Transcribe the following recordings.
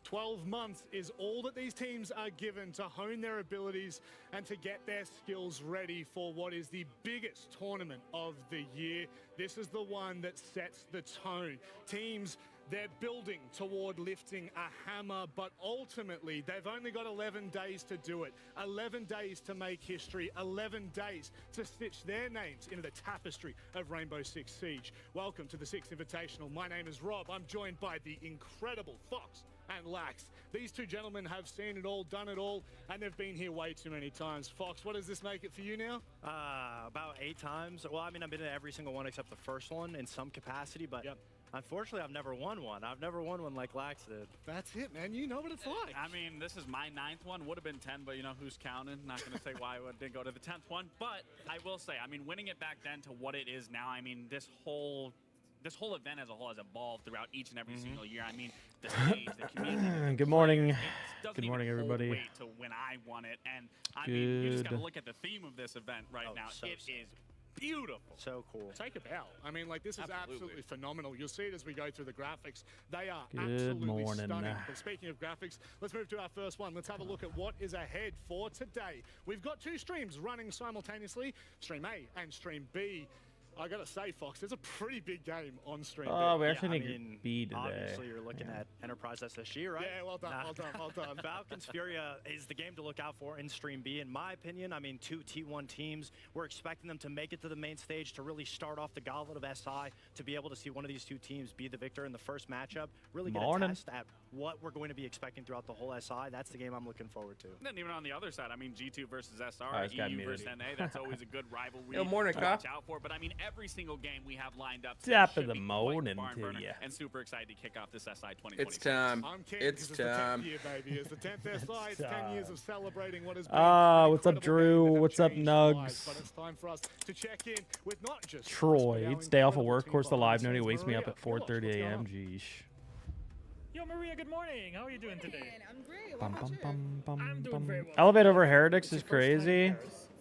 12 months is all that these teams are given to hone their abilities and to get their skills ready for what is the biggest tournament of the year. This is the one that sets the tone. Teams, they're building toward lifting a hammer, but ultimately they've only got 11 days to do it. 11 days to make history, 11 days to stitch their names into the tapestry of Rainbow Six Siege. Welcome to the Six Invitational. My name is Rob. I'm joined by the incredible Fox and Lax. These two gentlemen have seen it all, done it all, and they've been here way too many times. Fox, what does this make it for you now? About 8 times. Well, I mean, I've been to every single one except the first one in some capacity, but unfortunately, I've never won one. I've never won one like Lax did. That's it, man. You know what it's like. I mean, this is my 9th one. Would have been 10, but you know, who's counting? Not going to say why I didn't go to the 10th one. But I will say, I mean, winning it back then to what it is now, I mean, this whole event as a whole has evolved throughout each and every single year. I mean, the stage, the community. Good morning. Good morning, everybody. Wait to when I won it, and I mean, you just got to look at the theme of this event right now. So it is beautiful. So cool. Take a bow. I mean, like, this is absolutely phenomenal. You'll see it as we go through the graphics. They are absolutely stunning. But speaking of graphics, let's move to our first one. Let's have a look at what is ahead for today. We've got 2 streams running simultaneously, Stream A and Stream B. I gotta say, Fox, there's a pretty big game on Stream. Oh, we actually need B today. Obviously, you're looking at Enterprise SSG, right? Yeah, well done, well done. Falcons Furia is the game to look out for in Stream B, in my opinion. I mean, 2 T1 teams. We're expecting them to make it to the main stage to really start off the gauntlet of SI, to be able to see one of these 2 teams be the victor in the first matchup. Really get a test at what we're going to be expecting throughout the whole SI. That's the game I'm looking forward to. And then even on the other side, I mean, G2 versus SR, EU versus NA, that's always a good rivalry Good morning, to watch out for. But I mean, every single game we have lined up Top of the morning to you. And super excited to kick off this SI 2020. It's time. It's time. Year, baby. It's the 10th SI. It's 10 years of celebrating what has been. What's up, Drew? What's up, Nugs? But it's time for us to check in with not just Troy. It's day off of work. Of course, the live note. He wakes me up at 4:30 a.m. Jeez. Yo, Maria, good morning. How are you doing today? I'm great. What about you? I'm doing very well. Elevate over Heretics is crazy.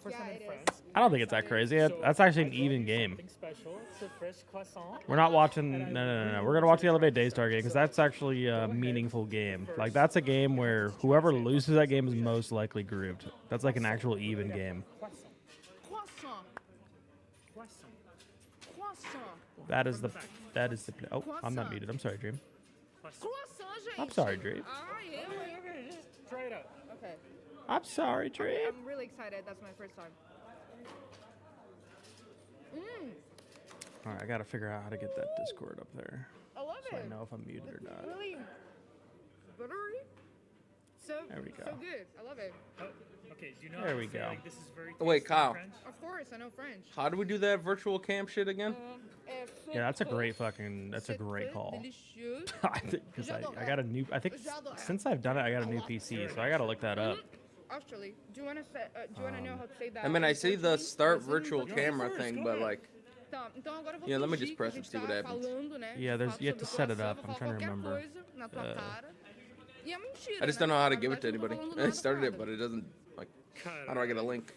First time in France. I don't think it's that crazy. That's actually an even game. Something special. It's a fresh croissant. We're not watching. No. We're gonna watch the Elevate Daystar game because that's actually a meaningful game. Like, that's a game where whoever loses that game is most likely grouped. That's like an actual even game. Croissant. That is the. Oh, I'm not muted. I'm sorry, Dream. Croissant, gente. I'm sorry, Dream. Okay, try it out. Okay. I'm sorry, Dream. I'm really excited. That's my first time. All right, I gotta figure out how to get that Discord up there, I love so it. I know if I'm muted or not. Really buttery. So, There we go. So good. I love it. Oh, okay, do you know There how to we say, go. like, this is very Oh, wait, tasty in Kyle. French? Of course, I know French. How do we do that virtual camp shit again? Yeah, that's a great fucking. That's a great call. Delicieux. I think because I got a new. I think since I've done it, I got a new PC, so I gotta look that up. Actually, do you want to say? Do you want to know how to say that? I mean, I see the in start Portuguese? virtual camera thing, but like, Tá, então agora eu vou Yeah, let me fingir just press que a and gente see what tá happens. falando, né, Yeah, de there's- fato, you have to sobre o set it coração, up. vou I'm falar trying to qualquer remember. coisa na tua cara. E é mentira, I just né? don't know how to Na give it to verdade, eu não tô anybody. falando I nada started it, nada. but it doesn't, like, how do I get a link?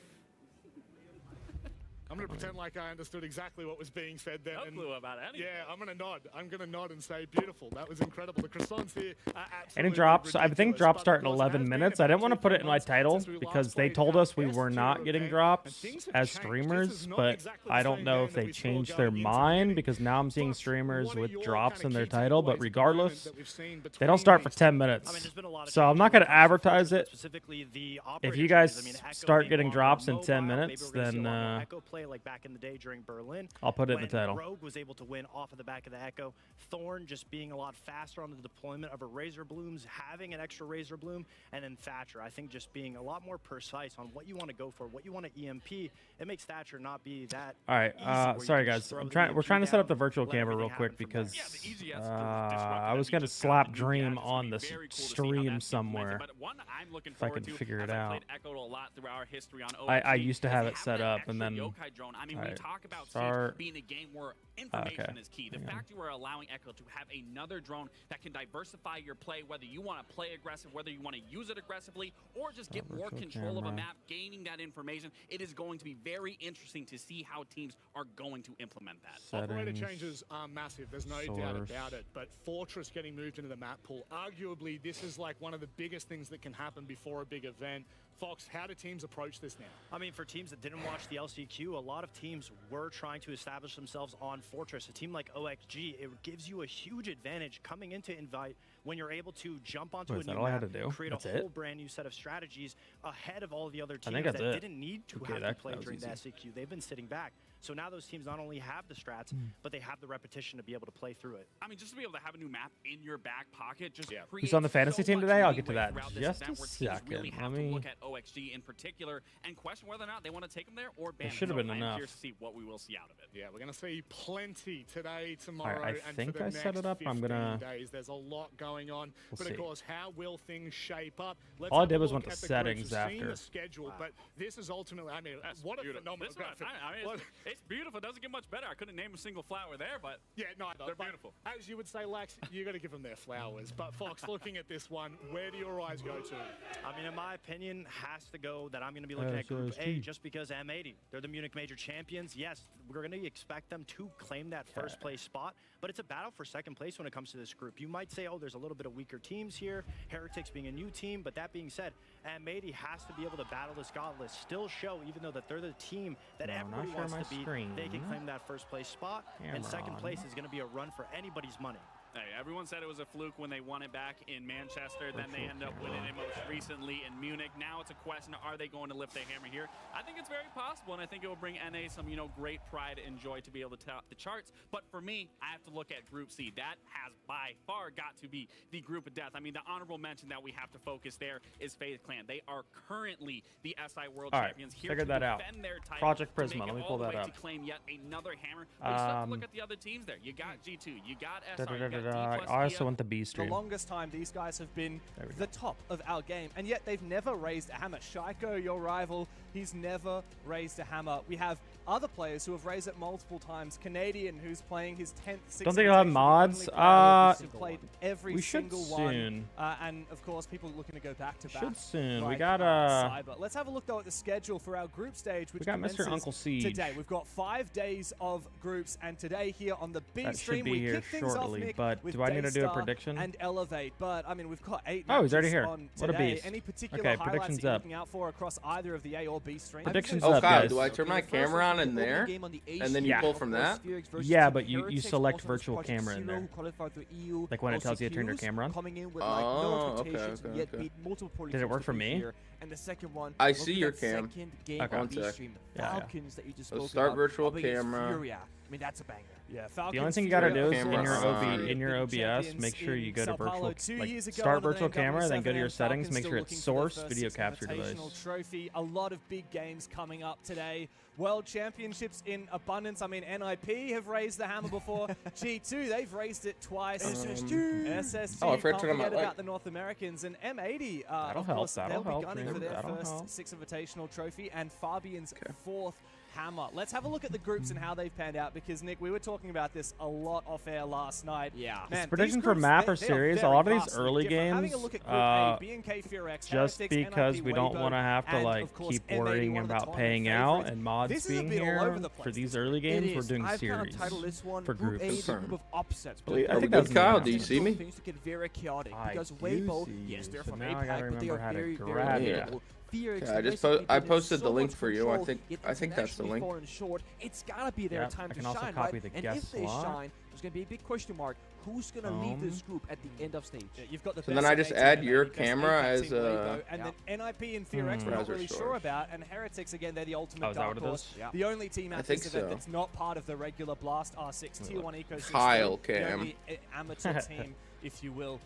I'm going to pretend like I understood exactly what was being said there. No and clue about anything. Yeah, I'm going to nod. I'm going to nod and say, beautiful. That was incredible. The croissants here are absolutely And it drops. I think ridiculous, drops but start of in course, 11 has been minutes. I didn't about want to put it in my 2 title months since we because last they played told our us we best were not tier getting event, drops and things have as changed. This streamers, is not but exactly the I don't same know game if that they we saw changed their going into the mind beginning. because now I'm seeing Fox, streamers what are with your drops kind in of their key title, but takeaways from the regardless, moment that we've seen they between don't start for these 10 two? minutes. I mean, there's been a lot of So I'm not changes going to when it comes to advertise Furia, it. Specifically, the If operator you changes. guys I mean, Echo start being getting more drops in mobile, 10 maybe minutes, we're gonna see then a lot more Echo play like back in the day during Berlin. I'll put it in the when title. Rogue was able to win off of the back of the Echo. Thorn just being a lot faster on the deployment of her Razor Blooms, having an extra Razor Bloom, and then Thatcher, I think, just being a lot more precise on what you want to go for, what you want to EMP. It makes Thatcher not be that. All right, easy where you sorry can guys. just throw I'm the trying. We're EMP trying to set up the down, virtual let camera real everything quick happen from there. because Yeah, the easiest disruptive I was that we gonna just got slap new Dream gadgets. It'll on be the very cool to see how stream that's implemented. somewhere. But one I'm looking If I forward can to, figure as it I out. played Echo a lot throughout our history on I OG, used to is have they it set that up, and extra then yokai Classified drone. I mean, we Alright, talk about start. Siege being a game where information okay. is key. The Hang on. fact you are allowing Echo to have another drone that can diversify your play, whether you want to play aggressive, whether you want to use it aggressively, or just get more virtual control of a camera. map, gaining that information, it is going to be very interesting to see how teams are going to implement that. Operator Settings. changes are massive, there's no doubt about it, but Fortress getting moved into the map pool, arguably this is like one of the biggest things that can happen before a big event. Fox, how do teams approach this now? I mean, for teams that didn't watch the LCQ, a lot of teams were trying to establish themselves on Fortress. A team like OXG, it gives you a huge advantage coming into Invite when you're able to jump onto Wait, a is that new all I had map, to do? create That's a whole it? brand new set of strategies ahead of all the other teams think that that's it. didn't need to Okay, have that to play was during the easy. SCQ. They've been sitting back. So now those teams not only have the strats, Hmm. but they have the repetition to be able to play through it. I mean, just to be able to have a new map in your back pocket, just Yeah. creates Who's on the fantasy so team much today? I'll get to leeway that throughout in this just event a where teams really second. have Let to me- look at OXG in particular and question whether or not they want to take them there or ban them. should have So been I'm enough. curious to see what we will see out of it. Yeah, we're going to see plenty today, tomorrow, I and think for the I next set it up. I'm 15 gonna- days. There's a lot going on, We'll but see. of course, how will things shape up? Let's All I have a did was look went to at the settings groups. We've seen after. the schedule, but this is ultimately, I mean, That's what a beautiful. phenomenal This one, graphic. I mean, What- it's beautiful. It doesn't get much better. I couldn't name a single flower there, but Yeah, neither. They're but beautiful. As you would say, Lax, you got to give them their flowers. But Fox, looking at this one, where do your eyes go to? I mean, in my opinion, has to go that I'm going to be looking at Group A SSG. just because M80. They're the Munich Major champions. Yes, we're going to expect them to claim that first place spot, but it's a battle for second place when it comes to this group. You might say, oh, there's a little bit of weaker teams here, Heretics being a new team, but that being said, M80 has to be able to battle this gauntlet, still show, even though that they're the team that No, everybody not wants share to my beat, screen. they can claim that first place spot, and second Cameron. place is going to be a run for anybody's money. hey, everyone said it was a fluke when they won it back in Manchester. Then they Virtual end up winning it most recently in Munich. Now it's a question, are they going to lift the hammer here? I think it's very possible, and I think it will bring NA some, great pride and joy to be able to top the charts. But for me, I have to look at Group C. That has by far got to be the group of death. I mean, the honorable mention that we have to focus there is FaZe Clan. They are currently the SI World All right, Champions. Here figured to that out. defend their title, Project to make Prisma, it let me all pull the that way up. to claim yet another hammer. But you still have to look at the other teams there. You got G2, you got SR, you got D+, I also Kia. want the B The stream. longest time these guys have been There we the top of our game, and yet they've never raised a hammer. Shaiko, your rival, he's never raised a hammer. We have other players who have raised it multiple times. Canadian, who's playing his 10th, 6th Don't think he'll have Invitational, mods. only player who's played every we should single soon. one. And of course, people looking to go back to back. Should soon. We like, got Cyber. Let's have a look though at the schedule for our group stage, which we got Mr. commences Uncle Siege. today. We've got 5 days of groups, and today here on the B That stream should be we here kick things shortly, off, Nick, but with do I need to do a Daystar prediction? and Elevate. But I mean, we've got 8 Oh, he's already matches here. on What a today. beast. Any particular Okay, highlights predictions that you're up. looking out for across either of the A or B streams? Predictions Oh, up, Kyle, guys. do I turn my camera on in there? And then you pull from that? Yeah, but you select virtual camera in there. Like when it tells you to turn your camera on? Coming in with Oh, like no okay, expectations, okay, yet okay. beat multiple Did it work for me? here. And the second one, I looking see your at cam. second game Okay. on One B sec. stream, Yeah, yeah. Falcons that you just So spoke start about, virtual up against camera. Furia. I mean, that's a banger. Yeah, Falcons. The only thing you gotta do is in Camera your on. in your OBS, make sure you go to virtual, start virtual camera, then go to your settings, make sure it's source video capture device. Trophy. A lot of big games coming up today. World Championships in abundance. I mean, NIP have raised the hammer before. G2, they've raised it twice. SSG. Oh, I forgot Can't to turn on my forget light. about the North Americans. And M80, That'll of help, course, that'll they'll help, be gunning man, for their that'll first help. 6th Invitational trophy. And Fabian's 4th hammer. Let's have a look at the groups and how they've panned out, because Nick, we were talking about this a lot off air last night. Yeah. Man, prediction these for groups, map they or are series, a very lot of these vastly early different. Having games, a look at Group A, BNK, Furex, just Heretics, because NIP, we don't Weibo, want to have to and, like of course, keep M80, worrying one of the about tournament paying out favorites. and mods This is a being bit all over here the for place, these this early It games. We're is. doing I've series titled this one for Group groups. A, the group of upsets. Are we I think good, that's Kyle? enough. Do you see me? Things to get very chaotic I because do Weibo, see yes, you, they're so from now I gotta APAC, but they remember are how to very, grab very it. capable. Felix, Yeah, I just basically I been in posted so the link much for you. control, yet I think that's the internationally link. fallen short. It's gotta be their Yep, time I to can also shine, copy right? the And guest if they slot. shine, there's gonna be a big question mark. Who's gonna lead this group at the end of stage? Yeah, you've got the So best then I just A add team, your best camera APAC as team, a- Weibo, and then NIP and Furex we're not Browser really sure storage. about, and Heretics again, they're the ultimate Oh, is that dark what it horse. is? Yeah. The only team I at think this event so. that's not part of the regular Blast R6 Tier 1 ecosystem. Kyle The Cam. only amateur team, if you will.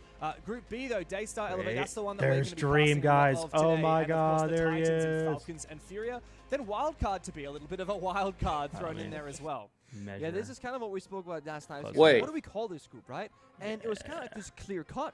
Group B though, Daystar Elevate, Wait, that's the one that there's we're going to Dream, be passing a lot guys. of Oh today, my and of course God, the there he Titans and is. Falcons and Furia. Then Wildcard to be a little bit of a wild card thrown in mean, there as well. Yeah, this is kind of what we spoke about last time. Close. Wait. What do we call this group, right? And it was kind of like this clear cut.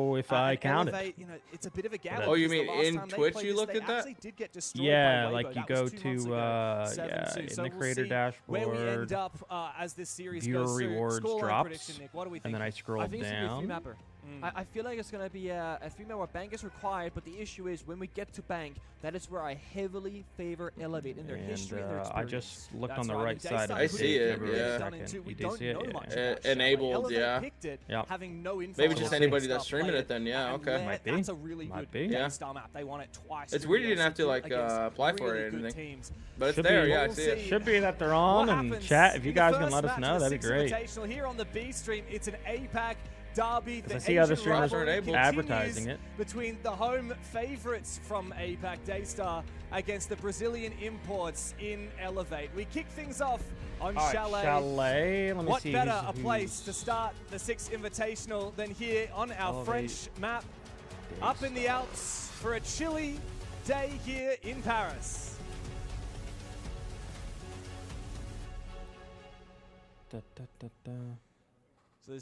know if I and counted. Elevate, you know, it's a bit of a gamble. Oh, you because the mean last in time they Twitch played you this, looked they at that? actually did get destroyed Yeah, by like Weibo. you That go was 2 months to ago. yeah, 7-2. in So the we'll creator see dashboard. where we end up as this series viewer goes through. rewards Scoreline drops, prediction, Nick. What do we and think? then I scroll I think it's gonna be a down. three-mapper. I feel like it's going to be a 3-man where bank is required, but the issue is when we get to bank, that is where I heavily favor Elevate in their history and their experience. I just looked on the right side of I see it, yeah. We don't know much about Enabled, yeah. picked it, having no info. Maybe just anybody that's streaming it then, yeah, okay. Might be. That's a really good Daystar map. They want it twice. It's weird you didn't have to like apply for it or anything. But it's Should there, be. yeah, I see it. Should be that they're on, and chat, if you guys can let us know, that'd be great. Here on the B stream, it's an APAC derby. I see other streamers advertising it. Between the home favorites from APAC, Daystar, against the Brazilian imports in Elevate. We kick things off on Chalet. Chalet. Let me what see better a place to start the 6th Invitational than here on our Elevate. French map, up in the Alps for a chilly day here in Paris.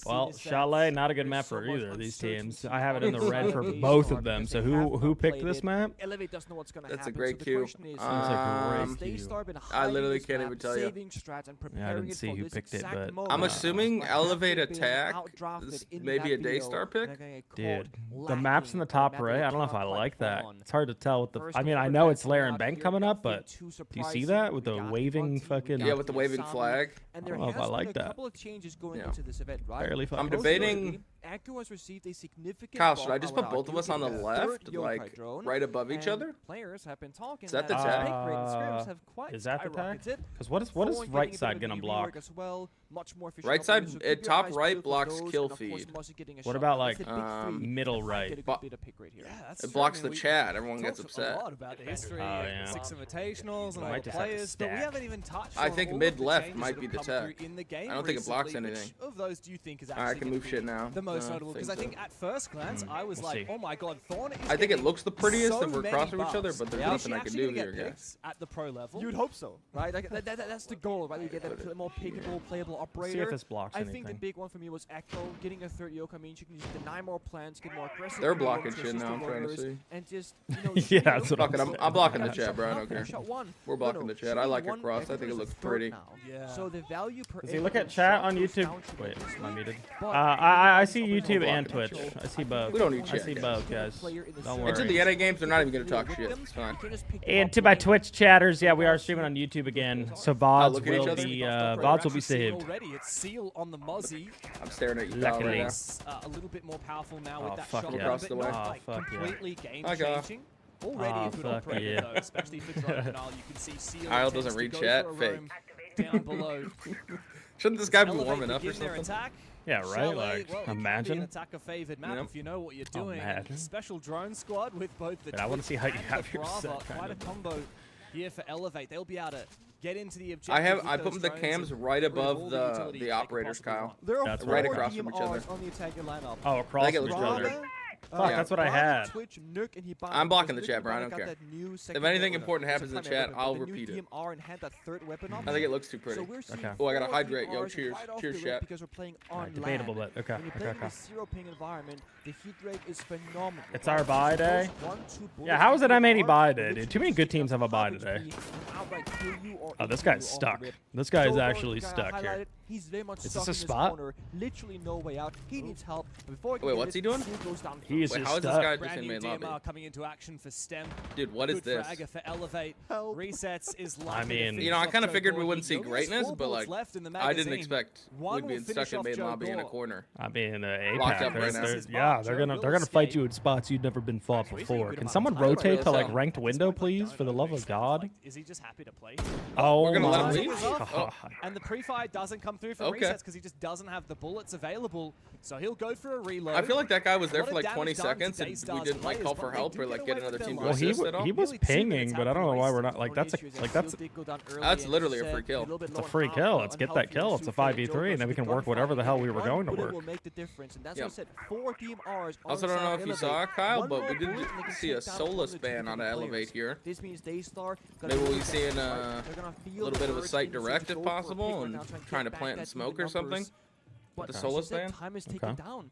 Well, Chalet, not a good map for either of these teams. I have it in the red for both of them. So who picked this map? Elevate doesn't know what's going to happen. That's a great cue. I literally can't even tell you. Yeah, I didn't see who picked it, but I'm assuming Elevate Attack is maybe a Daystar pick. Dude, the maps in the top right, I don't know if I like that. It's hard to tell with the. I mean, I know it's Lair and Bank coming up, but do you see that with the waving fucking? Yeah, with the waving flag. I don't know if I like that. Barely fun. I'm debating. Echo has received a significant. Kyle, should I just put both of us on the left, like right above each other? Players have been talking. Is that the tag? Is that the tag? Because what is right side gonna block? Right side, top right blocks kill feed. What about like middle right? It blocks the chat. Everyone gets upset. A lot about the history, yeah. 6 Invitationals, and all Might the just have to players, but we stack. haven't even touched. I on think all of mid the left changes might that be have the come through tech. in the game I don't think it blocks recently. anything. Which of those do you think is I actually can move gonna shit be now. the most No, notable? Because I think at first glance, I was We'll like, see. oh my god, Thorn is I think it getting looks the prettiest so if we're many crossing each other, buffs. but there's Now, nothing is I she can actually do gonna here, get guys. picks at the pro level? You would hope so, right? Like, that's the goal, right? You get a more pickable, playable operator. See if this blocks I anything. think the big one for me was Echo getting a third yoke. I mean, you can just deny more plans, get more aggressive. They're blocking shit now. I'm trying to see. And just Yeah, that's what I'm blocking the chat, bro. I don't care. Shot one. We're blocking the chat. I like it crossed. I think it looks pretty. Yeah. So the value per. Does he look at chat on YouTube? Wait, am I muted? I see YouTube and Twitch. I see both. We don't need I chat, see guys. both, guys. Don't Into worry. the NA games, they're not even gonna talk shit. It's fine. And to my Twitch chatters, yeah, we are streaming on YouTube again, so VODs look at each will other. be VODs will be saved. Already, it's Seal on the Mozzie. I'm staring at you, Kyle, Luckily. right now. It's a little bit more powerful now Oh, with that fuck shot, yeah. Across but the way. not Oh, like fuck yeah. completely game Hi, Kyle. changing. Already Oh, a good fuck operator yeah. though, especially for Drone Canal. You can see Seal Kyle tends doesn't to read go chat? for a Fake. roam down below. Shouldn't this guy be Elevate warming up or begin their something? attack. Yeah, right. Chalet, Like, well, it can be imagine. an attacker favored map Yep. if you know what you're doing. Imagine. Special drone squad with both the But I wanna Twitch see how you and have the your Brava. set, kind Quite a of. combo here for Elevate. They'll be able to get into the objective. I with put those the drones cams and right rid of all above utilities the they could operators, possibly Kyle. want. There are That's four right across from each DMRs other. on the attacking lineup. Oh, across think it from looks each really other. good. Fuck, Yeah. that's what I had. Twitch, Nook, and Hibana. I'm blocking the Because chat, Nook bro. I Hibana don't got care. that new If second anything weapon. important It's a happens in the primary chat, weapon, I'll but the new repeat it. DMR and had that third weapon I think it looks too pretty. So we're seeing Okay. Oh, I gotta four hydrate, yo. DMRs Cheers. right off Cheers, the rip chat. because we're playing on Debatable, land. but okay. When you're playing in Okay. a zero-ping environment, the heat rate is phenomenal. It's our bye day. Those 1-2 Yeah, bullets how is it in M80 the bye arm day, will dude? Too many literally good teams have a bye coverage today. be and outright kill you or Oh, this injure guy's you on the stuck. rip. This guy is Zobo, actually the guy I stuck here. highlighted, He's very much Is stuck this a in spot? corner. Literally no way out. He needs help. Before he can Wait, get what's it, he doing? Seal goes down He is Wait, just how is this stuck. guy just Brand in new main lobby? DMR coming into action for STEM. Dude, what is Good this? fragger for Elevate. Help. Resets is I likely to mean- finish You know, I off kind of Joe figured we Gore. wouldn't see He only has greatness, 4 but bullets like, left in the I didn't magazine. expect One we'd be will stuck finish in off main Joe lobby in a Gore. corner. I mean, Locked APAC. up right now. Yeah, they're Joe gonna will fight escape. you in spots you've never been fought So he's before. a good Can amount someone of time. rotate to like At ranked this window, point, I please? don't For the know. love Makes of sense. God. Like, is he just happy to play? Oh We're gonna let him my leave? God. And the pre-fire doesn't come through for Okay. resets because he just doesn't have the bullets available. So he'll go for a reload. I feel like that guy was there A lot for of like 20 damage done to seconds and we Daystar's didn't like players, call for but they help do or get like away get with another their team to Well, lives. assist at all. he was Nearly 2 pinging, minutes but I don't know why we're not like that's That's literally a free kill. It's a free kill. Let's get that kill. It's a 5v3, and then we can work whatever the hell we were going to work. Will make the difference, and that's Yep. what I said. 4 DMRs. Also, on don't know South if you Elevate. saw Kyle, One but more we did bullet and they can see a take down Solus one of the ban on different Elevate players. here. This means Daystar. Maybe we'll see a They're gonna feel little the bit of a urge site in the direct city, if go for a possible pick right and now, trying to get back plant that and smoke even or something. numbers. But the as Solus I said, ban? time is ticking Okay. down.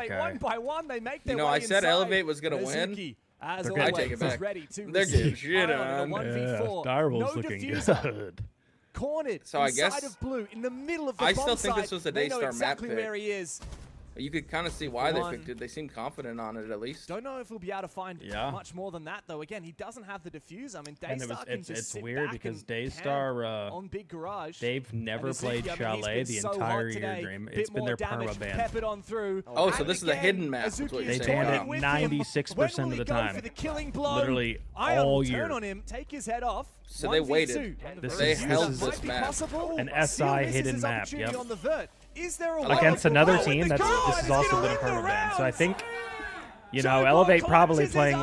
Elevate guy. one by one. They make their way I said inside. Elevate was going to win. Mizuki, as They're always, good. I take it back. is ready to They're getting receive shit Ion on. in a 1v4. Direwolf's No looking diffuser. good. Cornered So I inside guess- of blue in the middle of the I bomb still think site. this was a They know Daystar map exactly pick. where he is. You could kind of see why they picked it. They seem confident on it, at least. Don't know if we'll be able to find much more than that, though. Again, he doesn't have the diffuse. I mean, Daystar can just it's sit weird back because and Daystar, on Big Garage. they've never played Chalet the entire year, Dream. It's been their perma ban. Peppered on through. Oh, so this is a hidden map. Is what they you're banned saying. it 96% of the time. Literally all year. Turn on him, take his head off. So they waited. They held this map. An SI hidden map. Yep. Is there a Against another team, this has also been a perma ban. So I think, you know, Elevate probably playing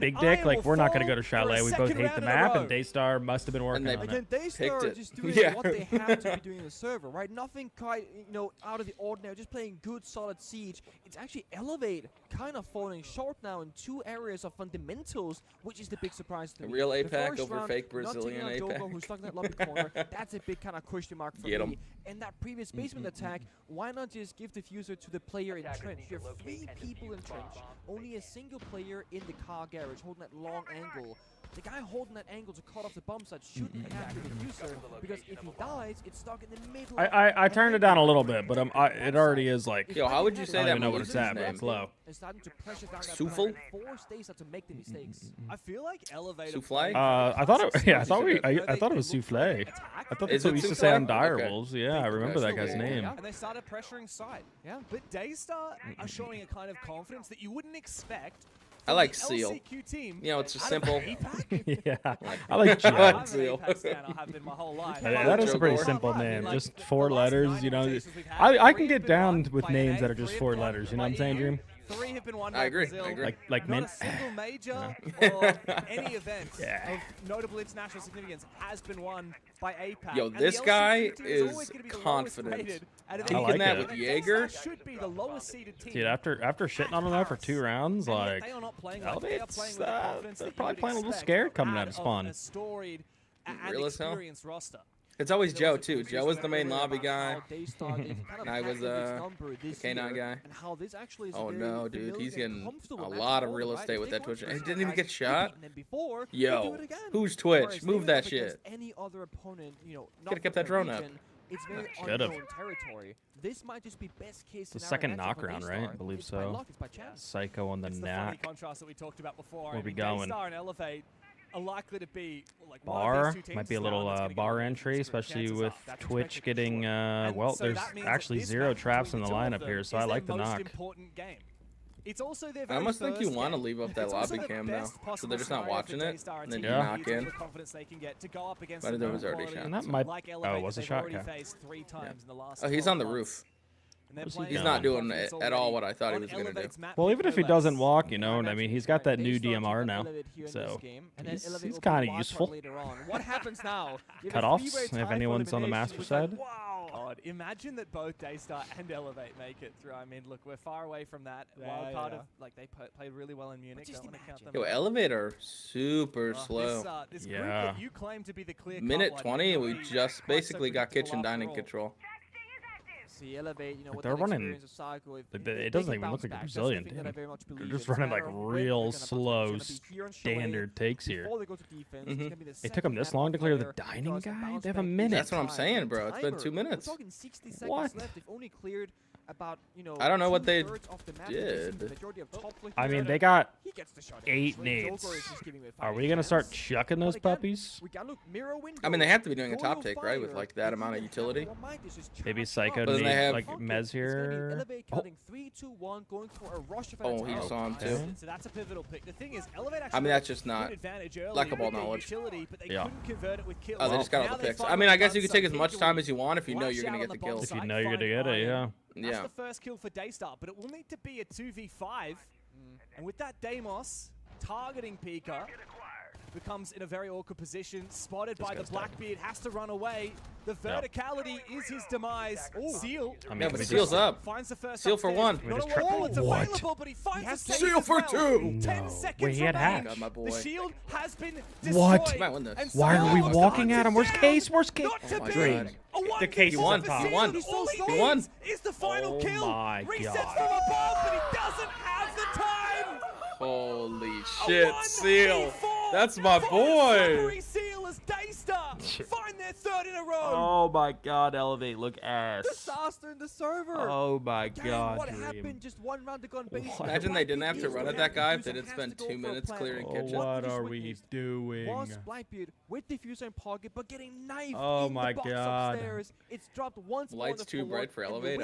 Big Dick. Like, we're not going to go to Chalet. We both hate the map, and Daystar must have been working on it. Daystar are just doing what they have to be doing in the server, right? Nothing quite, out of the ordinary. Just playing good, solid Siege. It's actually Elevate kind of falling short now in 2 areas of fundamentals, which is the big surprise to me. Real The APAC first over round, fake Brazilian not taking out Dogo, APAC. who's stuck in that lobby corner. That's a big kind of question mark for me. And that previous basement attack, why not just give the fuser to the player in trench? You have 3 people in trench, only a single player in the car garage holding that long angle. The guy holding that angle to cut off the bomb site shouldn't have the diffuser, because if he dies, it's stuck in the middle. I turned it down a little bit, but it already is like. Yo, how would you say I that? don't know what it's at, but it's low. Sufle? Force Daystar to make the mistakes. I feel like Elevate. Souffle? I thought it was Souffle. I thought that's what we used to say on Dire Wolves. Yeah, I remember that guy's name. And they started pressuring side. Yeah, but Daystar are showing a kind of confidence that you wouldn't expect. I like Seal. Team, it's just simple. Yeah, I like Joe. I'm an APAC fan. I have been my whole life. That is a pretty simple name, just 4 letters. You know, I can get down with names that are just 4 letters. You know what I'm saying, Dream? 3 have been won I by agree. Brazil. I agree. Like Not Mint. a single major or any event of notable international significance has been won by APAC. Yo, And this the guy LCQ team is always is gonna be the lowest confident. rated out of I any like Taking that it. with Jaeger. Should be the lowest seeded team. Dude, after shitting on him there for 2 rounds, And yet like they are not playing like they are Elevate's playing with the confidence they're that you probably would playing a little expect scared coming out of of spawn. a storied and Real as hell. experienced roster. It's always Joe, too. Joe was the main lobby guy. And And I was the K9 guy. Oh, no, dude. He's getting a lot of real estate with that Twitch. He didn't even get shot? Yo, who's Twitch? Move that shit. Any other opponent, Could've kept that drone up. It's very Should've. unknown territory. This might just be best case The scenario second matchup knock for round, Daystar. right? I believe It's by so. luck, it's by chance. Psycho on the It's the funny knack. contrast that we talked about before. Where I we mean, going? Daystar and Elevate are likely to be like Bar one of these 2 teams might be a now little that's gonna get bar the entry, biggest especially chances with up. That's Twitch expected for getting sure. And well. so There's that means that actually this 0 match traps in between the two of lineup them here, so is I their like the most knock. important game. It's also their I very almost think you first want to game. leave up that It's also lobby the cam now. best So possible they're just not scenario for watching it, Daystar and then to you use knock the in. confidence they can get to go up against But the there was known already quality shots. And that teams might. like Oh, Elevate it was that a they've shot already cap. faced 3 times in the last Oh, he's 12 on the months. roof. And they're Where's he playing He's going? not doing confidence it at all already what I thought he on was going to do. Elevate's map Well, even if he no doesn't less. walk, you know, I mean, he's got that new Daystar took DMR out now, Elevate here in so this game, and then he's Elevate will kind play of Wildcard useful. later on. What happens now? You have a Cutoffs, three-way tie if for anyone's on the elimination master with side. Wow. God, imagine that both Daystar and Elevate make it through. I mean, look, we're far away from that. Wild card of, like, they played really well in Munich. just Don't want to count them Yo, out. Elevator super slow. This group Yeah. that you claim to be the clear Minute cut, 20, we like, just quite basically so got kitchen predictable dining after all. control. See, Elevate, with they're that running- experience of Psycho, if it they doesn't can even look bounce like a back, that's Brazilian the thing that team. I very much They're believe. just It's a running like matter of when real they're gonna bounce back. slow It's gonna be here on Chalet standard takes here. before they go to defense. It's gonna be the It took second them this half long of to clear the fire, dining because guy? bounce They have a back minute. That's what I'm time. saying, bro. It's been Timer, 2 minutes. We're talking 60 seconds What? left. They've only cleared about, I don't know what they 2/3 of the map. did. The majority of top I mean, here. they got He gets the shot 8 eventually. nades. Joker is just giving it a Are fighting we gonna start chance. chucking those But again, puppies? we got, look, mirror window. I mean, they have to be doing a Goal top take, right? With fire. like that They amount of even have utility. one might just Maybe charge Psycho up. Doesn't need they have- like It's Mez gonna be here. Elevate Oh, counting 3, 2, 1, going for a rush of Oh, he an saw him attack. too. So that's a pivotal pick. The thing is, Elevate actually I mean, that's had just good not advantage early lack of ball with their knowledge. utility, but they Yeah. couldn't convert it with kills. Oh, they just got Now all the they picks. I finally mean, I guess done you could so. take as much Peek time will as you want if you know lash you're going out to on get the bomb kills. If you site, know you're find gonna get it, Ryan. yeah. That's Yeah. the first kill for Daystar, but it will need to be a 2v5. And with that, Deimos targeting Pika becomes in a very awkward position, spotted by the guy's dead. Blackbeard, has to run away. The verticality is his demise. Seal. I mean, Yeah, but we Seal's just- up. Finds the first Seal for upstairs. one. We Not just a tra- wall, it's What? available, but he finds a Seal save as for well. two. 10 No. seconds Wait, he had remain. hack. God, my boy. The shield has been What? destroyed. Might win this. And Why are we Seal walking at him? Where's down. Case? Where's Case? Not to my be. God. A one The Case kill won. for He Seal. won. All He needs won. is the final Oh kill. my Resets God. from above, but he doesn't have the time. Holy A shit, 1v4 Seal. That's my for boy. Slippery Seal well as Daystar find their third in a row. Oh my God, Elevate, look ass. Disaster in the server. Oh my Again, God, what Dream. happened? Just one round to go on base. Imagine they didn't have to run at that guy if they didn't spend 2 minutes clearing kitchen. What are we doing? Was Blackbeard with diffuser and pocket, but getting knifed Oh in my the box God. upstairs. It's dropped once more. Lights too bright for Elevate.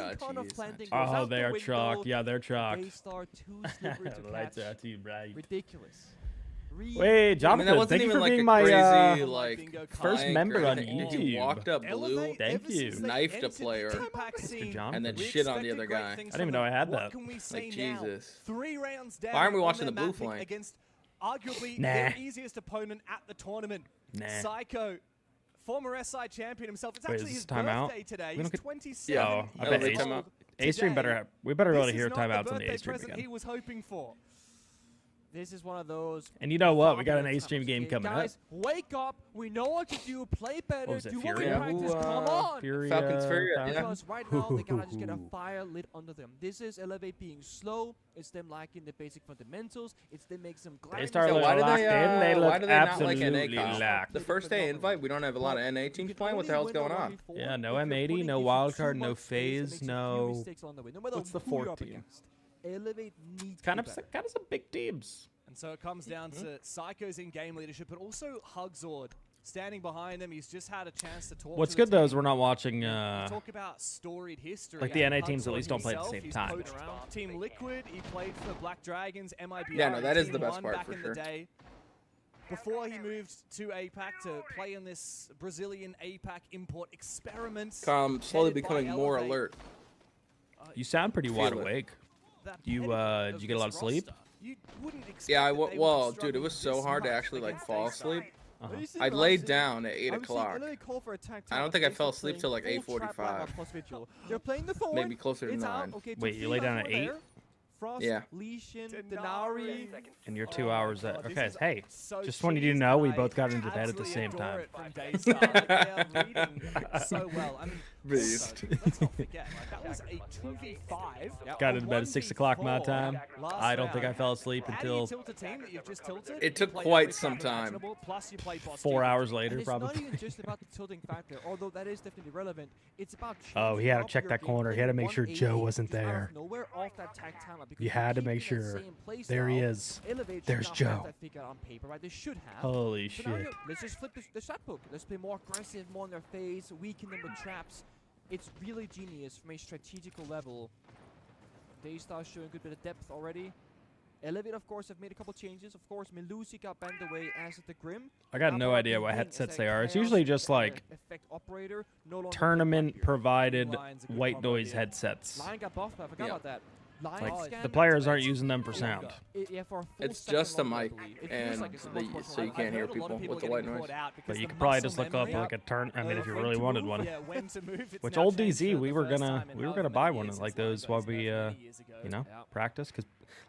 Oh, they are chalk. Yeah, they're chalk. Daystar too slippery to Lights catch. are too bright. Ridiculous. Wait, Jonathan, thank you for being my crazy, first member on He YouTube. walked up blue, Thank you. knifed a player, and then shit on the other guy. I didn't even know I had that. Like, Jesus. 3 rounds down. Why aren't we on watching their the blue map pick flank? Against arguably Nah. their easiest opponent at the tournament. Nah. Psycho, former SI champion himself. It's Wait, actually is his this timeout? birthday today. We don't He's get- 27. Yeah, I bet Elevate timeout. A-Stream better have, we better be able to hear timeouts on the birthday A-Stream present again. he was hoping for. This is one of those. And you know what? We got an phenomenal A-Stream times. game coming up. Guys, wake up. We know what to do. Play better. What was it, do what we Furia? practice. Come on. Furia, Falcons, Furia, Falcons? yeah. Because right now they gotta just get a fire lit under them. This is Elevate being slow. It's them lacking the basic fundamentals. It's them making some They start So look why do locked they, in. They look why do they not like absolutely NA comp? locked. The first day invite, we don't have a lot of NA teams playing. What the hell's going on? Yeah, no M80, no wildcard, no phase, no. What's the fourth team? Elevate needs Kind of some big teams. And so it comes down to Psycho's in-game leadership, but also Hugzord standing behind him. He's just had a chance to talk. What's to the good though team. is we're not watching Talk about storied history. like the and NA teams at Hugzord least don't play at the himself, same he's time. poached around. Team Liquid, he played for Black Dragons, MIBR. Yeah, no, that is Team the best 1 part back for in sure. the day. Before he moved to APAC to play in this Brazilian APAC import experiment. Slowly headed by becoming more Elevate. alert. You sound pretty wide Feel it. awake. That You, pedigree did you get a of lot of this sleep? roster, you wouldn't expect Yeah, that they would be well, dude, it struggling was so this hard to much actually like against fall Daystar. asleep. Uh-huh. I laid down at 8 o'clock. I don't think I fell asleep till like 8:45. They're playing the forward. Maybe closer to It's out. 9. Okay, Wait, you lay down at 8? Frost, Yeah. Lesion, Denari. And you're 2 hours at. This Okay, is hey, so just wanted you to cheesy, know we but both got I into bed at the absolutely same adore time. it from Daystar. Like, they are reading so well. I mean, Beast. also, let's not forget, like, that was a 2v5. Got a in bed at 6 o'clock my 1v4 time. last I don't think I round. fell asleep How do you until tilt a team that you've just tilted? It took You play quite every some card time. imaginable, plus you play boss 4 game. hours later, And it's probably. not even just about the tilting factor, although that is definitely relevant. It's about Oh, he changing had to up check your that game, corner. He had to playing make sure 180 Joe wasn't just out of there. nowhere off that tag timer because You had to keeping make that sure. same play There he style, is. Elevate should There's now have Joe. that figured out on paper, right? They should have. Holy So now, shit. let's just flip the shot book. Let's play more aggressive, more in their face, weaken them with traps. It's really genius from a strategical level. Daystar showing a good bit of depth already. Elevate, of course, have made a couple changes. Of course, Melusi got banned away as did the Grim. I got no idea what headsets they are. It's usually just like effect operator, no longer tournament Blackbeard. provided Lion's a good white combo noise here. headsets. Lion got buffed, but I forgot Yeah. about that. Lion Like scanned the players that aren't to using them for longer. sound. Yeah, for a full It's second just a longer, I mic, believe. It feels and like it's the- multiple so you I've can't hear heard a lot of people with the getting white caught noise. out because But you the could probably muscle just look up memory like a turn. I mean, if you when really to wanted move, one. yeah, when to move, it's Which now old changed DZ for we the were first gonna time in we were however gonna many buy years one since like Lion those Goes while there we many years ago. you know Yeah. practice because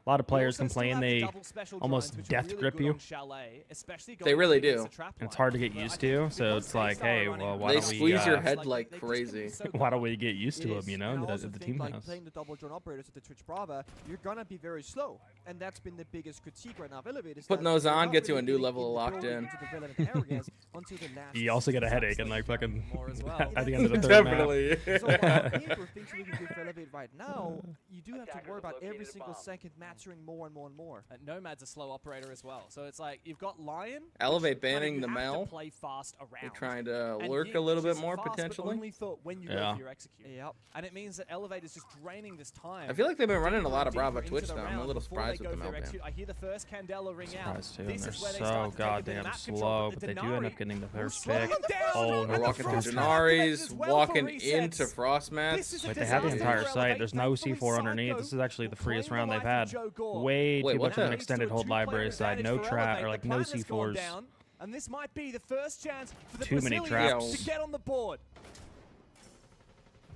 a lot of We players also still complain have the they double special almost drones, which are death really grip good you. on Chalet, especially They going really against do. the trap and it's line. hard to get But I used think to. So because it's like, Daystar are hey, running well, why They don't we squeeze your like, head they like just gonna be crazy. so why don't good. we get used to It them? is, You know, and I at also the think, team like, house. playing the double drone operators at the Twitch Brava, you're gonna be very slow, and that's been the biggest critique right now of Elevate. is Putting that those they're on not gets you really a new getting level of in the locked building in. into the relevant areas until the last You also get a traps, headache and like fucking more as well. at the end of the third map. Definitely. So while on paper things are looking good for Elevate right now, you do have to worry about every single second maturing more and more and more. And Nomad's a slow operator as well, so it's like you've got Lion. Elevate which kinda banning you the have to Mel. play fast They're around. trying to And lurk Ying, a little which bit is more fast, but potentially. only for when you Yeah. know your execute. Yep. And it means that Elevate is just draining this time. I feel like they've been running a deeper lot and of Brava deeper Twitch into the though. I'm a round little before they surprised with go the for their meltdown. execute. I hear the first Candela ring out. Surprised too. This They're is where they so start to take a bit of goddamn map control, slow, but but they do Denari end up getting the will first slow pick. them down. Oh, We're walking through Frost Denaris, as well for walking resets. into Frost mats. This is a Wait, they have the disaster entire for site. Elevate. There's no Thankfully, C4 underneath. Psycho This is actually the will freest claim round the they've life of had. Joe Gore. Way Wait, too what much of an the- extended hold Two-player library side. advantage No for trap Elevate. or like The no plan has gone C4s. down, and this might be the first chance for the Too many Brazilians traps. to get on the board.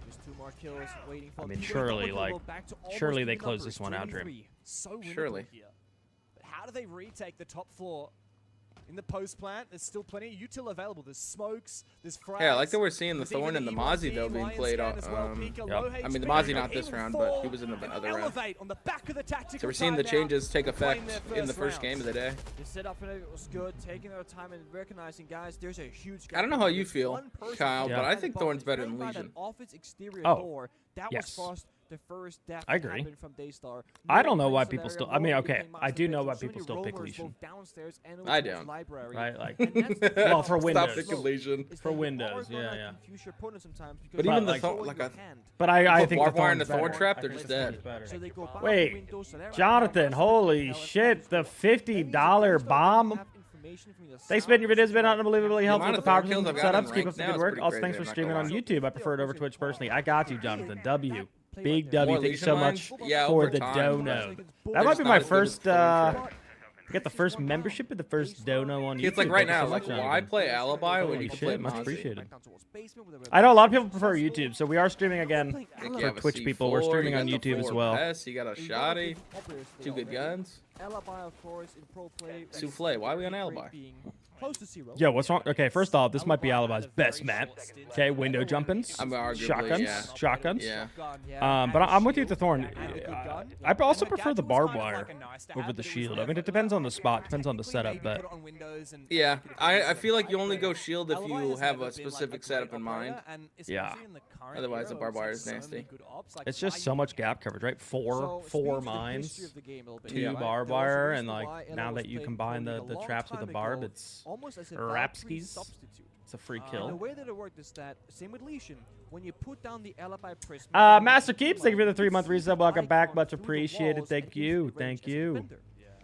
Just 2 more kills waiting for I mean, Furia. surely, Double like, kill back to almost surely they even close numbers, this one out, Dream. 23. So winnable Surely. here. But how do they retake the top 4? In the post plant, there's still plenty of util available. There's smokes, there's frags. Yeah, I like that we're seeing the Thorn and the Mozzie though being played on. I mean the Mozzie not this round, but he was in the other round. On the back of the tactical So we're seeing the changes take effect in the first game of the day. The setup and it was good, taking their time and recognizing, guys, there's a huge gap. I don't know how you feel, Kyle, but I think Thorn's better than Legion. Off its exterior Oh, door, that was fast. The first death I agree. from Daystar. I don't know why people still. I mean, okay, I do know why people still pick Legion. I don't. Right, like, well, for Windows. Stop picking Legion. For Windows, yeah. But even the Thorn, like I think barbed the wire and the Thorn's Thorn better. trap, they're just dead. Wait, Jonathan, holy shit, the $50 bomb. Thanks, Ben. Your video's been unbelievably helpful with the power setups. Keep up the good work. Also, thanks for streaming on YouTube. I prefer it over Twitch personally. I got you, Jonathan. W. Big W. Thank you so much for the dono. That might be my first. Get the first membership and the first dono on YouTube. It's like right now, like why play Alibi when you can play much Mozzie? appreciated. I know a lot of people prefer YouTube, so we are streaming again for Twitch people. We're streaming on YouTube as well. You got a Shoddy, 2 good guns. Alibi, of course, in pro play. Souffle, why are we on Alibi? Close to 0. Yo, what's wrong? Okay, first off, this might be Alibi's best map. Okay, window jumpings, shotguns. Yeah. But I'm with you with the Thorn. I also prefer the barbed wire over the shield. I mean, it depends on the spot, depends on the setup, but yeah, I feel like you only go shield if you have a specific setup in mind. Yeah. Otherwise, the barbed wire is nasty. It's just so much gap coverage, right? Four mines, 2 barbed wire, and like now that you combine the traps with the barb, it's Rapskis. It's a free kill. The way that it worked is that, same with Legion, when you put down the Alibi Prism... Master Keeps, thank you for the 3-month resub. Welcome back. Much appreciated. Thank you. Thank you.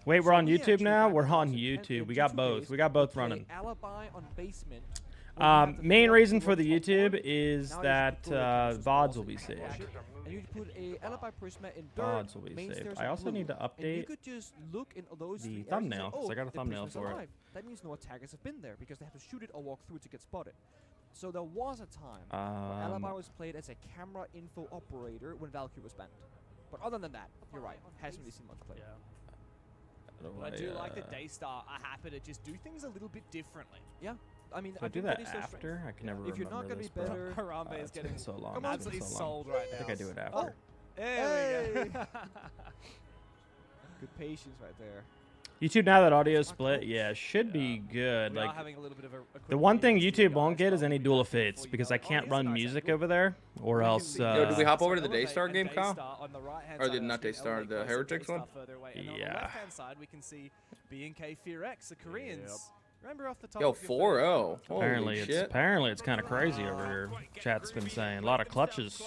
Wait, we're on YouTube now? We're on YouTube. We got both. We got both running. Alibi on basement. Main reason for the YouTube is that VODs will be saved. And you put a Alibi Prisma in dirt, VODs will be saved. I also need to update you could just look in those the thumbnail, because I got a thumbnail for it. That means no attackers have been there, because they have to shoot it or walk through to get spotted. So there was a time where Alibi was played as a camera info operator when Valkyrie was banned. But other than that, you're right. Hasn't really seen much play. I do like that Daystar are happy to just do things a little bit differently. Yeah. I mean, I do that after? I can never if you're not remember going to be this, better, Harambe is getting so long. absolutely sold right now. I think I do it after. Oh, there we go. Good patience right there. YouTube, now that audio split, yeah, should be good. Like, having a little bit of the one thing YouTube won't get is any Duel of Fates, because I can't run music over there, or else... Yo, did we hop over to the Daystar game, Kyle? Or the not Daystar, the Heretics one? Yeah. On the left-hand side, we can see B&K Fear X, the Koreans. Remember off the top. Yo, 4-0. Apparently it's kind of crazy over here. Chat's been saying a lot of clutches.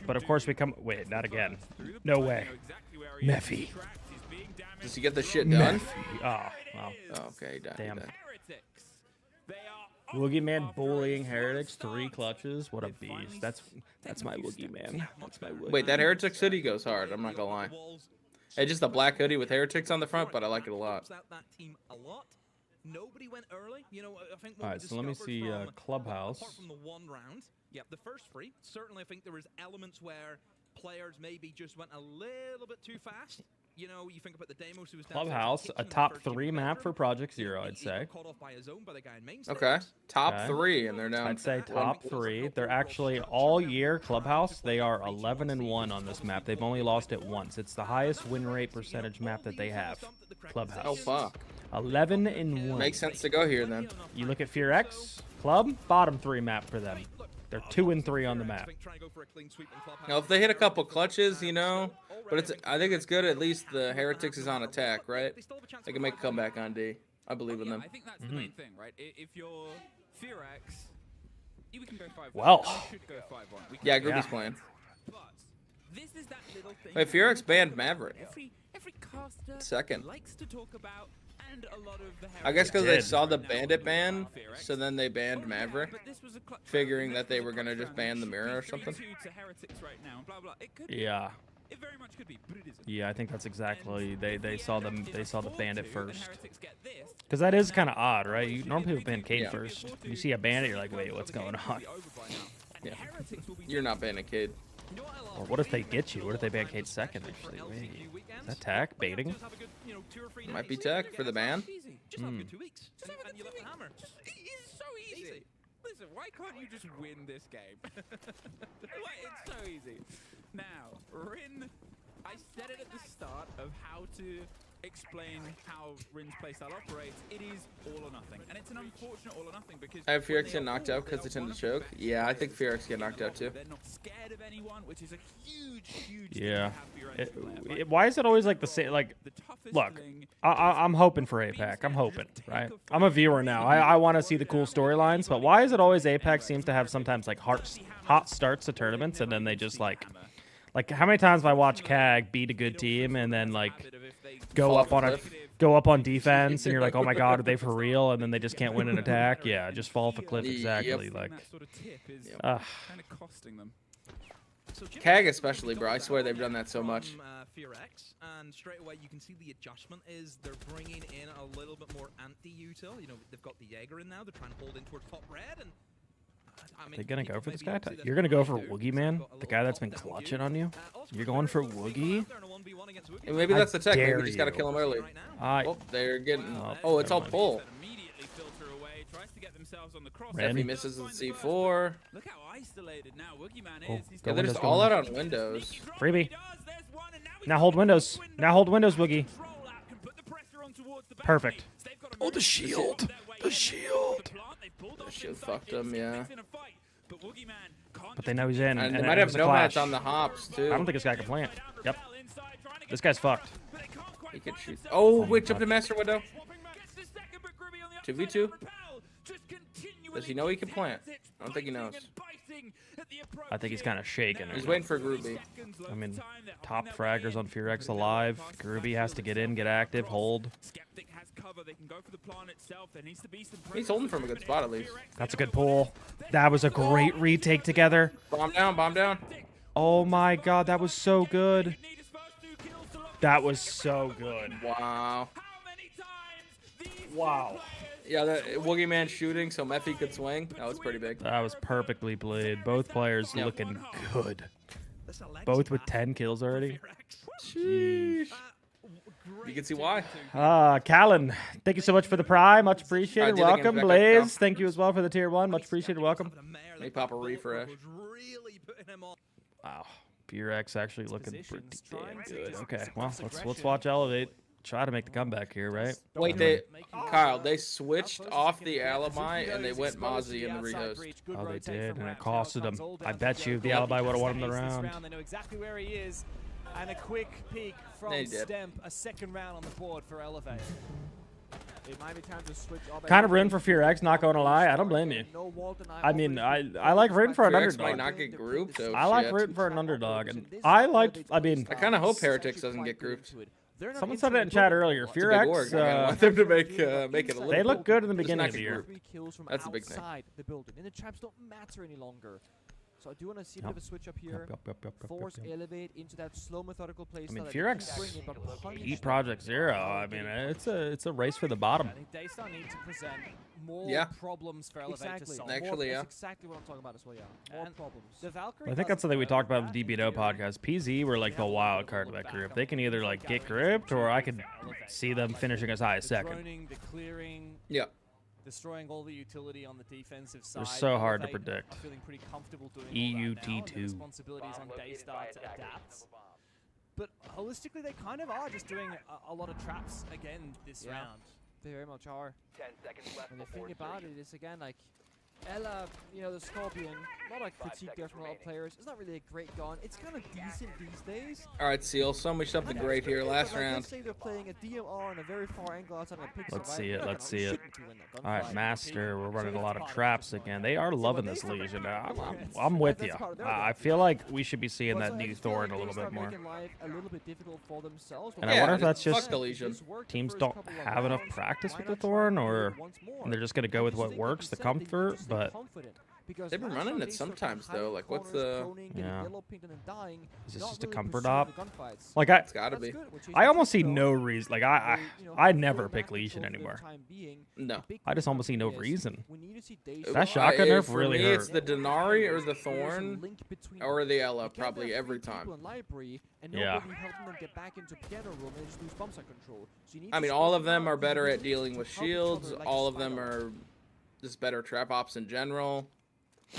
But of course we come. Wait, not again. No way. Mephi. Does he get the shit done? Oh, wow. Oh, okay, damn. Woogie Man bullying Heretics, 3 clutches. What a beast. That's my Woogie Man. That's my Woogie. Wait, that Heretics hoodie goes hard. I'm not gonna lie. It's just a black hoodie with Heretics on the front, but I like it a lot. Nobody went early. You know, I think all right, so let me see Clubhouse. Apart from the one round, yeah, the first 3. Certainly, I think there was elements where players maybe just went a little bit too fast. You know, you think about the demos who was Clubhouse, a top 3 map for Project Zero, I'd say. Okay, top 3, and they're down. I'd say top 3. They're actually all year Clubhouse. They are 11-1 on this map. They've only lost it once. It's the highest win rate percentage map that they have. Clubhouse. Oh fuck. 11-1. Makes sense to go here then. You look at Fear X Club, bottom 3 map for them. They're 2-3 on the map. Now, if they hit a couple clutches, you know, but I think it's good. At least the Heretics is on attack, right? They can make a comeback on D. I believe in them. I think that's the main thing, right? If you're Fear X, we can go 5-1. Well, we should go 5-1. Yeah, Groupie's playing. But this is that little thing. Wait, Fear X banned Maverick. Every caster Second. likes to talk about. I guess because they saw the Bandit ban, so then they banned Maverick, figuring that they were gonna just ban the mirror or something. Yeah. Yeah, I think that's exactly. They saw the Bandit first. Because that is kind of odd, right? Normally people ban Cade first. You see a Bandit, you're like, wait, what's going on? Yeah. You're not banning Cade. Or what if they get you? What if they ban Kate second, actually? Wait, is that tech? Baiting? Might be tech for the ban. Just have a good 2 weeks. And you left the hammer. It is so easy. Listen, why can't you just win this game? It's so easy. Now, Rin, I said it at the start of how to explain how Rin's playstyle operates. It is all or nothing. And it's an unfortunate all or nothing because I have Furix get knocked out because they tend to choke. Yeah, I think Furix get knocked out too. They're not scared of anyone, which is a huge yeah. Why is it always like the same? Like, look, I'm hoping for APAC. I'm hoping, right? I'm a viewer now. I want to see the cool storylines, but why is it always APAC seems to have sometimes like hot starts to tournaments and then they just like how many times have I watched CAG beat a good team and then like go up on defense and you're like, oh my god, are they for real? And then they just can't win an attack. Yeah, just fall off a cliff. Exactly. Like, CAG especially, bro. I swear they've done that so much. And straight away you can see the adjustment is they're bringing in a little bit more anti-util. You know, they've got the Jaeger in now. They're trying to hold in towards top red and they're gonna go for this guy? You're gonna go for Woogie, man? The guy that's been clutching on you? You're going for Woogie? And maybe that's the tech. Maybe we just gotta kill him early. Oh, they're getting. Oh, it's all pull. If he misses the C4. Look how isolated now Woogie Man is. Yeah, they're just all out on windows. Freebie. Now hold windows. Now hold windows, Woogie. Perfect. Oh, the shield. The shield. The shield fucked him, yeah. But they know he's in. And they might have nomads on the hops, too. I don't think this guy can plant. Yep. This guy's fucked. He could shoot. Oh, wait, jump to master window. 2v2. Does he know he can plant? I don't think he knows. I think he's kind of shaking. He's waiting for Groovy. I mean, top fraggers on Furix alive. Groovy has to get in, get active, hold. He's holding from a good spot at least. That's a good pull. That was a great retake together. Bomb down, bomb down. Oh my god, that was so good. That was so good. Wow. Wow. Yeah, the Woogie Man shooting so Mephi could swing. That was pretty big. That was perfectly played. Both players looking good. Both with 10 kills already. Sheesh. You can see why. Callan, thank you so much for the Prime. Much appreciated. Welcome. Blaze, thank you as well for the tier 1. Much appreciated. Welcome. Let me pop a refresh. Wow. Furix actually looking pretty damn good. Okay, well, let's watch Elevate. Try to make the comeback here, right? Wait, Kyle, they switched off the alibi and they went Mozzie in the rehost. Oh, they did, and it costed them. I bet you the alibi would have won him the round. They know exactly where he is, and a quick peek from Stemp, a second round on the board for Elevate. It might be time to switch. Kind of ruined for Furix, not going to lie. I don't blame you. I mean, I like rooting for an underdog. Might not get grouped, though. I like rooting for an underdog, and I kind of hope Heretics doesn't get grouped. Someone said it in chat earlier. Furix, I want them to make it a little. They look good in the beginning of the year. That's the big thing. The building, and the traps don't matter any longer. So I do want to see a bit of a switch up here. Force Elevate into that slow, methodical playstyle. I mean, Furix beat Project Zero. I mean, it's a race for the bottom. I think Daystar needs to present more problems for Elevate to solve. Actually, That's exactly what I'm talking about as well, yeah. More problems. The Valkyrie I think that's something we talked about in the DBNO podcast. PZ were like the wild card of that group. They can either like get gripped, or I could see them finishing as high as second. The clearing. Yeah. Destroying all the utility on the defensive side. They're so hard to predict. Feeling pretty comfortable doing EUT2. Responsibilities on Daystar to adapt. But holistically, they kind of are just doing a lot of traps again this round. They very much are. 10 seconds left. And the thing about it is, again, like, Ella, you know, the Scorpion, not a critique there from a lot of players. It's not really a great gun. It's kind of decent these days. All right, Seal, show me something great here. Last round. Let's say they're playing a DMR on a very far angle outside of a pixel. Let's see it. Let's see it. All right, Master. We're running a lot of traps again. They are loving this Legion. I'm with you. I feel like we should be seeing that new Thorn a little bit more. And I wonder if that's just teams don't have enough practice with the Thorn, or they're just going to go with what works, the comfort. But Because They've been running it sometimes though. Like, what's the? Yeah. Is this just a comfort really op? Like It's gotta be. I almost see no reason. Like I never pick Legion anymore. No. I just almost see no reason. That That shotgun nerf for really me, hurt. it's the Denari or the Thorn or the Ella probably every time. Yeah. I mean, all of them are better at dealing with shields. All of them are just better trap ops in general.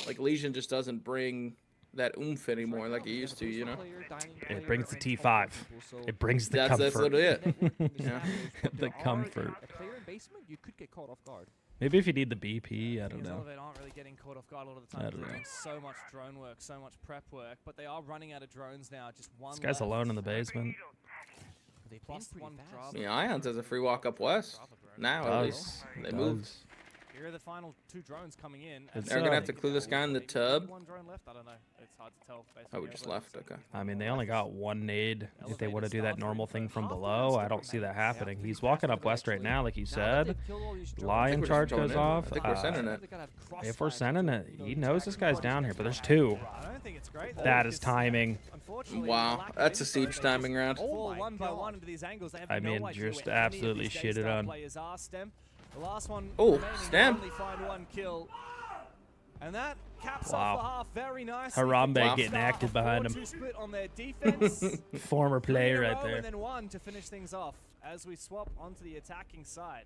Like, Legion just doesn't bring that oomph anymore like it used to, you know? It brings the T5. It brings the comfort. That's literally it. Yeah. The comfort. A player in basement, you could get caught off guard. Maybe if you need the BP, I don't know. Elevate aren't really getting caught off guard a lot of the time. I don't They're know. doing so much drone work, so much prep work, but they are running out of drones now. Just one. This guy's left. alone in the basement. They plus one drop. Yeah, Ions has a free walk up west. Now, at least. They moved. Here are the final 2 drones coming in. They're gonna have to clue this guy in the tub. One drone left. I don't know. It's hard to tell. Based Oh, on we the just overlays. left. Okay. I mean, they only got 1 nade. If they want to do that normal thing from below, I don't see that happening. He's walking up west right now, like you said. Lion charge goes off. I think we're sending it. If we're sending it, he knows this guy's down here, but there's 2. I don't think it's great. That is timing. Wow, that's a siege timing round. Fall one by one into these angles. They have I mean, no idea just where any of absolutely these shit it Daystar on. players are. Stem. The last one Oh, remaining, Stem. only find 1 kill. And that caps Wow. off the half very nice. Harambe getting active behind him. Split on their defense. Former player 3 in a right row there. And then 1 to finish things off as we swap onto the attacking side.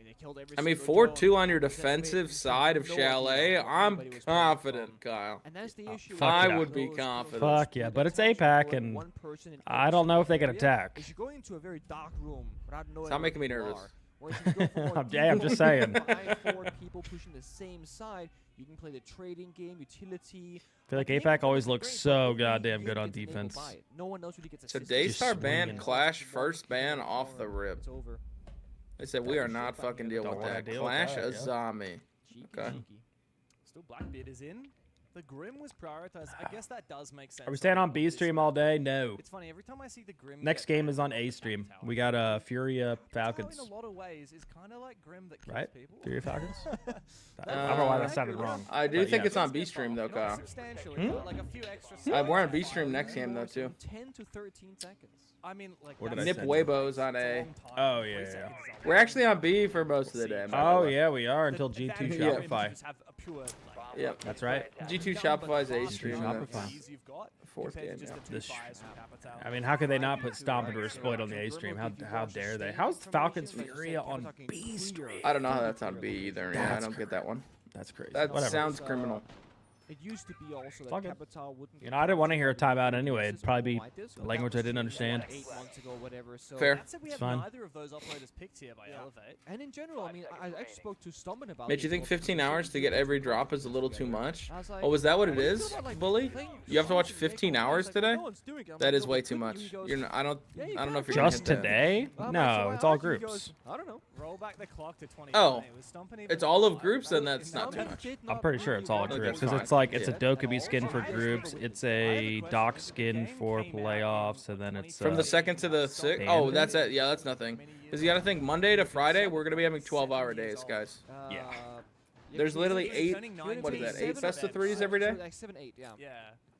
They killed every I mean, single 4-2 drone. on your defensive side of Chalet. I'm confident, Kyle. And that's the issue. I yeah. would be confident. Fuck yeah, but it's APAC, and I don't know if they can attack. Is you go into a very dark room without knowing Stop where making me people nervous. are. Whereas if you go for more Yeah, I'm just saying. 5-4 people pushing the same side, you can play the trading game, utility. I feel like Maybe APAC it's always great, looks but so maybe goddamn you good on get enabled defense. by it. No one knows what he gets So assisted. Daystar Just banned swinging. Clash first ban off the rip. It's over. They said we are not fucking dealing Don't with wanna that. deal with Clash that, yeah. Azami. Cheeky, Okay. cheeky. Still Blackbeard is in. The Grim was prioritized. I guess that does make sense. Are we staying on B stream all day? No. It's funny, every time I see the Grim. Next get game is on banned A from stream. Tower, We got Furia Tower Falcons. in a lot of ways is kind of like Grim that kills Right? people. Furia Falcons? I don't know why that sounded wrong. I do But think yeah. it's on B stream though, Not Kyle. substantially, but like a few extra We're on seconds. B stream next game though too. 10 to 13 seconds. I mean, like Where did that's I Nip send Weibo's on a A. long time. Oh, 3 yeah, yeah. seconds is a We're lot. actually on B for most of the day. by the Oh way. yeah, we are until The G2 advantage Yeah. of Grim is you Shopify. just have a pure, like, Yep. That's right. G2 done, but Shopify's A fast stream. enough Shopify. keys you've got Fourth compared to game, just yeah. the two This- fires from Capital. I mean, how could they not put Stomp into Exploit on the A stream? How dare they? How's Falcons Furia on B stream? I don't know how that's on B either. Yeah, I don't get that one. That's crazy. That Whatever. sounds criminal. It used to be also all that good. Capital wouldn't. You know, I didn't want to hear a timeout anyway. It'd probably be a language I didn't understand. 8 months ago, whatever. So Fair. That said, we It's have fine. neither of those operators picked here by Elevate. And in general, I mean, I actually spoke to Stumban about. Mitch, you think 15 hours to get every drop is a little too much? I was like, Oh, was that what it "What do you is, feel about, like, Bully? playing You have to watch songs and 15 make hours like, today? no one's doing it." I'm That like, is "No, way but too couldn't much. you?" He goes, You're not, I don't. "Yeah, you I don't know if can." you're gonna Just hit that. today? I'm like, No, "So it's why all aren't you?" He groups. goes, I don't know. Roll back the clock to 20. Oh, Was Stompin' even it's all of alive? groups, then Right? that's Is not too Stompin' much. I'm pretty sure it's all Okay, groups because fine. it's like it's a Yeah. Dokkaebi skin for groups. It's a Doc skin for playoffs, and then it's From the second to the sixth. Oh, that's it. Yeah, that's nothing. Because you got to think Monday to Friday, we're gonna be having 12-hour days, guys. Yeah. There's literally He's 8. turning What is that? 19. 8 best of threes every day. Like 7, 8, yeah. Yeah,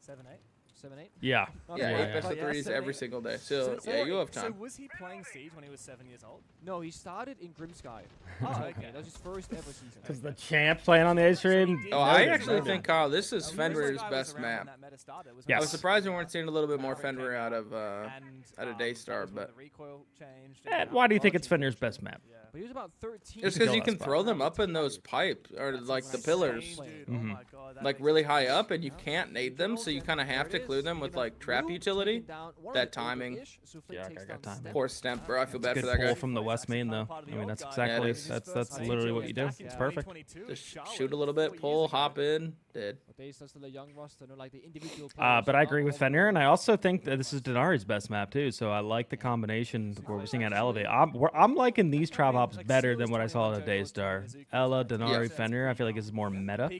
7, 8. 7, 8. yeah. Yeah, Yeah, 8 yeah. best of Yeah, threes 7, every 8. single day. So yeah, you have So time. was he playing Siege when he was 7 years old? No, he started in Grimsky. Oh, okay. That was his first ever season. Because the champ playing on the A stream. Oh, I noted, actually noted. think, Kyle, this is He was Fenrir's the guy who was best around when map. that meta started, was I Yes. was surprised we weren't seeing a little bit more Maverick Fenrir came out of and, Daystar, that was when but the recoil changed, Eh, and why do you think it's technology Fenrir's best map? Yeah. But he was about 13. it's can because go you that can spot. throw them up in those pipes or That's like the insane, pillars, dude. Oh Mhm. my God, that like makes really sense. high up, and you can't nade them, so you kind of have to clue them with like trap utility. That timing. Yeah, I got time. Poor Stemp, bro. I feel bad Good for that pull guy. from the West Main though. I mean, that's Yeah, exactly it is. that's literally what you do. It's perfect. Just shoot a little bit, pull, hop in. Did. Daystar's still a young roster, no, like the individual But I agree with Fenrir, and I also think that this is Denari's best map too. So I like the combination where we're seeing at Elevate. I'm liking these trap hops better than what I saw at Daystar. Ella, Denari, Fenrir. I feel like this is more meta.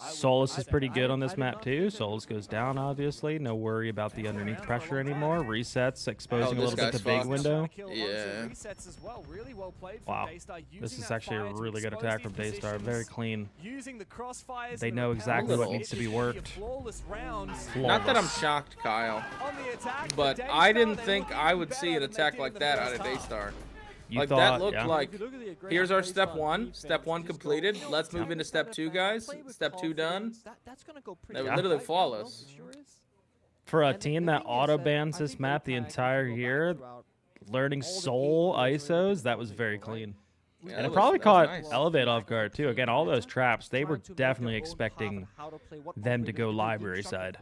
Solus is pretty good on this map too. Solus goes down, obviously. No worry about the underneath pressure anymore. Resets, exposing a little bit the big window. Yeah. Wow. This is actually a really good attack from Daystar. Very clean. They know exactly what needs to be worked. Flawless. Not that I'm shocked, Kyle, but I didn't think I would see an attack like that out of Daystar. Like that looked like, here's our step one. Step one completed. Let's move into step two, guys. Step two done. They were literally flawless. For a team that auto bans this map the entire year, learning Soul ISOs, that was very clean. Yeah, and it probably caught Elevate off guard too. Again, all those traps, they were definitely expecting them to go library side.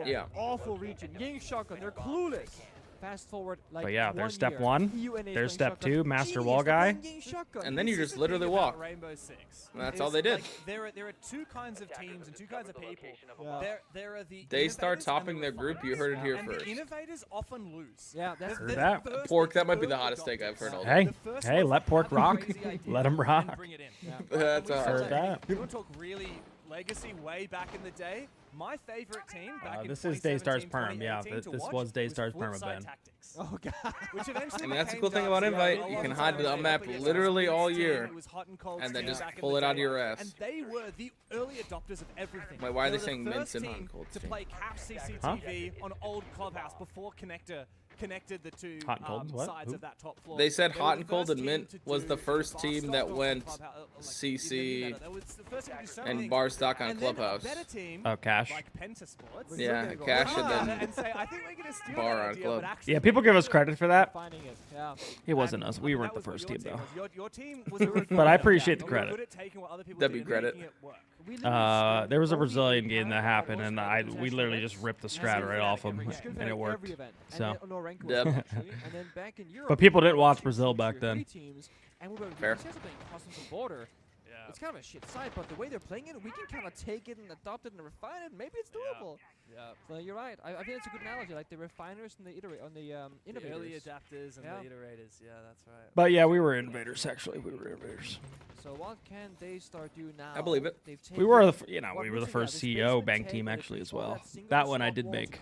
Yeah. Awful region. Ying shotgun. They're clueless. Fast forward, like, but yeah, there's step one. There's step two, master wall guy. And then you just literally walk. And that's all they did. There are two kinds of teams and two kinds of people. There are the they start topping their group. You heard it here first. The innovators often lose. Yeah, that's heard that. Pork, that might be the hottest take I've heard all day. Hey, let Pork rock. Let him rock. That's a hard that. You want to talk really legacy way back in the day? My favorite team back in this is Daystar's perm. Yeah, this was Daystar's perm event. Oh god. Which eventually and that's the cool thing about Invite. You can hide the map literally all year, and then just pull it out of your ass. And they were the early adopters of everything. Wait, why are they saying mints and hot and cold? To play cap CCTV on old Clubhouse before connected the two sides of that top floor. They said Hot and Cold and Mint was the first team that went CC and bar stock on Clubhouse. Oh, Cash. Yeah, Cash and then bar on Club. Yeah, people give us credit for that. It wasn't us. We weren't the first team, though. But I appreciate the credit. That'd be credit. There was a Brazilian game that happened, and we literally just ripped the strat right off him, and it worked. So, but people didn't watch Brazil back then. Fair. It's kind of a shit side, but the way they're playing it, we can kind of take it and adopt it and refine it. Maybe it's doable. Yeah. So you're right. I think it's a good analogy, like the refiners and the innovators. The early adapters and the iterators. Yeah, that's right. But yeah, we were innovators actually. We were innovators. So what can Daystar do now? I believe it. We were the first CEO bank team actually as well. That one I did make.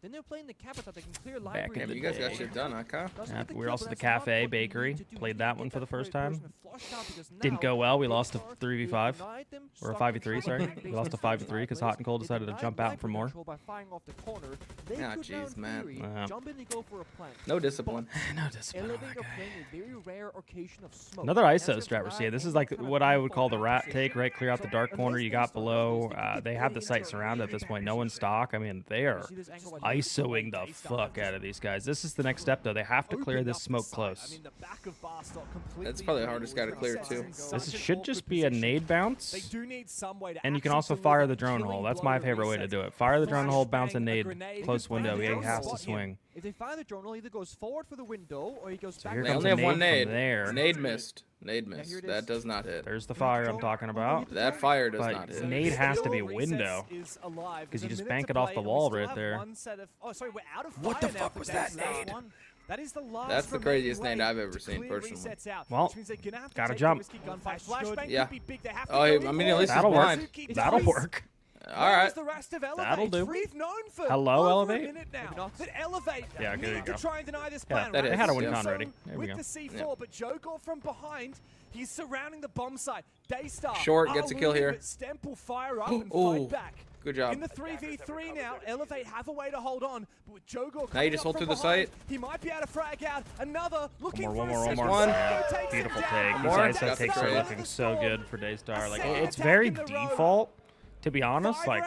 Then they're playing the Capita. They can clear library. Damn, you guys got shit done, huh, Kyle? Yeah, we were also the Cafe Bakery. Played that one for the first time. Didn't go well. We lost a 3v5. Or a 5v3, sorry. We lost a 5v3 because Hot and Cold decided to jump out for more. Oh, jeez, man. No discipline. No discipline. Another ISO strat we're seeing. This is like what I would call the rat take, right? Clear out the dark corner. You got below. They have the site surrounded at this point. No one's stock. I mean, they are ISOing the fuck out of these guys. This is the next step, though. They have to clear this smoke close. That's probably the hardest guy to clear, too. This should just be a nade bounce. And you can also fire the drone hole. That's my favorite way to do it. Fire the drone hole, bounce a nade, close window. He has to swing. If they fire the drone hole, either goes forward for the window or he goes back. They only have one nade. Nade missed. Nade missed. That does not hit. There's the fire I'm talking about. That fire does not hit. Nade has to be window. Because you just bank it off the wall right there. What the fuck was that nade? That is the last. That's the craziest nade I've ever seen, personally. Well, gotta jump. Yeah. Oh, I mean, at least that'll he's blind. work. That'll work. All right. That'll do. Hello, Elevate. Yeah, there you go. Yeah, they had a win con ready. There we go. With the C4, but Jogor from behind, he's surrounding the bomb site. Daystar. Short gets a kill here. Stemple fire up and fight back. Good job. In the 3v3 now, Elevate have a way to hold on, but with Jogor now you just hold through the site. He might be able to frag out another. Looking one for more. Beautiful take. These ISO takes are looking so good for Daystar. Like it's very default, to be honest. Like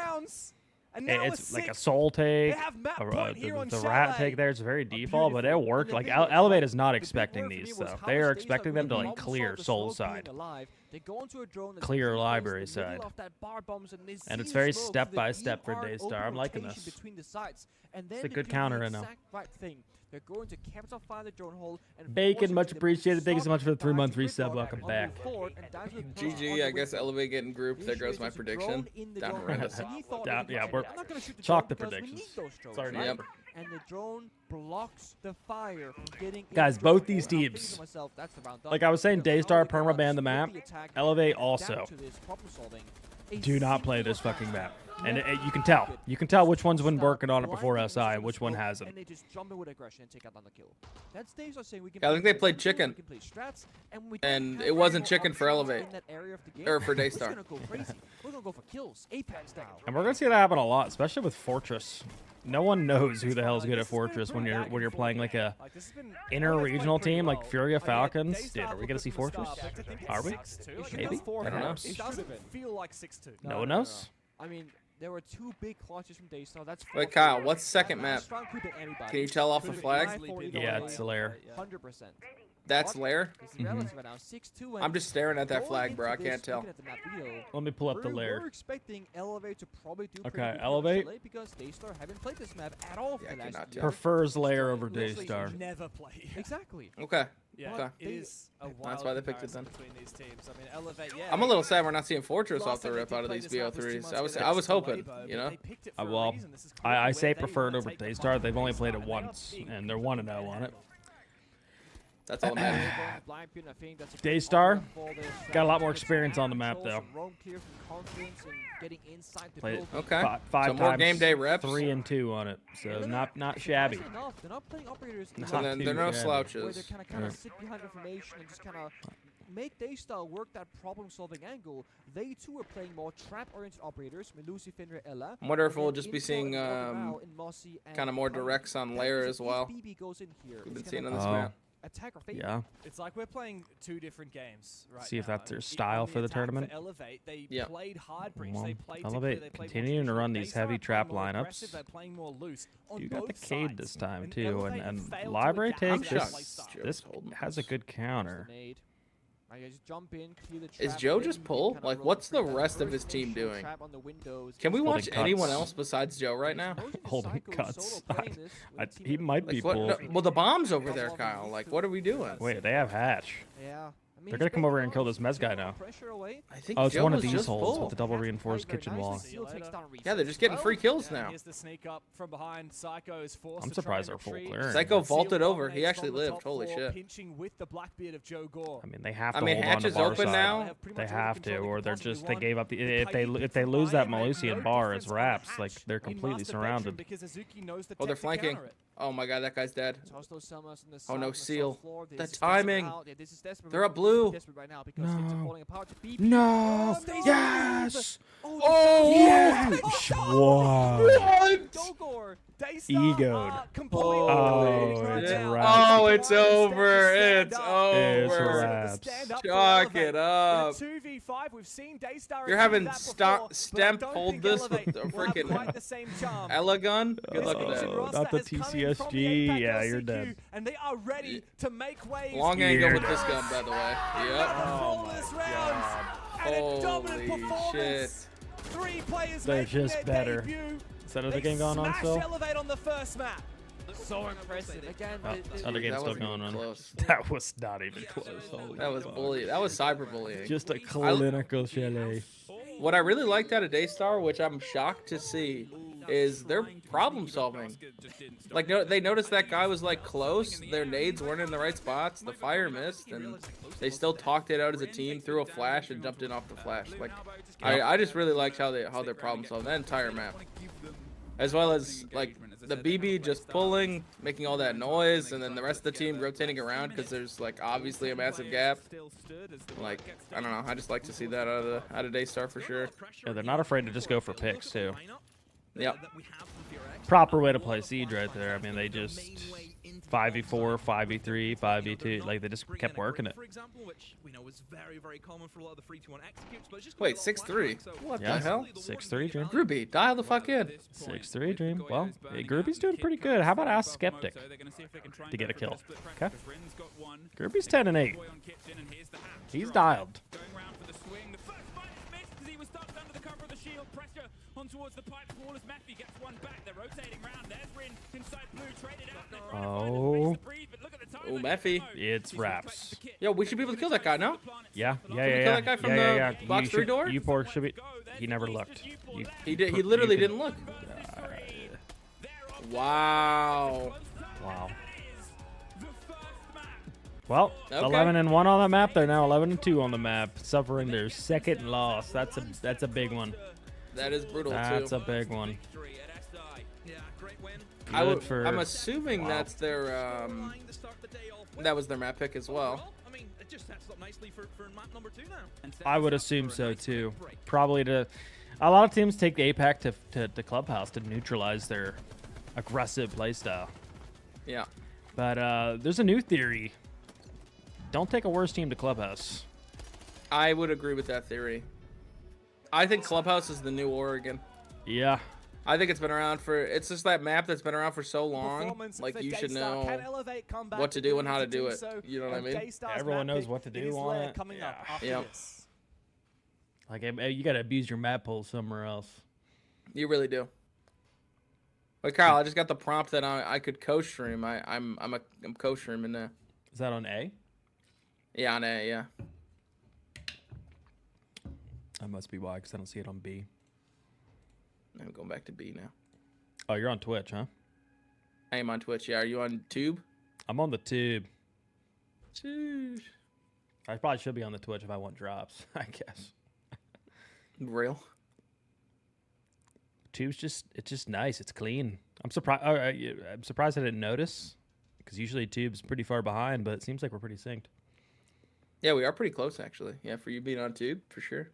it's like a soul take, the rat take there. It's very default, but it worked. Like Elevate is not expecting these though. They are expecting them to like clear soul side. Clear library side. And it's very step by step for Daystar. I'm liking this. It's a good counter right now. They're going to capital fire the drone hole and Bacon, much appreciated. Thank you so much for the 3-month resub. Welcome back. GG, I guess Elevate getting grouped. There goes my prediction. Down horrendous. Yeah, we're chalk the predictions. Sorry, yep. And the drone blocks the fire from getting guys, both these teams, like I was saying, Daystar permaban the map. Elevate also do not play this fucking map. And you can tell. You can tell which one's been working on it before SI and which one hasn't. And they just jump in with aggression and take out on the kill. That's Daystar saying we can I think they played chicken. And it wasn't chicken for Elevate. Or for Daystar. We're gonna go for kills, Apex style. And we're gonna see that happen a lot, especially with Fortress. No one knows who the hell's good at Fortress when you're playing like a inter-regional team like Furia Falcons. Dude, are we gonna see Fortress? Are we? Maybe. I don't know. It doesn't feel like 6-2. No one knows. I mean, there were 2 big clutches from Daystar. That's Wait, Kyle, what's second map? Can you tell off the flag? Yeah, it's Lair. 100%. That's Lair? Mm-hmm. I'm just staring at that flag, bro. I can't tell. Let me pull up the Lair. We're expecting Elevate to probably do okay, Elevate because Daystar haven't played this map at all for the last year. prefers Lair over Daystar. Never play. Exactly. Okay. Yeah, okay. it is a wild That's why they picked it then. between these teams. I mean, Elevate, yeah. I'm a little sad we're not seeing Fortress off the rip out of these BO3s. I was hoping, you know. Well, I say preferred over Daystar. They've only played it once, and they're 1-0 on it. That's all that matters. Daystar got a lot more experience on the map, though. Played it okay. Five so more times, game day reps. 3 and 2 on it, so not shabby. They're not playing operators. So they're no slouches. They kind of sit behind information and just kind of make Daystar work that problem-solving angle. They too are playing more trap-oriented operators. Melusi, Fenrir, Ella. I wonder if we'll just be seeing kind of more directs on Lair as well. We've been seeing on this map. Yeah. It's like we're playing 2 different games right See if now. that's their style for the tournament. For Elevate, they yep. played hard breach. Well, They played Elevate they played continuing to run these heavy trap lineups. They're playing more loose on You got the both Cade sides. this time And too, Elevate and failed Library to adapt takes to that this. playstyle. This has a good counter. I just jump in, clear the Is trap, Joe then just we can pull? kinda Like, roll what's the through that rest of first his team initial doing? trap on the windows. Can we Holding watch cuts. anyone else besides Joe right now? Holding cuts. He might be Like, what? full. No, well, the bomb's over there, Kyle. Like, what are we doing? Wait, they have Hatch. Yeah. I mean, They're gonna come over here and kill this Mez guy now. I think Oh, it's Joe one of was these just holes full. with the double reinforced kitchen wall. Yeah, they're just getting free kills now. Here's the sneak up from behind. Psycho is forced I'm to try surprised and they're full retreat. clearance. Psycho vaulted Seal over. He dominates actually from the lived. top Holy floor, shit. Pinching with the Blackbeard of Joe Gore. I mean, they have to I mean, hold Hatch on to is bar open side. now. They have to, or they're just they gave up the if they lose that Malusian bar as wraps, like they're completely surrounded. Oh, they're flanking. Oh my god, that guy's dead. Oh no, Seal. The timing. They're up blue. No. Oh, Yes. Oh, Yes. Wow. Egoed. Oh, it's Oh, wraps. it's over. It's It's over. wraps. Chalk it up. 2v5, we've seen Daystar You're having achieve that before, Stemp but I don't hold think this Elevate with the will have freaking quite the same charm. Elagun. Good luck with This that. roster Not the has come in from the TCSG. APAC Yeah, you're LCQ, dead. And they are ready to make waves. Long angle with Weird. this gun, by the way. Yep. Flawless rounds. And a dominant Holy performance. 3 players They're making just their better. debut. Is that other They game going on smash still? Elevate on the first map. So impressive. Again, Other game's That still wasn't going even on. close. That was not even close. Holy That was fuck. bully. That was cyberbullying. Just a clinical chalet. What I really liked out of Daystar, which I'm shocked to see, is their problem solving. Like, they noticed that guy was like close, their nades weren't in the right spots, the fire missed, and they still talked it out as a team, threw a flash and jumped in off the flash. Like, I just really liked how they problem solved that entire map, as well as like the BB just pulling, making all that noise, and then the rest of the team rotating around because there's like obviously a massive gap. Like, I don't know, I just like to see that out of Daystar for sure. Yeah, they're not afraid to just go for picks too. Yep. Proper way to play Siege right there. I mean, they just 5v4, 5v3, 5v2. Like, they just kept working it. Wait, 6-3? What the hell? 6-3, Dream. Groupie, dial the fuck in. 6-3, Dream. Well, hey, Groupie's doing pretty good. How about Ask Skeptic to get a kill? Okay. Groupie's 10-8. He's dialed. On towards the pipe wall as Matthew gets one back. They're rotating round. There's Rin inside blue, traded out. Oh. Oh, Mephi. It's wraps. Yo, we should be able to kill that guy now. Yeah. Can we kill that guy from the box 3 door? U4 should be. He never looked. He did. He literally didn't look. Wow. Wow. Well, Okay. 11-1 on the map. They're now 11-2 on the map, suffering their second loss. That's a big one. That is brutal That's too. a big one. I'm assuming that's their that was their map pick as well. I would assume so too. Probably a lot of teams take the APAC to Clubhouse to neutralize their aggressive playstyle. Yeah. But there's a new theory. Don't take a worse team to Clubhouse. I would agree with that theory. I think Clubhouse is the new Oregon. Yeah. I think it's been around for. It's just that map that's been around for so long. Like you should know what to do and how to do it. You know what I mean? Everyone knows what to do on it. Yeah. Like you gotta abuse your map pool somewhere else. You really do. But Kyle, I just got the prompt that I could co-stream. I'm co-streaming now. Is that on A? Yeah, on A. Yeah. That must be why, because I don't see it on B. I'm going back to B now. Oh, you're on Twitch, huh? I am on Twitch. Yeah, are you on Tube? I'm on the Tube. Jeez. I probably should be on the Twitch if I want drops, I guess. Real. Tube's it's just nice. It's clean. I'm surprised. I'm surprised I didn't notice, because usually Tube's pretty far behind, but it seems like we're pretty synced. Yeah, we are pretty close actually. Yeah, for you being on Tube, for sure.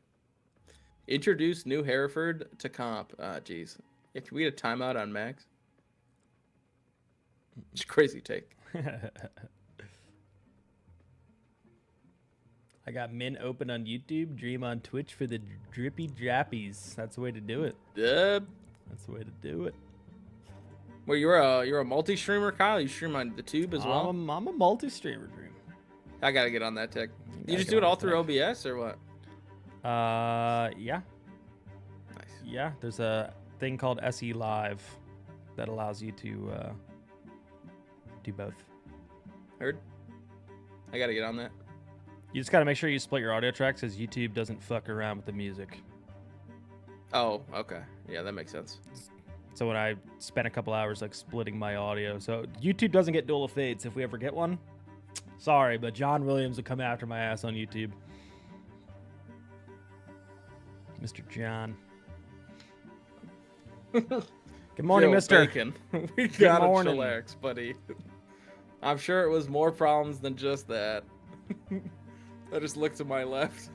Introduce New Hereford to comp. Jeez. Yeah, can we get a timeout on Max? It's a crazy take. I got Min open on YouTube, Dream on Twitch for the drippy drappies. That's the way to do it. Yep. That's the way to do it. Well, you're a multi-streamer, Kyle? You stream on the Tube as well? I'm a multi-streamer, Dream. I gotta get on that tech. You just do it all through OBS or what? Yeah. Nice. Yeah, there's a thing called SE Live that allows you to do both. Heard? I gotta get on that. You just gotta make sure you split your audio tracks, because YouTube doesn't fuck around with the music. Oh, okay. Yeah, that makes sense. So when I spent a couple hours like splitting my audio, so YouTube doesn't get dual fades if we ever get one. Sorry, but John Williams will come after my ass on YouTube. Mr. John. Good morning, Mr. Bacon. We gotta chillax, buddy. I'm sure it was more problems than just that. I just looked to my left.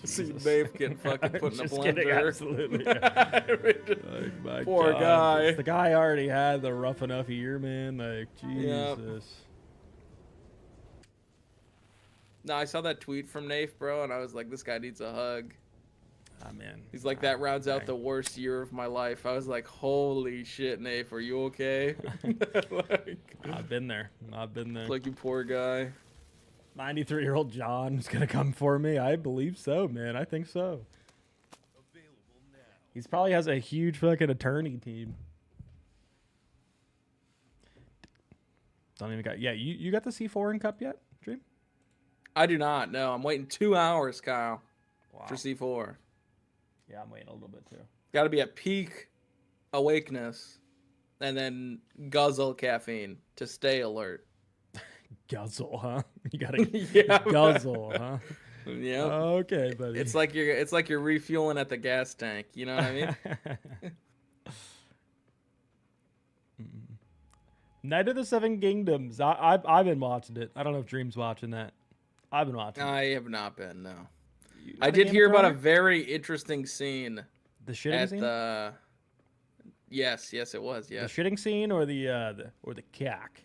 See Dave get fucking put in a blender. Kidding, absolutely. Yeah. Like, my poor God. guy. The guy already had the rough enough year, man. Like, Jesus. Yep. No, I saw that tweet from Nafe, bro, and I was like, this guy needs a hug. Ah, man. He's like, that rounds out the worst year of my life. I was like, holy shit, Nafe, are you okay? Like, I've been there. I've been there. Like, you poor guy. 93-year-old John's gonna come for me. I believe so, man. I think so. He probably has a huge fucking attorney team. Don't even got. Yeah, you got the C4 in cup yet, Dream? I do not. No, I'm waiting 2 hours, Kyle, for C4. Yeah, I'm waiting a little bit too. Got to be at peak awakeness, and then guzzle caffeine to stay alert. Guzzle, huh? You gotta Yeah, guzzle, huh? Yeah. Okay, buddy. It's like you're refueling at the gas tank. You know what I mean? Night of the Seven Kingdoms. I've been watching it. I don't know if Dream's watching that. I've been watching. I have not been. No. I did hear about a very interesting scene. The shitting scene. Yes, it was. Yeah. The shitting scene or the cack.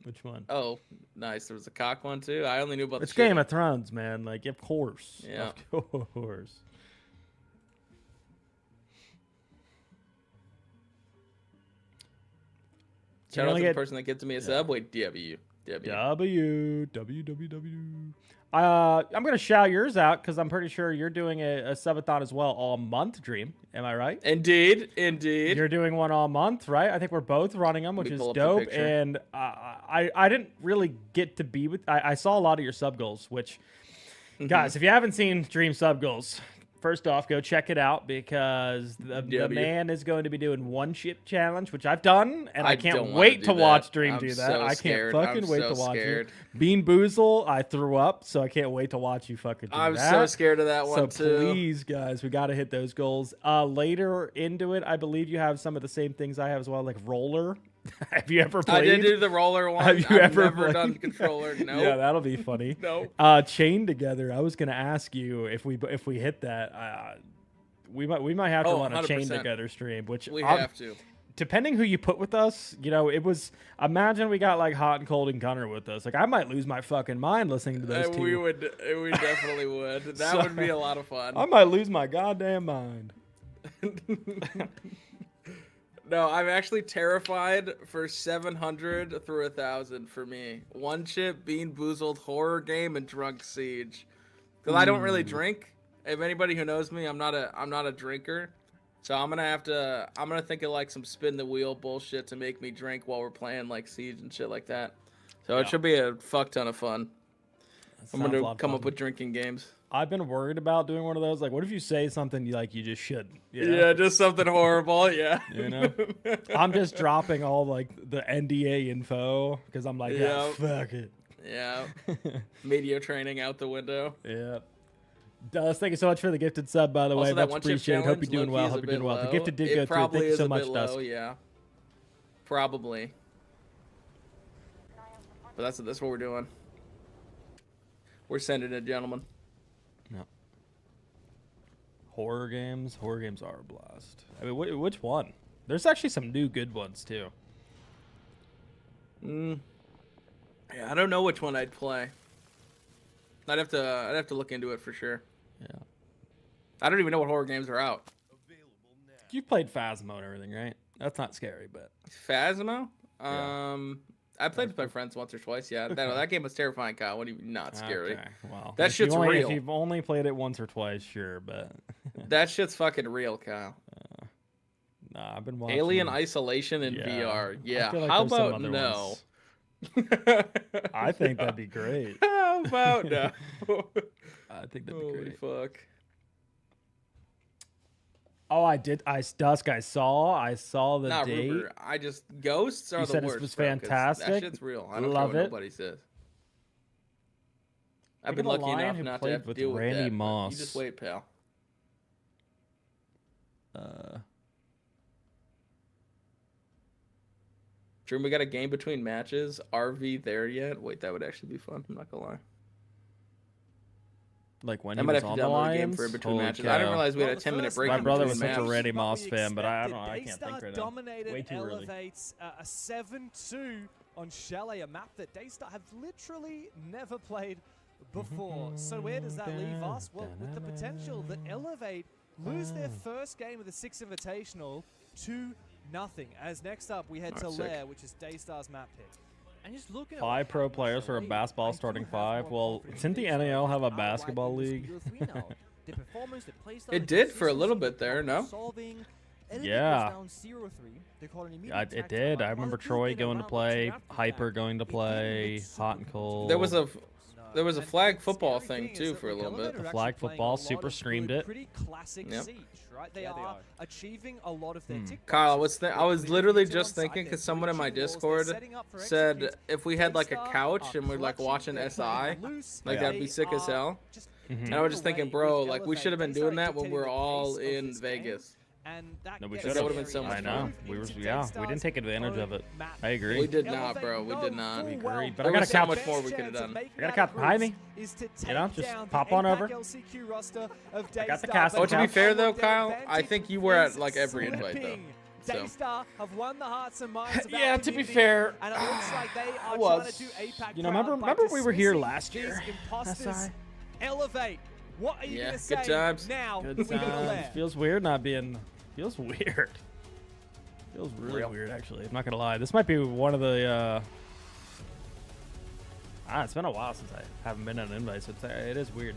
Which one? Oh, nice. There was a cock one too. I only knew about. It's Game of Thrones, man. Like, of course. Yeah. Of course. Shout out to the person that gets me a sub. Wait, W. I'm gonna shout yours out because I'm pretty sure you're doing a subathon as well all month, Dream. Am I right? Indeed. You're doing one all month, right? I think we're both running them, which is dope. And I didn't really get to be with. I saw a lot of your sub goals, which, guys, if you haven't seen Dream sub goals, first off, go check it out because the man is going to be doing one chip challenge, which I've done, and I can't wait to watch Dream do that. I can't fucking wait to watch you. Bean Boozle, I threw up, so I can't wait to watch you fucking do that. I'm so scared of that one, too. So please, guys, we got to hit those goals. Later into it, I believe you have some of the same things I have as well, like roller. Have you ever played? I did do the roller one. Have you ever never done controller? No. Yeah, that'll be funny. No. Chain together. I was gonna ask you if we hit that. We might have to run a 100%. chain together stream, which we have to. Depending who you put with us, you know, it was. Imagine we got like Hot and Cold and Gunner with us. Like I might lose my fucking mind listening to those two. We definitely would. That would be a lot of fun. I might lose my goddamn mind. No, I'm actually terrified for 700 through 1,000 for me. One chip, Bean Boozled, horror game, and drunk siege. Because I don't really drink. If anybody who knows me, I'm not a drinker. So I'm gonna think of like some spin the wheel bullshit to make me drink while we're playing like siege and shit like that. So it should be a fuck ton of fun. I'm gonna come up with drinking games. I've been worried about doing one of those. Like, what if you say something you just shouldn't? You know? Yeah, just something horrible. Yeah. You know, I'm just dropping all like the NDA info because I'm like, yeah, fuck it. Yeah. Media training out the window. Yeah. Dust, thank you so much for the gifted sub, by the way. Much appreciated. Hope you're doing well. Hope you're doing well. The gifted did go through. Thank you so much, Dust. Yeah. Probably. But that's what we're doing. We're sending it, gentlemen. No. Horror games are a blast. I mean, which one? There's actually some new good ones too. Yeah, I don't know which one I'd play. I'd have to look into it for sure. Yeah. I don't even know what horror games are out. You've played Phasmo and everything, right? That's not scary, but Phasmo? Yeah. I played with my friends once or twice. Yeah, that game was terrifying, Kyle. What do you mean not scary? Okay. Well, that shit's real. If you've only played it once or twice, sure, but that shit's fucking real, Kyle. Nah, I've been watching Alien Isolation in VR. Yeah. Like how about no? I think that'd be great. How about no? I think that'd be great. Holy fuck. Oh, I did. I saw the Not date. Ruber. Ghosts are you the said worst. it was bro, fantastic. That shit's real. I don't Love care what it. nobody says. I've been lucky enough not to have to deal with Randy that. Moss. You just wait, pal. Drew, we got a game between matches. RV there yet? Wait, that would actually be fun. I'm not gonna lie. Like when I he might was have on to the download a Lions. game for between Holy matches. cow. I didn't realize we had a 10-minute break. My brother was between such a matches. Randy Moss fan, but I don't know. I can't Daystar think right now. dominated Way too early. Elevates a 7-2 on Chalet, a map that Daystar have literally never played before. So where does that leave us? Well, with the potential that Elevate lose their first game of the 6th Invitational 2-0. As next up we head to Lair, which is Daystar's map pick. And just looking at 5 pro players for a basketball starting 5. Well, didn't the NAL have a basketball league? It did for a little bit there, no? Yeah. It did. I remember Troy going to play, Hyper going to play, Hot and Cold. There was a flag football thing too for a little bit. The flag football, super streamed it. Pretty classic siege, right? They are achieving a lot of their tick Kyle, I was literally just thinking because someone in my Discord said if we had like a couch and we're like watching SI, like that'd be sick as hell. And I was just thinking, bro, like we should have been doing that when we're all in Vegas. No, we That should have. would've been so much I know. fun. We didn't take advantage of it. I agree. We did not, bro. We did not. We agreed. But There I got a was so couch. much more we could have done. I got a couch behind me. You know, just pop on over. I got the cast. Oh, to be fair though, Kyle, I think you were at like every invite though. So. Daystar have won the hearts and minds of Yeah, to be fair, and it looks like they are was. trying to do APAC. You know, remember we were here last year. Imposters Elevate. What are you Yeah, gonna say good times. now? Good we go to times. Lair? Feels weird not being. Feels weird. Feels really weird, actually. I'm not gonna lie. This might be one of the. It's been a while since I haven't been on an invite, so it is weird.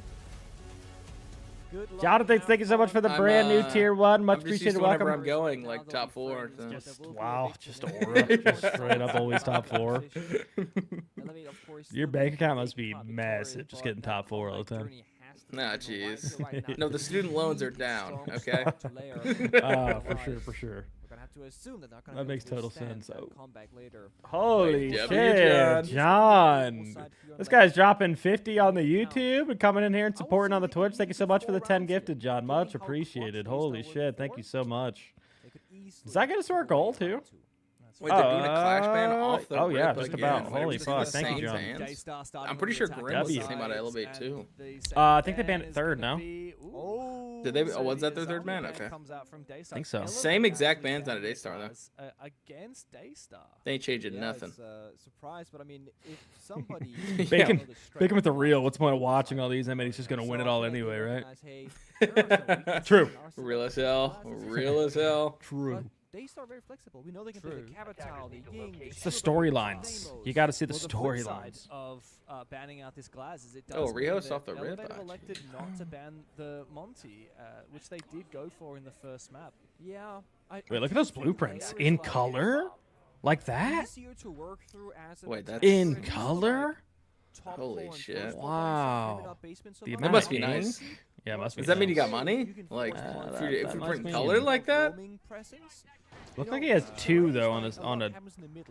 Good luck. Jonathan, thank you so much for the brand new tier 1. Much appreciated. Welcome. I'm going like top 4. So. Wow, just aura, just straight up always top 4. Your bank account must be massive, just getting top 4 all the time. Nah, jeez. No, the student loans are down. Okay. For sure. That makes total sense. Oh. Holy shit, John. This guy's dropping 50 on the YouTube and coming in here and supporting on the Twitch. Thank you so much for the 10 gifted, John. Much appreciated. Holy shit. Thank you so much. Does that get us to our goal, too? Wait, they're doing a clash ban off the yeah, rip just again. about. Holy fuck. Thank you, John. I'm pretty sure Grim was the same out of Elevate, too. I think they banned it 3rd now. Did they? Oh, was that their 3rd ban? Okay. I think so. Same exact bans on a Daystar, though. Against Daystar. They ain't changing nothing. Surprise, but I mean, if somebody Bacon with the real. What's the point of watching all these? I mean, he's just gonna win it all anyway, right? True. Real as hell. Real as hell. True. Daystar very flexible. We know they can play the Capital, the Ying. It's the storylines. You got to see the storylines. Of banning out this glass is it does. Oh, Rio's off the rip. Elevated elected not to ban the Monty, which they did go for in the first map. Yeah. Wait, look at those blueprints in color, like that. Wait, that's in color. Holy shit! Wow. That must be nice. Yeah, it must be. Does that mean you got money? Like, if you print color like that? Looks like he has 2 though on a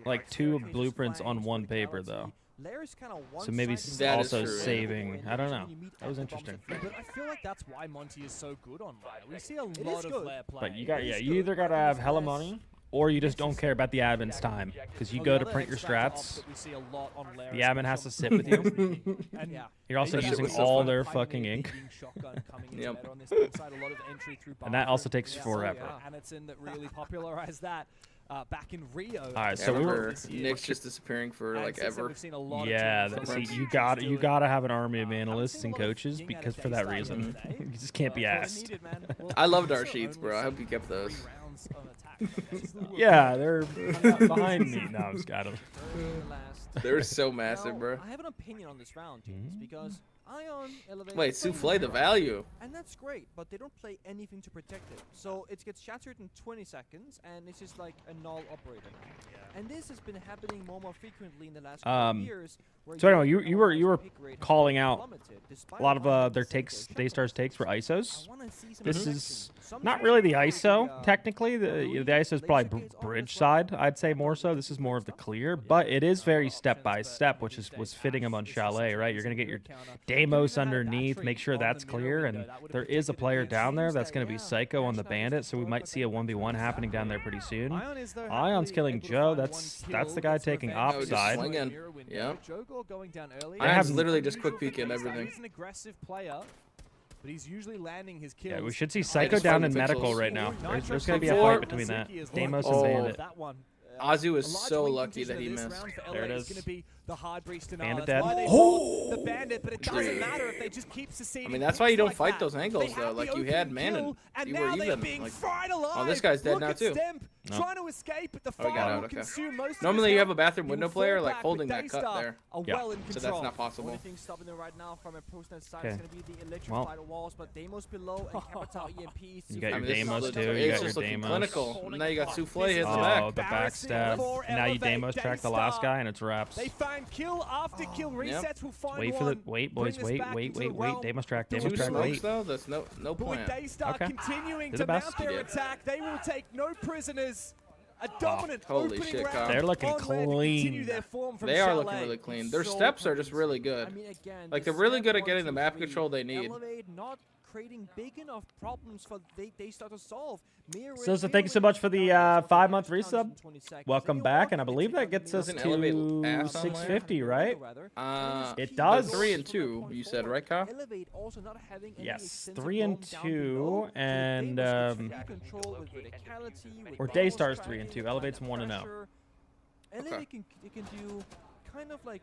like 2 blueprints on 1 paper though. So maybe also saving. I don't know. That was interesting. But I feel like that's why Monty is so good online. We see a lot of Lair play. But you either gotta have hella money, or you just don't care about the admin's time, because you go to print your strats. The admin has to sit with you. You're also using all their fucking ink. Yep. And that also takes forever. Hanetson that really popularized that. Back in Rio. All right, so we were Nick's just disappearing for like ever. Yeah, you gotta have an army of analysts and coaches because for that reason, you just can't be asked. I loved our sheets, bro. I hope you kept those. Yeah, they're behind me. No, I'm just got them. They're so massive, bro. I have an opinion on this round, teams, because Ion Elevate. Wait, Souffle the value. And that's great, but they don't play anything to protect it. So it gets shattered in 20 seconds, and it's just like a null operator. And this has been happening more frequently in the last couple of years. So anyway, you were calling out a lot of their takes, Daystar's takes for ISOs. This is not really the ISO technically. The ISO is probably bridge side, I'd say more so. This is more of the clear, but it is very step by step, which was fitting him on Chalet, right? You're gonna get your Deimos underneath, make sure that's clear, and there is a player down there that's gonna be Psycho on the Bandit, so we might see a 1v1 happening down there pretty soon. Ion's killing Joe. That's the guy taking off side. Yeah. Going down early. I have literally just quick peek in everything. He's an aggressive player, but he's usually landing his kills. Yeah, we should see Psycho down in medical right now. There's going to be a fight between that. Deimos and Bandit. Azu is so lucky that he missed. There it is. The hard breach to Bandit dead. The Bandit, but it doesn't matter if they just keep succeeding. I mean, that's why you don't fight those angles, though. Like, you had Manon. You were even. Like, oh, this guy's dead now, too. No. Trying to escape, but the fire will consume most Normally, you have a bathroom window player, like, holding that cut there. Yeah. So that's not possible. Only thing stopping them right now from a post-net side is going to be the electrified walls, but Deimos below and Capital EMPs. You got your Deimos, too. You got your Deimos. Clinical. Now you got Souffle hitting the back. back. Oh, the backstab. Now you Deimos track the last guy, and it's wraps. They find kill after kill resets. Will find wait for the boys. Wait. Deimos track. Deimos track. Wait. Though, that's no plan. Daystar continuing to mount their attack. They will take no prisoners. A dominant holy shit, Kyle. They're looking clean. They are looking really clean. Their steps are just really good. I mean, again, like, they're really good at getting the map control they need. Elevate not creating big enough problems for Daystar to solve. So thank you so much for the 5-month resub. Welcome back, and I believe that gets us to 650, right? It does. 3 and 2, you said, right, Kyle? Yes, 3 and 2, and or Daystar's 3 and 2. Elevate's 1 and 0. Elevate can do kind of like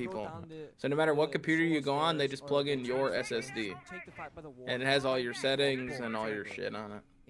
people. So no matter what computer you go on, they just plug in your SSD. And it has all your settings and all your shit on it.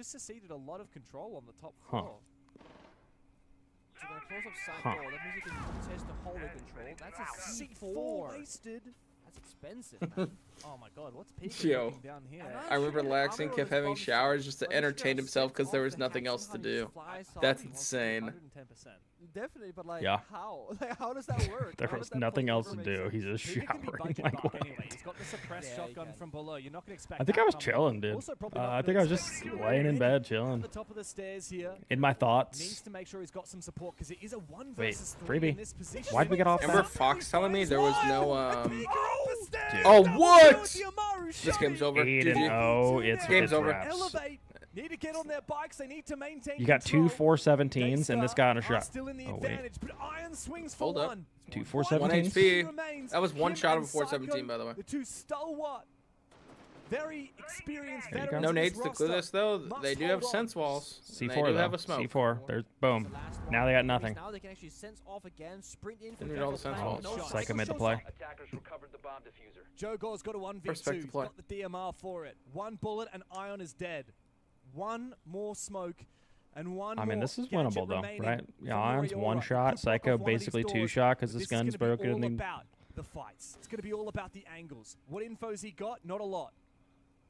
just seceded a lot of control on the top floor. So they're close up side door. That means you can contest the whole control. That's a C4 wasted. That's expensive, man. Oh my god, what's Pika Yo, making down here? I remember Laxon kept having showers just to entertain himself because there was nothing else to do. That's insane. 110%. Definitely, but like, Yeah. how? Like, how does that work? There was nothing else to do. He's just showering. Like, what? Anyway, he's got the suppressed shotgun from below. You're not going to expect I think that I was from him. chilling, dude. Also, probably I not think I was just expect laying in bed, At chilling. the top of the stairs here. In my Needs thoughts. to make sure he's got some support because it is a 1 Wait, versus 3 in freebie. this position. Why'd we get off Remember that? Fox telling me there was no Dude. Oh, what? This game's over. 8-0. It's over. wraps. Elevate. Need to get on their bikes. They need to maintain You got two control. 417s and this guy on a shot. Still in the Oh, wait. advantage, but Iron swings for Hold up. one. 2 1 417s. HP. That was one Him shot and of a 417, Psycho, by the way. The two stalwart, very experienced There you go. veterans No in nades this to roster. clue this, though. Must They do have hold on. sense walls. and C4 they do though. have a smoke. C4. There's boom. The last one. Now they got nothing. Now they can actually sense off again, sprint in for They need all the careful sense planning. walls. No Psycho shot. made the play. Joe Gore's got a 1v2. Respect the He's play. got the DMR for it. One bullet and Ion is dead. One more smoke and one I mean, more this is gadget winnable, though, remaining right? from Yeah, Ion's Furia. one He shot. could block Psycho off one of these basically two doors, shot because but this this is gun's gonna be broken. all And about the fights. It's going to be all about the angles. What info's he got? Not a lot.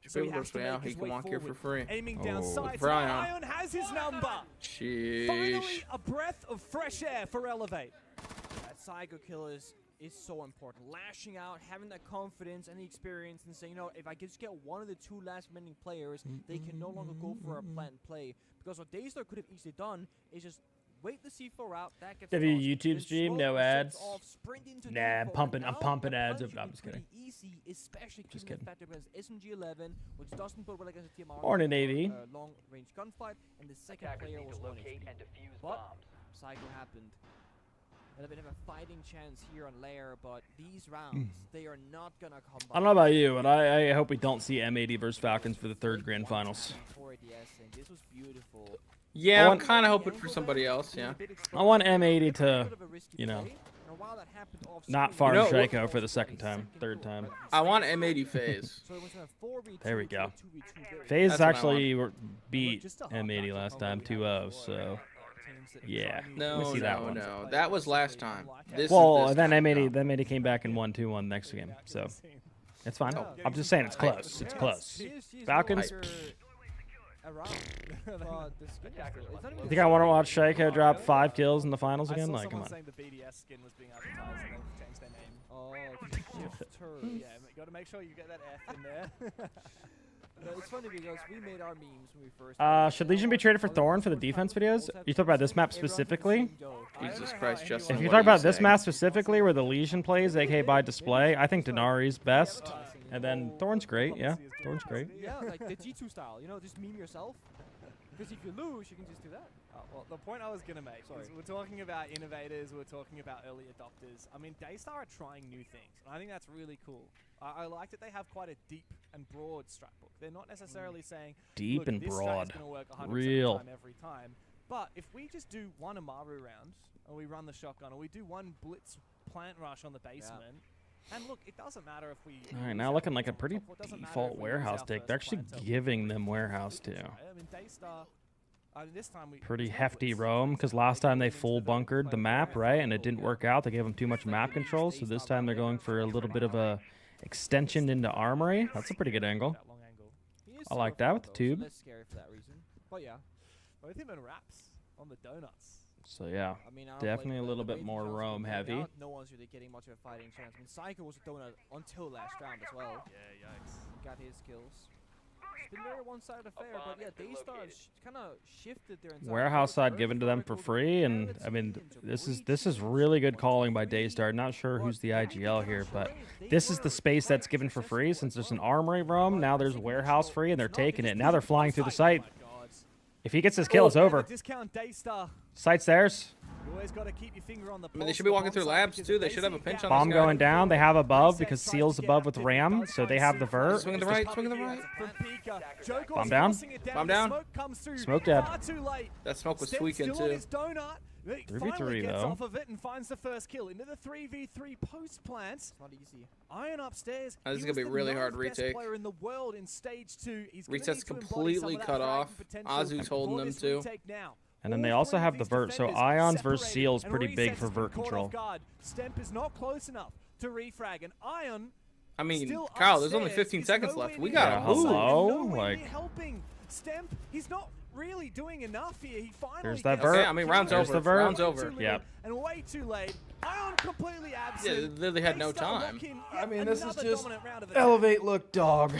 Should So be he able has to to now. make He his can way walk here for forward. free. Aiming down Oh. sights. For Ion. Ion has his number. Sheesh. Finally, a breath of fresh air for Elevate. That Psycho kill is so important. Lashing out, having that confidence and the experience, and saying, you know, if I just get one of the two last remaining players, they can no longer go for a planned play. Because what Daystar could have easily done is just wait the C4 out. That gets Have you lost, YouTube then stream? smoke No the sets ads? off, sprint into Nah, D4, I'm and pumping now ads. the I'm punch just should be kidding. pretty easy, especially Just given the kidding. fact that there's SMG11, which doesn't put well against the TMR. Morning, AV. Long-range gunfight, and the second player was 1 HP. But Psycho happened. And a bit of a fighting chance here on Lair, but these rounds, they are not gonna come by. I don't know about you, but I hope we don't see M80 versus Falcons for the third grand finals. This was beautiful. Yeah, I I'm want- kind of hoping for somebody else. Yeah. I want M80 to, Bit of a risky you know, play, and while that happened off not screen, farm You know, Shaco for the second time, third time. I want M80 phase. So it was a 4v2 There we to go. a 2v2 very FaZe That's what I actually beat M80 last time 2-0, so yeah. No, Let me see that no, one. no. That was last time. This Well, is and then this M80 time. M80 came back and won 2-1 next game, so it's fine. I'm just saying it's close. It's close. She's Falcons. no longer around. The skin is still- it's not even You think I want to watch Shaco drop 5 kills in the finals I again? saw Like, come someone on. saying the BDS skin was being advertised and they changed their name. Oh, shifter. Yeah, got to make sure you get that F in there. No, it's funny because we made our memes when we first. Should Legion be traded for Thorn for the defense videos? You talk about this map specifically? Jesus Christ, Justin. If you what talk are about this saying? map specifically, where the Legion plays, aka by display, I think Denari's best, and then Thorn's great. Yeah, Thorn's great. Yeah, like the G2 style, you know, just meme yourself. Because if you lose, you can just do that. Well, the point I was going to make is we're talking about innovators, we're talking about early adopters. I mean, Daystar are trying new things, and I think that's really cool. I like that they have quite a deep and broad strat book. They're not necessarily saying, Deep look, and this broad. strat's gonna work 100% Real. of the time every time. But if we just do one Amaru round, or we run the shotgun, or we do one blitz plant rush on the basement, and look, it doesn't matter if we... All right, now looking like a pretty It doesn't matter default if we lose warehouse our take. first They're actually plant, giving them warehouse too. I mean, Daystar... this time we Pretty there's no hefty blitz. roam, because last time they full bunkered the map, right, and it didn't work out. They gave them too much map control, so this time they're going for a little bit of a extension into armory. That's a pretty good angle. That long angle. He is I like silver that with the though, so tube. less scary for that reason. But yeah, Both him and Raps on the donuts. So yeah, I mean, I don't definitely blame a little the bit way more the roam round's been played heavy. out, no one's really getting much of a fighting chance. I mean, Psycho was a donut until last round as well. Yeah, yikes. He got his kills. It's been very one-sided affair, but yeah, Daystar kind of shifted their entire Warehouse side approach, given to very them for vertical, free, and and it's I mean, into this is really good calling by Daystar. Not sure who's the IGL here, but this is the space that's given for free. Since there's an armory roam, now there's warehouse free, and they're taking it. Now they're flying through the site. If he gets his kill, it's over. Discount Daystar. Site's theirs. You always got to keep your finger on the I mean, they pulse should be of the walking through bomb site labs because too. if They should have a see pinch gap on Bomb this guy. going down. They have above Reset because tries Seal's to get above up with to it, Ram, does so try they and have the see vert. Swing to the right, swing to the right. From Pika. Joe Bomb down. forcing it down. Bomb The down. Smoke comes through Smoke dead. far too late. That smoke was Step's tweaking still on too. his donut. He 3v3 finally gets though. off of it and finds the first kill into the 3v3 post plant. It's not easy. Iron upstairs. This is He gonna be was the really hard ninth best retake. player in the world in stage 2. He's gonna Reset's need to embody completely some of that cut fragging off. potential Azu's holding for them this too. retake now. And then they All also three of have the these vert, so defenders Ions versus separated, Seal's and pretty big Reset's for been vert caught off control. guard. Stemp is not close enough to refrag, and Ion I mean, Still Kyle, there's only upstairs, 15 is seconds nowhere left. We near- gotta Yeah, move. hello? Nowhere Like- near helping Stemp. He's not really doing enough here. He finally There's that gets vert. Okay, I mean, round's There's over. the vert. Round's over. Too Yep. little And way too late. Ion completely Yeah, absent. they had no Daystar time. lock in I yet mean, this is another just dominant round of attack. Elevate look dog.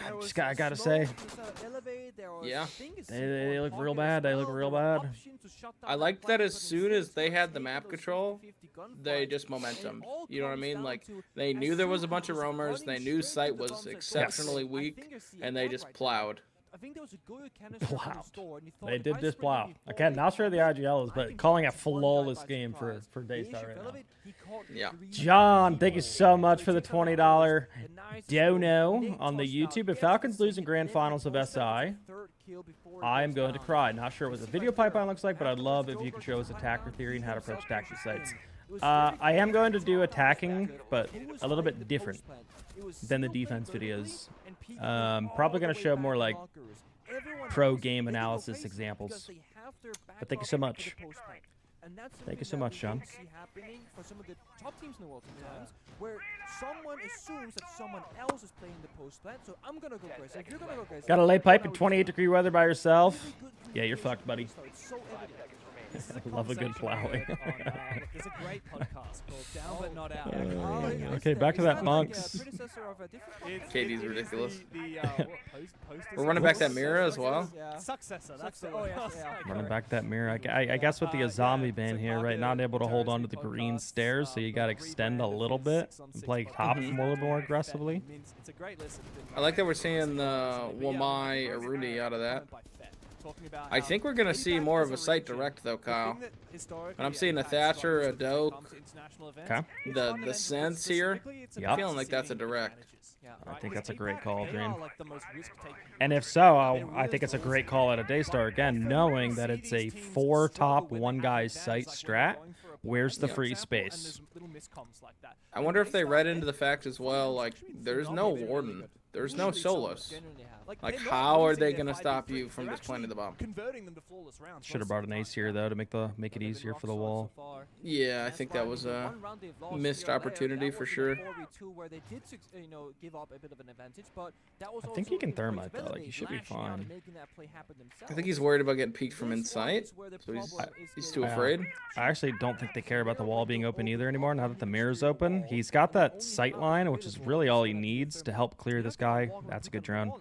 There was I gotta smoke, say, there's Elevate, there was, Yeah. I think, a they C4 look real pocket bad. as They look well. real There were bad. options to shut down I that like that plant, as but soon as they instead had the taking map those control, 50-50 gunfights, they just and it momentum. all You know what I comes mean? down Like, to they as knew there soon was a as bunch of he was roamers. They running knew straight site into was bombs at exceptionally Consulate, I weak, think you're seeing and they that just right there. plowed. I think there was a good canister from the Plowed. store, and you thought They if did I just sprint plow. in before Again, they not sure the come in, IGL is, I but can calling a catch one guy flawless by game for surprise. The issue Daystar of right now. Elevate, he caught Yeah. three John, thank you people. so much So for the he took them out $20 first. The nice dono Nick on the tossed out, YouTube. If gets Falcons the lose in second, grand then finals of tossed out SI, his third kill before it I am goes going to down. cry. Not sure what the See video right there. pipeline looks like, but I'd After love the if you goal could goes show us behind attacker down, theory and he how to himself approach tactic goes sites. in. It was I am going to do very attacking, but He was a little fighting bit the different post plant. It was than the still playing defense vertically, videos. and Pika was Probably all gonna the way show back more in like lockers. Everyone pro else, game they go analysis crazy examples. because they have their But thank you back so up much. to the post plant. And that's Thank you so something that much, we Sean. don't see happening for some of the top teams in the world sometimes, where someone assumes that someone else is playing the post plant, so I'm gonna go aggressive. You're gonna go aggressive. Got a lay then pipe I in would 28-degree weather by yourself. really good Yeah, you're communication fucked, buddy. so it's so evident. I love a good plowing. There's a great podcast called Down But Not Out. Okay, back to that monks. Katie's ridiculous. We're We're running back that mirror as well. Successor. That's the one. Running back that mirror. I guess with the zombie ban here, right, not able to hold on to the green stairs, so you got to extend a little bit and play top a little more aggressively. It's a great listen. I like that we're seeing the Wamai Aruni out of that. I think we're going to see more of a site direct, though, Kyle. And I'm seeing a Thatcher, a Doke. Okay. The sense here, Yep. I'm feeling like that's a direct. I think that's a great call, Dream. And if so, I think it's a great call out of Daystar, again, knowing that it's a 4 top 1 guy site strat. Where's the free space? I wonder if they read into the fact as well, like, there's no Warden. There's no Solos. Like, how are they going to stop you from just planting the bomb? Should have brought an ace here, though, to make it easier for the wall. Yeah, I think that was a missed opportunity for sure. I think he can thermite, though. Like, he should be fine. I think he's worried about getting peeked from inside, so he's too afraid. I actually don't think they care about the wall being open either anymore, now that the mirror's open. He's got that sight line, which is really all he needs to help clear this guy. That's a good drone.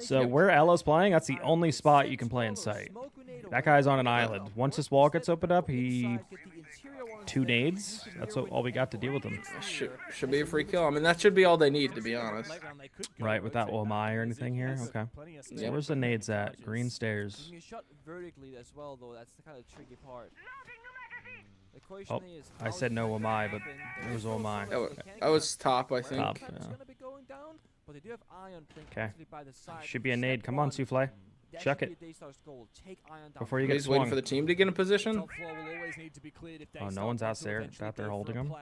So where Ella's playing, that's the only spot you can play in sight. That guy's on an island. Once this wall gets opened up, he 2 nades. That's all we got to deal with him. Should be a free kill. I mean, that should be all they need, to be honest. Right, without Wamai or anything here? Okay. So where's the nades at? Green stairs. Oh, I said no Wamai, but it was Wamai. I was top, I think. Top, yeah. Okay. Should be a nade. Come on, Souffle. Chuck it. Before you get He's swung. waiting for the team to get in position. Oh, no one's out there holding him.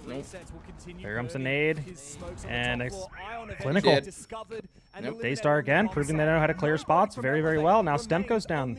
Nope. There comes a nade. And it's clinical. Yep. Daystar again, proving they know how to clear spots very, very well. Now Stemp goes down.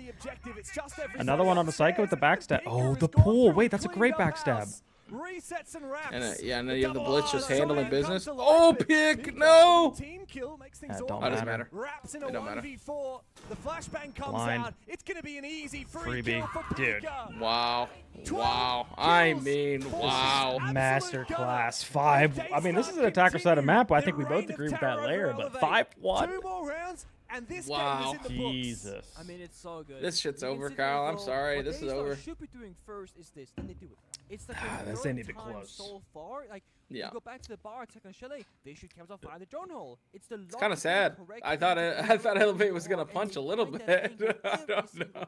Another one on the Psycho with the backstab. Oh, the pool. Wait, that's a great backstab. Resets and wraps. And then you have the Blitz just handling business. Oh, pick! No! Team kill makes things That all don't doesn't matter. Wraps in a It don't matter. 1v4. The flashbang comes Blind. out. It's going to be an easy free Freebie. kill for Dude. Pika. Wow. Wow. I mean, wow. Masterclass 5. I mean, this is an attacker side of map. I think we both agree with that layer, but 5-1. 2 more rounds, and this Wow. game is in the books. Jesus. I mean, it's so good. This shit's You can over, sit there Kyle. and I'm go, sorry. what This is Daystar over. should be doing first is this, and they do it. It's like This the ain't even third time close. so far. Like, Yeah. you go back to the bar attack on Chalet, they should capture fire the drone hole. It's the It's kind of sad. I thought Elevate was gonna punch a little bit. I don't know.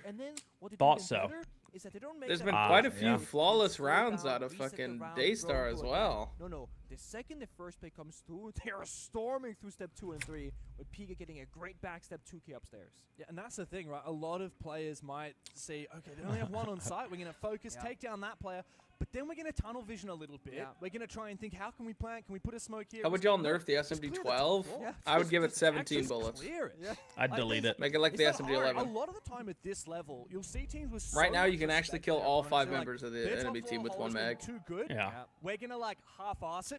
And then what they Thought do even so. better is that they don't make There's that been Ah, quite a first few yeah. play, flawless slow rounds down, out of reset the fucking round, Daystar go as to it. well. No. The second the first play comes through, they are storming through step 2 and 3, with Pika getting a great backstep 2K upstairs. Yeah, and that's the thing, right? A lot of players might see, okay, they only have one on site. We're going to focus, take down that player. But then we're going to tunnel vision a little bit. Yeah. We're going to try and think, how can we plant? Can we put a smoke here? How would y'all nerf the SMG-12? I would give it 17 bullets. I'd delete it. Make it like the It's not hard. SMG-11. A lot of the time at this level, you'll see teams with Right so now, you much can actually respect kill there, all right? 5 So, like, members of their the top enemy team floor with hole 1 is gonna be mag. Too good. Yeah. We're going to like half-ass it.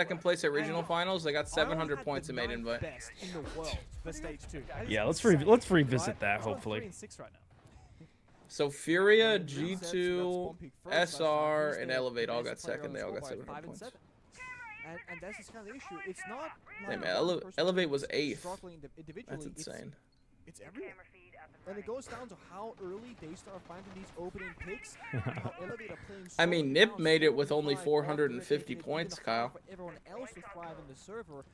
second place at regional finals. They got 700 points in main invite. Best in the world for stage 2. Yeah, let's revisit that hopefully. 3 and 6 right now. So Furia, G2, SR, and Elevate all got second. They all got 700 points. And that's the kind of issue. It's not Damn, like Elevate was 8th. Individually. That's insane. It's everyone. And it goes down to how early they start finding these opening picks. How Elevate are playing so I mean, Nip down, made it so with only high, 450 they're points, gonna fight Kyle. for everyone else to thrive in the server.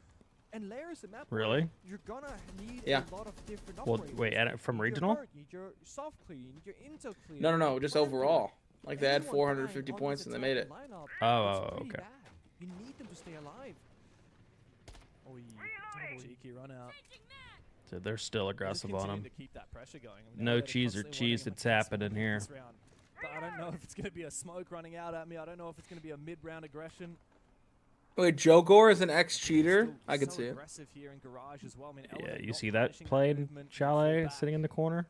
And layers the map. Really? You're gonna need Yeah. a lot of different Well, upgrades. wait, from You need your regional? hard, you need your soft clear, you need your intel clear. No, just overall. Like they had Anyone 450 dying on points this and they made it. attacking lineup, Oh, it's really okay. bad. You need them to stay alive. Oh, cheeky run out. So they're still aggressive on him. To keep that pressure going. I mean, No Elevate are cheese or constantly cheese wanting that's him to happening take here. this round. But I don't know if it's going to be a smoke running out at me. I don't know if it's going to be a mid-round aggression. Wait, Joe Gore is an ex-cheater? Still I could so see it. aggressive here in Garage as well. I mean, Yeah, Elevate you not see that punishing played movement, Chalet back. sitting in the corner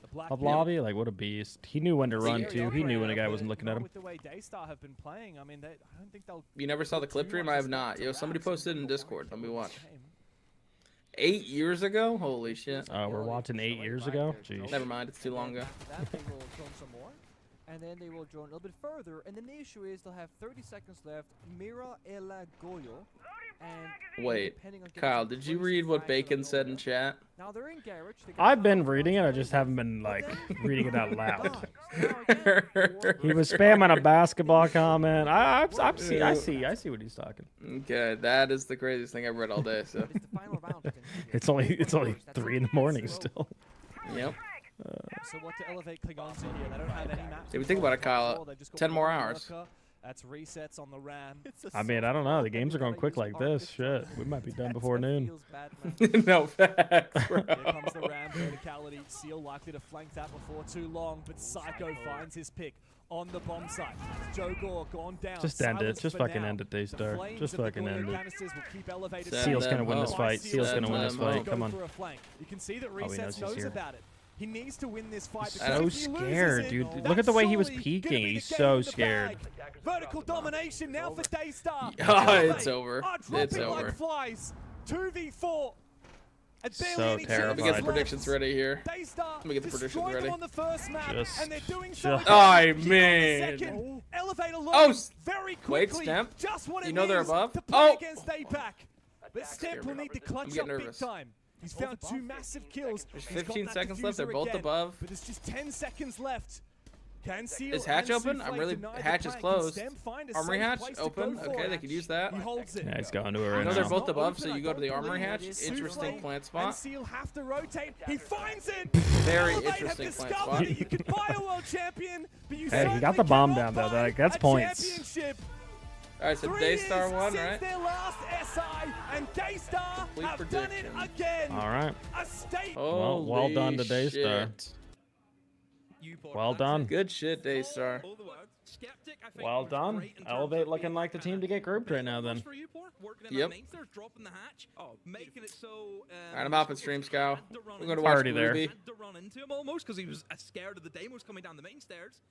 The black of pit. lobby? Like, what a beast. He knew when to run, Scary too. He knew when a guy operator, wasn't but looking at not him. With the way Daystar have been playing, I mean, I don't think they'll. You never saw the clip stream? I have not. Yo, somebody posted in Discord. Let me watch. 8 years ago? Holy shit. Oh, we're watching 8 years ago? Jeez. Never mind, it's too long ago. After that, they will drone some more. And then they will drone a little bit further. And then the issue is they'll have 30 seconds left. Mira Ela Goyo. And Wait, depending on getting Kyle, some did you crazy read what frags Bacon on said in nowhere. chat? Now they're in garage. They I've got been five reading it. I rounds just left. haven't been, like, But then reading it out they're loud. gone. So now again, He was spamming a basketball comment. I see what he's talking. Okay, that is the craziest thing I've read all day, so. It's the final round. It's only 3 in the morning still. Yep. So what to Elevate cling on to here? They don't have any maps. If you think about it, Kyle, They've just got 10 more one hours. worker. That's resets on the Ram. I mean, I don't know. The games are going quick like this. Shit, we might be done before noon. No facts, bro. Here comes the Ram verticality. Seal likely to flank that before too long, but Psycho finds his pick on the bomb site. Joe Gore gone down. Just end it. Silence Just for fucking now. end it, The Daystar. flames Just of the fucking Goyo end it. canisters will keep elevated Send Seal's them gonna win this home. fight. Seal's Send gonna win this them fight. home. Come on. For a flank. You can see that Oh, he knows Resets he's knows here. about it. He needs to win this fight. So because if he scared, loses dude. it, Look at the way he was that's surely peeking. gonna be He's the game so in the scared. bag. Vertical domination now for Daystar. Oh, it's over. Are It's dropping over. like flies. 2v4. And barely So any Let terrified. me get the left. predictions ready here. Daystar Let me get the predictions destroyed them ready. on the first map, Just- and they're doing so. just- again Oh, here on the man. second. Elevate alone. Oh, very wait, quickly. Stemp. Just what You it know they're means above? to play Oh. against APAC. But Stemp will need to clutch getting up big nervous. time. He's found 2 massive kills. There's He's got 15 that seconds left. They're diffuser both again, above. But there's just 10 seconds left. Can Seal Is hatch and open? I'm Souffle really deny the hatch is flank? Can closed. Stem find a Armory safe hatch place to open. go for Okay, it? they could use that. He holds it. Yeah, he's going to it I right know they're now. both above, Open, so I you go to the don't armory believe hatch. it is. Interesting Souffle plant And spot. Seal have to rotate. He finds it. Very Elevate interesting have plant discovered spot. that you can buy a world champion, but you Hey, he got certainly the bomb cannot down, though. buy That's a points. championship. All right, so 3 Daystar years won, since right? their last SI, and Daystar Complete have done it prediction. again. All right. A state. Oh, well done to Daystar. shit. Well done. Good shit, Daystar. Well done. Elevate looking like the team to get grouped right now, then. Yep. All right, I'm hopping stream, Scow. We're going to watch Already there. Ruby. almost because he was scared of the Damos coming down the main stairs.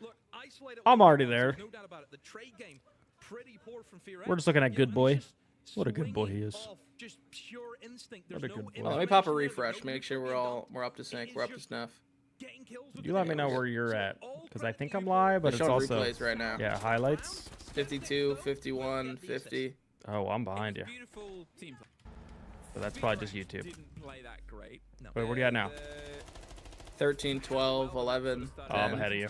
Look, isolated. I'm already there. No doubt about it. The trade game, pretty poor from Furia. We're just looking at You good know, boy. he's just What a good boy he swinging is. off just pure instinct. What There's a no good boy. Well, let me pop a information there, refresh. no Make sure we're up to sync. We're up to snuff. getting kills with You the let me know Damos. where you're So at, all because I credit think to I'm you live, but They're it's showing also replays right now. yeah highlights. 52, 51, 50. Oh, I'm behind you. Beautiful team. So that's probably just YouTube. Didn't play that great. No. Wait, where do you at now? 13, 12, 11, Oh, I'm 10. ahead of you.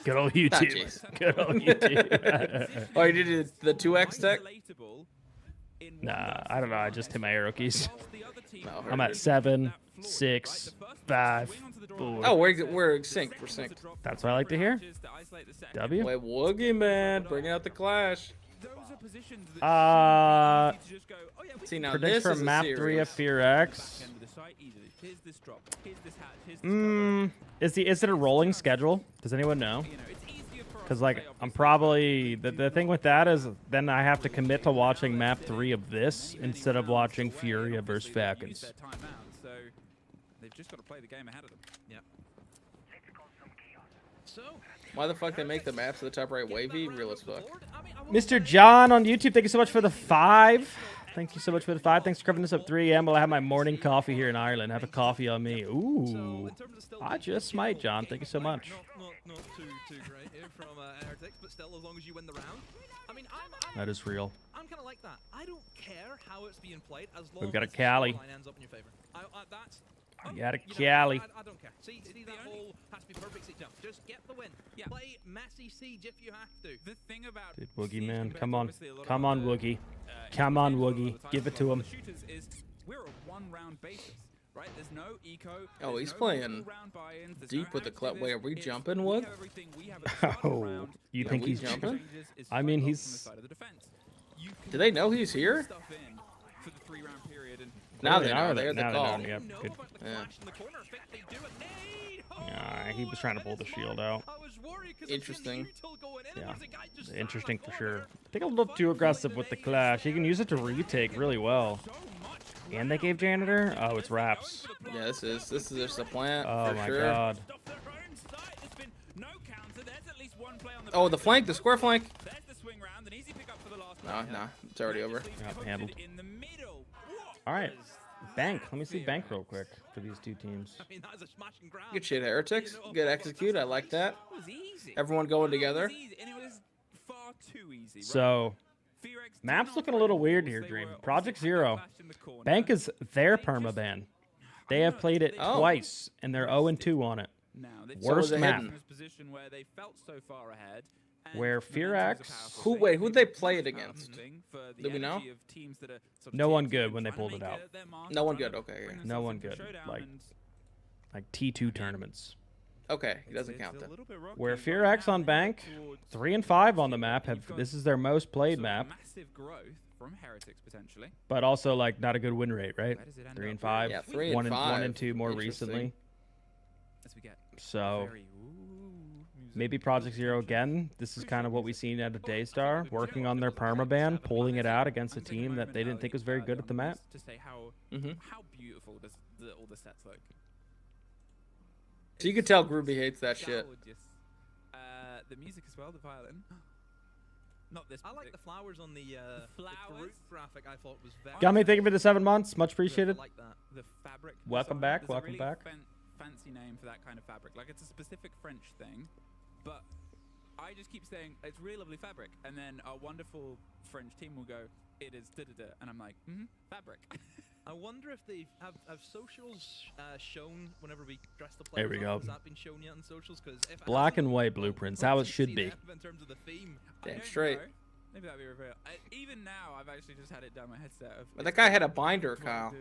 Good old Ah, YouTube. jeez. Good old YouTube. Oh, you did the 2x tech? Nah, I don't know. I just hit my arrow keys. No, I'm at 7, 6, 5, 4. Oh, we're synced. We're synced. That's what I like to hear. W. Wait, Woogie man, bringing out the clash. See now, Predict this for is a map series. 3 of Fear X. Is it a rolling schedule? Does anyone know? Because like I'm probably the thing with that is then I have to commit to watching map 3 of this instead of watching Furia versus Falcons. So they've just got to play the game ahead of them. Yeah. Why the fuck they make the maps at the top right wavy? Real as fuck. Mr. John on YouTube, thank you so much for the 5. thank you so much for the 5. Thanks for covering this up 3 a.m. while I have my morning coffee here in Ireland. Have a coffee on me. Ooh. I just might, John. Thank you so much. Not too great here from Heretics, but still, as long as you win the round. I mean, That is real. I'm kind of like that. I don't care how it's being played as long We've got a as the Cali. scoreline ends up in your favor. That's. We got a you know, Cali. I don't care. See that whole has to be perfect siege jump. Just get the win. Yeah. Play messy siege if you have to. The thing about Dude, Woogie, man. Come on. Come on, Woogie. Come on, Woogie. Give it to him. Shooters is we're a one-round basis, right? There's no eco. Oh, he's no playing round buy-ins, there's deep no with the club. activists. Wait, are we It's jumping, we Wood? have everything we have at the start of the Oh, round. you Yeah, think we he's jumping? Changes is I mean, from the he's. side of the defense. You can Do they know he's here? stuff in for the 3-round period and Now they Now know. they- They're the now they call. know, yeah, know good. about the Yeah. clash in the corner. If they do it, hey, Yeah, he was trying to pull the shield out. I was worried 'cause Interesting. I'm seeing the util going in, and Yeah. there's a guy just Interesting sat for in the sure. corner. I think a little too aggressive with the clash. He can use it to retake really well. And they gave Janitor? Oh, it's Raps. Yeah, this is just a plant Oh for my sure. god. Stop their own side. There's been no counter. There's at least one play on the Oh, the back. flank, the square flank. There's the swing round, an easy pick up for the last No, player. no, it's already over. Yeah, handled. In the middle. All right. Bank. Let me see bank real quick for these two teams. I mean, that's a smashing ground. Good shit, Heretics. Good execute. I like that. It was easy. Everyone going It together. was easy, and it was far too easy. Right? So, Fearex did map's not looking a throw little the weird balls. here, They Dream. were Project obviously Zero. clashed in the corner. Bank is their They just- permaban. They have played it Oh. twice, and they're 0-2 on it. Now, they So Worst was it map. hidden? in this position where they felt so far ahead. and Where momentum is a Fearex- powerful Who- wait, thing. who'd they It's a play it powerful against? thing for the Do we know? energy of teams that are sort of No tier one two good and when they trying to pulled it make out. their mark, No one trying good, to okay, yeah. bring No themselves one into good, showdown, like- and Like T2 tournaments. Okay, he doesn't it's count a that. little bit rocky, Where but Fearex now on they bank, look towards 3 and 5 on the You've map. got This is their most played sort of map, massive growth from Heretics potentially. but also like not a good win rate, right? Where does it end 3 and up? 5. Yeah, 3 and 1 5. and 2 more Interesting. recently. As we get So very maybe Project Zero again. This is kind of what we've seen out of Daystar, working on their permaban, pulling it out against a team that they didn't think was very good at the map. To say how Mhm. how beautiful does all the sets look. So you can tell Groovy hates that shit. Gorgeous. The music as well, the violin. Not this. I like the flowers on the flowers? fruit graphic. I thought was very. Got me thinking for the 7 months. Much I appreciated. like that. the fabric. Welcome There's back, a welcome really back. Fancy name for that kind of fabric. Like it's a specific French thing, but I just keep saying it's really lovely fabric, and then our wonderful French team will go, "It is da da da," and I'm like, fabric. I wonder if they have socials shown whenever we dress the players. There we up? go. Has that been shown yet on socials? Because if it Black hasn't, and white well, blueprints, we'll how it obviously should see be. them in terms of the theme. I Damn don't straight. know. Maybe that'd be revealed. Even now, I've actually just had it down my headset. Of But that guy had a binder, Kyle.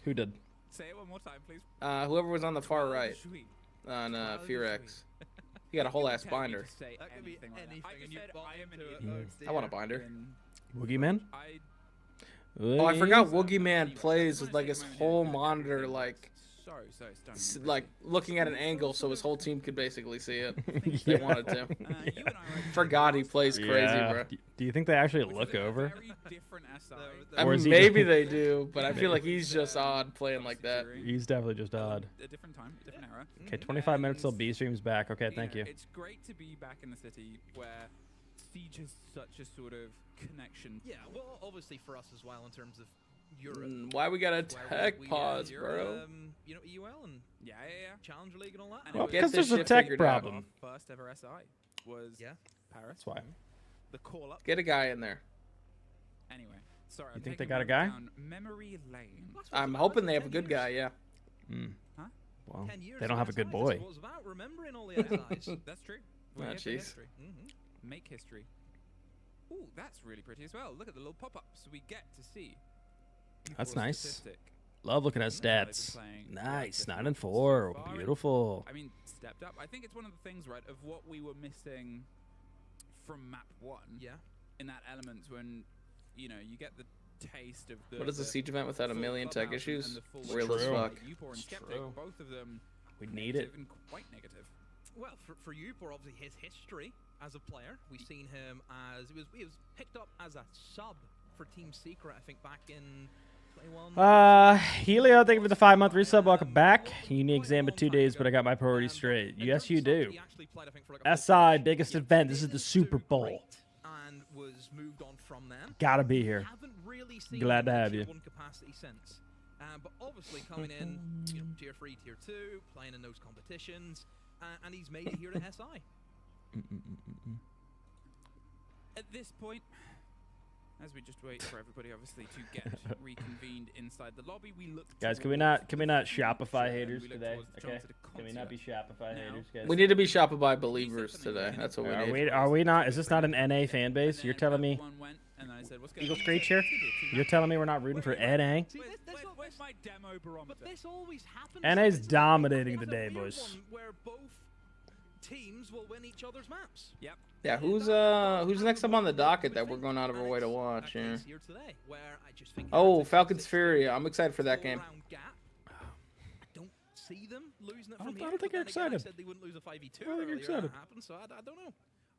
Who did? Say it one more time, please. Whoever was on the far right Sweet. on Fearex. He got a whole ass Tell me binder. to say That could be anything like that. anything, I and just you said bought I am an into it. idiot. Oh, I want a dear. binder. And Woogie Man? I Oh, I forgot Woogie Woogie Man plays with like his whole monitor, like so like looking at an angle so his whole team could basically see it. If Yeah. they wanted to. you and I were Forgot he plays crazy, Yeah. bro. Do you think they actually which look is a over? very different SI. I Or mean, is he maybe just- they do, but I feel like he's just odd playing like that. He's definitely just odd. A different time, different era. Okay, 25 minutes till B stream's back. Okay, thank know, you. It's great to be back in the city where Siege is such a sort of connection. Yeah, well, obviously for us as well in terms of Europe. Why we got a where tech pause, bro? You know, EUL and Yeah. Challenger League and all that. And Well, it was- Get because this there's a shit tech figured out. problem. Our first ever SI was Yeah. Paris. That's why. The call up. Get a guy in there. Anyway, sorry. You I'm think they taking got a one guy? down memory lane. I'm hoping they have a good guy, yeah. Mm. Huh? Well, 10 years they don't of have a good SIs, boy. That's what it's about, remembering all the SIs. That's true. Ah, We're here for jeez. history. Make history. Ooh, that's really pretty as well. Look at the little pop-ups we get to see. That's Beautiful nice. statistic. Love looking at Yeah, they've been stats. playing Nice. different 9 and so 4. far, and- Beautiful. I mean, stepped up. I think it's one of the things, right, of what we were missing from map 1. Yeah. In that element when, you know, you get the taste of the. What is a siege event without a full million tech clubhouse and issues? the full Real as True. fuck. Upor and It's Skeptic, true. both of them We need it. negative and quite negative. Well, for Upor, obviously his history as a player, we've seen him as he was picked up as a sub for Team Secret, I think, back in 21. Helio, thank you for the 5-month resub. Welcome back. You need exam in 2 days, but I got my priorities straight. Yes, you do. He actually played, I think, for like a SI, biggest event. This is the didn't Super do Bowl. great and was moved on from them. Gotta be here. Haven't really really seen Glad to him in have tier you. 1 capacity since. But obviously coming in, tier 3, tier 2, playing in those competitions, and he's made it here to SI. At this point, as we just wait for everybody, obviously, to get reconvened inside the lobby, we look. Guys, can we not Shopify haters today? Okay. Can we not be Shopify haters, guys? We need to be Shopify believers today. That's what we need. Are we not? Is this not an NA fan base? You're telling me? Eagle Screech here? You're telling me we're not rooting for NA? Where's my demo barometer? But this always happens. NA's dominating the day, boys. Where both teams will win each other's maps. Yep. Yeah, who's next up on the docket that we're going out of our way to watch here? Oh, Falcons Furia. I'm excited for that game. See them losing it I from don't think you're excited. Said they wouldn't lose a 5v2 I think earlier. you're excited. That happened, so I don't know.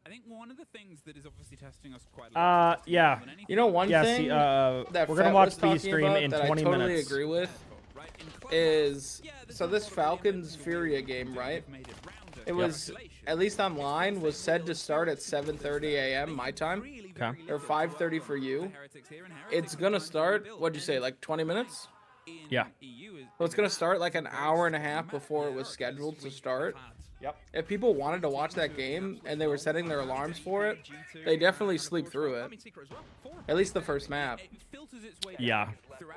I think one of the things that is obviously testing us quite a lot. Yeah. You know one thing see, that we're gonna Fat watch was the talking stream about in that 20 I totally minutes. agree with is so this Falcons Furia game, right? It was at least online was said to start at 7:30 a.m. my time, or 5:30 for you. It's gonna start. What'd you say? Like 20 minutes? Yeah. So it's gonna start like an hour and a half before it was scheduled to start. Yep. If people wanted to watch that game and they were setting their alarms for it, they definitely sleep through it. At least the first map. Yeah.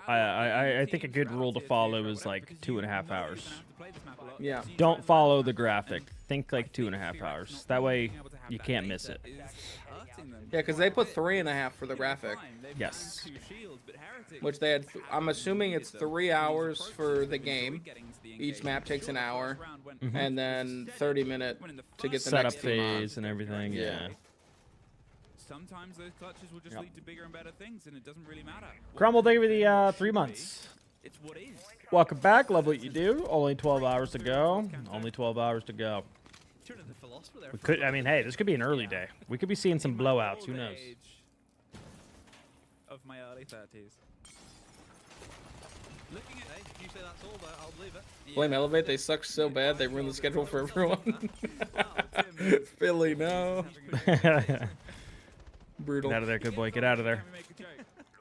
I think a good rule to follow is like 2.5 hours. Yeah. Don't follow the graphic. Think like 2.5 hours. That way you can't miss it. Yeah, because they put 3.5 for the graphic. Yes. Which they had. I'm assuming it's 3 hours for the game. Each map takes an hour, and then 30-minute to get the setup next team on. phase and everything. Yeah. Sometimes those clutches will just lead to bigger and better things, and it doesn't really matter. Crumble, thank you for the 3 months. It's what is. Welcome back. Love what you do. Only 12 hours to go. Only 12 hours to go. We could. I mean, hey, this could be an early day. We could be seeing some blowouts. Who knows? Of my early 30s. Looking at if you say that's all, I'll believe it. Blame Elevate. They suck so bad they ruin the schedule for everyone. Philly, no. Brutal. Get out of there, good boy. Get out of there.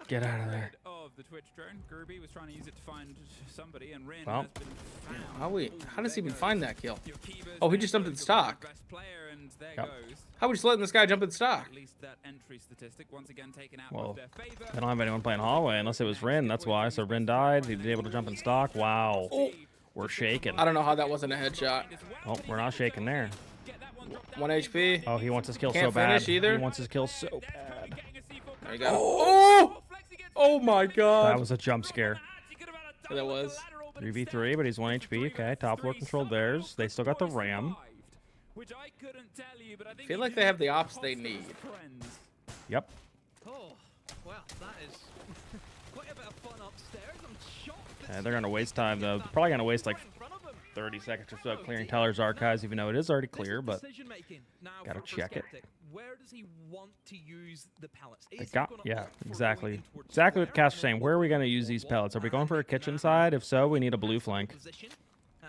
Get out of there. Of the Twitch drone, Groovy was trying to use it to find somebody, and Rin Well, has been how does he even find that kill? Oh, he just jumped in stock. And there Yep. goes. How are we just letting this guy jump in stock? At least that entry statistic once again taken out Well, of their favor. they don't have anyone playing hallway unless it was Rin. That's why. So Rin died. He was able to jump in stock. Wow. Oh. We're shaking. I don't know how that wasn't a headshot. Oh, we're not shaking there. 1 HP. Oh, he wants his kill Can't so bad. finish either. He wants his kill so bad. There you go. Oh! Oh my god. That was a jump scare. That was. 3v3, but he's 1 HP. Okay, top floor controlled theirs. They still got the ram. I feel like they have the ops they need. Yep. Oh, well, that is quite a bit of fun upstairs. I'm shocked. Yeah, they're going to waste time, though. They're probably going to waste like 30 seconds or so clearing Teller's archives, even though it is already clear, but got to check it. Where does he want to use the pellets? They got, yeah, exactly. Exactly what Cass was saying. Where are we going to use these pellets? Are we going for a kitchen side? If so, we need a blue flank.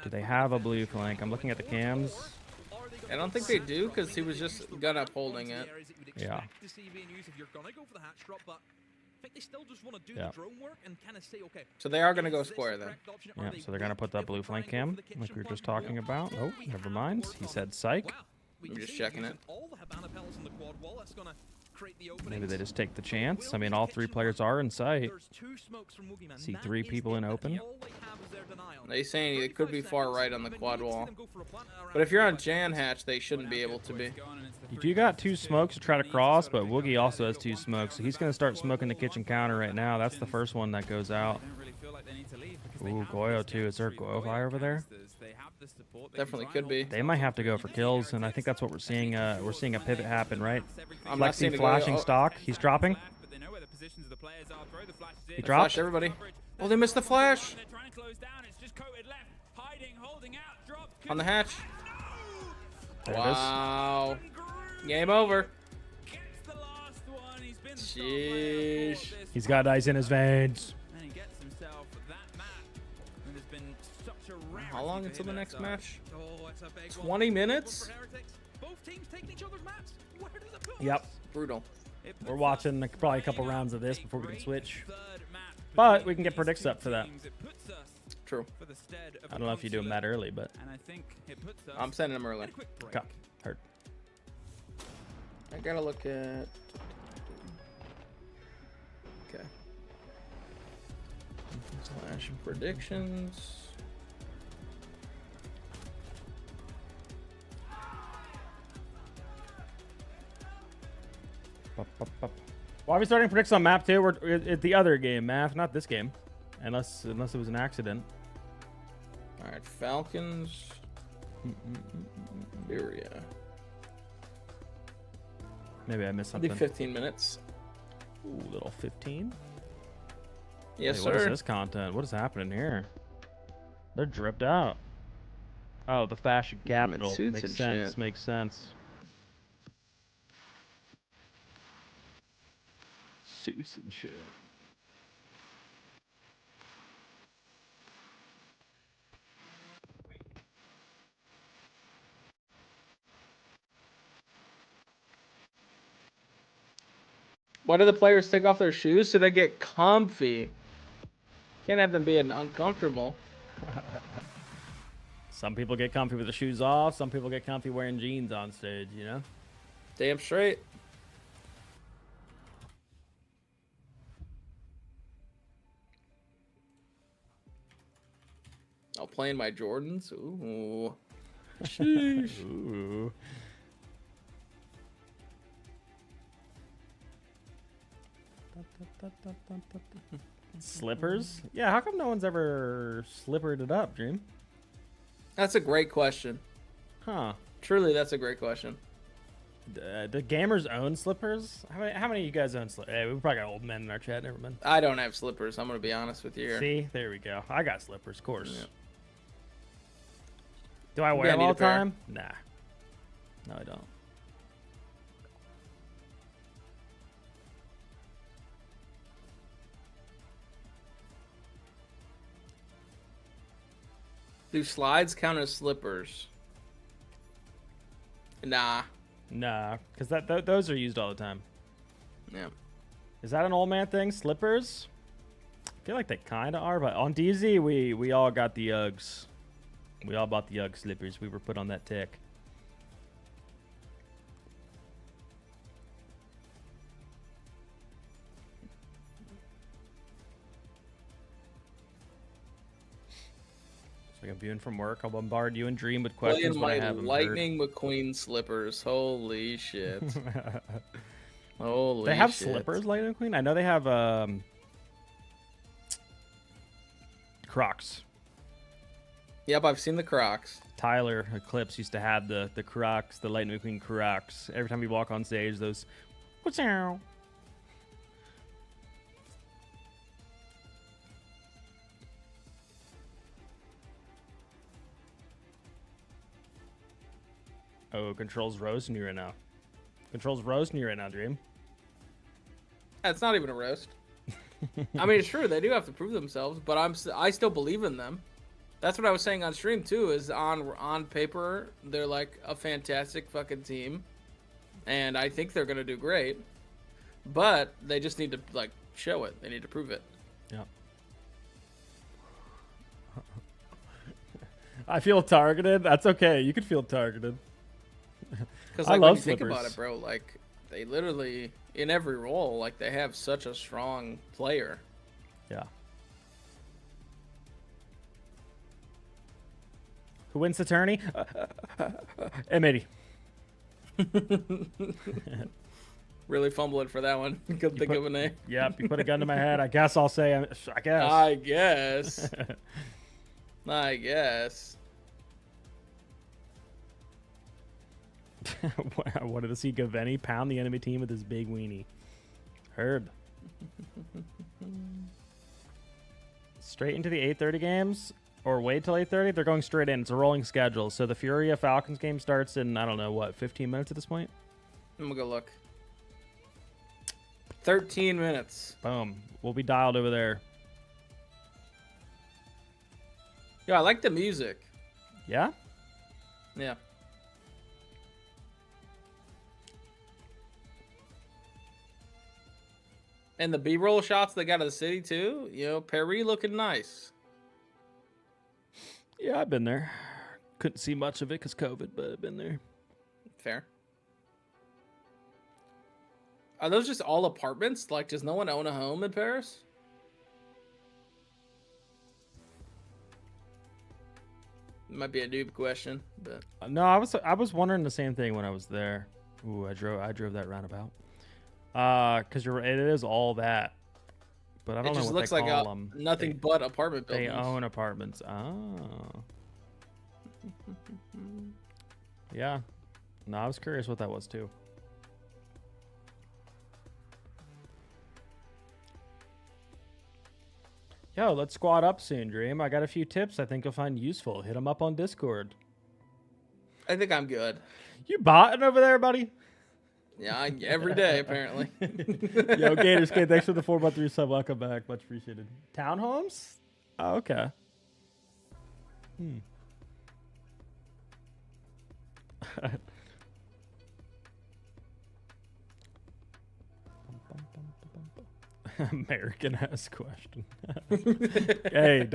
Do they have a blue flank? I'm looking at the cams. I don't think they do because he was just gun up holding it. Yeah. Yeah. So they are going to go square then. Yeah, so they're going to put that blue flank cam like we were just talking about. Oh, never mind. He said psych. I'm just checking it. Maybe they just take the chance. I mean, all 3 players are in sight. See 3 people in open. They're saying it could be far right on the quad wall. But if you're on Jan Hatch, they shouldn't be able to be. You do got 2 smokes to try to cross, but Woogie also has 2 smokes. So he's going to start smoking the kitchen counter right now. That's the first one that goes out. Ooh, Goyo too. Is there a Goyo fire over there? Definitely could be. They might have to go for kills, and I think that's what we're seeing. We're seeing a pivot happen, right? I'm not seeing Flexi a flashing Goyo. stock. He's dropping. He dropped. Flash everybody. Oh, they missed the flash. On the hatch. There Wow. Game over. Sheesh. He's got ice in his veins. How long until the next match? 20 minutes? Yep. Brutal. We're watching probably a couple rounds of this before we can switch. But we can get predicts up for that. True. I don't know if you do them that early, but I'm sending them early. Okay. Heard. I gotta look at. Okay. Slash predictions. Why are we starting predicts on map 2? We're at the other game, Math, not this game. Unless it was an accident. Alright, Falcons. Furia. Maybe I missed I'll do something. 15 minutes. Ooh, little 15. Yes, hey, sir. What is this content? What is happening here? They're dripped out. Oh, the fashion capital. Suits Makes and sense. shit. Makes sense. Suits and shit. Why do the players take off their shoes so they get comfy? Can't have them being uncomfortable. Some people get comfy with the shoes off. Some people get comfy wearing jeans on stage, you know? Damn straight. I'll play in my Jordans. Ooh. Sheesh. Ooh. Slippers? Yeah, how come no one's ever slippered it up, Dream? That's a great question. Huh. Truly, that's a great question. Do gamers own slippers? How many of you guys own slippers? Hey, we probably got old men in our chat. Never mind. I don't have slippers. I'm going to be honest with you here. See? There we go. I got slippers, of course. Yeah. Do I wear Yeah, I them need all a the pair. time? Nah. No, I don't. Do slides count as slippers? Nah. Nah, because those are used all the time. Yeah. Is that an old man thing? Slippers? I feel like they kind of are, but on DZ, we all got the Uggs. We all bought the Ugg slippers. We were put on that tick. So I'm viewing from work. I'll bombard you and Dream with questions Playing when I my have them Lightning McQueen slippers. Holy shit. heard. Holy They have shit. slippers, Lightning McQueen? I know they have Crocs. Yep, I've seen the Crocs. Tyler Eclipse used to have the Crocs, the Lightning McQueen Crocs. Every time we walk on stage, those. What's now? Oh, Control's roasting you right now. Control's roasting you right now, Dream. It's not even a roast. I mean, it's true. They do have to prove themselves, but I still believe in them. That's what I was saying on stream, too, is on paper, they're like a fantastic fucking team. And I think they're going to do great. But they just need to, like, show it. They need to prove it. Yeah. I feel targeted. That's okay. You can feel targeted. Because, I like, love when you slippers. think about it, bro, like, they literally, in every role, like, they have such a strong player. Yeah. Who wins the tourney? M80. Really fumbling for that one. Couldn't think of a name. Yep, you put a gun to my head. I guess I'll say, I guess. I guess. I guess. Wanted to see Gaveni pound the enemy team with his big weenie. Heard. Straight into the 8:30 games? Or wait till 8:30? They're going straight in. It's a rolling schedule. So the Furia Falcons game starts in, I don't know, what, 15 minutes at this point? I'm going to go look. 13 minutes. Boom. We'll be dialed over there. Yo, I like the music. Yeah? And the B-roll shots they got of the city too. You know, Perry looking nice. Yeah, I've been there. Couldn't see much of it because COVID, but I've been there. Fair. Are those just all apartments? Like, does no one own a home in Paris? Might be a noob question, but no, I was wondering the same thing when I was there. Ooh, I drove that roundabout. Because it is all that, but I don't know what they call them. Nothing but apartment buildings. They own apartments. Oh. Yeah. No, I was curious what that was too. Yo, let's squad up soon, Dream. I got a few tips I think you'll find useful. Hit them up on Discord. I think I'm good. You botting over there, buddy? Yeah, every day apparently. Yo, Gatorskate, thanks for the 4x3 sub. Welcome back, much appreciated. Townhomes? Oh, okay. American ass question. Hey,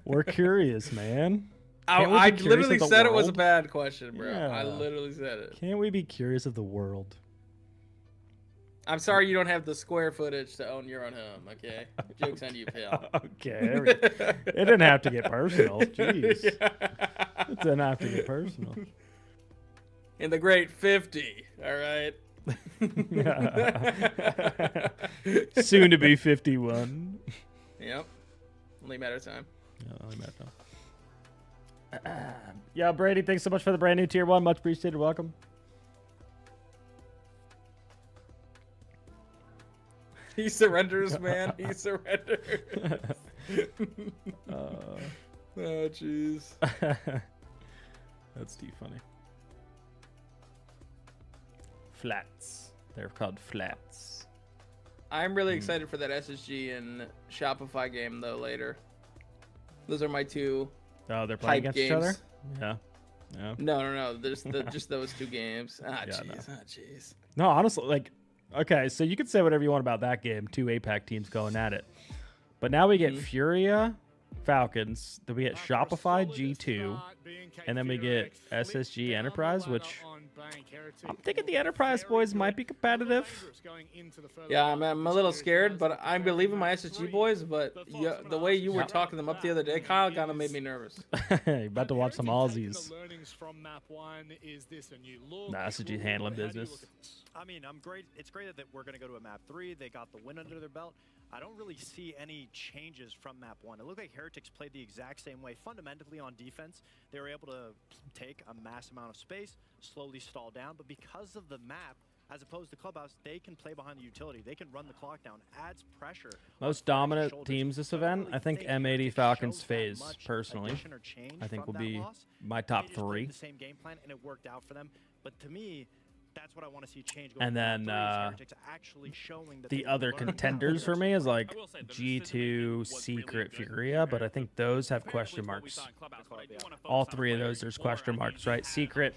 we're curious, man. I literally said it was a bad question, bro. Yeah. I literally said it. Can't we be curious of the world? I'm sorry you don't have the square footage to own your own home, okay? Joke's on you, pal. Okay. It didn't have to get personal. Jeez. It didn't have to get personal. In the great 50, all right? Soon to be 51. Yep. Only a matter of time. Yeah, only a matter of time. Yeah, Brady, thanks so much for the brand new tier 1. Much appreciated. Welcome. He surrenders, man. He surrenders. Oh, jeez. That's too funny. Flats. They're called flats. I'm really excited for that SSG and Shopify game, though, later. Those are my two. Oh, they're playing against each other? Yeah. No. There's just those two games. Jeez. Jeez. No, honestly, like, okay, so you can say whatever you want about that game. 2 APAC teams going at it. But now we get Furia, Falcons. Then we get Shopify, G2. And then we get SSG Enterprise, which I'm thinking the Enterprise boys might be competitive. Yeah, I'm a little scared, but I'm believing my SSG boys. But the way you were talking them up the other day, Kyle, kind of made me nervous. You're about to watch some Aussies. Nah, SSG handling business. I mean, it's great that we're going to go to a map 3. They got the win under their belt. I don't really see any changes from map 1. It looked like Heretics played the exact same way. Fundamentally on defense, they were able to take a mass amount of space, slowly stall down. But because of the map, as opposed to Clubhouse, they can play behind the utility. They can run the clock down, adds pressure. Most dominant teams this event, I think M80 Falcons phase, personally. I think will be my top 3. The same game plan, and it worked out for them. But to me, that's what I want to see change. And then the other contenders for me is like G2, Secret, Furia, but I think those have question marks. All 3 of those, there's question marks, right? Secret,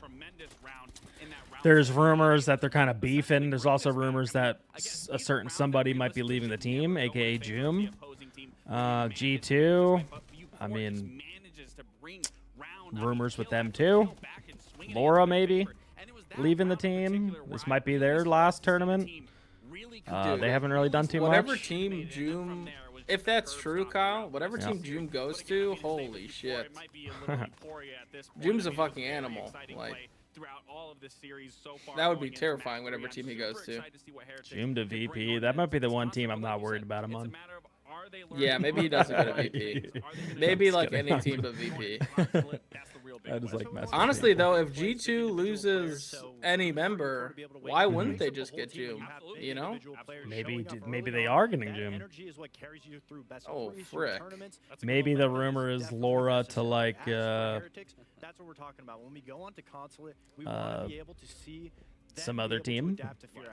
there's rumors that they're kind of beefing. There's also rumors that a certain somebody might be leaving the team, aka Joom. G2, I mean, rumors with them too. Laura maybe leaving the team. This might be their last tournament. They haven't really done too much. Whatever team Joom, if that's true, Kyle, whatever team Joom goes to, holy shit. Joom's a fucking animal. Like, that would be terrifying, whatever team he goes to. Joom to VP. That might be the one team I'm not worried about him on. Yeah, maybe he doesn't go to VP. Maybe like any team but VP. I just like messing. Honestly, though, if G2 loses any member, why wouldn't they just get Joom? You know? Maybe they are getting Joom. Oh, frick. Maybe the rumor is Laura to like that's what we're talking about. When we go on to Consulate, we want to be able to see some other team,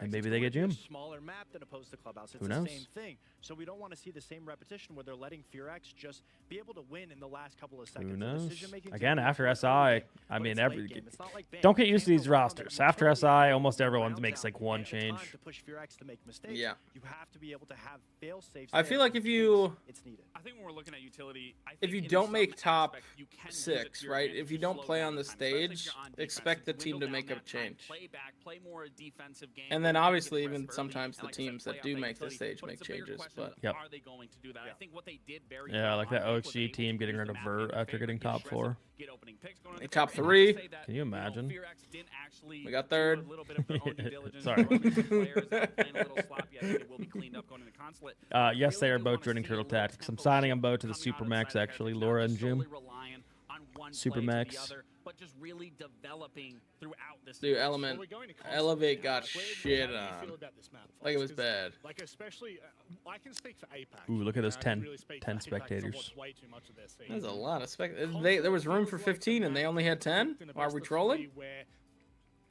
and maybe they get June. Smaller map than opposed to Clubhouse. It's Who the knows? same thing. So we don't want to see the same repetition where they're letting FearX just be able to win in the last couple of seconds. Who The knows? decision-making Again, takes after place SI, early game, I but mean, it's late game. It's not like, bam, don't get you used to came these for a round rosters. and After totally SI, almost everyone rounds makes out. like one And the time change. to push FearX to make mistakes, Yeah. you have to be able to have fail-safes I there feel like in if case you it's needed. I think when we're looking at utility, I if think you in don't some make top aspect, you can use it 6, to your right? advantage If you to don't slow play down on the time, especially if stage, you're on expect the defense, team to dwindle make down a that time, change. Play back, play more defensive game. And then where you obviously get even pressed sometimes early. the And like I teams said, that play do on make the utility, stage but make it's a bigger changes, question but of Yep. are they going to do that? I think what they did very Yeah, well like on that Jake was OXG able to team getting use rid the of map Vert in after favor, getting get top aggressive, 4. get opening picks going in Hey, the top corner, and 3. say that, Can you imagine? FearX didn't actually We got do a third. little bit of their own due diligence. Sorry. They run some players that are playing a little sloppy. I think they will be cleaned up going into Consulate. Yes, they Really are do both wanna joining see Turtle a little Tactics. I'm tempo signing shift them both to the coming out of Supermax, side of actually, Heritage, Laura not and just solely Jim. relying on one Supermax. play to the other, but just really developing throughout this Dude, series. Element, Well, we're going to Consulate Elevate now. got Like, how shit do you on. feel about this map, Like it Fox? was 'Cause, bad. Like especially, I can speak for APAC. Ooh, look at those I can 10 really speak 10 for APAC 'cause I spectators. watched way too much of their season. There's a lot of there was room for 15 and they only had 10? Are we trolling? Where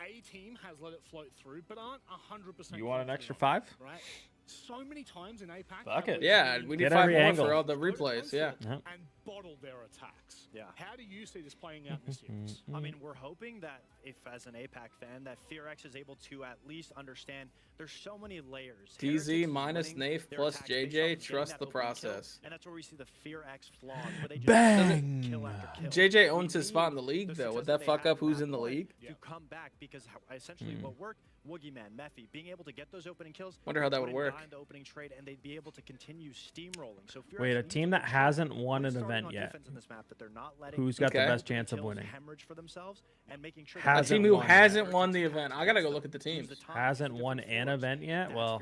a team has let it float through, but aren't 100%. You want an confident extra on 5? it, right? So many times in APAC. Fuck that it. we've Yeah, seen we Get need 5 every more angle. for all the go to replays, yeah. Consulate and bottle their attacks. Yeah. How do you see this playing out in this series? I mean, we're hoping that if, as an APAC fan, that FearX is able to at least understand there's so many layers. DZ Heritage is minus winning Nafe their plus attacks based off JJ, of getting trust that the opening kill, process. and that's where we see the FearX flaw, where they just Bang! kill after kill. JJ We owns his need spot in the league, the though. Would success that they fuck had up who's map in the one league? To come back, because essentially what worked, Woogieman, Mephi, being able to get those opening kills. Wonder how that would putting work. behind the opening trade, and they'd be able to continue steamrolling. So FearX Wait, a needs team to that make sure hasn't won an starting event on yet. defense in this map, that they're not letting Who's got the Okay. best chance of kills winning? hemorrhage for themselves and making sure A that Hasn't team who won. hasn't won the event. I gotta go look at the teams. Hasn't won an event yet? Well,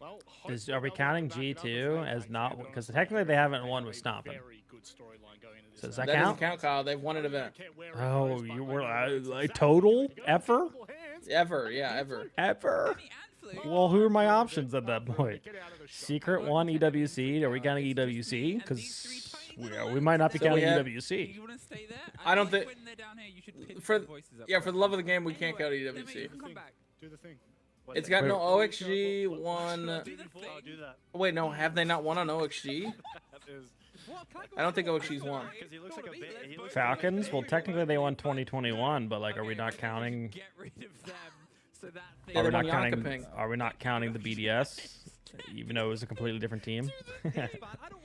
Well, are we counting G2 as not? Because technically they haven't won with Stompin'. Very good storyline going into this. So does event. that That count? doesn't count, Kyle. They've won an event. Oh, you were like total ever? Ever, yeah, ever. Ever? Well, who are my options at that point? Secret one EWC. Are we counting EWC? Because we might not be So counting we have- EWC. You want to stay there? I don't think think- when they're down here, you should pitch For their voices up. yeah, for the love of the game, we can't count Anyway, EWC. you can come back. Do the thing. It's got no Wait. OXG one. Do the I'll thing. do that. Wait, no, have they not won on OXG? What? Can I don't think go OXG's won. Because he looks like a bit. He looks Falcons? Well, technically they won 2021, but like, are we not counting? Get rid of them so that thing. Yeah, Are we they won not counting? Yonkaping. Are we not counting the BDS? Even though it was a completely different team.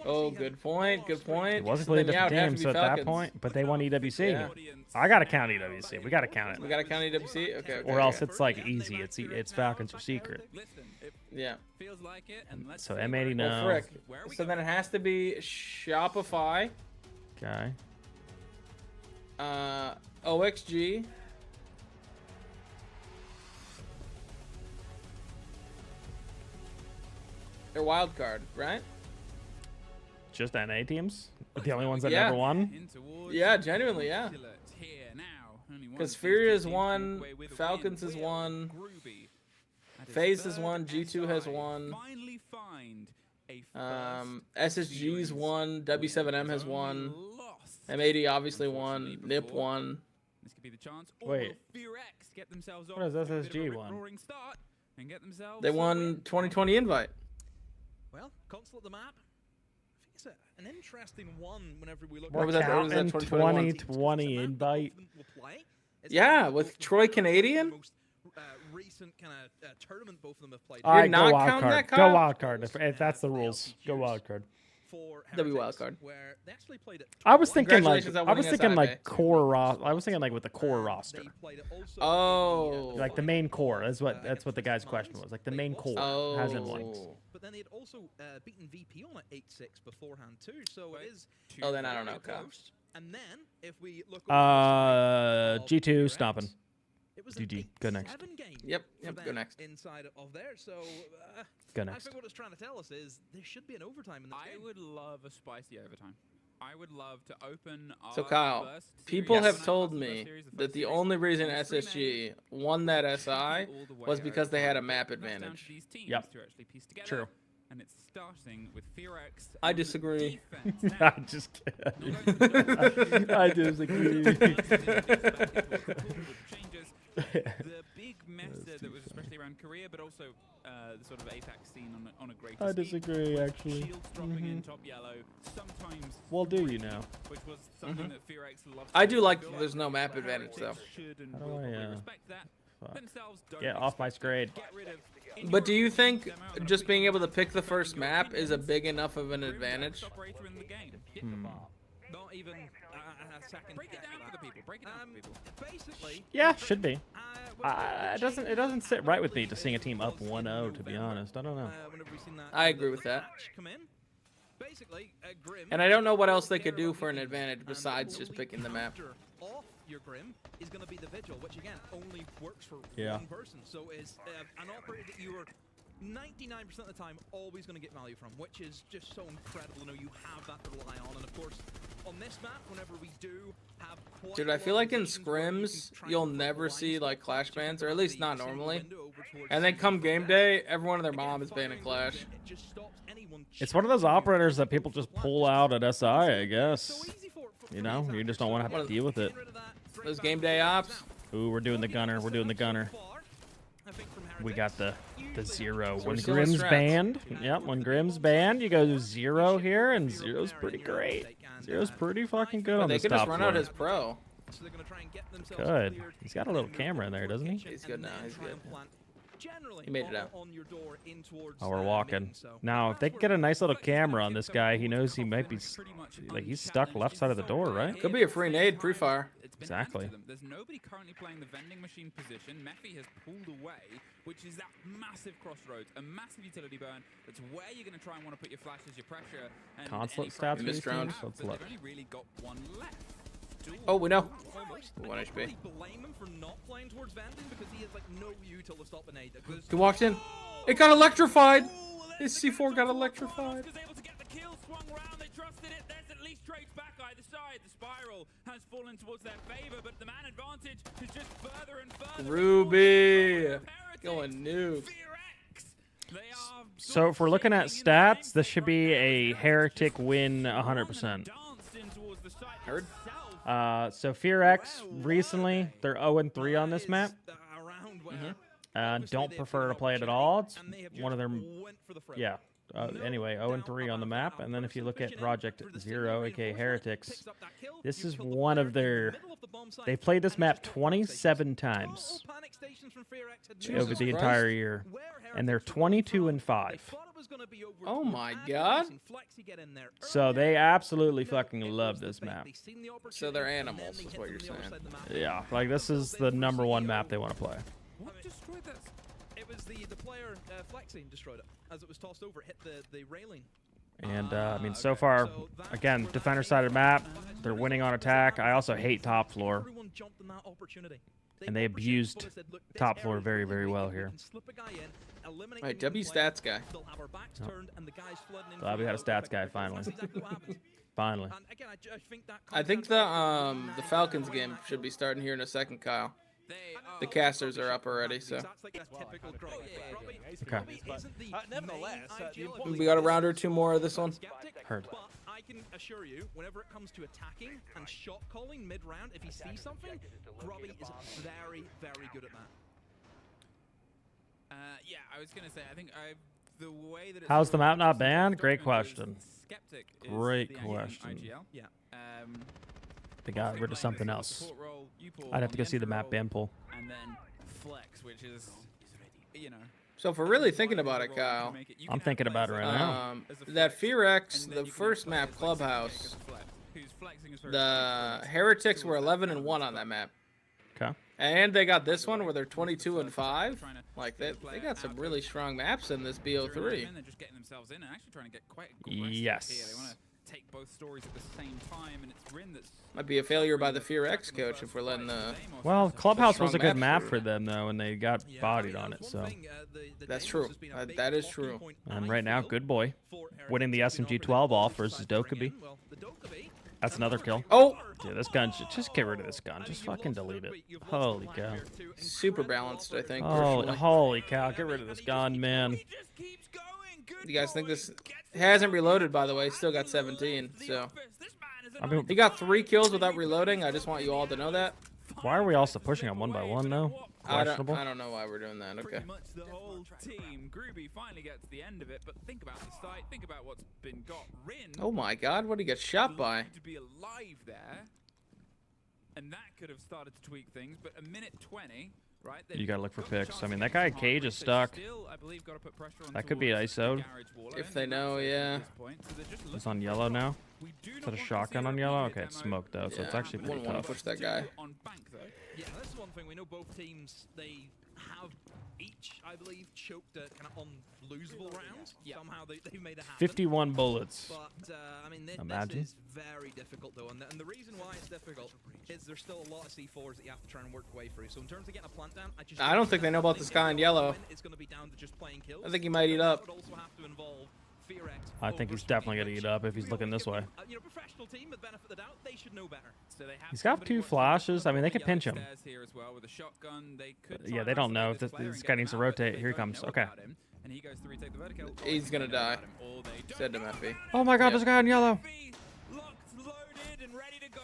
Oh, good point. Good point. It was a So then, completely yeah, different it'd have team, to so be at that Falcons. point, but they won EWC. Yeah. I gotta count EWC. We gotta count We it, gotta count EWC. Okay. or else it's like easy. It's Falcons or Secret. Listen, it Yeah. feels like it, and let's So see M80 where it no. Well, goes. frick. Where are we So then it going? has to be Shopify, Okay. OXG. Their wild card, right? Just NA teams. The only ones that Yeah. never won. In towards Yeah, genuinely, yeah. Consulate here now. Only one Because of these Furia two has teams won, walk away with a Falcons win. has Will won, Groovy at his FaZe has third won, G2 has SI won, finally find a SSG's series. won, W7M has won, Lost. M80 obviously won, Unfortunately, NIP before. won. This could be the chance. Or Wait. will FearX get themselves What off has to a bit of a SSG won? rip-roaring start and get themselves They a won win? 2020 invite. Well, Consulate the map. I think it's an interesting one whenever we look What at was that? What was that? Counting 2021? 2020 invite. Yeah, with Troy Canadian? Most, recent kind of tournament both of them have played. All right, not go wild counting card. that, Go Kyle? wild card. If that's the rules, go wild card. For W Heretics, wild card. where they actually played it I was twice. thinking like Congratulations on I was winning thinking SI, like babe. core roster. I was thinking like with the core roster, They played it also Oh. in like the main core. That's what the guy's question was. Like the They main lost core hasn't won. Oh. But then they had also beaten VP on at 8-6 beforehand too. So it is Oh, then I don't know, very Kyle. close. And then if we look over the screen of G2 FearX, stomping. it was an GG. Go next. 8-7 game Yep, for yep, go them next. inside of there. So Go I next. think what it's trying to tell us is there should be an overtime in this I game. would love a spicy overtime. I would love to open our So Kyle, first people series. have When I told announced the first me series, the that first the series, only reason on stream SSG won that SI all the way was because they had a over. map It comes down to advantage. these teams Yep. to actually piece together, True. And it's starting with FearX. I on the disagree. defense. I Now, just not kidding. only does I disagree. changes, the big meta that was especially around Korea, but also the sort of Apex scene on a greater I scheme. disagree, actually. Shields dropping in top yellow, sometimes. Well, do you know? Which was something that FearX loves. I do like that there's no map advantage though. How do I, fuck. Themselves don't Get off my screen. get rid of. But do you think just being able to pick the first map is a big enough of an advantage? Operator in the game. Not even a second. Break it down for the people. Break it down for people. Basically, Yeah, should be. It doesn't sit right with me to seeing a team up 1-0. To be honest, I don't know. whenever we've seen that, I agree with that. come in, basically, Grim. And I don't know what else they could do for an advantage besides just picking the map. Off your Grim is going to be the Vigil, which again only works for one person. So is an operator that you are 99% of the time always going to get value from, which is just so incredible to know you have that to rely on. And of course, on this map, whenever we do have quite Dude, a I lot feel of like in occasions where you can scrims, try you'll and never blind see spot like Clash options bans, or at from least the not single normally. window over towards And then the come front game desk. day, everyone and their Again, mom is banning firing Clash. it just stops anyone It's one of those operators that people just pull out at SI, I guess. so easy for You know, you just don't want to have to deal with it. Those game day ops. Ooh, we're doing the gunner. We're doing the gunner. We got the zero. When still in Grim's strats. banned, yep. When Grim's banned, you go to 0 here, and 0's pretty great. 0's pretty fucking good on They this could top just run floor. out his pro. So they're going to try and get themselves Good. cleared. He's got a little camera in there, doesn't he? He's good now. He's good. Generally, He made it out. on your door in towards, Oh, we're walking. so Now, if they can get a nice little camera on this guy, he knows he might be like he's stuck left side of the door, right? Could be a free nade pre-fire. It's been Exactly. handed to them. There's nobody currently playing the vending machine position. Mephi has pulled away, which is that massive crossroads, a massive utility burn. That's where you're going to try and want to put your flashes, your pressure. And Consulate any stats fragments for these you round. have, Let's but look. They've only really got one left. Oh, we know. almost. 1 I HP. don't really blame him for not playing towards vending because he has like no util to stop an aid. He walked in. It got electrified. His C4 got electrified. Was able to get the kill, swung round, they trusted it. There's at least trades back either side. The spiral has fallen towards their favor, but the man advantage is just further and further. Ruby going nuke. So if we're looking at stats, this should be a Heretic win 100%. Heard? So FearX recently, they're 0-3 on this map. Don't prefer to play it at all. It's one of their, yeah. Anyway, 0-3 on the map. And then if you look at Project Zero, aka Heretics, this is one of their. They played this map 27 times over the entire year, and they're 22-5. Oh my god. So they absolutely fucking love this map. So they're animals, is what you're saying. Yeah, like this is the #1 map they want to play. What destroyed that? It was the player flexing destroyed it as it was tossed over. It hit the railing. And I mean, so far, again, defender-sided map. They're winning on attack. I also hate top floor, Everyone jumped on that opportunity. and they abused top floor very, very well here. Alright, W stats guy. Glad we had a stats guy finally. Finally. I think the Falcons game should be starting here in a second, Kyle. The casters are up already, so. Okay. Nevertheless, We got a round or two more of this one. Heard. But I can assure you, whenever it comes to attacking and shot calling mid-round, if he sees something, Grubby is very, very good at that. Yeah, I was gonna say, I think the way that it's How's the map not organized banned? is Great because question. Skeptic is Great the angle in question. IGL. Yeah. They got rid of something else. I'd have to go see the map ban pool. And then flex, which is, you know. So if we're really thinking about it, Kyle, I'm thinking about it right now. that FearX, the first map, Clubhouse, the Heretics were 11-1 on that map. Okay. And they got this one where they're 22-5. Like they got some really strong maps in this BO3. They're just getting themselves in and actually trying to get quite aggressive here. Yes. They want to take both stories at the same time, and it's Rin that's Might be a failure by the FearX coach if we're letting the. Well, Clubhouse was a strong good map map for them though, and they got bodied on it. So. That's true. That is true. And right now, good boy, winning the SMG-12 off versus Dokkaebi. That's another kill. Oh! Dude, this gun, just get rid of this gun. Just fucking delete it. Holy cow. Super balanced, I think. Holy cow, get rid of this gun, man. You guys think this hasn't reloaded, by the way? Still got 17, so. I mean, He got 3 kills without reloading. I just want you all to know that. why are we also pushing on 1 by 1 though? questionable. I don't know why we're doing that. Okay. Pretty much the whole team. Groovy finally gets to the end of it, but think about the site. Think about what's been got. Rin. Oh my God! What did he get shot by? To be alive there, and that could have started to tweak things. But a minute 20, right? You gotta look for picks. I mean, that guy Cage is stuck. That could be ISO'd. If they know, yeah. It's on yellow now. Is that a shotgun on yellow? Okay, it's smoked though, so it's actually pretty Wouldn't want tough. to push that guy. Yeah, that's the one thing we know. Both teams, they have each, I believe, choked at kind of unlosable rounds. Somehow they've made it happen. 51 bullets. But I mean, this is very difficult though, and the reason why it's difficult is there's still a lot of C4s that you have to try and work your way through. So in terms of getting a plant down, I don't think they know about this guy in yellow. It's going to be down to just playing kills. I think he might eat up. I think he's definitely gonna eat up if he's looking this way. You know, professional team, with benefit of the doubt, they should know better. So they have He's got 2 flashes. I mean, they could pinch him. Yeah, they don't know if this guy needs to rotate. Here he comes. Okay. He's gonna die. Said to Meffy. Oh my God, there's a guy in yellow. Locked, loaded, and ready to go.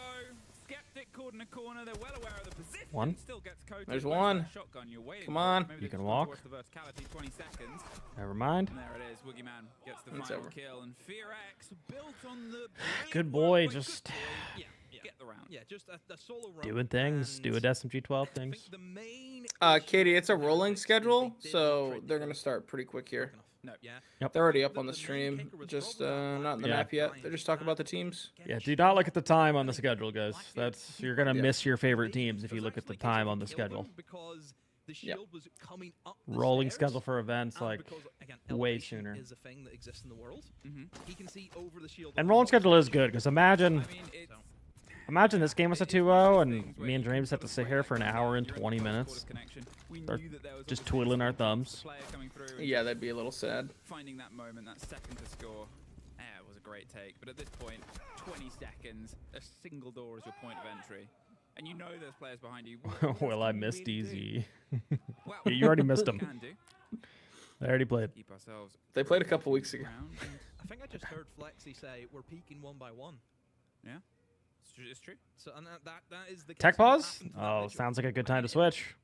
Skeptic caught in a corner. They're well aware of the position. One. Still gets coated. There's one. Come on. You can walk. Never mind. And there it is. Woogieman gets the final kill, and Fear-X built on the Good boy, just get the round. Yeah, just a solo run. doing things, doing SMG-12 things. Katie, it's a rolling schedule, so they're gonna start pretty quick here. No, yeah. Yep. They're already up on the stream, just not in the map yet. They're just talking about the teams. Yeah, do not look at the time on the schedule, guys. You're gonna miss your favorite teams if you look at the time on the schedule. Yep. Rolling schedule for events like way sooner. Is a thing that exists in the world. He can see over the shield. And rolling schedule is good because imagine this game was a 2-0 and me and Dreams have to sit here for an hour and 20 minutes. Start just twiddling our thumbs. Yeah, that'd be a little sad. Finding that moment, that second to score, it was a great take. But at this point, 20 seconds, a single door is your point of entry. And you know there's players behind you. Well, I missed easy. You already missed them. They already played. They played a couple weeks ago. I think I just heard Flexi say we're peaking 1 by 1. Yeah. It's true. So, and that is the Tech pause? Oh, sounds like a good time to switch.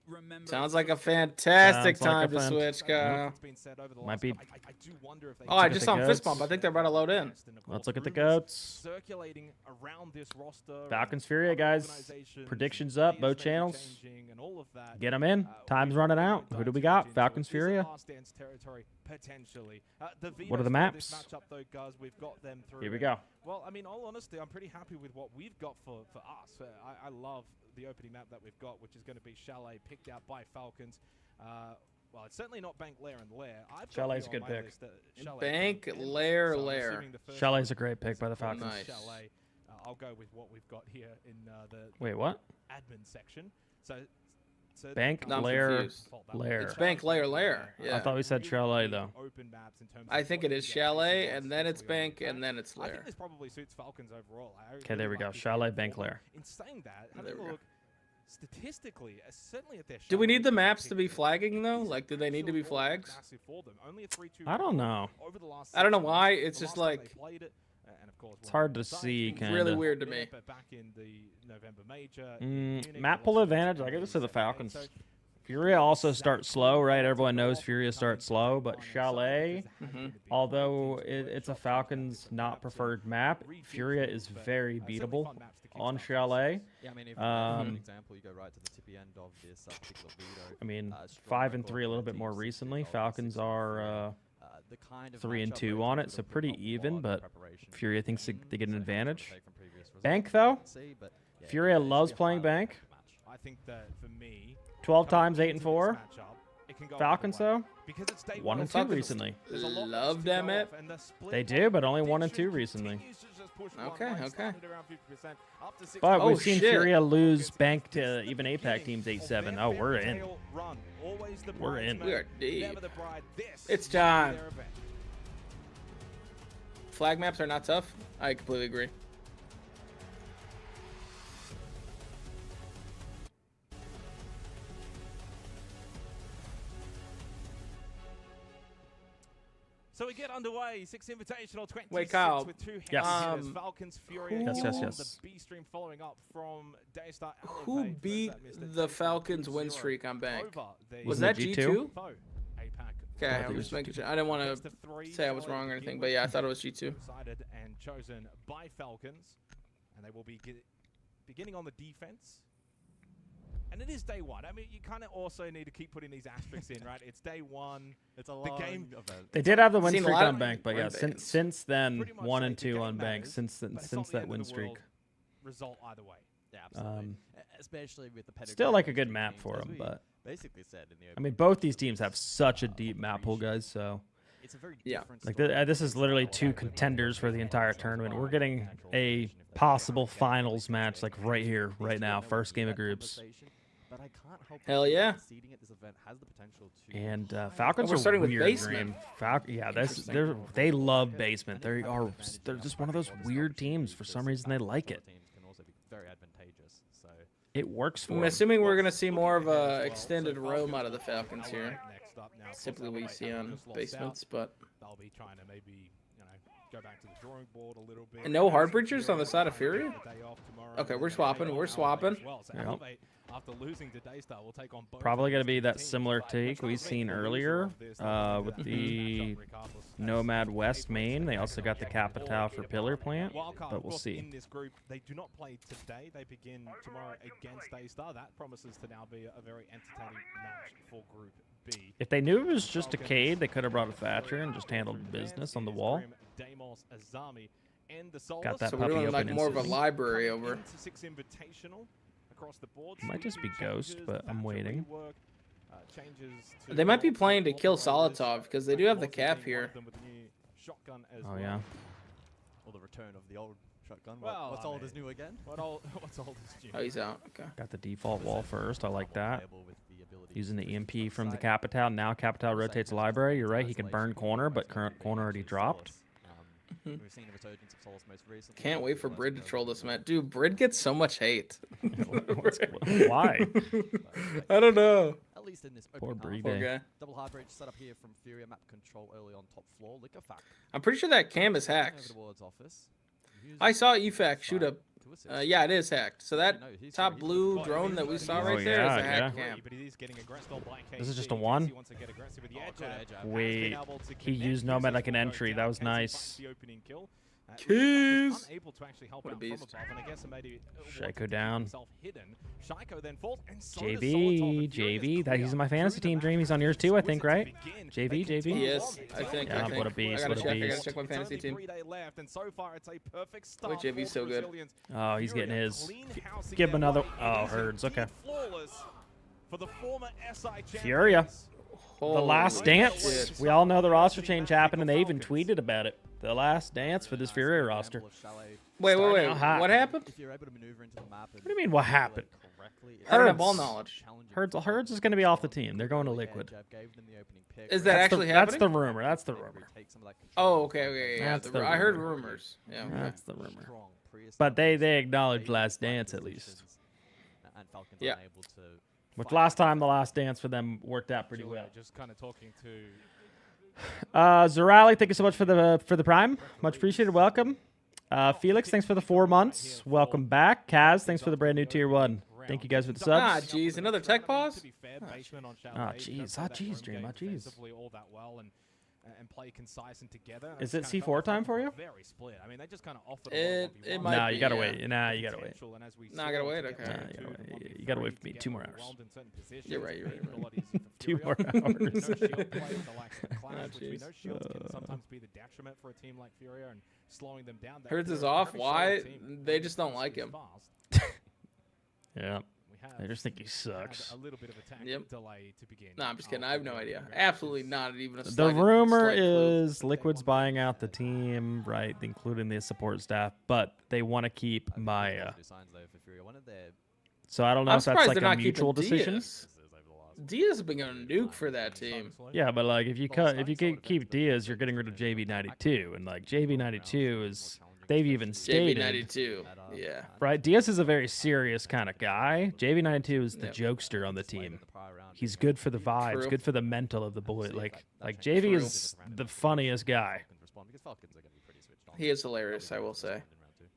Sounds like a fantastic time to switch, Kyle. Might be. Oh, I just saw him fist bump. I think they're about to load in. Let's look at the goats. Circulating around this roster. Falcons Furia, guys. Predictions up, both channels. Get them in. Time's running out. Who do we got? Falcons Furia. What are the maps? Here we go. Well, I mean, all honesty, I'm pretty happy with what we've got for us. I love the opening map that we've got, which is going to be Chalet, picked out by Falcons. Well, it's certainly not Bank, Lair, and Lair. Chalet's a good pick. Bank, Lair. Chalet's a great pick by the Falcons. Nice. Chalet. I'll go with what we've got here in the Wait, what? admin section. So Bank, Lair. It's Bank, Lair. Yeah. I thought we said Chalet, though. I think it is Chalet, and then it's Bank, and then it's Lair. I think this probably suits Falcons overall. Okay, there we go. Chalet, Bank, Lair. In saying that, having a look statistically, certainly at their do we need the maps to be flagging, though? Like, do they need to be flags? I don't know. I don't know why. It's just like... It's hard to see, kind of. Really weird to me. Map pull advantage. I give this to the Falcons. Furia also starts slow, right? Everyone knows Furia starts slow, but Chalet, although it's a Falcons not preferred map, Furia is very beatable on Chalet. Yeah, I mean, if an example, you go right to the tippy end of this particular video. I mean, 5-3 a little bit more recently. Falcons are 3-2 on it, so pretty even, but Furia thinks they get an advantage. Bank, though? Furia loves playing Bank. I think that for me, 12 times 8-4. Falcons, though? 1-2 recently. Love them it. They do, but only 1-2 recently. Okay. But we've seen Furia lose Bank to even APAC teams 8-7. Oh, we're in. We're in. We are deep. It's time. Flag maps are not tough. I completely agree. So we get underway. 6 Invitational, 26 Wait, Kyle. with 2 Yes. hitters. Falcons, Furia, Yes, yes, on yes. the B stream following up from Daystar. Who Elevate. beat First that the Daystar Falcons 2-0 win streak on Bank? over the Was Isn't that it G2? foe, APAC. Okay, I'm just making sure. I didn't want to say I was wrong or anything, but yeah, I thought it was G2. Decided and chosen by Falcons, and they will be beginning on the defense. And it is day one. I mean, you kind of also need to keep putting these asterisks in, right? It's day one. It's a long game event. They did have the win Seen a streak lot on of Bank, but yeah, win since then, Pretty much 1 like and the 2 game on Bank matters, since but it's since not the that end win of the streak. world result either way. Yeah, absolutely. Um, Especially with the pedigree. Still like a of good these map teams, for as them, we but basically said in the I mean, both these teams have such a deep map pool, guys. So it's a very Yeah. different like story. this is literally 2 contenders for the entire tournament. We're getting a possible finals match like right here, right now, first game of groups. But I can't help Hell but feel yeah. that seeding at this event has the potential to And highlight Falcons we're are starting with weird, basement. Graham. Yeah, they love basement. They're just one of those weird teams. For some reason, they like it. teams can also be very advantageous. So It works for I'm them. assuming we're gonna see more of a extended roam out of the Falcons here. Typically we see on basements, but They'll be trying to maybe, go back to the drawing board a little bit. and no hard breachers on the side of Furia. Okay, we're swapping. We're swapping. Yep. After losing to Daystar, we'll take on both Probably going to of be these that teams. similar take we've seen earlier with the Nomad West main. They also got the Capital for Pillar Plant, Wildcard, but of we'll course, see. In this group, they do not play today. They begin tomorrow against Daystar. That promises to now be a very entertaining match for Group B. If they knew it was just a Cade, they could have brought a Thatcher and just handled business on the wall. Deimos, Azami, and the Solus. Got that So we're puppy doing like open more of a instantly. library over. Into 6 Invitational across the board. Might just be Ghost, Changes, but I'm Thatcher waiting. rework, changes to They might be North playing to North kill Riders. Solitov because they do have the North cap being one here. of them with the new shotgun as Oh well. yeah. or the return of the old shotgun. Well, What's I old mean, is new again. What's old is new? Oh, he's out. Okay. Got the default wall first. I like that. Playable with the ability Using to the switch EMP from the side. Capital. Now Capital rotates library. You're right. He can burn corner, but current corner already dropped. We've seen a resurgence of Solus most recently. Can't wait for Brid to troll this match. Dude, Brid gets so much hate. Why? I don't know. At least in this Poor open Bree half. Poor Day. guy. Double hard bridge set up here from Furia, map control early on top floor. Liquefact I'm pretty sure that cam is over hacked. the ward's office. I saw EFAC shoot a. To assist. Yeah, it is hacked. So that No, he's top sorry, blue Well, drone he's- that we saw Oh, right there is yeah, a hacked yeah. cam. But he is getting aggressed on by This is KC. just a He one? wants to get aggressive with the edge good jab. edge jab. Has Wait, been able to he connect. used Nomad like an Successful entry. go That down. was KC finds nice. the opening kill. Keys. Was unable to actually help What a out from beast. above, and I guess maybe Shaiko down. himself hidden. Shaiko then falls, and so does JV, Solitov. JV. That he's in my fantasy team. Dream. He's on yours too, I think, right? JV, JV. He is. I think. Yeah, I think. what a beast, I gotta what a check. I gotta beast. check my fantasy team. Left, and so far it's a perfect start. Wait, JV's so for good. Brazilians. Oh, he's getting Furia his. clean housing Give him their another. way. Oh, It is Herds. Okay. indeed flawless for the former SI champions. Furia. The last Holy dance. shit. We all know the roster change happened, and they even tweeted about it. The last dance for this Furia roster. Wait. Starting out hot. What happened? If you're able to maneuver into the map and What do you mean, what happened? correctly, I don't have Herds. ball knowledge. Herds is going to be off the team. They're going to Liquid. Is that actually That's the happening? rumor. That's the rumor. Oh, okay. Yeah. That's the I heard rumor. rumors. Yeah. Okay. That's the rumor. But they acknowledged last dance at least. Yeah. Which last time the last dance for them worked out pretty well. Just kind of talking to Zerali, thank you so much for the prime. Much appreciated. Welcome. Felix, thanks for the 4 months. Welcome back. Kaz, thanks for the brand new tier 1. Thank you guys for the Ah, subs. jeez. Another tech pause? Ah, jeez, Dream. Ah, jeez. And play concise and together. Is it C4 time for you? Very split. I mean, they just kind of offered It might Nah, be, you gotta yeah. wait. Nah, you gotta wait. Nah, I gotta wait, okay. Nah, you gotta wait for me 2 more hours. You're right. 2 more hours. Which we know shields can sometimes be the detriment for a team like Furia and slowing them down. Herds is off. Why? They just don't like him. Yeah. I just think he sucks. A little bit of attack Yep. delay to begin. No, I'm just kidding. I have no idea. Absolutely not even a The slight- rumor slight clue. is Liquid's buying out the team, right, including the support staff, but they want to keep Maya. So I don't know I'm if that's surprised like they're a not mutual keeping decision. Diaz. Diaz has been going to nuke for that team. Yeah, but like if you keep Diaz, you're getting rid of JV92, and like JV92 is they've even stated JV92. Yeah. right. Diaz is a very serious kind of guy. JV92 is the jokester on the team. he's good for the vibes, True. good for the mental of the bullet. Like JV is the funniest guy. He is hilarious, I will say.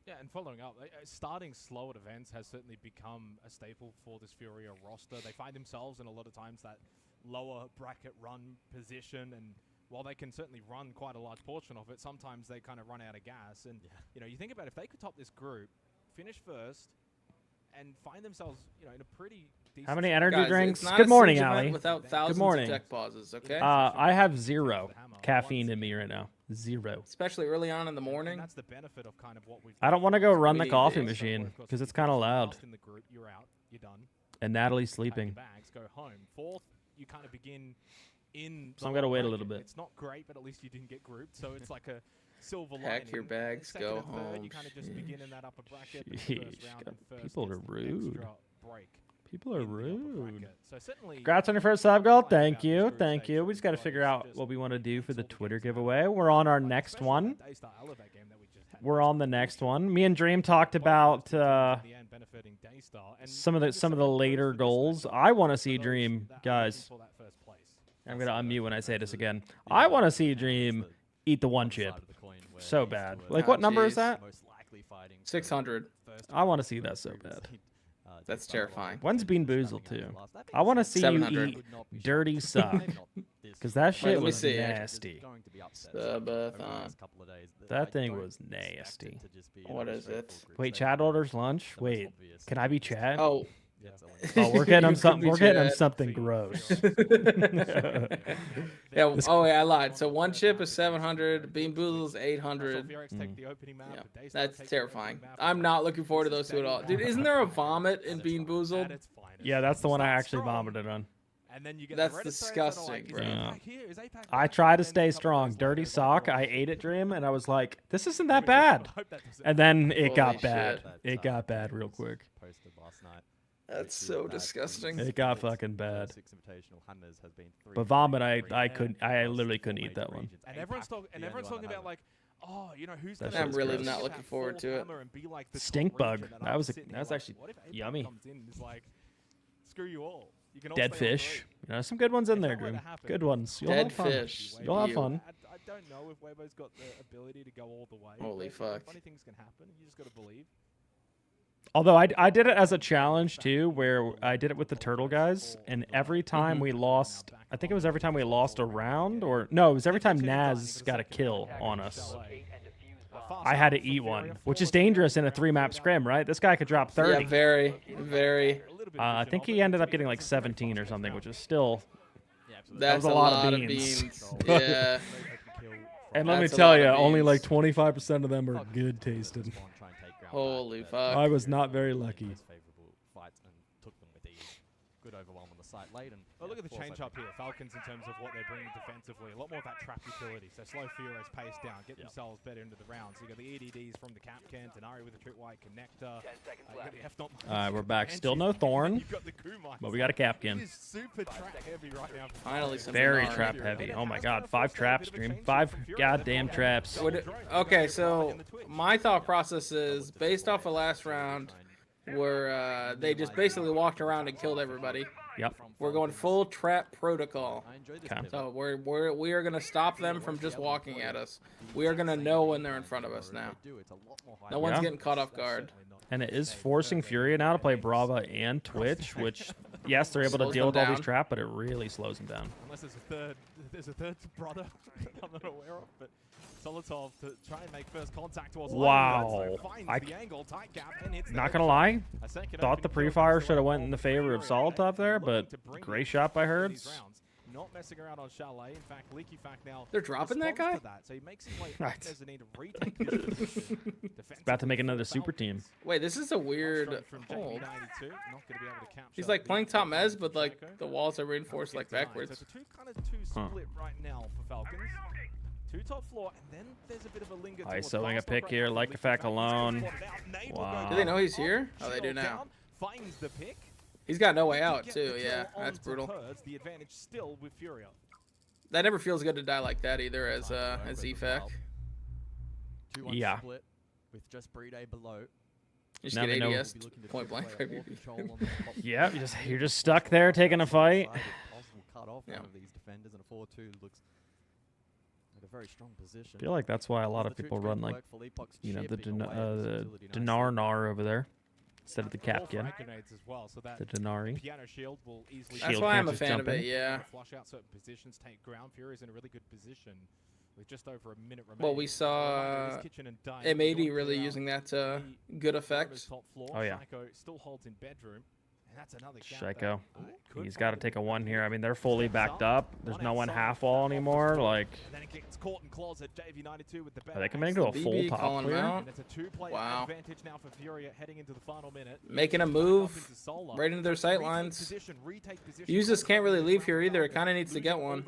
Yeah, and following up, starting slow at events has certainly become a staple for this Furia roster. They find themselves in a lot of times that lower bracket run position, and while they can certainly run quite a large portion of it, sometimes they kind of run out of gas. And you know, you think about if they could top this group, finish first, and find themselves, you know, in a pretty decent. How many energy Guys, drinks? it's not Good a morning, siege event Ali. without thousands Good morning. of deck pauses, okay? I have 0 caffeine in me right now. 0. Especially early on in the morning. That's the benefit of kind of what we've I don't want to go run We the need coffee this. machine because it's kind of loud. in the group, you're out, you're done. And Natalie's Pack your sleeping. bags, go home. Fourth, you kind of begin in. So I'm gonna wait a bracket. little bit. It's not great, but at least you didn't get grouped, so it's like a silver lining. Pack your bags, Second go and third, home. You kind of just begin in that upper bracket. but Sheesh, first round God, and first people are gets the rude. extra break People are in the upper rude. bracket. So certainly, Congrats on your first sub goal. about Thank this you. group Thank stage you. We just got to was figure out just what we want to do for the mental Twitter games now. giveaway. We're on our Like, next especially one. that Daystar Elevate game that we just had We're next on the to next Daystar. one. Me and Dream talked about In the end, benefiting Daystar, and some of the just some later for this goals. matchup I want to for see those Dream, that are looking guys. for that first place. I'm gonna unmute when I say this again. I want to see Dream eat the one chip so bad. Like, what number is that? 600. I want to see that so bad. That's terrifying. When's Bean Boozled too? I want to see you 700. eat dirty suck, because that shit let me was see. nasty. Subathon. That thing was nasty. What is it? Wait, Chad orders lunch. Wait, can I be Chad? Oh. Oh, we're getting him You something. could be We're getting him Chad. something gross. Yeah. Oh, wait, I lied. So one chip is 700. Bean Boozle's 800. Yeah, that's terrifying. I'm not looking forward to those two at all. Dude, isn't there a vomit in Bean Boozled? Yeah, that's the one I actually vomited on. And then you get That's the Reddit disgusting, threads bro. that are Yeah. like, "Is APAC here? Is APAC I here?" try to And then stay a couple strong. days Dirty later, sock. I ate it, Dream, and I was like, "This isn't that bad." And then it got Holy bad. shit. It got bad real quick. That's so disgusting. It got fucking bad. But vomit, I literally couldn't eat that one. And everyone's talking about like, oh, you know, who's That gonna shit's I'm really gross. not looking forward to it. and be like the Stink top bug. region, and That I'm was sitting here actually what if APAC yummy. comes in and is like, screw you all. You can all Dead stay on fish. three. You know, some good ones in If there, that were to Dream. happen, Good ones. You'll Dead have fun. fish. You'll have You. fun. I don't know if Weibo's got the ability to go all the way. Holy but, you know, fuck. Funny things can happen. You just got to believe. Although I did it as a challenge too, where I did it with the turtle guys, and every time we lost, I think it was every time we lost a round, or no, it was every time Naz got a kill on us. I had to eat one, which is dangerous in a 3-map scrim, right? This guy could drop 30. Yeah, very, very. I think he ended up getting like 17 or something, which is still. That's was a lot of beans. Yeah. And let me That's a tell lot you, of only beans. like 25% of them are good tasting. Holy fuck. I was not very lucky. Well, look at the change up here. Falcons in terms of what they're bringing defensively. A lot more of that trap utility. So slow Furia's pace down, get themselves better into the round. So you got the EDDs from the Capcan, Denari with a tripwire connector. You got the F-Not. All right, we're back. Still no Thorn, You've got the Kumai. but we got a Capkin. It is super trap heavy right now. for Finally, Falcons. some Very Denari. trap heavy. Oh my god, 5 traps, Dream. 5 goddamn traps. Okay, so my thought process is based off of last round, where they just basically walked around and killed everybody. Yep. We're going full trap protocol. Okay. So we are gonna stop them from just walking at us. We are gonna know when they're in front of us now. No one's Yeah. getting caught off guard. And it is forcing Furia now to play Brava and Twitch, which, yes, they're able to Slows deal them with all these down. traps, but it really slows them down. Unless there's a third brother I'm not aware of, but Solotov to try and make first contact towards Wow. finds the angle, tight gap, and hits the Not head gonna shot. lie, A second thought the opening kill pre-fire comes should have away went in the from favor of Furia, Solotov there, looking but to bring great it shot by into Herds. these rounds. Not messing around on Chalet. In fact, Leaky Fact now. They're dropping that responds guy? to that, so he makes his way Right. up as a need to retake this position. About to make another super team. Wait, this is a weird From hold. JP92, not going to be able to capture He's like the playing top outside mez, but like Jericho. the walls are reinforced like Gets denied. backwards. So it's a two Huh. split right now for Falcons. 2 top floor, and then there's a bit of a linger. towards ISOing a last pick right here, now. like the fact Leaky alone. Fact spotted out. Nate will Wow. go Do they know he's down. here? Oh, they do Shield now. down, finds the pick. He's got no way To out get too. the Yeah, kill that's onto brutal. Herds, the advantage still with Furia. That never feels good to die like that either as EFAC. Yeah. Split with just Breed A below. Just Now get they know. ADS point blank. Yeah, you're just stuck there taking a fight. Cut off Yeah. one of these defenders, and a 4-2 looks like a very strong position. I feel like that's why a lot of people run like, you know, the Dinar over there instead of the Capkin. As well, so that The Denari. piano shield will easily That's why I'm a fan of it. Yeah. flush out certain positions, take ground. Furia's in a really good position with just over a minute remaining. Well, we saw M80 really using that to good effect. Oh yeah. Psycho still holds in bedroom. And that's another gap Psycho. that He's got to take a one here. I mean, they're fully backed up. There's no one half wall anymore. Like, And then it gets caught in claws at JV92 with the are they committing to a full BB top calling him clear? out. And it's a two-player Wow. advantage now for Furia heading into the final minute. Making a move right into their sight lines. Users can't really leave here either. It kind of needs to get one.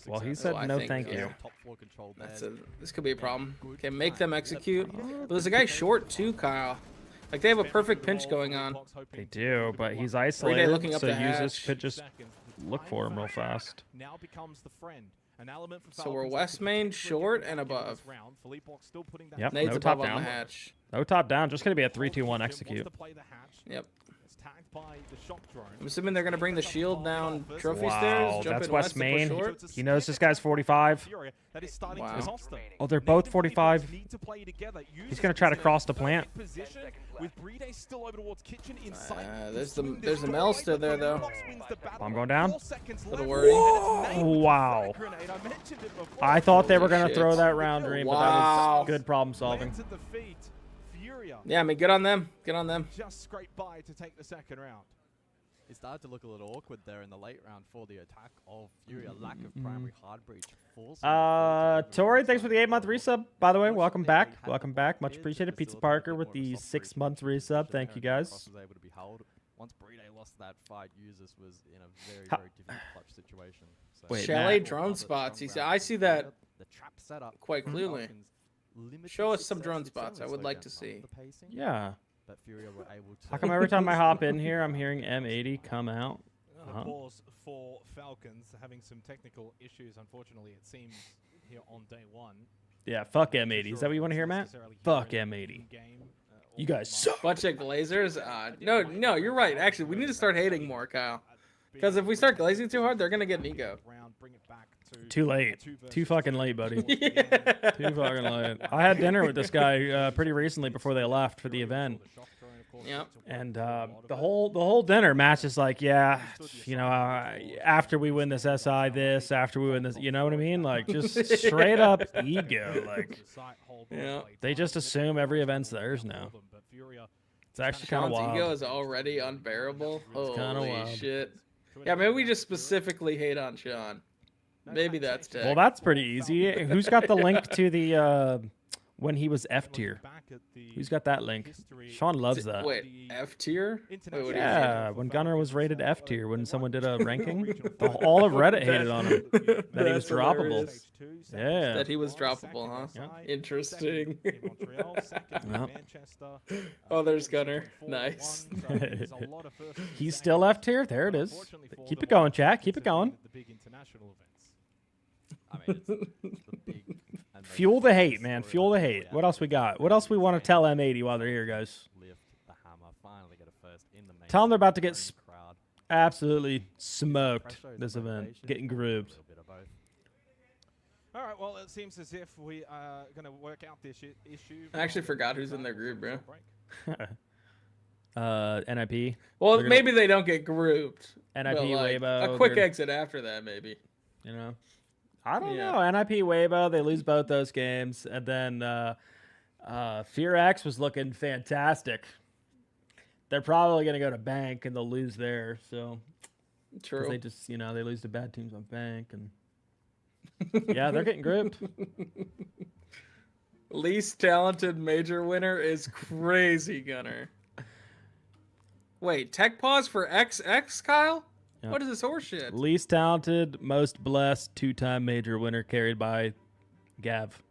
Well, he Oh, said I no think, thank yeah. you. This could be a problem. Okay, make them execute. But there's a guy short too, Kyle. Like they have a perfect pinch going on. They do, but he's Relay isolated, looking up so the users hatch. could just look for him real fast. Now becomes the friend. An element for So we're Falcons west that main, could short, get and back in above. this round. Philippok still putting that Yep, Nades no above top on the down. hatch. No top down. Just gonna be a 3-2-1 execute. Yep. It's tagged by the shock drone. I'm assuming they're gonna bring the shield down trophy Wow, stairs. Jump that's in West west to push Main. short. He knows this guy's 45. That is starting Wow. to cost them. Oh, they're both 45. Need to play together. He's gonna try to cross the plant. Position with Brede still over towards kitchen inside. There's the Mel still there though. Bomb going down. Little worry. Oh, wow. I thought they were gonna Shit. throw that round dream, but that Wow. was good problem solving. Lands at the feet. Furia Yeah, I mean, get on them. Get on them. just scraped by to take the second round. It started to look a little awkward there in the late round for the attack of Furia. Lack of primary hard breach. Tori, thanks for the 8-month resub. By the way, welcome back. Welcome back. Much appreciated. Pizza Parker with the 6-month resub. Thank you guys. Was able to be held. Once Brede lost that fight, Users was in a very, Ha- very difficult clutch situation. So Wait, Chalet Matt. drone spots. He said, I see that The trap setup quite clearly. Falcons limited Show us some success. drone It spots. I certainly would slowed like down to some of see. the pacing, Yeah. but Furia were able to How come every time I hop in here, I'm hearing M80 come out? Pause for Falcons having some technical issues, unfortunately, it seems, here on day one. Yeah, fuck M80. Is that what you want to hear, Matt? Fuck M80. You guys suck. Bunch of glazers. No, you're right. Actually, we need to start hating more, Kyle. Because if we start glazing too hard, they're gonna get Nico. Too late. Too fucking late, buddy. Too fucking late. I had dinner with this guy pretty recently before they left for the event. Yep. And the whole dinner, Matt's just like, yeah, you know, after we win this SI, this, after we win this, you know what I mean? Like, just straight up ego. Like, Yeah. they just assume every event's theirs now. It's actually kind of Sean's wild. ego is already unbearable. kinda Holy wild. shit. Yeah, maybe we just specifically hate on Sean. Maybe that's tech. Well, that's pretty easy. Who's got the link to the when he was F tier? Who's got that link? Sean loves that. Wait, F tier? Wait, what do you Yeah, when Gunnar was rated F tier, when someone did a ranking, all of Reddit hated on him. That he was That's droppable. hilarious. Yeah. That he was droppable, huh? Yeah. Interesting. Yep. Oh, there's Gunnar. Nice. He's still F tier. There it is. Keep it going, chat. Keep it going. I mean, it's the big and Fuel the hate, man. Fuel the hate. What else we got? What else we want to tell M80 while they're here, guys? lift the hammer. Finally get a first in the main. Tell them they're about to get crowd. absolutely smoked this event. Getting grooved. A little bit of both. All right, well, it seems as if we are going to work out this issue. I actually forgot who's in their group, bro. NIP. Well, They're maybe they don't get grouped. NIP, but, like, Weibo. a quick they're- exit after that, maybe. You know, I don't Yeah. know. NIP Weibo, they lose both those games, and then Fear X was looking fantastic. They're probably gonna go to Bank and they'll lose there. So 'cause True. they just they lose to bad teams on Bank, and yeah, they're getting grouped. Least talented major winner is crazy, Gunner. Wait, tech pause for XX, Kyle? Yep. What is this horseshit? Least talented, most blessed, 2-time major winner carried by Gav.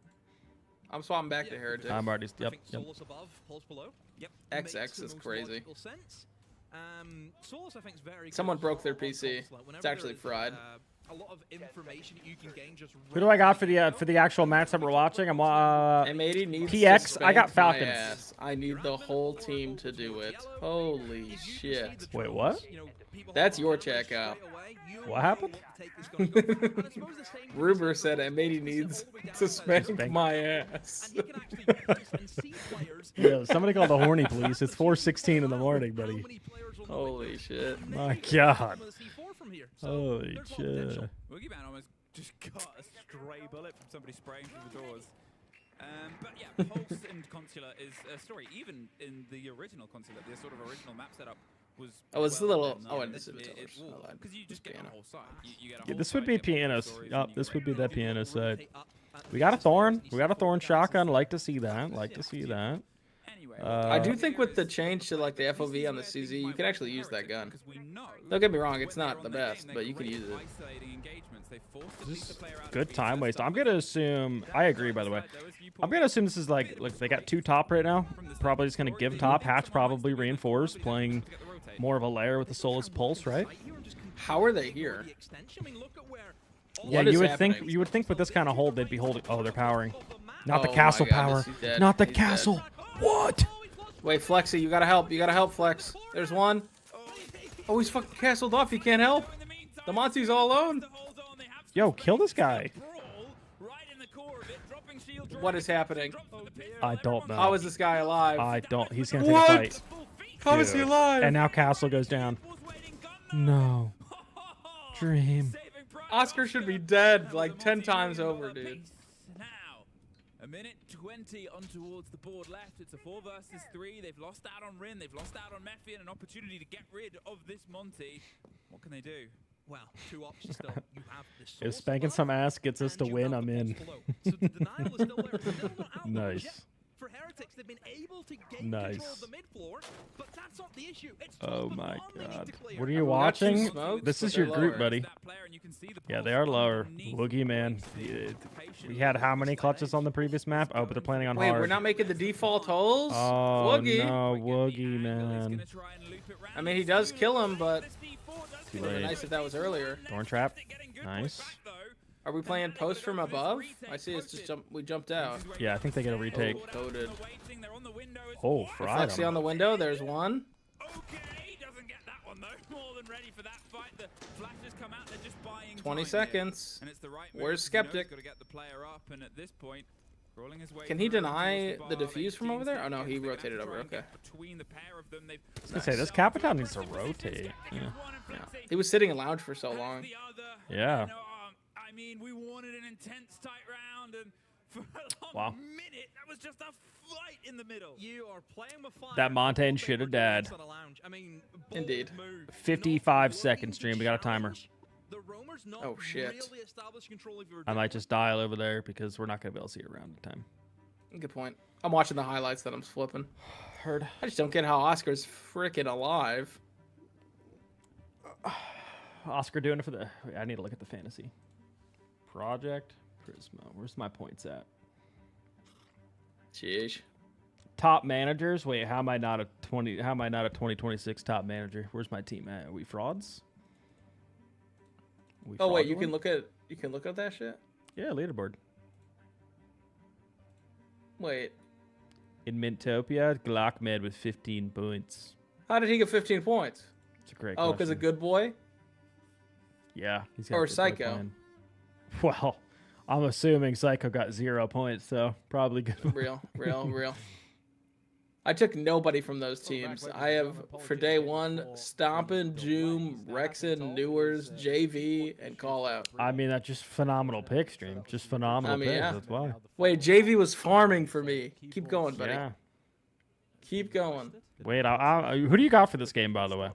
I'm swapping back to Heretic. I'm already. I Yep. think Yep. Solus above, Pulse below. Yep. XX makes the is most crazy. logical sense. Solus, I think, is very Someone good broke their on PC. Consulate. It's Whenever actually there is, fried. a lot of information that you can gain just. Who do I got for the actual match that we're watching? I'm M80 needs PX. to I got spank my Falcons. ass. I need the whole team to do it. Holy shit. Wait, what? That's your checkout. What happened? Ruber said M80 needs to spank my ass. Yeah, somebody call the horny police. It's 4:16 in the morning, buddy. Holy shit. My God. Holy shit. Boogeyman almost just got a stray bullet from somebody spraying through the doors. But yeah, Pulse and Consulate is a story. Even in the original Consulate, the sort of original map setup was. Oh, it's a little. Oh, and it's because you just get the whole side. You get a Yeah, whole this would side, be you get pianos. multiple stories, Yup, and you this go would be down that and you piano rotate side. up We got a thorn. We got a thorn shotgun. Like to see that. Like to see that. I do think with the change to like the FOV on the CZ, you can actually use that gun. Don't get me wrong, it's not the best, but you can use it. Just good time waste. I'm gonna assume. I agree, by the way. I'm gonna assume this is like they got 2 top right now. Probably just gonna give top. Hatch probably reinforced, playing more of a layer with the Soulless Pulse, right? How are they here? Yeah, you would think with this kind of hold they'd be holding. Oh, they're powering. Not the castle power. Not the castle. What? Wait, Flexy, you gotta help. You gotta help, Flex. There's one. Oh, he's fucking castled off. He can't help. The Monty's all alone. Yo, kill this guy. What is happening? I don't know. How is this guy alive? I don't. He's gonna take a fight. How is he alive? And now Castle goes down. No. Dream. Oscar should be dead like 10 times over, dude. A minute 20 on towards the board left. It's a 4 versus 3. They've lost out on Rin. They've lost out on Mephi, and an opportunity to get rid of this Monty. What can they do? Well, 2 options still. You have the If spanking some ass gets us to win, I'm in. Nice. For Heretics, they've been able to gain control of the mid floor, but that's not the issue. It's Oh my God. What are you watching? This is your group, buddy. Yeah, they are lower. Woogie, man. We had how many clutches on the previous map? Oh, but they're planning on Wait, hard. we're not making the default holes? Oh, Woogie. no, Woogie, man. I mean, he does kill him, but Too it would be late. nice if that was earlier. Thorn trap. Nice. Are we playing post from above? I see it's just we jumped out. Yeah, I think they get a retake. Oh, coded. Oh, fried Flexi him. on the window. There's one. Okay, doesn't get that one though. More than ready for that fight. The flashes come out. They're just buying 20 time seconds. here. And it's the right Where's move. Skeptic? Got to get the player up, and at this point, rolling his way Can he through deny towards the bar. defuse from over there? Oh no, he 18 rotated seconds. over. They're gonna Okay. try and get between the pair of them. They've I was gonna say, this Capitan needs to rotate. Yeah. He was sitting in lounge for so long. Yeah. I mean, we wanted an intense tight round, and for a Wow. minute, that was just a fight in the middle. You are playing with fire. That Montaigne should have died. I mean, Indeed. 55 second stream. We got a timer. Oh shit. I might just dial over there because we're not gonna be able to see it around the time. Good point. I'm watching the highlights that I'm flipping. Heard. I just don't get how Oscar's freaking alive. Oscar doing it for the. Wait, I need to look at the fantasy. Project Prisma. Where's my points at? Jeez. Top managers. Wait, how am I not a 20? How am I not a 2026 top manager? Where's my team at? Are we frauds? Oh wait, you can look at that shit. Yeah, leaderboard. Wait. In Mintopia, Glockmed with 15 points. How did he get 15 points? It's a great. Oh, because a good boy. Yeah, he's got a Or good boy Psycho. plan. Well, I'm assuming Psycho got 0 points, so probably good. Real. I took nobody from those teams. I have, for day one, Stompin', Joom, Rexon, Newers, JV, and Call Out. I mean, that's just phenomenal pick stream. Just phenomenal picks. yeah. That's why. Wait, JV was farming for me. Keep going, buddy. Yeah. Keep going. Wait, who do you got for this game, by the way?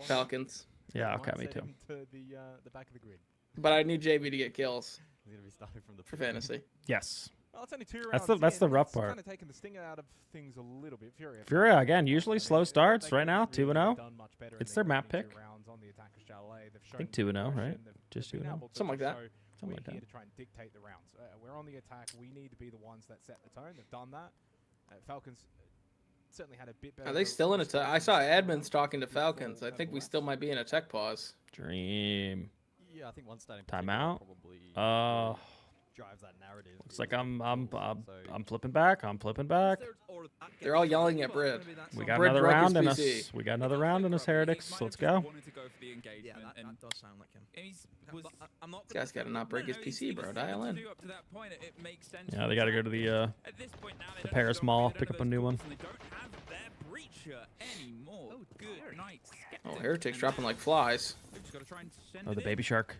Falcons. Yeah, okay, me too. The back of the grid. But I need JV to get kills He's gonna be starting from the for fantasy. Yes. Well, it's only 2 That's rounds. the rough It's part. kind of taking the stinger out of things a little bit. Furia again, usually slow starts. Right now, 2-0. Done much better in It's their map pick. 2 rounds on the Attackers Chalet. They've I think shown 2-0, right? progression. They've Just been 2-0. able to Something like that. show Something we're like here that. to try and dictate the rounds. We're on the attack. We need to be the ones that set the tone. They've done that. Falcons certainly had a bit better. Are they still in attack? I saw admins talking to Falcons. I think we still might be in a tech pause. Dream. Yeah, I think one starting Timeout. probably drives that narrative. Looks like I'm flipping back. I'm flipping back. They're all yelling at Brid. We got Brid another broke round his in PC. us. We got another round in us, heretics. Let's go. Yeah, that does sound like him. This guy's got to not break his PC, bro. Dial in. Yeah, they got to go to the Paris Mall, pick up a new one. Oh, Heretic's dropping like flies. Oh, the baby shark.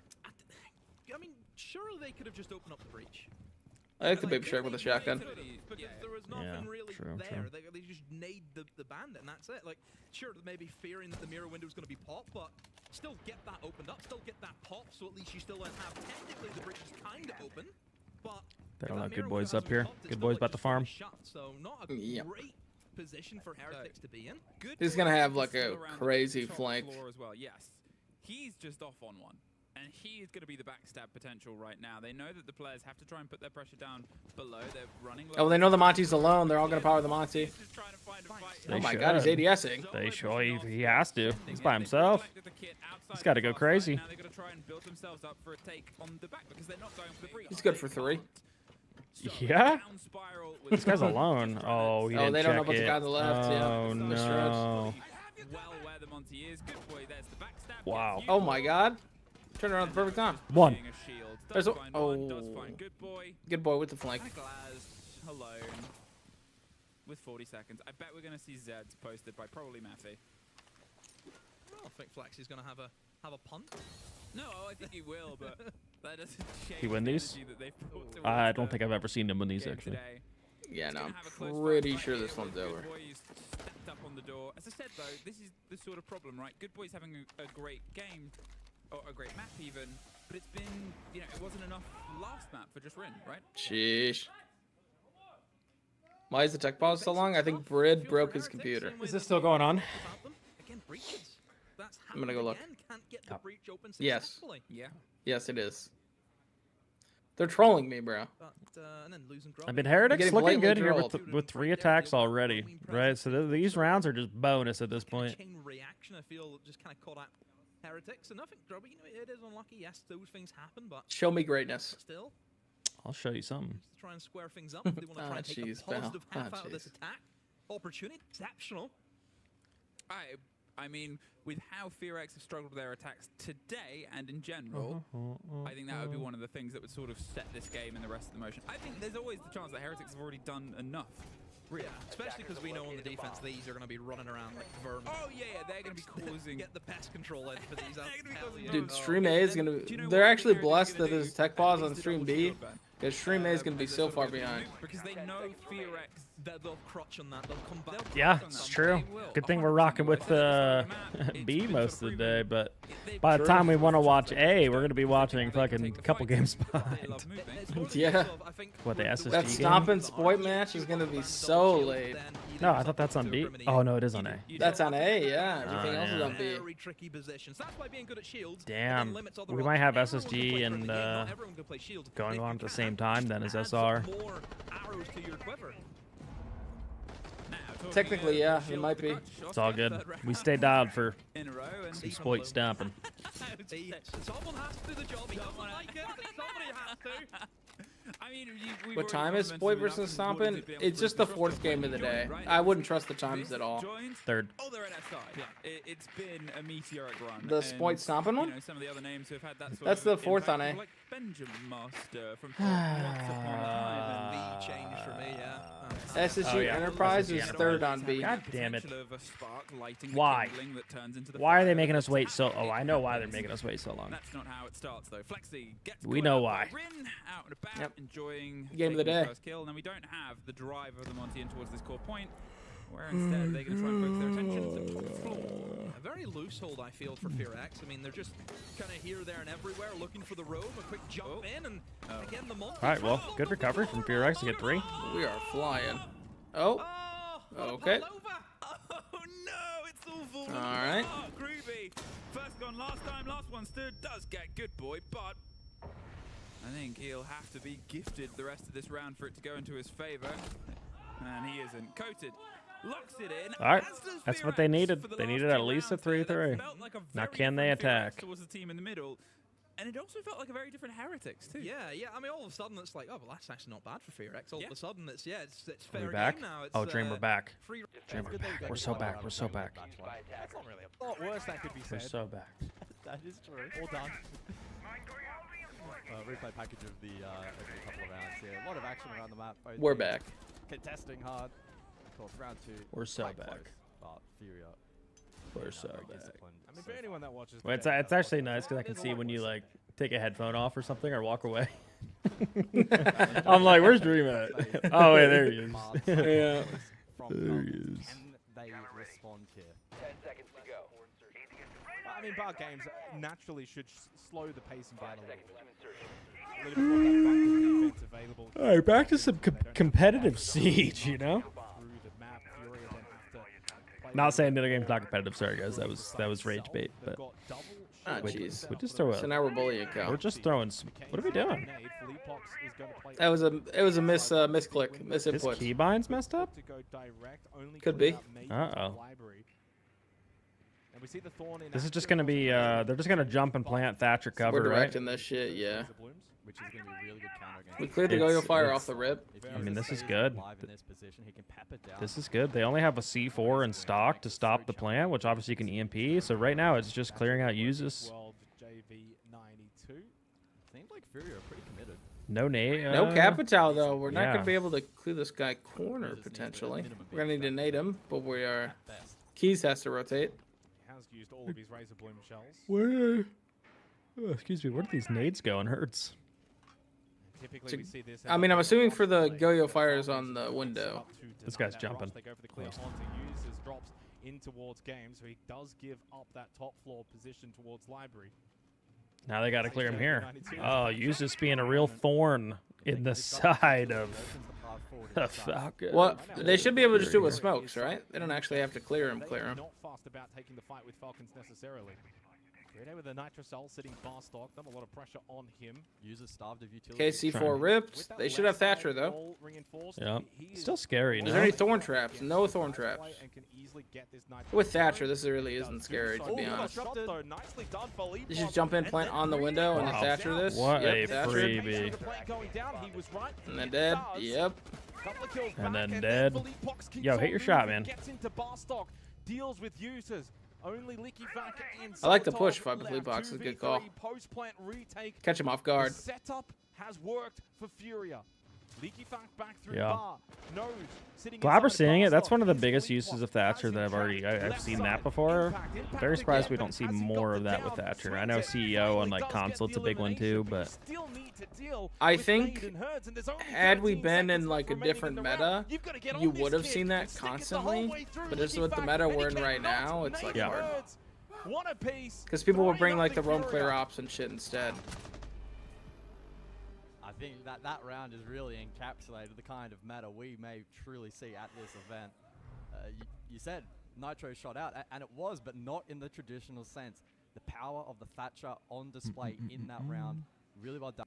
I mean, surely they could have just opened up the breach. I like the baby shark with a shotgun. Because there was nothing really there. They just nade the bandit, and that's it. Like, sure, maybe fearing that the mirror window was going to be popped, but still get that opened up, still get that popped, so at least you still don't have technically the breach is kind of open. But They don't have good boys up here. Good boys about to farm. So not a great position for Heretics to be in. He's gonna have like a crazy flank. As well. Yes, he's just off on one. And he is going to be the backstab potential right now. They know that the players have to try and put their pressure down below. They're running low. Oh, they know the Monty's alone. They're all going to power the Monty. They Oh my god, he's ADSing. They should. He has to. He's by himself. He's got to go crazy. Now they're going to try and build themselves up for a take on the back because they're not going for the breach. He's good for 3. Yeah? This guy's alone. Oh, he didn't they check don't know about it. the guy on the left. Oh, yeah. no. Well, where the Monty is. Good boy. There's the backstab. Wow. Oh my god. Turn around at the perfect time. One. There's a, good boy with the flank. Alone with 40 seconds. I bet we're going to see Zeds posted by probably Maffy. I don't think Flexy's going to have a punt. No, I think he will, but that doesn't change. He win these? I don't think I've ever seen him win these actually. Yeah, no, I'm pretty sure this one's over. Stepped up on the door. As I said though, this is the sort of problem, right? Good Boy's having a great game. Or a great map even, but it's been, you know, it wasn't enough last map for just Rin, right? Sheesh. Why is the tech pause so long? I think Brid broke his computer. Is this still going on? I'm gonna go look. Yes. Yeah. Yes, it is. They're trolling me, bro. I mean, Heretics looking good here trolled. with 3 attacks already, right? So these rounds are just bonus at this point. Chain reaction, I feel, just kind of caught out Heretics, and nothing, Grubby, you know, it is unlucky. Yes, those things happen, but show me greatness. Still, I'll show you something. to try and square things up. They want to try and take a positive half out of this attack. Opportunity, exceptional. I mean, with how Furex have struggled with their attacks today and in general, I think that would be one of the things that would sort of set this game and the rest of the motion. I think there's always the chance that Heretics have already done enough. Yeah, especially because we know on the defense these are going to be running around like vermin. Oh yeah, they're going to be causing. Get the pest control in for these. Dude, Stream A is gonna. They're actually blessed that there's tech pause on Stream B, because Stream A is gonna be so far behind. Because they know Furex. They'll crutch on that. They'll come back. Yeah, it's true. Good thing we're rocking with B most of the day, but by the time we want to watch A, we're gonna be watching fucking a couple games behind. Yeah. What, the SSG That game? stomp and spoit match is gonna be so late. No, I thought that's on B. Oh no, it is on A. That's on A, yeah. Everything else is on B. Very tricky positions. That's why being good at shields. Damn, we might have SSG and going on at the same time then as SR. More arrows to your quiver. Technically, yeah, it might be. It's all good. We stay dialed for some exploit stomping. Someone has to do the job. He doesn't like it. Somebody has to. I mean, What time is Spoit versus Stompin'? It's just the 4th game of the day. I wouldn't trust the times at all. 3rd. Oh, they're at SI. Yeah. It's been a meteoric run. The Spoit Stompin' one? You know, some of the other names who have had that sort That's of the 4th on impact, A. like Benjamin Master from Once Upon a Time. B changed for me, yeah. SSG Enterprise is 3rd on B. God damn it. Why? Why are they making us wait so... Oh, I know why they're making us wait so long. That's not how it starts, though. Flexi gets We know why. Rin out and about, enjoying Game of the day. first kill. And then we don't have the drive of the Monty in towards this core point, where instead they're going to try and focus their attention to top floor. A very loose hold, I feel, for Furex. I mean, they're just kind of here, there, and everywhere, looking for the roam, a quick jump in, and again, the Monty. All right, well, good recovery from Furex to get 3. We are flying. Oh. Okay. Oh no, it's all falling All right. apart. Groovy. First gone last time, last one stood. Does get good boy, but I think he'll have to be gifted the rest of this round for it to go into his favor. And he isn't. Coated. Locks it in. All right, that's what they needed. They needed at least a 3-3. Now can they attack? Towards the team in the middle. And it also felt like a very different Heretics, too. Yeah. I mean, all of a sudden, it's like, oh, well, that's actually not bad for FuriaX. All of a sudden, it's fair game back? now. It's, Oh, Dream, we're back. Free Dream, we're back. We're so back. We're so back. That's not really a lot worse that could be We're said. so back. That is true. All done. Replay package of the every couple of rounds here. A lot of action around the map. Both We're teams back. Contesting hard. Of course, round 2. We're so quite back. close, but Furia. We're so very back. disciplined I mean, so for anyone that watches, Well, it's actually nice because I can see when you like take a headphone off or something or walk away. I'm like, where's Dream at? Oh wait, there he is. Yeah. There he is. Can they respond here? 10 seconds to go. I mean, bar games naturally should slow the pacing down a little bit. A little bit more that defense available. All right, back to some competitive Siege, you know. Through the map, Furia then have to play Not saying the other game's not competitive. Sorry guys, that was rage bait. But Ah, we jeez. just throw So a. now we're bullying We're Cal. just throwing. What are we doing? That was a misclick, His misinput. keybinds messed up. Could be. Uh-oh. And we see the Thorn in This is just gonna be. They're just gonna jump and plant Thatcher cover, We're right? directing this shit, yeah. Which is going to be a really good counter against. We cleared the Go-Yo Fire off the rip. I mean, this is good. Live in this position, he can pep it down. This is good. They only have a C4 in stock to stop the plant, which obviously you can EMP. So right now it's just clearing out uses. Seems like Furia are pretty committed. No nade. No Capital, though. We're not yeah. going to be able to clear this guy corner, potentially. We're going to need to nade him, but we are... Keys has to rotate. He has used all of his Razor Bloom shells. Where? Oh, excuse me. Where do these nades go? And hurts. Typically, we see this. I mean, I'm assuming for the Go-Yo Fires on the window. This guy's jumping. They go for the clear on to use his drops in towards game, so he does give up that top floor position towards library. Now they got to clear him here. Oh, use this being a real thorn in the side of the Falcons. Well, they should be able to just do it with smokes, right? They don't actually have to clear him. Not fast about taking the fight with Falcons necessarily. Great with the Nitro Cell sitting bar stock, not a lot of pressure on him. User starved of utility. Okay, C4 ripped. They should have Thatcher, though. Yeah, still scary. Is there any thorn traps? No thorn traps. With Thatcher, this really isn't scary, to be honest. You just jump in, plant on the window, and then Thatcher this. What Yep, a Thatcher. freebie. And then dead. Yep. And then dead. Yo, hit your shot, man. Gets into bar stock, deals with users. Only Licky Vac and I like the Saltov push, if I left. believe box is a good 2v3 call. Post-plant retake. Catch him off guard. The setup has worked for Furia. Leaky Vac back through Yeah. bar. Nose sitting Glad we're inside seeing bar it. That's stock. one of the His biggest elite uses box of Thatcher has that I've him already trapped. I've Left seen side, that before. impact Very surprised we again, don't see has he got more the of that with down? Thatcher. I know Swings it. CEO and Finally like does get Consulate's a the big one too, elimination, but you still need to deal I with think Nade and Herds, and there's only had we 13 been in seconds like a remaining in different the meta, round. You've got to get on you this would have kid seen that and stick it the whole constantly. way through. But just Leaky with the Vac, meta and he we're in right cannot now, it's like nade hard. Herds. One apiece. Because people will bring Three like the roam nothing clear Furia. ops and shit instead. I think that round has really encapsulated the kind of meta we may truly see at this event. You said Nitro shot out, and it was, but not in the traditional sense. The power of the Thatcher on display in that round, really well done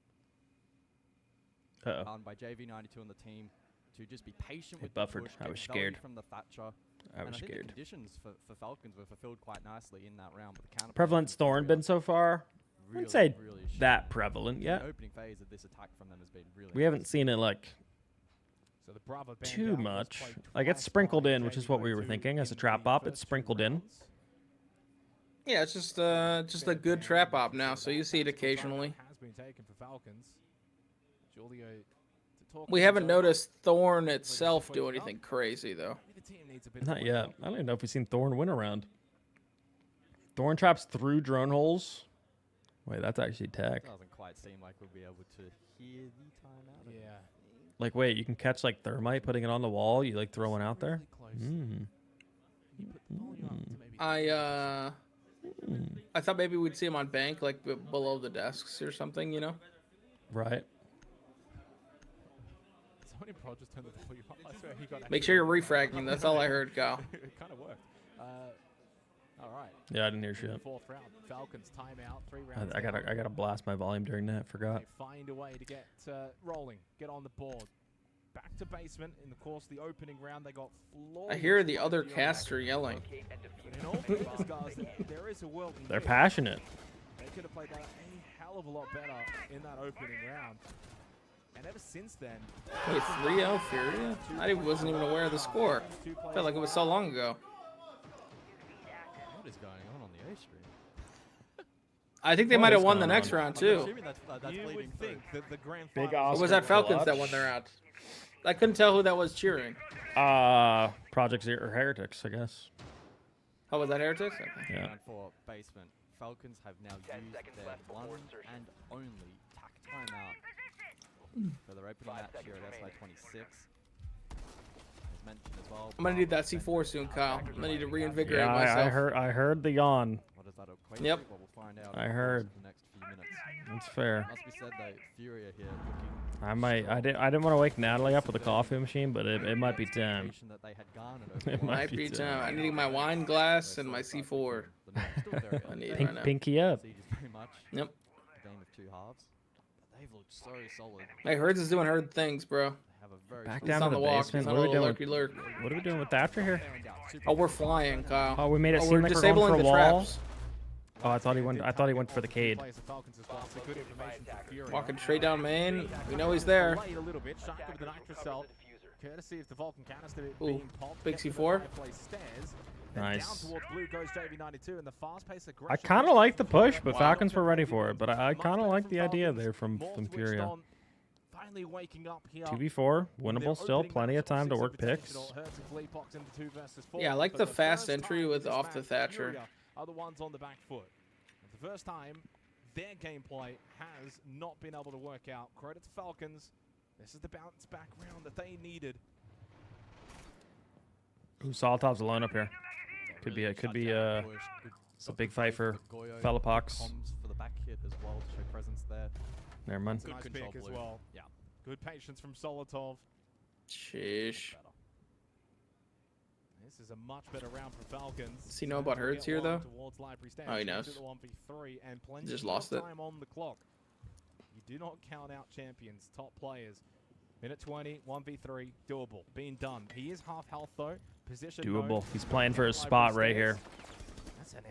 by JV92 and the team to just be patient with buffered. the push, I get was value scared. from the Thatcher. I was and I think scared. the conditions for Falcons were fulfilled quite nicely in that round. But the counter Prevalent Thorn been so far? I wouldn't say really that prevalent yet. The opening phase of this attack from them has been really We haven't seen it like So the Bravo band too down was much. played Like it's twice sprinkled by in, which is what we were JV92 thinking as a in trap the op. It's first two sprinkled in. rounds. Yeah, it's just a good trap op now, so you see it occasionally. Has been taken for Falcons. Julio to talk We things haven't over. noticed Thorn itself do anything crazy though. Maybe the team needs a bit Not more yet. help. I don't even know if we've seen Thorn win around. Thorn traps through drone holes. Wait, that's actually tech. doesn't quite seem like we'll be able to hear the timeout. Yeah. Like, wait, you can catch like thermite, putting it on the wall. You like throw one out there. Mm. I thought maybe we'd see him on bank, like below the desks or something, you know? Right. Somebody Pro just turned the volume up. I swear he got Make sure you're refragging. That's all I heard, Kyle. It kind of worked. All right. Yeah, I didn't hear In the shit. fourth round, Falcons timeout. 3 rounds. I gotta blast my volume during that. Forgot. They find a way to get rolling, get on the board. Back to basement. In the course of the opening round, they got flawless. I hear the other caster yelling. But in all fairness, guys, there is a world. in They're which passionate. They could have played that a hell hell of a lot better in that opening round. And ever since then... Wait, 3-0 Furia? I wasn't even aware of the score. Felt like it was so long ago. What is going on the A stream? I think they might have won the next round, too. You would think that the grand Big Or was that Falcons that won their round? I couldn't tell who that was cheering. Project Zero or Heretics, I guess. Oh, was that Heretics? Okay. Yeah. Round 4 basement. Falcons have now used their one and only tack timeout for their opening match here at SI 26. As mentioned as well. I'm gonna need that C4 soon, Kyle. I'm gonna need to reinvigorate Yeah, myself. I heard the yawn. What does that equate Yep. to? Well, we'll find out I in heard. the next few minutes. That's fair. Must be said though, Furia here looking I didn't want to wake Natalie up with a coffee machine, but it might be time. that they had garnered over It the Might be time. I need my wine glass and my C4. I need right now. Pinky up. Sieges very much. Yep. A game of two halves. But they've looked so solid. Hey, Herds is doing Herd things, bro. They have a very Back He's down to on the the walk. basement. He's on What a are we little doing? lurky lurk. What are we doing with Thatcher here? Oh, we're flying, Kyle. Oh, we made it Oh, seem we're like we're going disabling for a the wall. traps. Oh, I thought he went for the Cade. Walking straight down main. We know he's there. A little bit. Shaka with the nitro cell. Courtesy of the Vulcan canister Ooh, being popped. big Gets to the C4. fireplace stairs. Nice. Down towards blue goes JV92 and the fast-paced I aggression. kind of like the push, but Falcons were ready for it. But I kind of like the idea there from Furia. Finally waking up here. 2v4, winnable still, plenty of time to work picks. Yeah, I like the fast entry with off the Thatcher. Are the ones on the back foot. For the first time, their gameplay has not been able to work out. Credit to Falcons. This is the bounce back round that they needed. Ooh, Solotov's alone up here. Could be it's a big fight for Felapox. For the back hit as well to show presence there. Never mind. Nice pick as well. Yeah. Good patience from Solotov. Sheesh. This is a much better round for Falcons. Does he know about Herds here, though? Oh, he knows. Just lost it. Time on the clock. You do not count out champions, top players. Minute 20, 1v3, doable. Being done. He is half health, though. Position Doable. mode. He's playing for his spot right here.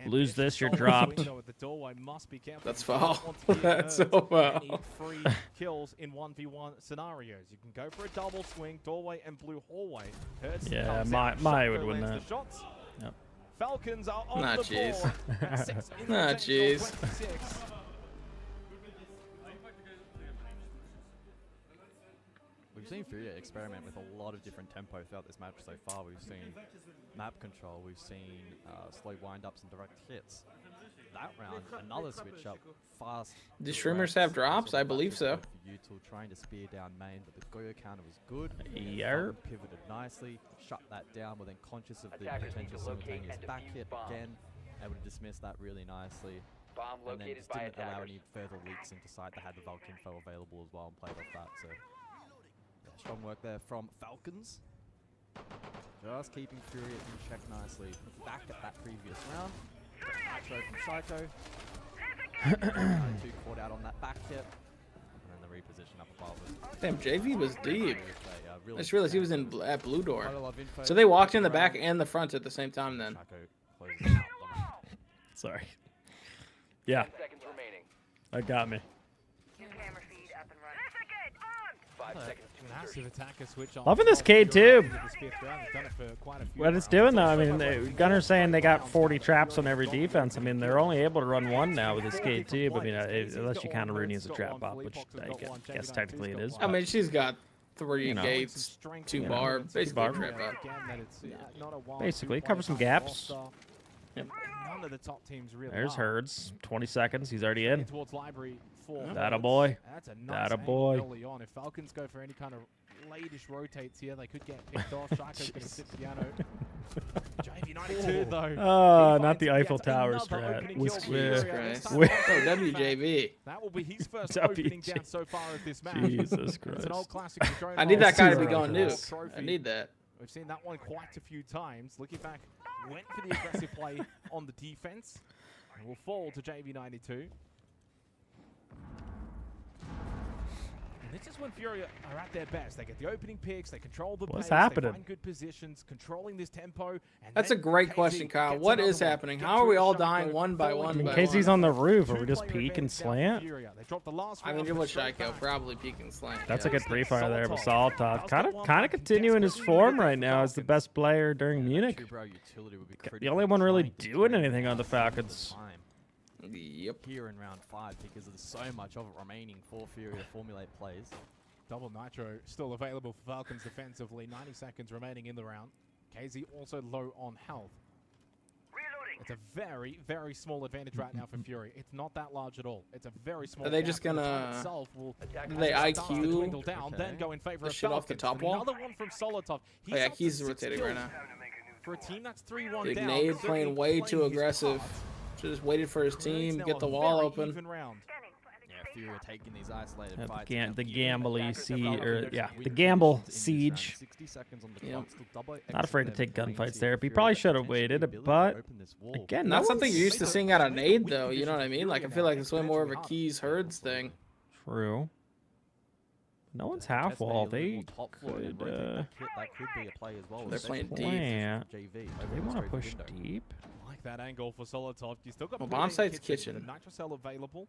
Lose this, you're Solid dropped. window at the doorway. Must be careful. That's You don't foul. want to be That's hurt so and foul. need free kills in 1v1 scenarios. You can go for a double swing, doorway and blue hallway. Hertz Yeah, comes my out, would Shotgun win lands that. the shots. Yep. Falcons are on Nah, the jeez. board. at 6 in Nah, the jeez. 26. We've seen Furia experiment with a lot of different tempo throughout this match so far. We've seen map control, we've seen slow wind-ups and direct hits. That round, another switch up, fast. Do streamers have drops? I believe so. Util trying to spear down main, but the Goyo counter was good. Yarp. Pivoted nicely, shut that down, but then conscious of the potential simultaneous back hit again, able to dismiss that really nicely. And then just didn't allow any further leaks into side. They had the Valk info available as well and played off that. So yeah, strong work there from Falcons. Just keeping Furia in check nicely. Back at that previous round. Nitro from Psycho. Two caught out on that back hit. And then the reposition up above was Damn, JV was deep. really I just realized he was in at blue door. quite a lot of info. So they walked in the back and the front at the same time then. Psycho closes out. Sorry. Yeah, 10 seconds remaining. that got me. Camera feed up and running. 5 seconds to Massive attacker switch on. Loving this Cade too. What What it's doing though, I mean, Gunner's saying they got 40 traps on every defense. I mean, they're only able to run one now with this Cade too. But I mean, unless you count Rooney as a trap op, which I guess technically it is. I mean, she's got 3 You know. gates, 2 You know. bar, Two basically bar. trap up. Basically, cover some gaps. Yep. None of the top teams really There's are. Herds. 20 seconds. He's already in. Towards library for That a Hertz. boy. That's a nice That a angle boy. early on. If Falcons go for any kind of late-ish rotates here, they could get picked off. Shaco's going to sit piano. JV92 though. Oh, He not the finds Eiffel yet Tower another strat. opening With- kill for Jesus Furia. Christ. This time With- on Oh, the WJV. That will be his first opening down so far of this match. Jesus It's an Christ. old classic. with drone I need that guy to be rolls. going new. Trophy. I need that. We've seen that one quite a few times. Looking back, went for the aggressive play on the defense. And will fall to JV92. And this is when Furia are at their best. They get the opening picks, they control the What's pace, happening? They find good positions, controlling this tempo. And That's a then great KZ question, Kyle. gets What another is one. happening? Get How are through we the all shot dying code, one by falling one I mean, by KZ's one? on the roof. Are we Two just player peek and advantage now for slant? Furia. They dropped the last I mean, round you're for with straight Shaiko, back. probably peek and slant. That's yeah. a good pre-fire there, but Solotov. Solotov kind of continuing his form right now as the best player during Munich. The only one really doing anything on the Falcons. Yep. Here in round 5 because there's so much of it remaining for Furia to formulate plays. Double Nitro still available for Falcons defensively. 90 seconds remaining in the round. KZ also low on health. It's a very, very small advantage right now for Fury. It's not that large at all. It's a very small. Are they gap, just and the gonna- time itself will Do they start to IQ dwindle down, then go in favor the of shit off the Falcons. top And wall? Another one from Solotov. Oh, yeah, up to he's 6 rotating right kills. now. For a team that's 3-1 Big down, Nade certainly playing way too playing his aggressive. part. Should just waited for his It's team, now get the a wall very open. even round. Yeah, Furia taking these isolated Yeah, fights. the Even gambly if siege, Falcons or yeah, win the conditions gamble in this round, siege. 60 seconds on the Yep. clock, still double Not afraid to exit take them between gunfights Team there. He Furia, probably but should have potentially waited, the ability to but open this wall. again, Not no something one's- you're used to seeing out of Nade, though. You know what I mean? Like, I feel like it's way more of a Keys Herds thing. True. No one's half wall. They top floor and could. rotate that could be a play as well. They're playing deep. Plant. JV They over the want to straight push window. deep. Like that angle for Solotov. You still got Well, Putin bomb site's kitchen. kitchen. The Nitro cell available.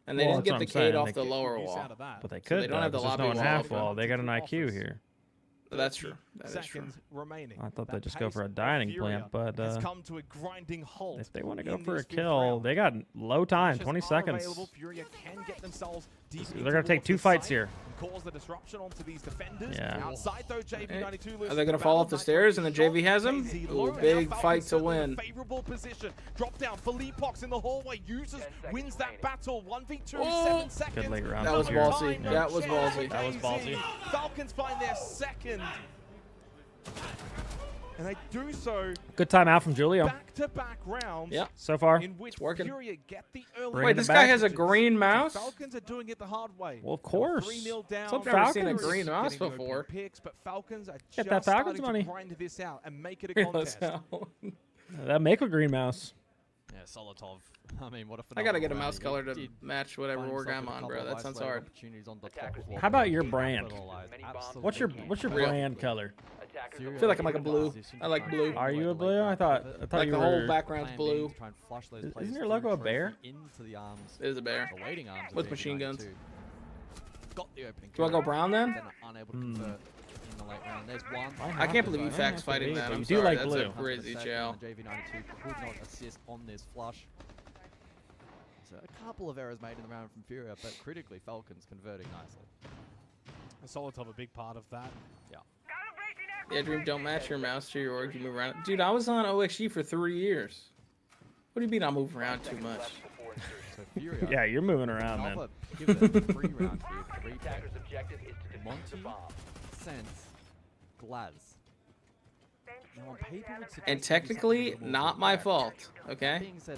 And they Well, didn't that's get what the I'm saying, Cade off they the could lower use wall. out of that. But they So could. they don't have the though, 'cause there's lobby no one wall half open. wall. They got an IQ here. That's true. That is true. Seconds remaining. I thought That they'd just go pace for a of dining Furia plant, but has come to a grinding halt. if they want to go in for a this fifth kill, round. they got low time, Matches 20 are seconds. available. Furia can get themselves deep They're gonna take towards 2 the fights site here. and cause the disruption onto these defenders. Yeah. Outside though, JV92 loses Are they gonna the fall battle. off the Nitro stairs and the shot. JV has him? KZ Ooh, low. Now big Falcons fight to certainly in a win. favorable position. Drop down. Philippox in the hallway uses, wins that battle. 1v2 in Oh. 7 seconds. Good late round That was here. ballsy. No That was chance ballsy. for That was KZ. ballsy. Falcons find their second. And they do so Good timeout from Julio. back-to-back rounds. Yep. So far. In which It's working. Furia get the early Bringing Wait, it this back. guy has a green mouse? Falcons are doing it the hard way. Well, of course. 3-0 down. I've never seen a Falcons. green mouse Getting the open before. Picks, but Falcons are Get just that Falcons starting money. to grind this out and make it a Let's contest. go. That make a green mouse. Yeah, Solotov. I mean, what a I gotta phenomenal get a round. mouse He color to did match whatever find org himself I'm with a on, couple bro. of That sounds isolated hard. opportunities on the top floor. How about your He brand? capitalized What's your absolutely brand color? I feel like I'm like a blue. I like blue. Are you a blue? I thought Like you the were. whole background's Plan B blue. to try and flush those Isn't plays your through logo a Trophy bear? into the arms. It is a bear. The waiting arms of With JV92. machine guns. Got the opening. Do I go kill, brown then? Then unable to convert in the late round. There's one. I can't believe EFAC's fighting that. I'm sorry. like That's blue. a crazy jail. JV92 could not assist on this flush. So a couple of errors made in the round from Furia, but critically Falcons converting nicely. Solotov a big part of that. Yeah. Yeah, Dream, don't match your mouse to your org. You move around. Dude, I was on OXG for 3 years. What do you mean I move around too much? So Furia. Yeah, you're moving around, man. Another pivot 3 round here. 3 Monty, Sense, Glaz. Now on paper, it suggests And that technically, he's not my fault. That Okay? being said,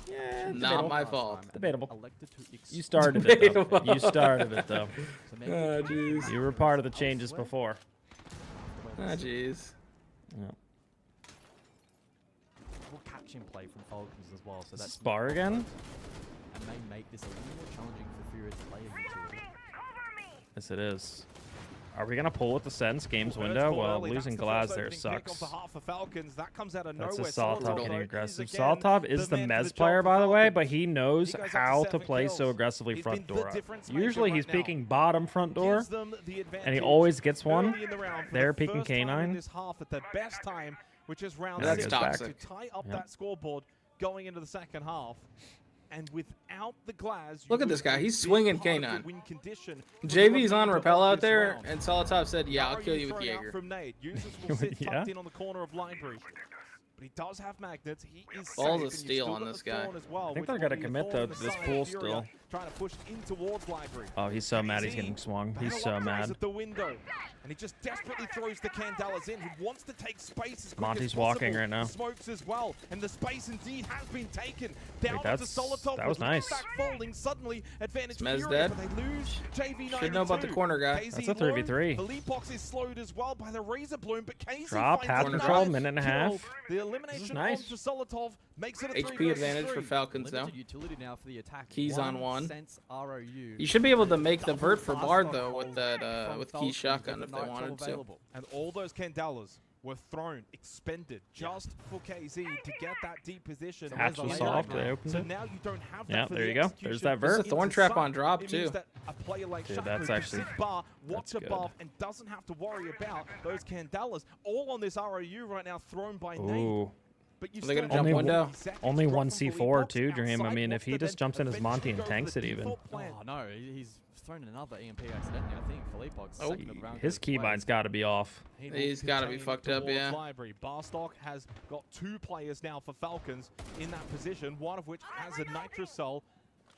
Not my fault. Debatable. elected to You started it, though. Debatable. You started it, though. So maybe Oh, jeez. You were part of the changes before. Ah, jeez. Yeah. We'll catch and play from Falcons as well. So that's Spar again? and may make this a little more challenging for Furia to play utility. Yes, it is. Are we gonna pull with the Sense games Well, window? it's Well, early. losing That's the Glaz first there opening pick sucks. on behalf of Falcons. That comes out of That's a nowhere. Solotov Solotov, getting though, aggressive. is again Solotov is the man for Mez the job player, for by the way, Falcons. but he knows He goes up how to 7 play kills. so aggressively He's front been the door. difference maker Usually right he's now. peeking bottom front door, Gives them the and he advantage always gets one. early in the round for They're the peeking first time in K9. this half at the best time, which is round That's 6, toxic. to tie up Yep. that scoreboard going into the second half. And without the Glaz, Look at this guy. He's swinging K9. JV's JV's on rappel out there, and Solotov said, yeah, I'll kill you with Jaeger. From Nade. Users will sit Yeah. tucked in on the corner of library. But he does have magnets. He is Balls safe, of and you've steel still on got this the guy. thorn as well, I think which they're will gonna be a commit thorn to in the this side pool of Furia, still. Trying to push in towards library. Oh, he's so mad he's KZ, getting swung. He's battle so upgrades mad. at the window, and he just desperately throws the Candelas in. He wants to take space as quick Monty's as possible. walking right now. Smokes as well, and the space indeed has been taken. Down onto that's- Solotov. that was with nice. back falling suddenly. Advantage Smez Furia, dead. but they lose JV92. Should know about the corner guy. KZ That's a low. 3v3. Philippox is slowed as well by the Razor Bloom, but KZ Drop, finds half another control, minute and a kill. half. The elimination nice. onto Solotov Makes it a HP advantage for Falcons now. Utility now for the attack. Keys on one. Sense ROU. You should be able to make the vert for Bard though with that with key shotgun if they wanted to. And all those Candelas were thrown, expended just for KZ to get that deep position. Hatch was soft. They opened So it. now you don't have that. Yeah, for there the you go. execution. There's that There's vert. a thorn trap on drop It too. means that a player like Dude, Shaco that's can actually- sit bar, watch that's above, good. and doesn't have to worry about those Candelas. All on this ROU right now, thrown by Nate. Ooh. But you Are they gonna still jump have window? 40 seconds. Only Drop one from C4 Falcons too, Dream. I outside. mean, if What's he the just jumps in as eventually Monty and go for tanks the it even. default plan? Oh no, he's thrown another EMP accidentally. I think Philippok's Oh, second of the round. His keybind's got to be off. He's got to be fucked up, yeah. Library. Barstock has got 2 players now for Falcons in that position, one of which has a nitrocell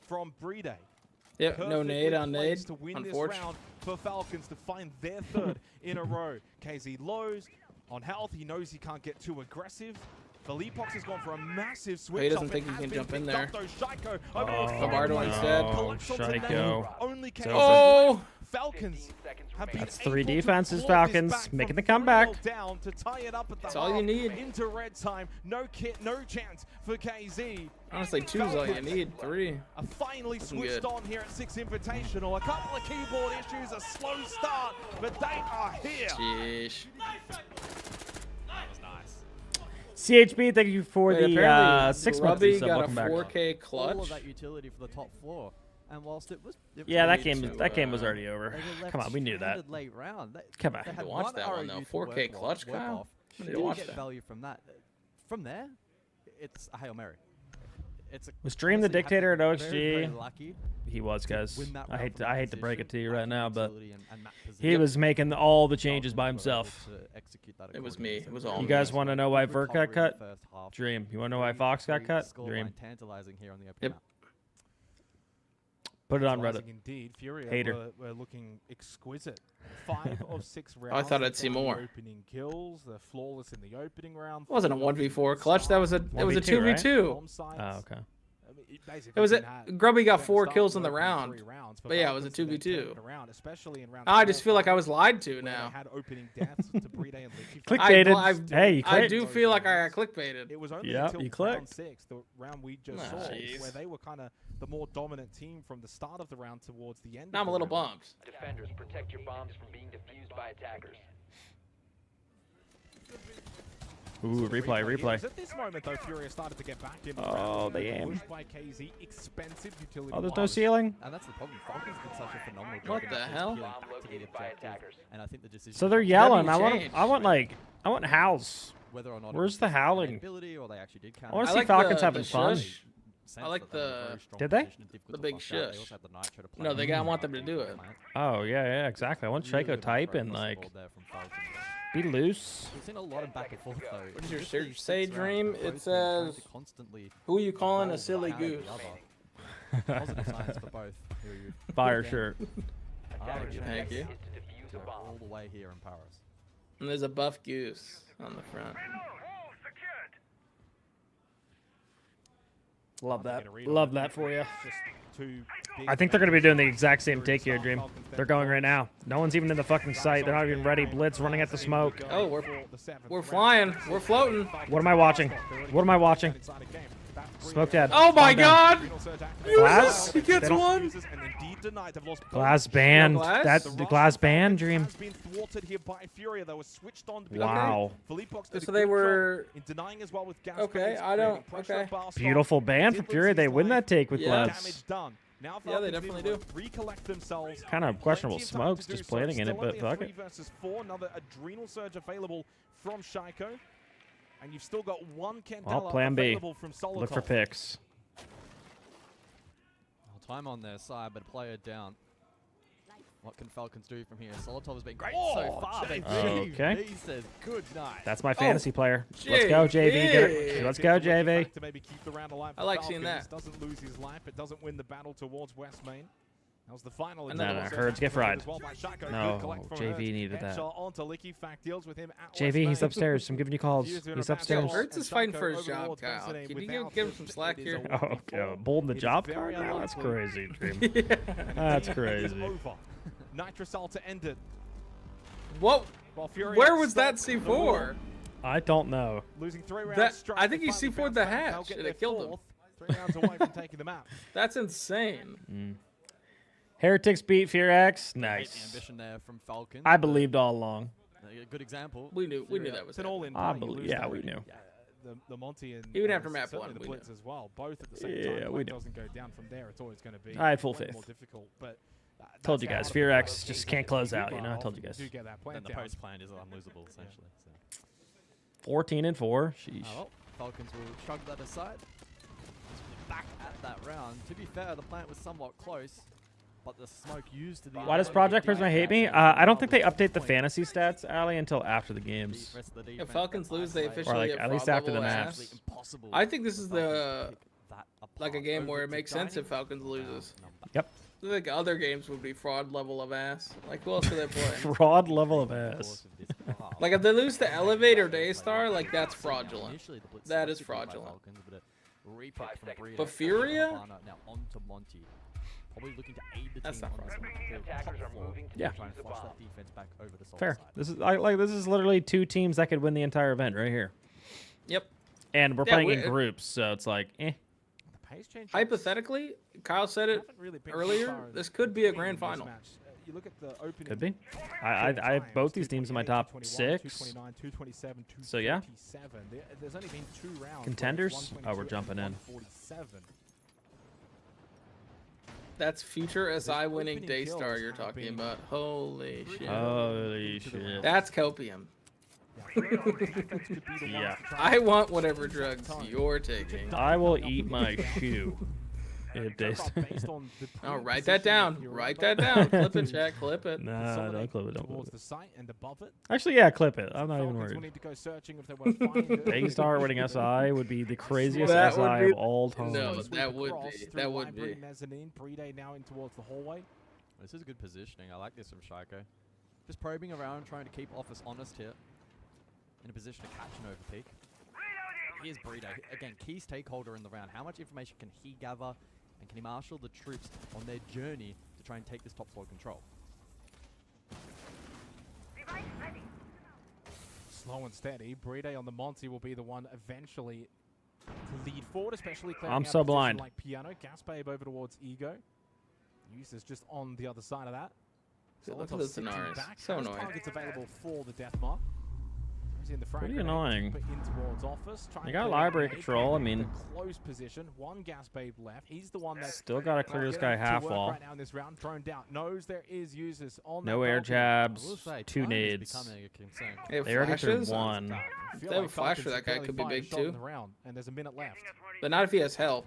from Breeday. Yep, no nade on nade. To win this Unfortunate. round for Falcons to find their third in a row. KZ lows on health. He knows he can't get too aggressive. Philippox has gone for a massive switch. He doesn't up. think It he has can been jump in picked there. up, though. Shaiko Oh, over the Favardo far instead. right. Collects onto Nate. Shaiko. Only KZ. Oh! Falcons have been That's 3 able to defenses, claw this Falcons, back making from the comeback. 3-0 down to tie it up at the That's all you half need. into red time. No kit, no chance for KZ. Honestly, 2 is all you Falcons need. 3. are finally Looking switched good. on here at 6 Invitational. A couple of keyboard issues, a slow start, but they are here. Sheesh. CHB, thank you for Wait, the apparently 6 Grubby months. got a Welcome back. 4K All of clutch. that utility for the top floor. And whilst it was Yeah, that need game to, that game was already over. they were left Come on, we knew that. stranded late round. Come on. They I had need to watch one that one, ROU though. to 4K work clutch, work Kyle. off. I need She to didn't watch get that. value from that. From there, it's a Hail Mary. It's a, Was Dream the honestly, you have to dictator at be OXG? very, very lucky He was, guys. win that I round hate from I that hate to break it to you position, right now, but utility and map he position. was making all the changes Falcons by were able himself. to execute that It was accordingly. me. So It was very all You me. guys want to know why Vert got recovery in the cut? first half. Dream. You want to know why Fox got cut? Scoreline Dream. tantalizing here on the open Yep. map. Put it on Reddit. Tantalizing Indeed, Furia Hater. were looking exquisite. 5 of 6 rounds. I thought I'd see down the more. Opening kills, they're flawless in the opening round. It wasn't a 1v4 clutch. That was a it was a 2v2. Oh, okay. It was Grubby got 4 kills in the round. But yeah, it was a 2v2. Especially in round I just feel like I was lied to where now. they had opening deaths to Breeday and Leaky. Clickbaited. Hey, you I clicked. do feel like I got clickbaited. It was only Yeah, until you round clicked. 6, the round we just Nah, saw, jeez. where they were kind of the more dominant team from the start of the round towards the end. Now I'm a of the little round. bummed. Defenders, protect your bombs from being defused by attackers. Ooh, replay, It replay. was at this moment, though, Furia started to get back in. the Oh, round. they aim. Pushed by KZ, expensive utility. Oh, there's no loss. ceiling. And that's the problem. Falcons did such a phenomenal job. What in the just hell? peeling Bomb back to the located by objective. attackers. And I think the decision. So they're was yelling. That'd be I want howls. whether or not Where's it the was howling? ability or they actually did I want to I see like Falcons the having fun. shush. I like the- Did they? The big shush. No, they gotta want them to do it. Oh yeah, yeah, exactly. I want Shaco type and like be loose. We've seen a lot of back and forth though. What does your Just search these say, 6 rounds, Dream? both It teams trying to says, constantly "Who you calling a evolve silly one out of goose?" the other. Positive signs for both. Who you Fire again, shirt. are Thank you. Is to defuse a all bomb. the way here in Paris. And there's a buff goose on the front. Love that. Get a read on Love it. that for you. Just 2 big I think they're going to be doing the players. exact same Furia take here, start, Dream. Falcons They're then going Falcons. right now. No one's even in the fucking site. They're not even ready. Blitz running at the smoke. Oh, we're flying. We're floating. What am I watching? What am I watching? Smoke Dad. Oh my Calm down. God! Glass? He gets They don't- one. Glass banned. Glass? That's the glass banned, Dream. Has been thwarted here by Furia. They were switched on. Wow. Philippox did a So they good job were. in denying as well with gas Okay, grenades, I don't- creating pressure on okay. Barstow. Beautiful ban from Did lose Furia. They his win life. that take with Yeah. glass. Damage done. Now Yeah, they Falcons definitely need to do. recollect themselves. Kind of questionable Plenty of time smokes to do just so. planting in it, Still but only a fuck 3 it. versus 4. Another adrenal surge available from Shaiko. And you've still got 1 Candela Well, plan B. available from Solitov. Look for picks. Time on their side, but player down. What can Falcons do from here? Solitov has been great Oh, so far. But Okay. he says good night. That's my fantasy player. Let's go, JV. Let's go, JV. To maybe keep the round alive I for like seeing Falcons. that. Doesn't lose his life. It doesn't win the battle towards West Main. That was the final. No, no, Herds get fried. As well by Shaco. No, Good collect from JV Herds. needed that. Headshot onto Licky. Fact deals with him at JV, he's West Main. upstairs. I'm giving you calls. Fury's doing He's a bad upstairs. job, Hertz and is fighting Shaco for his over job, towards Kyle. Consulate Can you without give him it. some slack It is here? a Oh, yeah, bold in the It is job very card now? That's unlikely. crazy, Dream. That's It's crazy. over. Nitrocell to end it. What? While Fury Where was that stopped the C4? I don't know. Losing 3 rounds That, straight. I think They he finally C4'd bounce the back. They'll hatch get and their it killed him. fourth. 3 rounds away from taking the map. That's insane. Heretics beat Fear X. The Nice. ambition there from Falcons. I believed all along. A good example. We knew that was It's an all-in I play. You believe, lose yeah, that we already. knew. The Monty and Even after map certainly 1, the we Blitz knew. as well. Both at the same Yeah, time. we When it knew. doesn't go down from there, it's always going to be I had full way faith. more difficult. But Told you that's guys, how Fear the X just can't close out. You know, I Well, told you guys. do get that plan And the down. post plan is unlosable, essentially. So. 14-4. Sheesh. Well, Falcons will shrug that aside. Back at that round. To be fair, the plant was somewhat close, but the smoke used to the. Why does Project Prisma hate me? I don't think they update the fantasy stats, Ali, until after the games. If Falcons lose, they officially Or like get at least fraud after the level maps. ass. I think this is the like a game where it makes sense if Falcons loses. Yep. I think other games would be fraud level of ass. Like who else do they play? Fraud level of ass. Like if they lose to Elevate or Daystar, like that's fraudulent. That is fraudulent. But Furia? Now onto Monty. Probably looking to aid the That's team not on this one. Yeah. Trying to flush that defense back over the Fair. side. This is this is literally 2 teams that could win the entire event right here. Yep. And we're Yeah, playing in we're- groups, so it's like, eh. Hypothetically, Kyle said it earlier. This could be a grand final. You look at the opening. Could be. I have both these teams in my top 6. 229, 227, So yeah. 237. There's only been 2 rounds. where it's Contenders? 122 Oh, we're jumping in. and 147. That's future SI winning opening Daystar kills you're have talking been about. Holy shit. Holy shit. That's copium. Yeah. I want whatever drugs you're taking. I will eat my shoe. If Daystar. Oh, write that down. Write that down. Clip it, Jack. Clip it. Nah, don't clip it. Don't clip Towards it. the site and above it. Actually, yeah, clip it. I'm not even Falcons will worried. need to go searching if they want to find it. Daystar winning SI would be the craziest That SI would be- of all time. No, that would be. That would be. Mezzanine, Brede now in towards the hallway. This is good positioning. I like this from Shaiko. Just probing around, trying to keep Office honest here. In a position to catch an overpeak. Here's Brede. Again, key stakeholder in the round. How much information can he gather? And can he marshal the troops on their journey to try and take this top floor control? Slow and steady. Brede on the Monty will be the one eventually to lead forward, especially clearing I'm out so a position blind. like Piano. Gas Babe over towards Ego. Uses just on the other side of that. Look at Solotov the sitting Sonaris. back, So has annoying. targets available for the death mark. In the frag Pretty grenade, annoying. keep it in towards Office, try You and got clear library the grenade, control, I keep mean- the close position. One Gas Babe left. He's the one that's Still gotta clear this guy half wall. right now in this round. Droned out. Knows there is users on No that air balcony. jabs, 2 time is nades. becoming a concern. They have They already threw flashes? 1. I If feel they have like a flasher, Falcons that have guy barely could be fired a big shot in too. the round, and there's a minute left. But not if he has help.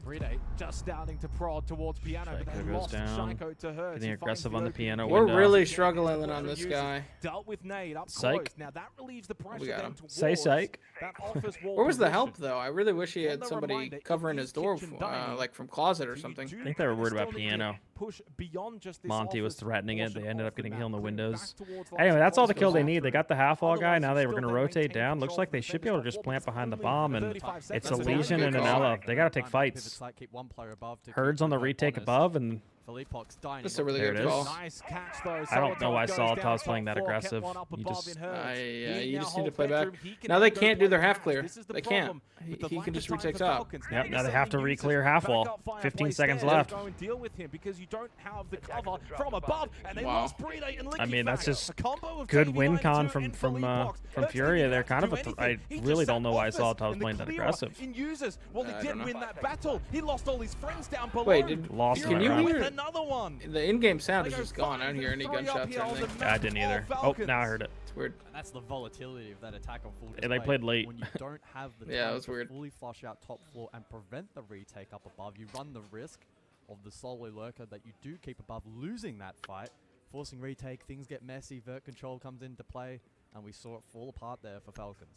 Brede just starting to prod towards Piano, but Shaiko they goes lost down. Shaiko to her. Getting She aggressive finds on the opening. piano We're window. really struggling on this guy. Dealt with Nade up Psych. close. Now that relieves the pressure got then him. towards Say psych. that Office wall Where was the help position. though? I really wish he And had the somebody reminder, it covering is his door, kitchen dining. like from closet or So you something. do I think they were worried still about need to Piano. Push beyond just this Monty was Office threatening it. They portion ended of up getting the kill in the map. windows. Back towards Anyway, that's all the Office kill they goes need. after They it. got the half wall guy. Otherwise, Now it's they were still going to they rotate maintain down. Looks control like they for should be able to defense just top plant wall. behind the Only bomb, and 35 it's seconds a of Legion good and an call. Ella. They got to take Time fights. pivot site, keep one player above to Herds keep on the them retake honest. above, and Philippok's dying. That's a really There good it is. call. Nice catch though. I don't know why Solotov goes down Solotov's playing top that floor, kept aggressive. one up He above just- in Herds. Yeah, He you now just need to holds play back. bedroom. He can Now even they go can't do play their half back. clear. This is the They can't. problem with the He lack can of just time retake for top. Falcons. Yep, now they Anderson have to uses re-clear half wall. backup fire 15 plays seconds there. left. Go and deal with him because you don't have the cover from above, and they Wow. lost Brede and I mean, that's Licky just back. A combo of good JV win 92 con and from Philippok. Furia. They're kind of Do a anything. I He really just don't know why Office Solotov's in the playing that clearer aggressive. In users, well, he I didn't don't win that battle. He lost all his friends down below. Wait, did Lost can in you that round. hear with another one? the in-game sound They is go just gone? I don't 5 hear any and 3 up gunshots here or on the anything. map I didn't for either. Oh, Falcons. now I heard it. It's weird. That's the volatility of that attack on full Yeah, display. they played late. When you don't have the Yeah, time it was to weird. fully flush out top floor and prevent the retake up above, you run the risk of the solo lurker that you do keep above losing that fight, forcing retake, things get messy, vert control comes into play, and we saw it fall apart there for Falcons.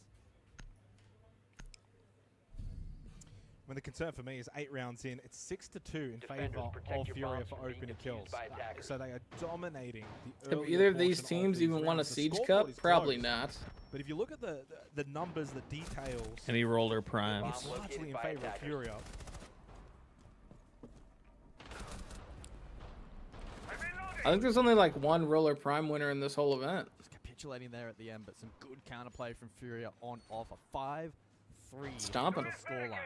When the concern for me is 8 rounds in, it's 6-2 in favor of Furia for opening kills. So they are dominating the Have early either of these portion teams these even won a rounds. The Siege scoreboard Cup? is Probably close. not. But if you look at the numbers, the details, Any roller prime. it's largely in favor of Furia. I think there's only like one roller prime winner in this whole event. capitulating there at the end, but some good counterplay from Furia on off a 5-3 Stomping. scoreline.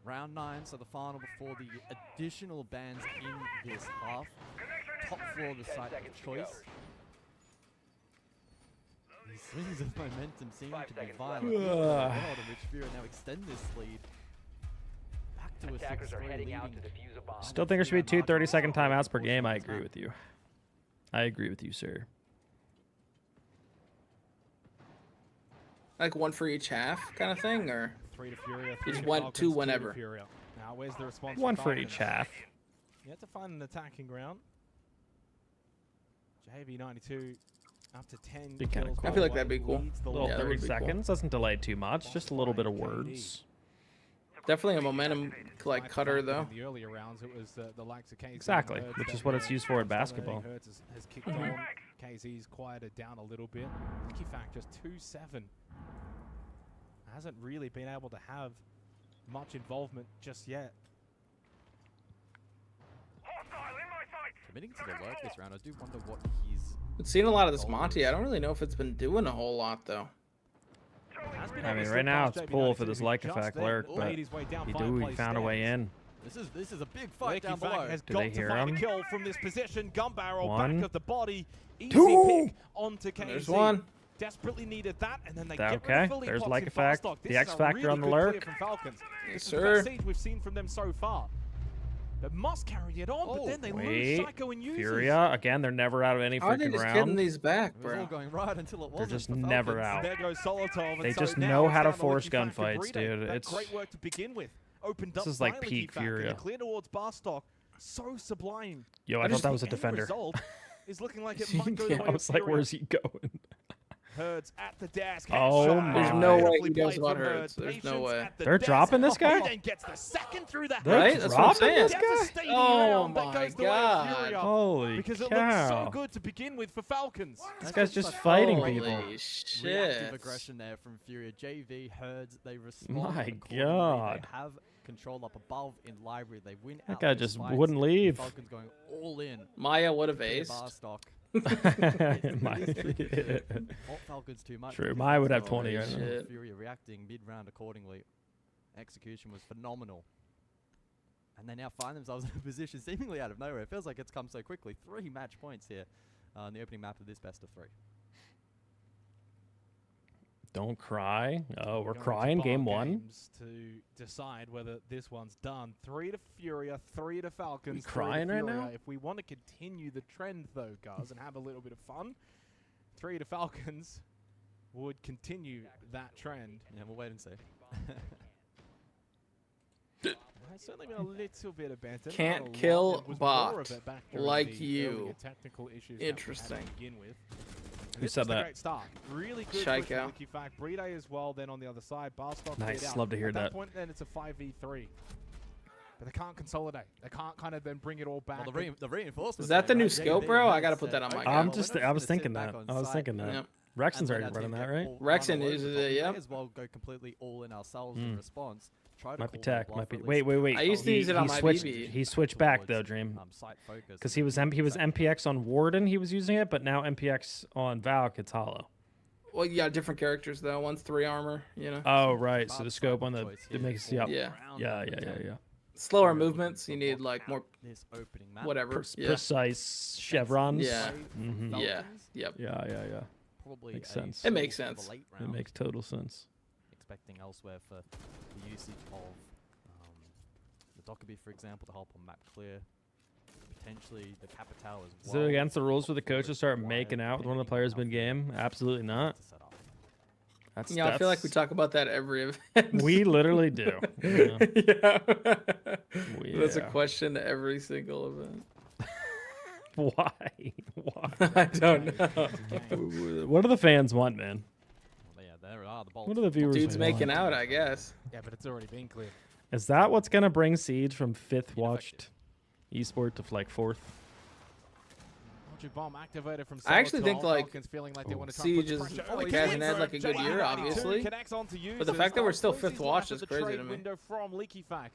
Round 9, so the final before the additional bans in this half. Top floor of the site of choice. These swings of momentum seem to be violent. In which Furia now extend this lead back to a 6-3 leading. Still think there should be 2 30-second timeouts per game. I agree with you. I agree with you, sir. Like 1 for each half kind of thing, or 3 to Furia, just 3 to 1, Falcons, 2 2 to whenever. Furia. Now, where's the response? 1 for Falcons? each half. You have to find an attacking ground. JV92 up to 10. Be kinda kills cool. I feel like that'd be cool. A little Yeah, that 30 would be cool. seconds doesn't delay too much. Just a little bit of words. Definitely a momentum like cutter though. In the earlier rounds, it was the likes of KZ. Exactly, which is what it's used for in basketball. Has kicked on. KZ's quieted down a little bit. Licky Fact just 2-7. Hasn't really been able to have much involvement just yet. Committing to the lurk this round, I do wonder what he's... Been seeing a lot of this Monty. I don't really know if it's been doing a whole lot though. I mean, right now it's pull for this like effect lurk, but he found a way in. This is a big fight down below. Has Do got they to hear find him? a kill from this position. Gun barrel 1, back of the body. Easy 2. pick onto KZ. There's 1. Desperately needed that, and then they That get rid of okay? Philly There's Pops like in effect. Fastock. The This is X a factor really on the good clear lurk. from Falcons. Yes, This is sir. the best siege we've seen from them so far. But must carry it on, but then they lose Wait, Psycho and users. Furia again. They're never out of any How are they freaking just getting round. these back, It was all bro? going right until it They're wasn't just for never Falcons. out. There goes Solotov. They and just so now know it's how to down force Licky Fact to gunfights, Brito. dude. That It's great work to begin with. Opened This up is like by peak Licky Fact, and Furia. a clear towards Barstock. So sublime. Yo, I And thought just that was a the end defender. result is looking like it might go the Yeah, way I of was like, Furia. where's he going? Herds at the desk. Oh Headshot. my. There's no way Beautifully he knows played about from Herds. There's no Patience way. at the They're desk. dropping this guy? He then gets the second through the They're Right? That's what I'm dropping saying. this guy? Devastating Oh round that my goes the way of God. Furia. Holy Because it looks so cow. good to begin with for Falcons. This guy's just fighting Holy people. Reactive shit. aggression there from Furia. JV, Herds, they respond. My accordingly. God. They have control up above in library. They win That out guy these just fights. wouldn't leave. Falcons going all in. Maya would have Clear aced. Barstock. My- Fault Falcons too much. True, because Maya would that's have 20 Holy right now. shit. Furia reacting mid-round accordingly. Execution was phenomenal. And they now find themselves in a position seemingly out of nowhere. It feels like it's come so quickly. 3 match points here on the opening map of this best of 3. Don't cry. Oh, we're Going to crying. bar Game 1. games to decide whether this one's done. 3 to Furia, 3 to Falcons. We 3 to crying right Furia. now? If we want to continue the trend, though, guys, and have a little bit of fun, 3 to Falcons would continue that trend. Yeah, we'll wait and see. There's certainly been a little bit of banter. Can't not a lot. kill There was bot more of it back during like the you. earlier technical issues that we had Interesting. to begin with. Who This said was a that? Great start. Really good Shy push from cow. Licky Fact. Bride as well. Then on the other side, Barstock Nice, cleared out. love to hear At that. point, then it's a 5v3. But they can't consolidate. They can't kind of then bring it all back. Well, the reinforcements. Is that the new right? scope, JV bro? I has gotta put said, that on my okay, account. well, we're not I was just gonna thinking sit that. back on I was site thinking that. Yep. Rexon's and already let our running team that, get right? all Rexon run all over uses the it, top. We yep. may as well go completely all in ourselves in response. Try to Might be call their tech. bluff, Might or be. at Wait, least wait. I used to use it on my switched. BB. He switched back though, towards, Dream. site focus Because and he was site- MPX on Warden. He was using it, but now MPX on Valk. It's Hollow. Well, you got different characters though. One's 3 armor, you know. Oh right. So Bad the scope side on the choice it here makes for yeah. Yeah. round Yeah, number yeah, yeah, 10. yeah. Slower Furia looking movements. to You need lock like more this opening map. whatever. Yeah. Precise chevrons. Yeah. Mhm. Yeah. Falcons, Yep. Yeah, yeah, yeah. Probably Makes a sense. It makes source of a sense. late It round. makes total sense. Expecting elsewhere for the usage of the Dockerby, for example, to help on map clear. Potentially the Capital as Is well. it against the rules for the Hopefully coach to start required making out with one of the depending players on mid-game? Absolutely not. to set up. That's, Yeah, I feel like we talk about that every event. We literally do. Yeah. Yeah. That's a Yeah. question to every single event. Why? Why? I don't know. What do the fans want, man? Well, yeah, there are the bolts. What do the viewers Dude's want? making out, I guess. Yeah, but it's already been cleared. Is that what's gonna bring Siege from 5th watched esport to like 4th? Bomb activated from I actually think Solotov. like Falcons feeling like they want to try and put Siege is pressure. Oh, like he hasn't gets had it. like a good year, JV92 obviously. connects onto But the users. fact that we're still Quincy's 5th watch left is of the crazy trade to me. window from Licky Fact.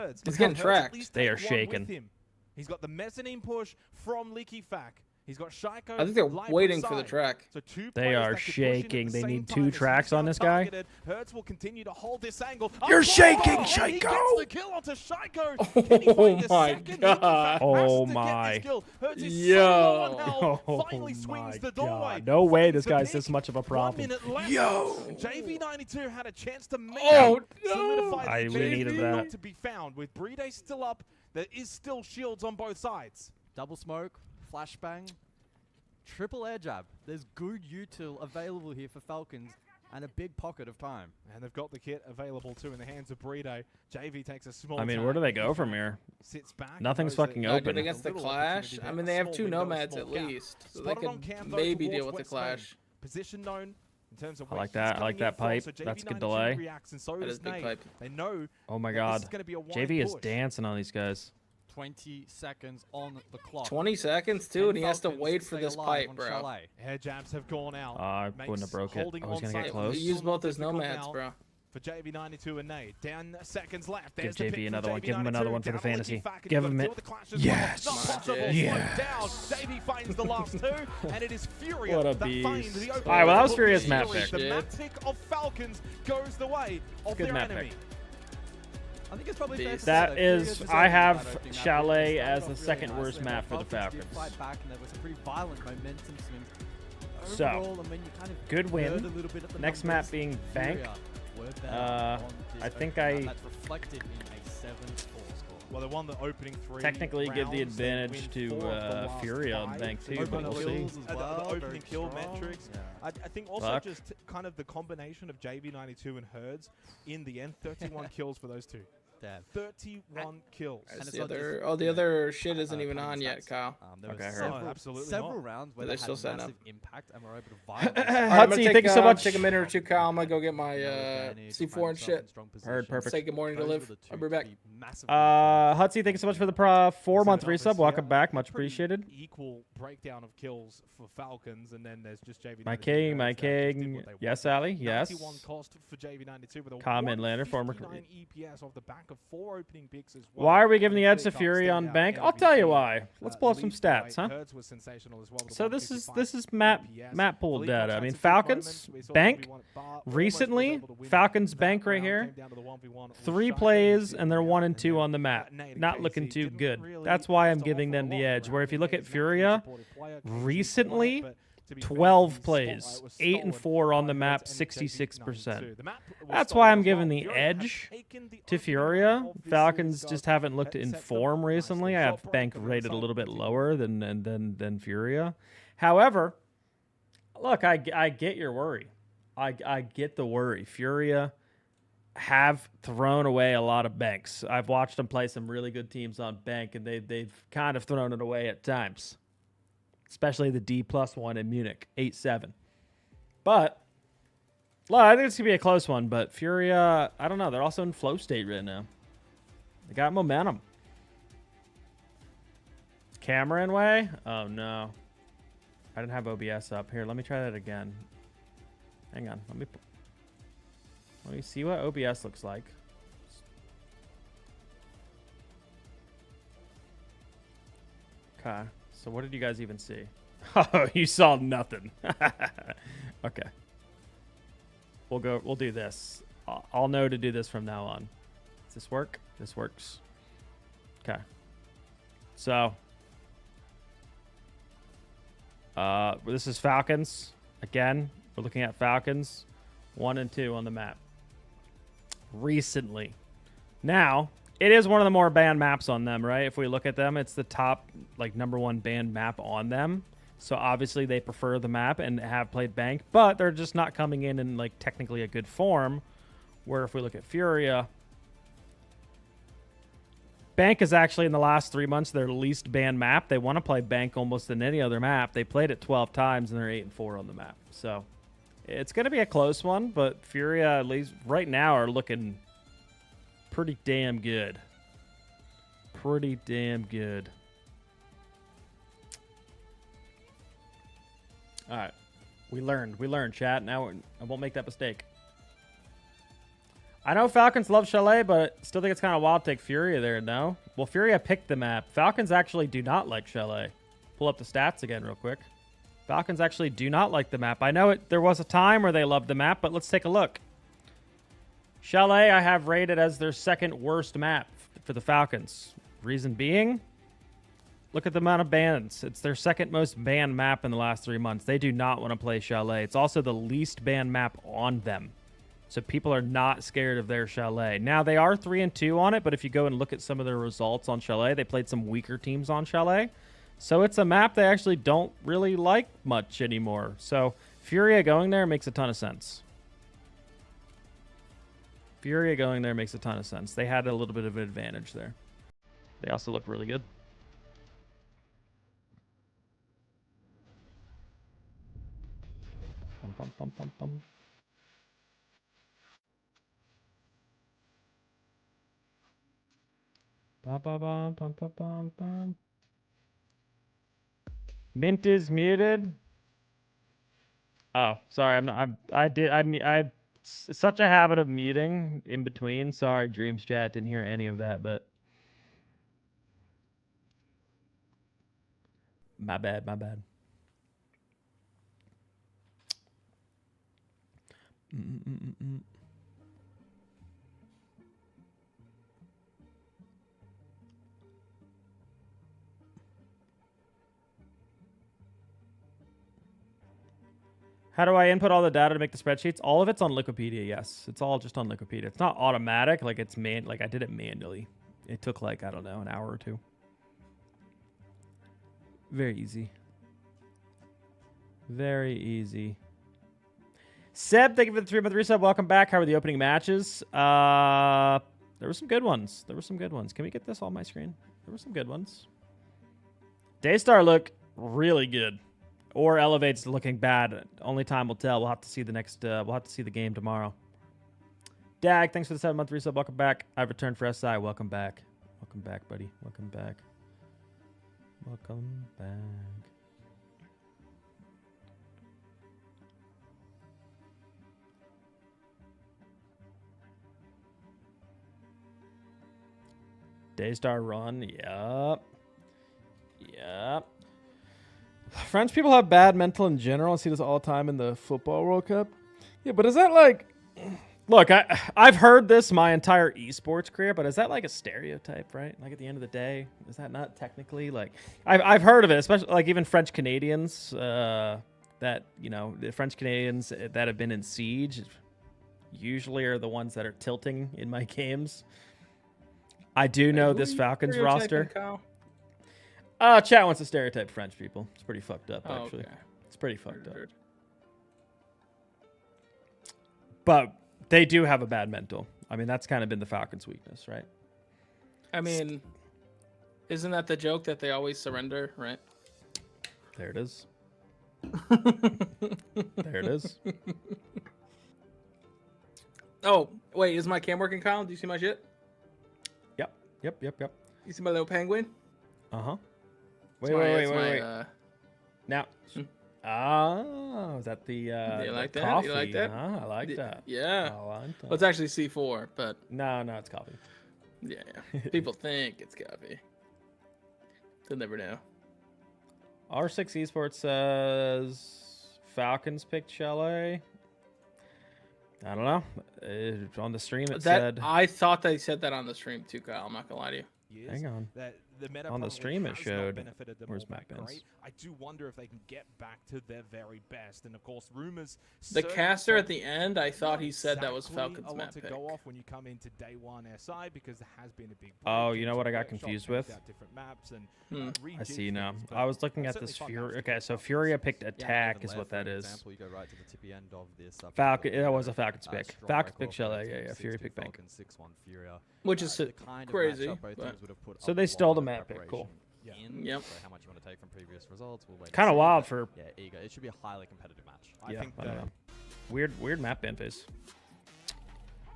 thirds. He's getting Hertz at tracked. least They take are one shaken. with him. He's got the mezzanine push from Licky Fack. He's got Shaiko. I think they're Live waiting on for the side. track. So two They players are that could push in at shaking. the They same need time 2 as tracks he's on now this guy. targeted. Hertz will continue to hold this angle. You're shaking, And he Shaiko! gets the kill onto Shaiko. Can he find the my second? He, in God. fact, Oh has to get my. this kill. Hertz is Yo. so low on health. Oh Finally my swings the doorway. God. No way Finds this the guy's pick. this much of a 1 problem. minute left. Yo. JV92 had a chance to make Oh, no. solidify the I advantage, needed but that. not to be found. With Brede still up, there is still shields on both sides. Double smoke, flashbang, triple air jab. There's good util available here for Falcons and a big pocket of time. And they've got the kit available too in the hands of Brede. JV takes a small I mean, tag. where do they go from here? Sits back. Nothing's knows that fucking he's open. Dude, got a against the little Clash, opportunity I there. mean, A they have small 2 window, a nomads small at gap. least. So they Spotted on can cam, though, maybe towards deal with the West Lane. Clash. Position known in terms of I where like he's that. I like coming in that from, pipe. so That's a good JV92 delay. reacts, and so That does is big Nate. pipe. They know Oh my that God. this is gonna be a wide JV is push. dancing on these guys. 20 seconds on the clock. 20 seconds, too, and he has to Falcons wait for stay this alive pipe, on bro. Chalet. Air jabs have gone out. I wouldn't have broke it. holding I was on going to get site close. He used both his difficult nomads, now bro. For JV92 and Nate. Down seconds left. Give There's the JV pick from another one. Give him JV92. another one for the Down on fantasy. Licky Fack, and Give you've him got to it. deal with the clash as Yes. well. Not possible. Yes. Slow down. JV finds the last 2, and it is Furia What a that finds beast. the All open. right, well, that was for Furia's Fury. map pick. The map pick of Falcons goes the way of Good their map enemy. pick. I think it's probably fair to say That Furia is, deserved I that have opening map. Chalet They as started the off second really worst nicely, map for the Falcons did Falcons. fight back, and there was some pretty violent momentum swings. So, Overall, I mean, you kind of good win. heard a little bit of the Next numbers. map being Bank. Furia were better on this I think opening I- map. That's reflected in a 7-4 score. Well, they won the opening 3 Technically give the rounds. They advantage win to 4 of the last Furia on 5. Bank too, Opening but we'll see. kills as the well, opening very kill strong. metrics. Yeah. I think also Fuck. just kind of the combination of JV92 and Herds in the end, 31 kills for those 2. Damn. 31 kills. That's it's the not other. just, Oh, the you know, other shit isn't even opponent on yet, stats. Kyle. There Okay, were I heard. several, Absolutely several not. rounds where They're they still had setting massive up. impact and were able to violently. All right, I'm gonna Hutsy, take, thank you so much. Take a minute or 2, Kyle. I'm gonna go get my C4 and shit. Heard, perfect. Say good morning to Liv. I'll be back. Hutsy, thank you so much for the 4-month So resub. numbers Welcome here, back, much pretty appreciated. Equal breakdown of kills for Falcons, and then there's just JV92. My king, my that just did king. what they Yes, wanted. Ali, yes. 91 cost for JV92 with a Common lander, former 159 EPS off the back of 4 opening picks as well. Why are we giving the And edge to Big Up Fury stayed on out Bank? I'll tell you MVP. why. Let's pull up some leads the way. stats, huh? Hertz was sensational as well with a So this is 155 map EPS. pool Philippe data. I had mean, some good Falcons moments. We saw Bank 1v1 at Bar, almost was recently. able to win Falcons that Bank right round, here. came down to the 1v1 with 3 Shaiko, plays and and they're 1 and 2 then on the map. Nate Not and looking Casey too didn't good. really That's why have I'm to giving offer them a the lot edge. around. Where if you look Nate at is not the most Furia, supportive player. Casey's recently quiet, but to be fair, 12 the plays, spotlight was 8 and stolen 4 on by the map, Hertz and 66%. JV92. The map was That's stolen why I'm as giving well. the Furia have edge taken the to opening Furia. round of this Falcons series, just guys, haven't looked and in set them form up recently. I nicely. have Shot Bank break and rated a result little bit continued. lower than Furia. However, look, I get your worry. I get the worry. Furia have thrown away a lot of banks. I've watched them play some really good teams on Bank, and they've kind of thrown it away at times, especially the D+ one in Munich, 8-7. But look, I think it's gonna be a close one. But Furia, I don't know. They're also in flow state right now. They got momentum. Camera in way? Oh no, I didn't have OBS up. Here, let me try that again. Hang on, let me see what OBS looks like. Okay, so what did you guys even see? Oh, you saw nothing. Okay. We'll do this. I'll know to do this from now on. Does this work? This works. Okay. So, this is Falcons. Again, we're looking at Falcons 1 and 2 on the map. Recently. Now, it is one of the more banned maps on them, right? If we look at them, it's the top, like, #1 banned map on them. So obviously they prefer the map and have played Bank, but they're just not coming in like technically a good form. Where if we look at Furia, Bank is actually in the last 3 months their least banned map. They want to play Bank almost than any other map. They played it 12 times and they're 8 and 4 on the map. So it's going to be a close one, but Furia at least right now are looking pretty damn good. Pretty damn good. All right. We learned, chat. Now I won't make that mistake. I know Falcons love Chalet, but still think it's kind of wild to take Furia there, no? Well, Furia picked the map. Falcons actually do not like Chalet. pull up the stats again real quick. Falcons actually do not like the map. I know there was a time where they loved the map, but let's take a look. Chalet I have rated as their second worst map for the Falcons. Reason being, look at the amount of bans. It's their second most banned map in the last 3 months. They do not want to play Chalet. It's also the least banned map on them. So people are not scared of their Chalet. Now, they are 3-2 on it, but if you go and look at some of their results on Chalet, they played some weaker teams on Chalet. So it's a map they actually don't really like much anymore. So Furia going there makes a ton of sense. Furia going there makes a ton of sense. They had a little bit of an advantage there. They also look really good. Bum, bum, bum, bum, bum. Bum, bum, bum, bum, bum, bum, bum. Mint is muted. Oh, sorry. I such a habit of muting in between. Sorry, Dreams Chat, didn't hear any of that, but my bad, my bad. How do I input all the data to make the spreadsheets? All of it's on Liquipedia, yes. It's all just on Liquipedia. It's not automatic, like it's like I did it manually. It took like, I don't know, an hour or two. Very easy. Very easy. Seb, thank you for the 3-month resub. Welcome back. How were the opening matches? There were some good ones. There were some good ones. Can we get this on my screen? There were some good ones. Daystar look really good. Or Elevate's looking bad. Only time will tell. We'll have to see the next. We'll have to see the game tomorrow. Dag, thanks for the 7-month resub. Welcome back. I've returned for SI. Welcome back. Welcome back, buddy. Welcome back. Welcome back. Daystar run. Yup. Yup. French people have bad mental in general. I see this all the time in the football World Cup. Yeah, but is that like... Look, I've heard this my entire esports career, but is that like a stereotype, right? Like at the end of the day, is that not technically like... I've heard of it, especially like even French Canadians that, you know, the French Canadians that have been in Siege usually are the ones that are tilting in my games. I do know this Falcons roster. Kyle? Chat wants to stereotype French people. It's pretty fucked up, actually. Okay. It's pretty fucked up. But they do have a bad mental. I mean, that's kind of been the Falcons' weakness, right? I mean, isn't that the joke that they always surrender, right? There it is. There it is. Oh, wait, is my cam working, Kyle? Do you see my shit? Yep. You see my little penguin? Uh-huh. Wait. Now, is that the you like that? coffee? You like that? I like that. Yeah. I like that. Well, it's actually C4, but... No, it's coffee. Yeah. People think it's coffee. They'll never know. R6 Esports says Falcons picked Chalet. I don't know. On the stream it said... I thought they said that on the stream too, Kyle. I'm not going to lie to you. Hang on. The meta on the stream it has showed. benefited them Where's all Mac that Benz? great. I do wonder if they can get back to their very best. And of course, rumors. The caster at the end, I thought he said that was Falcons a lot map to pick. go off when you come into day one SI because there has been a big. Oh, you know what I got confused with? Different maps and I see now. I was looking at this Furia. Okay, so Furia picked attack is what that is. You go right to the tippy end of this. Falcon. That was a Falcons pick. Falcons pick Chalet. Yeah. Furia pick Bank. 6-1 Furia. Which is crazy. So they stole the map pick. Cool. Yep. So how much you want to take from previous results? We'll wait. Kind of wild for. Yeah, eager. It should be a highly competitive match. I don't know. Weird map ban phase.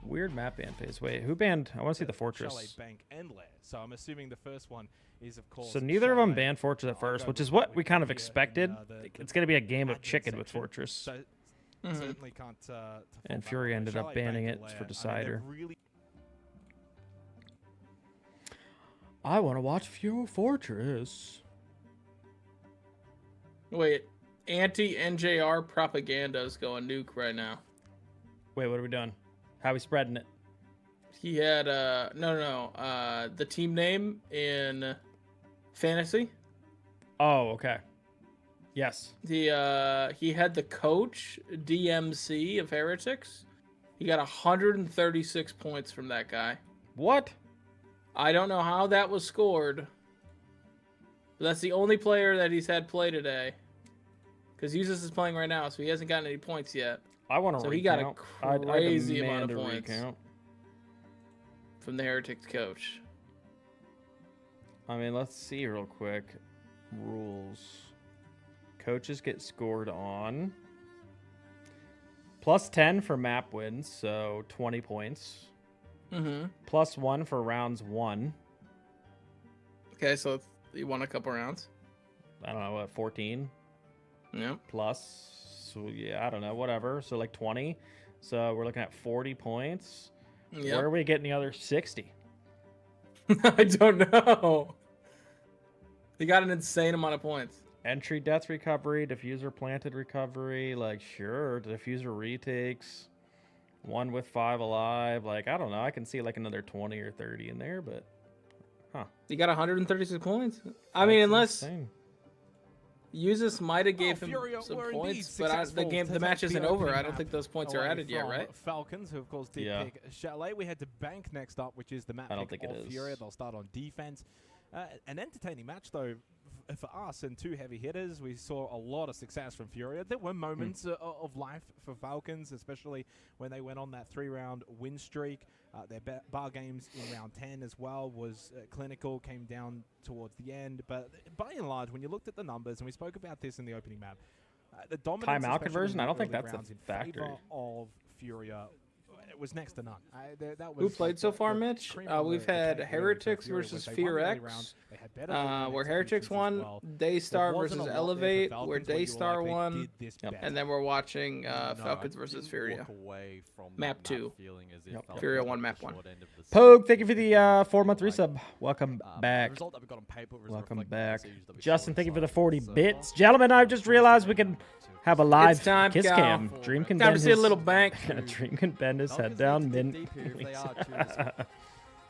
Weird map ban phase. Wait, who banned? I want to see the Fortress. Chalet, Bank, and Lair. So I'm assuming the first one is, of course. So neither of them banned Fortress at first, which is what we kind of expected. It's going to be a game of chicken with Fortress. So certainly can't. And Furia ended up banning it for Decider. I want to watch Fortress. Wait, anti-NJR propaganda is going nuke right now. Wait, what are we doing? How are we spreading it? He had the team name in fantasy. Oh, okay. Yes. He had the coach DMC of Heretics. He got 136 points from that guy. What? I don't know how that was scored. But that's the only player that he's had play today. Because Usus is playing right now, so he hasn't gotten any points yet. I want to So recount. he got a crazy I amount of demand a points recount. from the Heretics coach. I mean, let's see real quick. Rules. Coaches get scored on. Plus 10 for map wins, so 20 points. Mm-hmm. Plus 1 for rounds 1. Okay, so you won a couple rounds. I don't know, what, 14? Yep. Plus, so yeah, I don't know, whatever. So like 20. So we're looking at 40 points. Yep. Where are we getting the other 60? I don't know. He got an insane amount of points. Entry death recovery, diffuser planted recovery, like sure, diffuser retakes, 1 with 5 alive, like I don't know, I can see like another 20 or 30 in there, but He got 136 points. I mean, unless insane. Usus might have gave him Furia some were points, indeed but successful the match to take isn't the over. opening I don't think those points are away added yet, from right? Falcons, who of course did Yeah. pick Chalet. We had to Bank next up, which is the map I don't pick think it of is. Furia. They'll start on defense. An entertaining match, though, for us and 2 heavy hitters. We saw a lot of success from Furia. There were moments of life for Falcons, especially when they went on that 3-round win streak. Their bar games in round 10 as well was clinical, came down towards the end. But by and large, when you looked at the numbers, and we spoke about this in the opening map, the dominance, Timeout especially conversion? in I don't the think early that's a rounds in factor. favor of Furia, it was next to none. That Who was played like so the far, Mitch? cream of We've the had cake, really, for Heretics Furia, versus was they won Fear early X, rounds, they had better movement where and Heretics executions won, as well. Daystar There versus wasn't a lot there for Elevate, Falcons where where you were Daystar like, they won, did this better. and then we're watching Falcons I versus didn't Furia. walk away from Map that 2. feeling as if Yep. Falcons Furia got won the map 1. short end of the Pogue, stick. thank you for It the didn't 4-month feel resub. Welcome the back. result that we got on paper was Welcome reflecting the back. decisions that we Justin, saw thank you for the inside 40 so bits. far. Gentlemen, I've just realized we can have a live time, kiss Cal. cam. Dream can Time to bend see a his, little bank. Dream can bend his head Falcons down. need to dig Min. deep here if they are true this week.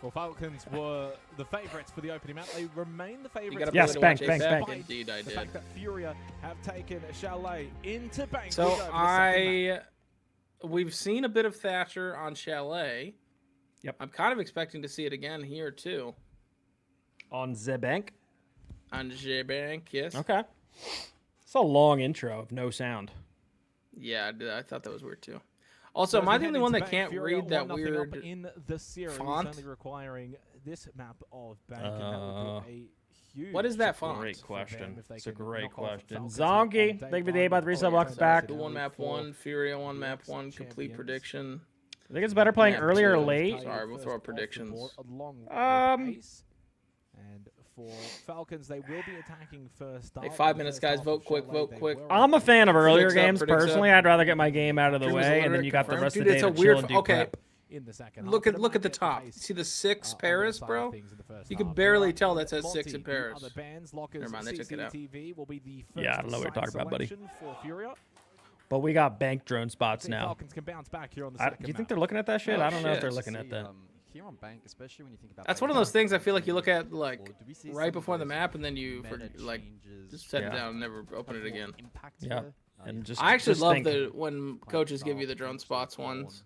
Well, Falcons were the favourites for the opening map. They remain the You favourites. gotta Yes, play to bank, watch bank, ASAP. bank. Indeed, I The did. fact that Furia have taken Chalet into bank. So over the second map. we've seen a bit of Thatcher on Chalet. Yep. I'm kind of expecting to see it again here too. On the bank. On J-Bank, yes. Okay. It's a long intro of no sound. Yeah, I thought that was weird too. Also, So am as I we the head only one into that bank, can't Furia read that 1-0 up weird in the series, font? only requiring this map of bank, and that would be a huge. What is that support font? Great for question. them if they It's a can great knock off question. Falcons Zonky, on day thank you for the one. 8 by 3 sub. Oh, Welcome yeah, back. Duel 1 map for 1, Furia 1 map UX 1, complete champions. prediction. I think it's better playing Map earlier or 2. late. Sorry, we'll throw up predictions. And for Falcons, they will be attacking first. Hey, 5 minutes, guys. Vote quick, vote quick. I'm a fan of earlier Predicts up, games predicts personally. up. I'd rather get my game out of the Dream is way, and then illiterate, you got the confirmed. rest Dude, of the it's day a to weird. chill and do Okay, prep. In the second look half, at the but top. pace, See the 6 on Paris, their side bro? of things in the first You half. can barely But tell that says Monty, 6 in the Paris. other bands, Lockers, Never mind, they took it out. CCTV will be the first Yeah, I don't know what you're talking about, buddy. selection for Furia. But we got bank drone I spots think now. Falcons can bounce back here on the Do second you think map. they're looking at that shit? Oh, I don't know if shit. they're looking at that. Here on bank, especially when you think about That's bank one of those games, things I feel like you look at like or do we see right some before of the those map and then you meta like changes just set it Yeah. down and never open it have more again. impact Yeah. here? And just I actually just love think, when Playing coaches give style, you the drone potentially spots born. ones.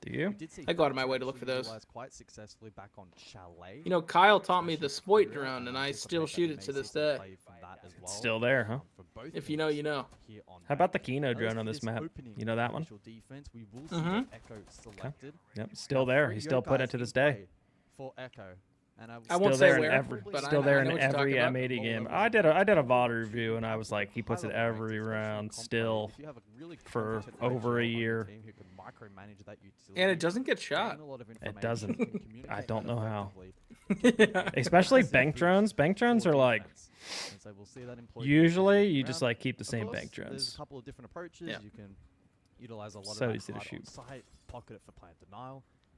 Do you? We did see I go out of my Falcons way to look for actually those. utilize quite successfully back on Chalet. You know, Kyle taught me the especially Spoit Furia, drone, and I I think still we've shoot made it to some this decent day. play from that as well. Still there, huh? For both If you know, you know. here on How about the bank. Kino As drone on for this map? opening You know that one? initial defense, we will see Mhm. Echo selected. Yep, still there. Three He's still Yo putting guys it to in this day. play For Echo. And I Still won't there say in where, every, but still I there know in what you're every talking about. M80 game. I did a VOD review and I was like, he puts it every round still for over a year. And it doesn't get shot. It doesn't. I don't know how. Especially bank drones. Bank drones are like, usually you just like keep the same bank There's drones. a couple of different approaches. Yeah. You can utilize a lot So of that easy to hard shoot. on site, pocket it for plant denial.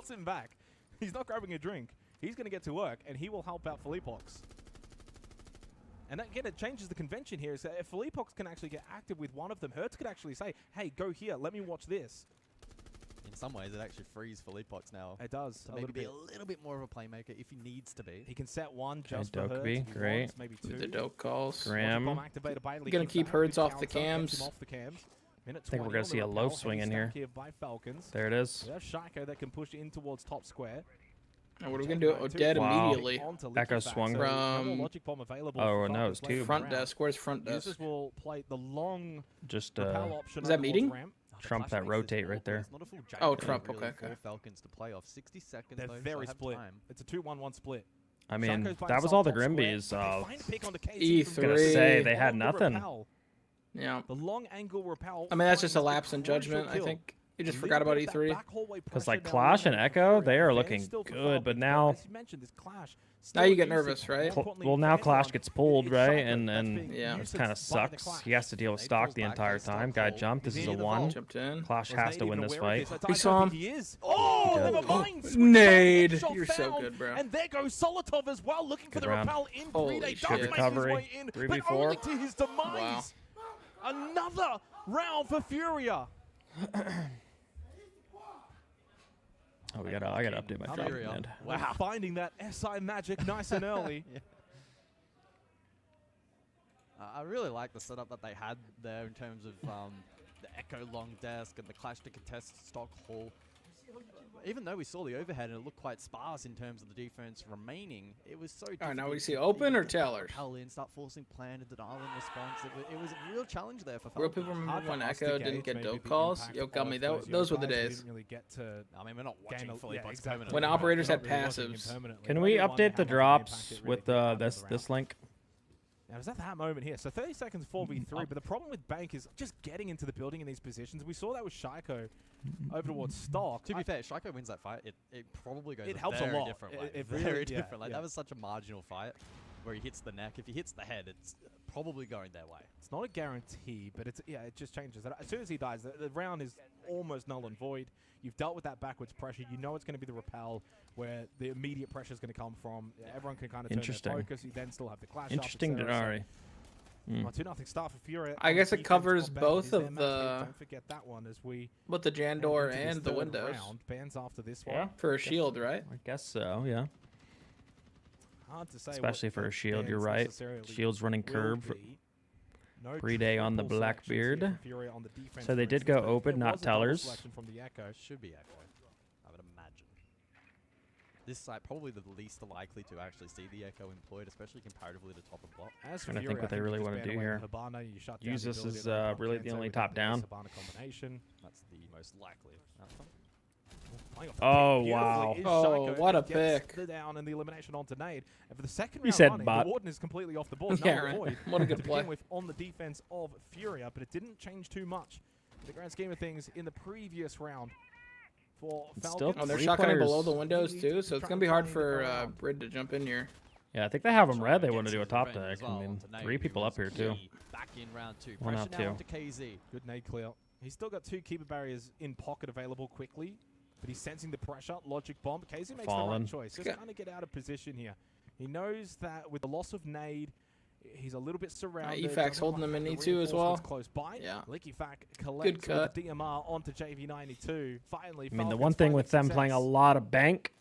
not sitting back. He's not grabbing a drink. He's going to get to work, and he will help out Philippox. And again, it changes the convention here. Is that if Philippox can actually get active with one of them, Hertz could actually say, hey, go here, let me watch this. In some ways, it actually frees Philippox now. It does. To maybe be a little bit more of a playmaker if he needs to be. He can set one just for Hertz. Dokkaebi, great. Maybe two. With the Doke calls. Graham. Gonna keep Hertz off the cams. I think we're going to see a low swing in here. By Falcons. There it is. We have Shaiko that can push in towards top square. And what are we gonna do? Oh, dead immediately. Echo swung from. Oh no, it's tube. Front desk. Where's front desk? Users will play the long Just is that meeting? Trump that rotate right there. Oh, Trump. Okay. Falcons to play off 60 seconds. They're very split. It's a 2-1-1 split. I mean, that was all the Grimbies. E3. Gonna say they had nothing. Yeah. The long angle repel. I mean, that's just a lapse in judgment. I think you just forgot about E3. Because like Clash and Echo, they are looking good, but now. Now you get nervous, right? Well, now Clash gets pulled, right? And yeah, it kind of sucks. He has to deal with stock the entire time. Guy jumped. This is a 1. Jumped in. Clash has to win this fight. We saw him. Oh, never mind. Nade. You're so good, bro. And there goes Solotov as well, looking for the repel in. Holy shit. Does make his way in, but 3v4. only to his demise. Another round for Furia. Oh, I gotta update my drop command. Wow. Finding that SI magic nice and early. I really like the setup that they had there in terms of the Echo long desk and the Clash to contest stock hall. Even though we saw the overhead and it looked quite sparse in terms of the defense remaining, it was so difficult. All right, now we see open or tellers? Hell in, start forcing plan and denial in response. It was a real challenge there for Real Falcons. people remember when Echo didn't get dope calls? Yo, got me. Those were the days. I mean, we're not watching fully boxed permanently. When operators had passives. Can we update the drops with this link? Now, is that moment here? So 30 seconds 4v3, but the problem with Bank is just getting into the building in these positions. We saw that with Shaiko over towards Stock. To be fair, Shaiko wins that fight. It probably goes it helps a lot. Different way. It very really, different. Like, that was such a marginal fight where he hits the neck. If he hits the head, it's probably going their way. It's not a guarantee, but it just changes. As soon as he dies, the round is almost null and void. You've dealt with that backwards pressure. You know it's going to be the repel where the immediate pressure is going to come from. Everyone can kind of turn their focus. You then still have the Clash. Interesting, Denari. 2-0 start for Furia. I guess it covers both of the. Don't forget that one as we. Both the Jandor and the windows. Bans after this one. Yeah. For a shield, right? I guess so. Yeah. Hard to say. Especially for a shield, you're right. Shield's running curve. Pre-day on the Blackbeard. So they did go open, not tellers. Should be Echo, I would imagine. This site probably the least likely to actually see the Echo employed, especially comparatively to top of block. And I think what they really want to do here. Use this as really the only top down. That's the most likely outcome. Oh, wow. Oh, what a pick. The down and the elimination onto Nade. And for the second You round said running, bot. the Warden is completely off the board. Yeah, no right. avoid. What a good to play. begin with on the defense of Furia, but it didn't change too much. In the grand scheme of things, in the previous round for Falcons. Oh, they're shotgunning below the windows too, so it's going to be hard for Brid to jump in here. Yeah, I think they have them red. They want to do a top deck. I mean, 3 people up here too. Back in round 2. 1 out 2. Good nade clear. He's still got 2 keeper barriers in pocket available quickly. But he's sensing the pressure. Logic bomb. KZ makes the right choice. Just kind of get out of position here. He knows that with the loss of nade, he's a little bit surrounded. EFAC's holding him in E2 as well. Close by. Yeah. EFAC collects Good cut. with the DMR onto JV92. Finally, I mean, the one thing with them playing a lot of bank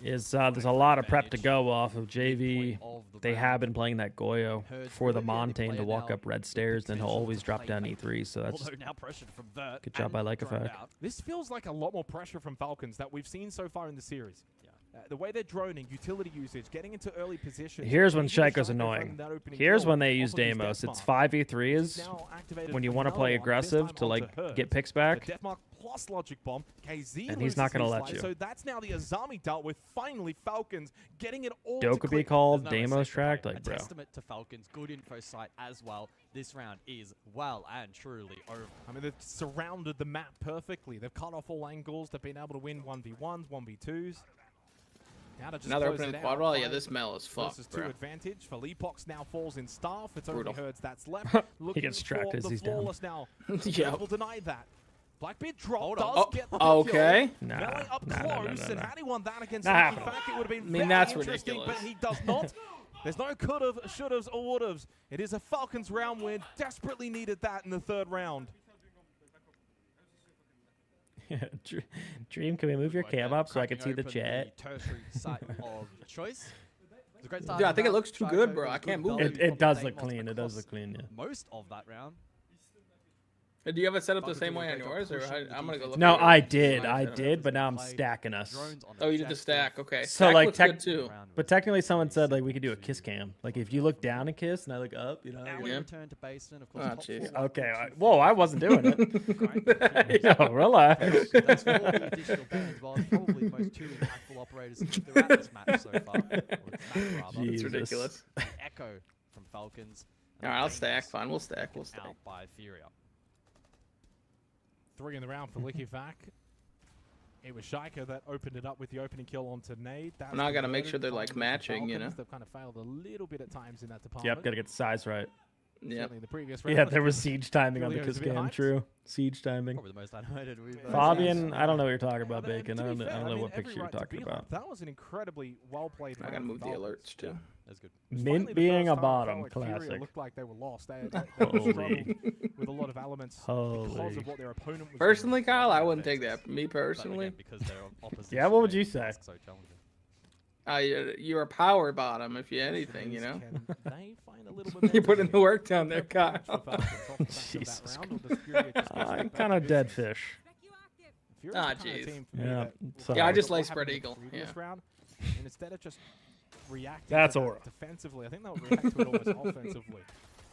is there's a lot of prep to go off of JV. They have been playing that Goyo for the Montaigne to walk up red stairs, then he'll always drop down E3. So that's good job by Lycofac. This feels like a lot more pressure from Falcons that we've seen so far in the series. The way they're droning, utility usage, getting into early positions. Here's when Shaiko's annoying. Here's when they use Deimos. It's 5v3s when you want to play aggressive to like get picks back. Deathmark plus Logic Bomb. KZ and he's not going to let you. So that's now the Azami dealt with. Finally, Falcons getting it all. Doe could be called Deimos tracked, like bro. Testament to Falcons, good info site as well. This round is well and truly over. I mean, they've surrounded the map perfectly. They've cut off all angles. They've been able to win 1v1s, 1v2s. Now they're opening the quad wall. Yeah, this Mel is fucked, bro. 2 advantage. For Leapox now falls in staff. It's Brutal. only Herds that's left. He gets tracked as he's down. Now. Yeah. Will deny that. Blackbeard drop get the okay. Kill. Up close, and had he won that against Nah. Fact, it would have been I mean, very that's interesting, ridiculous. but he does not. There's no could've, should'ves, or would'ves. It is a Falcons round win. Desperately needed that in the 3rd round. Dream, can we move your cam up so I can see the chat? Tertiary site of choice. It's a great start. Dude, I think it looks too good, bro. I can't move it. It does look clean. It does look clean, yeah. Most of that round. Do you have it set up the same way on yours, or I'm gonna go look? No, at I did, but now I'm stacking us. Oh, you did the stack. Okay. So Stack like, looks good too. but technically, someone said like we could do a kiss cam. Like if you look down and kiss, and I look up, you know. Now we return to Basin, of course. Oh, jeez. Okay. Whoa, I wasn't doing it. Yo, relax. That's 4 additional bans. Well, it's probably the most 2 impactful operators throughout this match so far. It's ridiculous. Echo from Falcons. All right, I'll stack. Fine, we'll stack. We'll stack. Out by Furia. 3 in the round for Lickifak. It was Shaika that opened it up with the opening kill onto Nade. Well, now I gotta make sure they're like matching, you know. They've kind of failed a little bit at times in that department. Yep, gotta get the size right. Yeah. The previous round, Yeah, there was siege timing on the Julio's kiss a bit cam. hyped. True, siege timing. Probably the most animated we've Fabian, I don't know what you're talking about, And Bacon. to I be don't fair, know mean, what every picture you're right to talking be about. like, that was an incredibly well played. I gotta move the alerts too. That's good. Mint being a bottom, classic. Looked like they were lost. They struggled with a lot of elements because Holy. of what their opponent was Personally, doing. Kyle, I wouldn't take that. Me personally. Because they're opposite. Yeah, what would you say? So challenging. You're a power bottom, if you anything, you know. Can they find a little You're putting the work down there, Kyle. Jesus. I'm kind of dead fish. Ah, jeez. Yeah. Yeah, I just What lay happened spread in the eagle. previous Yeah. round, and instead of just reacting That's to that aura. defensively, I think they'll react to it almost offensively.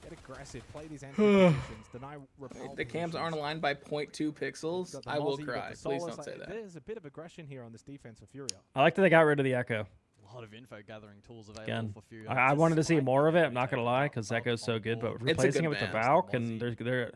Get aggressive, play these entry positions, deny repel The cams aren't positions. aligned by 0.2 pixels. Got the I will Mozzie, you've got cry. the Please Solace. don't say that. There's a bit of aggression here on this defense for Furia. I like that they got rid of the echo. A lot of info gathering tools available Again, for Furia. I wanted to see more of it. I'm not gonna lie, because Echo's so good, but It's a replacing good it with the ban. Valk, and they're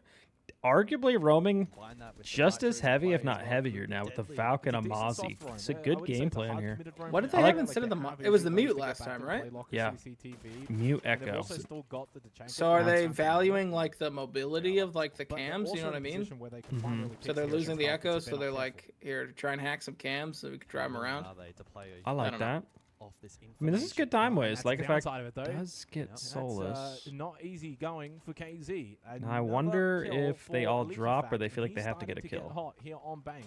arguably roaming Combine that with the just as Nitros heavy, play if as not well. heavier now with the Deadly. Valk and a It's a decent Mozzie. soft roam. It's a Yeah, I good would say game it's a plan hard here. committed roam. What did I they like have that instead of the they mu- have it was the ability mute to get last back time, and right? play lock Yeah. CCTV. Mute And they've Echo. also still got the Tachanka So are they counter. valuing like the mobility of like the But they're cams? You know also what I in a mean? position where they can find really So they're pixie losing the Falcons echo, if so they're they're not like, here to try and hack some cams so we can drive them around. Are they to play I like don't know. that. off this I mean, this is good time waste. That's Like the if I downside of it, though. does get That's Solus. not easy going for KZ. And I Another wonder kill if they for all Leaky drop or Fact, they feel and like they he's have to get a starting kill. hot here on Bank.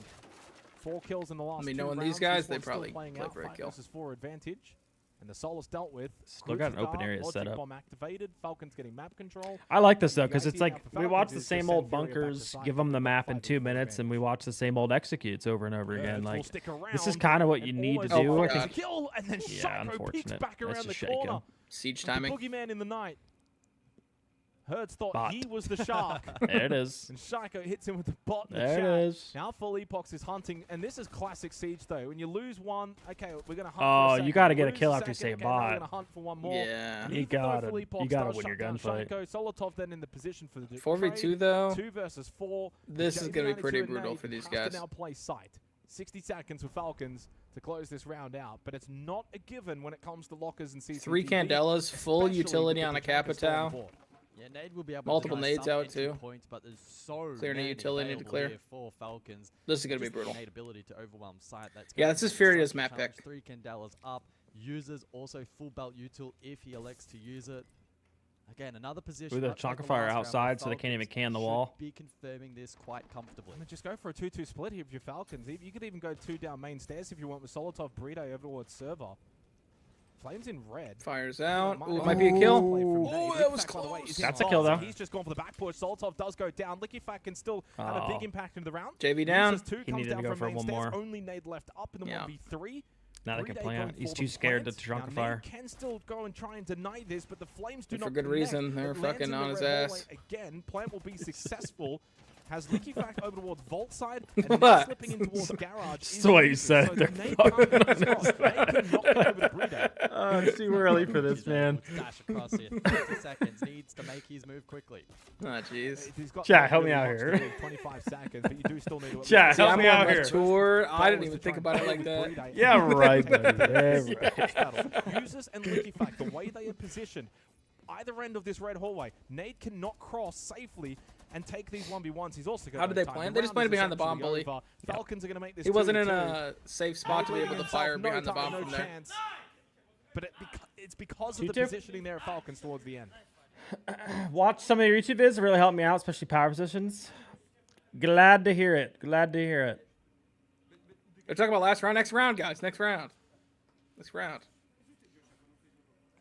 4 kills in the last I mean, 2 knowing rounds. these guys, This they one's still probably playing play out. for a 5 kill. versus 4 advantage. And the Solus dealt with. Still got an open Crucial area Logic set up. Bomb activated. Falcons getting map control. I like this though, The because it's idea like now for we watch Falcons the is to same send old Furia back to bunkers, site give them the and map in fight 2 for minutes, and we advantage. watch the same old executes over and over again. Birds will Like stick this is around kind of what and you need to almost do. I God. gets a think. kill, and then Yeah, Shaco peeks unfortunate. back That's around the just shaking. corner. Siege The timing. boogeyman in the night. Hertz thought Bot. he was the shark. There it is. And Shaco hits him with the bot in the There it chat. is. Now full Epox is hunting, and this is classic Siege though. When you lose one, okay, we're gonna hunt. Oh, for a you second. gotta get a Lose kill the after you second, say okay, now we're bot. gonna hunt for one more. Yeah. And You even though gotta- full you Epox gotta does win your shut down gunfight. Shaco, Solotov then in the position for the 4v2 trade. though. 2 versus 4. This is gonna be J92 pretty and brutal Nate for these have guys. To now play sight. 60 seconds for Falcons to close this round out, but it's not a given when it comes to lockers and CCTV. 3 Candelas, full especially utility with on the a Tachanka still on Capitao. board. Yeah, Nade will be able Multiple to nades some out, entry too. Points, but there's so Clear any many utility to available clear. here for Falcons. This is gonna be Just brutal. the innate ability to overwhelm sight. That's Yeah, gonna this is be Furia's such a map challenge. pick. 3 Candelas up. Uses also full belt util if he elects to use it. Again, another position. With a much like chunk of the fire last round, outside the so they can't even Falcons can the should wall. Be confirming this quite comfortably. I mean, just go for a 2-2 split here with your Falcons. You could even go 2 down main stairs if you want with Solotov, Burrito over towards server. Flames in red. Fires out. Ooh, it might be a kill. Oh, that was close. That's a kill, though. He's just gone for the back push. Solotov does go down. Lickifat can still have a big impact into the round. JV down. Uses 2, He comes needed to down go from for main one stairs. more. Only Nade left up in the Yeah. 1v3. Now they can Burrito plant. going He's for too the scared to plants. trunk Now, fire. Nade can still go and try and deny this, but the flames do And not for good connect. reason. They're It lands fucking in the on his red ass. hallway Again, plant will be successful. Has Lickifat over towards Vault side and Nade What? slipping in towards Garage. That's is the way you easy. said So it. They're Nade fucking can't on get his across. Nade can knock it over to Burrito. Oh, it's too early for this, man. Dash across here. 30 seconds. Needs to make his move quickly. Oh, jeez. He's got Chat, like help me really out much here. to do, 25 seconds, but you do still need to. Chat, See, help I'm me out on here. my tour. I didn't was even to think try about it and like that. Burrito. Yeah, right, buddy. Yeah, right. Users and Lickifat, the way they are positioned, either end of this red hallway, Nade cannot cross safely and take these 1v1s. He's also got How did no they time. plan? The They just round planted is behind the bomb essentially bully. over. Falcons are going to make this He wasn't in 2-2. a safe spot to be able to Himself, fire no behind the time, bomb no from there. chance. But it's because of the YouTube? positioning there of Falcons towards the end. Watch some of your YouTube vids. It really helped me out, especially power positions. Glad to hear it. Glad to hear it. They're talking about last round. Next round, guys. Next round. Next round.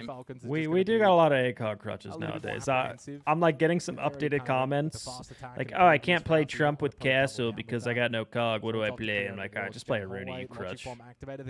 game. Falcons are We just gonna do be got a lot of ACOG crutches a little bit more nowadays. apprehensive. I'm like getting some Very updated kind of with the comments fast attack like, and oh, I previous can't play rounds, we Trump got with to play double Castle down because with I got no cog. What do I Top to play? clear I'm the like, all right, board, just play a get Rooney, you hallway, logic crutch. bomb activated.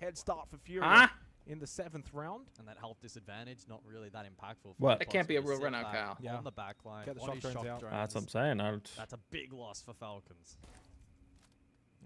head start for Furia Huh? in the 7th round. And that health disadvantage, not really that impactful. For What? That can't be a real run out, Kyle. On the back line. Get the on his shock drones out. drones. That's what I'm saying. That's a big loss for Falcons.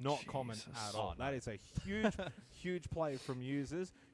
not common at all. That is a huge, huge play from users.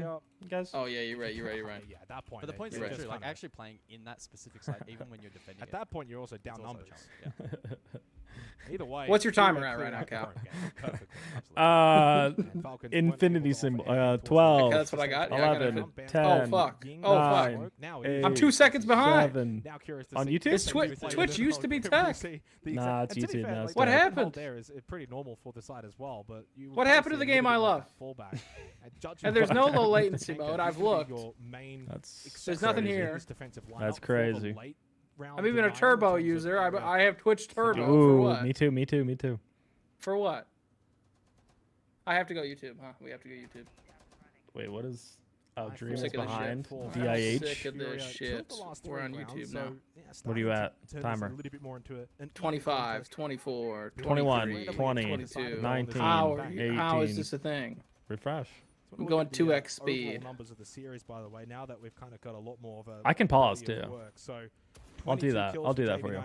9, guys? Oh yeah, you're right. Yeah, at that point. But the point's you're still just true. Like kinda- actually playing in that specific site, even when you're defending. At that point, you're also down it's also a numbers. challenge. Yeah. Either way. What's your Furia timer at right cleared now, out the Cal? current game. Perfectly, absolutely. And Falcons weren't Infinity able to symbol. offer anything towards 12. Okay, that's what I got. Yeah, I got 11, it. 10. Oh fuck. Oh fuck. 9, I'm 2 seconds behind. 7. Now curious to On see YouTube? It's Twitch used to be tech. Nah, it's YouTube now. What happened? There is pretty normal for the side as well, but you What happened to the game I love? Fullback. And there's no low latency mode. I've looked. That's There's nothing crazy. here. That's crazy. I'm even a turbo user. I have Twitch Turbo. For Ooh, what? me too. For what? I have to go YouTube, huh? We have to go YouTube. Wait, what is... Oh, I'm Dream is sick of this behind. shit. DIH. I'm sick of this shit. We're on YouTube now. What are you at? Timer. 25, 24, 21, 23, 20, 22. 19, How 18. is this a thing? Refresh. I'm going 2x speed. Numbers of the series, by the way. Now that we've kind of got a lot more of a I can pause body too. of work. So I'll do that. I'll do that for you.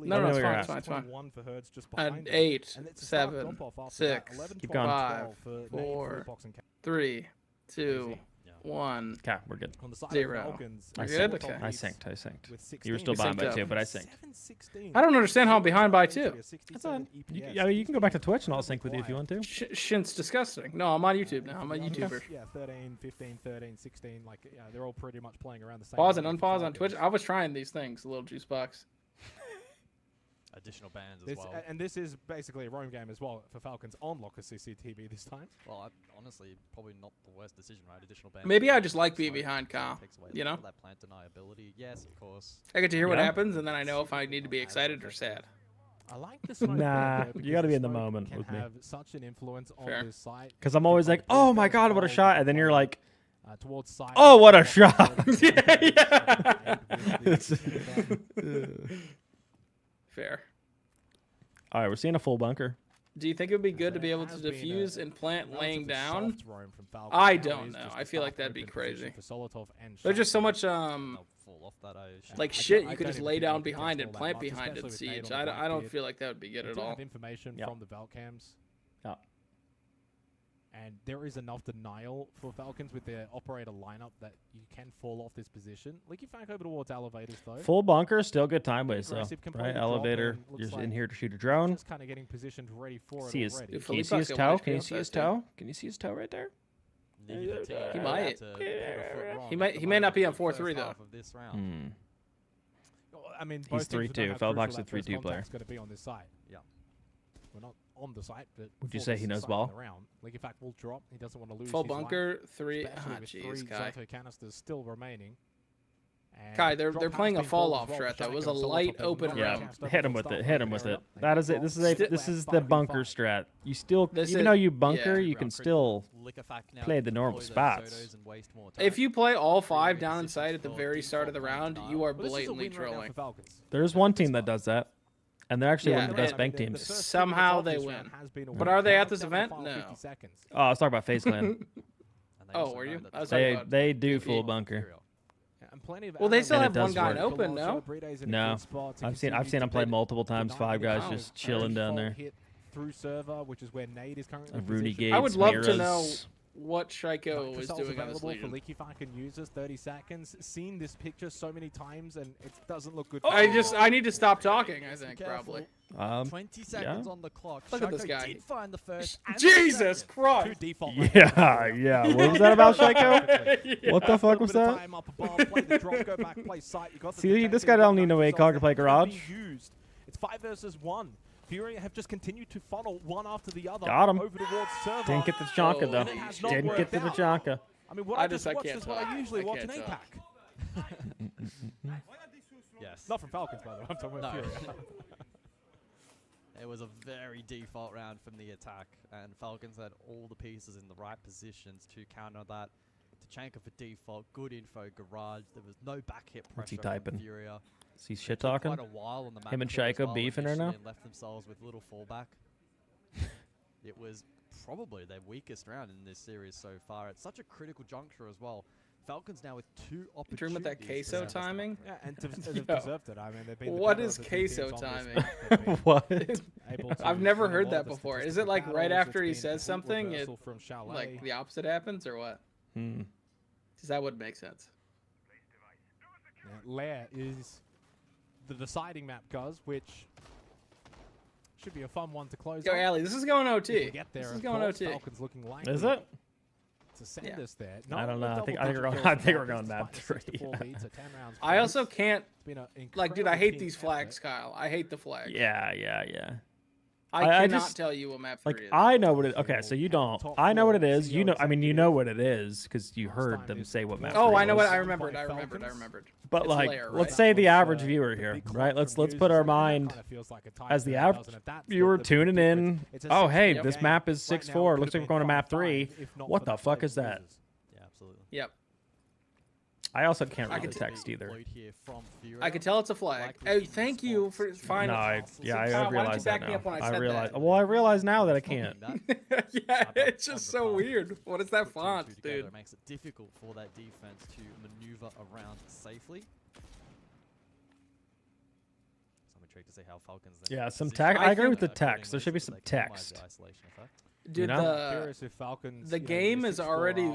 No, it's fine. It's fine. It's fine. 21 for Hertz just 8, 7, 6, 5, 4, 3, 2, 1. Okay, we're good. 0. I You're good? synced. Okay. I synced. You were still behind by 2, but I synced. I don't understand how I'm behind by 2. That's on. You can go back to Twitch and I'll sync with you if you want to. Shit's disgusting. No, I'm on YouTube now. I'm a YouTuber. Yeah, 13, 15, 13, 16. Like, yeah, they're all pretty much playing around the same. Pause and unpause on Twitch. I was trying these things, little juice box. Additional bans as well. And this is basically a roam game as well for Falcons on Locker CCTV this time. Well, honestly, probably not the worst decision, right? Additional bans. Maybe I just like being behind Kyle. You know? That plant deniability. Yes, of course. I get to hear what happens, and then I know if I need to be excited or sad. I like the smoke. Nah, you got to be in the moment can with me. have such an influence on this site. Because I'm always like, oh my god, what a shot, and then you're like, towards side. oh, what a shot. Fair. All right, we're seeing a full bunker. Do you think it would be good to be able to defuse and plant laying down? I don't know. I feel like that'd be crazy. There's just so much like shit you could just lay down behind and plant behind in Siege. I don't feel like that would be good at all. Information from the Val cams. Yeah. And there is enough denial for Falcons with their operator lineup that you can fall off this position. Leaky Fank over towards elevators, though. Full bunker, still good time waste, though. Aggressive, can play Right, the drop elevator, and you're looks in like here to shoot a drone. Just kind of getting positioned ready for See it his, already. can you see his toe? Can you see his toe? Can you see his toe right there? He might. He may not be on 4-3 though. I mean, he's 3-2. Felbox is a 3-2 player. Going to be on this side. Yeah. We're not on the site, but would you say he knows ball? Like, in fact, will drop. He doesn't want to lose. Full his bunker, line, 3. Jeez, Kai. Zato canisters still remaining. And Kai, they're playing a fall off strat. That was a light open round. Hit him with it. Hit him with it. That is it. This is the bunker strat. You still, even though you bunker, you can still play the normal spots. If you play all 5 down in sight at the very start of the round, you are blatantly trolling. There's one team that does that. And they're actually one of the best bank teams. Somehow they win. But are they at this event? No. Oh, I was talking about FaZe Clan. Oh, were you? They do full bunker. Well, they still have one guy open, no? No. I've seen him play multiple times. 5 guys just chilling down there. Through server, which is where Nade is currently. Rooney Gates, I would love to know what Shiko is doing on this Legion. For Leaky Fank users, 30 seconds. Seen this picture so many times, and it doesn't look good. I need to stop talking. I think probably. 20 seconds on the clock. Look at this guy. Did find the first Jesus Christ! Yeah. What was that about, Shiko? What the fuck was that? See, this guy don't need no ACOG to play garage. It's 5 versus 1. Furia have just continued to funnel one after the other. Got him. Over towards server. Didn't get the Chanka though. Didn't get to the Chanka. I mean, what I just watched is what I usually watch in APAC. Yes. Not from Falcons, by the way. I'm talking about Furia. It was a very default round from the attack, and Falcons had all the pieces in the right positions to counter that. Tachanka for default, good info, garage. There was no back hit pressure. What's he typing? From Furia. Is he shit talking? Quite a while on the map Him and clear as Shiko well beefing right now? and left themselves with little fallback. It was probably their weakest round in this series so far. It's such a critical juncture as well. Falcons now with 2 opportunities. Dream with that queso timing? Yeah, and they've deserved it. I mean, they've been what is queso timing? What? I've never heard that before. Is it like right after he says something, it like the opposite happens, or what? Because that would make sense. Yeah, Lair is the deciding map, guys, which should be a fun one to close. Yo, Ali, this is going OT. Get there, this is going OT. Falcons looking like is it? To send us there. No, I don't know. I think we're going map 3. I also can't. Like, dude, I hate these flags, Kyle. I hate the flags. Yeah. I cannot just tell you what map 3 like is. I know what it. Okay, so you don't. I know what it is. You know. I mean, you know what it is because you heard them say what map. Oh, 3 I know what was. I remembered. But It's like, Lair, let's right? say the average viewer here, right? Let's put our mind as the average viewer tuning in. Oh, hey, this map is 6-4. Looks like we're going to map 3. What the fuck is that? Yeah, absolutely. Yep. I also can't read the text either. I could tell it's a flag. Oh, thank you for finding. No, I Kyle, why don't you realize that back me now. up when I I said realize. that? Well, I realize now that I can't. Yeah, it's just so weird. What is that font, dude? It makes it difficult for that defense to maneuver around safely. So I'm intrigued to see how Falcons. Yeah, some text. I agree with the text. There should be some text. Dude, You know? the game is already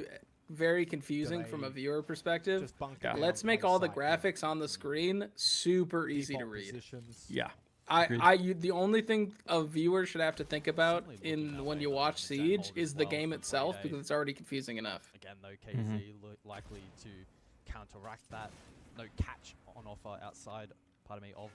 very confusing from a viewer perspective. Let's make all the graphics on the screen super easy to read. Yeah. The only thing a viewer should have to think about when you watch Siege is the game itself, because it's already confusing enough. Again, though, KZ likely to counteract that. No catch on offer outside, of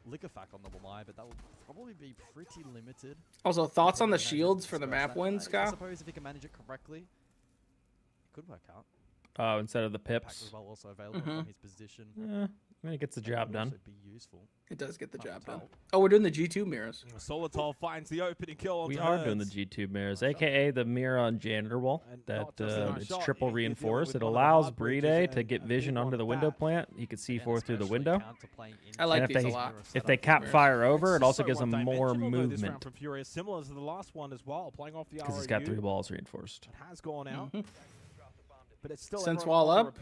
Liquefact on the Lamai, but that will probably be pretty limited. Also, thoughts on the shields for the map wins, I Kyle? suppose if he can manage it correctly, it could work out. Oh, instead of the pips. Pack also available from his position. Yeah, I mean, it gets the job done. Be useful. It does get the job done. Oh, we're doing the G2 mirrors. Solitol finds the opening kill. We are doing the G2 mirrors, aka the mirror on janitor wall. That it's triple reinforced. It allows Bride to get vision under the window plant. He can see forth through the window. I like and these a lot. If they cap fire over, it also gives them more movement. From Furia, similar to the last one as well, playing off the Because it's got 3 balls reinforced. It has gone out, but it's still Sense wall up.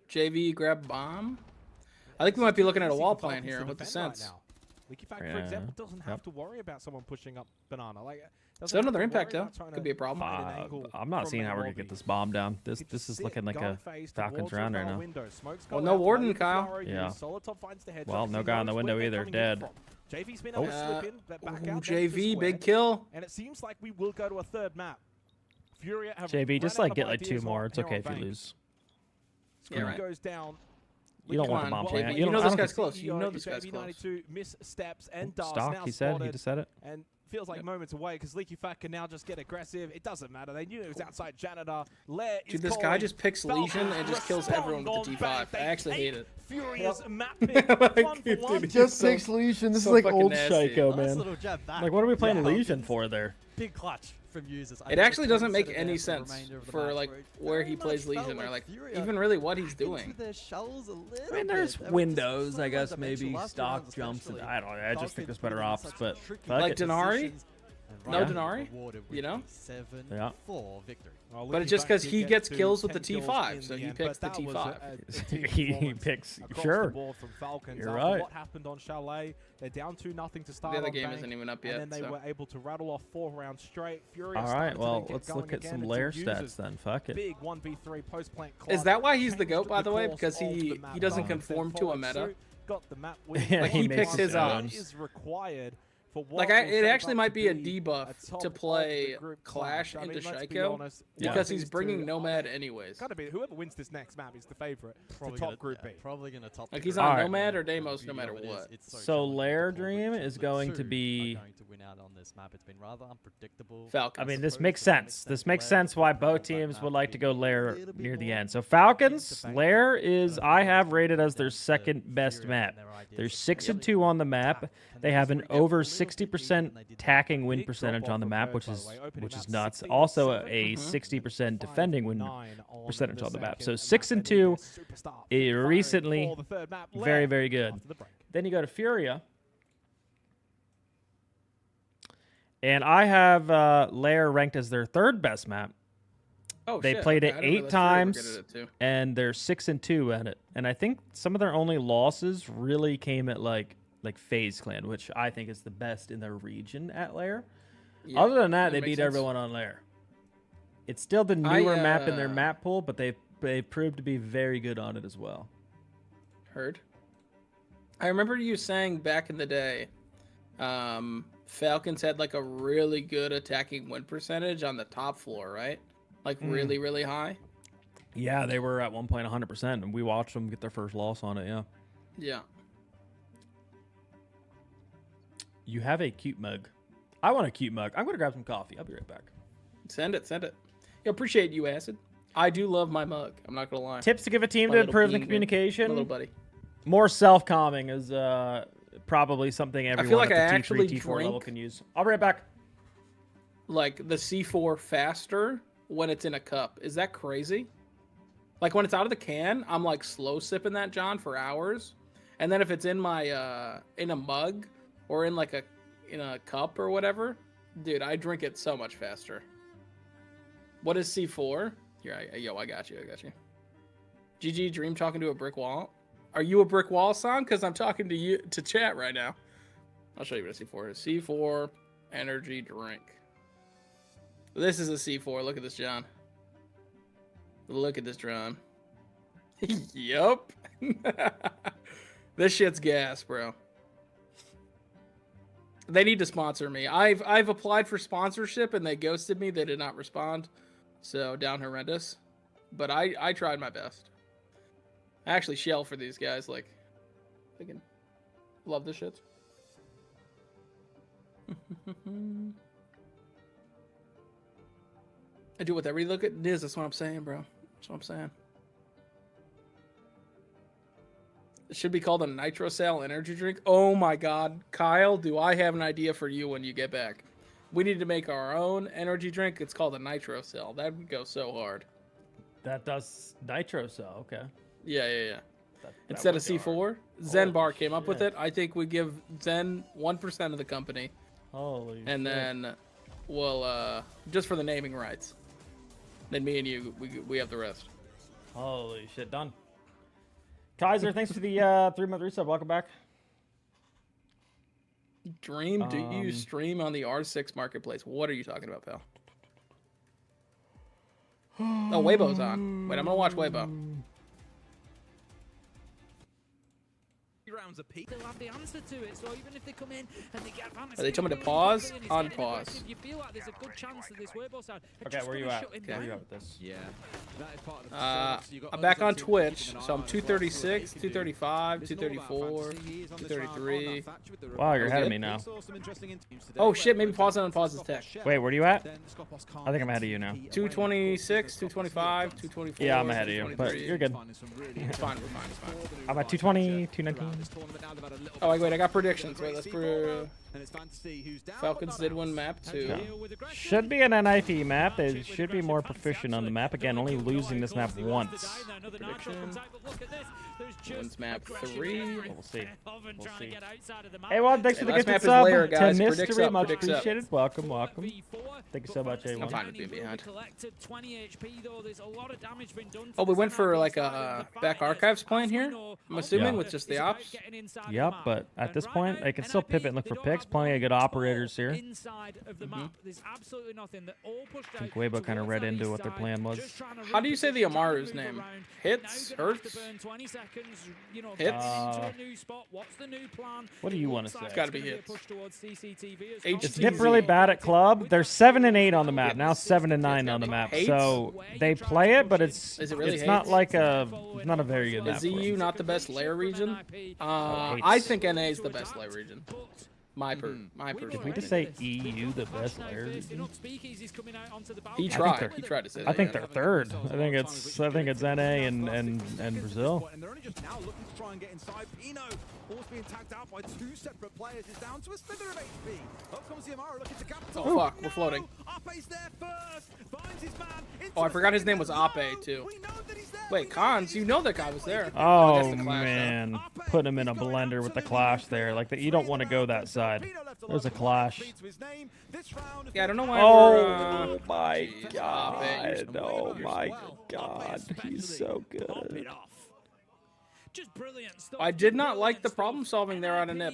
JV grab bomb. I think we might be looking at a wall plan here with the sense. Liquefact, for example, doesn't have to worry about someone pushing up banana. Still another impact though. Could be a problem. I'm not seeing how we're gonna get this bomb down. This is looking like a Falcons round right now. Well, no warden, Kyle. Yeah. Well, no guy on the window either. Dead. JV's been able to slip in, but back out. JV, big kill. And it seems like we will go to a third map. Furia have JV, just like get like 2 more. It's okay if you lose. Screen goes down. You don't want the bomb plant. You know this guy's close. You know this guy's close. JV92 missteps and does Stock, now he said. He spotted. just said it. And feels like moments away because Liquefact can now just get aggressive. It doesn't matter. They knew it was outside janitor. Lair is Dude, this guy just picks Legion and just kills everyone with the T5. I actually hate it. Furious map pick. 1 for 1. Just picks Legion. This is like old Psycho, Nice man. little jab back. Like, what are we playing Legion for there? Big clutch from users. It actually doesn't make any sense for like where he plays Legion or like even really what he's doing. I mean, there's windows, I guess, maybe stock jumps. And, I don't know. I just think there's better ops, but like Denari. No Denari, you know? Yeah. 7-4 victory. But it's just because he gets kills with the T5, so he picks the T5. He picks, sure. You're right. What happened on Chalet? They're down 2-0 to start. The other game isn't even up yet. And then they were able to rattle off 4 rounds straight. All right, well, let's look at some Lair stats then. Fuck it. Big 1v3 post plant. Is that why he's the GOAT, by the way? Because he doesn't conform to a meta. Got the map like he picks his own. Is required. Like it actually might be a debuff to play Clash into Shaiko because he's bringing Nomad anyways. Gotta be whoever wins this next map is the favorite. Top group B. Probably gonna top. Like he's on Nomad or Deimos no matter what. So Lair Dream is going to be. Going to win out on this map. It's been rather unpredictable. Falcons. I mean, this makes sense. This makes sense why both teams would like to go Lair near the end. So Falcons, Lair is I have rated as their second best map. They're 6-2 on the map. They have an over 60% attacking win percentage on the map, which is nuts. Also a 60% defending win percentage on the map. So 6-2, recently very, very good. Then you go to Furia. And I have Lair ranked as their third best map. Oh, they played it 8 times, and they're 6-2 at it. And I think some of their only losses really came at like FaZe Clan, which I think is the best in their region at Lair. Yeah, other than that, they beat everyone on Lair. It's still the newer map in their map pool, but they proved to be very good on it as well. Heard. I remember you saying back in the day, Falcons had like a really good attacking win percentage on the top floor, right? Like really, really high. Yeah, they were at one point 100%, and we watched them get their first loss on it. Yeah. Yeah. You have a cute mug. I want a cute mug. I'm going to grab some coffee. I'll be right back. Send it. I appreciate you, Acid. I do love my mug. I'm not going to lie. Tips to give a team My to little improve the bean, communication. my little buddy. More self-calming is probably something everyone I feel like at I the actually T3, T4 level drink can use. I'll be right back. like the C4 faster when it's in a cup. Is that crazy? Like when it's out of the can, I'm like slow sipping that, John, for hours. And then if it's in my in a mug or in like in a cup or whatever, dude, I drink it so much faster. What is C4? Here, I got you. GG Dream talking to a brick wall. Are you a brick wall, son? Because I'm talking to you to chat right now. I'll show you what a C4 is. C4 energy drink. This is a C4. Look at this, John. Look at this, John. Yup. This shit's gas, bro. They need to sponsor me. I've applied for sponsorship and they ghosted me. They did not respond. So down horrendous. But I tried my best. I actually shell for these guys. Like, they can love this shit. I do whatever you look at this. That's what I'm saying, bro. That's what I'm saying. It should be called a NitroCell energy drink. Oh my God, Kyle, do I have an idea for you when you get back? We need to make our own energy drink. It's called a NitroCell. That would go so hard. That does NitroCell. Okay. Yeah. That Instead of would go hard. C4, Zen Bar came up with shit. it. I think we give Zen 1% of the company. Holy And shit. then we'll, just for the naming rights. Then me and you, we have the rest. Holy shit, done. Kaiser, thanks for the 3-month resub. Welcome back. Dream? Do you stream on the R6 marketplace? What are you talking about, pal? Oh, Weibo's on. Wait, I'm gonna watch Weibo. Rounds apiece. They'll have the answer to it. So even if they come in and they get Are they telling me to pause? Unpause. You feel like there's a good chance that this Weibo side. Okay, where are you at? Okay, where are you at with this? Yeah. I'm back on Twitch, so I'm 236, 235, 234, 233. Wow, you're ahead of me now. Oh shit, maybe pause and unpause is tech. Wait, where are you at? I think I'm ahead of you now. 226, 225, 224. Yeah, I'm ahead of you, but you're good. It's fine, we're fine. I'm at 220, 219. Oh, wait, I got predictions. Wait, let's Falcons did win map 2. Yeah. Should be an NIP map. They should be more proficient on the map. Again, only losing this map once. Prediction. Wins map 3. We'll see. A1, thanks for the gifted sub. To Mystery, much appreciated. Welcome. Thank you so much, A1. I'm fine with being behind. Oh, we went for like a back archives plan here? I'm assuming with just the ops? Yep, but at this point, they can still pivot and look for picks. Plenty of good operators here. I think Weibo kind of read into what their plan was. How do you say the Amaru's name? Hits? Hurts? Hits? What do you want to say? It's got to be hits. Is Nip really bad at club? They're 7 and 8 on the map. Now 7 and 9 on the map. So they play it, but it's not like not a very good map. Is EU not the best layer region? I think NA is the best layer region. My perspective. Did we just say EU the best layer region? He tried. He tried to say that. I think they're third. I think it's NA and Brazil. And they're only just now looking to try and get inside. Pino almost being tagged out by 2 separate players. Is down to a slither of HP. Up comes the Amaru looking to capital. Oh fuck, we're floating. Ape's there first. Finds his man. Oh, I forgot his name was Ape too. Wait, Cons, you know that guy was there. Oh man, putting him in a blender with the clash there. Like you don't want to go that side. There's a clash. Yeah, I don't know why. Oh my god! Oh my god! He's so good. Just brilliant stuff. I did not like the problem solving there on a nip.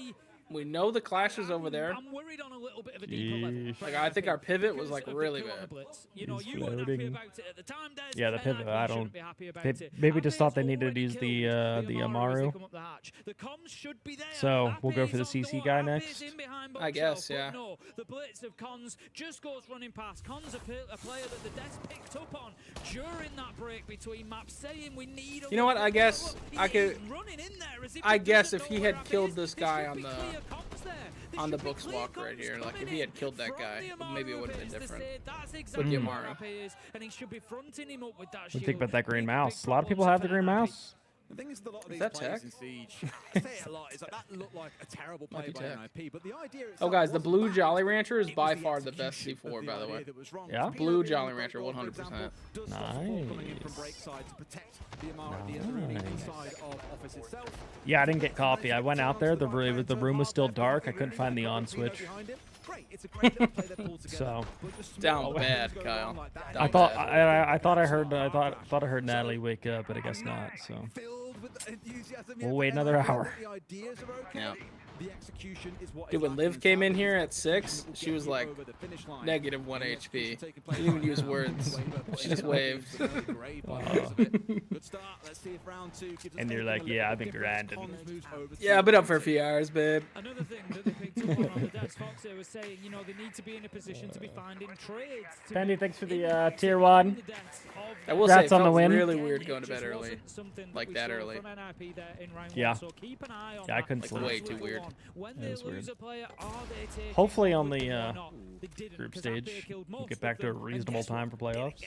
We know the clash is over there. I'm worried on a little bit of a deeper level. Like I think our pivot was like really bad. You know, you weren't happy about it at the time, Des. Yeah, the pivot. I don't. They Maybe just thought they needed to use the Amaru. So we'll go for the CC guy next. I guess, yeah. No, the blitz of Cons just goes running past. Cons a player that the Deaths picked up on during that break between maps, saying we need a You know what? I guess I could. running in there as I guess if he had killed this guy on the books walk right here, like if he had killed that guy, maybe it would have been different. With Yamara. And he should be fronting him up with that What do you think about that green mouse? A lot of people have the green mouse. The thing is, a lot of these that players tech? in Siege, I say it a lot, is like that looked like a terrible play by NIP, but the idea Oh, guys, the blue Jolly Rancher is by far the best C4, by the way. Yeah? Blue Jolly Rancher, 100%. Yeah, I didn't get coffee. I went out there. The room was still dark. I couldn't find the on switch. So down bad, Kyle. I thought I heard Natalie wake up, but I guess not. So we'll wait another hour. Yeah. Dude, when Liv came in here at 6, she was like negative 1 HP. She didn't even use words. She just waved. And you're like, yeah, I've been grinding. Yeah, I've been up for a few hours, babe. Another thing that they picked up on the Deaths, Fox here was saying, you know, they need to be in a position to be finding trades. Pendy, thanks for the tier 1. I will say, it on the felt win. really weird going to bed early, like that early. Yeah. Yeah, I couldn't sleep. Way too weird. That was weird. Hopefully on the group stage, we'll get back to a reasonable time for playoffs.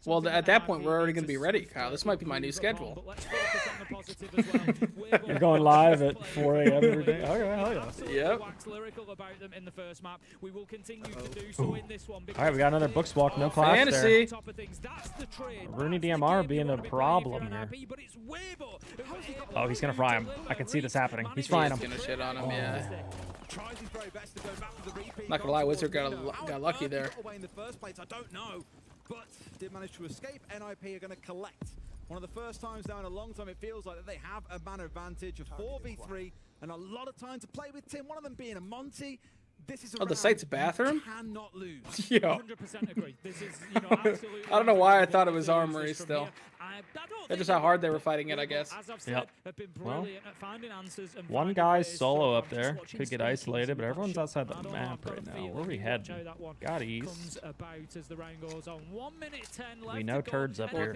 Well, at that point, we're already going to be ready, Kyle. This might be my new schedule. You're going live at 4 a.m. every day? Okay, Yep. All right, we got another books walk, no class Fantasy. there. Rooney DMR being a problem here. Oh, he's going to fry him. I can see this happening. He's frying him. He's going to shit on him, yeah. Not going to lie, Wizard got lucky there. But did manage to escape. NIP are going to collect. One of the first times now in a long time it feels like that they have a man advantage of 4v3 and a lot of time to play with. Tim, one of them being a Monty. This is Oh, the site's bathroom? Cannot lose. Yo. 100% agree. This is, you know, absolutely I don't know why I thought it was Armory still. That's just how hard they were fighting it, I guess. Yep. Well, one guy's solo up there. Could get isolated, but everyone's outside the map right now. Where are we heading? God east. We know turds up here.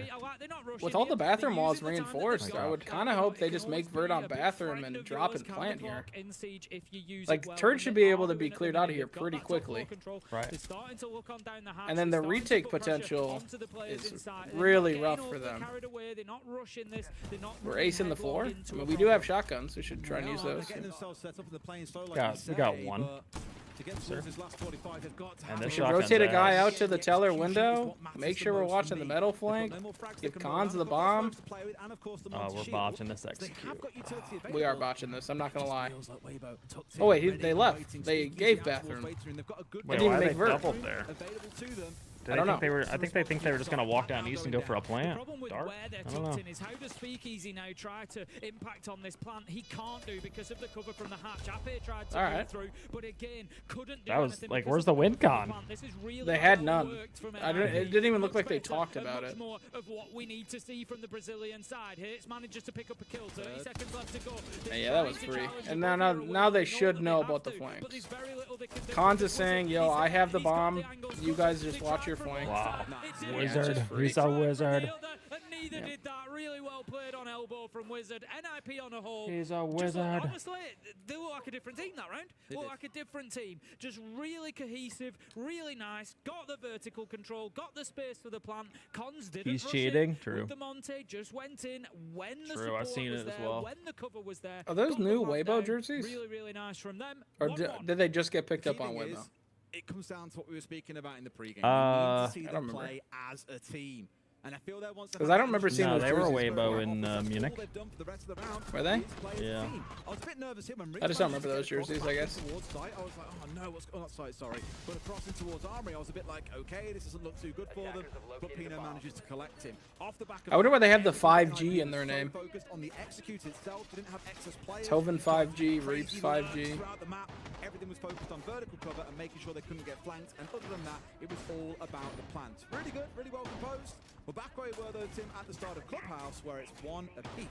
With all the bathroom walls reinforced, I would kind of hope they just make Vert on bathroom and drop and plant here. Like, turds should be able to be cleared out of here pretty quickly. Right. And then the retake potential is really rough for them. We're acing the floor. I mean, we do have shotguns. We should try and use those. We got one. And we should rotate a guy out to the teller window. Make sure we're watching the metal flank. Give Cons the bomb. We're botching this execute. We are botching this. I'm not gonna lie. Oh wait, they left. They gave bathroom. Wait, why are they doubled there? I don't know. I think they think they were just gonna walk down east and go for a plant. Dark? I don't know. Is how does Speakeasy now try to impact on this plant? He can't do because of the cover from the hatch. Ape tried to move through, but again couldn't do that was like, where's the wind gone? They had none. It didn't even look like they talked about it. More of what we need to see from the Brazilian side. Hitz manages to pick up a kill. 30 seconds left to go. Yeah, that was free. And now they should know about the flanks. Cons is saying, yo, I have the bomb. You guys just watch your flank. Wow. Wizard. He's a wizard. Neither did that. Really well played on elbow from Wizard. NIP on a whole. He's a wizard. Honestly, they look like a different team that round. They look like a different team. Just really cohesive, really nice. Got the vertical control, got the space for the plant. Cons didn't He's rush cheating. In True. with the Monte just went in when the True. I've seen was it as there, well. when the cover was there. Are those new Weibo jerseys? Really, really nice from them. Or did they just get picked up on Weibo? It comes down to what we were speaking about in the pregame. We need to see them play as a team. And I feel that once because I don't remember seeing those they were jerseys Weibo in Munich. Were they? I Yeah. was a bit nervous here when I just don't remember those jerseys, I guess. Towards site, I was like, oh no, what's not site, sorry. But crossing towards Armory, I was a bit like, okay, this doesn't look too good for them. But Pino manages to collect him. Off the back of I wonder why they have the 5G in their name. Focused on the execute itself, didn't have excess players. Toven 5G, Reaps 5G. Throughout the map, everything was focused on vertical cover and making sure they couldn't get flanked. And other than that, it was all about the plant. Really good, really well composed. We're back where we were though, Tim, at the start of Clubhouse, where it's one apiece.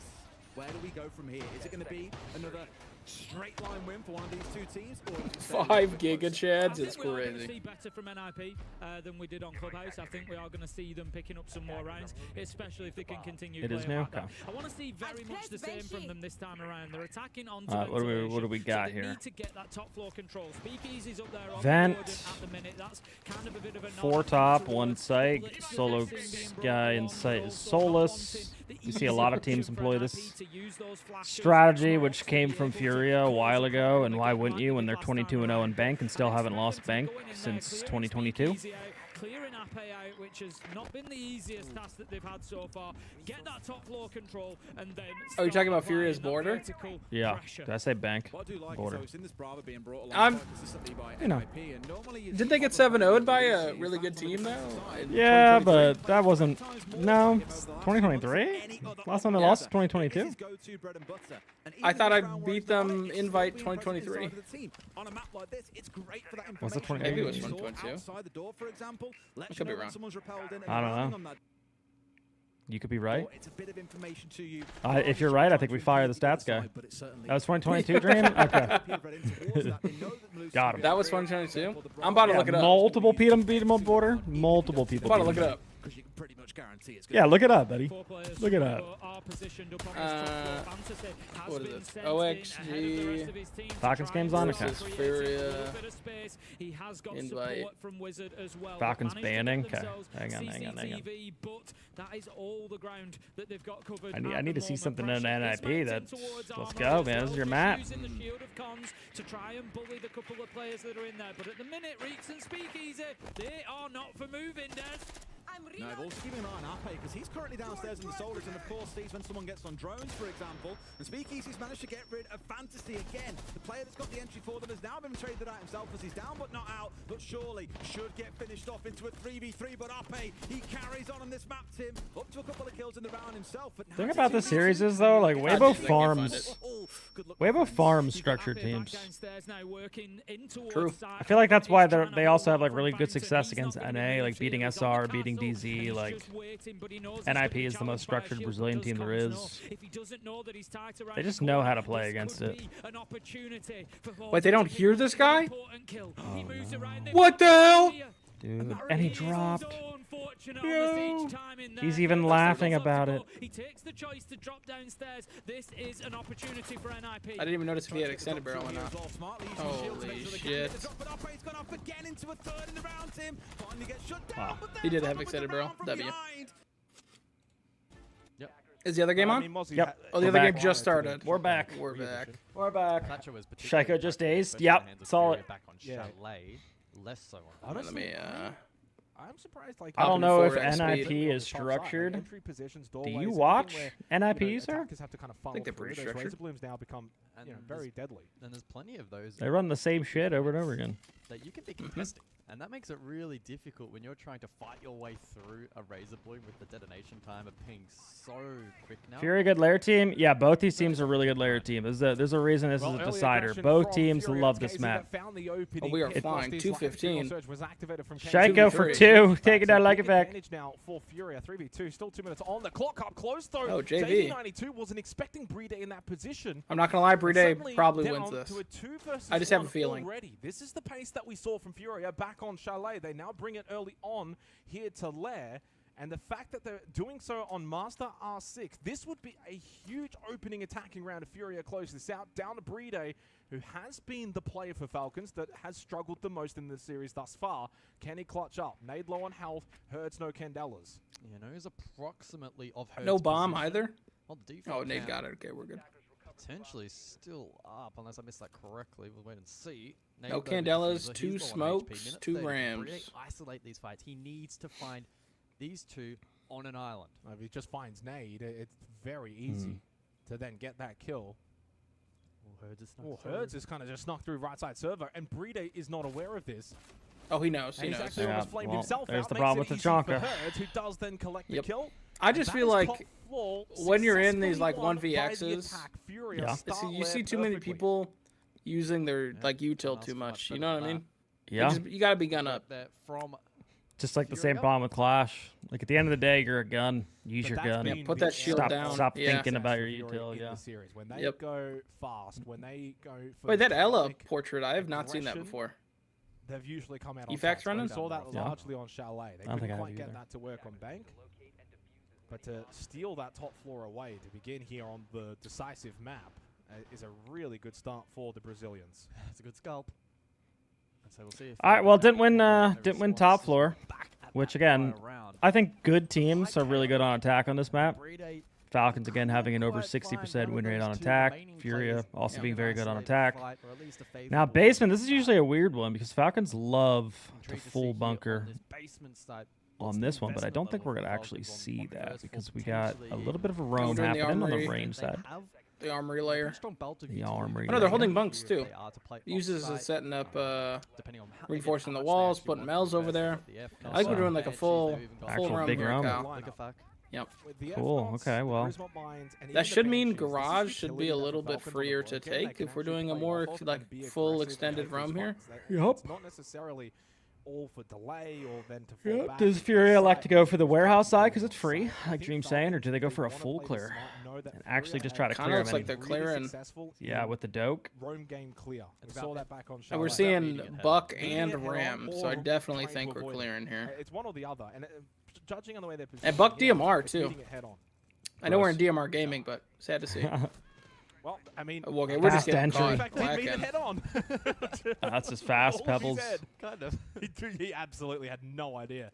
Where do we go from here? Is it going to be another straight line win for one of these two teams? Or is it 5 Giga Chads is We are going to crazy. see better from NIP than we did on Clubhouse. I think we are going to see them picking up some more rounds, especially if they can continue It is playing new? like that. Okay. I want to see very much the same from them this time around. They're attacking onto What do we got so they here? need to get that top floor control. Speakeasy's up there on Vent. the board at the minute. That's kind of a bit of a 4 top, 1 psych, solo guy in sight is Solus. You see a lot of teams employ this strategy, which came from Furia a while ago, and why wouldn't you when they're 22-0 in bank and still haven't lost bank since 2022? Clearing Ape out, which has not been the easiest task that they've had so far. Get that top floor control and then. Are you talking about Furia's border? Yeah. Did I say bank? What I do like Border. is this Bravo being brought along I'm, quite consistently by you know. NIP, and normally you Didn't they get 7-0'd by a really good team though? in Yeah, 2023? but that wasn't. No, 2023. Last time they lost is 2022. I thought I beat them Invite 2023. On a map like this, it's great for that Was it information. Maybe it was Saw 2022. outside the door, for example, I lets could you be know when wrong. someone's repelled in and I don't landing know. on that You could be right. door. It's a bit of information to you. If you're right, I think we fire the stats guy. That was 2022, Dream? Okay. Got him. That was 2022. I'm about to Yeah, look it up. multiple beat 'em up border. Multiple people. I'm about to beat look 'em. it up. Because you can pretty much guarantee it's Yeah, look it up, buddy. Look it up. What is it? OXG. Falcons game's on? Okay. Versus Furia. He has got Invite. support from Wizard as well. Falcons They've managed to banning? get Okay. themselves Hang on. CCTV, but that is all the ground that they've got covered. I at need the to see moment. something in Pressure is NIP mounting that. towards Let's Armor go, as man. This is well. your Just map. using the shield of cons to try and bully the couple of players that are in there. But at the minute, Reeks and Speakeasy, they are not for moving, Des. No, but also keeping an eye on Ape, because he's currently downstairs in the Solars, and of course sees when someone gets on drones, for example. And Speakeasy's managed to get rid of Fantasy again. The player that's got the entry for them has now been traded out himself as he's down but not out, but surely should get finished off into a 3v3. But Ape, he carries on this map, Tim, up to a couple of kills in the round himself. But The thing about this series is though, like Weibo farms, Weibo farms structured teams. True. I feel like that's why they also have like really good success against NA, like beating SR, beating DZ. Like NIP is the most structured Brazilian team there is. They just know how to play against it. Wait, they don't hear this guy? Oh, no. What the hell? Dude, and he dropped. Yo. He's even laughing about it. He takes the choice to drop downstairs. This is an opportunity for NIP. I didn't even notice if he had extended barrel or not. Holy shit. Wow. He did have extended barrel. W. Is the other game on? Yep. Oh, the We're other back. game just started. We're back. We're back. We're back. Thatcher was Shaiko just aced. especially Yep. in the hands of Saw Furia it. back on Chalet, less so on Let me, I'm surprised. Like I don't know if 4x NIP speed. is structured. Entry positions, Do doorways, you anything watch where, NIP, you know, sir? attackers have to kind of funnel they're through. pretty Those structured. razor blooms now become very deadly. And there's plenty of those They run the same shit over and over again. that you can be contesting. And that makes it really difficult when you're trying to fight your way through a razor bloom with the detonation time of ping so quick now. Fury good layer team. Yeah, both these teams are really good layer team. There's a reason this is a decider. Both teams love this map. Oh, we are flying 215. Shaiko for 2, taking down like effect. Now for Furia, 3v2, still 2 minutes on the clock. Up close though. Oh, JV. JV92 wasn't expecting Brede in that position. I'm not gonna lie, Brede Suddenly probably down wins this. to a 2 versus I just have a 1 feeling. already. This is the pace that we saw from Furia back on Chalet. They now bring it early on here to Lair. And the fact that they're doing so on Master R6, this would be a huge opening attacking round if Furia close this out. Down to Brede, who has been the player for Falcons that has struggled the most in this series thus far. Can he clutch up? Nade low on health, Herds no Candelas. You know, he's approximately of Hertz No bomb position. either? On default Oh, Nate count, got it. Okay, we're good. potentially still up, unless I missed that correctly. We'll wait and see. No Nailed over Candelas, Diffuser. 2 He's low on smokes, HP. Minute 2 30. rams. Brede isolate these fights. He needs to find these two on an island. If he just finds Nade, it's very easy to then get that kill. Herds is kind of just snuck through right side server, and Brede is not aware of this. Oh, he knows. He And he's knows. actually almost flamed himself there's out. the Makes problem it with the easy for Chonka. Herds, who does then collect the kill. I just And feel that is like top floor when you're in these like successfully won by the 1vx's, attack. Furia Yeah. start you see Lair too many perfectly. people using their like util too much. You know what I mean? Yeah. You gotta be gun up. There from just like the same problem with Clash. Like at the end of the day, you're a gun. Use your gun. Yeah, put that shield down. Stop Yeah. thinking about your util. Yeah. When they go fast, when they go for Wait, that Ella portrait, I have not seen that before. They've usually come out on Efax top. running? We saw that largely on Chalet. They I don't think couldn't I quite have get either. that to work on Bank. But to steal that top floor away to begin here on the decisive map is a really good start for the Brazilians. It's a good scalp. And so we'll see if All right. Well, didn't win top floor, which again, I think good teams are really good on attack on this map. Falcons again having an over 60% win rate on attack. Furia also being very good on attack. Now basement, this is usually a weird one because Falcons love to full bunker on this one, but I don't think we're gonna actually see that because we got a little bit of a roam happening on the range side. The armory layer. The armory. Oh no, they're holding bunks too. Uses as setting up, reinforcing the walls, putting Mel's over there. I think we're doing like a full roam big here, roam. Kyle. Yep. Cool. Okay. Well, that should mean garage should be a little bit freer to take if we're doing a more like full extended roam here. Yep. It's not necessarily all for delay or then to fall back. Does Furia like to go for the warehouse side because it's free, like Dream's saying, or do they go for a full clear and actually just try to clear? Kinda looks like they're clearing. Yeah, with the Doke. Roam game clear. We saw that back on And we're seeing Buck and Ram, so I definitely think we're clearing here. It's one or the other, and judging on the way they're And Buck DMR too. beating it head on. I know we're in DMR gaming, but sad to see. Well, I mean, okay, we're just getting entry. in fact, they beat it head on. That's just fast, Pebbles. Kind of. He absolutely had no idea.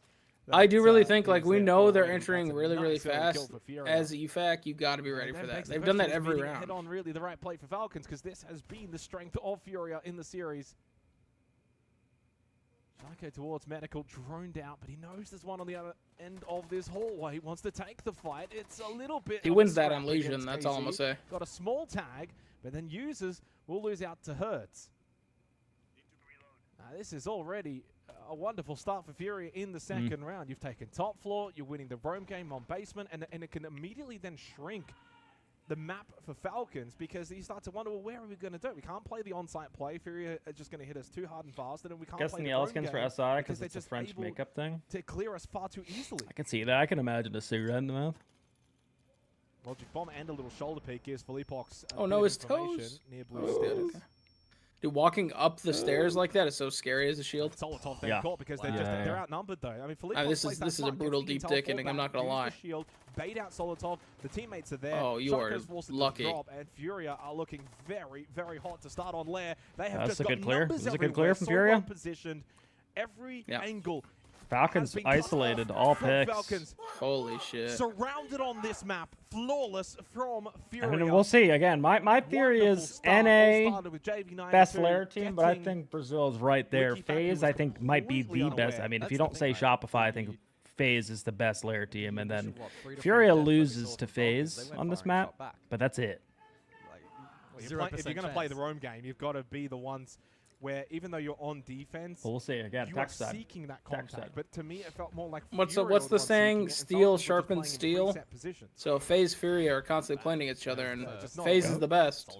I do really think like we know they're entering really fast. As EFAC, you got to be ready for that. They've done that every round. Head on, really the right play for Falcons because this has been the strength of Furia in the series. Shaco towards Medical, droned out, but he knows there's one on the other end of this hallway. He wants to take the fight. It's a little bit. He wins that on Legion, that's all I'm going to say. Got a small tag, but then users will lose out to Hertz. This is already a wonderful start for Furia in the second round. You've taken top floor, you're winning the roam game on basement, and it can immediately then shrink the map for Falcons because you start to wonder, well, where are we going to do it? We can't play the on-site play. Furia are just going to hit us too hard and fast, and then we can't Guessing play the roam Elskins game for SI because they're it's a just French able makeup thing. to clear us far too easily. I can see that. I can imagine a cigarette in the mouth. Logic Bomb and a little shoulder peek gives Philippox oh no, his toes. Near blue stairs. Okay. Dude, walking up the stairs like that is so scary as a shield. Solotov then caught because they're outnumbered though. I mean, this is a brutal deep dick inning. I'm not gonna lie. Shield, bait out Solotov. The teammates are there. Oh, you are lucky. Drop, and Furia are looking very hot to start on Lair. They have That's just a good got clear. numbers This is a good everywhere. clear from Furia. Positioned, every angle. Falcons isolated, all picks. Falcons. Holy shit. Surrounded on this map, flawless from Furia. I mean, we'll see. Again, my theory is NA best layer team, but I think Brazil is right there. FaZe, I think, might be the best. I mean, if you don't say Shopify, I think FaZe is the best layer team, and then Furia loses to FaZe on this map, but that's it. If you're going to play the roam game, you've got to be the ones where even though you're on defense, we'll see again. You are seeking that contact. But to me, it felt more like what's the saying? Steel sharpens steel. So FaZe Furia are constantly playing against each other, and FaZe is the best.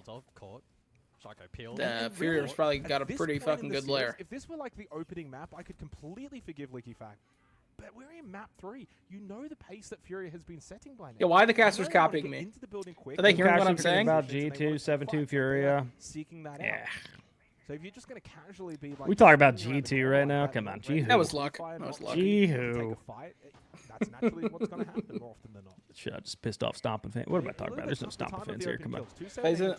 Furia's probably got a pretty fucking good layer. If this were like the opening map, I could completely forgive Leaky Fact. But we're in map 3. You know the pace that Furia has been setting by now. Yeah, why are the casters copying me? Are they hearing what I'm saying? About G2, 7-2 Furia. Seeking that out. So if you're just going to casually be like... We talk about G2 right now? Come on, G-Who. That was luck. That was luck. G-Who. That's naturally what's going to happen more often than not. Shit, I just pissed off Stomping Fans. What am I talking about? There's no Stomping Fans here. Come on.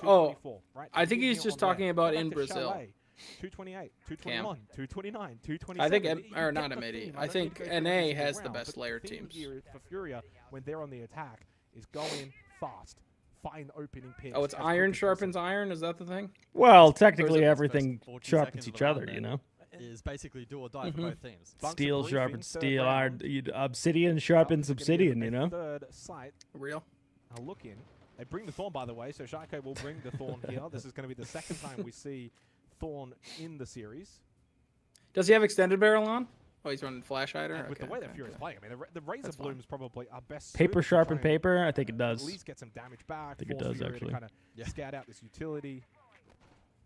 Oh, I think he's just talking about in Brazil. 228, 221, 229, 227. I think, or not M80. I think NA has the best layer teams. For Furia, when they're on the attack, is going fast. Find opening picks. Oh, it's iron sharpens iron? Is that the thing? Well, technically everything sharpens each other, you know? Is basically do or die for both teams. Steel sharpens steel, iron, obsidian sharpens obsidian, you know? Third sight. Real. I'll look in. They bring the Thorn, by the way, so Shaco will bring the Thorn here. This is going to be the second time we see Thorn in the series. Does he have extended barrel on? Oh, he's running flash hider? With the way that Fury's playing, I mean, the Razor Bloom is probably our best. Paper sharpen paper? I think it does. At least get some damage back. I think it does, actually. Kind of scout out this utility.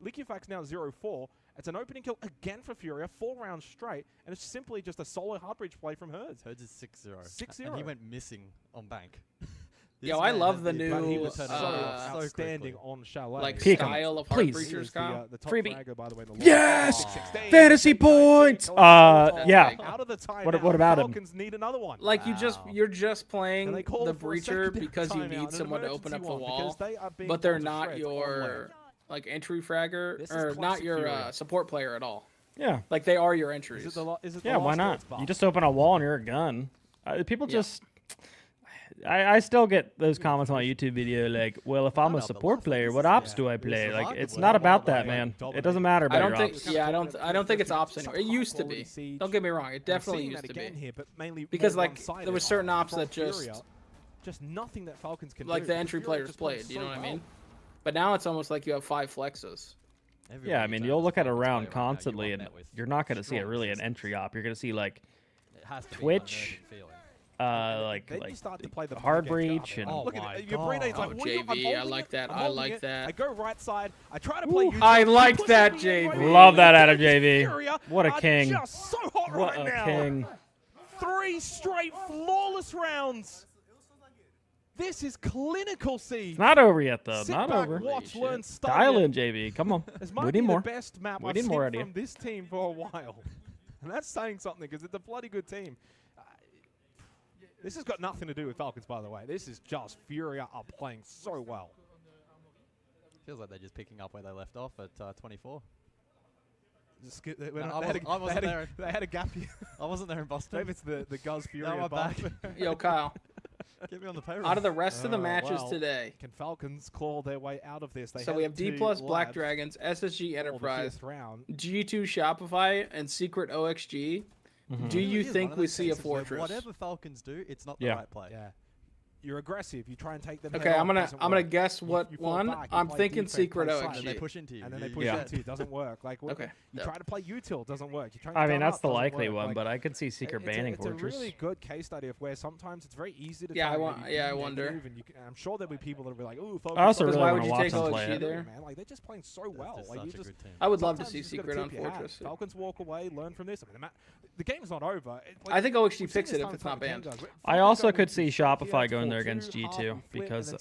Liquifact's now 0-4. It's an opening kill again for Furia, 4 rounds straight, and it's simply just a solo hard breach play from Herds. Herds is 6-0. 6-0. And he went missing on bank. Yo, I love the But he new was so outstanding on Chalet. like Peek 'em, style of please. Heartbreachers, Kyle. The top Freebie. fragger, by the way, in the Yes! world. 16. Fantasy points! Yeah. Out of the timeout, What about him? Falcons need another one. Like you're just playing And they called the for a breacher second because you timeout, need an someone to open up emergency the one, wall, because they are being but they're torn to not shreds your like entry fragger This is or not classic your Furia. support player at all. Yeah. Like they are your entries. Is it the Yeah, why last not? word spot? You just open a wall and you're a gun. People Yeah. just... I still get those comments on my YouTube video like, well, if I'm a support player, what ops do I play? Like, it's not about that, man. It doesn't matter about I don't your think. ops. Yeah, I don't think it's ops anymore. It used to be. Don't get me wrong. It definitely used to be. Because like there were certain ops that just nothing that Falcons can like do. the entry Furia players just plays played. You so know what I well. mean? But now it's almost like you have 5 flexes. Yeah, I mean, you'll look at a round constantly, and you're not going to see really an entry op. You're going to see like Twitch, like start to play the hard breach, and look at it. Your Breeday's like, what are you- I'm JV, I holding like it, that. I'm I holding like it, that. I go right side. I try to play. I like that, JV. Love that out of JV. Furia What a are king. Just so hot What right a now. king. 3 straight flawless rounds. This is clinical, Siege. It's not over yet, though. Sit Not back, over. watch, learn, study. Dial it. in, JV. Come on. This We might need be more. the best map We I've need seen more out of from you. this team for a while. And that's saying something because it's a bloody good team. This has got nothing to do with Falcons, by the way. This is just Furia are playing so well. Feels like they're just picking up where they left off at 24. They had a gap here. I wasn't there in Boston. Maybe it's the Guz Furia Now I'm buff. back. Yo, Kyle. Get me on the payroll. Out of the rest of the matches well, today. Can Falcons claw their way out of this? So we have D+ Black Dragons, SSG Enterprise, G2 Shopify, and Secret OXG. Do you think we see a Fortress? Whatever Falcons do, it's not the right play. Yeah. You're aggressive. You try and take them. Okay, I'm gonna guess what one. I'm thinking Secret OXG. And they push into you. And then they push into you. Doesn't work. Like okay. You try to play util, doesn't work. You try. I mean, that's the likely one, but I could see Secret banning It's Fortress. a really good case study of where sometimes it's very easy to. Yeah, I wonder. And I'm sure there'll be people that'll be like, "Ooh, I also really why want would to you take watch them play OXG it. there? Man, like they're just playing so well. Like you just. I would love to sometimes see you just gotta Secret on tip your hat. Fortress. Falcons walk away, learn from this. I mean, the game's not over. I think OXG picks it if it's not banned. I also could see Shopify going there against G2 because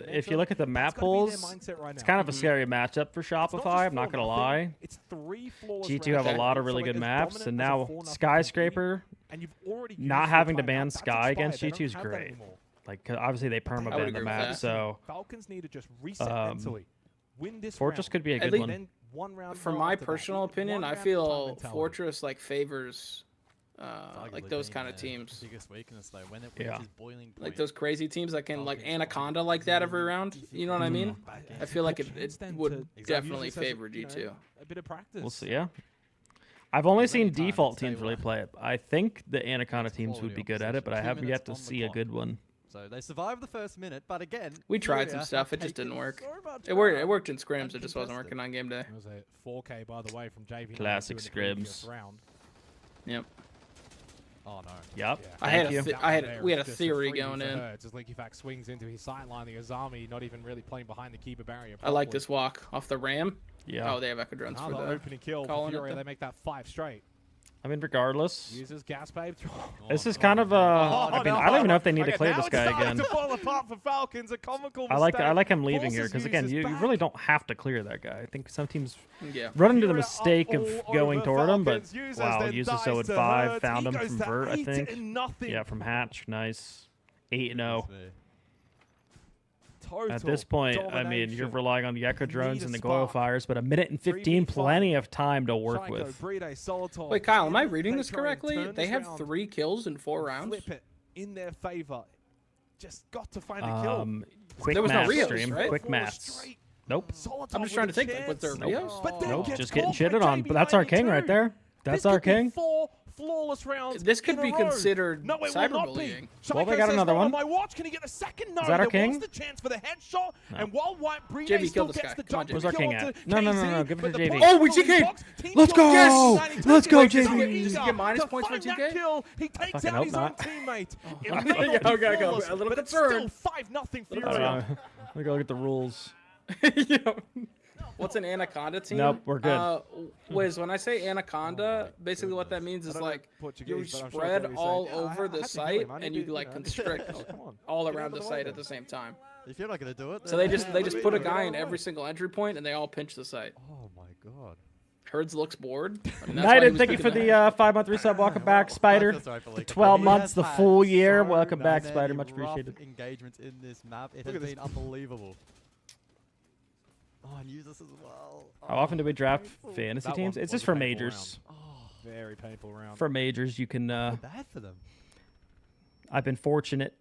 if you look at the map pools, it's kind of a scary matchup for Shopify. I'm not gonna lie. G2 have a lot of really good maps, and now Skyscraper not having to ban Sky against G2 is great. Like, 'cause obviously they perma-ban the map, so Falcons need to just reset mentally. Win this Fortress round. could be a At good least- one. From my personal opinion, I feel Fortress like favors like those kind of teams. Biggest weakness though, when it Yeah. reaches boiling point. Like those crazy teams that can like Anaconda like that every round. You know what I mean? I feel like it would definitely favor G2. A bit of practice. We'll see. Yeah. I've only seen default teams really play it. I think the Anaconda teams would be good at it, but I have yet to see a good one. So they survived the first minute, but again, We tried some Furia stuff. have It just didn't taken work. so much It worked. ground It worked in scrims. It just wasn't contested. working on game day. It was a 4K, by the way, from JV. Classic in the previous scrims. round. Yep. Oh no. Yep. Yeah. We had a theory going in. Just Linky Fact swings into his sideline. The Azami not even really playing behind the keeper barrier. I like this walk off the ram. Yeah. Oh, they have Echo drones for Another the opening kill for calling it Furia. the- They make that 5 straight. I mean, regardless, Uses gas babe. this is kind of I mean, I don't even know if they need to clear this guy again. To fall apart for Falcons, a comical I like mistake. him leaving here Forces because again, users you back. really don't have to clear that guy. I think some teams Yeah. run into the Furia mistake of all going over toward him, but Falcons. Users wow, then uses dies so at to 5, Hurts. found He him goes from to Vert, I 8 think. and nothing. Yeah, from Hatch, nice. 8-0. Total At this point, I mean, you're domination. relying on the Echo Need drones a and the spark. Goyle fires, but a minute and 15, 3v5. plenty of time to work Psycho, with. Breedayar, Solitaire. Wait, Kyle, am I If reading they this try and correctly? turn They this have round, 3 kills in 4 rounds. flip it in their favor. Just got to find a kill. Quick There was no math Rios, stream. right? Quick 4 maths. straight. Nope. Solitaire I'm just with trying a to think, like, was there chance. Rios? But then Nope, gets just getting called by shitted on. But that's our king right 92. there. That's This our could be king. 4 flawless rounds. This could in a be row. considered No, it will not be. cyberbullying. Well, they Psycho got says another not one. on my watch. Can he get a second? No, Is that our there was king? the chance for the headshot, No. and while White Breedayar JB, still kill this gets guy. the Come on, jump JB. Where's our king kill at? to No, no, no, KZ, no, give it but to the JB. point Oh, we fully TK'd. boxed. Team Let's kill go. 92 Let's go, to JB. Breedayar. Does he get minus To points for find that 2K? kill, he takes fucking out hope his not. own teammate. It Oh, may not be okay, flawless, a little but it's still concerned. 5-0 I Furia. don't know. Let me go look at the rules. Yo. What's an anaconda team? Nope, we're good. Wiz, when I say anaconda, basically what that means is like you spread all over the site and you like constrict all around the site at the same time. If you're not gonna do it, So they just put a guy in every single entry point and they all pinch the site. Oh my god. Herds looks bored. I mean, that's why he Knighted, was thank you for picking the that. 5-month resub. Welcome back, Spider. The 12 months, the full year. Welcome back, Spider. Much appreciated. Engagements in this map. It has been unbelievable. Oh, and use this as well. How often do we draft fantasy teams? It's just for majors. Very painful round. For majors, you can. Bad for them. I've been fortunate.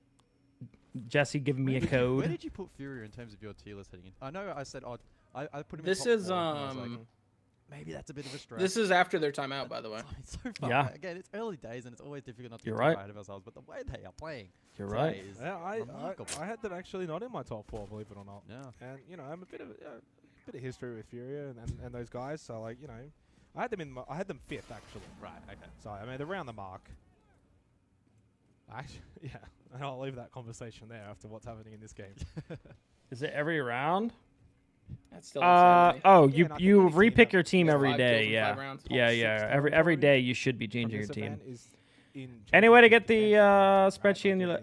Jesse giving me a code. Where did you put Furia in terms of your tier list heading in? I know I said I put him. This in is top 4, and I was like, maybe that's a bit of a stretch. This is after their timeout, by the way. It's so far. Yeah. Again, it's early days and it's always difficult not to You're get right. ahead of ourselves. But the way they are playing, You're today right. is Yeah, remarkable. I had them actually not in my top 4, believe it or not. Yeah. And you know, I'm a bit of history with Furia and those guys. So like, you know, I had them I had them 5th actually. Right. Okay. So I mean, around the mark. Actually, yeah, and I'll leave that conversation there after what's happening in this game. Is it every round? That's still insanity. Oh, Yeah, and I think you we've seen repick that. your team Yeah, every 5 day. kills in 5 Yeah. rounds. Yeah, yeah. Every day you should be changing your This team. event is in Any way to get the spreadsheet? In your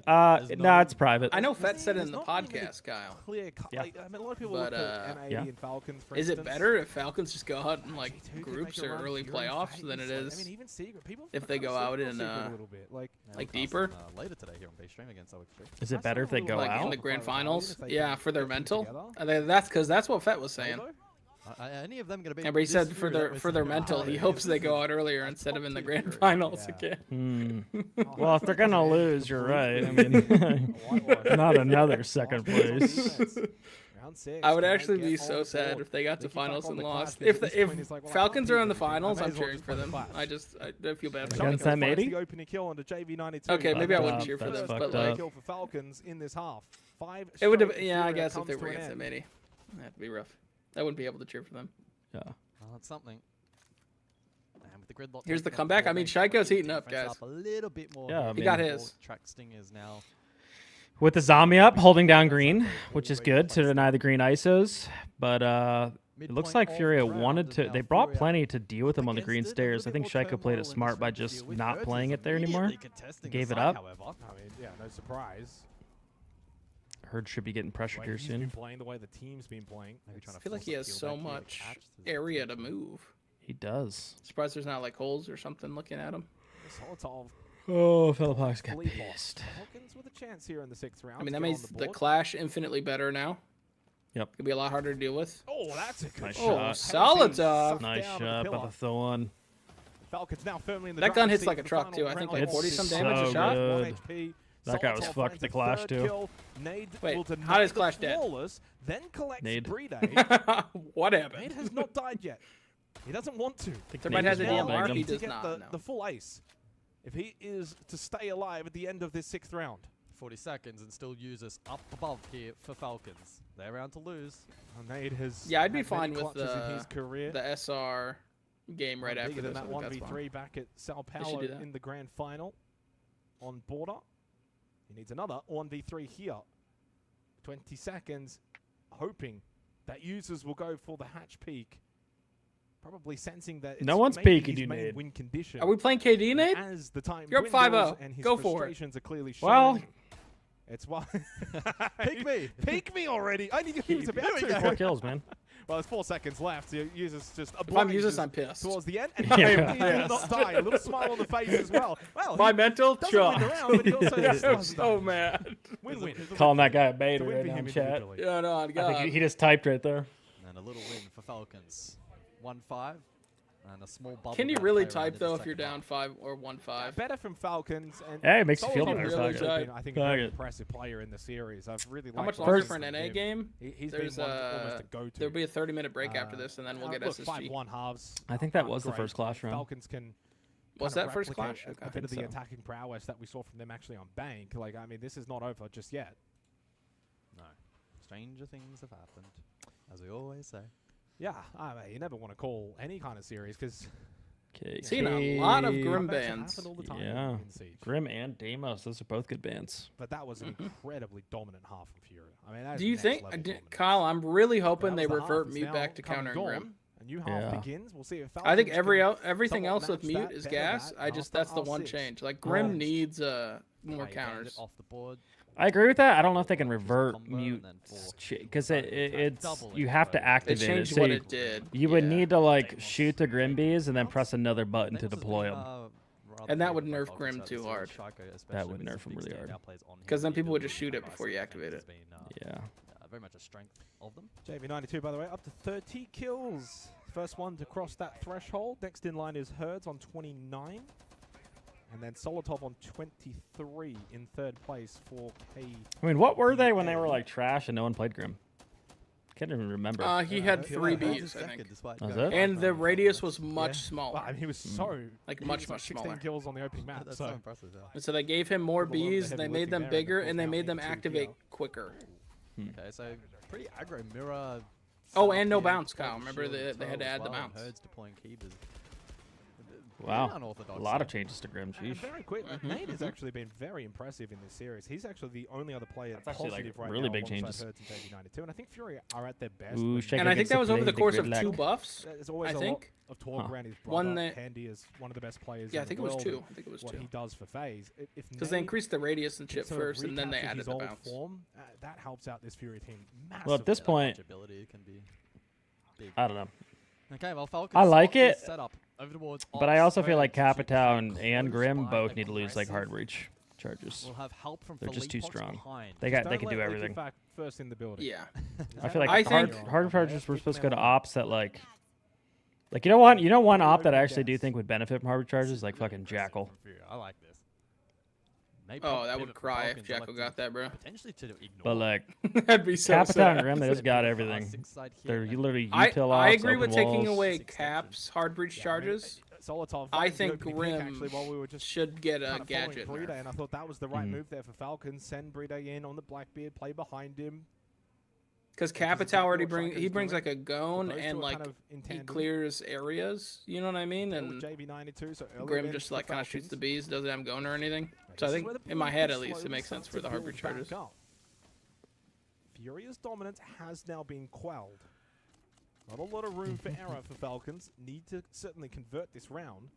no, it's private. I know Fett said it in There's the not really podcast, Kyle. clear cut. Yeah. Like, I mean, a lot of people But, look at M80 yeah. and Falcons, for Is it instance. better if Falcons just go out in like G2 could groups make a or run, early Fury and playoffs than it Fates, like, is I mean, even Secret, people if they kinda go out sleep on in Secret a little bit. Like, Yeah, like we'll deeper? cast them, later today here on base stream against Oak Street. Is it better if they go like out? in the grand finals. If they Yeah, can for their get them mental. together. I think that's because that's what Fett was saying. Any of them gonna be? Remember, he this said Fury for their mental, he hopes they go out earlier instead of in the grand Fury. finals Yeah. again. Well, if they're gonna lose, you're right. I mean, not another second place. Round 6, I would can they actually get be on so the sad board? if they got to They keep back finals on and the lost. clash, If because the, this if point is like, well, I Falcons can't are in the beat them. I finals, may I'm as well cheering just for play them. Clash. I feel bad for Against them. them, Finds 80? the opening kill on the JV92. Okay, maybe I wouldn't Fucked cheer for up, them, that's but fucked like up. kill for Falcons in this half. 5 it would have. straight Yeah, I Furia guess if comes they were to an against end. them, 80, that'd be rough. I wouldn't be able to cheer for them. Yeah. Well, that's something. And with the gridlock Here's the taken off comeback. I board, mean, they Shaiko's free heating up, defense guys. up a little bit more. Yeah, I here. mean- He got his. Track stingers now. With the zombie up, holding down green, which is good to deny the green ISOs. But it looks like Furia wanted to. They brought plenty to deal with them on the green stairs. I think Shaiko played it smart by just not playing it there anymore. Gave it up. I mean, yeah, no surprise. Herd should be getting pressured Way here he's soon. been playing, the way the team's been playing. I feel like he has so much area to move. He does. Surprised there's not like holes or something looking at him. Solitov. Oh, Philippox got Bleep pissed. Falcons with a chance here in the 6th round. I mean, to that get on makes the board. clash infinitely better now. Yep. It'll be a lot harder to deal with. Oh, that's a good Nice shot. shot. Solitov. Nice down shot, the but pillar. the throw on. Falcons now firmly in the That gun driver's hits seat like a for the truck, final too. I think round. like 40 some It's damage a so shot. good. 1 HP. That guy was Solitov fucked finds the a Clash, third too. kill. Nade Wait, will deny how does the Clash dead? flawless, then collects Nade. Brede. What happened? Nade has not died yet. He doesn't want to. There might have the Nade is DMR. wallbanged He him. to does get not. the, No. the full ace if he is to stay alive at the end of this 6th round. 40 seconds and still use us up above here for Falcons. They're around to lose. Nade has Yeah, I'd be had fine many with clutches in his career. the SR game right after Bigger than this. that I think that's 1v3 fine. back at Sao They should Paulo do that. in the grand final on border. He needs another 1v3 here. 20 seconds, hoping that users will go for the hatch peak. Probably sensing that No it's one's maybe peeking, his you main Nade. win condition. Are we playing KD, Nate? As the time You're up dwindles 5-0. and his Go for it. frustrations are clearly showing. Well, It's why. Pick me. Pick me already. I think he was about Here we to. go. 4 kills, man. Well, there's 4 seconds left. So users just If I'm obliges Usus, I'm pissed. towards the end, and Yeah. he will not die. A little smile on the face as well. Well, My he mental doesn't win the chuck. round, but he also Yeah, just I'm doesn't so die. mad. Win-win. Calling that guy a It's a beta win right for now him in chat. individually. Yeah, no, I God. think he just typed right there. And a little win for Falcons. 1-5. And a small bubble. Can you down really play around type in the though if you're second down half. 5 or 1-5? Better from Falcons. And Hey, it makes you feel Solomon better. Really has tight. been, I think, Fuck a very it. impressive player in the series. I've really How liked much what longer I've for an seen NA from him. game? He's There's been almost a go-to. there'll be a 30-minute break after this, and then we'll get look, SSG. 5-1 halves. I think that aren't was the great. first clash round. Falcons can. Was kind of that first replicate clash? Okay. A bit of the think so. attacking prowess that we saw from them actually on Bank. Like, I mean, this is not over just yet. No. Stranger things have happened. As we always say. Yeah, I mean, you never want to call any kind of series because Okay. Seen a lot of Grim bands. Yeah. Grim and Deimos. Those are both good bands. But that was an incredibly dominant half from Furia. I mean, that is Do you next think, level dominance. Kyle? I'm really hoping That they was the half. revert It's mute now back to come countering dawn. Grim. A new half begins. We'll see if I think Falcons can everything else somewhat with match mute that, is better gas. that, I just half that's the one R6. change. Like Grim needs more counters. Off the board. I agree with that. I don't know if they can revert mute because it's you have to activate it. changed So what you, it did. You would need to like shoot the Grim bees and then press another button to deploy them. And that would nerf Grim too hard. That would nerf him really hard. Because then people would just shoot it before you activate it. Yeah. Very much a strength of them. JV92, by the way, up to 30 kills. First one to cross that threshold. Next in line is Herds on 29. And then Solotov on 23 in third place for K. I mean, what were they when they were like trash and no one played Grim? Can't even remember. He had 3 bees, I think. Was it? And the radius was much smaller. Well, I mean, he was so like he much was like 16 smaller. kills on the opening map. That's so so impressive. And so they gave him more Well, a lot of the bees, heavy they made lifting them there, bigger, and and they of course made them now into activate PL. quicker. Okay, so pretty aggro mirror. Oh, setup and no here, bounce, deploying Kyle. Remember shield they had to as add the well, bounce. Herds deploying keepers. Wow. Unorthodox A lot of here. changes to Grim. And Sheesh. very quick, Nate has actually been very impressive in this series. He's actually the only other player That's actually, like, positive right really now big alongside changes. Herds and JV92. And I think Furia are at their best. Ooh, when- shake And I think against that was over the blade, course good of luck. 2 buffs. There's always I a think. lot of talk around his brother. One that- Handy is one of the best players Yeah, I in think the it was world 2. and I think it was what 2. he does for FaZe. Because they increased the radius and shit sort of first, and then they recaptured added his the old bounce. form, that helps out this Furia team massively. Well, at this point, Ability can be big. I don't know. Okay, well, Falcons I like spot this it, setup over towards but I also feel like Herds, Capital should and close Grim by both need to lose like aggressive. hard reach charges. We'll have help from They're just too Philippox strong. behind. They Don't can do let everything. Liquefact first in the building. Yeah. I feel like I think- hard charges were supposed to go to ops that like you know what? You know one op that I actually do think would benefit from hard charges, like fucking Jackal. I like this. Maybe Oh, that pivot would for cry if Falcons, Jacko electing got that, bro. Potentially to ignore. But like That'd be so Capital and sad. Grim, they just got everything. They're literally util I ops, agree with open taking walls. away Caps, hard breach charges. Solotov, I right, the think opening pick, Grim actually, while we were just should get a kind of following gadget Breeder, nerf. and I thought that was the right Mhm. move there for Falcons. Send Breeder in on the Blackbeard, play behind him. Because Which is Capital exactly already what brings Shotgun's like a doing. gone Those two and are like kind of in he tandem. clears areas. You know what I mean? With And JV92, so early Grim wins just for like kind of shoots Falcons. the bees, doesn't have gone or anything. This So I is think where the in my play head will at least it slowly makes sense start for the to hard build breach back charges. up. Furia's dominance has now been quelled. Not a lot of room for error for Falcons. Need to certainly convert this round.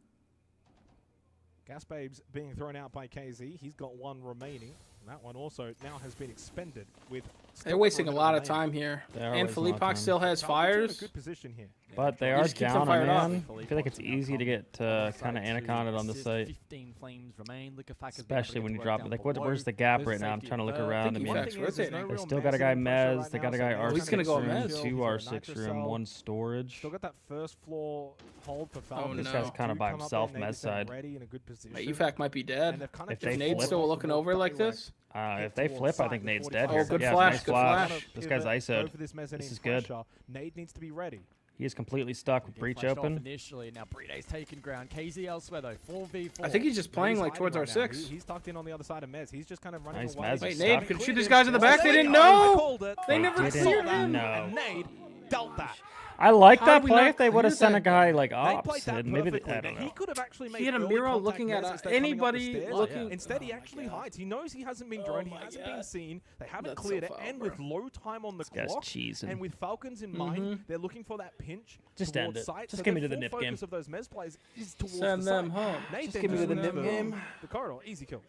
Gas Babes being thrown out by KZ. He's got one remaining. And that one also now has been expended with... They're wasting a lot of time here. And Philippox still has fires. Good position here. But they You are just keep them down, fired off. man. I feel like it's easy to get kind of anaconda on the site. 15 flames remain. Especially when you drop it. Like, where's the gap right now? I'm trying to look around. I mean, they still got a guy Mez. They got a guy R6 he's gonna go room, Mez. 2 R6 room, 1 storage. Still got that first floor hold for Falcons. no. This guy's kind of by himself, Mez side. Ready in a good position. Mate, UFAC might be dead. And they've kind of If they just flip- Nade's still looking over like this. If they flip, I think Nade's dead Oh, here. good Yeah, flash, nice good flash. flash. This guy's ISO'd. This is good. Nade needs to be ready. He is completely stuck with breach open. Initially, now Breede's taking ground. KZ elsewhere though, 4v4. I think he's just playing like towards hiding right now. R6. He's tucked in on the other side of Mez. He's just kind of running Nice, away. Mez Wait, is Nade stuck. could shoot these guys in the back. They didn't know. They never didn't saw him. know. And Nade dealt that. I like How that did we play not if they would have clear sent a that guy like They ops. played that And maybe perfectly. I don't He know. could have actually made He had a early mural contact looking at Mez as they're coming up the anybody stairs. looking- Instead, he actually hides. He knows he hasn't been Oh droned. He my hasn't God. been seen. They haven't That's cleared so it. foul, And bro. with low time on the This guy's clock, cheesing. and with Falcons in mind, they're looking for that pinch Just towards end it. site. Just So give me their to the full nip game. focus of those Mez plays is towards Send the them site. home. Nade Just then give me to the just nip game. The corridor, easy kill.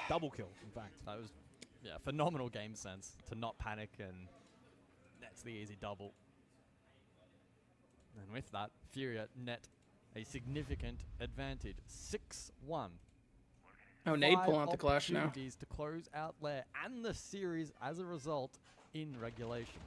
Double kill, in fact. That was phenomenal game sense to not panic, and that's the easy double. And with that, Furia net a significant advantage, 6-1. Oh, Nade 5 pulling out the clash now. opportunities to close out Lair and the series as a result in regulation.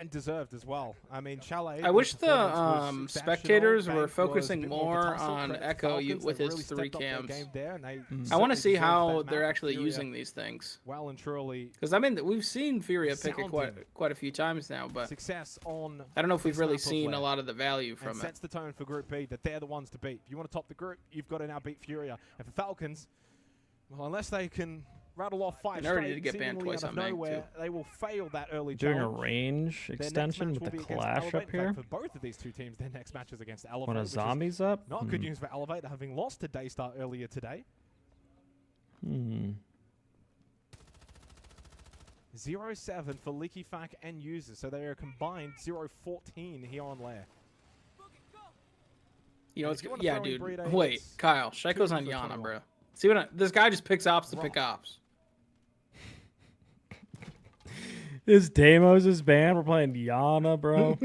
And deserved as well. I mean, Chalet. I wish the performance was spectators exceptional. were Bank was a focusing bit more of a tussle. on Credit to Echo Falcons, with they his really 3 stepped up their cams. game there, and they I want to certainly see deserved how that they're map. actually Furia, using these things. well and truly. Because I mean, we've seen Furia pick it Sounding. quite a few times now, but Success on. I don't know if we've this really map of seen a Lair. lot of the value And from it. sets the tone for Group B that they're the ones to beat. If you want to top the group, you've got to now beat Furia. And for Falcons, well, unless they can rattle off 5 And already straight, did get banned seemingly twice out of on Meg, nowhere. too. They will fail that early Doing a challenge. range Their next extension match with the will be against clash Elevate. up In here. fact, for both of these two teams, their next match is against Elevate. One of which is zombies up. Not good news for Elevate, having lost to Daystar earlier today. 0-7 for Leaky Fack and Users, so they are combined 0-14 here on Lair. You know, And it's if you wanna yeah, throw in dude. Burrito, Wait, it's Kyle, Shaiko's 2 on for Yana, 21. bro. See what this guy just picks ops to pick ops. This Deimos is banned. We're playing Yana, bro.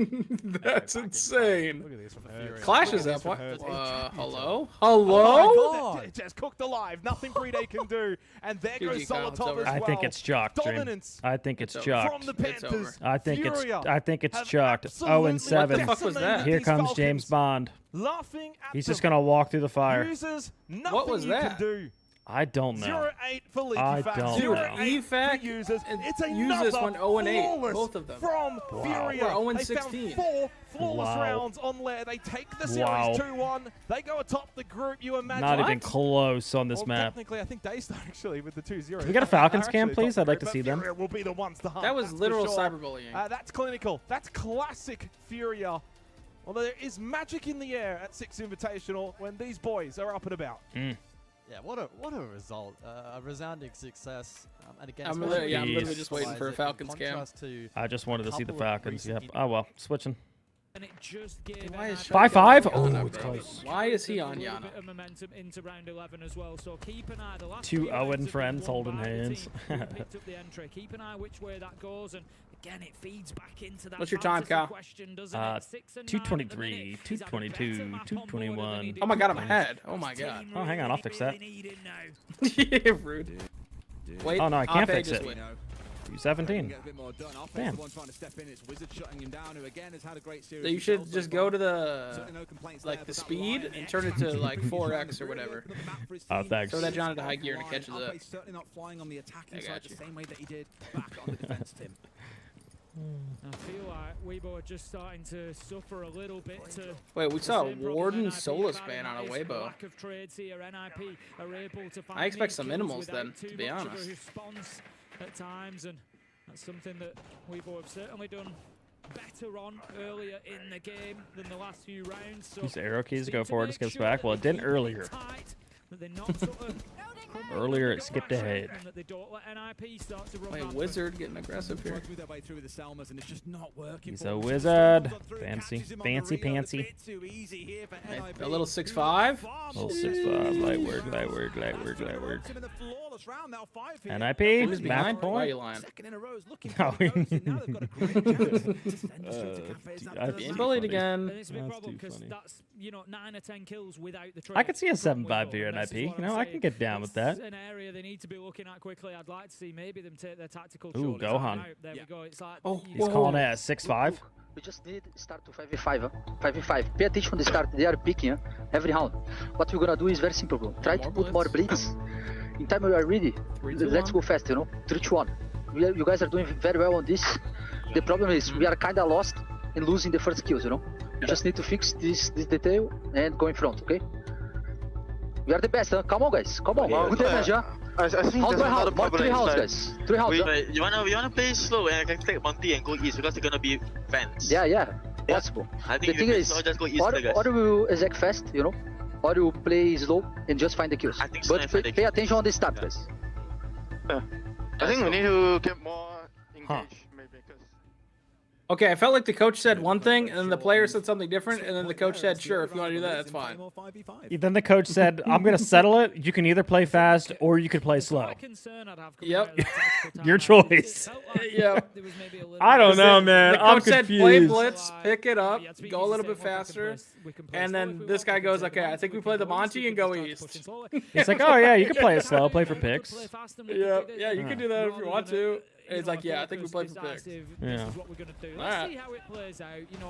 That's insane. Look at this. Clash is Look up. at What? this from Hello? Oh Hello? my God. Just cooked alive. Nothing Bride can do. And there goes GG, Kyle, it's Solotov over. as well. I think it's chalked, Dream. Dominance I think it's It's chalked. from the Panthers. I think Furia it's have chalked. absolutely 0-7. What the fuck was that? Here these comes Falcons. James Bond. Laughing at He's them. just gonna walk through the fire. Users, nothing What was you that? can do. I don't know. 0-8 for Leaky I Fact. don't Dude, know. 0-8 for EFAC Users. and It's Users another went 0-8, flawless both of them. from Furia. We're They 0-16. found 4 flawless Wow. rounds on Lair. They take the series Wow. 2-1. They go atop the group. You imagine. Not even close on this Well, map. technically, I think Daystar actually with the 2-0. we get a Falcons They're cam, actually please? top I'd like the to group, see but them. Furia will be the ones to hunt. That was that's for literal sure. cyberbullying. That's clinical. That's classic Furia. Although there is magic in the air at 6 Invitational when these boys are up and about. Yeah, what a result. A resounding success. And again, I'm especially literally just waiting for a in Falcons cam. contrast to I just wanted to see the couple of Falcons. recent Yep. Oh well, switching. And it just gave Why is NIP 5-5? Yana, Oh, bro? it's close. Why is he a on little Yana? bit of momentum into round 11 as well. So keep an eye. The last 2 3 rounds Owen have been friends won holding by the hands. team who picked up the entry. Keep an eye which way that goes, and again it feeds back into that. What's your time, fantasy Kyle? question, doesn't it? 6 and 9 at the 223, minute. He's had a better 222, map on board than he 221. did Oh my god, I'm last ahead. Oh my god. Oh, hang on, I'll fix that. Yeah, rude. Wait, Oh no, I can't Ape fix just it. went. 17. Get a bit more done. Alpe's Damn. the one trying to step in. It's Wizard shutting him down, who again has had a great series. So you himself should so just far. go to the Certainly no complaints like there, the but that speed line and turn it to like 4x or whatever. Oh, thanks. Throw that John into high gear and it catches Alpe's up. certainly not flying on the attacking I side got the you. same way that he did back on the defense team. I feel like Weibo are just starting to suffer a little bit. Wait, we saw a the same problem Warden NIP Solus have had, ban and on a that is the Weibo. lack of trades here. NIP are able to find I expect these some kills minimals without then, too to be much of a honest. response at times, and that's something that Weibo have certainly done better on earlier in the game than the last few rounds. So Use arrow keys to just go need forward, make skips sure back. that Well, they it didn't keep it earlier. tight, that they're not sort of Earlier it skipped ahead. and that they don't let NIP start to run Wait, rampant. Wizard getting aggressive here. Working their way through the Selmas, and it's just not working. He's for a them. wizard. Through, Fancy, catches him on the fancy, reload. A pantsy. bit too easy here for NIP. A little 6'5". Little 6'5". Light work, light work, light work, light work. Him in a flawless round, now 5 here. NIP, Team is match behind. Why are point. you lying? Second in a row is looking Oh, for the Ghosts, and now they've got a great chance to send us through to cafes. That I'd does Being matter. bullied And again. it's a big That's problem too because funny. that's 9 or 10 kills without the trade. I could see a from 7-5 Weibo, here at and this is NIP. what You I'm know, I saying. can get down with that. It's an area they need to be looking at quickly. I'd like to see maybe them take their tactical. Ooh, shortcuts Gohan. out. There we go. It's like Oh, He's calling it a 6-5. We just need start to 5v5, huh? 5v5. Pay attention on the start. They are picking every round. What we're gonna do is very simple, bro. Try to put more blitz. In time we are ready, 3, 2, let's 1. go fast, 3-2-1. You guys are doing very well on this. The problem is we are kinda lost in losing the first kills, We just need to fix this detail and go in front, okay? We are the best, huh? Come on, guys. Come on. Good damage, huh? I think Round there's by another round. More problem 3 rounds, inside. guys. 3 rounds, huh? Wait, you wanna play slow and I can take Monty and go east because they're gonna be fans. Yeah. Possible. I The think thing you is, can just go east, or guys. we will exec fast, or you play slow and just find the kills. I think so, But pay attention on the start, guys. I think we need to get more engaged, maybe, because Okay, I felt like the coach said one thing, and then the player said something different, and then the coach said, sure, if you want to do that, that's fine. Then the coach said, I'm going to settle it. You can either play fast or you could play slow. Yep. Your choice. Yep. I don't know, man. The I'm coach said, play confused. blitz, pick it up, go a little bit faster, and then this guy goes, okay, I think we play the Monty and go east. He's like, oh, yeah, you can play it slow, play for picks. Yeah, you can do that if you want to. And it's like, yeah, I think we play for picks. Yeah. Is what we're going to do. All Let's right. see how it plays out.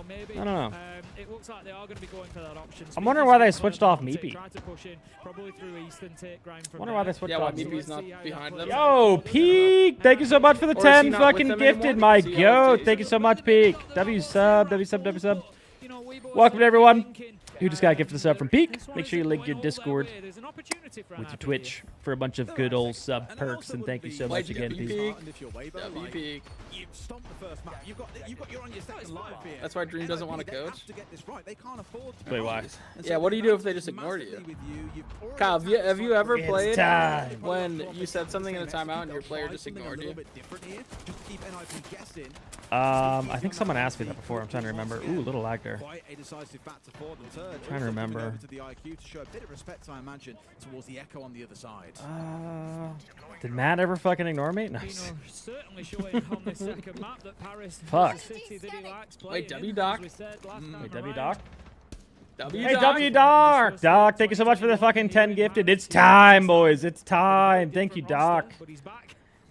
Maybe. I don't know. It looks like they are going to be going for that option. I'm wondering why they switched off Meepy. Meepy. Try to push in, probably through east and take ground from Wonder why they there. switched Yeah, why off Meepy's not behind them. Yo, Peak! Thank you so much for the Or is he 10 not with fucking them gifted, anymore? my Is he goat. LFT? Thank you so much, Peak. W sub, W sub, W sub. Welcome, everyone. who just got gifted us up from Peak. Make sure you link your Discord with your Twitch for a bunch of good old sub perks, and thank you so much again, Peak. Peak. You've stomped the first map. You're on your second life here. That's why Dream doesn't want to coach. They can't afford to. Wait, why? Yeah, what do you do if they just ignored you? Kyle, have you ever played when you said something in a timeout and your player just ignored you? I think someone asked me that before. I'm trying to remember. Ooh, little lag there. Trying to remember. Did Matt ever fucking ignore me? Nice. Fuck. Wait, W Doc? Wait, W Doc? Hey, W Doc! Doc, thank you so much for the fucking 10 gifted. It's time, boys. It's time. Thank you, Doc.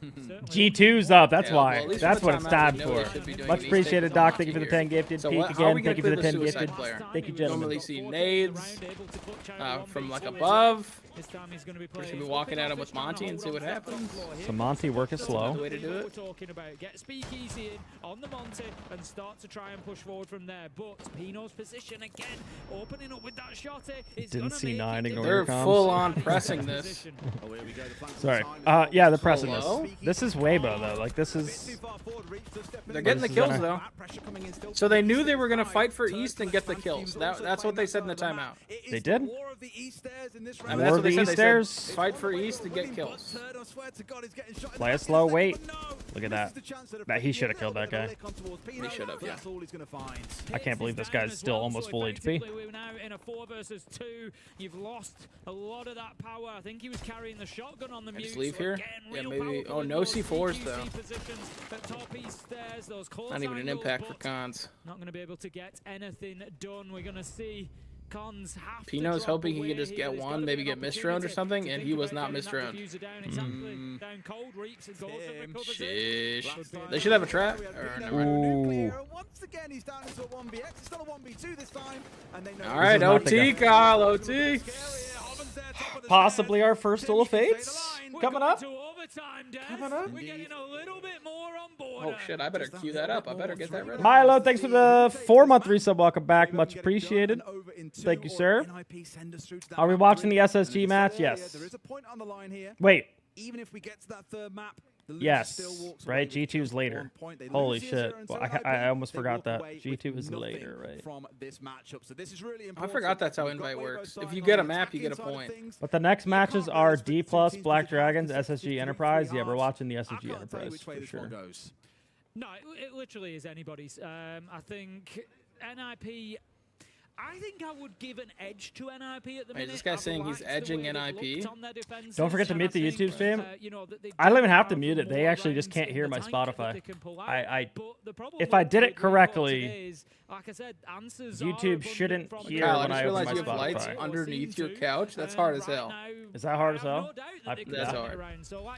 G2's up. That's why. That's what it's time for. Much appreciated, Doc. Thank you for the 10 gifted. Peek again. Thank you for the 10 gifted. Thank you, gentlemen. Normally see nades from like above. We're just gonna be walking at him with Monty and see what happens. So Monty work is slow. The way to do it. Get Speakeasy in on the Monty and start to try and push forward from there. But Pino's position again, opening up with that shot. Didn't see 9 ignore They're your comms. full on pressing this. Sorry. Yeah, they're pressing this. This is Weibo though. Like this is. They're getting the kills though. So they knew they were gonna fight for East and get the kills. That's what they said in the timeout. They did. I mean, that's what they said. They said fight for East to get kills. Play it slow. Wait. Look at that. He should have killed that guy. He should have. Yeah. I can't believe this guy's still almost full HP. We're now in a 4 versus 2. You've lost a lot of that power. I think he was carrying the shotgun on the mute. Just leave here. Yeah, maybe. Oh, no C4s though. Not even an impact for Cons. Not going to be able to get anything done. We're going to see Cons have Pino's hoping he could just get one, maybe get misdroned or something, and he was not misdroned. Sheesh. They should have a trap. Ooh. All right, OT, Kyle, OT. Possibly our first Duel of Fates coming up. Oh shit, I better queue that up. I better get that ready. Milo, thanks for the 4-month resub. Welcome back. Much appreciated. Thank you, sir. Are we watching the SSG match? Yes. Wait. Even if we get to that third map, yes, right? G2's later. Holy shit. Well, I almost forgot that. G2 is later, right? I forgot that's how invite works. If you get a map, you get a point. But the next matches are D+, Black Dragons, SSG Enterprise. Yeah, we're watching the SSG Enterprise for sure. No, it literally is anybody's. I think NIP... I think I would give an edge to NIP at the minute. Is this guy saying he's edging NIP? Don't forget to mute the YouTube stream. I don't even have to mute it. They actually just can't hear my Spotify. If I did it correctly, YouTube shouldn't hear when I open my you have Spotify. lights underneath your couch? That's hard as hell. Is that hard as hell? That's hard.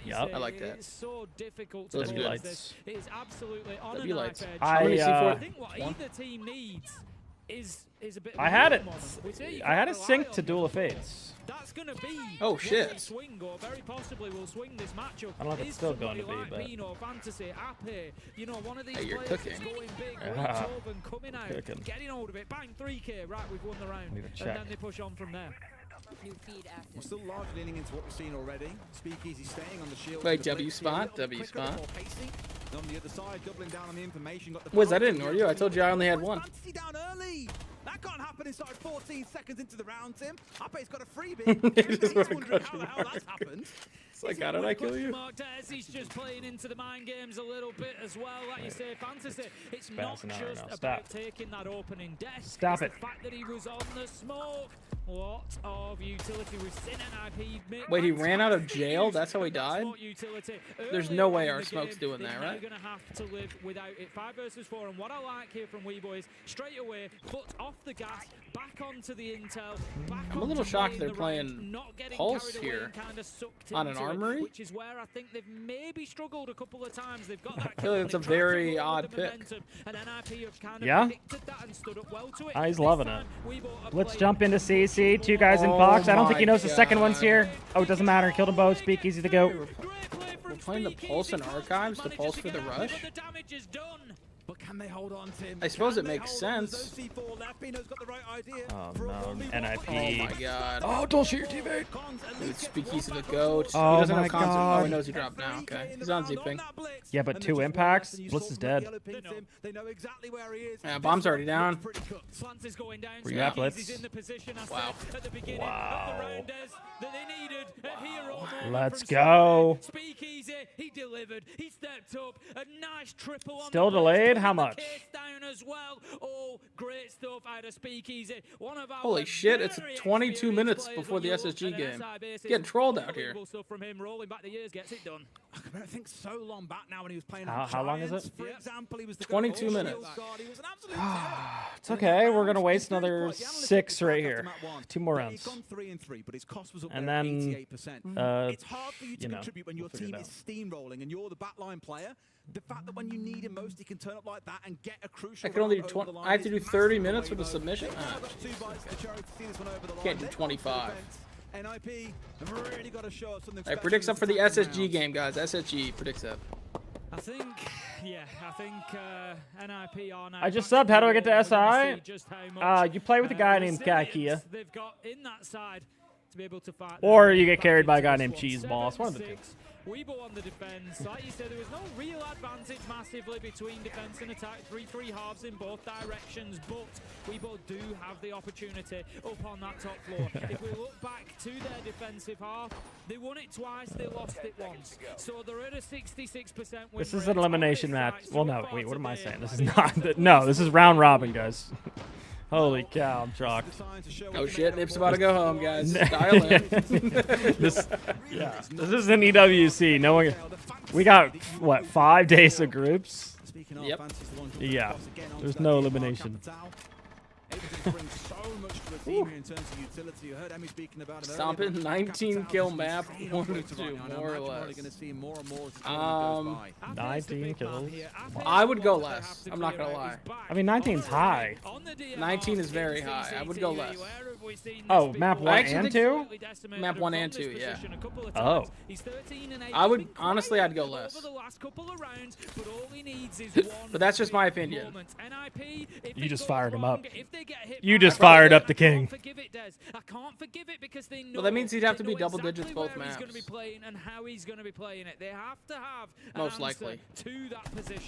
Yep. I like that. It's so difficult Those to good. lights. It is absolutely on W a lights. knife edge. I think what either team needs is a bit of I had it. I had it synced to Duel of Fates. That's going to be oh shit. Swing or very possibly will swing this matchup. I don't know if it's still going to be, but Pino, Fantasy, Ape, you know, one of these you're players cooking. is going big, Yeah. and coming out, getting hold of it, bang, 3K, right, we've won the round, and then they push on from there. We're still largely leaning into what we've seen already. Speakeasy staying on the shield. Wait, W spot, W spot. On the other side, doubling down on the information. Got the Wiz, I didn't ignore you. I told you I only had one. Down early. That can't happen inside 14 seconds into the round, Tim. Ape's got a freebie. He's wondering how the hell that's happened. It's like, how did I kill you? He's just playing into the mind games a little bit as well. Like you say, Fantasy, it's not just about taking that opening death. Stop it. The fact that he was on the smoke. What of utility we've seen NIP make. Wait, he ran out of jail? That's how he died? There's no way our smoke's doing that, right? You're going to have to live without it. 5 versus 4, and what I like here from Weeboys, straight away, foot off the gas, back onto the intel, back I'm a little shocked they're playing Pulse here on an armory. Which is where I think they've maybe struggled a couple of times. They've got that. I feel like it's a very odd pick. And NIP have kind of yeah? predicted that and stood up well to it. He's loving it. Let's jump into CC. 2 guys in box. I don't think he knows the second one's here. Oh, it doesn't matter. Killed them both. Speakeasy to go. We're playing the Pulse and Archives, the Pulse for the rush. But can they hold on, Tim? I suppose it makes sense. Oh no, NIP. Oh my god. Oh, don't shoot your teammate. Dude, Speakeasy the GOAT. Oh he doesn't my have Consulate. god. Oh, he knows he dropped now. Okay. He's on Z-Ping. Yeah, but 2 impacts? Bliss is dead. Yeah, bomb's already down. Where you at, Blitz? Wow. Wow. Let's go. Speakeasy, he delivered. He stepped up. A nice triple. Still delayed? How much? Down as well. Oh, great stuff out of Speakeasy. One of our Holy shit, it's 22 minutes before the SSG game. Getting trolled out here. Stuff from him, rolling back the years, gets it done. I think so long back now when he was playing. How long is it? For example, he was the 22 minutes. It's okay. We're gonna waste another 6 right here. 2 more rounds. And then, it's hard for you to you know, contribute when your team is steamrolling and you're the backline player. The fact that when you need him most, he can turn up like that and get a crucial. I can only do I have to do 30 minutes with a submission. Can't do 25. NIP really got to show us something. I predicts up for the SSG game, guys. SSG predicts up. I think NIP are now. I just subbed. How do I get to SI? You play with a guy named Kakia. They've got in that side to be able to fight. Or you get carried by a guy named Cheeseball. It's one of the two. Weibo on the defense. Like you said, there was no real advantage massively between defense and attack. 3-3 halves in both directions, but Weibo do have the opportunity up on that top floor. If we look back to their defensive half, they won it twice, they lost it once. So they're at a 66% win This is rate. an elimination match. Well, no, wait, what am I saying? This is not. No, this is round robin, guys. Holy cow, I'm shocked. Oh shit, Nip's about to go home, guys. Dial in. This is an EWC. No one. We got what 5 days of groups. Yep. Yeah. There's no elimination. Stomping 19 kill map, 1-2, more or less. 19 kills. I would go less. I'm not gonna lie. I mean, 19's high. 19 is very high. I would go less. Oh, map 1 and 2? Map 1 and 2, yeah. Oh. I would honestly, I'd go less. But that's just my opinion. You just fired him up. You just fired up the king. Well, that means he'd have to be double digits both maps. Most likely.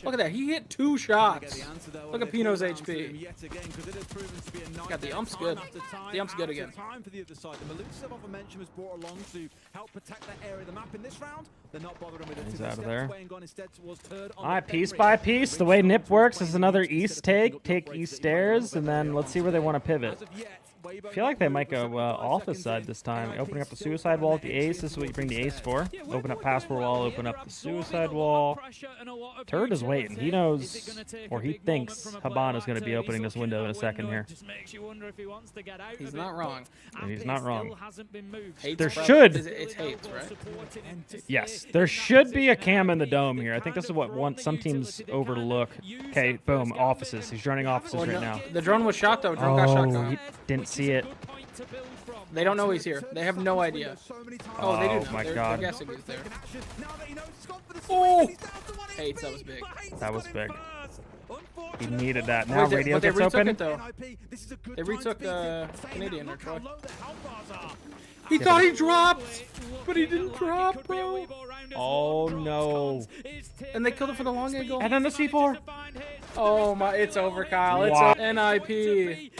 Look at that. He hit 2 shots. Look at Pino's HP. God, the ump's good. The ump's good again. He's out of there. Alright, piece by piece. The way Nip works is another east take. Take east stairs, and then let's see where they want to pivot. I feel like they might go office side this time. Opening up the suicide wall with the ace. This is what you bring the ace for. Open up passport wall, open up the suicide wall. Turd is waiting. He knows, or he thinks, Habana's going to be opening this window in a second here. He's not wrong. He's not wrong. Hates There probably- should. It's hates, right? Yes, there should be a cam in the dome here. I think this is what some teams overlook. Okay, boom, offices. He's running offices Oh, right no. now. The drone was shot, though. Drone got shot. He didn't see it. They don't know he's here. They have no idea. Oh, they do know. My they're, God. They're guessing he's there. Oh! Hates, that was big. That was big. He needed that. Now Wait, radio but they gets retook open. it, though. They retook Canadian or Troy. He thought he dropped, but he didn't drop, bro. Oh no! And they killed it for the long angle. And then the C4. Oh my! It's over, Kyle. It's Wow. NIP.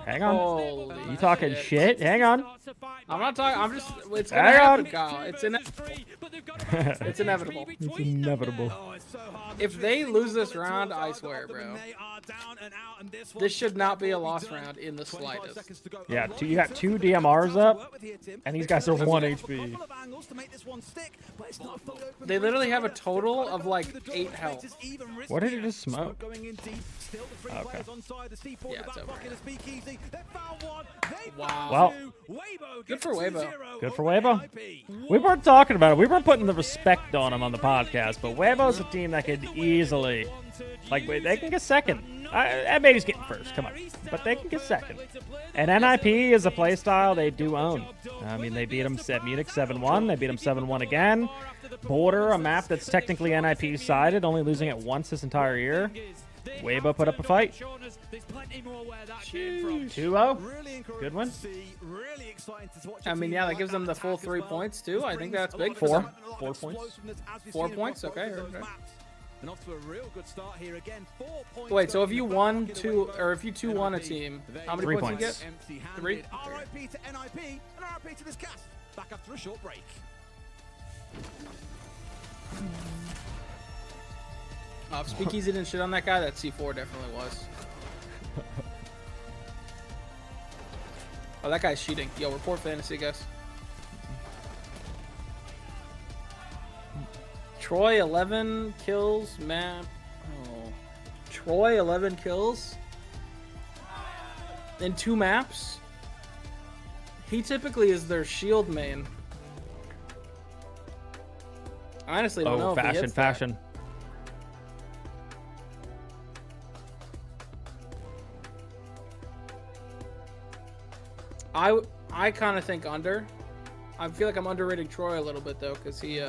Hang on. Holy You talking shit? Hang on. I'm not talking. I'm just. It's gonna Hang happen, on. Kyle. It's It's inevitable. It's inevitable. If they lose this round, I swear, bro. This should not be a lost round in the slightest. Yeah, you got 2 DMRs up, and these guys are 1 HP. They literally have a total of like 8 health. What did he just smoke? Okay. Okay. Yeah, it's over. Well, good for Weibo. Good for Weibo. We weren't talking about it. We weren't putting the respect on him on the podcast, but Weibo's a team that could easily, like, they can get second. Maybe getting first, come on. But they can get second. And NIP is a playstyle they do own. I mean, they beat them at Munich 7-1. They beat them 7-1 again. Border, a map that's technically NIP sided, only losing it once this entire year. Weibo put up a fight. There's plenty more where that came from. 2-0. Really Good one. Really exciting to watch. I mean, yeah, that gives them the full 3 points too. I think that's big. 4 points. 4 points. Okay. And off to a real good start here again. 4 points. Wait, so if you won 2, or if you 2-1 a team, how many 3 points you get? 3. RIP to NIP and RIP to this cast. Back after a short break. If Speakeasy didn't shit on that guy, that C4 definitely was. Oh, that guy's cheating. Yo, report fantasy, guys. Troy, 11 kills, map. Oh. Troy, 11 kills in 2 maps. He typically is their shield main. I honestly don't know if he hits fashion. I kind of think under. I feel like I'm underrating Troy a little bit though, because he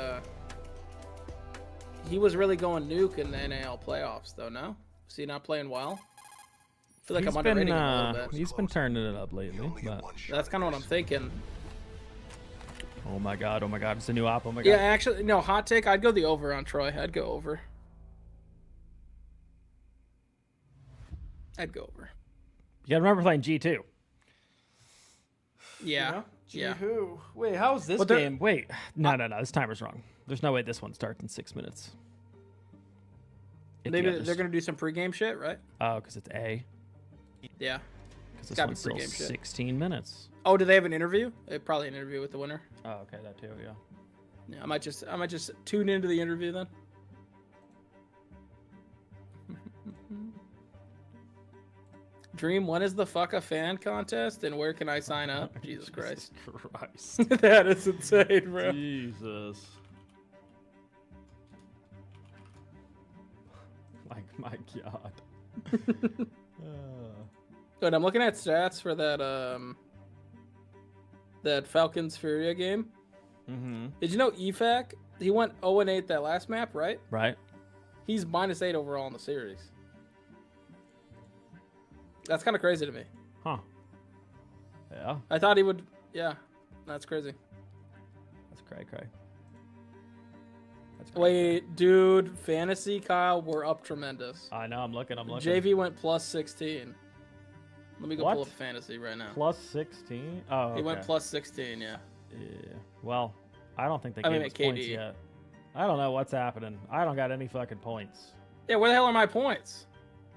was really going nuke in the NAL playoffs though. No, is he not playing well? I feel like I'm underrating him a little bit. He's been turning it up lately. But... That's kind of what I'm thinking. Oh my god! It's a new op. Oh my god! Yeah, actually, no. Hot take. I'd go the over on Troy. I'd go over. You gotta remember playing G2. Yeah. Yeah. Who? Wait, how is this game? Wait, no. This timer's wrong. There's no way this one starts in 6 minutes. Maybe they're gonna do some pregame shit, right? Oh, because it's A. Yeah. Because this one's still 16 minutes. Oh, do they have an interview? Probably an interview with the winner. Oh, okay, that too. Yeah. Yeah, I might just tune into the interview then. Dream, when is the fuck a fan contest and where can I sign up? Jesus Christ. That is insane, bro. Jesus. Like, my god. Good, I'm looking at stats for that Falcons Furia game. Mm-hmm. Did you know EFAC? He went 0-8 that last map, right? Right. He's -8 overall in the series. That's kind of crazy to me. Huh. Yeah. I thought he would. Yeah. That's crazy. That's cray. Wait, dude. Fantasy, Kyle, we're up tremendous. I know. I'm looking. JV went +16. Let me go pull up fantasy right now. +16? Oh, okay. He went +16, yeah. Yeah. Well, I don't think they gave us points yet. I don't know what's happening. I don't got any fucking points. Yeah, where the hell are my points?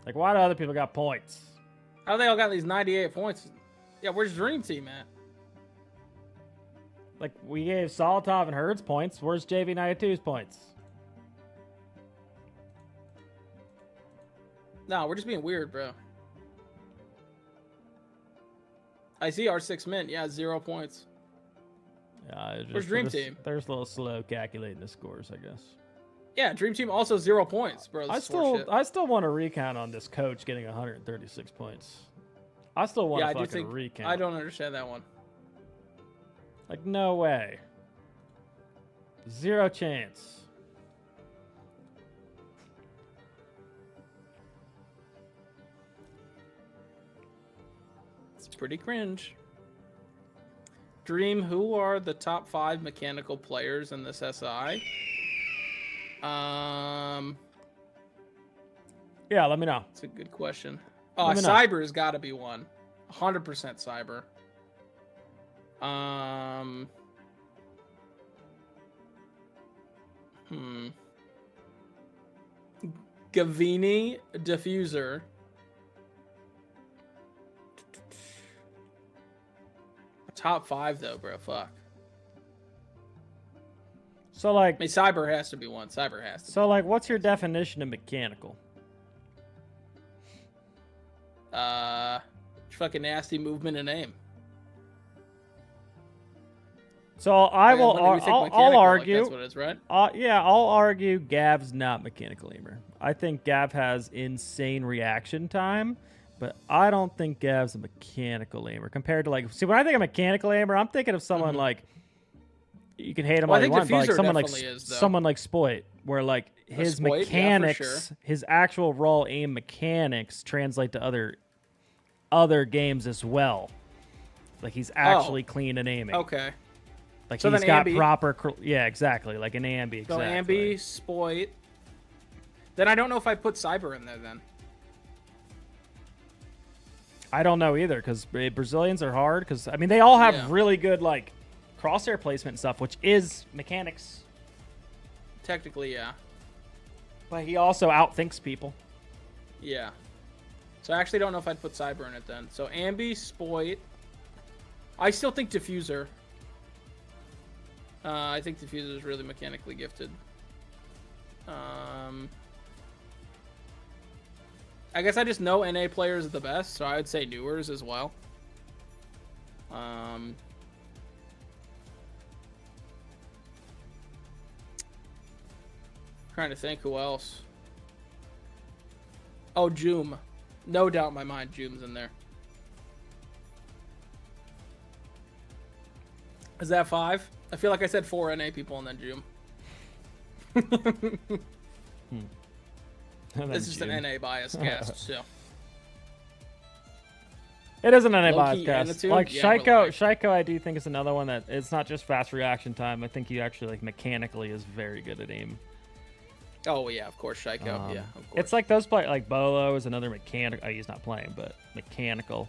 Like, why do other people got points? How they all got these 98 points? Yeah, where's Dream Team at? Like, we gave Solotov and Herds points. Where's JV92's points? No, we're just being weird, bro. I see R6 Mint. Yeah, 0 points. Yeah, where's Dream Team? They're just a little slow calculating the scores, I guess. Yeah, Dream Team also 0 points, bro. I still want a recount on this coach getting 136 points. I still want a fucking recount. I don't understand that one. Like, no way. 0 chance. It's pretty cringe. Dream, who are the top 5 mechanical players in this SI? Yeah, let me know. It's a good question. Oh, Cyber's got to be one. 100% Cyber. Gavini, Diffuser. Top 5 though, bro. Fuck. So like, I mean, Cyber has to be one. Cyber has to. So like, what's your definition of mechanical? Fucking nasty movement and aim. So I'll argue. That's what it is, right? Yeah, I'll argue Gav's not mechanical aimer. I think Gav has insane reaction time, but I don't think Gav's a mechanical aimer compared to like. See, when I think of mechanical aimer, I'm thinking of someone like. You can hate him all you want, but like someone like Spoit, where like his Exploit, yeah, for mechanics, sure. his actual raw aim mechanics translate to other games as well. Like he's actually clean and aiming. Okay. Like So he's then got Ambi. proper, yeah, exactly, like an Ambi. Exactly. So Ambi, Spoit. Then I don't know if I put Cyber in there then. I don't know either because Brazilians are hard. Because I mean, they all have Yeah. really good like crosshair placement and stuff, which is mechanics. Technically, yeah. But he also outthinks people. Yeah. So I actually don't know if I'd put Cyber in it then. So Ambi, Spoit. I still think Diffuser. I think Diffuser is really mechanically gifted. I guess I just know NA players are the best, so I would say Newers as well. Trying to think who else. Oh, Joom. No doubt in my mind, Joom's in there. Is that 5? I feel like I said 4 NA people and then Joom. This is an NA bias cast, so. It is an NA Low-key bias cast. attitude? Like Yeah, Shaiko, I do think is another one that it's not just fast reaction time. I think he actually like mechanically is very good at aim. Oh yeah, of course, Shaiko. Yeah, of course. It's like those players. Like Bolo is another mechanical. Oh, he's not playing, but mechanical.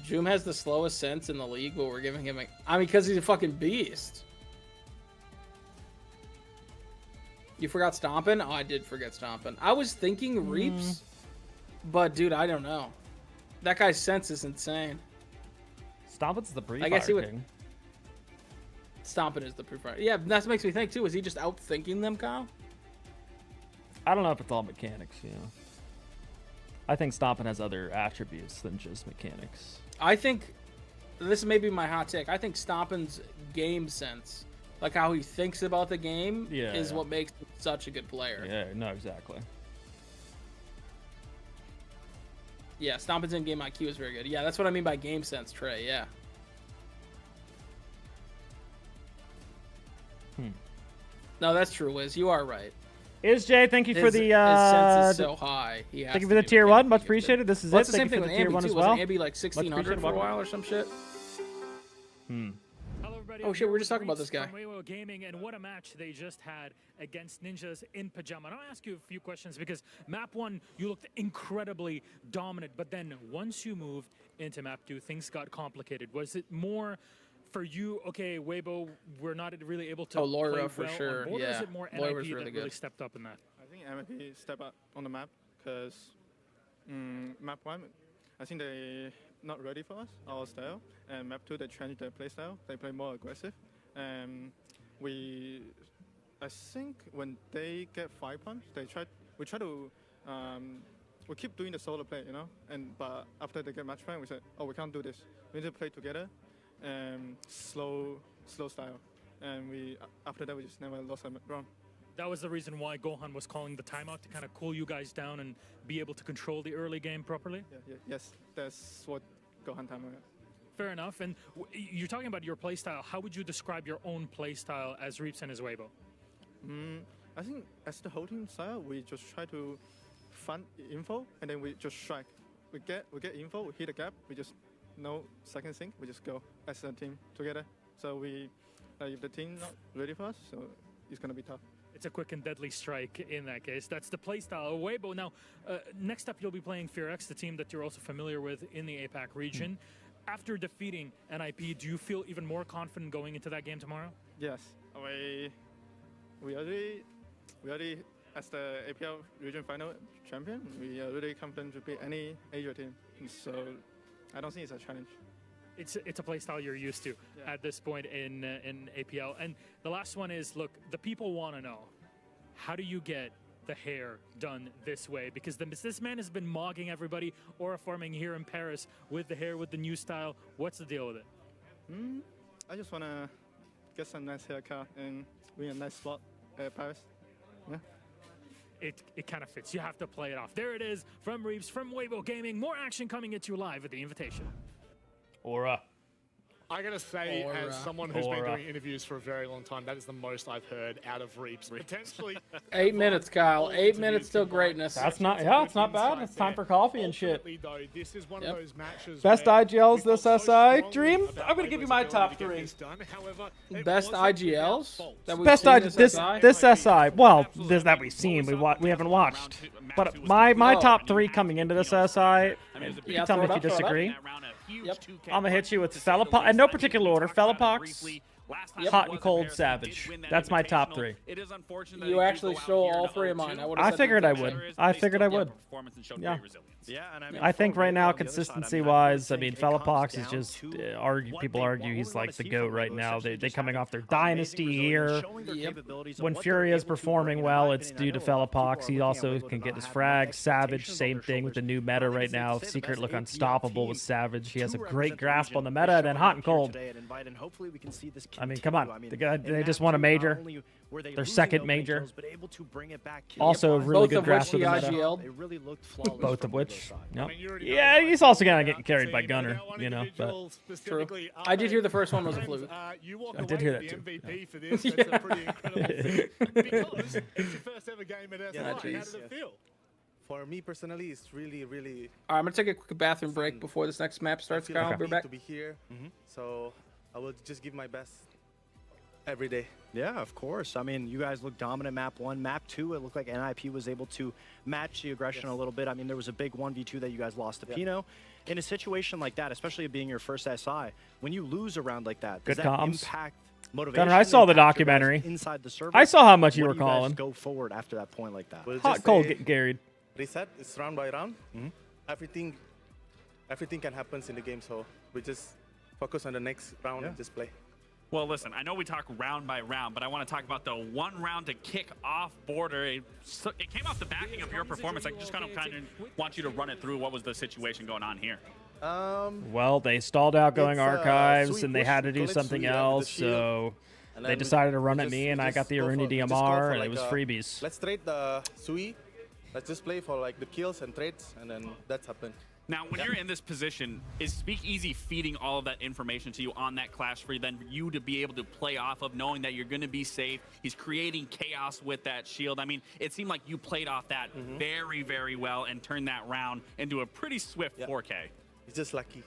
Joom has the slowest sense in the league, but we're giving him I mean, because he's a fucking beast. You forgot Stompin'? Oh, I did forget Stompin'. I was thinking Reaps, but dude, I don't know. That guy's sense is insane. Stompin's the pre-fire I guess he would. king. Stompin' is the pre-fire. Yeah, that makes me think too. Is he just outthinking them, Kyle? I don't know if it's all mechanics, you know. I think Stompin has other attributes than just mechanics. I think this may be my hot take. I think Stompin's game sense, like how he thinks about the game, is what makes him such a good player. Yeah, no, exactly. Yeah, Stompin's in-game IQ is very good. Yeah, that's what I mean by game sense, Trey. Yeah. No, that's true, Wiz. You are right. Jay, thank you for the his sense is so high. Thank you for the tier 1. Much appreciated. This is well, it. it's the Thank same you thing for with the tier Ambi 1 too. as well. Wasn't Ambi like 1600 for a while or some shit? Oh shit, we were just talking about this guy. From Weibo Gaming, and what a match they just had against Ninjas in Pajama. And I'll ask you a few questions because map 1, you looked incredibly dominant, but then once you moved into map 2, things got complicated. Was it more for you, okay, Weibo, we're not really able to Laura play for well sure, on board, or yeah. is it more Laura was NIP really that good. really stepped up in that? I think MIP stepped up on the map because map 1, I think they not ready for us, our style, and map 2 they changed their play style. They play more aggressive, and I think when they get 5 punch, we try to we keep doing the solo play, you know, but after they get match point, we said, oh, we can't do this. We need to play together, and slow style, and after that we just never lost a round. That was the reason why Gohan was calling the timeout to kind of cool you guys down and be able to control the early game properly? Yes, that's what Gohan timeout is. Fair enough. And you're talking about your playstyle. How would you describe your own playstyle as Reaps and as Weibo? I think as the whole team style, we just try to find info and then we just strike. We get info, we hit a gap, we just no second think, we just go as a team together. So if the team not ready for us, so it's gonna be tough. It's a quick and deadly strike in that case. That's the playstyle of Weibo. Now, next up you'll be playing Furia, the team that you're also familiar with in the APAC region. After defeating NIP, do you feel even more confident going into that game tomorrow? Yes, we already as the APL region final champion, we are really confident to beat any Asia team. So I don't think it's a challenge. It's a play style you're used to at this point in APL. And the last one is, look, the people want to know, how do you get the hair done this way? Because this man has been mogging everybody, aura farming here in Paris with the hair, with the new style. What's the deal with it? I just want to get some nice haircut and win a nice spot at Paris. Yeah. It kind of fits. You have to play it off. There it is from Reeves, from Weibo Gaming. More action coming at you live at the Invitation. Aura. I gotta say, as someone who's been doing interviews for a very long time, that is the most I've heard out of Reaps. Potentially 8 minutes, Kyle. 8 minutes till greatness. That's not, yeah, it's not bad. It's time for coffee and shit. Though, this is one of those matches Best IGLs this SI. Dream, I'm going to give you my top 3. Best IGLs? Best this SI. Well, this that we've seen. We haven't watched. But my top 3 coming into this SI, you can tell me if you disagree. Yep. I'm going to hit you with Fellapox, in no particular order, Fellapox, Hot and Cold, Savage. That's my top 3. You actually stole all 3 of mine. I figured I would. I figured I would. Yeah. I think right now, consistency-wise, I mean, Fellapox is just, people argue he's like the GOAT right now. They're coming off their dynasty year. When Furia is performing well, it's due to Fellapox. He also can get his frags. Savage, same thing with the new meta right now. Secret look unstoppable with Savage. He has a great grasp on the meta. And then Hot and Cold. I mean, come on. They just won a major. Their second major. Also a really good grasp of the meta. Both of which. Yep. Yeah, he's also gonna get carried by Gunner, you know. But true. I did hear the first one was a fluke. I did hear that too. MVP for this. That's a pretty incredible thing. Because it's your first ever game at SI. How does it feel? For me personally, it's really, really. All right, I'm gonna take a quick bathroom break before this next map starts. Kyle, happy we're back to be here. So I will just give my best every day. Yeah, of course. I mean, you guys look dominant map 1. Map 2, it looked like NIP was able to match the aggression a little bit. I mean, there was a big 1v2 that you guys lost to Pino. In a situation like that, especially being your first SI, when you lose a round like that, does that impact motivation? Gunner, I saw the documentary. Inside the server? I saw how much you were What do you guys calling. go forward after that point like that? We'll Hot Cold getting carried. Reset. It's round by round. Everything can happen in the game, so we just focus on the next round and just play. Well, listen, I know we talk round by round, but I want to talk about the one round to kick off border. It came off the backing of your performance. I just kind of want you to run it through. What was the situation going on here? Well, they stalled out going archives, and they had to do something else, so they decided to run at me, and I got the Aruni DMR, and it was freebies. Let's trade the Sui. Let's just play for like the kills and trades, and then that's happened. Now, when you're in this position, is Speakeasy feeding all of that information to you on that clash for then you to be able to play off of, knowing that you're going to be safe? He's creating chaos with that shield. I mean, it seemed like you played off that very, very well and turned that round into a pretty swift 4K. He's just lucky.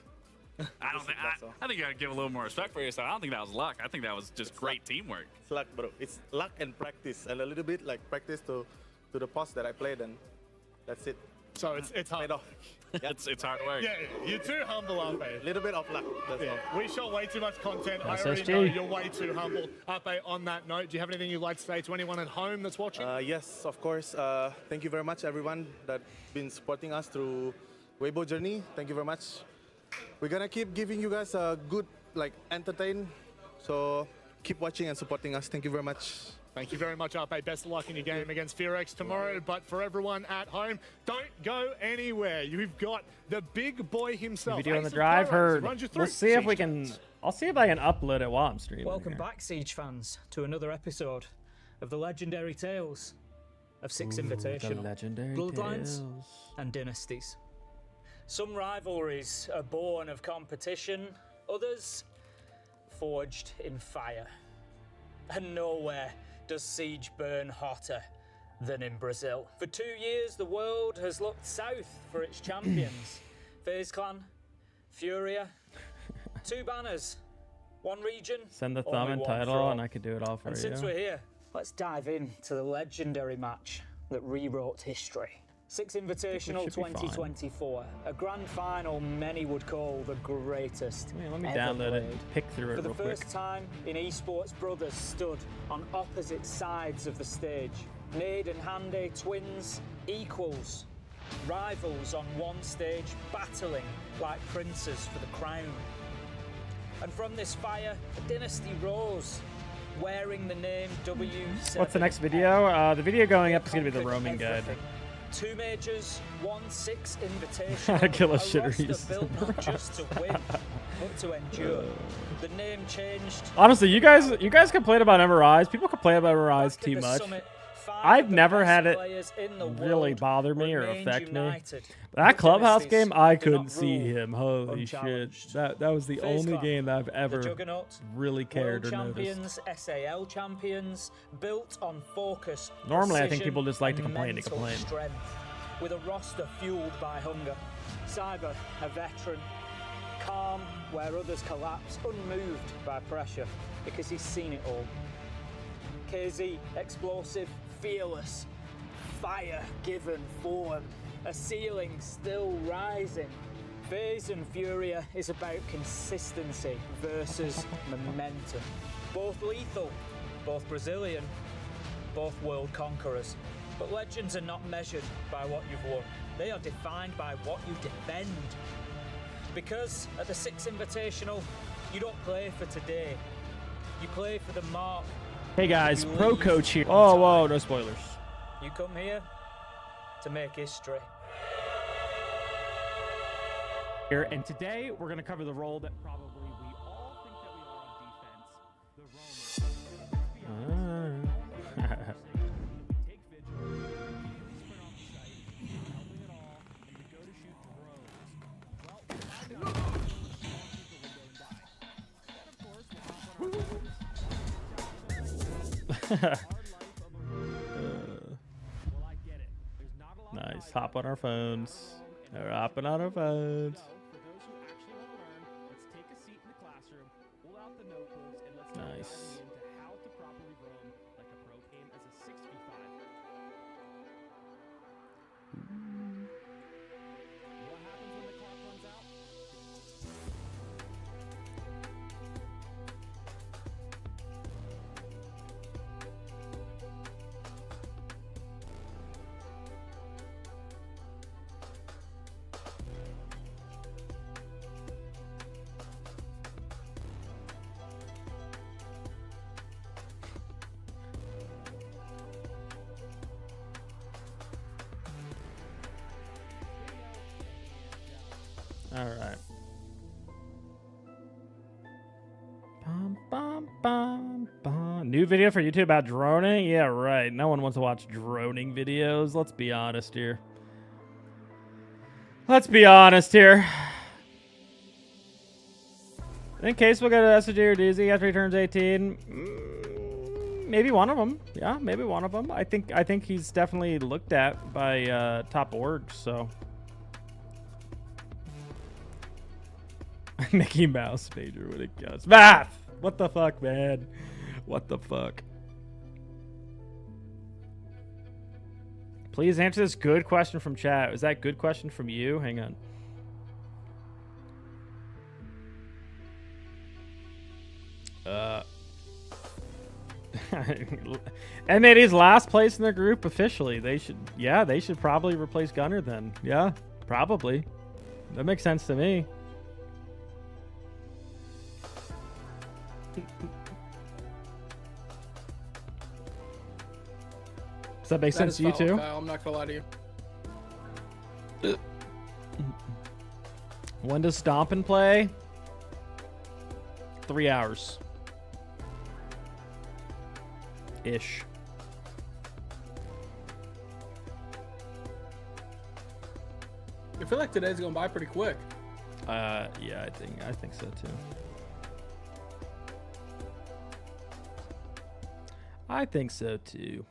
I think you got to give a little more respect for yourself. I don't think that was luck. I think that was just great teamwork. It's luck, bro. It's luck and practice, and a little bit like practice to the post that I played, and that's it. So it's hard. It's hard work. Yeah, you're too humble, Ape. A little bit of luck. That's all. We shot way too much content. I SSG. already know you're way too humble. Ape, on that note, do you have anything you'd like to say to anyone at home that's watching? Yes, of course. Thank you very much, everyone that's been supporting us through Weibo journey. Thank you very much. We're gonna keep giving you guys a good, entertain. So keep watching and supporting us. Thank you very much. Thank you very much, Ape. Best of luck in your game against Furex tomorrow. But for everyone at home, don't go anywhere. You've got the big boy himself. Video on the drive, heard. We'll see if we can. I'll see if I can upload it while I'm streaming. Welcome back, Siege fans, to another episode of the legendary tales of Six Invitational, Bloodlines, and Dynasties. Some rivalries are born of competition, others forged in fire. And nowhere does Siege burn hotter than in Brazil. For 2 years, the world has looked south for its champions. FaZe Clan, Furia, 2 banners, 1 region. Send the thumb and title, and I could do it all for you. And since we're here, let's dive into the legendary match that rewrote history. Six Invitational 2024, a grand final many would call the greatest. Let me download it and pick through it For the real quick. first time in esports, brothers stood on opposite sides of the stage. Nade and Hande, twins, equals, rivals on one stage, battling like princes for the crown. And from this fire, a dynasty rose, wearing the name W7. What's the next video? The video going up is going to be the roaming guide. 2 majors, 1 6 invitation. Kill a roster shitter. built not just to win, but to endure. The name changed. Honestly, you guys complain about MRIs. People complain about MRIs too much. Summit, I've never had it really bother me or affect me. That Clubhouse game, I couldn't see him. Holy shit. That was the only game that I've ever really cared or noticed. SAL champions, built on focus. Normally, I think people just like to complain to complain. Strength, with a roster fueled by hunger. Cyber, a veteran. Calm where others collapse, unmoved by pressure, because he's seen it all. KZ, explosive, fearless, fire given form, a ceiling still rising. FaZe and Furia is about consistency versus momentum. Both lethal, both Brazilian, both world conquerors. But legends are not measured by what you've won. They are defined by what you defend. Because at the 6th Invitational, you don't play for today. You play for the mark. Hey guys, pro coach here. Oh, whoa, no spoilers. You come here to make history. Here, and today we're going to cover the role that probably we all think that we are on defense. The role. Take vigil, sprint off the site, helping it all, and we go to shoot drones. Well, nice. Hop on our phones. They're hopping on our phones. Nice. All right. Bum, bum, bum, bum. New video for YouTube about droning? Yeah, right. No one wants to watch droning videos. Let's be honest here. In case we'll get a SG or DZ after he turns 18. Maybe one of them. Yeah, maybe one of them. I think he's definitely looked at by top orgs, so. Mickey Mouse major when it counts. Math! What the fuck, man? What the fuck? Please answer this good question from chat. Was that good question from you? Hang on. M80's last place in their group officially. They should probably replace Gunner then. Yeah, probably. That makes sense to me. Does that make sense to you too? Kyle, I'm not gonna lie to you. When does Stompin' play? 3 hours. Ish. I feel like today's going by pretty quick. Yeah, I think so too. I think so too.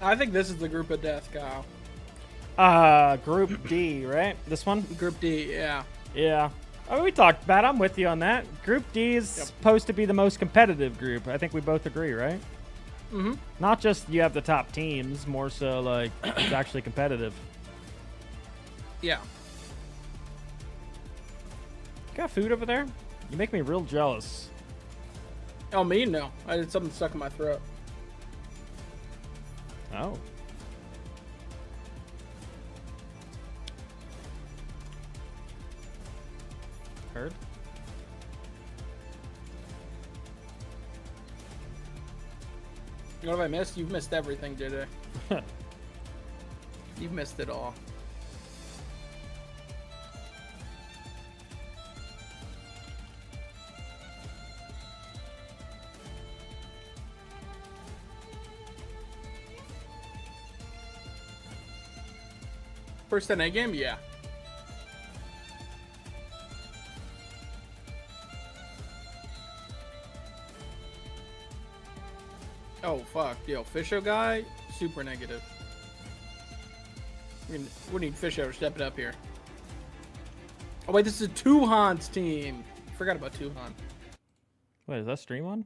I think this is the group of death, Kyle. Group D, right? This one? Group D, yeah. Yeah. Oh, we talked about it. I'm with you on that. Group D is supposed to be the most competitive group. I think we both agree, right? Mm-hmm. Not just you have the top teams, more so like it's actually competitive. Yeah. Got food over there? You make me real jealous. Oh, me? No. I had something stuck in my throat. Oh. Heard? What have I missed? You've missed everything, JJ. You've missed it all. First NA game? Yeah. Oh, fuck. Yo, Fisho guy, super negative. We need Fisho to step it up here. Oh, wait, this is a Tuhans team. Forgot about Tuhan. Wait, is that stream on?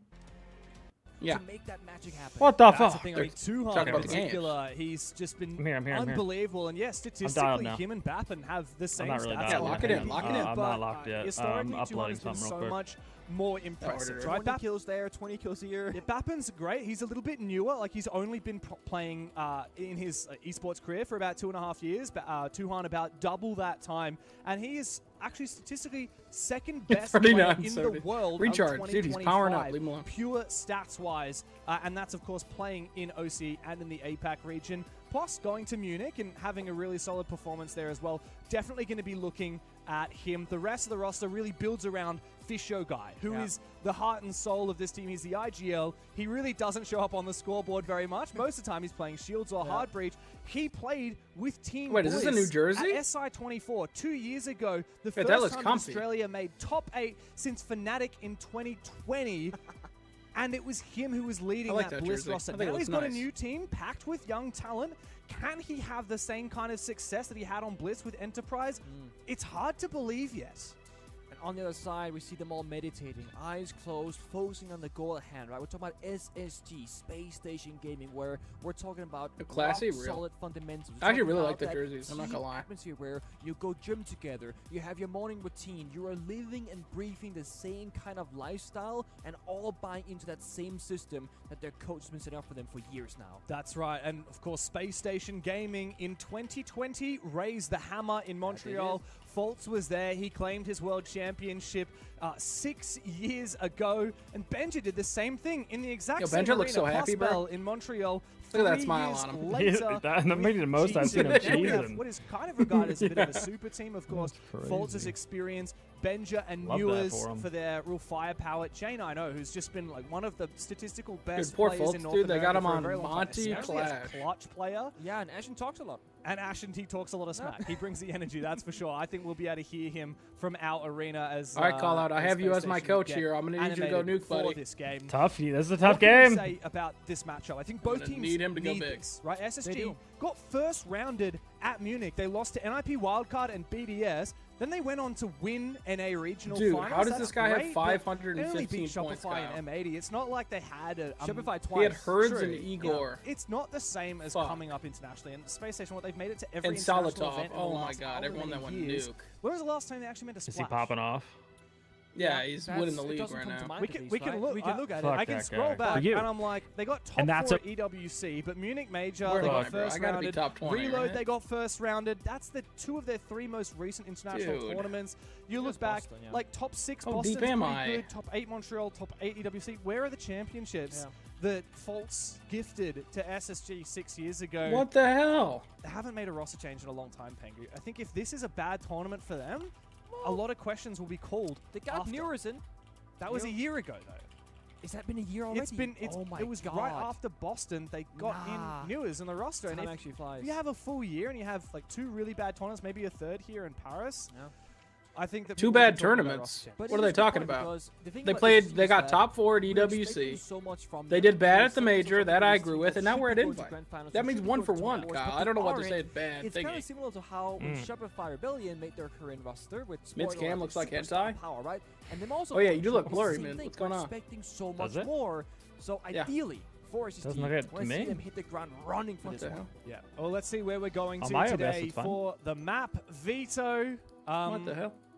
Yeah. To make that magic happen. What the That's fuck? the thing. I mean, Tuhan talking in about the game. particular, he's just been I'm here. unbelievable. And yes, dialed statistically, now. him and Bappen have the same not really stats. dialed. Yeah, lock it in, lock it in. I'm not locked yet. Historically, I'm Tuhan uploading has been something real so quick. much more impressive. Right? 20 kills there, 20 kills here. Yeah, Bappen's great. He's a little bit newer. Like, he's only been playing in his esports career for about 2.5 years. But Tuhan about double that time, and he is actually statistically second best player in the world. Recharge, of dude. He's powering up. 2025, Leave him alone. pure stats wise, and that's of course playing in OC and in the APAC region. Plus, going to Munich and having a really solid performance there as well. Definitely going to be looking at him. The rest of the roster really builds around Fisho Guy, who is the heart and soul of this team. He's the IGL. He really doesn't show up on the scoreboard very much. Most of the time, he's playing Shields or Hard Breach. He played with Team Wait, is this in New Jersey? at SI24 2 years ago. The Yeah, that first looks time comfy. Australia made top 8 since Fnatic in 2020. And it was him who was leading I like that that Bliss jersey. roster. I think it Now looks he's got nice. a new team packed with young talent. Can he have the same kind of success that he had on Bliss with Enterprise? It's hard to believe yet. And on the other side, we see them all meditating, eyes closed, focusing on the goal at hand, right? We're talking about SSG, Space Station Gaming, where we're talking about classy, rock real. solid fundamentals. I actually We're really talking like the about that jerseys, I'm not gonna team lie. atmosphere where you go gym together, you have your morning routine, you are living and breathing the same kind of lifestyle, and all buying into that same system that their coach has been setting up for them for years now. That's right. And of course, Space Station Gaming in 2020 raised the hammer in Montreal. Fultz was there. He claimed his world championship 6 years ago. And Benja did the same thing in the exact same Benja looks so arena, happy, bro. Hospel in Montreal. Look at that 3 smile years on him. Later, That may be the most I've seen him Now we cheese have in. what is kind of regarded as a bit of a super team, of course. That's Fultz's crazy. experience, Benja and Love that Newers for him. for their real firepower. Jane, I know, who's just been like one of the statistical best poor players Fultz, in North dude, they got America him for a on very long time, Monty especially as Clash. clutch player. Yeah, and Ashen talks a lot. And Ashen, he talks a lot of smack. He brings the energy, that's for sure. I think we'll be able to hear him from our arena as. All right, call out. I have you Space as my Station coach get here. I'm gonna need you to go animated nuke, for buddy. this game. Tough. This is a tough What can we game. say about this matchup? I think both gonna teams need him to go big. this, right? They SSG do. got first rounded at Munich. They lost to NIP Wildcard and BDS. Then they went on to win NA regional Dude, finals. how does That's this guy have great, but 515 they only beat points, Shopify Kyle? and M80. It's not like they had a Shopify He had twice. Herds True. and Igor. It's not the same as Fuck. coming up internationally. And Space Station, what they've made it to every And international Salatov. event in the Oh my last god, however everyone that many went years. nuke. When was the last time they actually made a splash? Is he popping off? Yeah, he's winning the It league doesn't right come to now. mind We at can, least, we can right? look. We can look at Fuck it. I can that scroll guy. back, For you. and I'm like, they got top And that's 4 a- EWC, but Munich Major, Where they am got I, bro? first I gotta be rounded. top 20, Reload, right? they got first rounded. That's the 2 of their 3 most recent international Dude. tournaments. You look Just back, Boston, yeah. like top 6 How Boston's deep am pretty I? good, top 8 Montreal, top 8 EWC. Where are the championships that Fultz gifted to SSG 6 years ago? What the hell? They haven't made a roster change in a long time, Pengu. I think if this is a bad tournament for them, a lot of questions will be called. They got after. Newers in. That was a year ago, though. Has that been a year already? Oh my it was God. right after Boston. They got Nah. in Newers in the roster. Time And actually flies. if you have a full year and you have like 2 really bad tournaments, maybe a third here in Paris, I think that 2 people will be bad talking about tournaments. roster change. But What it are is they a good talking point about? because the thing They about played. this They is got that top 4 at we're expecting EWC. so much from They them. did bad We're at the expecting major. so That much I from agree these with, teams. and now They we're at should go to invite. grand finals. That They means should 1 go for to 1, top fours, Kyle. but I don't know they what to aren't. say. It's bad. It's kind Thingy. of similar to how when Shopify Rebellion made their career in roster with Mid's spoiler, cam like, looks like superstar hentai. power, right? And them also Oh, yeah, you do look Shopify, blurry, same man. thing. What's going We're on? expecting so Does much it? more. So Yeah. ideally, for SSG, Doesn't look it want to to see me. them hit the ground running for What this the one. hell? Yeah. Well, let's see where we're going On to my OBS, today it's fine. for the map veto. What the hell?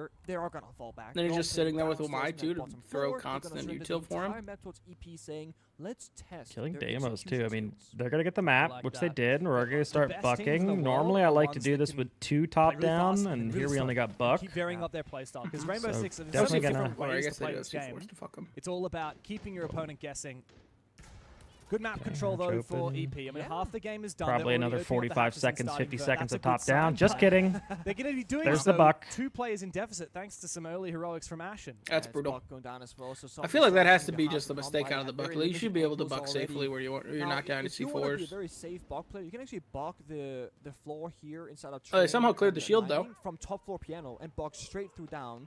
here, they are going to fall back. Then he's just sitting there with Umai too to bottom throw floor. constant They're gonna util for him. surrender the entire map towards EP saying, let's test Killing their Deimos too. I execution mean, skills. they're gonna get the map, like which that. they did, and we're gonna start best teams in the bucking. world Normally, are I the like to ones do that this can with 2 play top really down, fast and and here really we only slow. got buck. Keep varying up their playstyle because So Rainbow Six have definitely so many gonna- different Or I ways guess to they play do this have game. C4s to fuck him. It's all about keeping your opponent guessing. Good map Okay, control though hatch for open. EP. I mean, half the game is done. Probably They're already another opening up the 45 hatches and seconds, starting 50 to- seconds that's of a good top down. sign, Just but kidding. They're going to be doing There's so. the buck. 2 players in deficit thanks to some early heroics from Ashen. That's brutal. Going down as well, so I feel like that has to something be hard just a come mistake by out of the at buck. very You should limited be able to angles buck already. safely where you're Now, not down to if you want to be a C4s. very safe buck player, you can actually buck the floor here inside of Oh, they train somehow cleared the and shield, though. mining from top floor piano and buck straight through down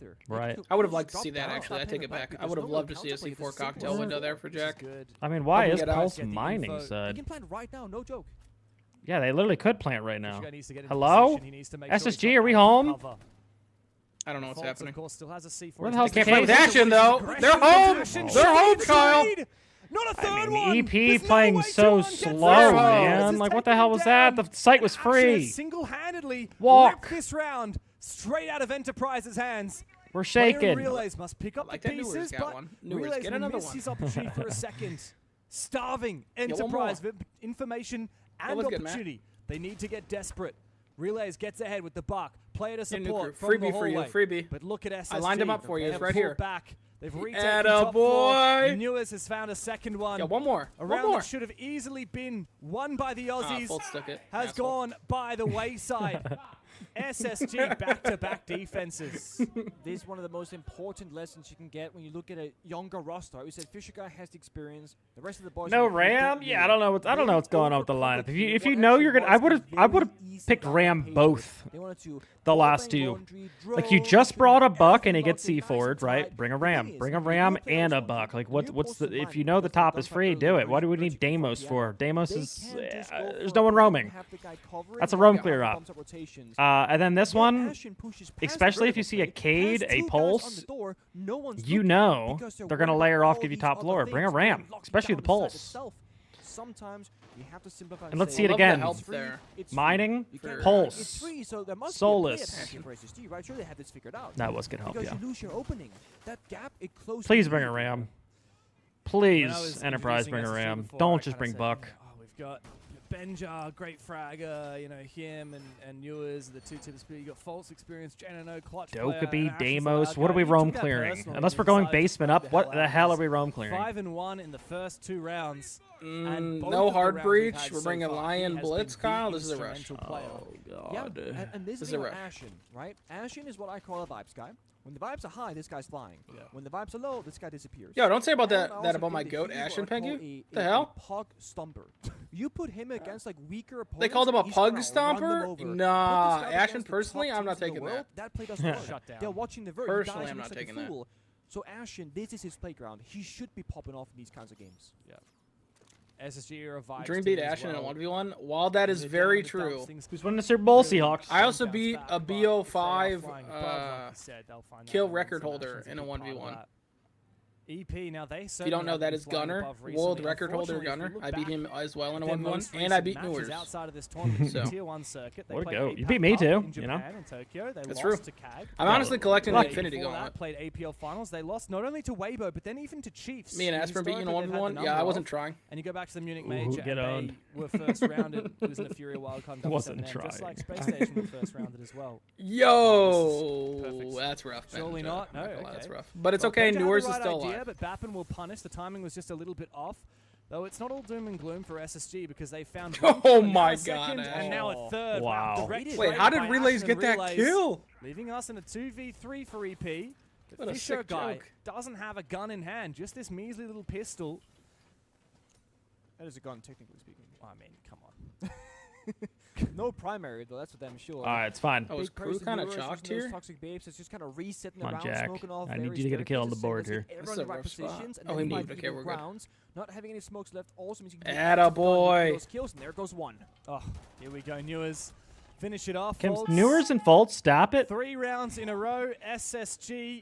either. Right. I would have liked to see that, actually. I take it back. I would have loved to see a C4 cocktail window there for Jack. I mean, why is Pulse Get the mining info. said? He can plant right now, no joke. Yeah, they literally could plant right now. Michigan needs to get into Hello? position. He needs to make sure he's SSG, got are we ample home? cover. I don't know what's Falcons, happening. Of course, still has a C4. Where the hell's They the can't play with case? Ashen, though. They're home. They're home, Kyle. Not a third I one. mean, EP There's no playing way so John gets slow, it. man. This Like, is what the hell was that? The site was Ashen has free. single-handedly Walk. ripped this round straight out of Enterprise's hands. We're Player shaking. Relays must pick up Like the that Newers pieces, got but one. Newers, Relays get will another miss one. his opportunity for a second. Starving one more. Enterprise with information and was good, Matt. opportunity. They need to get desperate. Relays gets ahead with the buck. Player to Hey, support Nuker, from freebie the for you, hallway. freebie. But look at SSG. I lined him up for you. They It's have right pulled here. back. They've retaken Atta top floor. boy. Newers has found a second one. Yeah, one more. A One round more. that should have easily been won by the Aussies Fultz took it. has Asshole. gone by the wayside. SSG back-to-back defenses. This is one of the most important lessons you can get when you look at a younger roster. We said Fisher guy has the experience. The rest of the boys. No Ram? Yeah, I don't know what's going on with the lineup. If you know you're gonna, I would have picked Ram both. The last two. Like you just brought a Buck and he gets C4'd, right? Bring a Ram and a Buck. Like what's the, if you know the top is free, do it. What do we need Deimos for? Deimos is there's no one roaming. That's a roam clear up. And then this one, especially if you see a Cade, a Pulse, you know they're going to layer off, give you top floor. Bring a Ram, especially the Pulse. Sometimes you have to simplify. And let's see it again. Mining, Pulse, Solus. Right? Sure, they have this figured out. That was good help, because yeah. you lose your opening. That gap, it closes. Please bring a Ram. Please, Enterprise, bring a Ram. Don't just bring Buck. We've got Benja, great fragger, you know, him and Ewers, the two tips. You got false experience, Janino, clutch Dokkaebi, Deimos. What are we roam clearing? Unless we're going basement up, what the hell are we roam clearing? 5-1 in the first 2 rounds. No hard breach. We're bringing Lion Blitz, Kyle. This is a rush. Oh, God. Yeah, and this is Ashen, right? Ashen is what I call a vibes guy. When the vibes are high, this guy's flying. Yeah. When the vibes are low, this guy disappears. Yo, don't say about that about my goat, Ashen Pegu. The hell? Pug stumper. You put him against like weaker opponents. They called him a pug stomper? Nah, Ashen personally, I'm not taking that. That play doesn't work. Shut down. They're watching the vert. Personally, I'm not taking that. So Ashen, this is his playground. He should be popping off in these kinds of games. Yeah. SSG or a vibe. Dream beat Ashen in a 1v1. While that is very true, who's winning the Super Bowl? Seahawks. I also beat a BO5 kill record holder in a 1v1. EP, now they if you don't know, that is Gunner, world record holder Gunner. I beat him as well in a 1v1, and I beat Newers. Outside of this tournament, so. Tier 1 circuit. What a go. You beat me too, you know? That's true. I'm honestly collecting the Infinity Gauntlet. Played APL Finals. They lost not only to Weibo, but then even to Chiefs. Me and Aspen beat you in a 1v1? Yeah, I wasn't trying. And you go back to the Munich Major, get and they were first rounded. It was in the Furia wildcard. Wasn't trying. Just like Space Station were first rounded as well. Yo, that's rough. Surely not. No, that's rough. But it's okay. Newers is still alive. But Bappen will punish. The timing was just a little bit off. Though it's not all doom and gloom for SSG because they found oh my god, and now a third. Wow. Wait, how did Relays get that kill? Leaving us in a 2v3 for EP. The what Fisher a guy joke. doesn't have a gun in hand, just this measly little pistol. That is a gun, technically speaking. I mean, come on. No primary though, that's for damn sure. Alright, it's fine. Oh, is Crew kind of chalked here? Toxic babes, it's just kind of resetting Come on, around, Jack. smoking off. I need you to get a kill on the board here. This is a rough spot. Oh, he moved. Okay, we're good. Not having any smokes left also means you can attaboy. Kills, and there goes one. Oh, here we go, Newers. Finish it off. Newers and Faults, stop it. 3 rounds in a row. SSG.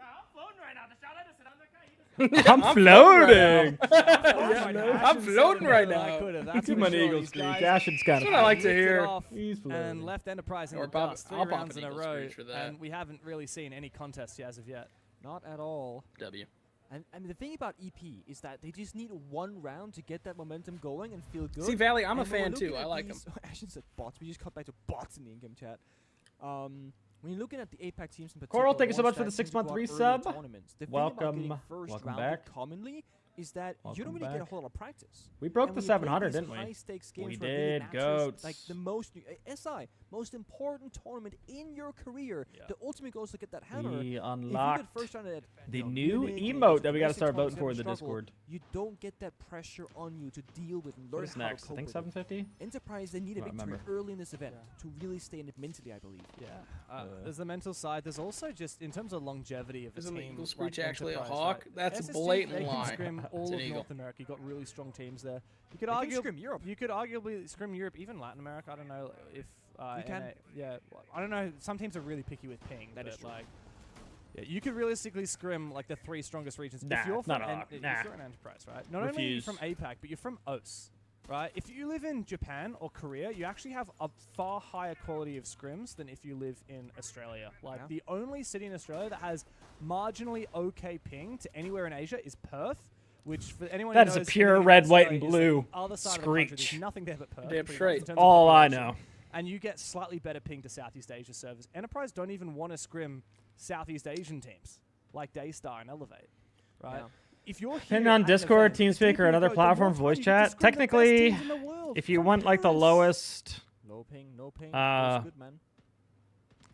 I'm floating. I'm floating right now. Come on, Eagle Streak. Ashen's kind of. That's what I like to hear. He's and left Enterprise in the dust. 3 rounds in a row, and we haven't really seen any contests as of yet. Not at all. W. And the thing about EP is that they just need 1 round to get that momentum going and feel good. See, Valley, I'm a fan too. I like them. Ashen said bots. We just cut back to bots in the in-game chat. When you're looking at the APAC teams in particular, Coral, thank you so much for the 6-month resub. Welcome back. Commonly is that you don't really get a whole lot of practice. We broke the 700, didn't we? We did, goats. Like the most SI, most important tournament in your career. Yeah. The ultimate goal is to get that hammer. We unlocked first round at the new emote that we got to start voting for in the Discord. You don't get that pressure on you to deal with and learn What's how next? to cope I think with 750. Enterprise, they need a victory early in this event to really stay in it mentally, I believe. Yeah. There's the mental side. There's also just in terms of longevity of the team. Isn't the Eagle Screech like actually a Enterprise, hawk? right? That's SSG, a blatant they lie. Can scrim all It's of an eagle. North America. You got really strong teams there. You could argue scrim Europe. You could arguably scrim Europe, even Latin America. I don't know if you can. Yeah, I don't know. Some teams are really picky with ping. That is true. Like, yeah, you could realistically scrim like the 3 strongest regions. Nah, if you're from if you're an Enterprise, right? Not only are you from APAC, but you're from OS. Right? If you live in Japan or Korea, you actually have a far higher quality of scrims than if you live in Australia. Like, the only city in Australia that has marginally okay ping to anywhere in Asia is Perth, which for anyone that who is a knows pure red, white, and blue other side of the country, screech. there's nothing there but Perth. Damn straight. All I know. And you get slightly better ping to Southeast Asia servers. Enterprise don't even want to scrim Southeast Asian teams like Daystar and Elevate, right? Yeah. If you're Depending on Discord, TeamSpeak, or another platform voice chat, technically, if you want like the lowest, no ping, good, man.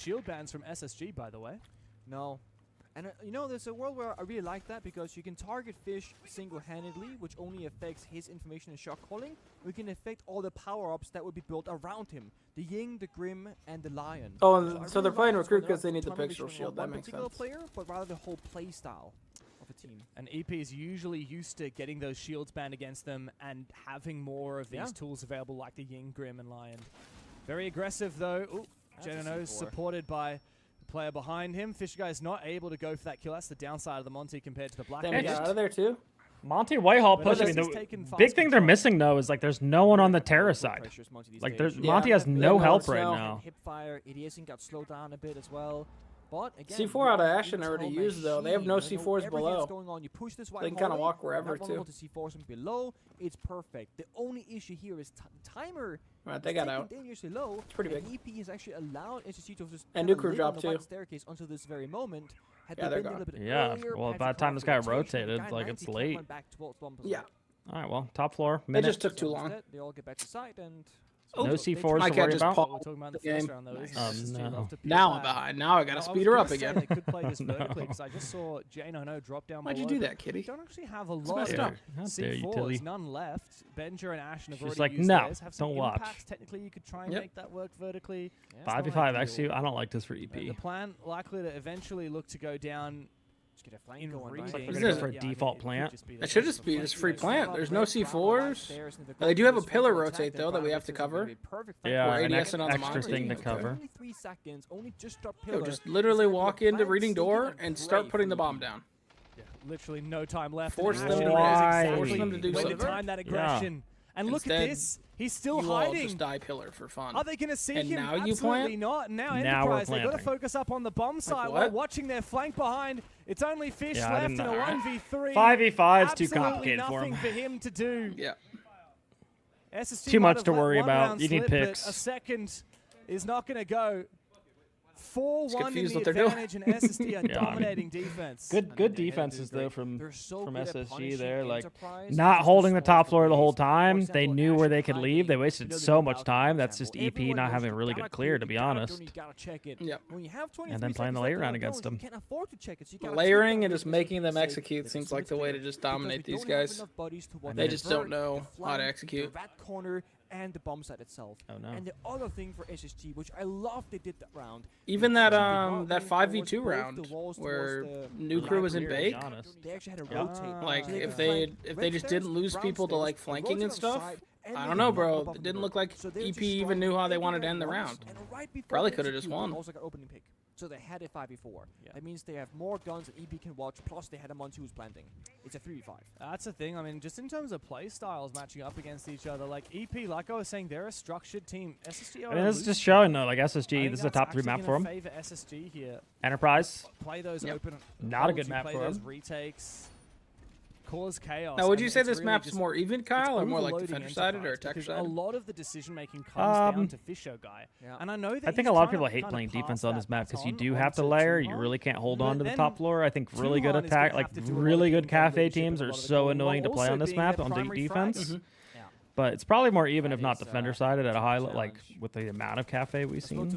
shield bans from SSG, by the way. No. And you know, there's a world where I really like that because you can target Fish single-handedly, which only affects his information and shot calling. We can affect all the power-ups that would be built around him. The Ying, the Grim, and the Lion. Oh, and so I they're really playing like this Recruit when because they're they need the not primarily pixel showing shield. That one makes particular sense. player, but rather the whole play style of a team. And EP is usually used to getting those shields banned against them and having more of these tools available like the Ying, Grim, and Lion. Very aggressive, though. Ooh, Genono supported by player behind him. Fisher Guy is not able to go for that kill. That's the downside of the Monty compared to the Black. Damn, he got out of there too. Monty Whitehall pushing. The big thing they're missing though is like there's no one on the Terra side. Like there's Monty has no help right now. Hipfire, Idiosin got slowed down a bit as well. But again, C4 out of Ashen already used though. They have no C4s below. You push this they can kind of walk wherever too. To C4s from below, it's perfect. The only issue here is timer. Right, they got out. Dangerously low. It's pretty big. EP has actually allowed SSG to just and Nuclear drop too. Staircase until this very moment. Yeah, they're gone. Yeah. Well, by the time this guy rotated, like it's late. Yeah. All right. Well, top floor. It just took too long. They all get back to site and. No C4s to worry about. We're talking about the first round, though. No. Now I'm behind. Now I gotta speed her up again. They could play this vertically because I just saw J90 drop down. Why'd you do that, Kitty? Don't actually have a lot of C4s. None left. Benjer and Ashen have already used theirs. Have some don't watch. Technically, you could try and make that work vertically. 5v5 XU. I don't like this for EP. The plan likely to eventually look to go down. Get a flank going, right? Like they're for a default plant. It should just be just free plant. There's no C4s. They do have a pillar rotate though that we have to cover. Yeah, an extra thing to cover. Only 3 seconds. Only just drop Yo, pillar. just literally walk into reading door and start putting the bomb down. Literally no time left. Force them to do something. something. Time that aggression. And look at this. He's still hiding. You all just die pillar for fun. Are they going to see and him? now you Absolutely plant? not. Now we're Enterprise, they've got to focus up on the bomb side while watching their flank behind. It's only Fish left in a 1v3. 5v5 is too complicated for him. Nothing for him to do. Yeah. SSG too much to worry about. You need picks. A second is not going to go. 4-1 in the what they're doing. advantage, and SSD are dominating defense. Good defenses though from SSG there, like Enterprise. not holding the top floor the whole time. They knew where they could leave. They wasted so much time. That's just EP not having a really good clear, to be honest. Yep. And then playing the later round against them. Layering and just making them execute seems like the way to just dominate these guys. They just don't know how to execute. That corner and the bomb site itself. Oh no. And the other thing for SSG, which I love they did that round. Even that that 5v2 round where Nuclear was in bake. They actually had to rotate. Like if they just didn't lose people to like flanking and stuff. I don't know, bro. It didn't look like EP even knew how they wanted to end the round. Probably could have just won. Also got opening pick. So they had a 5v4. That means they have more guns that EP can watch, plus they had a Monty who's planting. It's a 3v5. That's the thing. I mean, just in terms of play styles matching up against each other, like EP, like I was saying, they're a structured team. SSG I mean, this is just showing though, like SSG, this is a top 3 map for them. Favor SSG here. Enterprise. Play those open. Not a good map for them. Retakes. Cause chaos. Now, would you say this map's more even, Kyle, or more like defender-sided or attacker-sided? A lot of the decision making comes down to Fisher Guy, and I know that I think a lot of people hate playing defense on this map because you do have to layer. You really can't hold on to the top floor. I think really good attack, like really good cafe teams are so annoying to play on this map on defense. But it's probably more even, if not defender-sided, at a high like with the amount of cafe we've seen.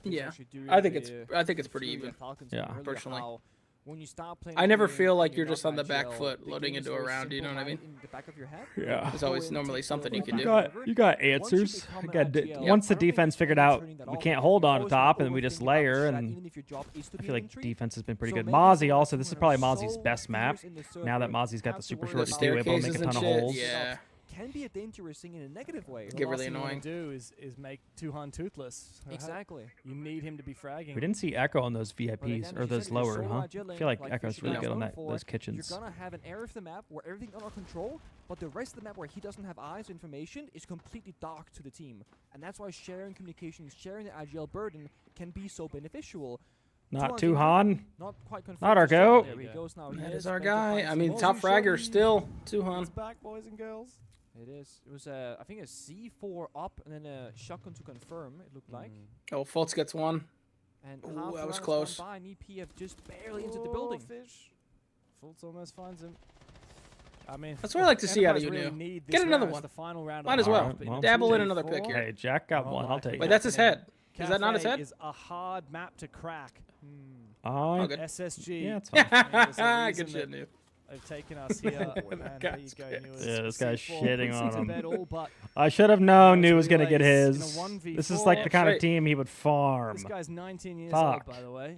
Yeah, I think it's pretty even. Yeah, personally. When you start playing, I never feel like you're just on the back foot loading into a round, you know what I mean? In the back of your head. Yeah. There's always normally something you can do. You got answers. Once the defense figured out we can't hold on to top and we just layer, and I feel like defense has been pretty good. Mozzie also, this is probably Mozzie's best map. Now that Mozzie's got the super short stay able to make a ton of holes. Yeah. Can be a dangerous thing in a negative way. Get really annoying. Do is make Tuhan toothless. Exactly. You need him to be fragging. We didn't see Echo on those VIPs or those lower, huh? I feel like Echo's really good on those kitchens. You're gonna have an area of the map where everything's under control, but the rest of the map where he doesn't have eyes or information is completely dark to the team, and that's why sharing communications, sharing the IGL burden can be so beneficial. Not Tuhan. Not quite confirmed. Not our goat. There he goes now. That is our guy. I mean, top fragger still Tuhan. It's back, boys and girls. It is. It was I think a C4 up and then a shotgun to confirm. It looked like. Oh, Fultz gets one. And ooh, that was close. By, and EP have just barely entered the building. Fish. Fultz almost finds him. I mean, that's what I like to see out of you, really Get another one. The final round Might as well. Dabble in another pick here. Hey, Jack got one. I'll take it. Wait, that's his head. Is that not his head? Is a hard map to crack. Oh, good. SSG. Yeah, it's fine. Good shit, dude. They've taken us here. Yeah, this guy's shitting on him. I should have known New was going to get his. This is like the kind of team he would farm. This guy's 19 years old, by the way.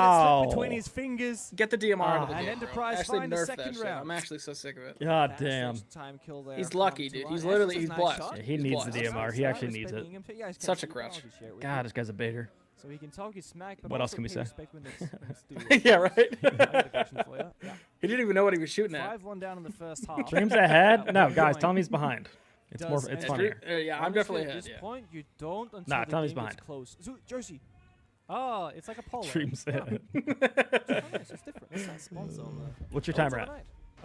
Wow. Slipped between his fingers. Get the DMR out of the And game, Enterprise bro. Actually find a nerf second that shit. round. I'm actually so sick of it. God damn. Time kill there He's from lucky, dude. Tuan. He's That's literally a he's nice blessed. shot. Yeah, he He's needs the blessed. DMR. He actually needs it. Such a crush. God, this guy's a baiter. So he can talk his smack, but What else also can we pay say? respect when it's Yeah, right. Yeah. He didn't even know what he was shooting at. 5-1 down in the first half. Dream's ahead. No, guys, tell him he's behind. It's more. It's Does funnier. Yeah, I'm Honestly, definitely at ahead. this Yeah. point, you don't until Nah, the tell him he's game gets behind. close. Jersey. Oh, it's like a polo. Dream's ahead. It's different. That's that sponsor on there. What's your timer at?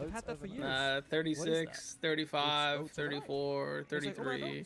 I've had that for years. 36, 35, 34, It's like 33.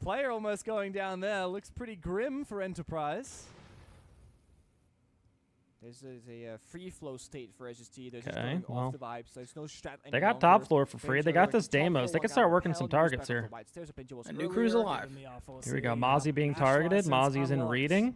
Player almost going down there. Looks pretty grim for Enterprise. There's a free flow state for SST. They're just Okay, going well, off the vibes. There's no strat they got top floor for free. They got this Deimos. They can start working some targets here. A new crew's alive. Here we go. Mozzie being targeted. Mozzie's in reading.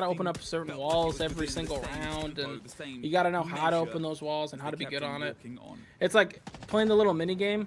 gotta open up certain walls every single round, and you gotta know how to open those walls and how to be good on it. It's like playing the little mini game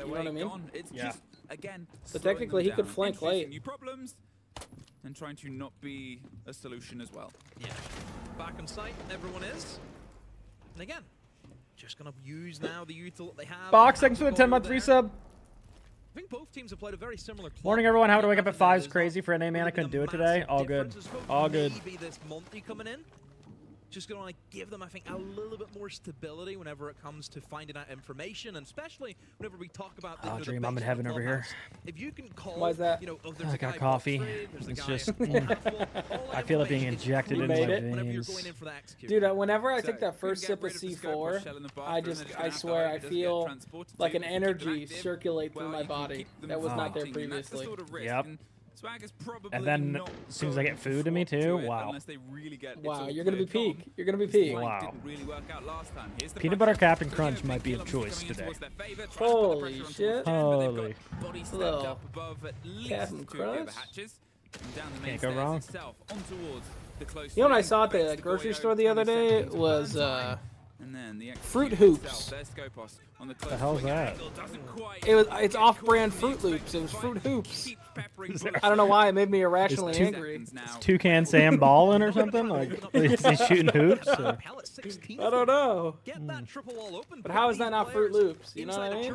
You know what I mean? Gone. It's Yeah. just Again, So technically, he could down, flank introducing late. New problems and trying to not be a solution as well. Yeah. Back on site, everyone is. And again, just gonna use now the util that they have. Box, thanks for the 10-month resub. I think both teams have played a very similar plot. Morning, everyone. Having to wake up at 5 is crazy for NA, man. I couldn't do it today. All good. All good. Maybe this Monty coming in, just going to give them, I think, a little bit more stability whenever it comes to finding out information, and especially whenever we talk about. Oh, Dream, I'm in heaven over here. If you can call, Why is that? You know, oh, there's I a guy got coffee. Trade, there's a It's guy just, I feel it being injected You into my made it. Whenever you're veins. going in for that execute. Dude, whenever I So, take that first couldn't sip get of rid of the scope or C4, shell in the bathroom, I and then it's I gonna swear, have I to feel transported like to an keep it energy active, circulate through well, my you can body keep them that was not there fighting, and that's the previously. sort of risk, Yep. and Swag is probably And then, not as soon as I get going food to me, to too, it wow. unless they really get it's Wow, all you're gonna be clear. peak. You're gonna be His peak. flank Wow. didn't really work out last time. Here's the Peanut pressure. Butter Captain They're Crunch gonna might be kill of him, choice coming in today. towards their favor, trying to put the Holy pressure on shit. towards Jen, but they've Holy. got body stepped Little up above at least Captain two of the other Crunch. hatches. And down the main Can't go stairs wrong. itself, on towards the close You know what I lane, saw at bets the the grocery Goyo, store the other 20 day seconds was burn time. And then the Fruit execution Hoops. itself, there's Skopos on the The close hell's swing that? angle, doesn't quite It's get off-brand caught Fruit in the Loops. It was expected Fruit fight. Hoops. Keeps peppering bullets. I don't know why it made me Is irrationally two- angry. Now. Toucan Sam ballin' or something? Like, is he shooting hoops? Or? I don't know. Get that triple wall open. But how is that not Fruit Loops? You know what I mean?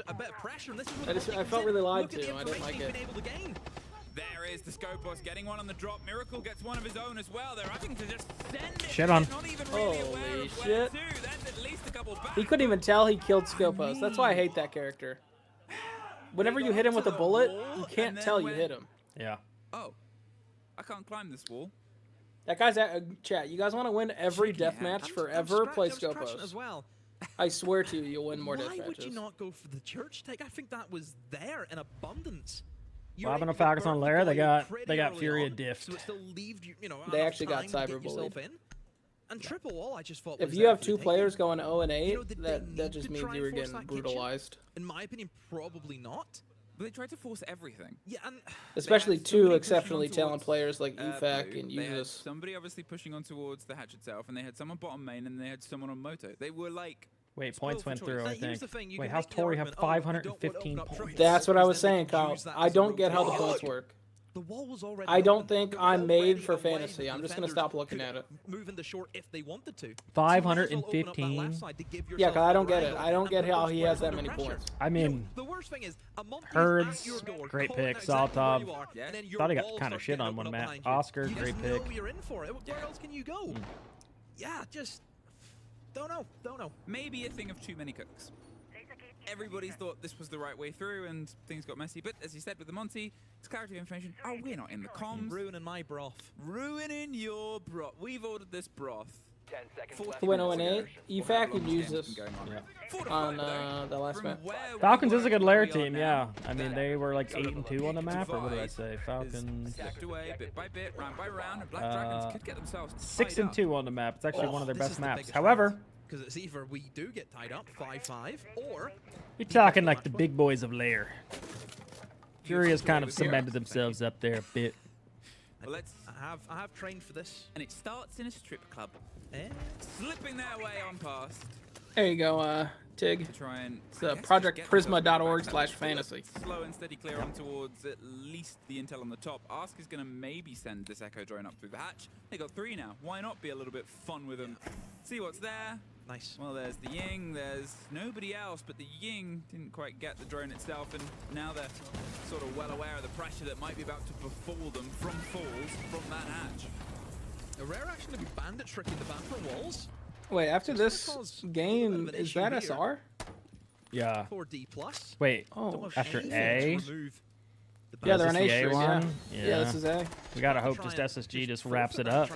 A bit of pressure, and this is what I felt really lied look at the to. I didn't like information it. he's been able to gain. There is the Skopos getting one on the drop. Miracle gets one of his own as well. They're having to just send it. Shit on. They're not even really aware Holy of where shit. to. That's at least a couple back. He couldn't even tell he killed Skopos. That's why I hate that character. Whenever you hit him with a bullet, you can't tell you hit him. Yeah. Oh, I can't climb this wall. That guy's at chat. You guys want to win every deathmatch forever? Play Skopos. As well. I swear to you, you'll win more Why deathmatches. would you not go for the church take? I think that was there in abundance. Well, having a Falcons on Lair, they got Furia diffed. So it still leaved you, They enough actually got time to get yourself cyberbullied. in. And triple wall, I just thought. If was you there have for two the players taking. going 0 and 8, You know, did they that need just to means try you were and force getting that kitchen? brutalized. In my opinion, probably not. But they tried to force everything. Yeah, and Especially They had two somebody exceptionally pushing on talented towards, players like Ufak Blue. and They had Usus. somebody obviously pushing on towards the hatch itself, and they had someone bottom main, and they had someone on Moto. They were like. Wait, points went through, I Here's think. the thing, you Wait, can how's make the Tori have argument, oh, you don't want to 515 open up points? That's what I was because then they saying, can Kyle. use that I as a don't get how the rotation. points work. The wall was already I don't open. think They were I'm made already for away. fantasy. The I'm just going to defenders stop looking could at it. move in the short if they wanted to. 515. Yeah, because I don't get it. I don't get how he has that many points. I mean, The worst thing is, a month Herds, at your door, great calling pick. out exactly where Soltov. you are, and then your Thought he got walls kind of start shit getting on one opened up map. behind you. Oscar, You great just pick. know you're in for it. Where else can you go? Yeah, just don't know. Maybe a thing of too many cooks. Everybody thought this was the right way through, and things got messy. But as you said with the Monty, it's clarity of information. Oh, we're not in the comms. Ruining my broth. Ruining your broth. We've ordered this broth. 10 seconds left. Who went 0 and 8? Ufak and Usus on the last map. Falcons is a good Lair team, yeah. I mean, they were like 8 and 2 on the map, or what did I say? Falcons. Stepped away bit by bit, round by round, and Black Dragons could get themselves 6 tied and up. 2 on the map. It's actually one of their This best is the maps. biggest However, because it's either we do get tied up 5-5, or you're talking like the big boys of Lair. Furia's kind of cemented themselves up there a bit. Well, let's. I have trained for this. And it starts in a strip club. Slipping their way on past. There you go, Tig. To try and It's projectprisma.org/fantasy. Slow and steady clear on towards at least the intel on the top. Ask is going to maybe send this Echo drone up through the hatch. They got 3 now. Why not be a little bit fun with them? See what's there. Nice. Well, there's the Ying. There's nobody else, but the Ying didn't quite get the drone itself, and now they're sort of well aware of the pressure that might be about to befall them from falls from that hatch. A rare action to be bandit tricking the bathroom walls. Wait, after this game, is that SR? Yeah. For D+. Wait, after A? Yeah, they're Is an this A the stream, one? yeah, this is A. We gotta hope just SSG just wraps it up.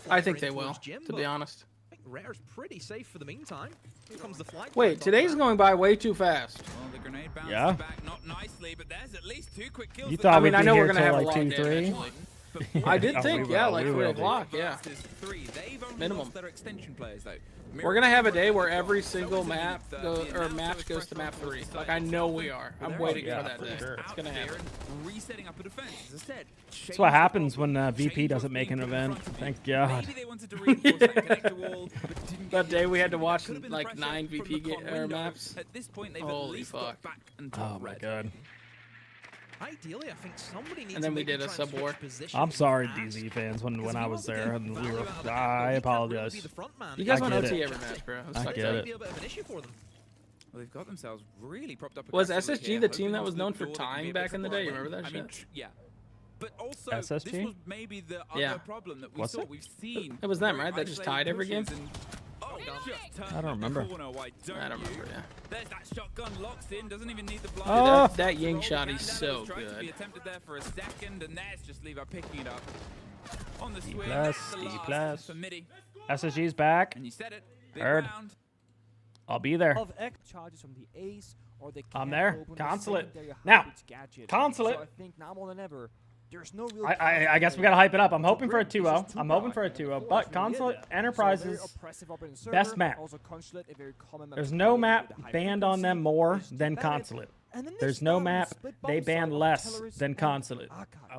I think they will, to be honest. I think Rare's pretty safe for the meantime. Here comes the flight. Wait, today's going by way too fast. Well, the grenade bounces Yeah. back not nicely, but there's at least 2 quick kills. You that- thought I mean, we'd I be know here we're gonna till have a like long 2, day 3? eventually. I did think, yeah, like 3 o'clock, yeah. Minimum. We're gonna have a day where every single map match goes to map 3. Like I know we are. I'm waiting for that day. Sure. It's gonna happen. That's what happens when VP doesn't make an event. Thank God. That day we had to watch like 9 VP maps. Holy fuck. Oh my God. Ideally, I think somebody needs And then to we make did the a sub war. I'm sorry, DZ fans, when I was there and we were. I apologize. You guys I want get OT it. every match, bro. I get it. Well, they've got themselves really propped up. Was aggressively SSG here, the hoping team that was the known for door that could be time a back bit in the of a day? You problem. remember that I mean, shit? yeah. But also, SSG? this was maybe the Yeah. other problem that we Was saw. it? We've seen. It was them, right? That just tied every game? I don't remember. I don't remember, yeah. There's that shotgun locks in, doesn't even need the blind. Oh. That Ying shot, he's so Tried to be good. attempted there for a second, and there's just Levi picking it up. On the swing, plus, that's the E last plus. for Midi. SSG's back. And you said it. Big Heard. round. I'll be there. Of X charges from the ace, or they I'm can there. open the Consulate. secondary Now, hybrid gadget. Consulate. So I think now more than ever, there's no real I guess we gotta hype it up. I'm hoping for a 2-0. I'm hoping for a 2-0. But Consulate Enterprises, best map. There's no map banned on them more than Consulate. There's no map they banned less than Consulate.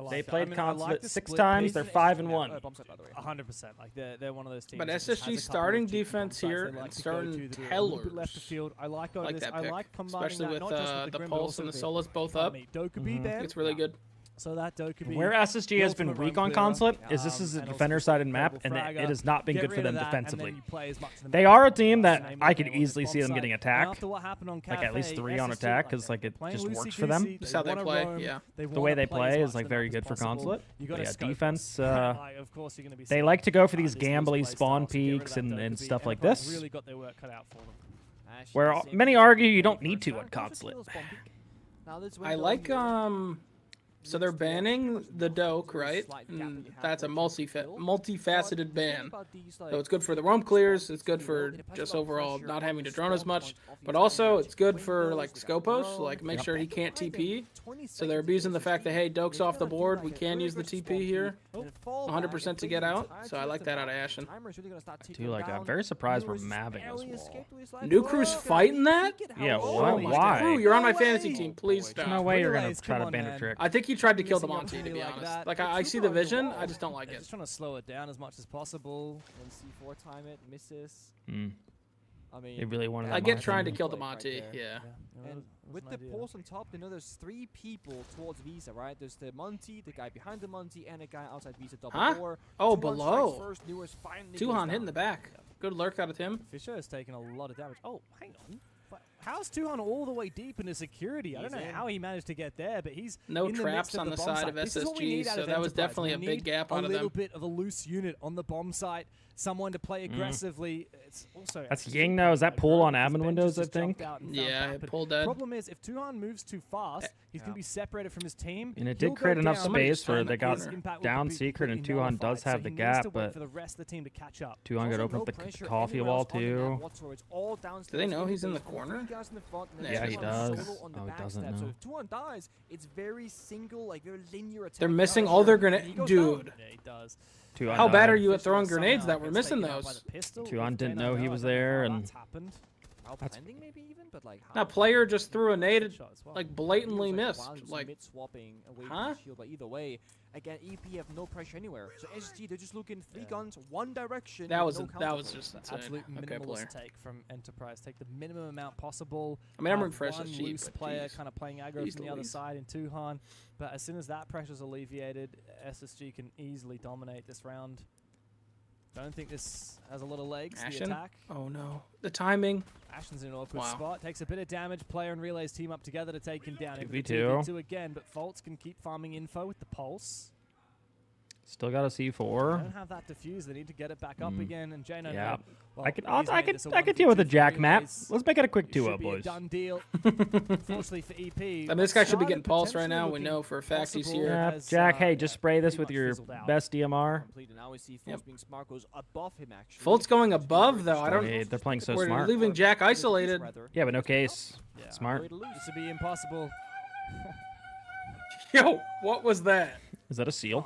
They played Consulate 6 times. They're 5-1. 100%. Like they're one of those teams. But that just has a SSG couple starting of cheeky defense bomb sites here they like and to go starting to that are a little tellers. bit left of field. I like Like this. that I pick, like combining especially that, with not just with the Grim, but pulse also and the the solos both up. Dokkaebi there. It's really good. So that Dokkaebi. Where SSG has been weak on Consulate is this is a defender-sided map, and it has not been good for them defensively. They are a team that I could easily see them getting attacked, like at least 3 on attack, because like it just works for them. That's how they play, yeah. The way they play is like very good for Consulate. But yeah, defense. Of course you're gonna be They like to go for these gambly spawn peaks and stuff like this, really got their work cut out for them. where many argue you don't need to on Consulate. I like so they're banning the Doke, right? And that's a multifaceted ban. So it's good for the roam clears, it's good for just overall not having to drone as much, but also it's good for like Scopos, like make sure he can't TP. So they're abusing the fact that, hey, Doke's off the board, we can use the TP here 100% to get out. So I like that out of Ashen. Too, like, I'm very surprised we're mapping as well. New Crew's fighting that? Yeah, Oh my why? Crew, you're on my fantasy team, please stop. No way you're gonna try to ban a trick. I think he tried to kill the Monty, to be honest. Like, I see the vision, I just don't like it. Just trying to slow it down as much as possible. And C4 time it, misses. I mean, They really wanted I that get Monty. trying to kill the Monty, yeah. And with the pulse on top, they know there's 3 people towards Visa, right? There's the Monty, the guy behind the Monty, and a guy outside Visa double Huh? door. Oh, 2-1 below. strikes first, Newers finally goes Tuhan hitting down. the back. Good lurk out of Tim. Fisher has taken a lot of damage. Oh, hang on. But how's Tuhan all the way deep into security? I don't know how he managed to get there, but he's No in the traps midst of on the bomb side site. of This is what we SSG, need out so of that was Enterprise. definitely We a big need gap out of a little them. bit of a loose unit on the bomb site, someone to play aggressively. It's also That's Ying now. Is that pull on admin windows, I think? Yeah, it pulled dead. Problem is, if Tuhan moves too fast, he's going to be separated from his team. And it He'll did go create enough down. space where they got His impact will down be secret, and completely Tuhan does nullified, so have the he needs gap, to wait but for the rest of the team to catch up. Tuhan got to open up the coffee wall too. Do they know he's in the corner? Yeah, he does. Oh, he doesn't So know. if Tuhan dies, it's very single, like very linear attack. They're missing all their grenades. He goes Dude. down. Yeah, he does. Tuhan How bad died. are you at throwing grenades that we're missing those? Tuhan didn't know he was there, and happened. Outpending maybe even, but like That player just threw a nade, well. like blatantly He was, missed. while he was Like, mid-swapping away huh? from the shield, but either way, again, EP have no pressure anywhere. So SG, they're just looking 3 guns, 1 direction. That with was no that was counterplay. just insane. Absolute Okay, minimalist player. take from Enterprise. Take the minimum amount possible. I mean, I'm Have rooting for one SSG, loose but player geez. kind of playing aggro Jeez from the other Louise. side in Tuhan. But as soon as that pressure's alleviated, SSG can easily dominate this round. Don't think this has a lot of legs. The Ashen? attack. Oh no. The timing. Ashen's in an awkward Wow. spot. Takes a bit of damage. Player and Relays team up together to take him down. 2v2. Again, but Faults can keep farming info with the pulse. Still got a C4. Don't have that diffuse. They need to get it back up again. And Jano, Yeah, well, I could he's made this a I could deal with a 1v2 Jack for map. Relays. Let's make it a quick It should 2-0, be a boys. done deal. Unfortunately for EP. I mean, this guy should be getting pulse right potentially now. We looking know for a fact he's possible here. Yeah, as, Jack. Hey, just yeah, spray this pretty with much your fizzled out. best DMR. Completed. Now we see Fultz being smart goes above him actually. Fultz going above though. I don't. Hey, they're playing so We're smart. leaving Jack isolated. Yeah, but no case. Yeah. Smart. This would be impossible. Yo, what was that? Is that a seal?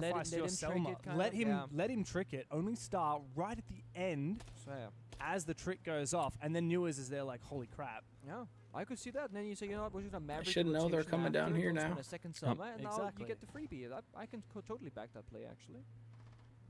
sacrifice your Selma. Let him trick it. Only start right at the end as the trick goes off, and then Newers is there like, holy crap. Yeah, I could see that. And then you say, you know what, we're just gonna Maverick. I should know they're coming down here now. A second Selma, and now you get the freebie. I can totally back that play actually.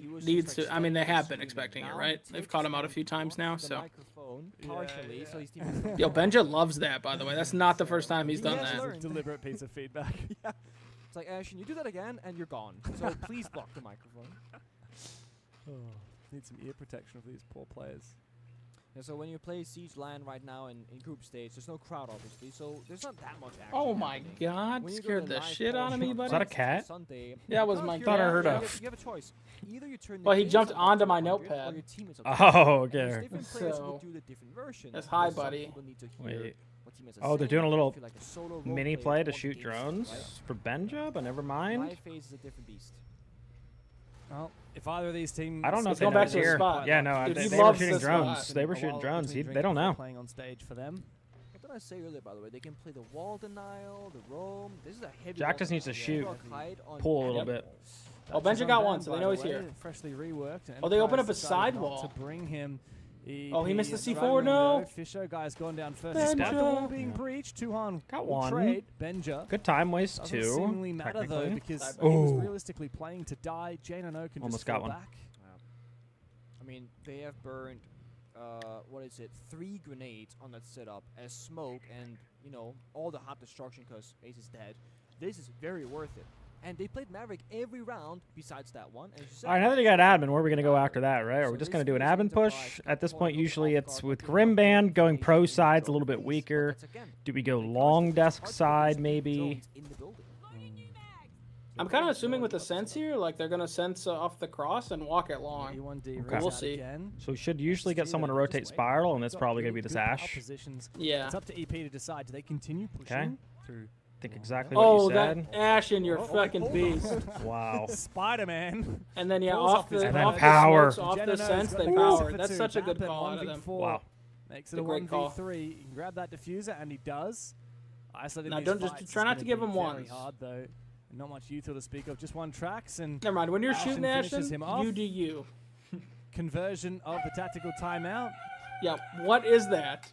point needs to. I mean, they have been expecting it, right? They've caught him out a few times now, so. Partially, so he's Yo, Benja loves that, by the way. That's not the first time he's done that. Deliberate piece of feedback. Yeah. It's like, Ashen, you do that again, and you're gone. So please block the microphone. Oh, need some ear protection for these poor players. Yeah, so when you play Siege LAN right now in group stage, there's no crowd obviously, so there's not that much action. Oh my God! Scared the shit out of me, buddy. Is that a cat? Sunday, Yeah, it was my thought I heard you a. have a choice. Either you turn Well, he game jumped up onto to my 100 or notepad. your team is up Oh, to 100. okay. And there's different players who So, will do the different versions. that's high, because some buddy. people need to hear Wait. what teammates are Oh, they're saying, doing a little if you're like a solo role mini player, play you to want shoot engagement, drones right? for Benja, but never mind. My phase is a different beast. Well, if either of these teams, I don't know if they go know back it's to the here. spot. Yeah, no, Dude, they he were loves shooting this drones. spot. They were shooting drones. They don't know. Playing on stage for them. What did I say earlier, by the way? They can play the wall denial, the roam. This is a heavy. Jack wall just needs to denial. shoot, You can hide on pull a little animals. bit. Oh, Benja got one, so they know he's here. Freshly reworked. Oh, they opened up a Enterprise decided side not wall. To bring him. Oh, he missed the Struggling C4, no. though. Fisher guy's gone down first. Benja. Despite the wall being breached, Tuhan Got will one. trade. Benja. Good time waste Doesn't too. seemingly matter though technically. because he was realistically playing to die. Jane and O can Almost just got fall one. back. I mean, they have burned, what is it, 3 grenades on that setup as smoke and, you know, all the hot destruction because Ace is dead. This is very worth it. And they played Maverick every round besides that one. And All right, now that you got admin, where are we going to go after that, right? Are we just going to do an admin push? At this point, usually it's with Grimband going pro side's a little bit weaker. Do we go long desk side, maybe? I'm kind of assuming with the sense here, like they're gonna sense off the cross and walk it long. Okay. We'll see. So we should usually get someone to rotate spiral, and that's probably going to be this Ash. Yeah. It's up to EP to decide. Do they continue pushing through? Think exactly Oh, what you said. that Ash in your fucking beast. Wow. Spider-Man. And then yeah, Falls off the And then off power. the smokes, off the Jenna sense, knows they got power. the That's such a good Zap call and out of them. 1v4. Wow. Makes It's it a a great call. 1v3. You can grab that diffuser, and he does. Isolating Now, these don't just fights try is not gonna to give be him very ones. hard though. Not much util to speak of. Just one tracks and. Never mind. When you're Ashen shooting finishes Ashen, him off. you do you. Conversion of the tactical timeout. Yeah. What is that?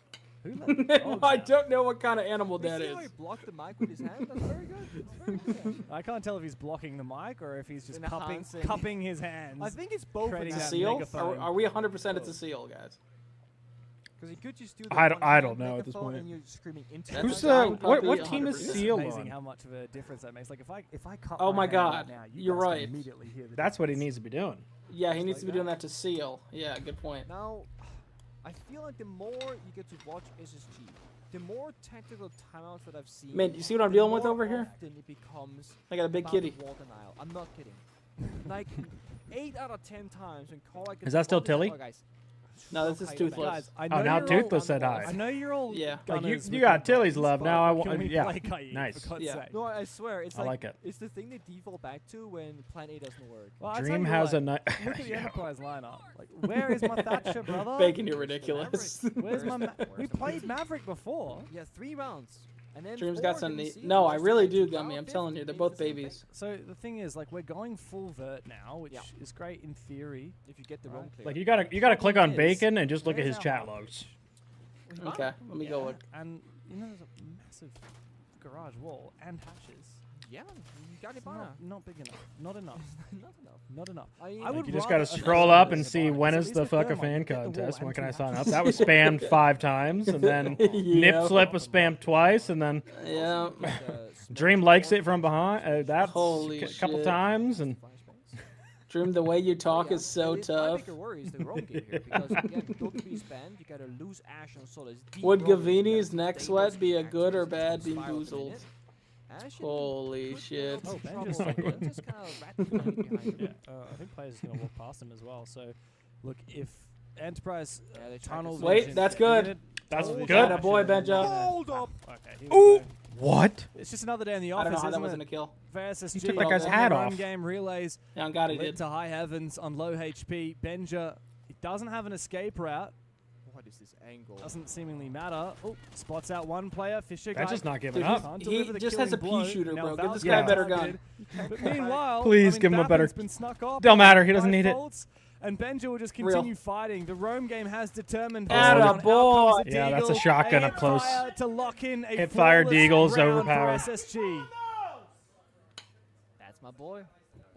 I don't know what kind of animal that is. He blocked the mic with his hand. That's very good. That's very good. I can't tell if he's blocking the mic or if he's just Enhancing. cupping his hands. I think it's both. creating It's a that seal? megaphone. Are we 100% it's a seal, guys? Because he could just do the I don't one-hand know at this megaphone point. and you're screaming into Who's the mic. what team is It's Seal amazing on? how much of a difference that makes. Like if I cut Oh my hand God, right now, you you're guys can right. Immediately hear the That's what he needs to be doing. Yeah, he needs to be doing that to seal. Yeah, good point. Now, I feel like the more you get to watch SSG, the more tactical timeouts that I've seen. Man, you see what I'm the dealing with more over here? often it becomes I got a big about kitty. wall denial. I'm not kidding. Like 8 out of 10 times when Call Is that still Tilly? Guys, No, this is Guys, Toothless. I Oh, know now you're Toothless all, said hi. I know you're all. Yeah. Like gunners you with got the Tilly's buttons, love. but Now I can want. we Yeah. play Caillou, Nice. for God's Yeah. sake? No, I swear, it's I like it. It's the thing they default back to when Plan A doesn't work. Well, I tell Dream you has what, a night. Look at the Enterprise lineup. Like, where is my Thatcher, brother? Bacon, you're ridiculous. Where's my? We played Maverick before. Yeah, 3 rounds. And then Dream's 4 got some didn't neat. see No, it. I really Just do, like Gummy. I'm telling you, they're both babies. So the thing is, like, we're going full vert now, which is great in theory. If you get the wrong clear. Like you gotta click on is, Bacon and just look at where's his our chat hub? logs. Okay, let me go look. And you know, there's a massive garage wall and hatches. Yeah, you got it, It's Bana. not big enough. Not enough. Not enough. Not enough. I would You just rather gotta a scroll thermite up and than a see Bana, when 'cause is at the least fuck with a fan thermite, you get the wall contest. When and can I two sign up? hatches. That was spammed 5 times, and then Yeah. Nip Slip was spammed twice, and then Yeah. Dream likes it from behind. That's Holy a couple shit. times, and Dream, the way you talk is so My tough. bigger worry is the wrong game here because again, don't be spammed. You gotta lose Ash on Solis. Would Gavini's neck sweat be a good or bad being boozled? Holy shit. Oh, Ben just just kind of rat behind Yeah, I think players are going to walk past him as well. So, look, if Enterprise tunnels. Wait, that's good. That's Hold good. up. Atta boy, Benja. Hold up. Okay, here Ooh, we go. what? It's just another day in the I office. don't know how that isn't wasn't it? a kill. For SSG, He took that guy's hat off. Game relays. Yeah, on God he lit did. to high heavens on low HP. Benja, he doesn't have an escape route. What is this angle? Doesn't seemingly matter. Oh, spots out one player. Fisher That's guy. just not giving Dude, up. Can't He deliver the just has a killing pea blow. shooter, Now bro. Give Val's this guy a better targeted. gun. But meanwhile, Please I mean, give him a better- Bappin's been snuck off Don't matter, he by doesn't need it. faults, And Benja will just Real. continue fighting. The roam game has determined. Atta how boy. comes the Yeah, that's a Deagle. shotgun up Hip close. fire to lock in a Hip-fire flawless Deagle's round overpowered. for SSG. That's my boy.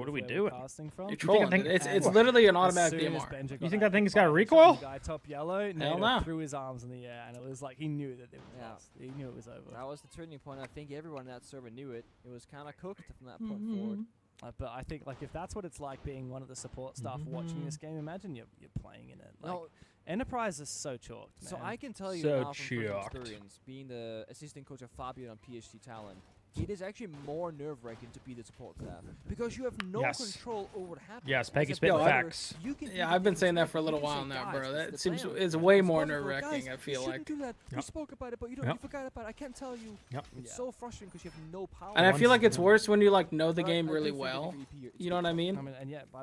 what are we where doing? we're casting from. You're trolling. It's literally an automatic DMR. You think that thing's got a recoil? Guy top yellow, Hell no. threw his arms in the air, and it was like he knew that it was lost. He knew it was over. That was the turning point. I think everyone in that server knew it. It was kind of cooked from that point forward. But I think like if that's what it's like being one of the support staff watching this game, imagine you're playing in it. Like, No. Enterprise is so chalked, man. So I can tell you So now from first chalked. experience, being the assistant coach of Fabian on PSG Talent, it is actually more nerve-wracking to be the support staff because you have no control over what happens. Yes, Peggy spit facts. Yeah, I've been saying that for a little while now, bro. That seems is way more nerve-wracking. I feel like. Do that. We spoke about it, but you forgot about it. I can't tell you. It's so frustrating because you have no power. And I feel like it's worse when you like know the game really well. You know what I mean?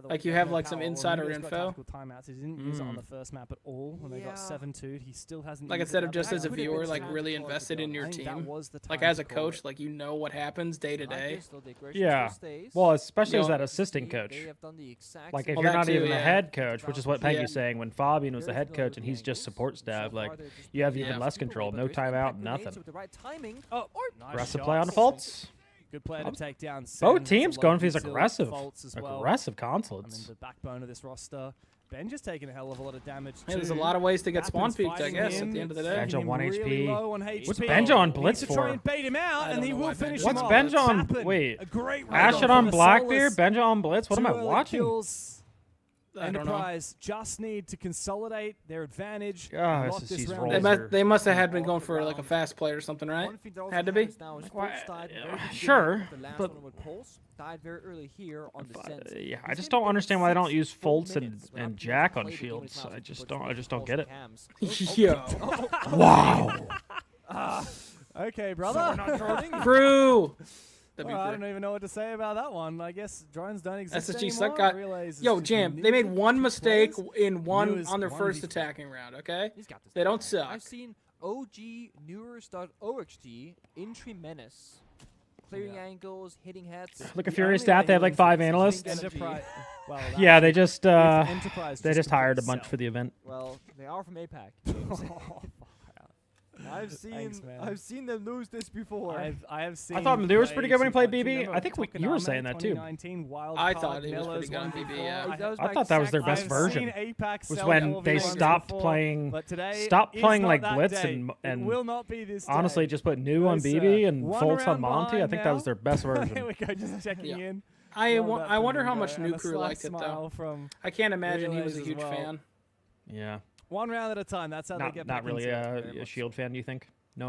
Like you have like some insider info. Timeouts. He didn't use it on the first map at all when they got 7-2'd. He still hasn't. Like instead of just as a viewer, like really invested in your team. Like as a coach, like you know what happens day to day. Yeah. Well, especially as that assistant coach. Like if you're not even the head coach, which is what Peggy's saying, when Fabian was the head coach and he's just support staff, like you have even less control. No timeout, nothing. Aggressive play on defaults. Good player to take down. Both teams going for these aggressive consulates. The backbone of this roster. Ben just taking a hell of a lot of damage. Hey, there's a lot of ways to get spawn peeked, I guess, at the end of the day. Benja 1 really HP. What's Benja on Blitz for? Try and bait him out, and he will finish him What's off. Benja on? Wait. Ashen on Blackbeard? Benja on Blitz? What am I watching? Enterprise just need to consolidate their advantage. They must have been going for like a fast play or something, right? Had to be. Sure, but died very early here on the yeah, I just don't understand why they don't use Fultz and Jack on shields. I just don't get it. Yo. Wow. Okay, brother. Crew. Well, I don't even know what to say about that one. I guess drones don't exist SSG anymore. suck. Yo, Jam, they made one mistake on their first attacking round, okay? They don't suck. I've seen OGNewers.oxt entry menace. Clearing angles, hitting heads. Look at Furia stat, they have like 5 analysts. Well, yeah, they just hired a bunch for the event. Well, they are from APAC. I've seen them lose this before. I have seen. I thought Miller was pretty good when he played BB. I think you were saying that too. I thought he was pretty good on BB. Yeah. I thought that was their best version. Was when they stopped playing like Blitz and honestly just put New on BB and Fultz on Monty. I think that was their best version. Here we go, just checking in. I wonder how much New Crew liked it though. I can't imagine he was a huge fan. Yeah. One round at a time. That's how they get back into it. Not really a Shield fan, do you think? I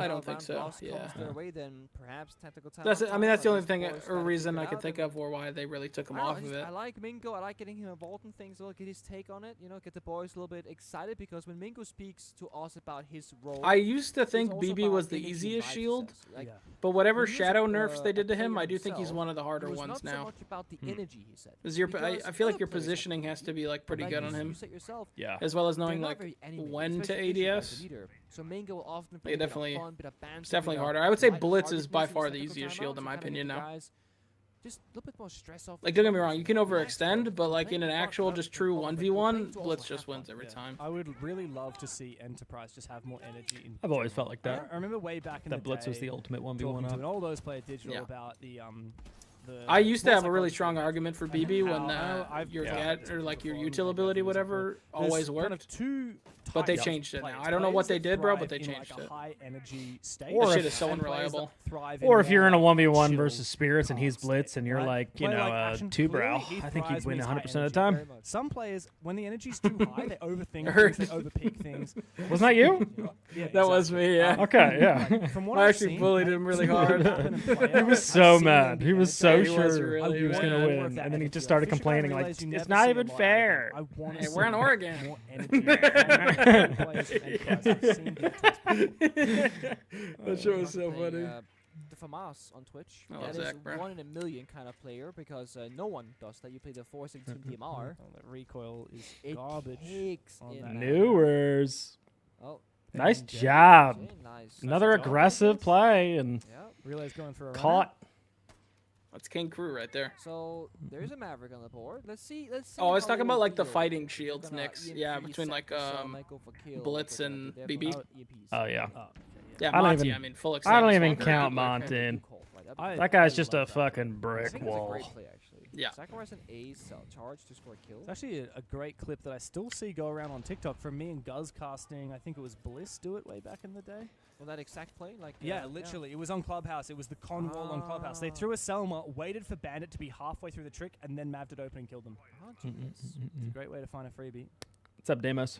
don't think so. Yeah. That's the only thing or reason I could think of why they really took him off of it. I like Mingo. I like getting him involved in things. Get his take on it. Get the boys a little bit excited because when Mingo speaks to us about his role, I used to think BB was the easiest shield, but whatever shadow nerfs they did to him, I do think he's one of the harder ones now. So much about the energy, he said. I feel like your positioning has to be like pretty good on him. Yeah. As well as knowing like when to ADS. So Mingo will often play it's definitely harder. I would say Blitz is by far the easiest shield in my opinion now. Just a little bit more stress off. Like don't get me wrong, you can overextend, but like in an actual just true 1v1, Blitz just wins every time. I would really love to see Enterprise just have more energy. I've always felt like that. I remember way back in the day. That Blitz was the ultimate 1v1 all those play digital about the I used to have a really strong argument for BB when your your util ability, whatever, always worked. But they changed it now. I don't know what they did, bro, but they changed it. High energy state. This shit is so unreliable. Or if you're in a 1v1 versus Spirits and he's Blitz and you're like, two-brow, I think you'd win 100% of the time. Some players, when the energy's too high, they overthink things, they overpeak things. Wasn't that you? That was me, yeah. Okay, yeah. I actually bullied him really hard. He was so mad. He was so sure he was going to win. And then he just started complaining like, it's not even fair. Hey, we're in Oregon. That shit was so funny. The FAMAS on Twitch. That is 1 in a million kind of player because no one does that. You play the 416 DMR. The recoil is garbage. Newers. Nice job. Another aggressive play and Relay's going for a caught. That's King Crew right there. So there's a Maverick on the board. Let's see. Oh, I was talking about like the fighting shields, Nyx. Yeah, between like Blitz and BB. Oh yeah. Yeah, Monty. I mean, full extent. I don't even count Monty. That guy's just a fucking brick wall. Yeah. Sacrifice an ace charge to score a kill. It's actually a great clip that I still see go around on TikTok from me and Guz casting. I think it was Bliss do it way back in the day. Well, that exact play, like literally, it was on Clubhouse. It was the con wall on Clubhouse. They threw a Selma, waited for Bandit to be halfway through the trick, and then Mav'd it open and killed them. It's a great way to find a freebie. What's up, Demos?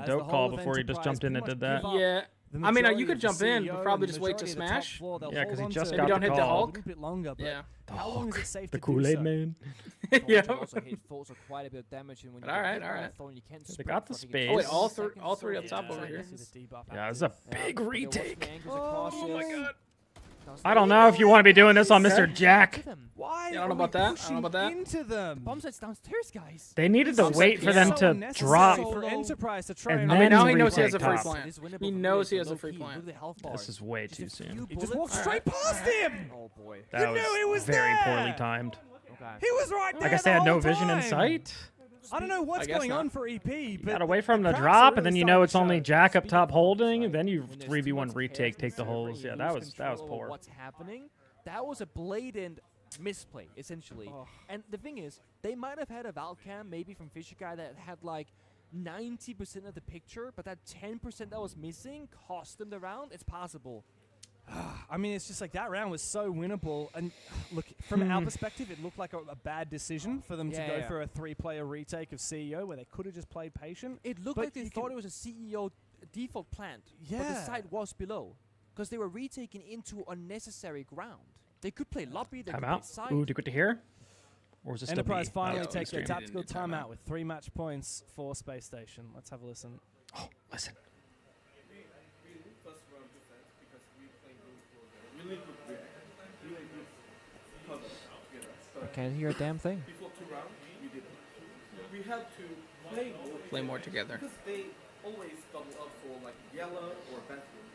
as dope the call whole of before he just Enterprise jumped in and pretty did much that. give up Yeah. the I mean, majority you could of the jump in, CEO but probably and the just wait to majority of the top smash. floor, they'll Yeah, 'cause he hold just on got to Maybe don't the hit the call. Hulk. a little bit longer, but Yeah. how long is it safe The to do Kool-Aid so? man. Yeah. Also hit Thorns are quite a bit of damage, and when you All get right, hit by all a right. Thorn, you can't They sprint got the for, I think space. it's Oh wait, 10 all seconds, three so up top it's over like here. this is a debuff Yeah, after this is a this. big But watch the retake. angles across Oh my this. god. I don't know if you want to be doing this on Mr. Jack. Why Yeah, I are don't know we about that. I don't know pushing about that. into them? Bomb site's downstairs, guys. They needed to wait for them So to unnecessary drop. for Enterprise to try and and I mean, then now he knows he has a retake free top. plan. It is winnable He for knows Furia, he has so a free low-key, plan. look at the health This bars. is way Just too a few soon. He just bullets. walked straight past him. Oh boy. That You knew he was very there. poorly timed. He was right there. I guess they had no vision in sight. I don't know what's going on for EP, but got away from the drop, and then you know it's only Jack up top holding, and then you 3v1 retake, take the holes. Yeah, that was poor. What's happening? That was a blatant misplay, essentially. And the thing is, they might have had a Valcam, maybe from Fisher Guy, that had like 90% of the picture, but that 10% that was missing cost them the round. It's possible. I mean, it's just like that round was so winnable. And look, from our perspective, it looked like a bad decision for them to go for a 3-player retake of CEO where they could have just played patient. It looked like they thought it was a CEO default plant, but the side was below because they were retaking into unnecessary ground. They could play lobby, they could play side. Ooh, good to hear. Or was it Enterprise finally takes their tactical timeout with 3 match points for Space Station. Let's have a listen. Oh, listen. I can't hear a damn thing. Before 2 rounds, we had to play more together. Because they always double up for like yellow or bathroom.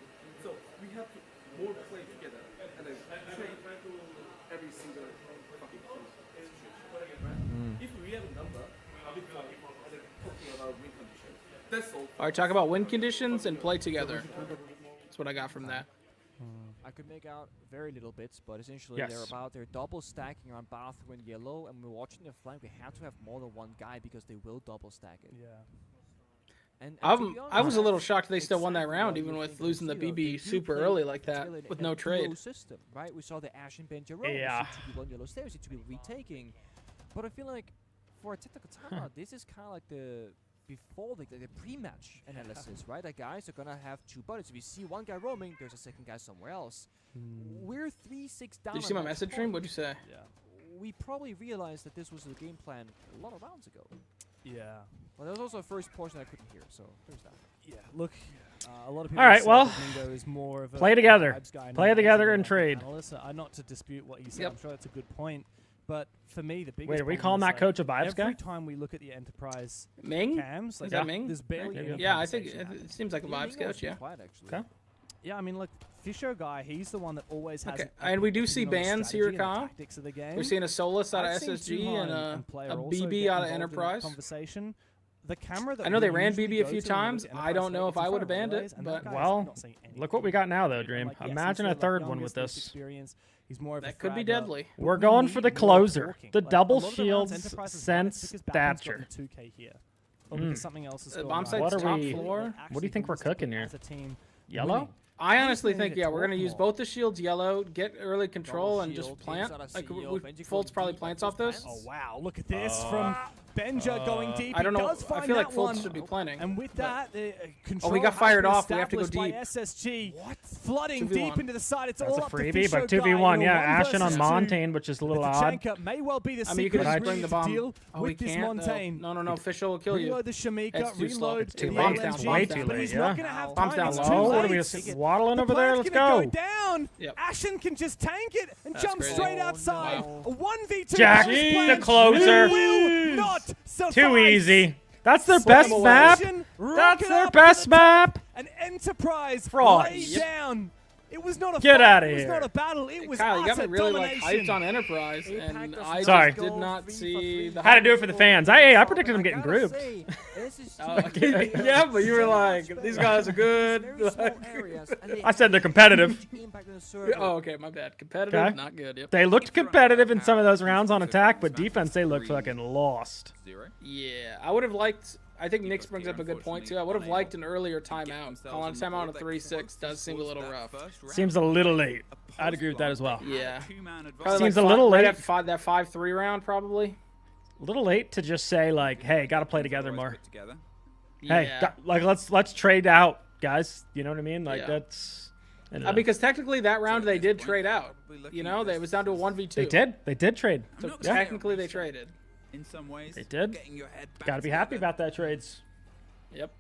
So we have to more play together and then trade every single fucking situation. If we have a number, before and then talking about win conditions, that's all. All right, talk about win conditions and play together. That's what I got from that. I could make out very little bits, but essentially they're double stacking on bathroom and yellow, and we're watching their flank. We have to have more than one guy because they will double stack it. Yeah. And I was a little shocked they still won that round, even with losing the BB super early like that, with no trade. System, right? We saw the Ash and Benjaro. Yeah. We see 2v1 yellow stairs, we see 2v retaking. But I feel like for a technical timeout, this is kind of like the before the pre-match analysis, right? That guys are gonna have 2 buddies. If you see one guy roaming, there's a second guy somewhere else. We're 3-6 down. Did you see my message stream? What'd you say? Yeah. We probably realized that this was the game plan a lot of rounds ago. Yeah. Well, there was also a first portion I couldn't hear, so there's that. Yeah. Look, a lot of people. All right, say well, that Mingo is more of a play together. vibes guy, Play not together an and trade. analyst. Not to dispute what you said. I'm sure that's a good point. But for me, the biggest. Wait, are we problem calling is, that like, coach a vibes guy? Every time we look at the Enterprise Ming? cams, like Is that Ming? there's barely any Yeah, I think conversation it seems like a vibes coach. Yeah. Okay. Yeah, I mean, look, Fisher guy, he's the one that always has. Okay, and we do see bans here, Kyle. Tactics of the game. We're seeing a Solus out of I've seen SSG Suhan and a player also BB get out of involved in that Enterprise. Conversation. The camera that I know they we ran usually BB a go few to when we look times. at I don't know if I would have banned it, but Well, look what we got now, though, Dream. Like, yes, Imagine he's a the third one youngest, with least this. experienced. He's more of That a could be fragger. deadly. But We're we going need for the more closer. talking. The Like, double a lot of the rounds shields Enterprise has won sense because Batman's stature. gotten 2K here. Or because something else is going bomb on. site's What are top we? floor. What do you think we're cooking here? As a team, Yellow? winning. I honestly Honestly, think, yeah, we're going to use both the shields yellow, get early control, and just shield, plant. inside of Like, CEO, Fultz probably plants off this. Oh, wow. Look at this from Benja going deep. I don't He know. does I find feel like that Fultz one. should be planting. And with that, control Oh, we got has fired been off. We have to go established by deep. SSG. Flooding 2v1. deep into the side. It's That's all a up to freebie, but Fisher 2v1, guy, yeah. one Ashen on versus Montaigne, which is a little odd. Tachenka may well be the I mean, you could secret just bring the ingredient bomb. to deal Oh, we with this can't. Montaigne. No. Fisher will kill you. Reload the Shamika, It's too slow. reload It's too the late. LMG, It's way too but late, he's yeah. not going to have Bomb's time. down It's low. too What are late. we just waddling The over there? plant's Let's gonna go. down. Yep. Ashen can just tank it and That's jump crazy. straight outside. Wow. A 1v2 Jack, first the play. closer. Will not survive. Too easy. That's their Swim best away. map. Ashen That's rocking their up best to the top. map. An Enterprise Frauds. laid Yep. down. It was not a Get fight. outta It was here. not a battle. It was Kyle, you got utter me really like domination. hyped on Enterprise, and I Sorry. just did not see the. Had to do it for the fans. I predicted them getting grouped. Okay. Yeah, but you were like, these guys are good. Like, I said they're competitive. oh, okay, my bad. Competitive, Okay. not good. Yep. They looked competitive in some of those rounds on attack, but defense, they looked fucking lost. Yeah, I would have liked. I think Nix brings up a good point too. I would have liked an earlier timeout. Calling a timeout on a 3-6 does seem a little rough. Seems a little late. I'd agree with that as well. Yeah. Seems a little late. That 5-3 round probably. A little late to just say like, hey, gotta play together more. Yeah. Hey, like let's trade out, guys. You know what I mean? Like Yeah. that's. I don't know. Because technically that round they did trade out. You know, it was down to a 1v2. They did. They did trade. So Yeah. technically they traded. In some ways, They did. Gotta be happy about that trades. Yep.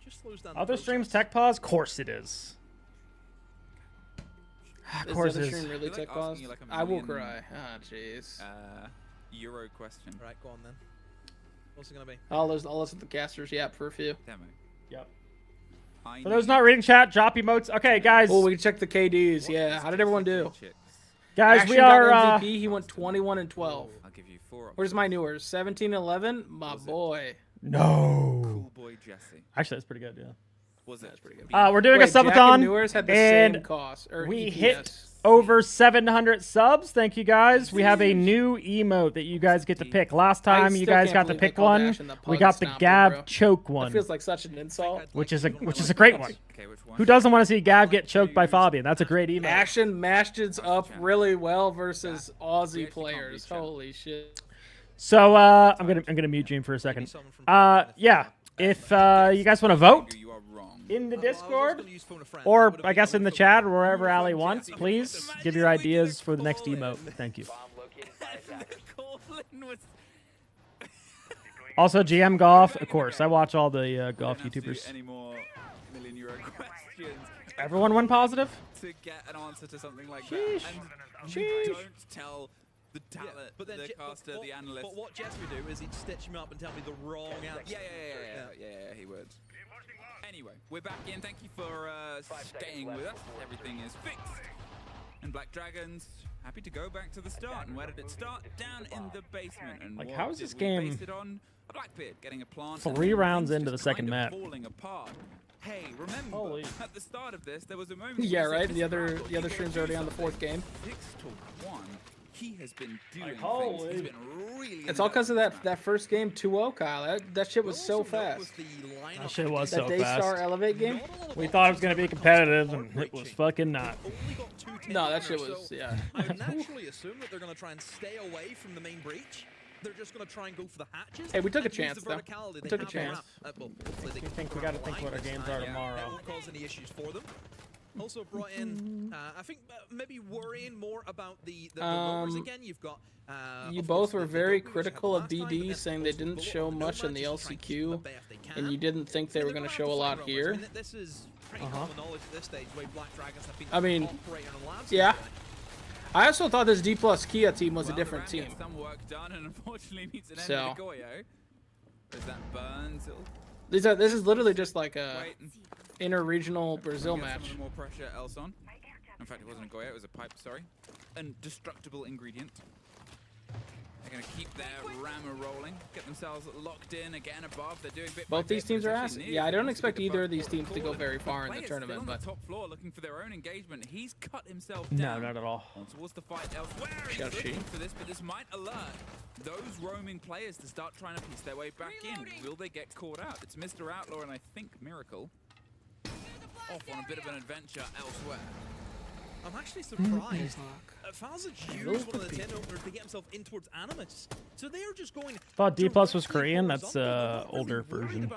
Just slows down. Other streams tech pause? Course it is. Is Course the it other is. stream really tech pause? I will cry. Ah, jeez. Euro question. Right, go on then. What's it gonna be? I'll listen to the casters yap for a few. Demo. Yep. For those not reading chat, drop emotes. Okay, guys. Oh, we can check the KDs. Yeah. How did everyone do? Guys, Action we got are. MVP. He went 21 and 12. Where's my newer? 1711? My boy. No. Cool boy Jesse. Actually, that's pretty good, yeah. Was that pretty good? We're doing a Jack and subathon, Newers had the and same cost, or we EPS. hit over 700 subs. Thank you guys. We have a new emote that you guys get to pick. Last time you still guys can't got to believe they pick called one. Ashton the We pug got the stomper, Gab bro. choke one, That feels like such an insult. which is a great one. Who doesn't want to see Gab get choked by Fabian? That's a great emote. Ashton mashed it up really well versus Aussie players. Holy shit. So I'm gonna mute Gene for a second. Yeah, if you guys want to vote in the Discord, or I guess in the chat or wherever Ali wants, please give your ideas for the next emote. Thank you. Also, GM Golf, of course. I watch all the golf YouTubers. Any more €1 million questions? Everyone went positive? To get an answer to something like that. And you don't tell the talent, the caster, the analyst. But what Jess would do is he'd stitch me up and tell me the wrong answer. Yeah, he would. Anyway, we're back in. Thank you for staying with us. Everything is fixed. And Black Dragons, happy to go back to the start. And where did it start? Down in the basement. And Like, what how is did this we game base it on? A Blackbeard getting a plant. 3 rounds into the second map? Falling apart. Hey, remember at the start of this, there was a moment. Yeah, right. The other stream's already on the 4th game. 6-1. He has been doing holy. things. He's been really. It's all because of that first game 2-0, Kyle. That shit was so fast. That shit was so that fast. Daystar Elevate game. We thought it was gonna be competitive, and it was fucking not. No, that shit was I would naturally assume that they're going to try and stay away from the main breach. They're just going to try and go for the hatches. Hey, we took a and use chance, the though. verticality We they took a have chance. around- hopefully they I think we got to think what our games are tomorrow. That won't cause any issues for them. Also brought in, I think maybe worrying more about the numbers again. You've got. You both were very critical of BD, saying they didn't show much in the LCQ, and you didn't think they were going to show a lot here. This is pretty common knowledge at this stage, where Black Dragons have been I mean, operating on labs. yeah. I also thought this D plus Kia team was a different team. Some work done, and unfortunately needs an end So. with the Goyo. Is that Burns? This is literally just like a inter-regional Brazil match. More pressure, Elson. In fact, it wasn't a Goyo, it was a pipe. Sorry. An destructible ingredient. They're going to keep their rammer rolling, get themselves locked in again above. They're doing bit by Both these bit, teams but are it's ass. actually Yeah, I don't near. expect either of these teams to go very far in the Players tournament, still on but the top floor looking for their own engagement. He's cut himself No, down. not at all. Towards the fight elsewhere. He's Shall she? looking for this, but this might alert those roaming players to start trying to piece their way back in. Will they get caught out? It's Mr. Outlaw and I think Miracle off on a bit of an adventure elsewhere. I'm actually surprised. Falcons used one of the 10 openers to get himself in towards Animus. So they are just going. Thought D plus was Korean. That's older version.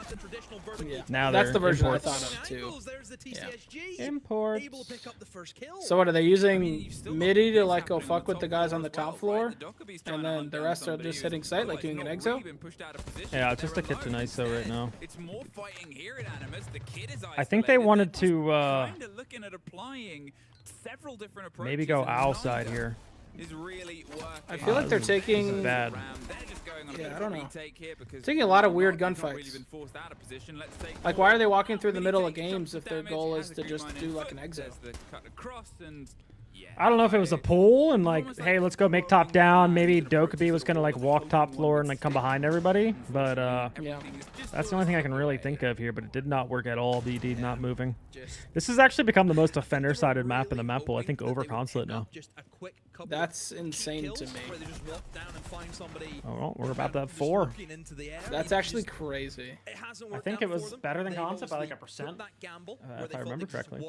yeah. Now That's the version imports. I thought of too. Yeah. Imports. Able to pick up the first kill. So what are they using MIDI to like go fuck with the guys on the top floor, and then the rest are just hitting sight like doing an exo? Yeah, just a kit to ISO right now. It's more fighting here at Animus. The kid is I think they wanted to kinda looking at applying several different approaches. maybe go and owl neither side here. is really working. I feel like they're this is taking. bad. Yeah, I don't know. Taking a lot of weird gunfights. Like, why are they walking through the middle of games if their goal is to just do like an exit? I don't know if it was a pull and like, hey, let's go make top down. Maybe Dokkaebi was gonna like walk top floor and like come behind everybody, but yeah, that's the only thing I can really think of here. But it did not work at all. BD not moving. This has actually become the most offender-sided map in the map pool. I think over Consulate now. That's insane to me. Oh, well, we're about to have 4. That's actually crazy. I think it was better than Concept by like 1%, if I remember correctly.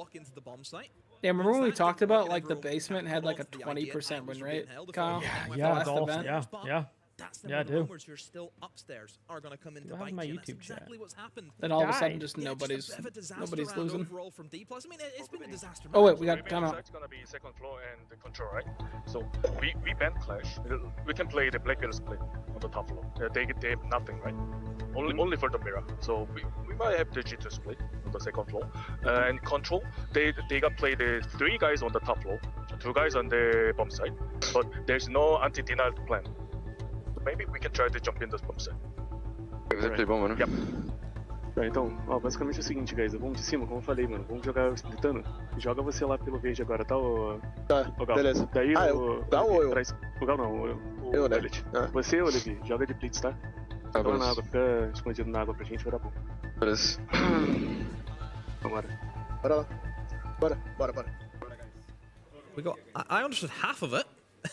Yeah, remember when we talked about like the basement had like a 20% win rate, Kyle? Yeah, Last golf, event? yeah. That's the Yeah, I do. who are still upstairs are going to come into Do I have bite my you, and that's YouTube chat? exactly what's happened. Then all of a sudden, Guy. just Yeah, nobody's a bit of a disaster nobody's round losing. overall from D+. I mean, it's been a disaster. Oh wait, match. we got time out. It's gonna be second floor and the control, right? So we ban Clash. We can play the Blackbeard's play on the top floor. They have nothing, right? Only for the mirror. So we might have the G2 split on the second floor. And control, they got play the 3 guys on the top floor, 2 guys on the bomb side, but there's no anti-denial plan. So maybe we can try to jump in the bomb side. Você play bom, mano? Yep. Então, ó, basicamente é o seguinte, guys, vamos de cima, como eu falei, mano, vamos jogar splitando. Joga você lá pelo verde agora, tá, ô... Tá, ô Gal? beleza. Daí Ah, o... Gal ou eu? O Gal não, Eu, né? Você, Olivier, joga de blitz, tá? Joga na água, fica escondido na água pra gente, vai dar bom. Beleza. Vambora. Bora lá. Bora. We got. I understood half of it.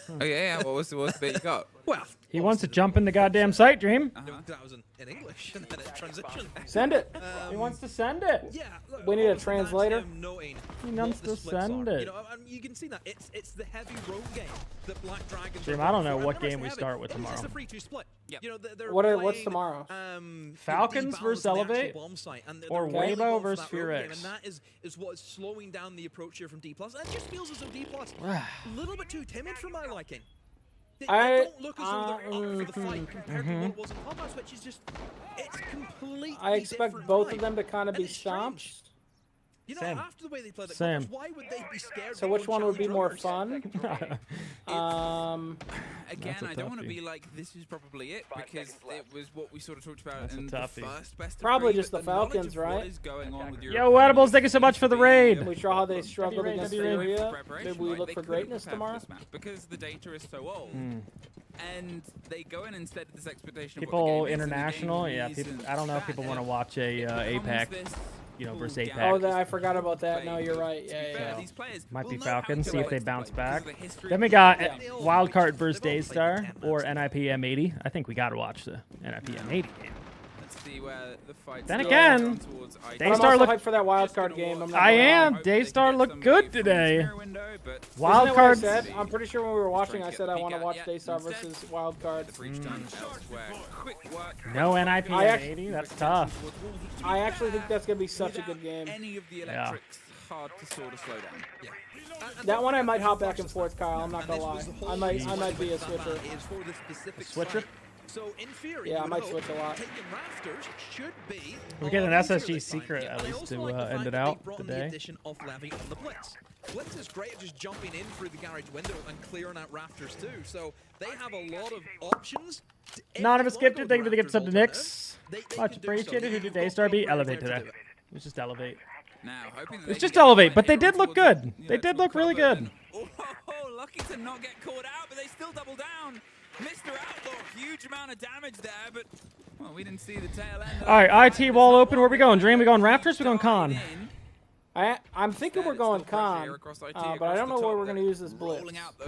Oh yeah. What was the bit you got? Well, He wants to jump in the goddamn site, Dream. that was in English and then it transitioned. Send it. He wants to send it. Yeah. Look, We need a obviously that's translator. him noting He what wants the to splits send are. it. You know, and you can see that it's the heavy road game that Black Dragons. Dream, are I don't know going for, what and they're game we heavy. start with It's tomorrow. a 3-2 split. You know, they're What's playing, tomorrow? Falcons debalanced versus the actual Elevate? bomb site, and they're Or really Weibo going for versus that road Furia game, X? and that is what is slowing down the approach here from D+. And it just feels as though D+ a little bit too timid for my liking. They don't look as though they're up for the fight compared to what it was in Clubhouse, which is just, it's completely I expect different both vibe. of them to kind of be And it's strange. stomped. You know, Same. after the way they played at Same. Clubhouse, why would they be scared? So to which go one would be challenge more runners? fun? Again, That's a I don't want to toughie. be like, this is probably it, because it was what we sort of talked about That's a in the toughie. first best of Probably three, just but the knowledge Falcons, of what right? is going on with your Yo, Edibles, thank you so much for the raid. We saw how they struggled Raid, against heavy raid. Furia. preparation, Maybe we right? look They for could have greatness prepared for tomorrow. this match because the data is so old. And they go in instead of this expectation of what the People game is, and the international, game yeah. is, People, and I don't know if that, people and want to it watch a becomes APAC, this versus full APAC. Oh, I forgot about that. No, you're right. To be fair, Yeah. these players Might will be know how Falcons, to see if play they bounce because back. of the history Then of we the got game. Wildcard versus Daystar or NIP M80. I think we got to watch the NIP M80 game. Let's see where the fight's Then going again, on towards IT. I'm Daystar also look. hyped for that wild card game. I'm not I gonna lie. am. Daystar looked good today. Isn't that what I Wildcard. said? I'm pretty sure when we were watching, I said I want to watch Daystar versus Wild Card. No NIP I act- M80. That's tough. I actually think that's gonna be such a good game. Any of the Yeah. electrics hard to sort of slow down. Yeah. That one I might hop back and forth, Kyle. I'm not gonna lie. I might be a switcher. Switcher? So in theory, Yeah, I you might know, switch a lot. taking rafters should be We get an a lot easier SSG this time. secret Yeah, at and I least also to like the end fact it that out they've brought in today. the addition of Levy on the Blitz. Blitz is great at just jumping in through the garage window and clearing out rafters too. So they have a lot of options. Anonymous gifted. Thank you for the gift sub to alternative. Nix. They Much could do so. appreciated. Who You've did got Daystar beat? great Elevate players to today. do it. It was just Elevate. Now, hoping that It they was can just get Elevate, but the they hero did look towards good. the, They did look really cover, good. and- Oh, lucky to not get caught out, but they still double down. Mr. Outlaw, huge amount of damage there, but well, we didn't see the tail end. All right, IT wall open. Where we going? Dream? We going Raptors? We going Con? I'm thinking we're going Con, but I don't know where we're gonna use this blitz.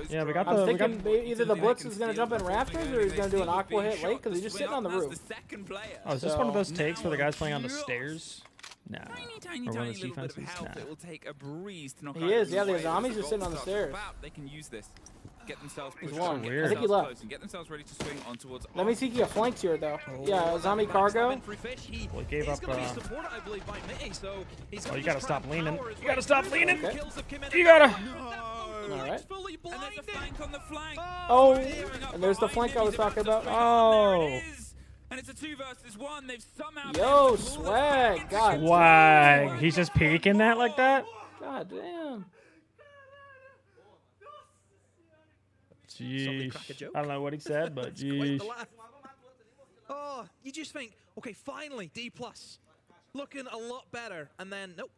Yeah, we got I'm the. We got. thinking either the blitz is gonna jump in rafters or he's gonna do an aqua hit late because he's just sitting on the roof. Oh, is this one of those takes where the guy's playing on the stairs? No. Tiny Or one of those little bit of defenses? help. Nah. It will take a breeze to knock He out is, the yeah, the way Azami's the just sitting on the goal stairs. starts to about. They can use this. Get themselves He's pushed one. on, get I think he themselves left. close, and get themselves ready to swing on towards. Let me see if he flanks here though. Yeah, Azami cargo. Well, he gave up. Oh, you gotta stop leaning. You gotta stop leaning. Okay. You gotta. All right. And there's a flank on the flank. Oh, and there's the flank I was talking about. Oh. And it's a 2 versus 1. They've somehow Yo, swag. God. Swag. He's just peeking that like that. God damn. Jeez. crack a joke? I don't know what he said, but It's quite jeez. the laugh. Oh, you just think, okay, finally, D+. Looking a lot better. And then, nope.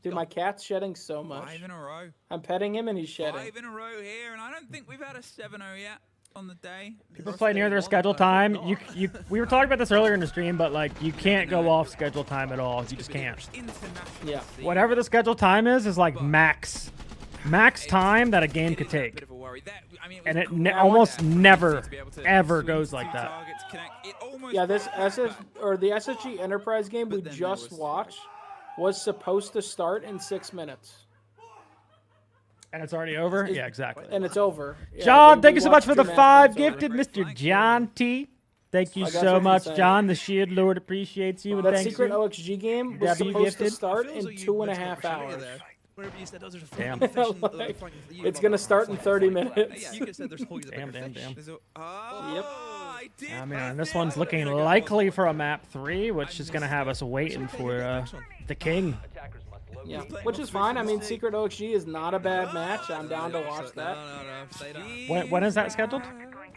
Dude, my cat's shedding so much. 5 in a row. I'm petting him and he's shedding. 5 in a row here, and I don't think we've had a 7-0 yet on the day. People play near their schedule time. We were talking about this earlier in the stream, but like you can't go off schedule time at all. You just can't. Yeah. Whatever the schedule time is like max time that a game could take. And it almost never, ever goes like that. Yeah, this the SSG Enterprise game we just watched was supposed to start in 6 minutes. And it's already over? Yeah, exactly. And it's over. Yeah, John, we thank you so much watched for the 2 5 matches, gifted, Mr. John T. Thank you I got so what much, you're John. The Shield Lord appreciates you. That Thank secret you. OXG game was W supposed to gifted. start in 2.5 hours. Damn. Like, it's gonna start in 30 minutes. Damn. Yep. I mean, and this one's looking likely for a map 3, which is going to have us waiting for the king. Yeah, which is fine. I mean, Secret OXG is not a bad match. I'm down to watch that. When is that scheduled?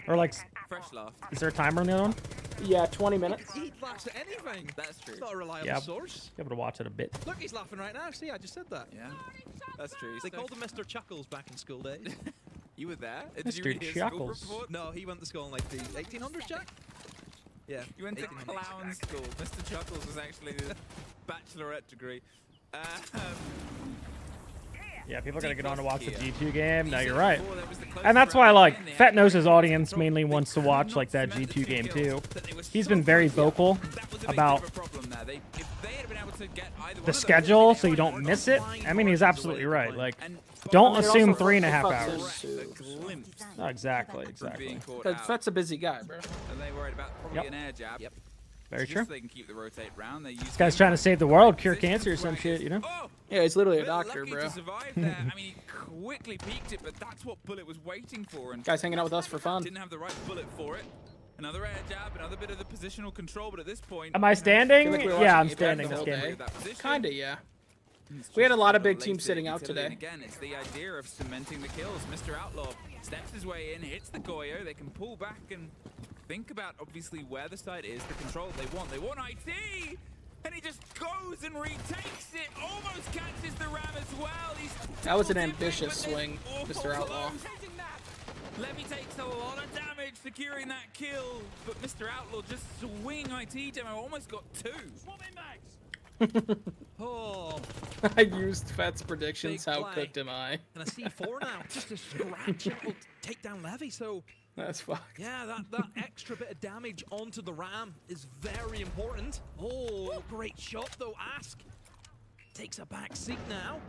Or like, Fresh laugh. is there a timer on the other one? Yeah, 20 minutes. He laughs at anything. That's true. It's not a reliable Yeah, source. be able to watch it a bit. Look, he's laughing right now. See, I just said that. Yeah, that's true. They called him Mr. Chuckles back in school days. You were there? Did Mr. you read his school Chuckles. report? No, he went to school in like the 1800s, Jack? Yeah. You went to clown school. Mr. Chuckles was actually the bachelorette degree. Yeah, people are going to get on to watch the G2 game. No, you're right. And that's why, like, Fett knows his audience mainly wants to watch, like, that G2 game, too. He's been very vocal about the schedule so you don't miss it. I mean, he's absolutely right. Like, don't assume 3.5 hours. No, exactly. Because Fett's a busy guy, bro. And they worried about probably an air jab. Yep. Very Just true. so they can keep the rotate round. This guy's trying to save the world, cure cancer or some shit, you know? Yeah, he's literally a doctor, Lucky bro. to survive there. I mean, he quickly peeked it, but that's what Bullet was waiting for. And Guy's hanging out with us for fun. Didn't have the right bullet for it. Another air jab, another bit of the positional control, but at this point... Am I standing? Yeah, I'm standing. Kinda, yeah. We had a lot of big teams sitting out And today. again, it's the idea of cementing the kills. Mr. Outlaw steps his way in, hits the Goyo. They can pull back and think about, obviously, where the site is, the control they want. They want IT! And he just goes and retakes it. Almost catches the ram as well. That was an ambitious swing, Mr. Outlaw. Levy takes a lot of damage securing that kill, but Mr. Outlaw just swinging IT demo, almost got 2. Oh, I used Fett's predictions. How cooked am I? and a C4 now, just a scratch and it'll take down Levy. So that's fucked. Yeah, that extra bit of damage onto the ram is very important. Oh, great shot though. Ask takes a back seat now,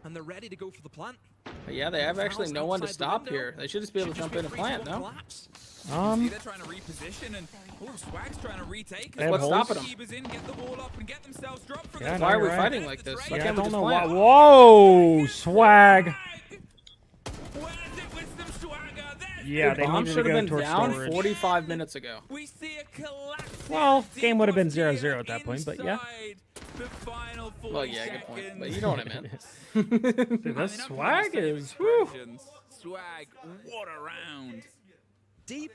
and they're ready to go for the plant. But yeah, they have actually no one to stop here. They should just be able to jump in and plant, no? See, they're trying to reposition, and Swag's trying to retake. What's stopping them? Keepers in, get the wall up, and get themselves dropped from Yeah, the Why are we right. fighting like this? Why Yeah, I can't we don't just know why. plant? Whoa, Swag. Yeah, they Bomb needed to should have go been towards down storage. 45 minutes ago. We see a collapse. Well, game would have been 0-0 at that point, but yeah. The final 40 Well, yeah, good point. But you know what I meant. Dude, that Swag is, whew. Swag, what a round. D+.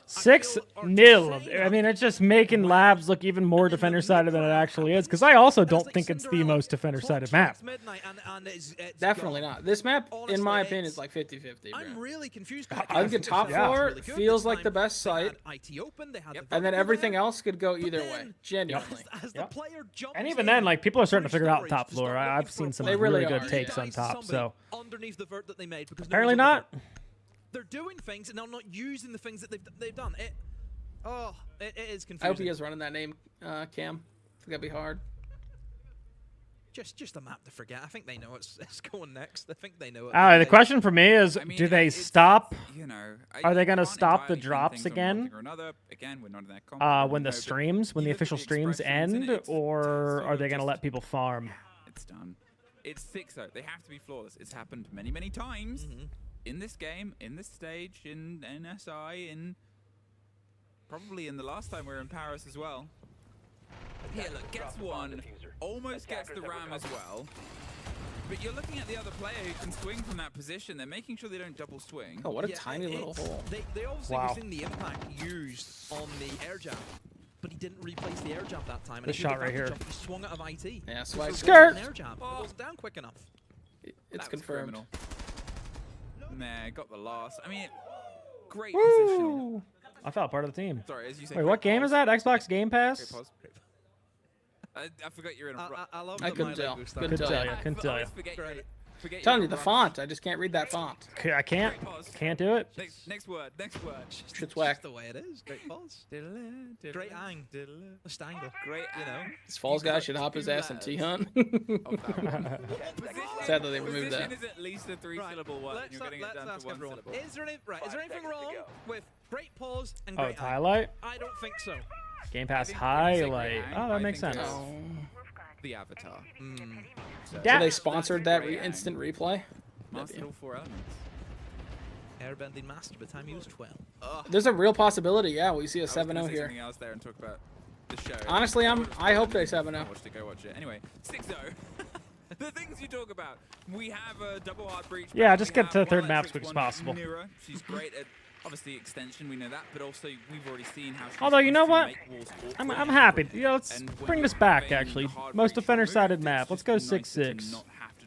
6-0. I mean, it's just making Labs look even more defender-sided than it actually is, because I also don't think it's the most defender-sided map. Definitely not. This map, in my opinion, is like 50-50. I'm really confused. I think the top floor feels like the best site, and then everything else could go either way. Genuinely. And even then, like, people are starting to figure out top floor. I've seen some really good are, takes on top, so underneath the vert that they made, because apparently not. They're doing things and they're not using the things that they've done. It is confusing. I hope he is running that name, Cam. I think that'd be hard. Just a map to forget. I think they know it's going next. I think they know it. The question for me is, do they stop? You know, Are they going to can't stop the entirely pin drops things on one again? thing or another. Again, we're not in that confident, When the no, but streams, when the you look at official streams expressions in end, it, or it's are they going to just- let people farm? It's done. It's 6-0. They have to be flawless. It's happened many, many times in this game, in this stage, in NSI, in probably in the last time we were in Paris as well. Here, look, gets one, almost gets the ram as well. But you're looking at the other player who can swing from that position. They're making sure they don't double swing. Oh, what a tiny little hole. They obviously Wow. seen the impact used on the air jab, but he didn't replace the air jab that time. And This he took shot right advantage here. of it. He swung out of IT. Yeah, Swag. Skirt! An air jab. It wasn't down quick enough. It's confirmed. Criminal. Nah, got the last. I mean, great position. Woo! I felt part of the team. Sorry, as you say. Wait, what game is that? Xbox Game Pass? Great pause. I forgot you're in a. I love I that couldn't my tell. language Couldn't started. tell you. Couldn't tell you. Forget Telling you're you, the in a font. I just can't read that font. I can't. Can't do it. Next word. Next word. Shit's whack. Just the way it is. Great pause. Great ang. A stangle. Great, you know. This Falls guy should hop his ass in T-Hunt. Sad that they removed that. Position is at least a 3-syllable word. Let's You're getting it down ask to 1 everyone. syllable. Is there anything wrong with great pause and Oh, great it's ang? highlight? I don't think so. Game Pass think when you say highlight. great Oh, ang, that I makes think sense. The avatar. So they sponsored that instant replay. Mastered all 4 elements. Airbending master by the time he was 12. There's a real possibility, yeah, we see a I was gonna 7-0 say here. something else there and talk about the show. Honestly, I hope they 7-0. Watch it, go watch it. Anyway, 6-0. The things you talk about. We have a double hard breach. Yeah, map. just We get have to the third one map as electric, quick as one possible. Nira. She's great at obviously extension. We know that, but also we've already seen how. She's Although, you know supposed to what? make walls I'm awkward. happy. You know, let's And when bring you're this back, conveying actually. the hard Most breach defender-sided removed, map. it's Let's go just nicer to 6-6. not have to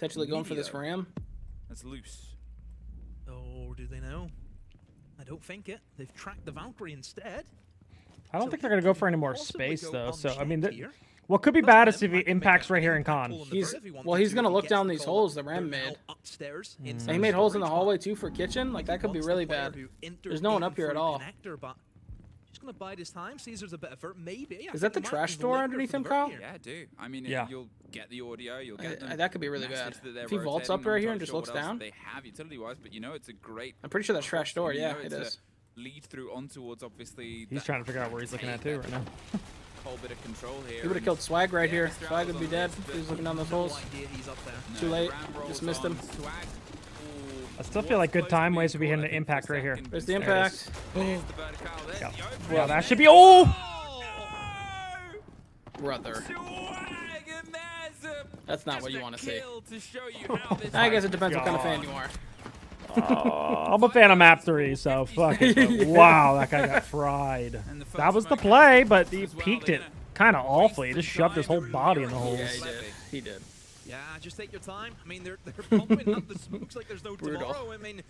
Potentially going for this ram. That's loose. Or do they know? I don't think it. They've tracked the Valkyrie instead. I don't think they're going to go for any more space, though. So, I mean, What could be bad is if he impacts right here in con. He's gonna look down these holes the Ram made. And he made holes in the hallway too for kitchen. Like that could be really bad. There's no one up here at all. Just gonna bide his time. Caesar's a bit of maybe. Is that the trash door underneath him, Kyle? Yeah, I do. I mean, yeah. You'll get the audio. You'll get them. That could be really bad. If he vaults up right here and just looks down. They have utility-wise, but you know it's a great. I'm pretty sure that's trash door. Yeah, it is. Lead through on towards obviously. He's trying to figure out where he's looking at too right now. Whole bit of control here. He would have killed Swag right here. Swag would be dead if he was looking down those holes. Too late. Just missed him. I still feel like good time ways to be hitting the impact right here. There's the impact. Yeah. Well, that should be. Oh! Brother. That's not what you want to see. I guess it depends what kind of fan you are. I'm a fan of map 3, so fuck it. But wow, that guy got fried. That was the play, but he peeked it kind of awfully. He just shoved his whole body in the holes. Yeah, he did. He did. Yeah, just take your time. I mean, they're pumping up the smokes like there's no tomorrow. I mean,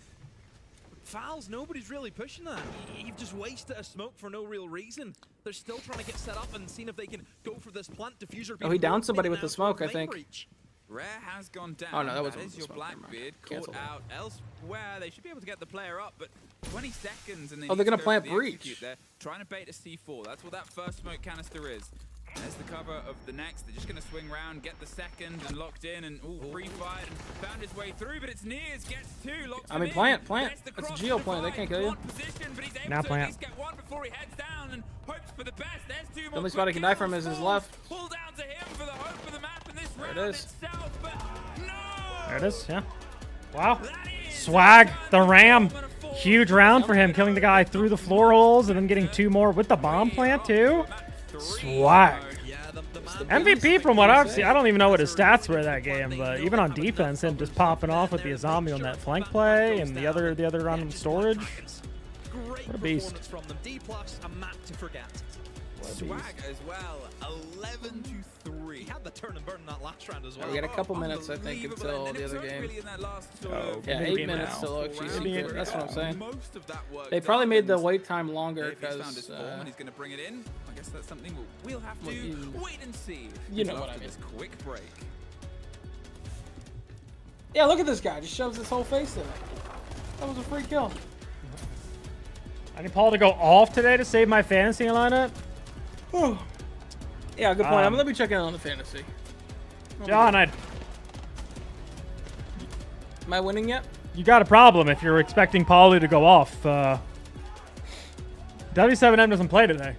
fouls, nobody's really pushing that. You've just wasted a smoke for no real reason. They're still trying to get set up and seeing if they can go for this plant diffuser. Oh, he downed somebody with the smoke, I think. Rare has gone down. Oh no, that was your Blackbeard caught out elsewhere. They should be able to get the player up, but 20 seconds and they're gonna plant breach. They're trying to bait a C4. That's what that first smoke canister is. There's the cover of the next. They're just gonna swing around, get the second, and locked in, and pre-fired and found his way through. But it's Nears gets two. Locks him in. Plant. That's a geo plant. They can't kill you. Now plant. Get one before he heads down and hopes for the best. There's two more. The only spot he can die from is his left. Pull down to him for the hope for the map in this round there it is. itself, but no! There it is. Yeah. Wow. Swag the Ram. Huge round for him, killing the guy through the floor holes and then getting 2 more with the bomb plant too. Swag. MVP from what I've seen. I don't even know what his stats were that game, but even on defense, him just popping off with the Azami on that flank play and the other round in storage. What a beast. From them. D+ a map to forget. Swag as well, 11-3. He had the turn and burn in that last round as well. We got a couple minutes, I think, until the other game. Yeah, 8 minutes till XGC. That's what I'm saying. They probably made the wait time longer because he's going to bring it in. I guess that's something we'll have to wait and see. You know what I mean. This quick break. Yeah, look at this guy. Just shoves his whole face in it. That was a free kill. I need Paul to go off today to save my fantasy lineup. Yeah, good point. Let me check in on the fantasy. John, Am I winning yet? You got a problem if you're expecting Paulie to go off. W7M doesn't play today.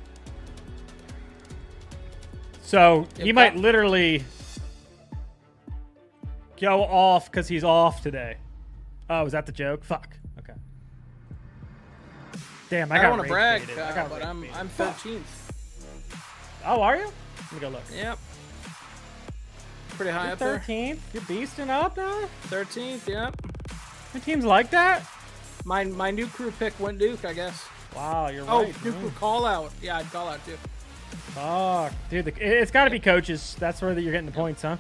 So he might literally go off because he's off today. Oh, is that the joke? Fuck. Okay. Damn, I don't want to rage brag, baited. but I'm 13th. Oh, are you? Let me go look. Yep. Pretty high You're up there. 13th? You're beasting up now? 13th, yep. Your team's like that? My new crew pick went Duke, I guess. Wow, you're right. right. Oh, new crew call out. Yeah, I'd call out too. Fuck. Dude, it's got to be coaches. That's where you're getting the points, huh?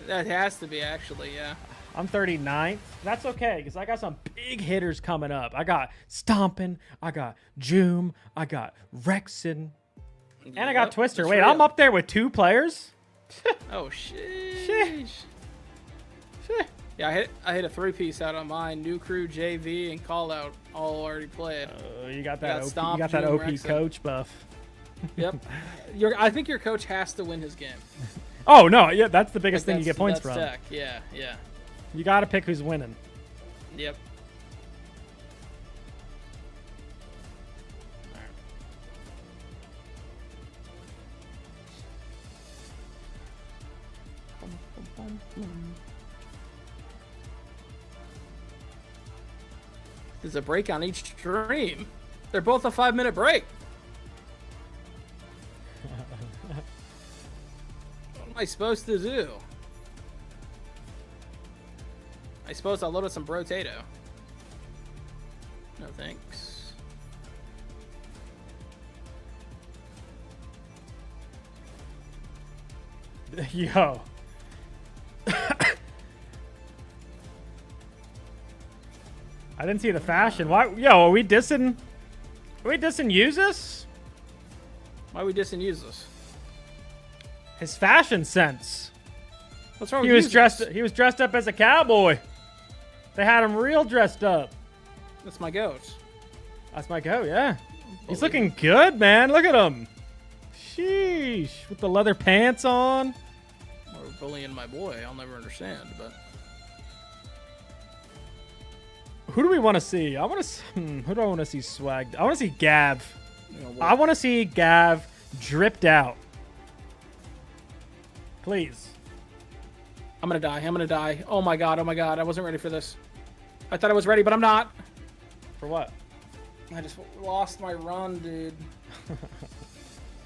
That has to be, actually, yeah. I'm 39th. That's okay, because I got some big hitters coming up. I got Stompin', I got Joom, I got Rexon, and I got Twister. Wait, I'm up there with 2 players? Oh, sheesh. Yeah, I hit a 3-piece out on mine. New crew, JV, and call out all already played. You got that OP, Stomp, you got that OP Rexon. coach buff. Yep. I think your coach has to win his game. Oh, no. Yeah, that's the biggest thing you get points from. Tech. Yeah, yeah. You got to pick who's winning. Yep. There's a break on each stream. They're both a 5-minute break. What am I supposed to do? I suppose I'll load up some brotato. No thanks. Yo. I didn't see the fashion. Why? Yo, are we dissing? Are we dissing Usus? Why are we dissing Usus? His fashion sense. What's wrong He with was dressed. users? He was dressed up as a cowboy. They had him real dressed up. That's my goat. That's my goat. Yeah, he's looking good, man. Look at him. Sheesh, with the leather pants on. Or bullying my boy. I'll never understand, but. Who do we want to see? I want to. Who do I want to see swagged? I want to see Gav. I want to see Gav dripped out. Please. I'm gonna die. I'm gonna die. Oh my god. Oh my god. I wasn't ready for this. I thought I was ready, but I'm not. For what? I just lost my run, dude.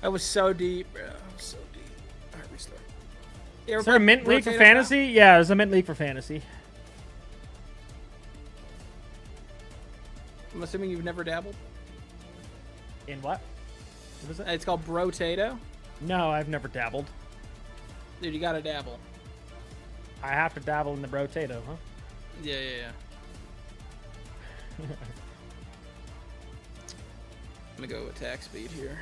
I was so deep, bro. So deep. All right, restart. Is there a mint league for fantasy? Yeah, there's a mint league for fantasy. I'm assuming you've never dabbled. In what? What is it? It's called Brotato. No, I've never dabbled. Dude, you gotta dabble. I have to dabble in the Brotato, huh? Yeah. I'm gonna go attack speed here.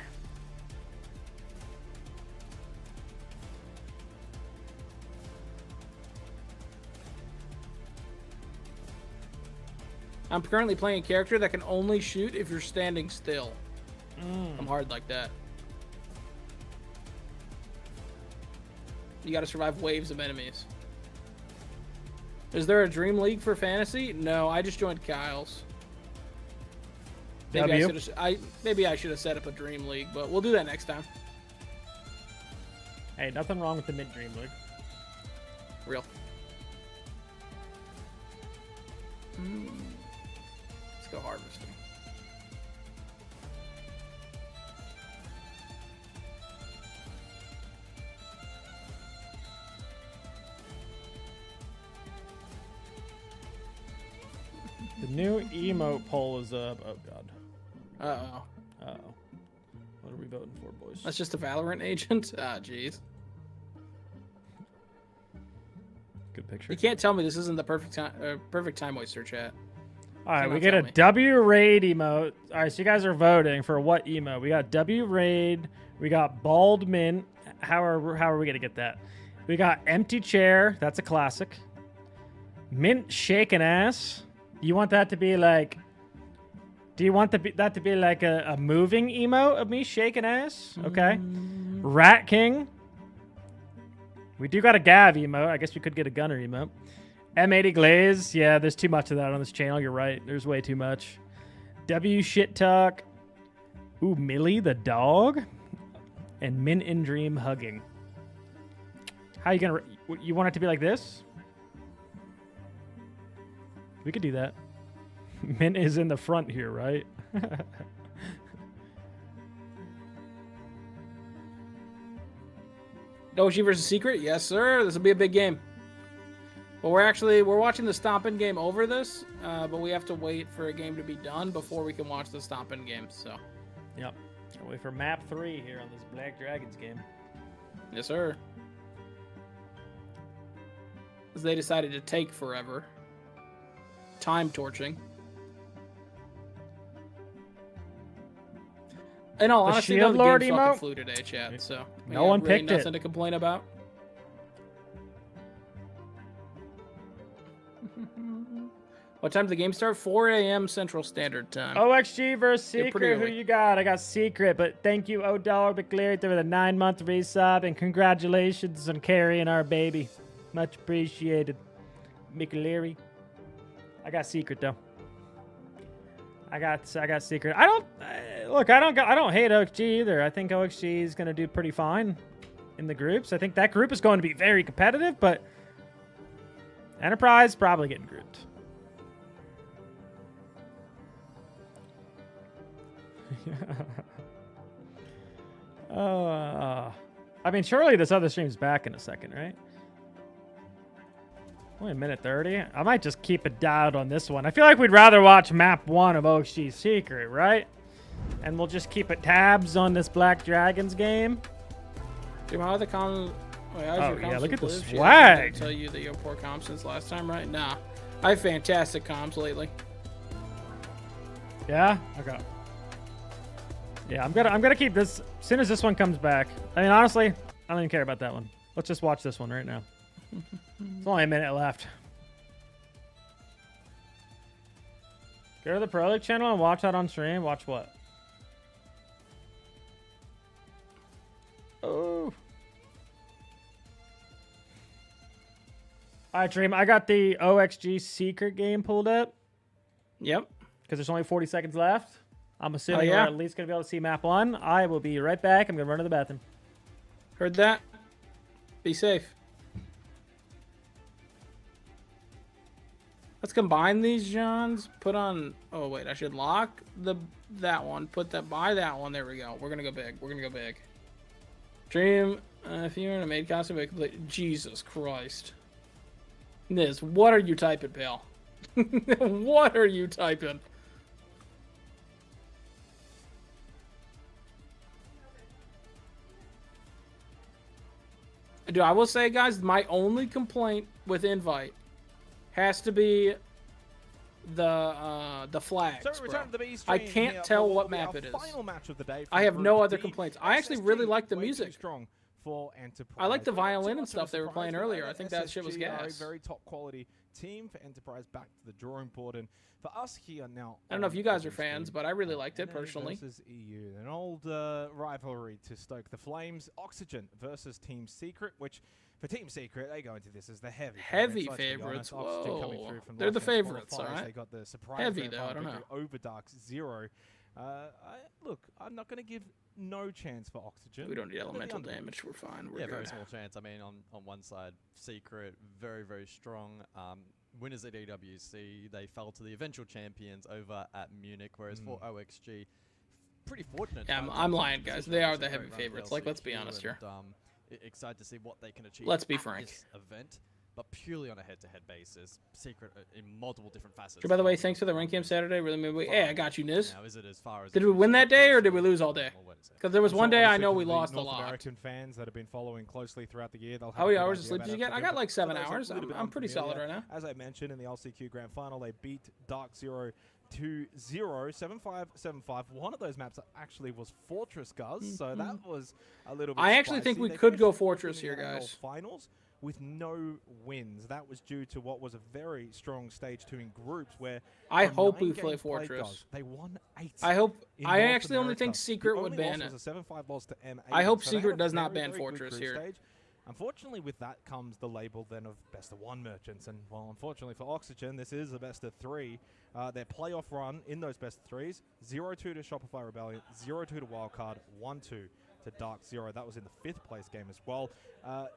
I'm currently playing a character that can only shoot if you're standing still. I'm hard like that. You gotta survive waves of enemies. Is there a Dream League for fantasy? No, I just joined Kyle's. Maybe I should have set up a Dream League, but we'll do that next time. Hey, nothing wrong with the mid Dream League. Real. Let's go harvesting. The new emote poll is up. Oh god. Uh-oh. Uh-oh. What are we voting for, boys? That's just a Valorant agent? Ah, jeez. Good picture. You can't tell me this isn't the perfect time waster chat. All right, we get a W raid emote. All right, so you guys are voting for what emote? We got W raid. We got bald mint. How are we gonna get that? We got empty chair. That's a classic. Mint shaking ass. You want that to be like? Do you want that to be like a moving emote of me shaking ass? Okay. Rat King. We do got a Gav emote. I guess we could get a Gunner emote. M80 Glaze. Yeah, there's too much of that on this channel. You're right. There's way too much. W Shit Talk. Ooh, Millie the dog. And Mint in Dream hugging. How you gonna? You want it to be like this? We could do that. Mint is in the front here, right? Doshi versus Secret? Yes, sir. This will be a big game. But we're watching the Stompin' game over this, but we have to wait for a game to be done before we can watch the Stompin' game, so. Yep. I'll wait for map 3 here on this Black Dragons game. Yes, sir. Because they decided to take forever. Time torching. In all honesty, Shield the Lord game fucking emote? flew today, chat. So No one really picked it. Nothing to complain about. What time does the game start? 4 a.m. Central Standard Time. OXG versus You're pretty Secret. Who early. you got? I got Secret, but thank you, $0 McCleary, for the 9-month resub, and congratulations on carrying our baby. Much appreciated, McCleary. I got Secret though. I got Secret. I don't hate OXG either. I think OXG is gonna do pretty fine in the groups. I think that group is going to be very competitive, but Enterprise probably getting grouped. I mean, surely this other stream's back in a second, right? Only a minute 30. I might just keep it dialed on this one. I feel like we'd rather watch map 1 of OXG's Secret, right? And we'll just keep it tabs on this Black Dragons game. Dude, how are the comms? Yeah, look at the I swag. tell you that you have poor comms since last time, right? Nah, I have fantastic comms lately. Yeah. Okay. Yeah, I'm gonna keep this as soon as this one comes back. I mean, honestly, I don't even care about that one. Let's just watch this one right now. There's only a minute left. Go to the Pro League channel and watch that on stream. Watch what? Oh. All right, Dream. I got the OXG secret game pulled up. Yep. Because there's only 40 seconds left. I'm assuming we're at least going to be able to see map 1. I will be right back. I'm going to run to the bathroom. Heard that. Be safe. Let's combine these, Johns. Put on... Oh, wait. I should lock that one. Put that by that one. There we go. We're going to go big. We're going to go big. Dream, if you're in a maid costume, complete... Jesus Christ. Niz, what are you typing, pal? What are you typing? Dude, I will say, guys, my only complaint with Invite has to be the flags, bro. I can't tell what map it is. I have no other complaints. I actually really like the music. I like the violin and stuff they were playing earlier. I think that shit was gas. A very top quality team for Enterprise, back to the drawing board. And for us here now, I don't know if you guys are fans, but I really liked it personally. Versus EU, an old rivalry to stoke the flames. Oxygen versus Team Secret, which for Team Secret they go into this as the heavy favorites. Oxygen coming through from They're the favorites, all right. They got the surprise heavy though. I don't know. Over Dark Zero. Look, I'm not going to give no chance for Oxygen. We don't need elemental damage. We're fine. We're good. Very small chance. I mean, on one side, Secret, very, very strong. Winners at EWC, they fell to the eventual champions over at Munich, whereas for OXG, pretty fortunate. Yeah, I'm lying, guys. They are the heavy favorites. Like, let's be honest here. Excited to see what they can achieve. Let's be frank. This event, but purely on a head-to-head basis. Secret in multiple different facets. By the way, thanks for the rank game Saturday. Really made me. Hey, I got you, Niz. Now, is it as far as did we win that day or did we lose all day? Because there was one day I know we lost a lot. American fans that have been following closely throughout the year. How many hours of sleep did you get? I got like 7 hours. I'm pretty solid right now. As I mentioned in the LCQ Grand Final, they beat Dark Zero 2-0, 7-5, 7-5. One of those maps actually was Fortress, Guz, so that was a little bit I actually think we could go Fortress here, guys. Finals with no wins. That was due to what was a very strong stage 2 in groups where I hope we play Fortress. They won 8. I hope. I actually only think Secret would ban it. Was a 7-5 loss to M8. I hope Secret does not ban Fortress here. Stage. Unfortunately, with that comes the label then of best of 1 merchants, and well, unfortunately for Oxygen, this is a best of 3. Their playoff run in those best of 3s: 0-2 to Shopify Rebellion, 0-2 to Wildcard, 1-2 to Dark Zero. That was in the 5th place game as well.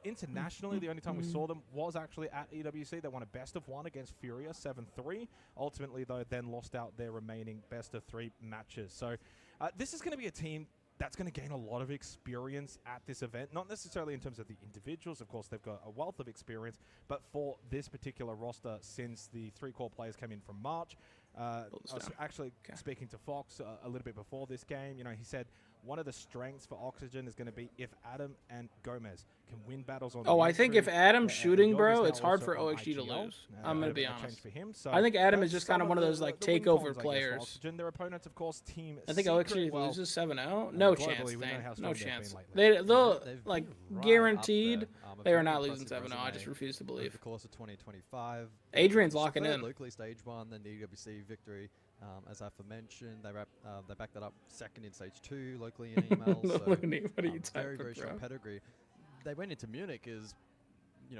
Internationally, the only time we saw them was actually at EWC. They won a best of 1 against Furia, 7-3. Ultimately, though, then lost out their remaining best of 3 matches. So this is going to be a team that's going to gain a lot of experience at this event. Not necessarily in terms of the individuals. Of course, they've got a wealth of experience. But for this particular roster, since the 3 core players came in from March, I was actually speaking to Fox a little bit before this game. You know, he said one of the strengths for Oxygen is going to be if Adam and Gomez can win battles on. I think if Adam's shooting, bro, it's hard for OXG to lose. I'm going to be honest. I think Adam is just kind of one of those like takeover players. Oxygen, their opponents, of course, Team I think OXG loses 7-0. No chance. No chance. They've They'll like guaranteed they are not losing 7-0. I just refuse to believe. Over the course of 2025, Adrian's locking in. Locally stage 1, then the EWC victory. As I've mentioned, they backed that up second in stage 2 locally in email. So, what are you very, very strong pedigree. They went into Munich as,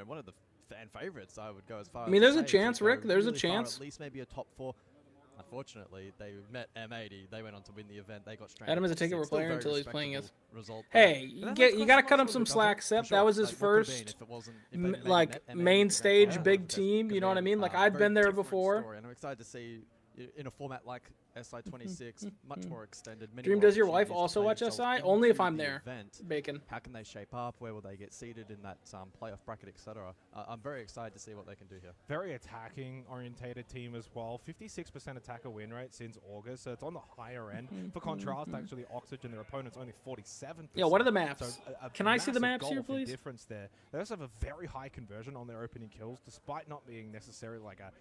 one of the fan favorites. I would go as far. I mean, there's a chance, Rick. There's a chance. At least maybe a top 4. Unfortunately, they met M80. They went on to win the event. They got stranded. Adam is a takeover player until he's playing his. Result. Hey, you got to cut him some slack, Sep. That was his first, main stage big team. You know what I mean? Like I've been there before. And I'm excited to see in a format like SI26, much more extended. Dream, does your wife also watch SI? Only if I'm there. Bacon. How can they shape up? Where will they get seated in that playoff bracket, etc.? I'm very excited to see what they can do here. Very attacking orientated team as well. 56% attacker win rate since August, so it's on the higher end. For contrast, actually, Oxygen, their opponents, only 47%. Yeah, what are the maps? So can I see the maps here, please? Difference there. They also have a very high conversion on their opening kills, despite not being necessarily like a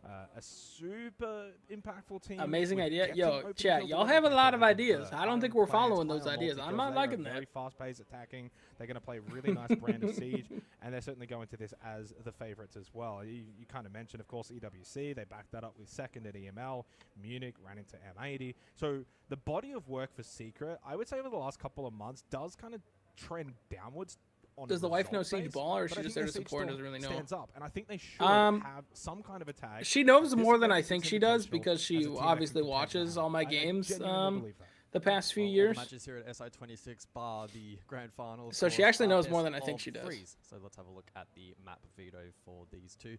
a super impactful team. Amazing with idea. getting Yo, open chat, field y'all have a delivery lot of compared to ideas. the I don't think Iron we're Clans following those play on ideas. multi I'm not because they are liking that. very fast-paced attacking. They're going to play a really nice brand of Siege, and they're certainly going to this as the favorites as well. You kind of mentioned, of course, EWC. They backed that up with second at EML. Munich ran into M80. So the body of work for Secret, I would say over the last couple of months, does kind of trend downwards. Does the wife know Siege Ball, or is she just there to support and doesn't really know? Stands up, and I think they should have some kind of attack. She knows more than I think she does because she obviously watches all my games the past few years. Matches here at SI26 bar the grand finals. So she actually knows more than I think she does. So let's have a look at the map veto for these two.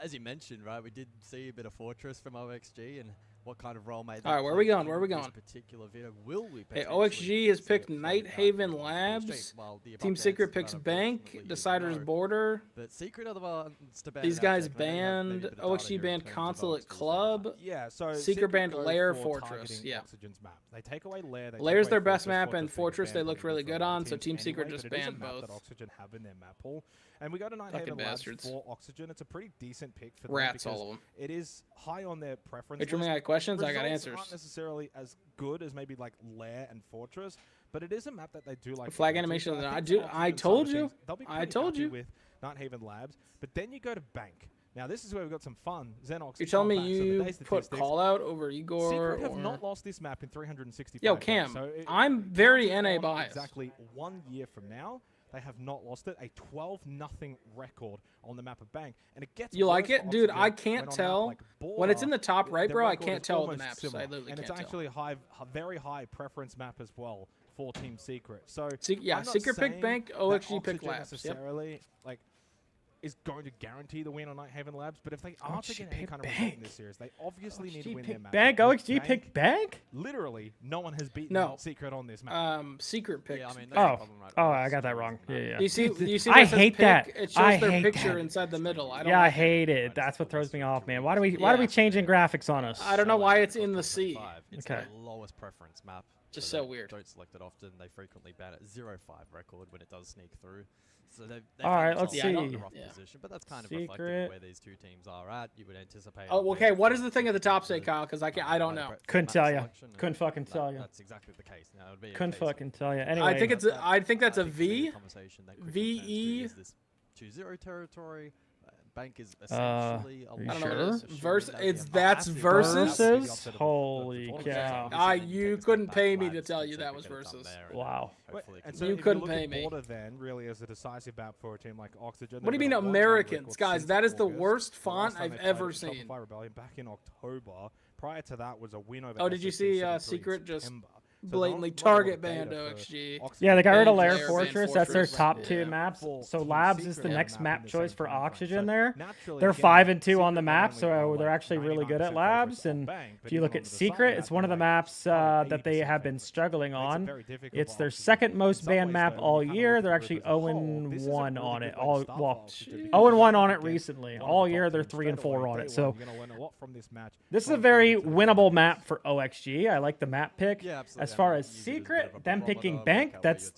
As you mentioned, right, we did see a bit of Fortress from OXG and what kind of role made that. All right, where are we going? Where are we going? Particular veto. Will we? Hey, OXG has picked Nighthaven Labs. Team Secret picks Bank. Decider's Border. But Secret are the ones to ban. These guys banned. OXG banned Consulate Club. Yeah, so Secret banned Lair Fortress. Yeah. Oxygen's map. They take away Lair. Lair's their best map, and Fortress they looked really good on. So Team Secret just banned both. That Oxygen have in their map pool. And we go to Nighthaven Labs for Oxygen. It's a pretty decent pick for them. Rats, all of them. It is high on their preference. If you got questions, I got answers. Aren't necessarily as good as maybe like Lair and Fortress, but it is a map that they do like. Flag animation. I told you. I told you. With Nighthaven Labs, but then you go to Bank. Now this is where we've got some fun. Xenox. You're telling me you put Call Out over Igor? Secret have not lost this map in 365. Yo, Cam, so I'm very NA biased. Exactly 1 year from now, they have not lost it. A 12-0 record on the map of Bank, and it gets. You like it, dude? I can't tell when it's in the top right, bro. I can't tell the maps. I literally and can't it's actually a very high preference map as well for Team Secret. So yeah, Secret pick Bank, OXG pick Labs. Necessarily, like, is going to guarantee the win on Nighthaven Labs, but if they are to get any kind of result in this series, they obviously need to win their map. Bank, OXG pick Bank? Literally, no one has beaten Secret on this map. Secret pick. Yeah, I mean, I got that wrong. Yeah. You see I hate that. It shows their picture inside the middle. I don't I hate it. That's what throws me off, man. Why are we changing graphics on us? I don't know why it's in the C. It's the lowest preference map. Just so weird. Don't select it often. They frequently ban it. 0-5 record when it does sneak through. So all right, let's see. Position, but that's kind of reflecting where these two teams are at. You would anticipate. Oh, okay. What does the thing at the top say, Kyle? Because I don't know. Couldn't tell you. Couldn't fucking tell you. That's exactly the case. Now, it'd be couldn't fucking tell you. Anyway, I think that's a V. VE. 2-0 territory. Bank is essentially. I don't know what it is. That's versus. Holy cow! You couldn't pay me to tell you that was versus. Wow. And so you couldn't pay me. Border then really is a decisive map for a team like Oxygen. What do you mean Americans, guys? That is the worst font I've ever seen. Rebellion back in October. Prior to that was a win over. Oh, did you see Secret just blatantly target banned OXG? Yeah, they got rid of Lair Fortress. That's their top two maps. So Labs is the next map choice for Oxygen there. They're 5-2 on the map, so they're actually really good at Labs. And if you look at Secret, it's one of the maps that they have been struggling on. It's their second most banned map all year. They're actually 0-1 on it. 0-1 on it recently. All year they're 3-4 on it. So this is a very winnable map for OXG. I like the map pick. As far as Secret, them picking Bank, that's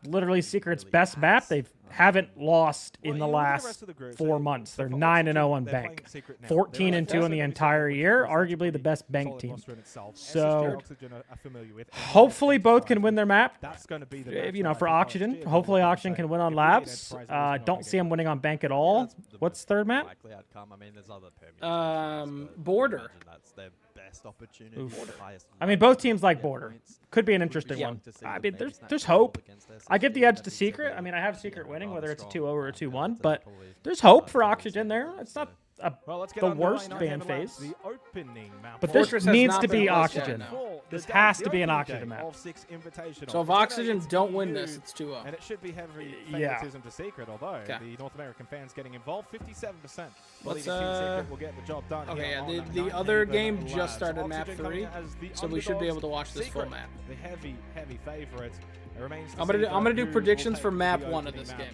literally Secret's best map. They haven't lost in the last 4 months. They're 9-0 on Bank, 14-2 in the entire year. Arguably the best Bank team. So hopefully both can win their map. You know, for Oxygen, hopefully Oxygen can win on Labs. Don't see them winning on Bank at all. What's third map? Border. I mean, both teams like Border. Could be an interesting one. I mean, there's hope. I give the edge to Secret. I mean, I have Secret winning, whether it's a 2-0 or a 2-1, but there's hope for Oxygen there. It's not the worst ban phase. But this needs to be Oxygen. This has to be an Oxygen map. So if Oxygen don't win this, it's 2-0. And it should be heavy favoritism to Secret, although the North American fans getting involved, 57%. Let's Secret will get the job done. Okay, yeah, the other game just started map 3, so we should be able to watch this full map. The heavy favorites. I'm gonna do predictions for map 1 of this game.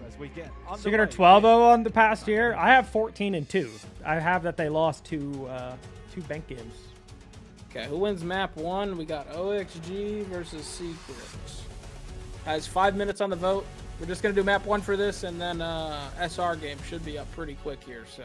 Secret are 12-0 on the past year. I have 14-2. I have that they lost two Bank games. Okay, who wins map 1? We got OXG versus Secret. Has 5 minutes on the vote. We're just gonna do map 1 for this, and then SR game should be up pretty quick here. So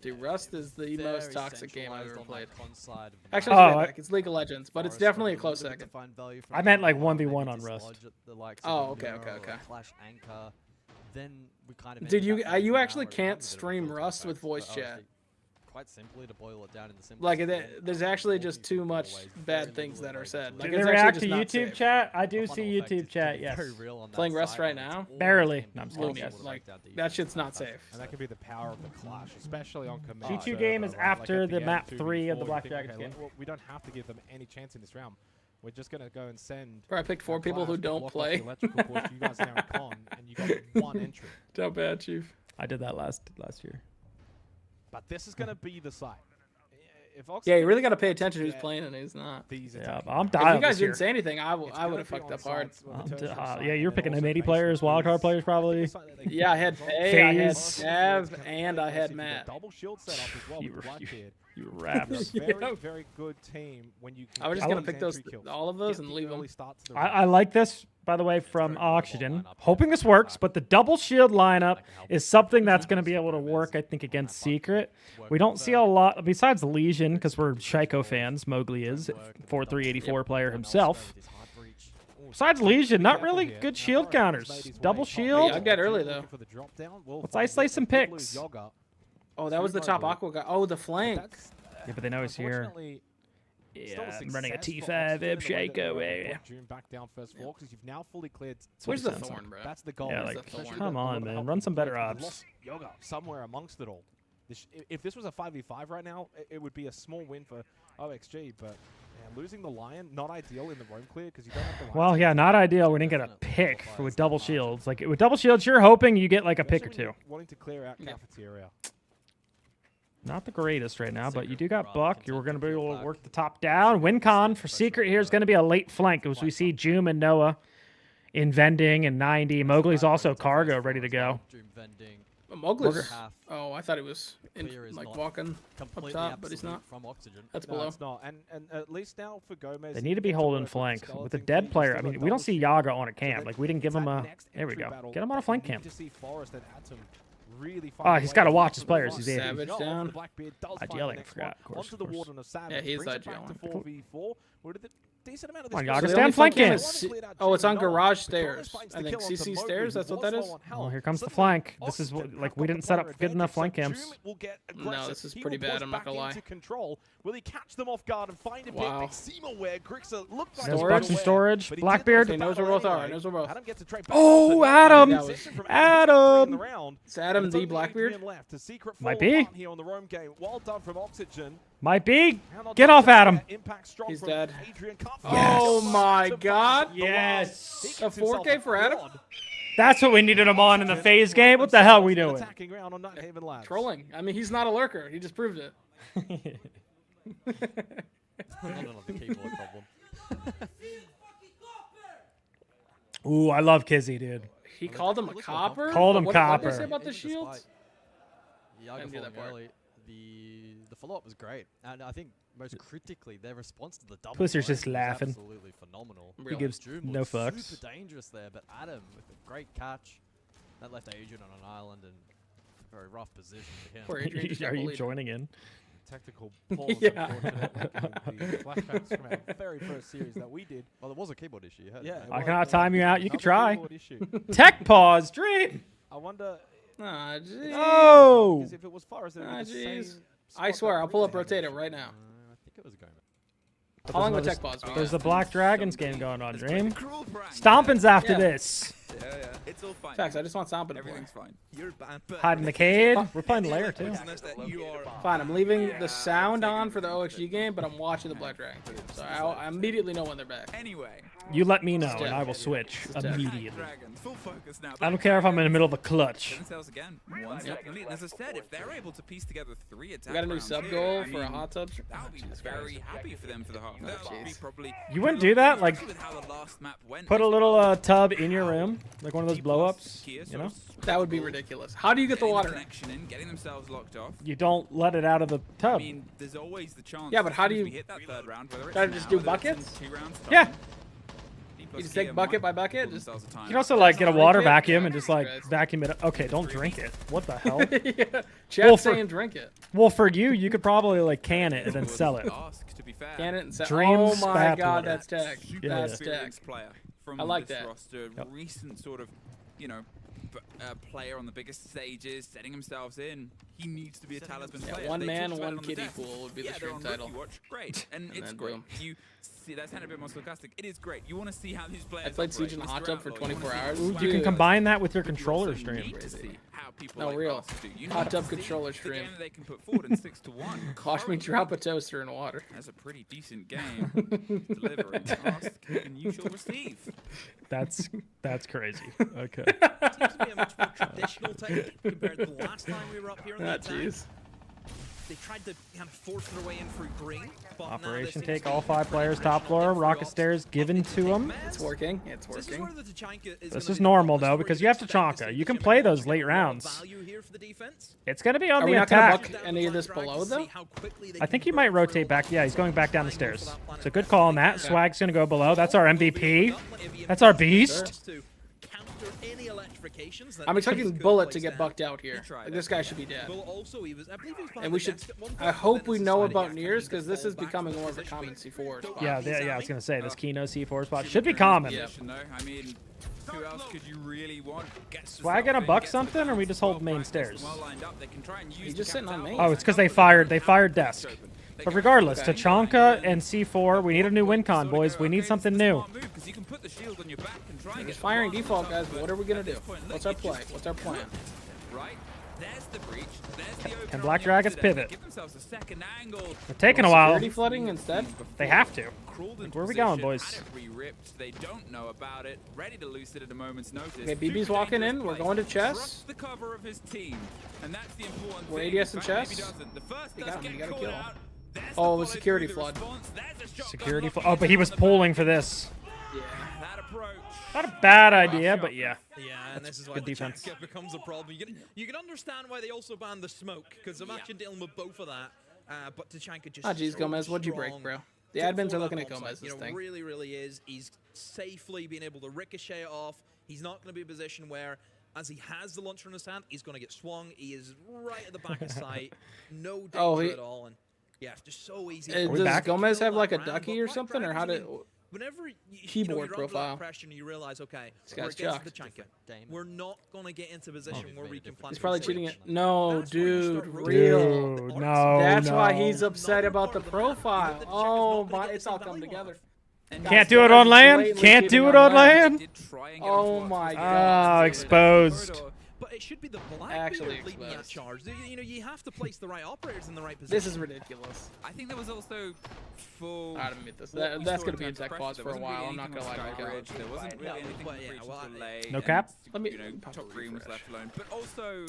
Dude, Rust is the most toxic game I've ever played. Oh, Actually, I take it back. It's League of Legends, but it's definitely a close second. I meant like 1v1 on Rust. Oh, okay. Clash Anchor. Then we kind of Dude, you actually can't stream Rust with voice chat. Quite simply, to boil it down in the simplest Like, there's actually just too much bad things that are said. Like, Do they it's react actually to just not YouTube safe. chat? I do see YouTube chat, yes. Playing Rust right now? Barely. No, I'm just kidding, Loony. yes. Like, that shit's not safe. And that could be the power of the Clash, especially on command. G2 game is after at the end, map 2v4, 3 of the you Black think, Dragons okay, game. well, we don't have to give them any chance in this round. We're just gonna go and send. Bro, I picked 4 people who Clash, don't block off play. the electrical course, you guys down con, and you got 1 entry. Not bad, Chief. I did that last year. But this is gonna be the site. If Yeah, you really got to pay attention who's playing and who's not. Yeah, I'm If dying. you guys this year. didn't say anything, I would have fucked up hard. Yeah, you're picking M80 players, wildcard players, probably. Yeah, I had Faye, I had FaZe. Nav, and I had Matt. Double shield setup as well. You raps. Very, very good team when you. I was just gonna pick those, all of those, and leave them. I like this, by the way, from Oxygen. Hoping this works, but the double shield lineup is something that's going to be able to work, I think, against Secret. We don't see a lot, besides Legion, because we're Shaiko fans, Mowgli is, 4-3-84 player himself. Besides Legion, not really good shield counters. Double shield. Yeah, I got early, though. Let's isolate some picks. Oh, that was the top Aqua guy. Oh, the flank. Yeah, but they know he's here. Yeah, I'm running a T5 Ib Shaiko. Back down first floor because you've now fully cleared. Where's the Thorn, bro? That's the goal. Yeah, like, come on, man. Run some better ops. Yoga somewhere amongst it all. If this was a 5v5 right now, it would be a small win for OXG, but yeah, losing the Lion, not ideal in the roam clear because you don't have the Lion. Well, yeah, not ideal. We didn't get a pick with double shields. Like, with double shields, you're hoping you get like a pick or two. Wanting to clear out cafeteria. Not the greatest right now, but you do got Buck. You're going to be able to work the top down. WinCon for Secret here is going to be a late flank as we see Joom and Noah in vending and 90. Mowgli's also cargo ready to go. Mowgli's. Oh, I thought he was like walking up top, but he's not. That's below. It's not. And at least now for Gomez, They need to be holding flank with a dead player. I mean, we don't see Yaga on a camp. Like, we didn't give him a. There we go. Get him on a flank camp. Oh, he's got to watch his players. He's Savage down. IGLing, I forgot. Of course. Yeah, he is IGLing. Come on, Yaga, stand flank camp. Oh, it's on garage stairs. I think CC stairs. That's what that is. Well, here comes the flank. This is what, like, we didn't set up good enough flank camps. No, this is pretty bad. I'm not gonna lie. Will he catch them off guard and find a bit? They seem aware. Grixer looks like There's Bucks in storage. Blackbeard. He knows where both are. He knows where both. Oh, Adam! Adam! It's Adam the Blackbeard. Might be. Well done from Oxygen. Might be. Get off Adam. He's dead. Yes. Oh my God! Yes. A 4K for Adam. That's what we needed him on in the FaZe game. What the hell are we doing? Trolling. I mean, he's not a lurker. He just proved it. Ooh, I love Kizzy, dude. He called him a copper. Called him copper. What did they say about the shields? Yeah, the follow-up was great, and I think most critically, their response to the double Pusser's just was laughing. absolutely phenomenal. He gives no fucks. Super dangerous there, but Adam with a great catch that left Adrian on an island and a very rough position for him. Poor Adrian just got Are you bullied. joining in? Technical pause. Yeah. The flashbacks from our very first series that we did. Well, there was a keyboard issue. You heard Yeah. it. I cannot time you out. You can try. Keyboard issue. Tech pause, Dream. I wonder. Ah, jeez. Oh. Because if it was Forrest, it would Ah, be the same jeez. spot I swear, that I'll pull up Grixer Rotator right now. I think it was going. How long of a tech pause? There's the Black Dragons game going on, Dream. Stompin's after this. Yeah, it's all fine. Facts, I just want Stompin' to play. Everything's fine. You're bad. Hide in the cave. We're playing Lair, too. Fine, I'm leaving the sound on for the OXG game, but I'm watching the Black Dragon too. So I immediately know when they're back. Anyway. You let me know, and I will switch It's dead. immediately. Full focus now. I don't care if I'm in the middle of the clutch. Themselves again. One second lead. As I said, if they're able to piece together 3 attacks, We got a new sub goal for a hot tub. That would be very happy for them for the half. That would be probably. You wouldn't do that? Like, with how the last map went. put a little tub in your room? Like one of those blow-ups? You know? That would be ridiculous. How do you get the water? Connection in, getting themselves locked off. You don't let it out of the I tub. mean, there's always the chance. Yeah, but how do as you- we hit that third round, whether it's Gotta just do now, whether it's in buckets? 2 rounds time, Yeah. You just take bucket by bucket. Just You can also like get a water vacuum and just like vacuum it. Okay, don't drink it. What the hell? Yeah. Chat saying drink it. Well, for you could probably like can it and then sell it. Can it and sell. Dreams Oh my spat God, water. that's tech. Yeah, That's tech. Player from I like this that. roster, recent sort of, you know, player on the biggest stages, setting himself in. He needs to be a talisman player. One They man, talked about one it on the kiddie desk. pool would be the they're stream on title. Rookie Watch. Great, and it's then great. boom. You see, that sounded a bit more sarcastic. It is great. You want to see how these players. I played operate. Siege in a Mr. hot tub for Outlaw, you 24 wanna see hours. how Ooh, you swag can goes. combine that with your But you controller also stream. need to see how people No, like real. us do. You Hot need tub to see controller the stream. game that they can put forward in 6-1. Watch me drop a toaster in water. That's a pretty decent game. Delivering. Ask and you shall receive. That's crazy. Okay. Seems to be a much more traditional technique compared to the last time we were up here in the attack. Jeez. They tried to kind of force their way in through green. But Operation take all 5 players top floor. Rocket stairs given to them. It's working. It's working. This is normal though because you have Tachanka. You can play those late rounds. It's gonna be on Are the we not gonna attack. book any of this below though? I think he might rotate back. Yeah, he's going back down the stairs. It's a good call on that. Swag's gonna go below. That's our MVP. That's our beast. I'm expecting Bullet to get bucked out here. Like, this guy should be dead. And we should. I hope we know about Nears because this is becoming more of a common C4 spot. Yeah, I was gonna say this Kino C4 spot should be common. Yeah. I mean, who else could you really want? Swag gonna buck something, or we just hold main stairs? He's just sitting on main. Oh, it's because they fired desk. But regardless, Tachanka and C4, we need a new win con, boys. We need something new. He's firing default, guys. What are we gonna do? What's our play? What's our plan? Right. There's the breach. There's the And Black Dragons pivot. Give themselves a second angle. They're taking a while. Security flooding instead? They have to. Like, where are we going, boys? They don't know about it. Ready to loose it at a moment's notice. Okay, BB's walking in. We're going to chess. Trusts the cover of his team, and that's the important We're thing. ADS in In fact, chess. maybe doesn't. The first You does got him. You get gotta kill caught him. out. There's Oh, the it was security follow-through, the flood. response. There's a shotgun Security. locking Oh, but he was the pulling for this. Yeah. That approach. Not a bad idea, but yeah. Yeah, and this is why Good the defense. Tachanka becomes a problem. You can understand why they also banned the smoke, because imagine dealing with both of that. But Tachanka just. Ah, geez, so Gomez, what'd you break, strong bro? The to admins are pull looking that at bomb Gomez site. this You know, thing. really, really is. He's safely being able to ricochet it off. He's not going to be in a position where, as he has the launcher in his hand, he's going to get swung. He is right at the back of sight. No danger at all. And yeah, it's just so easy. Does Gomez have like a ducky or something, or how did? Whenever Keyboard you're profile. under that pressure and you realize, okay, This we're guy's against the chucked. Tachanka. We're not going to get into a position where we can plan. He's probably for cheating breach. it. No, That's where you dude, start real. Dude, no, That's why no. he's upset about the profile. Oh my, it's all come together. Can't do it on land. Can't do it on land. Oh my god. Oh, exposed. But it should be the Blackbeard Actually leading that exposed. charge. You know, you have to place the right operators in the right position. This is ridiculous. I think there was also full. I'd admit this. what we That's saw gonna in be a terms of tech pressure. pause There for a wasn't while. really I'm not anything gonna lie on about that. Skybridge. There wasn't really anything but on yeah, Breach well, until late. No and, cap? Let me- you know, top green was left alone. But also,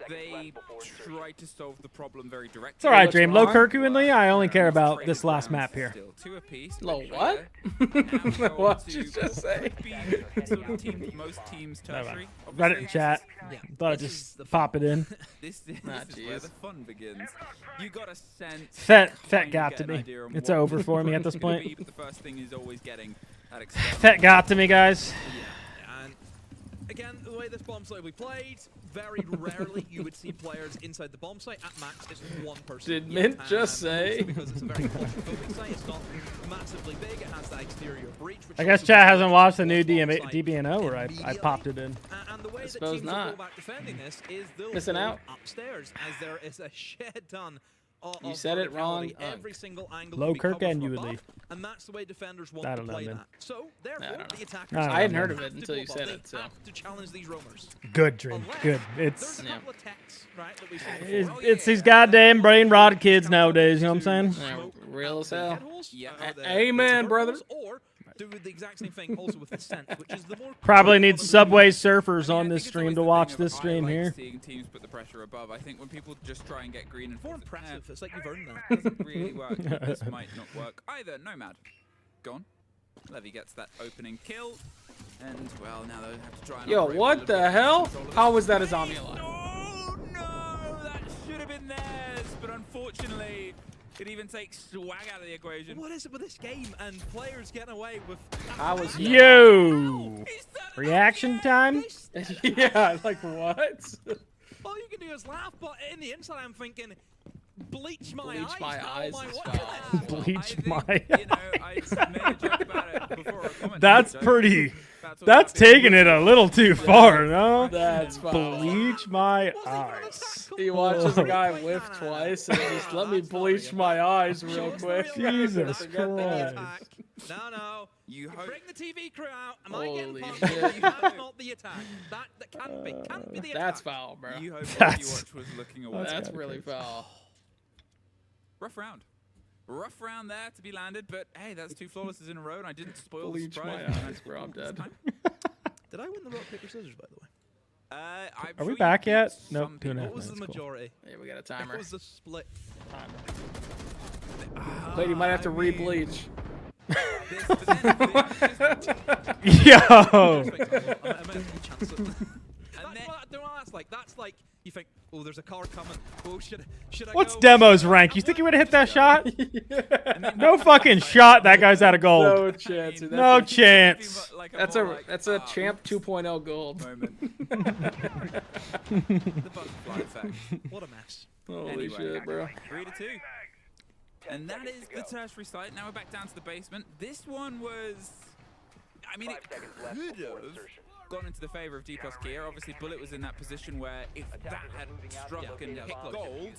they tried to solve the problem very directly. It's alright, Dream. Low Kirkuinly, I only care about this last map here. Still two apiece. Low what? What did you just say? Most teams Never tertiary. mind. Read it in chat. Thought I'd just pop it in. This is where the fun begins. You got a sense. Fet got to me. It's over for me at this point. But the first thing is always getting that Fet got to me, guys. And again, the way this bomb site will be played, very rarely you would see players inside the bomb site. At max, it's one person. Did Mint just say? Because it's a very claustrophobic site. It's not massively big. It has that exterior breach. Which I guess also chat gives hasn't you watched the the new bomb site DBNO where I popped it in. And the way that suppose teams will not. go about defending this is they'll Missing go out. upstairs, as there is a shed ton of You said it wrong. verticality. Every single angle Low will be Kirk covered and from Uedli. above, and that's the way defenders want I to don't know, play man. that. So therefore, I don't know. the attackers I hadn't have heard of to it go until you above. said They it, so. have to challenge these roamers. Good, Dream. Unless Good. there's It's a couple of techs, right, that we saw it's, before. it's these goddamn brain rot kids nowadays. You know what I'm saying? Yeah, real as hell. Yeah. Amen, brother. Or do the exact same thing also with the sense, which is the more Probably need Subway Surfers on this stream to watch this stream here. Seeing teams put the pressure above. I think when people just try and get green and more impressive. It's like you've earned that. doesn't really work. This might not work either. Nomad, gone. Levy gets that opening kill, and well, now they have to try and. Yo, operate what with a little the bit hell? of control of How the was that a space. zombie alive? No, that should have been theirs, but unfortunately, Could even take swag out of the equation. What is it with this game and players getting away with? I was Yo! Reaction time? Yeah, like what? All you can do is laugh, but in the inside, I'm thinking, bleach my Bleach eyes. my How eyes am I is watching foul. this? Bleach my You know, I made a joke about it before. That's pretty. That's taking it a little too far, no? That's foul. Bleach my eyes. He watches a guy whiff twice and just let me bleach my eyes real quick. Jesus Christ. No. You bring the TV crew out. Am I Holy getting shit. You have not the attack. That can't be the attack. That's foul, bro. You hope That's- Watch was looking away. That's really foul. Rough round. Rough round there to be landed, but hey, that's 2 flawlesses in a row, and I didn't spoil the Bleach surprise. my eyes, bro. I'm dead. Did I win the rock, paper, scissors, by the way? I'm Are we sure back you yet? beat Nope, some 2.5 people. What was the minutes. Cool. majority? Yeah, we got a timer. What was the split? Wait, you might have to re-bleach. Yo! That's like you think, oh, there's a car coming. Oh, should I What's go? Demo's rank? You think he would have hit that shot? No fucking shot. That guy's out of gold. No chance. Dude. No chance. That's a champ 2.0 gold. The butterfly effect. What a mess. Holy shit, bro. 3-2. And that is the tertiary site. Now we're back down to the basement. This one was, I mean, it could have gone into the favor of D+ Gear. Obviously, Bullet was in that position where if that had struck and hit gold,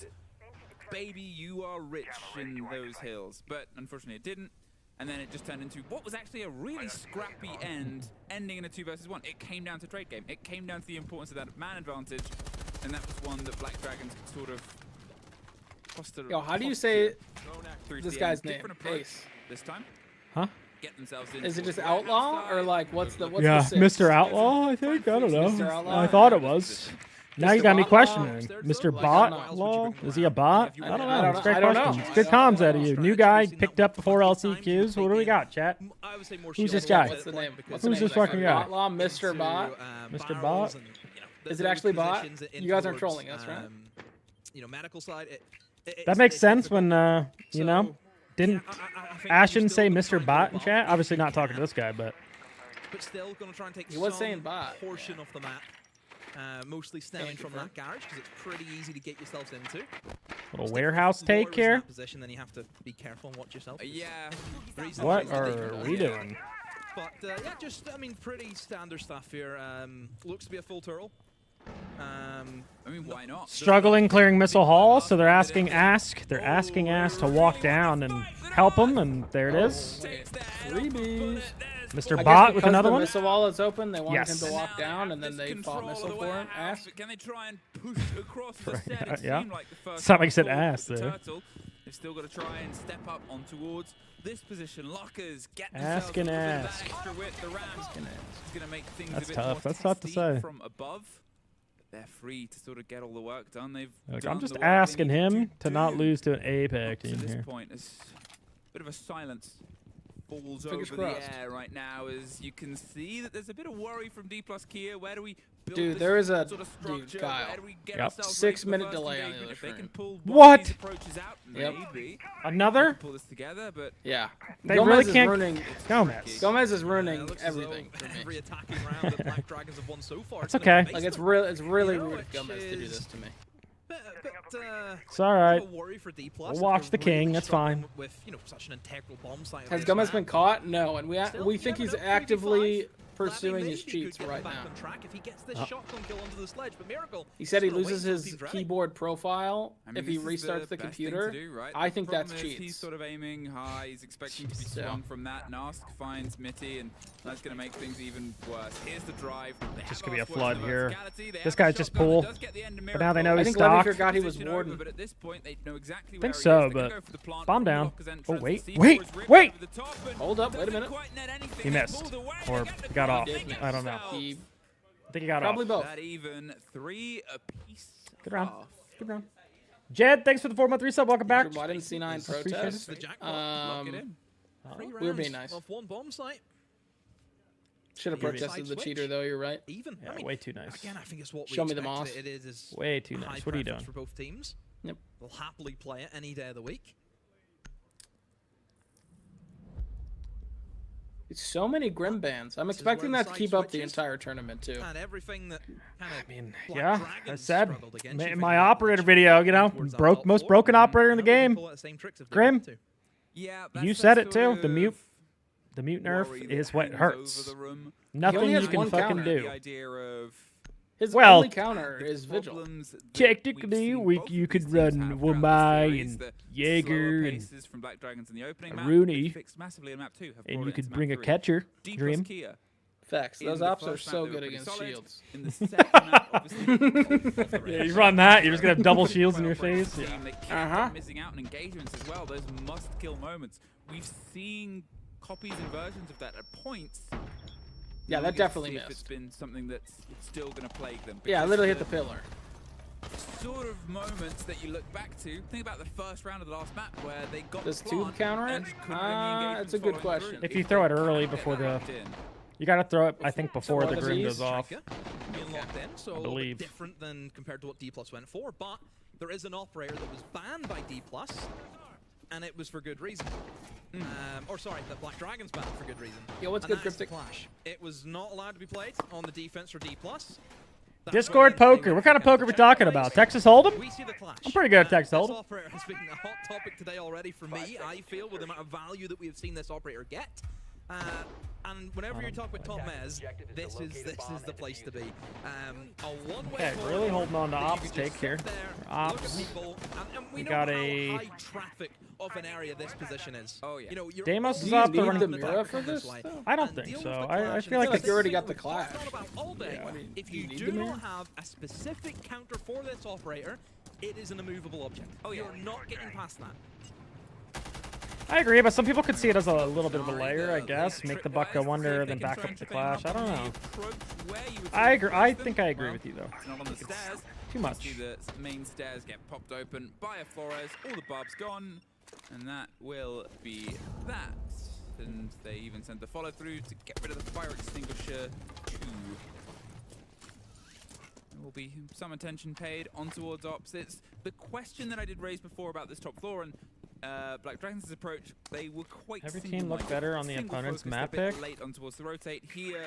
baby, you are rich in those hills. But unfortunately, it didn't. And then it just turned into what was actually a really scrappy end, ending in a 2 versus 1. It came down to trade game. It came down to the importance of that man advantage, and that was one that Black Dragons could sort of foster. Yo, how do you say through this the guy's end. name? Different approach Ace. this time. Huh? Get themselves in. Is it just Outlaw or like what's the Yeah, the six? Mr. Outlaw, I think. I don't know. Mr. Outlaw? I thought it was. Now you got me Bot questioning. Law? Mr. Like, Bot Law? Is he a bot? I don't know. It's great I don't know. questions. Good comms out of you. New guy picked up before LCQs. What do we got, chat? I would say more Who's this shield guy? What's the name? What's Who's the name this of that fucking guy? guy? Outlaw, Mr. Bot. Mr. Bot? Is it actually Bot? You guys aren't trolling us, right? Medical side. That makes sense when, you know, didn't Ashen say Mr. Bot in chat? Obviously not talking to this guy, but. But still going to try and take He was some saying bot. portion of the map. Mostly stemming from that garage because it's pretty easy to get yourselves into. Little warehouse take in here. that position, then you have to be careful and watch yourself. Yeah. What are we doing? But yeah, just I mean, pretty standard stuff here. Looks to be a full turtle. I mean, why not? Struggling clearing Missile Hall, so they're asking Ask. They're asking Ask to walk down and help them, and there it is. Freebies. Mr. Bot with another the one. missile wall is open, they wanted Yes. him to walk down, and then they fought missile for him. Ass. Can they try and push across the set? It Yeah. seemed like the first Sound like you said ball ass with the there. turtle. They've still got to try and step up on towards this position. Lockers get Ask themselves and a little bit of ask. that extra width. The Rams is going to make things That's a bit tough. more That's tough to testy say. from above. They're free to sort of get all the work done. They've Like, done I'm just the work they asking need him to not do. lose to an APEC Up to team this here. point, it's a bit of a silence falls Fingers over crossed. the air right now, as you can see that there's a bit of worry from D+ Kia. Where do we build Dude, this there is a sort of dude, structure? Kyle. Where do we get Yep. ourselves ready for the 6-minute first delay on the engagement? other If they stream. can pull one What? of these approaches out, Yep. maybe Another? pull this together, but Yeah. They Gomez really is can't. ruining. Gomez. Gomez is ruining looks as though everything for me. every attacking round that Black Dragons have won so far. That's has been in okay. the Like it's basement. really You know, rude of which Gomez to do is this to me. It's all right. a worry for D+. We'll watch the king. That's fine. With such an integral bomb site. Has Gomez been caught? No, and we think he's actively pursuing his cheats right now. If he gets this Oh. shotgun kill onto the sledge, but Miracle. He said he just gonna loses wait until his team's ready. keyboard profile I mean, if he this is restarts the best thing to computer. do, right? I The think that's problem is He's cheats. sort of aiming high. He's expecting to be So. swung from that. Nask finds Mitty, and that's going to make things even worse. Here's the drive. They Just have could be a asked for flood the here. verticality. They This have guy's the just shotgun. It pool. does get the end of But now they know I he's think Levy stocked. forgot he was Position warden. over, but at this point, they know exactly Think where he so, is. They can but go for the plant bomb from down. Locker's entrance. Oh, The wait, C4 wait, is ripped wait. over the top, and Hold up, wait a doesn't minute. quite net anything. He They missed. pulled away. Or They get the he got off. point. I don't know. He I think he got probably off. both. That even 3 apiece. Good round. Good round. Jed, thanks for the 4-month resub. Welcome back. Why didn't C9 Appreciate protest? The jackpot. Lock it in. Three we were being rounds nice. Of one bomb site. Should have You're protested the Side cheater switch. though. You're right. Even. Yeah, I mean, way too nice. Again, I think it's what we Show me the expected moss. It is Way too high nice. What are you preference doing? for both teams. Yep. They'll happily play it any day of the week. So many Grim bans. I'm expecting that to keep up the entire tournament too. And everything that kind of, I mean, yeah, I said in my operator video, you know, most broken operator in the game. Grim, yeah, you said it too. The mute nerf is what hurts. Nothing you can fucking do. His well, only counter is Vigil. Technically, you could run Womai and Jaeger and Rooney, and you could bring a catcher, Dream. Facts. Those ops are so good against shields. Yeah, you run that, you're just gonna have double shields in your face. Yeah. Missing out on engagements as well. Those must-kill moments. We've seen copies and versions of that at points. Yeah, that definitely missed. It's been something that's still going to plague them. Yeah, literally hit the pillar. Sort of moments that you look back to. Think about the first round of the last map where they got Does tube counter it? That's a good question. If you throw it early before the... You got to throw it, I think, before the Grim goes off. So I believe. Different than compared to what D+ went for, but there is an operator that was banned by D+, and it was for good reason. Or sorry, the Black Dragon's banned for good reason. Yeah, what's good, Cryptic? Clash. It was not allowed to be played on the defense for D+. Discord poker. What kind of poker are we talking about? Texas Hold'em? We see the clash. I'm pretty good at Texas Hold'em. This operator has been a hot topic today already for me, I feel, with the amount of value that we have seen this operator get. And whenever you talk with top Mez, this is the place to be. Okay, really holding on to Ops take here. Ops. We got a... high traffic of an area this position is. Oh yeah. You know, Deimos is off the the mirror for this? I don't think so. I feel like you already got the clash. If you do not have a specific counter for this operator, it is an immovable object. Oh yeah. You're not getting past that. I agree, but some people could see it as a little bit of a layer, I guess. Make the buck go under, then back up the clash. I don't know. I agree. I think I agree with you, though. Not on the stairs. Too much. See the main stairs get popped open by a Flores. All the barbs gone, and that will be that. And they even sent the follow through to get rid of the fire extinguisher too. There will be some attention paid on towards ops. It's the question that I did raise before about this top floor and Black Dragon's approach. They were quite. Every team looked better on the opponent's map pick. Late on towards the rotate here.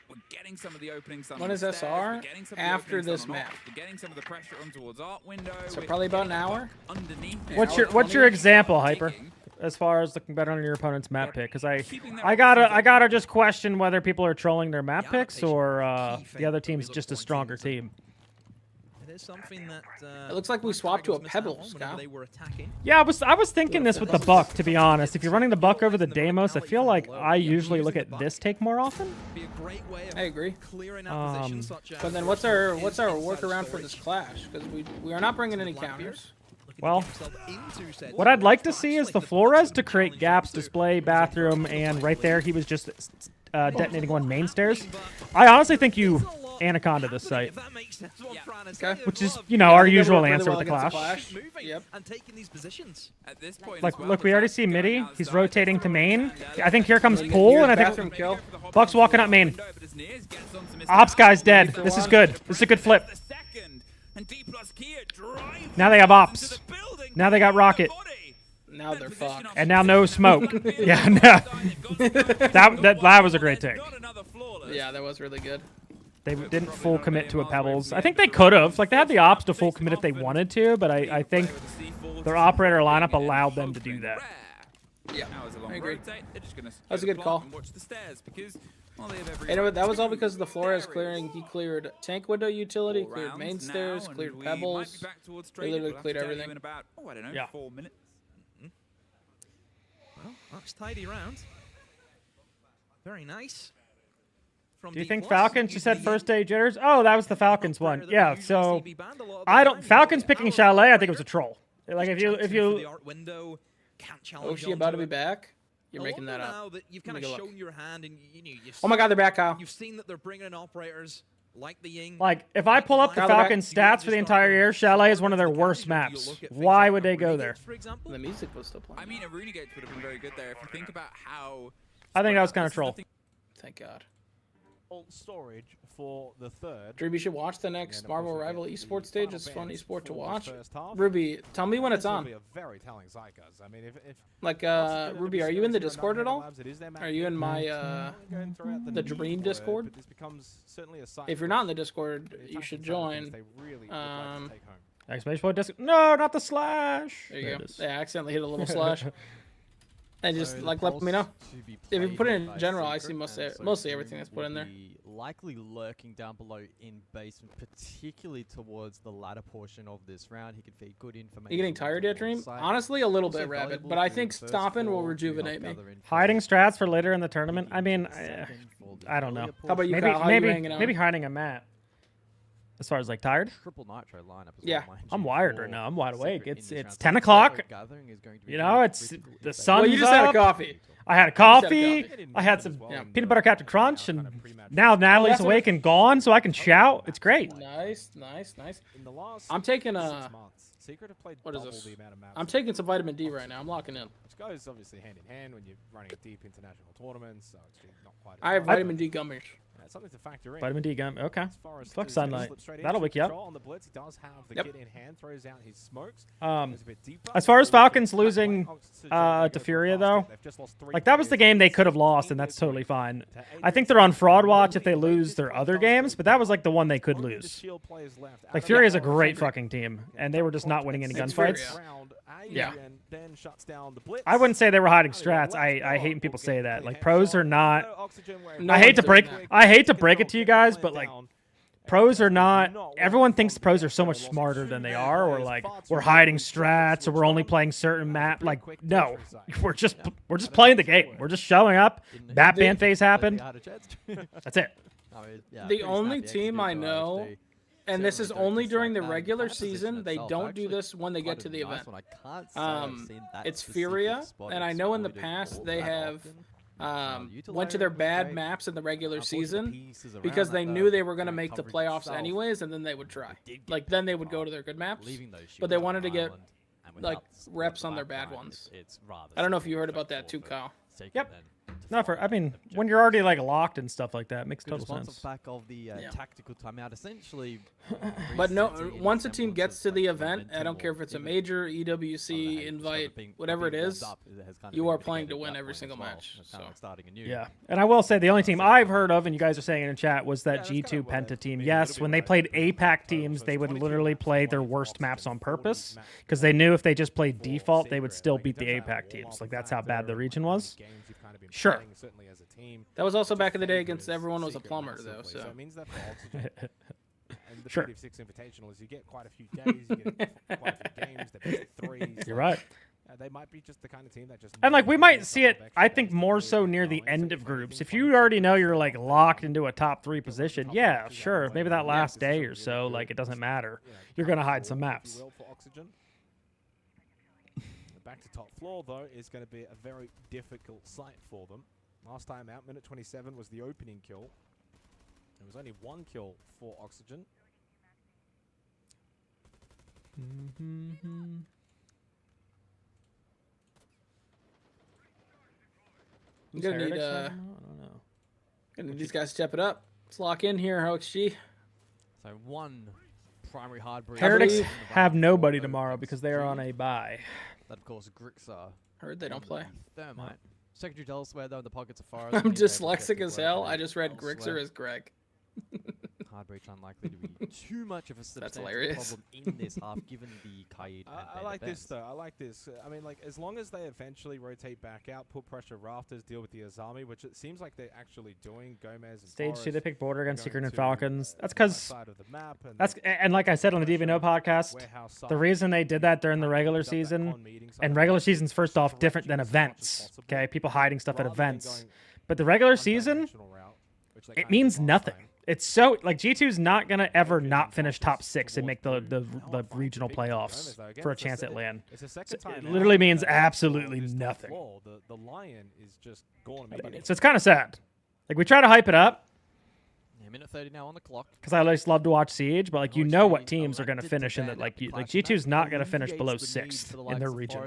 We're getting some of the openings. When is SR? After this map. We're getting some of the pressure on towards Art window. So probably about an hour. Underneath. What's your example, Hyper? As far as looking better on your opponent's map pick, because I gotta just question whether people are trolling their map picks or the other team's just a stronger team. It is something that it looks like we swapped to a Pebble, Scout. Yeah, I was thinking this with the Buck, to be honest. If you're running the Buck over the Deimos, I feel like I usually look at this take more often. I agree. But then what's our workaround for this clash? Because we are not bringing any counters. Well, what I'd like to see is the Flores to create gaps, display, bathroom, and right there he was just detonating one main stairs. I honestly think you Anaconda this site. Okay. Which is, you know, our usual answer with the clash. Yep. And taking these positions. At this point like, look, we already see Midi. He's rotating to main. I think here comes Pool, and I think Buck's walking up main. Ops guy's dead. This is good. This is a good flip. Now they have Ops. Now they got Rocket. Now they're fucked. And now no smoke. Yeah, no. that was a great take. Yeah, that was really good. They didn't full commit to a Pebbles. I think they could have. Like, they had the Ops to full commit if they wanted to, but I think their operator lineup allowed them to do that. Yeah, I agree. That was a good call. And that was all because of the Flores clearing. He cleared tank window utility, cleared main stairs, cleared Pebbles. They literally cleared everything. Yeah. 4 minutes. Well, that's tidy round. Very nice. Do you think Falcons just had first day jitters? Oh, that was the Falcons one. Yeah, so Falcons picking Chalet, I think it was a troll. Like if you Oh, is she about to be back? You're making that up. That you've kind of shown your hand and oh my god, they're back, Kyle. You've seen that they're bringing in operators like the Ying. Like, if I pull up the Falcons stats for the entire year, Chalet is one of their worst maps. Why would they go there? The music was still playing. I mean, Arena Gates would have been very good there if you think about how. I think that was kind of troll. Thank God. ult storage for the third. Dream, you should watch the next Marvel Rival esports stage. It's a fun esport to watch. Half. Ruby, tell me when it's on. Be a very telling Zykas. I mean, if like Ruby, are you in the Discord at all? Are you in my the Dream Discord? If you're not in the Discord, you should join. Exclamation point Discord. No, not the slash. There you go. Yeah, I accidentally hit a little slash. And just let me know. If you put it in general, I see mostly everything that's put in there. Likely lurking down below in basement, particularly towards the latter portion of this round. He could feed good information. You getting tired yet, Dream? Honestly, a little bit, Rabbit. But I think stopping will rejuvenate me. Hiding strats for later in the tournament. I mean, I don't know. How about you, Kyle? How you hanging out? Maybe hiding a map. As far as like tired? Triple nitro lineup. Yeah, I'm wired right now. I'm wide awake. It's 10 o'clock. You know, it's the sun's Well, you just up. had a coffee. I had a coffee. I had some peanut butter Captain Crunch, and now Natalie's awake and gone, so I can shout. It's great. Nice. I'm taking what is this? I'm taking some vitamin D right now. I'm locking in. Which goes obviously hand in hand when you're running a deep international tournament, so it's not quite. I have vitamin D gummies. Something to factor in. Vitamin D gum. Okay. Fuck sunlight. That'll wake you up. On the blitz, he does have the kit in hand, throws out his smokes. As far as Falcons losing to Furia, though, like that was the game they could have lost, and that's totally fine. I think they're on fraud watch if they lose their other games, but that was like the one they could lose. Like Furia is a great fucking team, and they were just not winning any gunfights. Yeah. I wouldn't say they were hiding strats. I hate when people say that. Like pros are not. I hate to break it to you guys, but like pros are not. Everyone thinks the pros are so much smarter than they are, or like we're hiding strats, or we're only playing certain map. Like no, we're just playing the game. We're just showing up. Batman phase happened. That's it. The only team I know. And this is only during the regular season. They don't do this when they get to the event. It's Furia, and I know in the past they have went to their bad maps in the regular season because they knew they were going to make the playoffs anyways, and then they would try. Like then they would go to their good maps, but they wanted to get like reps on their bad ones. I don't know if you heard about that too, Kyle. Yep. Not for. I mean, when you're already like locked and stuff like that, it makes total sense. Back of the tactical timeout, essentially. But no, once a team gets to the event, I don't care if it's a major, EWC, invite, whatever it is, you are playing to win every single match. So. Yeah, and I will say the only team I've heard of, and you guys are saying in chat, was that G2 Penta team. Yes, when they played APAC teams, they would literally play their worst maps on purpose because they knew if they just played default, they would still beat the APAC teams. Like that's how bad the region was. Sure. That was also back in the day against everyone was a plumber, though. So it means that for Oxygen and the 36 Invitational is you get quite a few days, you get quite a few games, the best of threes. You're right. They might be just the kind of team that just. And like we might see it, I think more so near the end of groups. If you already know you're like locked into a top 3 position, yeah, sure. Maybe that last day or so, like it doesn't matter. You're gonna hide some maps. Back to top floor, though, is going to be a very difficult sight for them. Last time out, minute 27 was the opening kill. There was only 1 kill for Oxygen. You're going to need these guys to step it up. Let's lock in here, OXG. So 1 primary hard breach. Heretics have nobody tomorrow because they are on a bye. That, of course, Grixar. Heard they don't play. Thermite. Secondary elsewhere, though, in the pockets of forest. I'm dyslexic as hell. I just read Grixar as Greg. Hard breach unlikely to be too much of a substantial hilarious. problem in this half, given the Kaid. I like this, though. I like this. I mean, like, as long as they eventually rotate back out, put pressure rafters, deal with the Azami, which it seems like they're actually doing. Gomez and Stage Forrest 2, they pick border against Secret and Falcons. That's because and that's and like I said on the DVNO podcast, the reason they did that during the regular season, and regular season's first off different than events. Okay, people hiding stuff at events, but the regular season, it means nothing. It's so like G2's not gonna ever not finish top 6 and make the regional playoffs for a chance at LAN. It literally means absolutely nothing. The Lion is just gone. So it's kind of sad. Like we try to hype it up, minute 30 now on the clock. Because I just love to watch Siege, but like you know what teams are going to finish in that. Like G2's not going to finish below 6th in their region.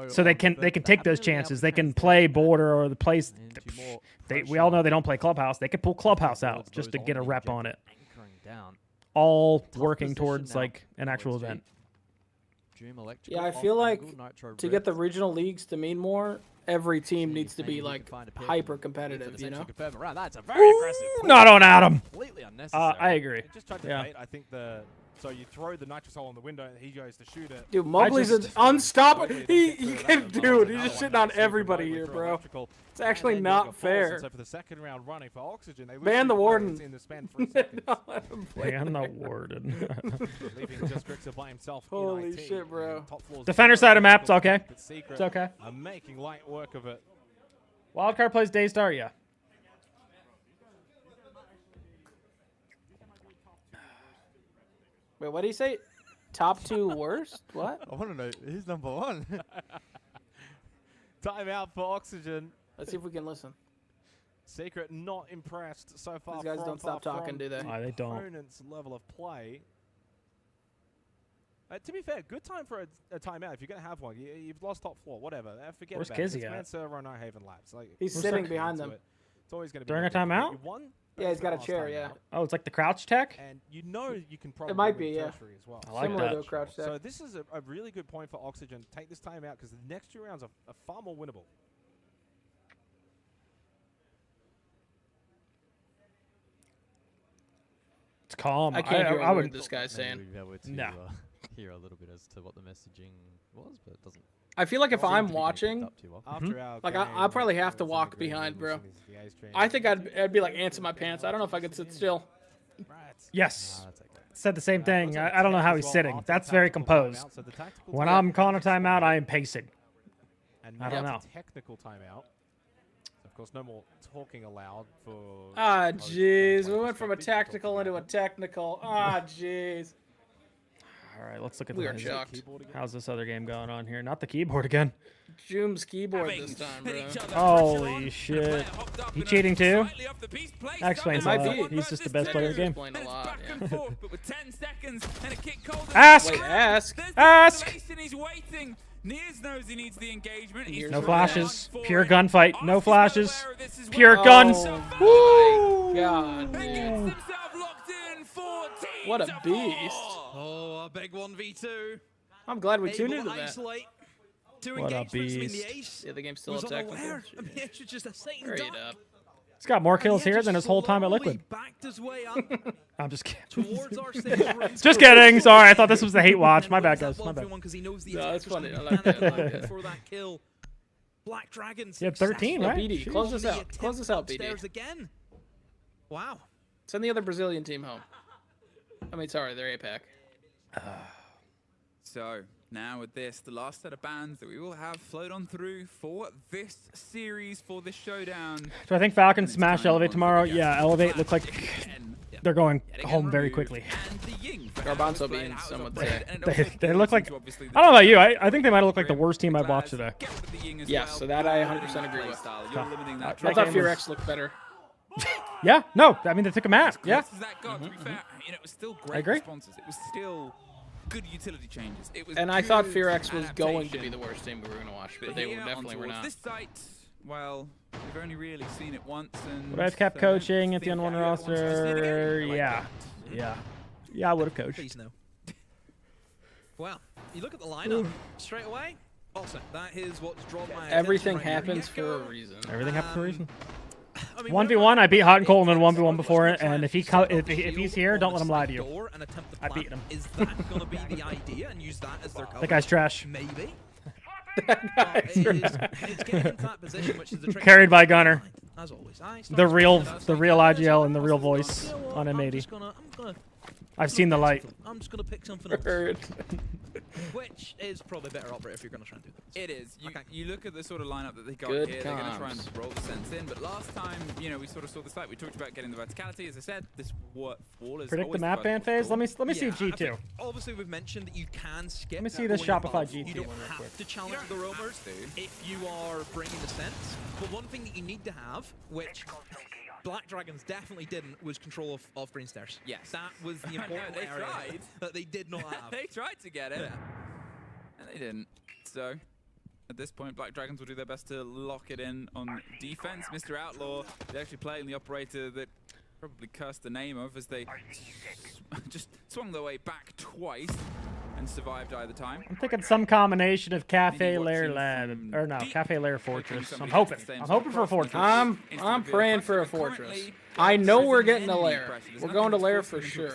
So they can take those chances. They can play border or the place. We all know they don't play Clubhouse. They could pull Clubhouse out just to get a rep on it. All working towards like an actual event. Yeah, I feel like to get the regional leagues to mean more, every team needs to be like hyper competitive, you know? That's a very aggressive. Not on Adam. Completely unnecessary. I agree. Just tried to bait. I think so you throw the nitrous hole in the window and he goes to shoot it. Dude, Mowgli's unstoppable. Dude, he's just shitting on everybody here, bro. It's actually not fair. So for the second round running for Oxygen, they ban the Warden. In the span for seconds. Ban the Warden. Leaving just Grixer by himself. Holy shit, bro. Defender side of map, it's okay. It's okay. I'm making light work of it. Wildcard plays Daystar, yeah. Wait, what did he say? Top 2 worst? What? I want to know who's number 1. Timeout for Oxygen. Let's see if we can listen. Secret not impressed so far. These guys don't stop talking, do they? They don't. Opponent's level of play. To be fair, good time for a timeout. If you're going to have one, you've lost top floor, whatever. Forget Where's about it. Kizzy It's at? server on Haven Labs. Like, he's sitting behind them. It's always going to be during a timeout. Yeah, he's got a chair. Yeah. Oh, it's like the crouch tech. And you know you can probably. It might be, yeah. As well. I like Similar that. to a crouch tech. So this is a really good point for Oxygen. Take this timeout because the next 2 rounds are far more winnable. It's calm. I can't hear I a would. word this guy's saying. Maybe we'll be able to No. hear a little bit as to what the messaging was, but it doesn't. I feel like if seem I'm to be watching, up too well. After our like game, I'll probably have to walk behind, bro. I think I'd be like ants in my pants. I don't know if I could sit still. Yes. Said the same thing. I don't know how he's sitting. That's very composed. When I'm calling a timeout, I am pacing. And I don't know. Technical timeout. Of course, no more talking allowed for. Ah, jeez. We went from a tactical into a technical. Ah, jeez. All right, let's look at We are this. shocked. How's this other game going on here? Not the keyboard again. Joom's keyboard this time, bro. Holy shit. He cheating too? That explains a lot. He's just the best player in the game. Explain a lot, yeah. Ask! Wait, ask! Ask! Nears knows he needs the engagement. No flashes. Pure gunfight. No flashes. Pure guns. Woo! God, dude. What a beast. Oh, a big 1v2. I'm glad we tuned Able into to that. isolate two What a engagements. I mean, beast. the ace Yeah, the game's still was up technical. unaware. I mean, the ace was just a Satan Hurry dart. it up. He's got more kills And he here just than his whole time at slowly Liquid. backed his way up I'm just kidding. towards our stage. Just kidding. Sorry, I thought this was the hate watch. My bad, guys. My bad. Because he knows the No, that's attack was funny. gonna I like be that. I like handed that. for that kill. Black Dragon. You have 13, Yeah, right? BD, Jeez. close this out. Close this out, Upstairs BD. again. Wow. Send the other Brazilian team home. I mean, sorry, they're APAC. So, now with this, the last set of bans that we will have float on through for this series, for this showdown. So I think Falcons smash Elevate tomorrow. Yeah, Elevate look like they're going home very quickly. Garbanzo beans, some would say. They look like, I don't know about you, I think they might look like the worst team I've watched today. Yes, so that I 100% agree with. I thought FearX looked better. Yeah, no, I mean, they took a map. Yeah. To be fair, you know, it was still I great agree. responses. It was still good utility changes. It was And I thought good FearX was going to adaptation. be the worst team we were going to watch, but they here definitely on were towards not. This site, well, we've only really seen it once, and Would I have kept coaching at the N1 roster? Yeah. Yeah. Yeah, I would have coached. Please no. Well, you look at the lineup straight away. Also, that is what's drawn my attention Everything right here. happens for a reason. Everything happens for a reason. I mean, 1v1, I beat Hot and Cold in 1v1 before it, and if he's here, don't let him lie to you. door and attempt to I plant. beat him. Is that going to be the idea and use that as their cover? That guy's trash. Maybe. It's It's getting into that position, which is the trick. Carried by Gunner. As always. The real IGL and the real voice on M80. I've seen the light. I'm just going to pick something else. Heard. Which is probably better operator if you're going to try and do that. It is. You look at the sort of lineup that they got Good here. They're going to try and comms. roll the sense in. But last time, you know, we sort of saw the site. We talked about getting the verticality. As I said, this wall is Predict the always map ban first phase. goal. Let me see I G2. think obviously, we've mentioned that you can skip. Let me see this going Shopify above. G2 You don't one real have quick. to challenge the You don't roamers have to. if you are bringing the sense. But one thing that you need to have, which Black Dragons definitely didn't was control of green stairs. Yes. That was the important they area tried. that they did not have. They tried to get it, Yeah. and they didn't. So, at this point, Black Dragons will do their best to lock it in on defense. Mr. Outlaw, they're actually playing the operator that probably cursed the name of as they just swung their way back twice and survived either time. I'm thinking some combination of Cafe Lair Lab, or no, Cafe Lair Fortress. I'm hoping for a Fortress. I'm praying for a Fortress. I know we're getting a Lair. We're going to Lair for sure.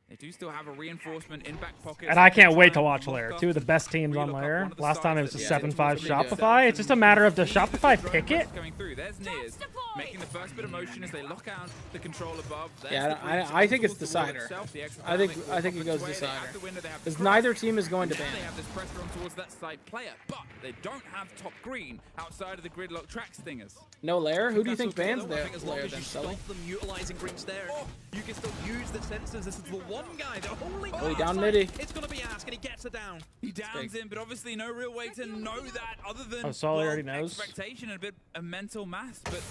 They do still have a reinforcement in back pocket. And I can't wait to watch Lair. Two of the best teams on Lair. Last time it was a 7-5 Shopify. It's just a matter of, does Shopify pick it? Coming through. There's Nears making the first bit of motion as they lock out the control above. Yeah, I think it's Decider. I think it goes Decider. Because neither team is going to ban They it. have this pressure on towards that side player, but they don't have top green outside of the gridlock track stingers. No Lair? Who do you think bans I there? think as long Lair as then, you Sully? stop them utilizing green stairs, you can still use the sensors. This is the one guy, the only guy. Oh, he down outside. midi. It's going to be Ask, and he gets it down. He downs him, but obviously no real way to know that other than Oh, Sully already knows. expectation and a bit of mental math. But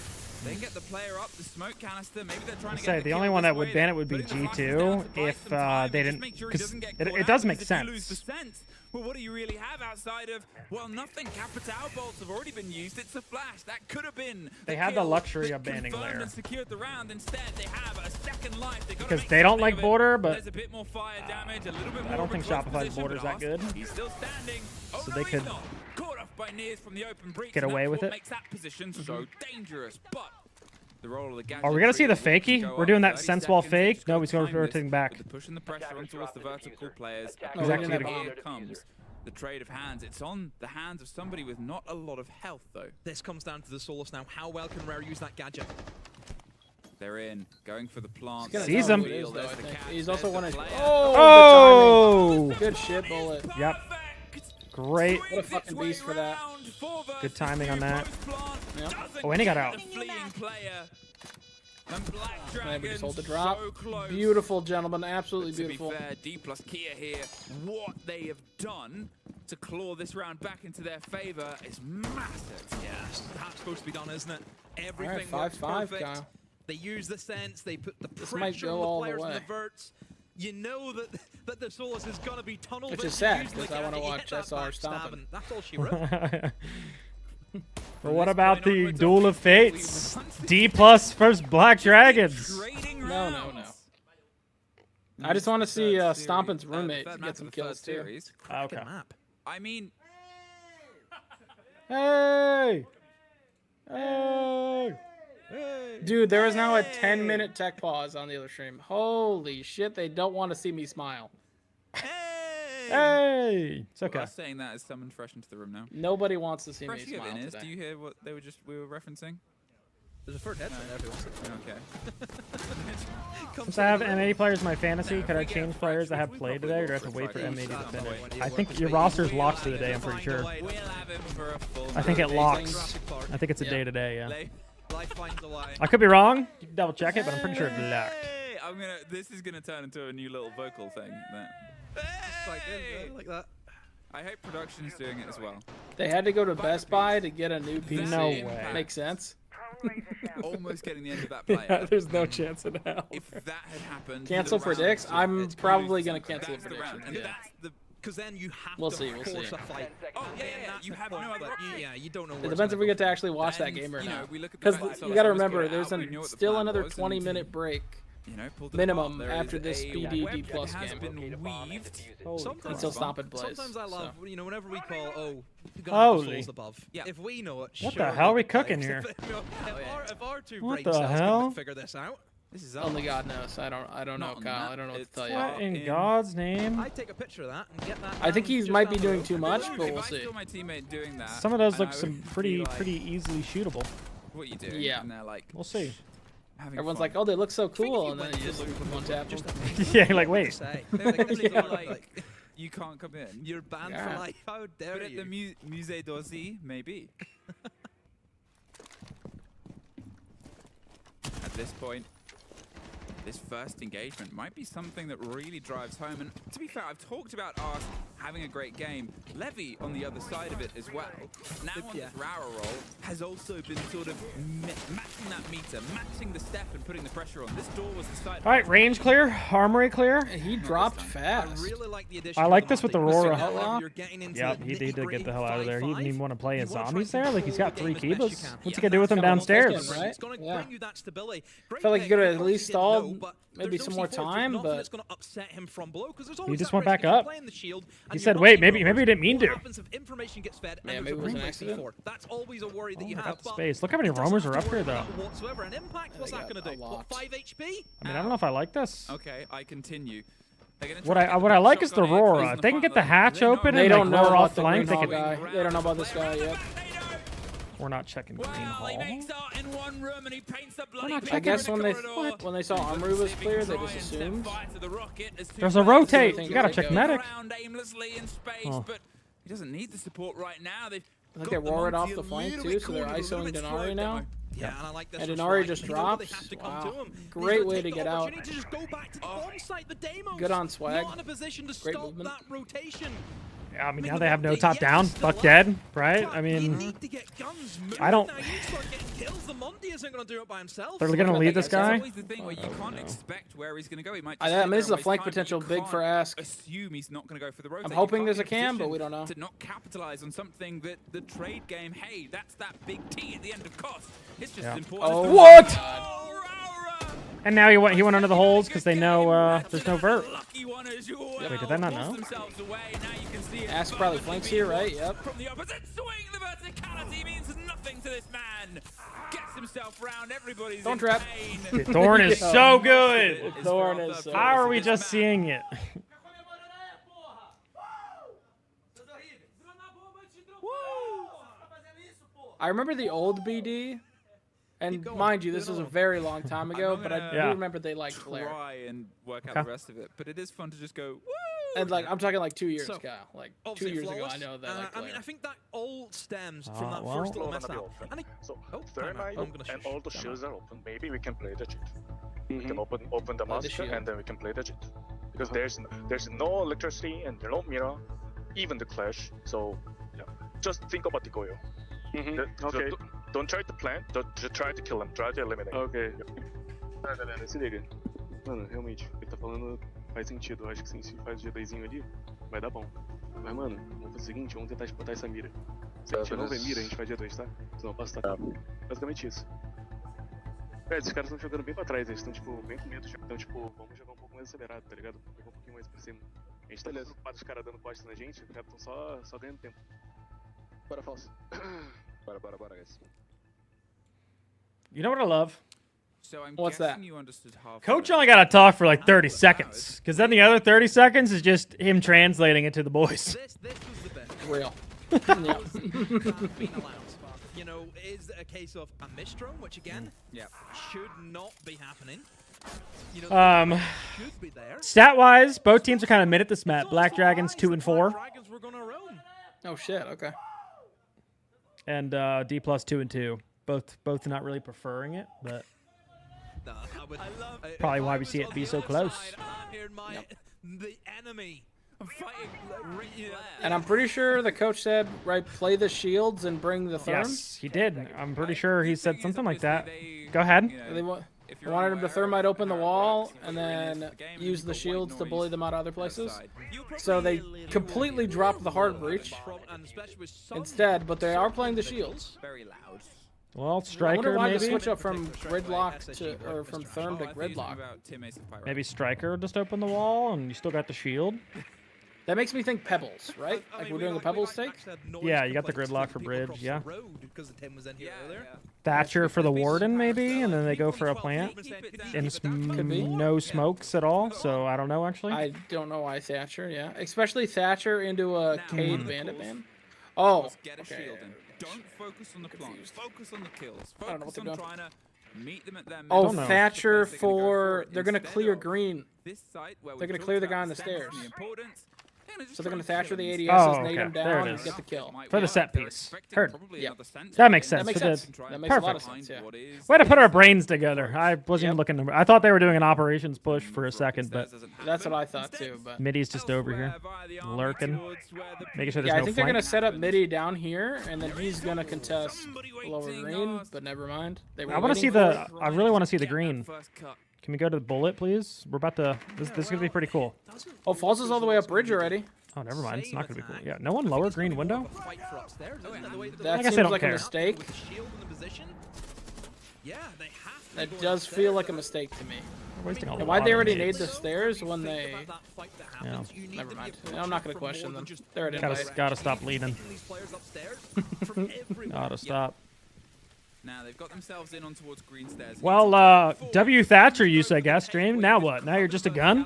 they get the player up, the smoke canister. Maybe they're trying to Say get the only one that would ban it would be G2 if they didn't, because it does make sense. Well, what do you really have outside of, well, nothing? Capital bolts have already been used. It's a flash. That could have been They had the luxury of banning confirmed Lair. and secured the round. Instead, they have a second life. Because they don't like border, but there's a bit more fire damage, a little bit more I don't think of a close Shopify's position, border's but that good. He's still standing. Oh, So no, they he's could not. Caught off by Nears from the open breach, get and away that's with what it. makes that position so dangerous. But the role of the gadget Are we gonna see the tree fakey? will go We're up doing that 30 sense wall seconds. fake. Just No, gotta he's going time to rotating this back. with the pushing the pressure on towards the vertical players. He's actually Here gonna- comes the trade of hands. It's on the hands of somebody with not a lot of health, though. This comes down to the Solus now. How well can Rare use that gadget? They're in, going for the plant. Sees him. He's also one of. Oh! Good shit, bullet. Yep. Great. What a fucking beast for that. Good timing on that. Yep. Oh, and he got out. The fleeing player. And Black Maybe Dragon just hold the drop. so close. Beautiful, gentlemen. Absolutely To be beautiful. fair, D plus Kia here, what they have done to claw this round back into their favor is massive. Yes, that's supposed to be done, isn't it? Everything Alright, works 5-5, perfect. Kyle. They use the sense, they put the This might pressure go on the all the players and way. the verts. You know that the Solus is going to be tunnel Which vision. is sad, Use the 'cause I wanna gadget, watch hit that SR backstab, stomping. and that's all she wrote. But what about the Duel of Fates? D plus first Black Dragons. No. I just want to see Stompin's roommate get some kills too. Okay. I mean, Hey! Hey! Dude, there is now a 10-minute tech pause on the other stream. Holy shit, they don't want to see me smile. Hey! It's okay. Us saying that is summoned fresh into the room now. Nobody wants to see Fresh me you smile in is, today. do you hear what we were referencing? There's a third headset there who wants it. Okay. Since I have M80 players in my fantasy, could I change players that have played today, or do I have to wait for M80 to finish? I think your roster's locked for the day, I'm pretty sure. I think it locks. I think it's a day-to-day, yeah. Life finds a line. I could be wrong. You can double check it, but I'm pretty sure it's locked. Hey, this is gonna turn into a new little vocal thing. Like that. I hope production is doing it as well. They had to go to Best Buy to get a new PC. No way. Makes sense. Almost getting the end of that play. Yeah, there's no chance in hell. If that had happened, Cancel predicts? I'm probably going to cancel a prediction. Yeah. Because then you have We'll to see, we'll force see. a fight. Oh, yeah, you have no other option. Yeah, you don't know It where depends if we get to actually watch that And, game or you know, not. we look at the Because fact that you got to Solus remember, got there's out, we knew what the still plan another was, 20-minute break. Pulled the Minimum plot. There after is this a BDD web plus that has game. been weaved. Until Stompin plays. Sometimes I love, so. whenever we call, you're gonna have the Holy. souls above. Yeah. If we know it, What sure, the hell are we can play. cooking here? If our two What brain the cells hell? can figure this out. This is Only God knows. I don't know, Kyle. I don't know what to tell you. What in God's name? I take a picture of that and get that. I think down he just might be down the doing road. too much, but If we'll I see. saw my teammate doing that, Some of those and look I some would be pretty like, easily shootable. What are you doing? Yeah. And they're like, We'll see. having Everyone's fun. like, oh, they look so cool, and then you just one tap them. Yeah, like wait. Say. They're like, you can't come in. You're banned Yeah. for life. How dare But at you? the Musée d'Orsay, maybe. At this point, this first engagement might be something that really drives home. And to be fair, I've talked about Ask having a great game. Levy on the other side of it as well. Now on this Rara roll has also been sort of matching that meter, matching the step and putting the pressure on. This door was the side. All right, range clear, armory clear. He dropped fast. I like this with Aurora. Yep, he need to get the hell out of there. He didn't even want to play his zombies there. Like, he's got 3 Kibas. What's he gonna do with them downstairs? Right? Yeah. I feel like he could have at least stalled maybe some more time, but he just went back up. He said, "Wait, maybe he didn't mean to." Yeah, maybe it was an accident. That's always a worry that you have. Space. Look how many roamers are up here, though. Whatsoever. An impact. What's that going to do? What, 5 HP? I mean, I don't know if I like this. Okay, I continue. What I like is the Aurora. If they can get the hatch open they and don't like know roar about off the flank, green they hall can. guy. They don't know about this guy yet. We're not checking green hall. I guess when they saw armory was clear, they just assumed. There's a rotate. You gotta check medic. Oh. He doesn't need the support right now. I think they roar it off the flank too, so they're ISOing Denari now. Yeah, and I like this. And Denari just drops. Wow. Great way to get out. Good on swag. Great movement. Yeah, I mean, now they have no top down. Fuck dead, right? I mean, I don't. They're going to lead this guy? I mean, this is a flank potential big for Ask. Assume he's not going to go for the rotate. I'm hoping there's a cam, but we don't know. To not capitalize on something that the trade game, hey, that's that big T at the end of cost. It's just important. Oh, what? And now he went under the holes because they know there's no vert. Wait, did that not know? Ask probably flanks here, right? Yep. From the opposite swing, the verticality means nothing to this man. Gets himself round. Everybody's Don't trap. Dude, Thorn is so good. Thorn is so How are we just seeing it? I remember the old BD. And mind you, this was a very long time ago, but I do remember they liked Flare. Try and work out the rest of it, but it is fun to just go. Woo! And like I'm talking like 2 years ago, like 2 years ago. I know that. I mean, I think that all stems from that first little mess up. So thermite and all the shields are open. Maybe we can play the cheat. We can open the master and then we can play the cheat. Because there's no electricity and no mirror, even the clash. So yeah, just think about the Goyo. Ok. Don't try to plant, just try to kill him, try to eliminate. Ok. Tá, galera, se liga. Mano, realmente, o que ele tá falando faz sentido. Eu acho que se faz o G2zinho ali, vai dar bom. Mas, mano, vamos fazer o seguinte, vamos tentar botar essa mira. Se a gente não vê mira, a gente faz G2, tá? Senão passa tá. Basicamente isso. Esses caras estão jogando bem pra trás, eles estão, tipo, bem com medo. Então, tipo, vamos jogar um pouco mais acelerado, tá ligado? Pegar um pouquinho mais pra cima. A gente tá preocupado os caras dando costa na gente, os caras estão só ganhando tempo. Bora, falso. Bora, guys. You know what I love? So I'm What's that? You understood half Coach only got to talk for like 30 seconds, because then the other 30 seconds is just him translating it to the boys. This was the best. Real. You know, is a case of a misdrone, which again, should not be happening. You know, should be there. Stat-wise, both teams are kind of mid at this map. Black Dragons 2 and 4. Dragons were gonna roam. Oh shit. Okay. And D plus 2 and 2. Both not really preferring it, but probably why we see it be so close. The enemy fighting. And I'm pretty sure the coach said, right, play the shields and bring the therm. Yes, he did. I'm pretty sure he said something like that. Go ahead. They wanted him to thermite open the wall and then use the shields to bully them out of other places. So they completely dropped the hard breach instead, but they are playing the shields. Very loud. Well, I Striker wonder why maybe. the switch up from gridlock to or from therm to gridlock. Maybe Striker just open the wall and you still got the shield. That makes me think Pebbles, right? Like we're doing a Pebbles take? Yeah, you got the gridlock for bridge, yeah. Thatcher for the Warden maybe, and then they go for a plant. And no smokes at all, so I don't know actually. I don't know why Thatcher, yeah. Especially Thatcher into a Cade Bandit man. Oh, okay. Don't focus on the plants. Focus on the kills. I don't know what Focus they're on doing. trying to meet them at their Oh, middle. Thatcher They're gonna go for... it They're going to instead clear of green. This site where They're we going to talked clear the about guy on the strength stairs. and the importance. So they're going to Thatcher the ADSs, Oh, nade okay. them There down, it and is. get the kill. For the set piece. Heard. Yeah. That makes sense. That makes For the- sense. That makes a lot of Perfect. sense, yeah. Way to put our brains together. I wasn't even looking. I thought they were doing an operations push for a second, but That's what I thought too. But Midi's just over here, lurking, making sure there's yeah, I no think they're flank. going to set up Midi down here, and then he's going to contest lower green, but never mind. They were I want to see waiting the. for it. I really want to see the green. Can we go to the bullet, please? We're about to. This is gonna be pretty cool. Oh, Falls is all the way up bridge already. Oh, never mind. It's not gonna be cool. Yeah, no one lower green window. That I guess I seems don't like care. a mistake. That does feel like a mistake to me. We're wasting a And lot why'd they of already nades. nade the stairs when they? Yeah. Never mind. I'm not going to question them. They're at invite. Gotta stop leading. Gotta stop. Now they've got themselves in on towards green stairs. Well, W Thatcher use, I guess, stream. Now what? Now you're just a gun?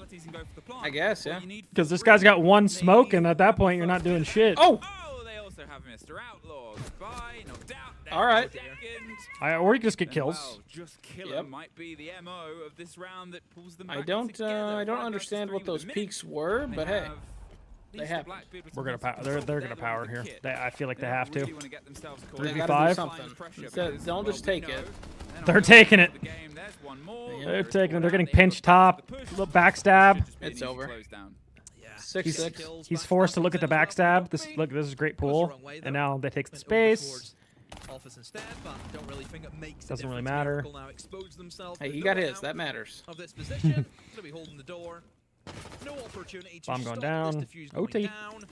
I guess, yeah. Because this guy's got one smoke, and at that point, you're not doing shit. Oh! They also have Mr. Outlaw. Goodbye, knocked out. All right. Or you can just get kills. Well, just killer might be the MO of this round that pulls them I back don't together. understand what those peaks were, but hey, they happen. We're gonna power. They're gonna power here. I feel like they have to. They 3v5. gotta do something. Don't just take it. They're taking it. They're taking it. They're getting pinched top. Little backstab. It's over. 6-6. He's forced to look at the backstab. This is a great pool. And now they take the space. Office instead, but don't really think it makes Doesn't a really difference. matter. Miracle now exposed themselves Hey, to he the got door his. out That matters. Of this position, to be holding the door. No opportunity to Bomb going stop down. this diffuse going OT. down.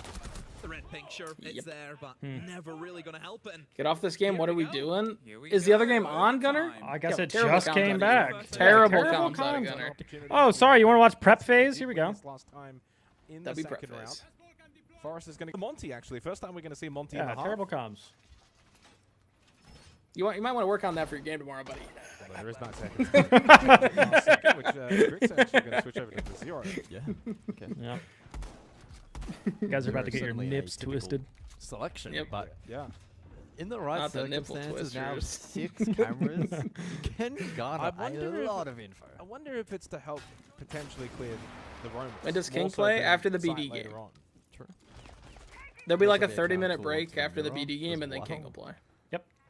The red pink shirt, it's there, but never really going to help it. And Get off this game. What are we doing? Is the other game on, Gunner? I guess Yeah, it terrible just comms came out of back. you. Terrible comms comms. out of Gunner. Oh, sorry. You want to watch prep phase? Here we go. Last time in That'd the be prep second round. phase. Forrest is going to Monty actually. First time we're going to see Monty in Yeah, the terrible comms. You might want to work on that for your game tomorrow, buddy. Well, there is not second. Second, which Rick's actually going to switch over to the 0. Yeah. Okay. Yeah. You guys are about to get your Certainly a nips typical twisted. Selection, Yep. but Yeah. in the right Not the nipple circumstances now, twisters. 6 cameras can I garner wonder a if- lot of info. I wonder if it's to help potentially clear the Romans. When does King more so play? than After the Sight BD later game. on. True. There'll be like a This'll be a 30-minute time break for after the Mirror BD game, as and then well. King will play.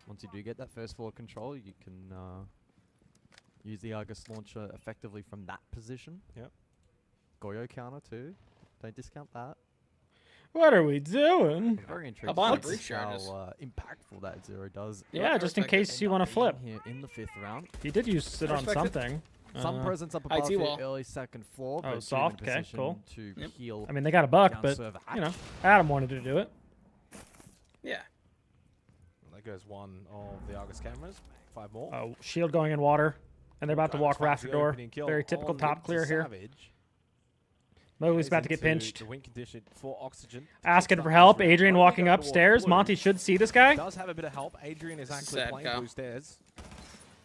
Once you do get that first floor control, you can use the Argus launcher effectively from that position. Yep. Goyo counter too. Don't discount that. What are we doing? I'm very intrigued Habana to see breach how charges. impactful that 0 does. Yeah, just in case you want to flip. Here in the 5th round. He did use it I on respect it. something. Some presence up above IT the wall. early 2nd floor. Oh, but soft, Doom in okay, position cool. To Yep. heal I mean, they got a buck, down but, server you know, hatch. Adam wanted to do it. Yeah. There goes one of the Argus cameras. 5 more. Oh, shield going in water. And they're about to walk Finds the Rafter door. opening kill Very typical on top into clear here. Savage. Mowgli's about to Plays get into pinched. The win condition for Oxygen. Asking Takes for up help. this round. Adrian Only walking go towards upstairs. blue. Monty should see this guy. Does have a bit of help. Adrian is actually Sad playing guy. blue stairs.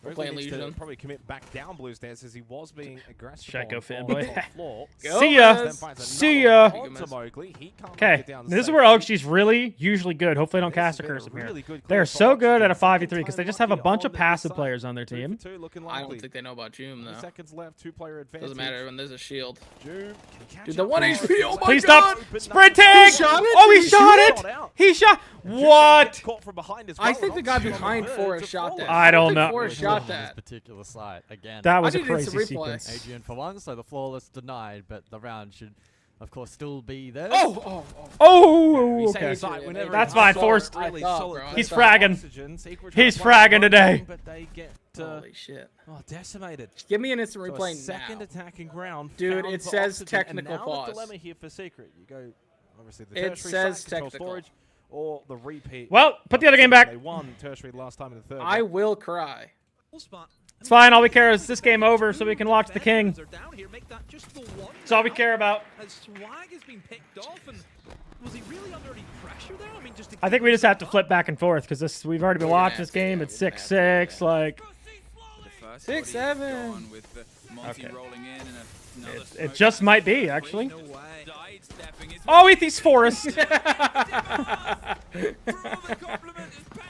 We're Really playing needs to Legion. probably commit back down blue stairs as he was being aggressive. Psycho on fanboy. the top floor. See ya. Then finds See another ya. one onto Mowgli. He can't make Okay, it down the this is safe where route. Oaksy's really usually good. Hopefully, they don't cast a This has curse been him a here. really good They're clear so for good at a Oxygen. 5v3 because they just have a Lucky bunch on of the passive side. players on their 3 for team. 2 looking I don't likely. think they know about Joom, 2 though. seconds left. 2-player advantage. Doesn't matter when there's a shield. Joom can catch Dude, the up 1 to HP. Oxygen. Oh my Please god! stop. Sprinting! Oh, he shot it! He shot. What? Caught from behind as I well, think the and guy Oxygen on behind the verge Forrest of shot falling. that. I don't think know. Forrest shot that. This particular site again. That was I a need instant crazy replay. sequence. Adrian for one, so the flawless denied, but the round should, of course, still be there. Oh! Oh, We say okay. inside whenever That's it's fine, solid, Forrest. really I thought, solid bro, I play. He's thought. fragging. Oxygen, Secret He's trying to find fragging one today. thing, But they get Holy shit. decimated. Give me an instant So a replay second now. attacking ground. Dude, found it for says Oxygen, technical and now pause. the dilemma here for Secret. You go, obviously, the It tertiary says site, control technical. storage, or the repeat. Well, put the of other game Oxygen. back. They won tertiary last time in the third. I will cry. It's fine. All we care is this game over so we can watch the king. That's all we care about. As Swag has been picked off, and was he really under any pressure there? I mean, just to I think we just have to flip back and forth because we've already been watching this game. It's 6-6. Like, 6-7. okay. It just might be actually. Oh, Ethy's Forest.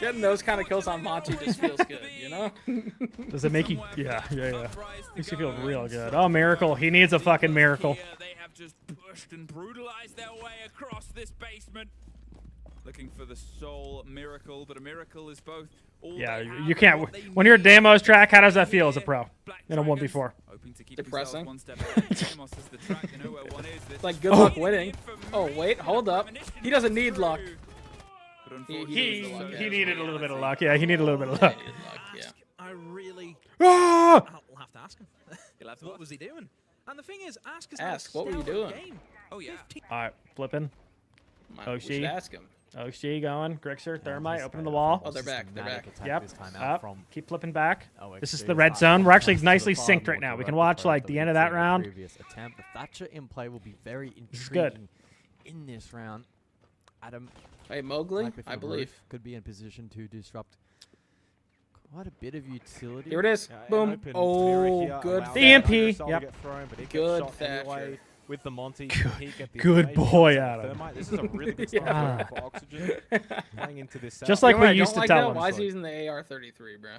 Getting those kind of kills on Monty just feels good, you know? Does it make you? Yeah. Makes you feel real good. Oh, miracle. He needs a fucking miracle. just pushed and brutalized their way across this basement. Looking for the soul miracle, but a miracle is both all Yeah, they have you and can't. what they When you're a need. Damos track, how does that feel as a pro in a 1v4? Hoping to keep Depressing. themselves one step ahead. Damos is the track, they know where one is. This It's like good luck winning. Oh wait, hold up. He doesn't need luck. He needed a little bit of luck. Yeah, he needed a little bit of luck. I really. Ah! I'll have to ask him. What was he doing? And the thing is, Ask is Ask, what were you doing? Game. Oh yeah. All right, flipping. We should ask him. Oxy going. Grixer, Thermite, opening the wall. Oh, they're back. They're back. Yep. Up. Keep flipping back. This is OXG the red is zone. We're actually the nicely far synced more right now. We direct can watch approach like that the end we've of that seen in the round. Previous attempt. The Thatcher in play will be very This is good. intriguing in this round. Adam. Hey, Mowgli, like with I the believe. roof, could be in position to disrupt quite a bit of utility. Here it is. Boom. Oh, good. The EMP. Yep. Good Thatcher. With the Monty. Good boy, Adam. This is a really good start for Oxygen. Playing into this. Just like we used to like tell that? him. Why is he using the AR-33, bro?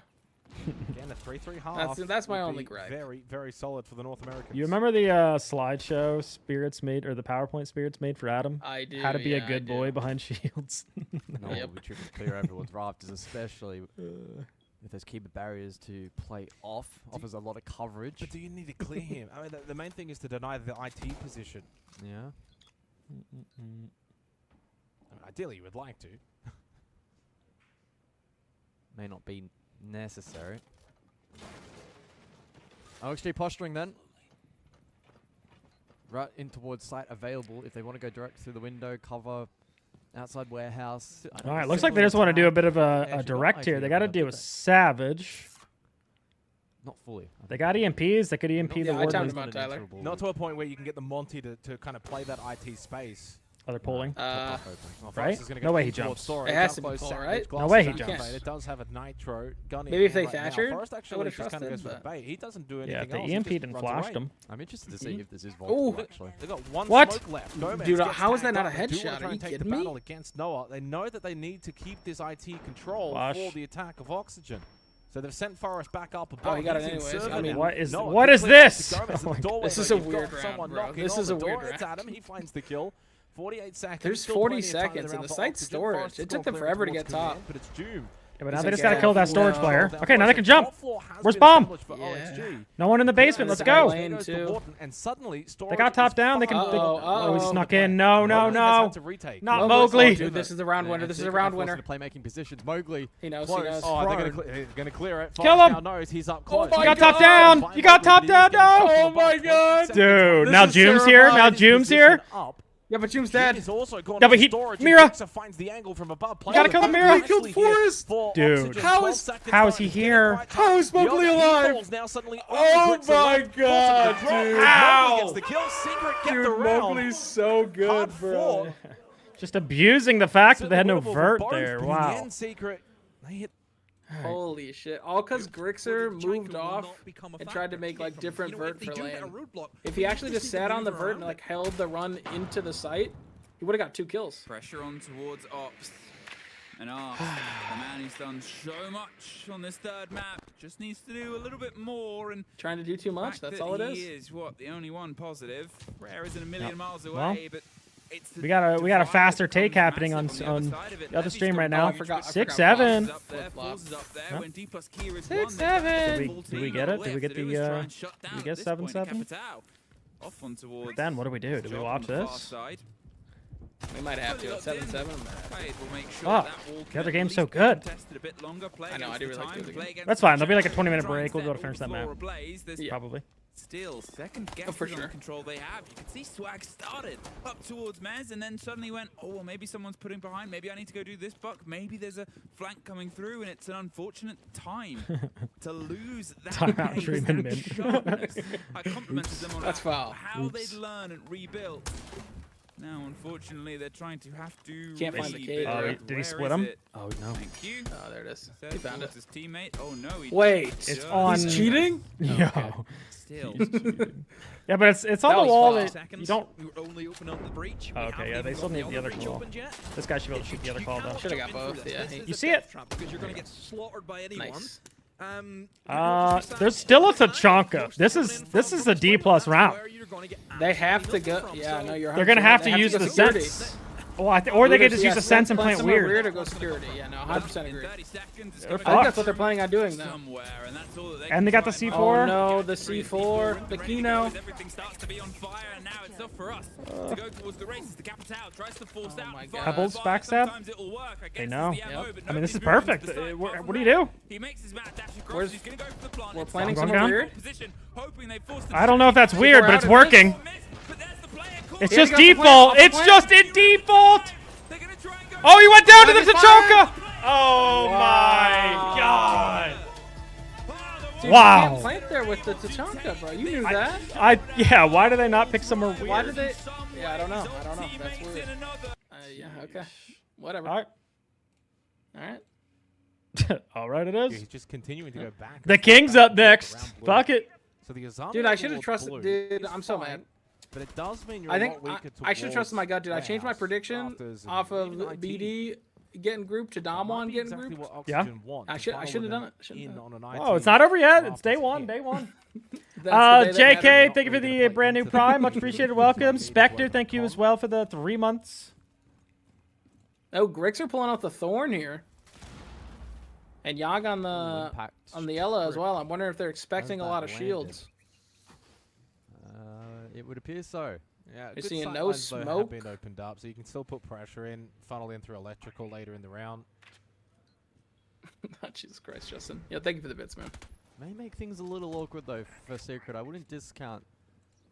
Again, a 3-3 half. That's my would only be gripe. Very, very solid for the North Americans. You remember the slideshow Spirits made, or the PowerPoint Spirits made for Adam? I do. How to be yeah, a good boy behind shields. No, we tried to clear everyone's rafters, especially with those keeper barriers to play off. Offers a lot of coverage. But do you need to clear him? I mean, the main thing is to deny the IT position. Yeah. I mean, ideally, you would like to. May not be necessary. OXG posturing then. Right in towards site available if they want to go direct through the window, cover outside warehouse. All right, looks like they just want to do a bit of a direct here. They got to deal with Savage. Not fully. They got EMPs. They could EMP the Warden. Not to a point where you can get the Monty to kind of play that IT space. Oh, they're pulling. Right? No way he jumps. It has to be pull, right? No way he jumps. It does have a nitro gun. Maybe if they right Thatchered, Forrest actually just kind of goes for the bait. He doesn't do anything Yeah, else. if they EMP'd and flashed him. I'm interested to see if this is Oh, vulnerable, actually. They got one What? smoke left. Gomez Dude, gets how is that tagged not a up. They do headshot? wanna try Are and you take the kidding me? battle against Noah. They know that they need to keep this IT control Flash. for the attack of Oxygen. So they've sent Forrest back up above. Oh, he got it He's anyways. inserted I mean, now. what is Noah what is completes this? to Gomez in the doorway, This is though. a You've weird got someone round, bro. knocking This on is the a weird door. It's round. Adam. He finds the kill. 48 seconds. There's Still 40 plenty of time in seconds the in round the for site Oxygen. storage. Forrest It has took gone them clear forever to towards get top. command, but it's Doom. Yeah, but now He's they like, just got to yeah, kill that storage no. player. That Okay, now they force can the jump. top floor has Where's been Bomb? established for OXG. No one in the basement. Let's go. Lane Goes to two. Wharton, and suddenly They storage got top is down. They can. fine. Oh, he Uh-oh. snuck in. No, no, Mowgli has no. had to retake. Not Oh, Mowgli. dude, this is the round winner. This is a round winner. Playmaking positions. Mowgli. He knows. Close. He knows. Oh, they're Prone. gonna clear it. Kill Forrest him. now knows he's up close. my You got God. top down. You got top down. No. Oh my God. Dude, This now is Jume's here. Now terrifying. Jume's here. Up. Yeah, but Jume's Jim dead. is also gone Yeah, but into he- storage. Mira. Grixer finds the angle from above. You gotta kill the Mira. He killed Forrest. Dude. How is he here? How is Mowgli alive? Now suddenly Oh my God, dude! Mowgli gets the kill. Secret get the Dude, round. Mowgli's so good, Hard bro. fought. Just abusing the fact that they had no Winnable for vert both, there. but in the Wow. end, Secret, they hit. Holy shit! All because Grixer Well, the moved jungle will off not become a and tried to factor make like from- different you know, vert if they for do get a lane. roadblock, If he actually just sat on the move vert around and it. like held the run into the site, he would have got 2 kills. Pressure on towards Ops. And Ops, the man who's done so much on this third map, just needs to do a little bit more. And Trying to do too much. That's all it He is. is what the only one positive. Rare isn't a million Yep. miles Well, away, but it's the We got a divide faster that take becomes happening on massive on the other side of it. the other Levy's stream got right now. I forgot 6-7. Up there, Falls is up there. Huh? When D plus Kier is 6-7. won, Did we get it? Did we get the? Did we get 7-7? Off on towards Then what do we do? Do we watch this? We might have to at 7-7. Oh, the other game's so good. I know. I do really like the game. That's fine. There'll be like a 20-minute break. We'll be able to finish that map. Yeah. Probably. Still, second guess for on sure. control they have. You can see Swag started up towards Mez and then suddenly went, oh, well, maybe someone's putting behind. Maybe I need to go do this buck. Maybe there's a flank coming through, and it's an unfortunate time to lose that Timeout, pace Dream and and Mint. sharpness. I complimented them on That's foul. how they'd learn and rebuild. Now, unfortunately, they're trying to have to Can't find the cage, rebuild. right? Did he Where split is him? it? Oh no. Thank you. Oh, there it is. Said He found it. towards his teammate. Oh no, he Wait, just on- He's cheating? Yo. Still. Yeah, but it's on That the was wall. foul. That you don't. We were only open up the breach. We Okay, haven't yeah, even they got still need the other other breach claw. opened yet. This guy should be able to shoot the other claw though. Should've got both, yeah. This is You a see it? death trap because you're going to get slaughtered by anyone. Nice. There's still a Tachanka. This is a D+ round. They have to go. Yeah, no, you're. They're gonna have to use the sense. Well, or they could just use the sense and plant weird. Or go security. Yeah, no, 100% agree. I think fucked. that's what they're planning on doing, though. And they got the C4. Oh no, the C4, the Kino. Everything starts to be on fire, and now it's up for us to go towards the races. The Capital tries to force out. Pebbles backstab. Sometimes it'll work. I They know. Yep. I mean, this is perfect. What do you do? He makes his mad dash across. He's gonna go for the plant. We're planning I'm somewhere going weird. Position, hoping they force I don't know if that's weird, but it's working. It's just default. It's just in default. Oh, he went down to the Tachanka. Oh my god. Dude, Wow. You can't plant there with the Tachanka, bro. You knew that. Yeah. Why do they not pick somewhere weird? Why did they? Yeah, I don't know. That's weird. Yeah. Okay. Whatever. All right. All right. All right, it is. Yeah, he's just continuing to go back. The King's up next. Fuck it. So the Azami Dude, I should have trusted. Dude, I'm so mad. But it does mean you're I a think lot weaker I should have trusted my gut, dude. I warehouse, changed my prediction rafters, off of and even BD getting grouped to Damwon getting exactly grouped. what Yeah. Oxygen want. I should have done it. Oh, it's not over yet. It's day one. Day one. JK, thank you for the brand new Prime. Much appreciated. Welcome. Spectre, thank you as well for the 3 months. Oh, Grix are pulling out the Thorn here. And Yag on the Ella as well. I'm wondering if they're expecting a lot of shields. It would appear so. Yeah, You're good seeing sight no lines, though, smoke. have been opened up, so you can still put pressure in, funnel in through electrical later in the round. Jesus Christ, Justin. Yeah, thank you for the bits, man. May make things a little awkward though for Secret. I wouldn't discount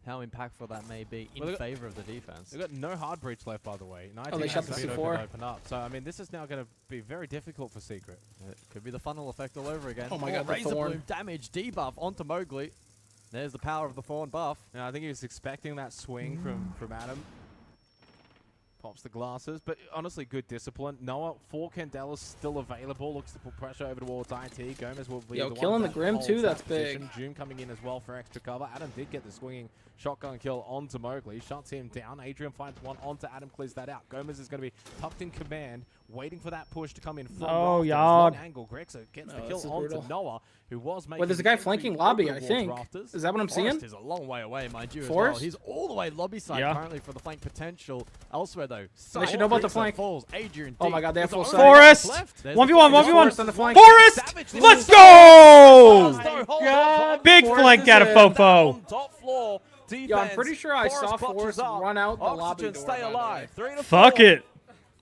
how impactful that may be in favor of the defense. They've got no hard breach left, by the way. They shut the C4. Open up. So I mean, this is now going to be very difficult for Secret. It could be the funnel effect all over again. Oh my god, the Razor Thorn. Bloom damage debuff onto Mowgli. There's the power of the Thorn buff. Yeah, I think he was expecting that swing from Adam. Pops the glasses, but honestly, good discipline. Noah, 4 Candela's still available. Looks to put pressure over towards IT. Gomez will be the killing one the Grim holds too, that that's big. position. June coming in as well for extra cover. Adam did get the swinging shotgun kill onto Mowgli. Shuts him down. Adrian finds one onto Adam, clears that out. Gomez is going to be tucked in command, waiting for that push to come in from Oh, Rafters. Yard. Long angle. Grexa gets the kill onto Noah, who was making... Wait, there's a guy flanking lobby, I towards think. Rafters. Is that what I'm seeing? Forrest is a long way away, mind you, Forrest? as well. He's all the way lobby side currently for the flank potential. Elsewhere, though, They should know about the flank. Falls. Adrian Oh my god, they have full sight. Forrest! 1v1, 1v1. Forrest! Let's Oh go! Big flank out of Fofo. Top floor. Yo, I'm pretty sure I saw Forrest run out the lobby door. Stay alive. 3 to 4. Fuck it.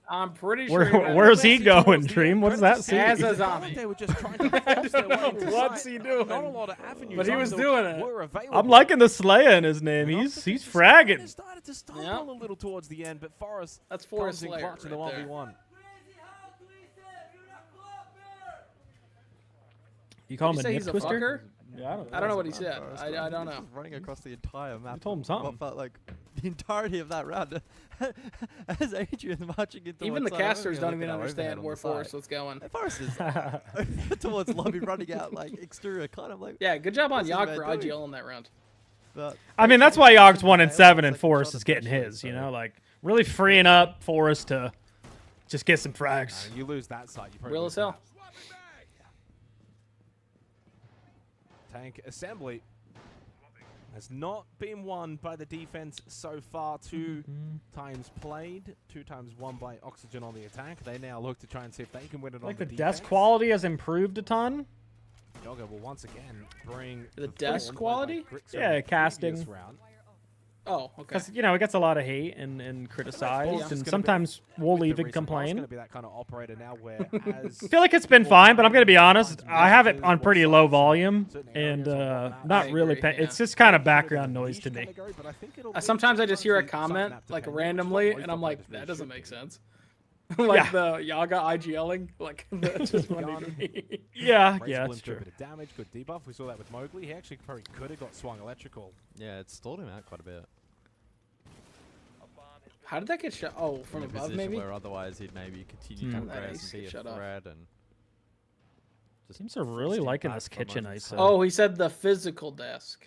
I'm pretty sure. Where's he going, Dream? What does that see? As a zombie. They were just trying to What's he doing? Not a lot of avenues. But he was doing it. Were available. I'm liking the Slayer in his name. He's fragging. It started to stumble a little towards the end, but Forrest That's Forrest comes in Slayer clutch in the right there. 1v1. You call him a Did he say nip he's a twister? fucker? Yeah, I don't know what he said. I don't know. Running across the entire map. You told him something. What felt like the entirety of that round. As Adrian marching into Even the casters don't even understand where Forrest was going. Forrest is towards lobby running out like exterior kind of like. Yeah, good job on what's this Yag man for doing? IGL in that round. But I mean, that's why Yogg's 1-7 and Forrest is getting his. You know, like really freeing up Forrest to just get some frags. You lose that side, you probably Real lose as hell. Tank assembly has not been won by the defense so far. 2 times played, 2 times won by Oxygen on the attack. They now look to try and see if they can win it Like on the the desk defense. quality has improved a ton. Yoga will once again bring The desk Thorn quality? led by Grixer Yeah, in the casting. previous round. Oh, okay. Because, you know, it gets a lot of hate and criticized, and sometimes we'll With the even recent loss, complain. gonna be that kind of operator now where as I feel like it's been fine, but I'm going to be honest. I have it on pretty low volume and not really. It's just kind of background noise to me. Sometimes I just hear a comment like randomly, and I'm like, that doesn't make sense. Like the Yaga IGLing, like that's just funny to me. Yeah, Razor yeah, Bloom it's took a true. bit of damage, good debuff. We saw that with Mowgli. He actually probably could have got swung electrical. yeah, it stalled him out quite a bit. How did that get shot? Oh, from In a above position maybe? where otherwise he'd maybe continue to progress and be a threat and. Seems to really liking this kitchen ISO. Oh, he said the physical desk.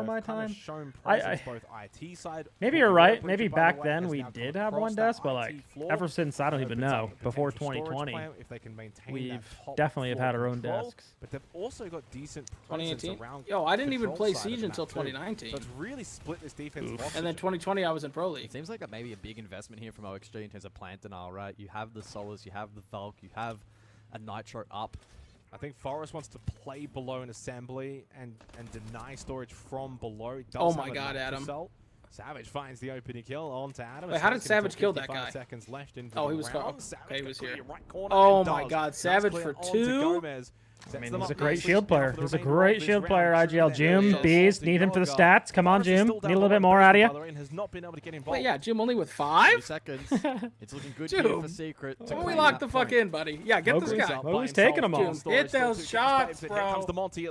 before my time. Shown I both IT side. maybe you're right. Maybe back then we did have one desk, but like ever since I don't even know before 2020, we've definitely have had our own desks. But they've also got decent 2018. Around Yo, I didn't even play side of Siege the until map, too. 2019. So it's really split this defense. And then 2020, I was in Pro League. It seems like maybe a big investment here from OXG in terms of plant denial, right? You have the Solas, you have the Valk, you have a Nitro up. I think Forest wants to play below an assembly and deny storage from below. Oh my God, Adam. Assault. Savage finds the opening kill onto Adam. Wait, how did Savage kill that guy? Seconds left in oh, he was round. okay, he was here. Right corner oh and my does. God, Savage for 2. Gomez. I mean, he's a great shield player. He's a great shield player, IGL. Jim, Beast, need him for the stats. Come on, Jim. Need a little bit more out of you. Wait, yeah, Jim only with 5? 2 seconds. It's looking good here for Secret. We locked the fuck in, buddy. Yeah, get this guy. Mowgli's taking them all. Hit those shots, bro.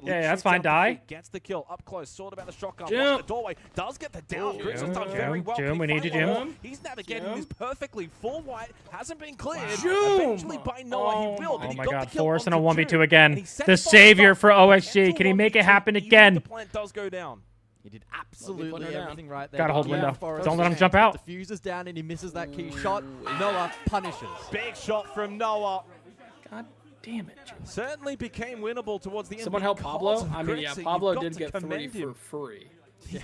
Yeah, that's fine. Die. Gets the kill up close. Sorted about the shotgun. Jim. The doorway does get the down. Jim, we need you, Jim. He's navigating this perfectly. Full white hasn't been cleared. Jim. Eventually by Noah, he will. Oh my God, Forrest in a 1v2 again. The savior for OXG. Can he make it happen again? The plant does go down. He did absolutely everything right there. Gotta hold window. Don't let him jump out. Diffuses down and he misses that key shot. Noah punishes. Big shot from Noah. God damn it, Jim. Certainly became winnable towards the end. Someone help Pablo? I mean, yeah, Pablo did get 3 for free.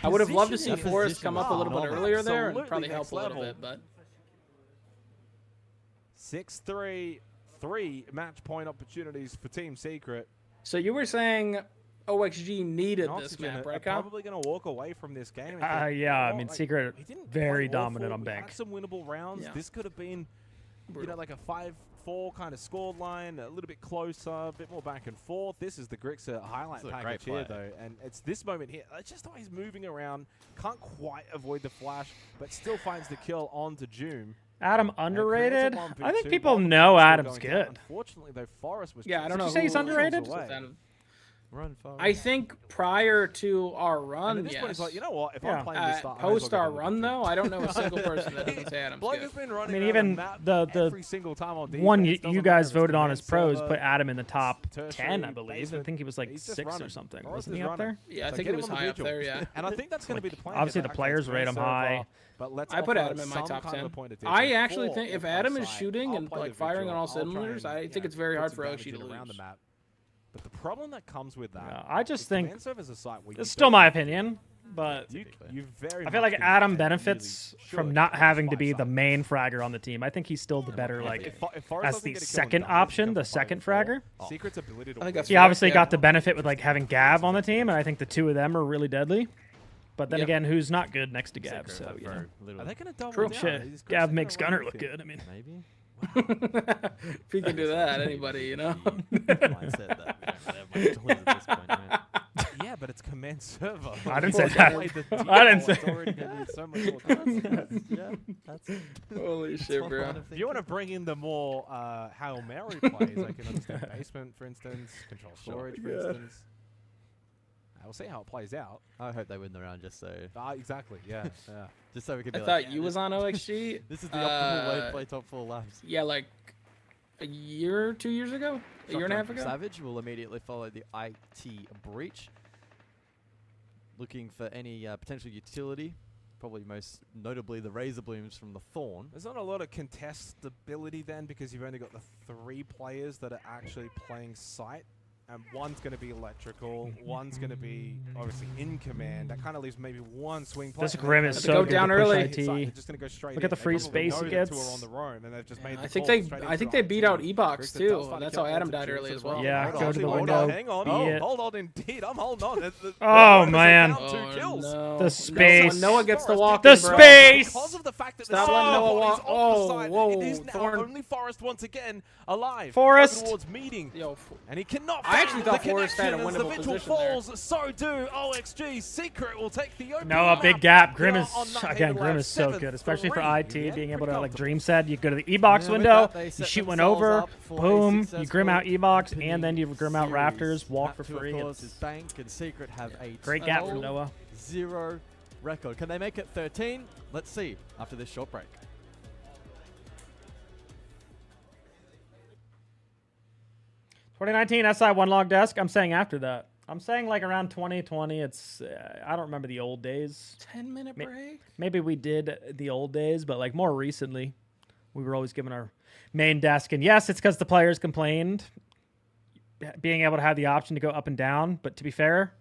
I would have loved to see Forrest come up a little bit earlier there and probably help a little bit, but 6-3, 3 match point opportunities for Team Secret. So you were saying OXG needed this map, right, Kyle? Probably going to walk away from this game. Yeah, I mean, Secret very dominant on bank. Had some winnable rounds. Yeah. This could have been, you know, like a 5-4 kind of scored line, a little bit closer, a bit more back and forth. This is the Grixer highlight package here, though, and it's this moment here. It's just the way he's moving around. Can't quite avoid the flash, but still finds the kill onto Joom. Adam underrated? I think people know Adam's good. Unfortunately, though, Forrest was. Yeah, I don't know. Did you say he's underrated? Run far. I think prior to our run, yes. Point, like, you know what? If I'm playing this start, post our run, though, I don't know a single person that doesn't say Adam's good. I mean, even every single time on defense, one you guys voted on as pros put Adam in the top 10, I believe. I think he was like 6 or something. Wasn't he up there? Yeah, I think he was high up there, yeah. And I think that's going to be the plan. Obviously, the players rate him high. I put Adam in my top 10. I actually think if Adam is shooting and like firing on all cylinders, I think it's very hard for OXG to lose. But the problem that comes with that, I just think it's still my opinion, but I feel like Adam benefits from not having to be the main fragger on the team. I think he's still the better, like, as the second option, the second fragger. Secret's ability He obviously got the benefit with like having Gav on the team, and I think the two of them are really deadly. But then again, who's not good next to Gav? So you know. Are they gonna double down? Shit, Gav makes Gunner look good. I mean, maybe. If he can do that, anybody, you know. Yeah, but it's command server. I didn't say that. I didn't say. Holy shit, bro! If you want to bring in the more Hail Mary plays, I can understand basement, for instance, control storage, for instance. We'll see how it plays out. I hope they win the round just so. Exactly, yeah. Just so we can I be thought you was on OXG. This is the optimal way to play top 4 laps. Yeah, like a year, 2 years ago? A year and a half ago? Savage will immediately follow the IT breach. Looking for any potential utility. Probably most notably the Razor Blooms from the Thorn. There's not a lot of contestability then because you've only got the 3 players that are actually playing site. And one's going to be electrical, one's going to be obviously in command. That kind of leaves maybe one swing player. This Grim is so good. Down early. Just going to go straight. Look at the free space he gets. On the roam and they've just made I think they beat out E-Box too. That's how Adam died early as well. Yeah, go to the window. Hang on. Hold on, indeed. I'm holding on. Oh man, no. the space. Noah gets the walk. The space. Because of the fact that Stop letting Noah walk. Oh, it is now only Forrest once again alive. Forrest. Towards meeting. And he cannot. I actually thought Forrest had a winnable position falls, there. So do OXG. Secret will take the opening. No, a big gap. Grim is so good, especially for IT being able to, like Dream said, you go to the E-Box window, you shoot one over, boom, you Grim out E-Box, and then you Grim out Raptors, walk for free. Bank and Secret have a great gap from Noah. 0 record. Can they make it 13? Let's see after this short break. 2019 SI one log desk. I'm saying after that. I'm saying like around 2020. It's I don't remember the old days. 10-minute break. Maybe we did the old days, but like more recently, we were always given our main desk. And yes, it's because the players complained being able to have the option to go up and down. But to be fair,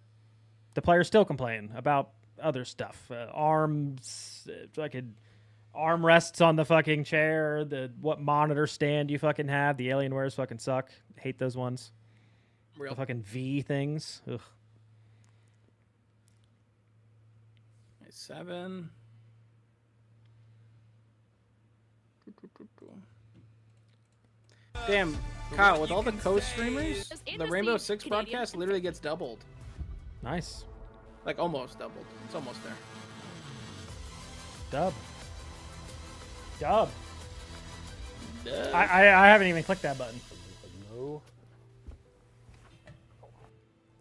the players still complain about other stuff. Arms, fucking armrests on the fucking chair, what monitor stand you fucking have. The Alienwares fucking suck. Hate those ones. The fucking V things. Ugh. 7. Damn, Kyle, with all the co-streamers, the Rainbow Six broadcast literally gets doubled. Nice. Like almost doubled. It's almost there. Dub. I haven't even clicked that button. No.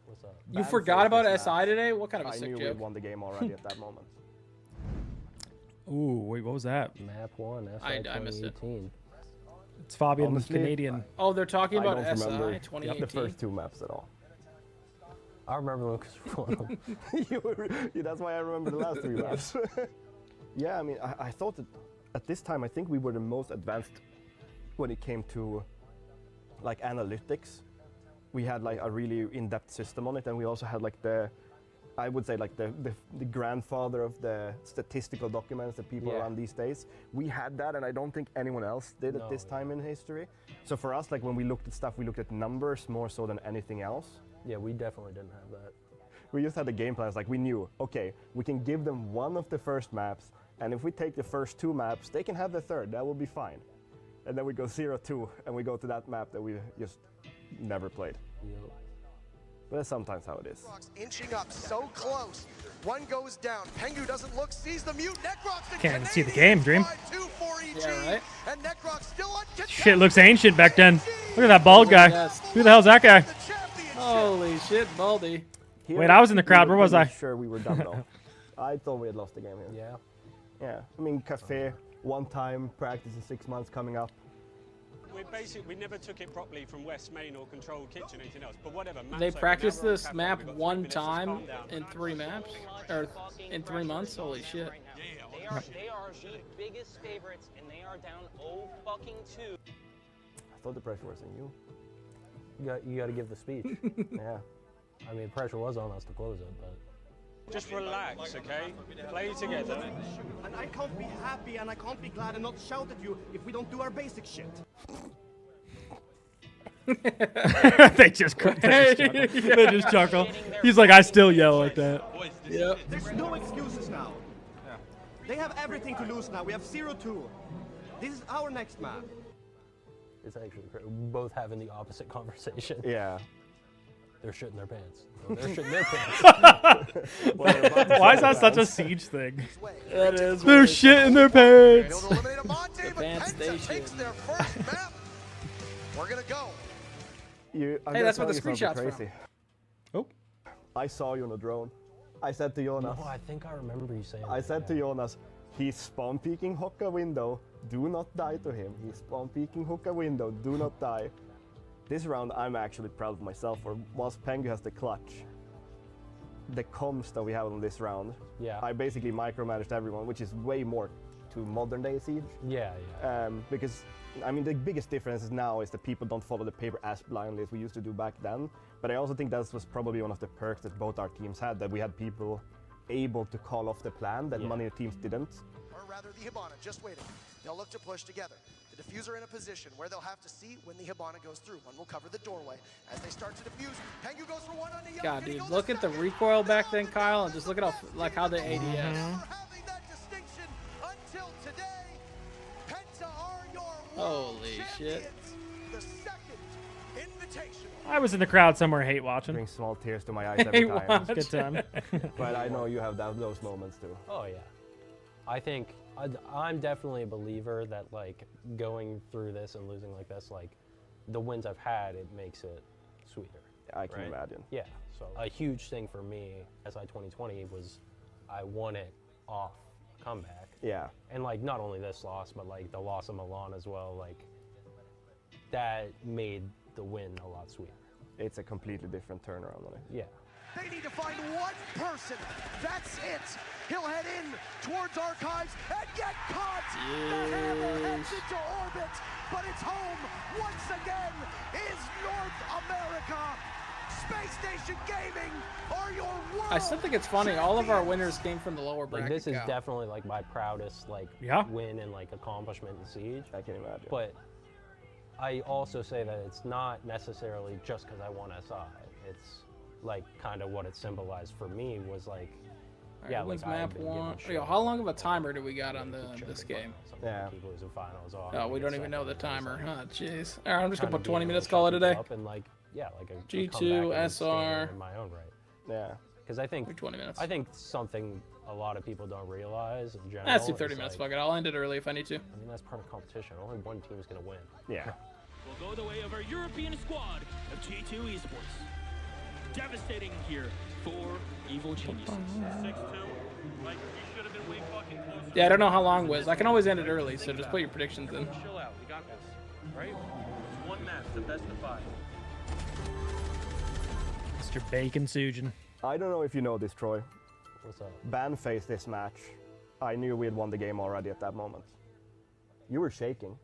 What's up? You forgot about SI today? What kind of a I sick knew joke? we won the game already at that moment. Ooh, wait, what was that? Map 1, SI I missed it. 2018. It's Fabian Honestly, Canadian. Oh, they're talking I about don't SI remember 2018. the first two maps at all. I remember them because one of them. That's why I remember the last three maps. Yeah, I mean, I thought that at this time, I think we were the most advanced when it came to like analytics. We had like a really in-depth system on it, and we also had like I would say like the grandfather of the statistical documents that people run these days. We had that, and I don't think anyone else did at this time in history. So for us, like when we looked at stuff, we looked at numbers more so than anything else. Yeah, we definitely didn't have that. We just had the game plans, like we knew, okay, we can give them one of the first maps, and if we take the first two maps, they can have the third, that will be fine. And then we go 0-2, and we go to that map that we just never played. Yep. But that's sometimes how it is. Inching up so close. One goes down. Pengu doesn't look, sees the mute. Necrox Can't even see the game, Dream. Yeah, right? And Necrox still uncontested. Shit looks ancient back then. Look at that bald guy. Who the hell's that guy? Holy shit, Baldy. Wait, I was in the crowd. Where was I? Sure, we were done though. I thought we had lost the game here. Yeah. Yeah. I mean, cafe, one time, practice in 6 months coming up. We never took it properly from West Main or Controlled Kitchen, anything else. But whatever. They practiced this map one time in 3 maps, or in 3 months. Holy shit. They are the biggest favorites, and they are down 0-2. I thought the pressure was on you. You got to give the speech. Yeah. I mean, pressure was on us to close it, but. Just relax, okay? Play together. And I can't be happy and I can't be glad and not shout at you if we don't do our basic shit. They just chuckle. He's like, I still yell like that. Yep. There's no excuses now. Yeah. They have everything to lose now. We have 0-2. This is our next map. It's actually both having the opposite conversation. Yeah. They're shitting their pants. They're shitting their pants. Why is that such a siege thing? That is. They're shitting their pants. Takes their first map. We're gonna go. Hey, that's what the screenshot's from. Oh. I saw you on a drone. I said to Jonas. Oh, I think I remember you saying I said to Jonas, he's spawn peeking hookah window. Do not die to him. He's spawn peeking hookah window. Do not die. This round, I'm actually proud of myself for whilst Pengu has the clutch. The comms that we have on this round, I basically micromanaged everyone, which is way more to modern day Siege. Yeah. Because, I mean, the biggest difference now is that people don't follow the paper as blindly as we used to do back then. But I also think that was probably one of the perks that both our teams had, that we had people able to call off the plan that many teams didn't. Or rather, the Hibana just waiting. They'll look to push together. The diffuser in a position where they'll have to see when the Hibana goes through. One will cover the doorway. As they start to defuse, Pengu goes for one on the God, dude, look at the recoil back then, Kyle, and just look at how the ADS. having that distinction until today. Penta are your Holy shit. The second invitation. I was in the crowd somewhere hate watching. Bring small tears to my eyes every time. Good time. But I know you have those moments too. Oh yeah. I think I'm definitely a believer that like going through this and losing like this, like the wins I've had, it makes it sweeter. I can imagine. Yeah. So a huge thing for me, SI 2020, was I won it off comeback. Yeah. And like not only this loss, but like the loss of Milan as well. Like that made the win a lot sweeter. It's a completely different turnaround on it. Yeah. They need to find one person. That's it. He'll head in towards Archives and get caught. The hammer heads into orbit, but it's home once again is North America. Space Station Gaming are your world. I still think it's funny. All of our winners came from the lower Like bracket. this is Cal. definitely like my proudest like win and like accomplishment in Siege. I can imagine. But I also say that it's not necessarily just because I won SI. It's like kind of what it symbolized for me was like, yeah, like map one. Yo, how long of a timer do we got on this game? Yeah. Finals off. Oh, we don't even know the timer, huh? Jeez. All right, I'm just gonna put 20 minutes. Call it a day. And like yeah, like a G2, comeback and SR. standing in my own right. Yeah. Because I think 20 minutes. I think something a lot of people don't realize in general. Let's do 30 is, minutes. like, Fuck it. I'll end it early if I need to. I mean, that's part of competition. Only one team is going to win. Yeah. Will go the way of our European squad of G2 Esports. Devastating here for Evil Geniuses. 6-2. Like, you should have been way fucking closer. Yeah, I don't know how long Wiz. I can always end it early, so just put your predictions in. Chill out. We got this. Right? It's one match, the best of 5. Mr. Bacon Sujin. I don't know if you know this, Troy. What's up? Ban faced this match. I knew we had won the game already at that moment. You were shaking.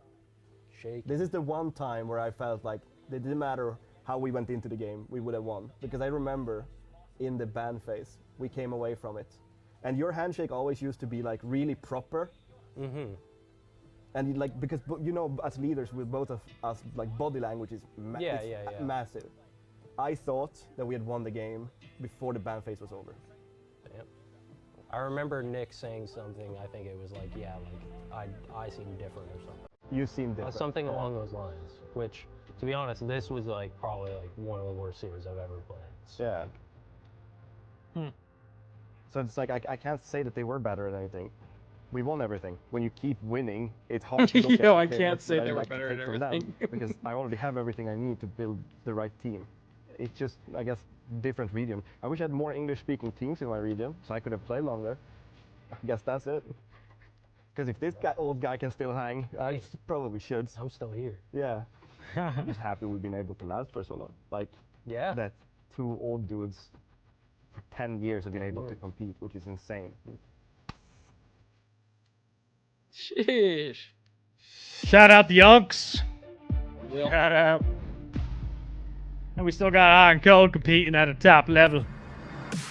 Shaking. This is the one time where I felt like it didn't matter how we went into the game, we would have won. Because I remember in the ban phase, we came away from it. And your handshake always used to be like really proper. Mm-hmm. And like, because you know, as leaders, with both of us, like body language is massive. I thought that we had won the game before the ban phase was over. Damn. I remember Nick saying something. I think it was like, yeah, like I seem different or something. You seem different. Something along those lines. Which, to be honest, this was like probably like one of the worst series I've ever played. So, yeah. So it's like I can't say that they were better at anything. We won everything. When you keep winning, it's hard to look Yo, at I can't say they were better at from them, everything. because I already have everything I need to build the right team. It's just, I guess, different region. I wish I had more English-speaking teams in my region, so I could have played longer. I guess that's it. Because if this old guy can still hang, I probably should. I'm still here. Yeah. I'm just happy we've been able to last for so long. Like, yeah, that 2 old dudes for 10 years have been able to compete, which is insane. Sheesh. Shout out the Unks. Will. Shout out. And we still got Iron Code competing at a top level.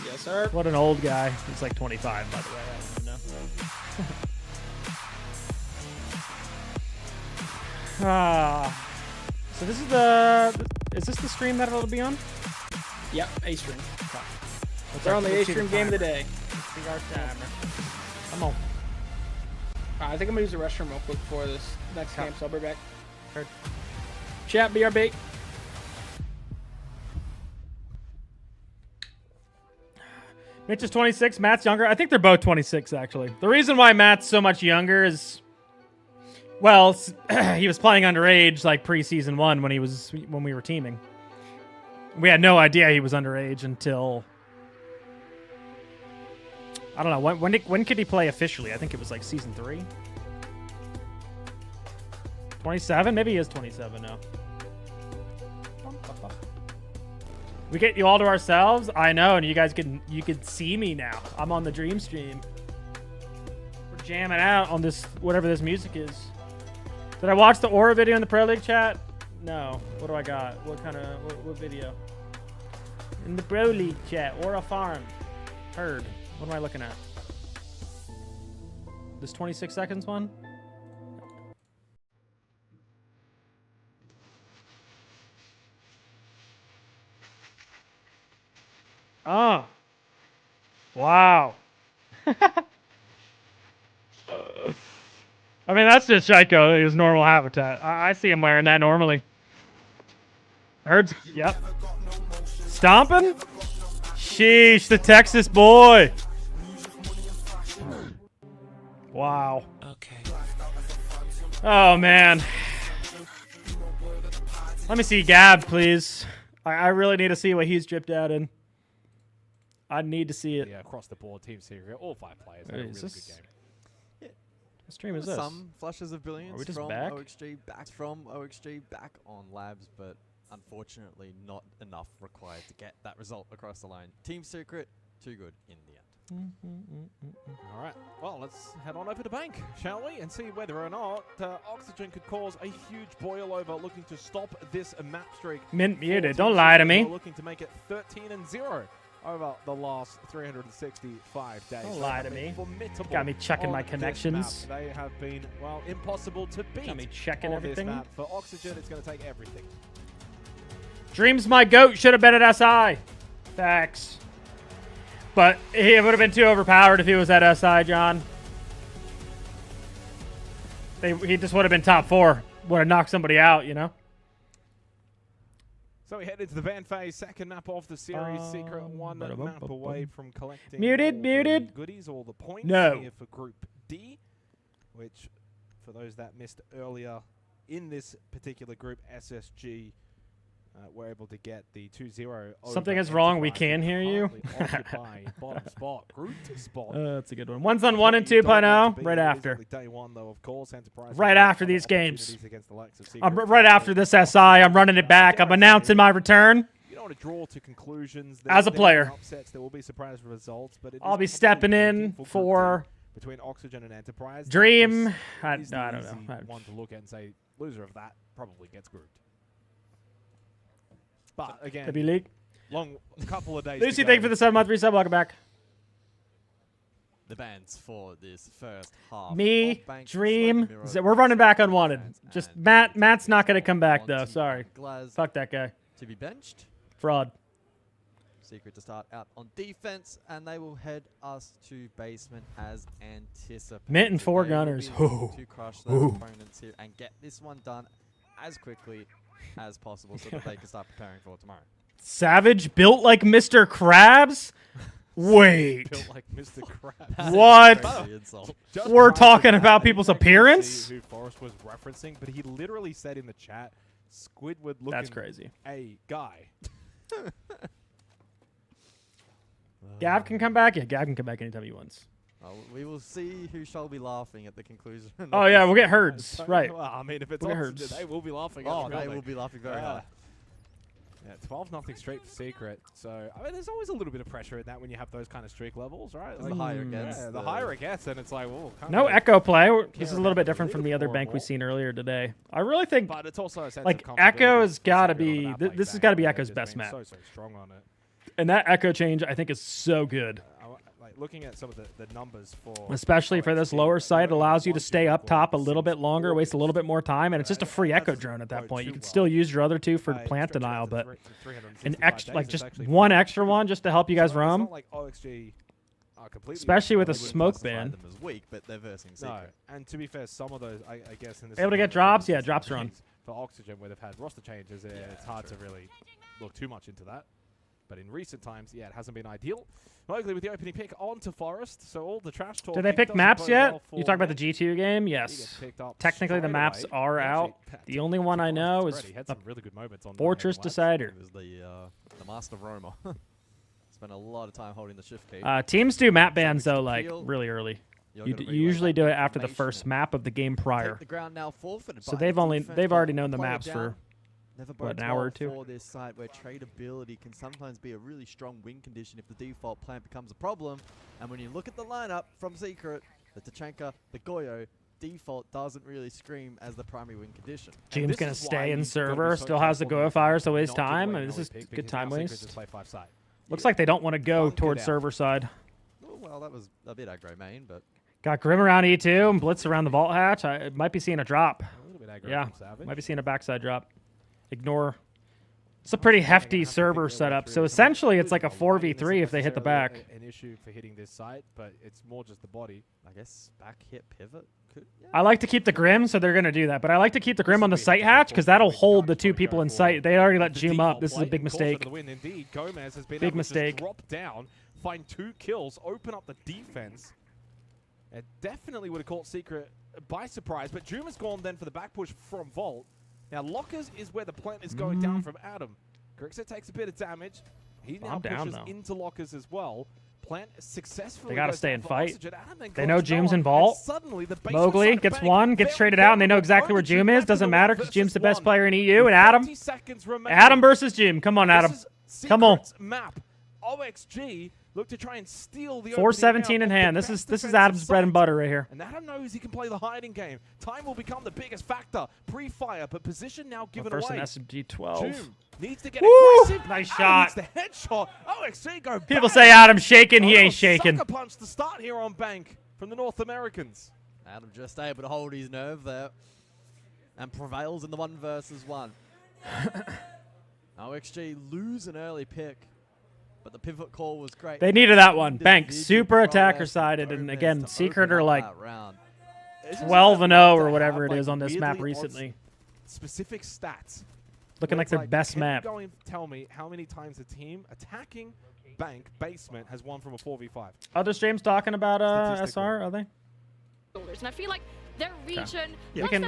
Yes, sir. What an old guy. He's like 25, by the way. I don't even know. So this is is this the stream that it'll be on? Yep, A-stream. Okay. They're on the A-stream game of the day. Let's see our timer. Come on. I think I'm gonna use the restroom real quick before this next game, so I'll be back. Heard. Chat, BRB. Mitch is 26, Matt's younger. I think they're both 26, actually. The reason why Matt's so much younger is, well, he was playing underage like pre-season 1 when we were teaming. We had no idea he was underage until, I don't know, when could he play officially? I think it was like season 3. 27? Maybe he is 27 now. We get you all to ourselves? I know, and you guys you could see me now. I'm on the dream stream. We're jamming out on this, whatever this music is. Did I watch the Aura video in the Pro League chat? No. What do I got? What kind of, what video? In the Pro League chat, Aura Farm. Heard. What am I looking at? This 26 seconds one? Oh. Wow. I mean, that's just Shaiko, his normal habitat. I see him wearing that normally. Herds, yep. Stomping? Sheesh, the Texas boy. Wow. Okay. Oh, man. Let me see Gab, please. I really need to see what he's dripped out in. I need to see it. Yeah, across the board, Team Secret, all 5 players had a really good game. Yeah. What stream is this? Some flashes of brilliance Are we just from back? OXG back on Labs, but unfortunately not enough required to get that result across the line. Team Secret, too good in the end. All right, well, let's head on over to Bank, shall we? And see whether or not Oxygen could cause a huge boil over looking to stop this map streak. Mint muted, don't lie to me. Looking to make it 13-0 over the last 365 days. Don't lie to me. Formidable Got me checking my on this connections. map. They have been, well, impossible to beat. Got me checking on everything. This map. For Oxygen, it's going to take everything. Dreams my goat should have been at SI. Facts. But he would have been too overpowered if he was at SI, John. He just would have been top 4. Would have knocked somebody out, you know? So we head into the van phase, second map of the series. Secret one map away from collecting Muted, all muted. the goodies, all the points No. here for Group D, which, for those that missed earlier in this particular group, SSG were able to get the 2-0. Something is wrong. We can hear you. Bottom spot, Group spot. That's a good one. One's on 1 and 2.0 right after. Day one, though, of course, Enterprise right after these games. against the likes of Right after this SI. I'm running it back. I'm announcing my return. You don't want to draw to conclusions. As a player. Upsets, there will be surprise results, but I'll be stepping in for between Oxygen and Enterprise. Dream. I don't know. One to look at and say loser of that probably gets grouped. But again, long couple of days. Lucy, thank you for the 7-month resub. Welcome back. The bans for this first half. Me, Dream. We're running back unwanted. Just Matt's not going to come back though. Sorry. Fuck that guy. To be benched. Fraud. Secret to start out on defense, and they will head us to basement as anticipated. Mint and 4 gunners. To crush those opponents here and get this one done as quickly as possible so that they can start preparing for tomorrow. Savage built like Mr. Krabs? Wait. Built like Mr. Krabs. What? We're talking about people's appearance? Who Forrest was referencing, but he literally said in the chat, Squidward looking That's crazy. A guy. Gav can come back? Yeah, Gav can come back anytime he wants. We will see who shall be laughing at the conclusion. Oh, yeah, we'll get herds. Right. Well, I mean, if it's we'll Oxygen, they will be laughing. Oh, they will be laughing very hard. Yeah, 12-0 straight for Secret. So, I mean, there's always a little bit of pressure in that when you have those kind of streak levels, right? Like, the higher it gets. Yeah, the higher it gets, then it's like, whoa. No echo play. This is a little bit different from the other bank we've seen earlier today. I really think, but it's also a sense like, of Echo has got to be, this has got to be Echo's best map. So strong on it. And that Echo change, I think, is so good. Like, looking at some of the numbers for... Especially for this lower site, allows you to stay up top a little bit longer, waste a little bit more time, and it's just a free Echo drone at that point. You can still use your other 2 for plant denial, but an extra, like just one extra one just to help you guys roam. Especially with a smoke ban. Them as weak, but they're versing Secret. No, and to be fair, some of those, I guess, in this... Able to get drops? Yeah, drops are on. For Oxygen, where they've had roster changes, it's hard to really look too much into that. But in recent times, yeah, it hasn't been ideal. Luckily, with the opening pick onto Forest, so all the trash talk... Did they pick maps yet? You talk about the G2 game? Yes. Technically, the maps are out. The only one I know is really good moments on Fortress Decider. It was the Master Roamer. Spent a lot of time holding the shift key. Teams do map bans, though, like, really early. You usually do it after the first map of the game prior. The ground now forfeited so they've already known the maps for... What, an hour or 2? For this site where tradability can sometimes be a really strong win condition if the default plan becomes a problem. And when you look at the lineup from Secret, the Tachanka, the Goyo, default doesn't really scream as the primary win condition. Jim's going to stay in server, still has the Goyo Fire, so waste time. I mean, this is good time waste. Looks like they don't want to go towards server side. Well, that was a bit aggro main, but... Got Grim around E2 and Blitz around the vault hatch. I might be seeing a drop. A little bit aggro yeah, from Savage. Might be seeing a backside drop. Ignore. It's a pretty hefty server setup, so essentially it's like a 4v3 if they hit the back. An issue for hitting this site, but it's more just the body. I guess back hit pivot could. Yeah. I like to keep the Grim, so they're going to do that. But I like to keep the Grim on the site hatch because that'll hold the 2 people in sight. They already let Jim up. This is a big mistake. Indeed, Gomez has been big able mistake. To drop down, find 2 kills, open up the defense. It definitely would have caught Secret by surprise, but Jum has gone then for the back push from Vault. Now, Lockers is where the plant is going down from Adam. Grixer takes a bit of damage. He now pushes into Lockers as well. Plant successfully. They got to stay and fight. They know Jum's in Vault. Mowgli gets one, gets traded out, and they know exactly where Jum is. Doesn't matter because Jum's the best player in EU. And Adam. Adam versus Jum. Come on, Adam. Come on. Map. OXG look to try and steal the 4-17 in hand. This is Adam's bread and butter right here. And Adam knows he can play the hiding game. Time will become the biggest factor. Pre-fire, but position now given away. First an SMG 12. Jum needs to get aggressive. Nice Adam shot. needs the headshot. OXG go back. People say Adam's shaking. He ain't shaking. Sucker punch to start here on Bank from the North Americans. Adam just able to hold his nerve there and prevails in the 1 versus 1. OXG lose an early pick. But the pivot call was great. They needed that one. Bank super attacker sided, and again, Secret are like 12-0 or whatever it is on this map recently. Specific stats Looking like their best can map. You go and tell me how many times a team attacking Bank Basement has won from a 4v5? Other streams talking about SR, are they? And I feel like their region,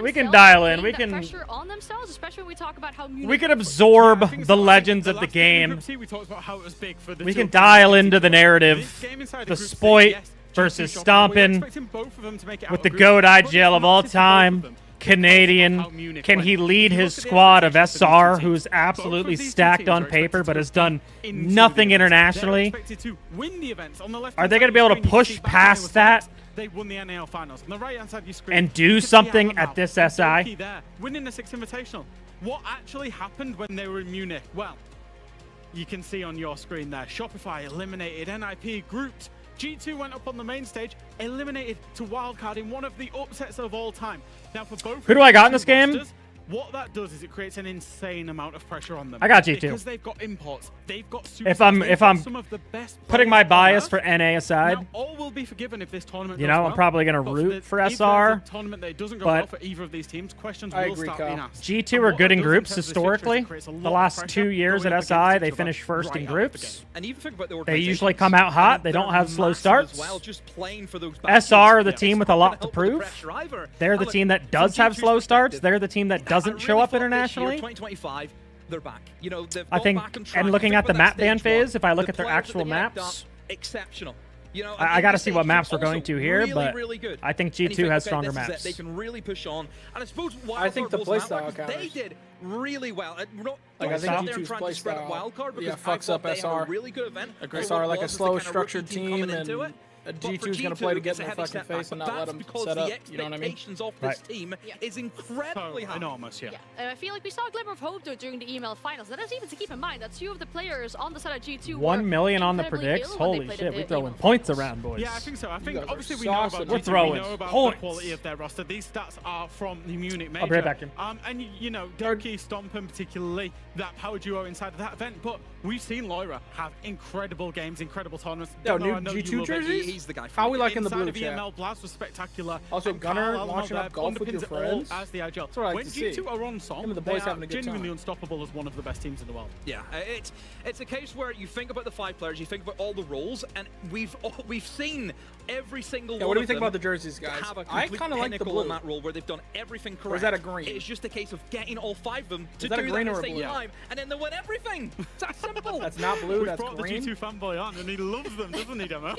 we can dial in. We can pressure on themselves, especially when we talk about how we can absorb the legends of the game. We talked about how it was big for the we can dial into the narrative, the Spoit versus Stompin with the GOAT IGL of all time. Canadian. Can he lead his squad of SR, who's absolutely stacked on paper but has done nothing internationally? Are they going to be able to push past that They won the NAL finals. On the right-hand side of your screen, and do something at this SI? There, winning the 6th Invitational. What actually happened when they were in Munich? Well, you can see on your screen there. Shopify eliminated NIP grouped. G2 went up on the main stage, eliminated to wildcard in one of the upsets of all time. Now for both who do I got in this game? What that does is it creates an insane amount of pressure on them. I got G2. Because they've got imports, they've got if I'm some of the best putting my bias for NA aside, now, all will be forgiven if this tournament you know, I'm probably going to root for SR. Tournament that doesn't go well for either of these teams. Questions will start being asked. G2 are good in groups historically. The last 2 years at SI, they finished first in groups. And even think about the they usually come out hot. They don't have slow starts. SR are the team with a lot to prove. They're the team that does have slow starts. They're the team that doesn't show up internationally. 2025, they're back. You know, I think, and looking at the map ban phase, if I look at their actual maps, exceptional. You know, I got to see what maps we're going to here, but really good. I think G2 has stronger maps. They can really push on, and I suppose I think the playstyle they did really well. Like I think G2's playstyle fucks up SR. Really good event. SR like a slow, structured team, and G2's going to play to get in their fucking face and not let them set up. You know what I mean? Of this team is incredibly high. Enormous, yeah. I feel like we saw a glimmer of hope though during the email finals. That is even to keep in mind that 2 of the players on the side of G2 1 million on the predicts. Holy shit, we're throwing points around, boys. Yeah, I think so. I think obviously we know about we're throwing we know about points. The quality of their roster. These stats are from the Munich major. I'll be right back in. And you know, Doki, Stompin particularly, that power duo inside of that event. But we've seen Loira have incredible games, incredible tournaments. Yo, new G2 jerseys? He's the guy. How we like in the blue chat? EML Blast was spectacular. Also, Gunner launching up golf with your friends. As the Agile. That's what I like when to G2 see. are on song, The they boys are having a good genuinely time. unstoppable as one of the best teams in the world. Yeah, it's a case where you think about the 5 players, you think about all the roles, and we've seen every single one. What do of you think them about the jerseys, guys? have a I complete kind of like the pinnacle blue. on that role where they've done everything correct. Or is that a green? It's just a case of getting all 5 of them to that a do green that or at a the blue? same time, and then they win everything. It's that simple. That's not blue, that's brought green. the G2 fanboy on, and he loves them, doesn't he, Demo?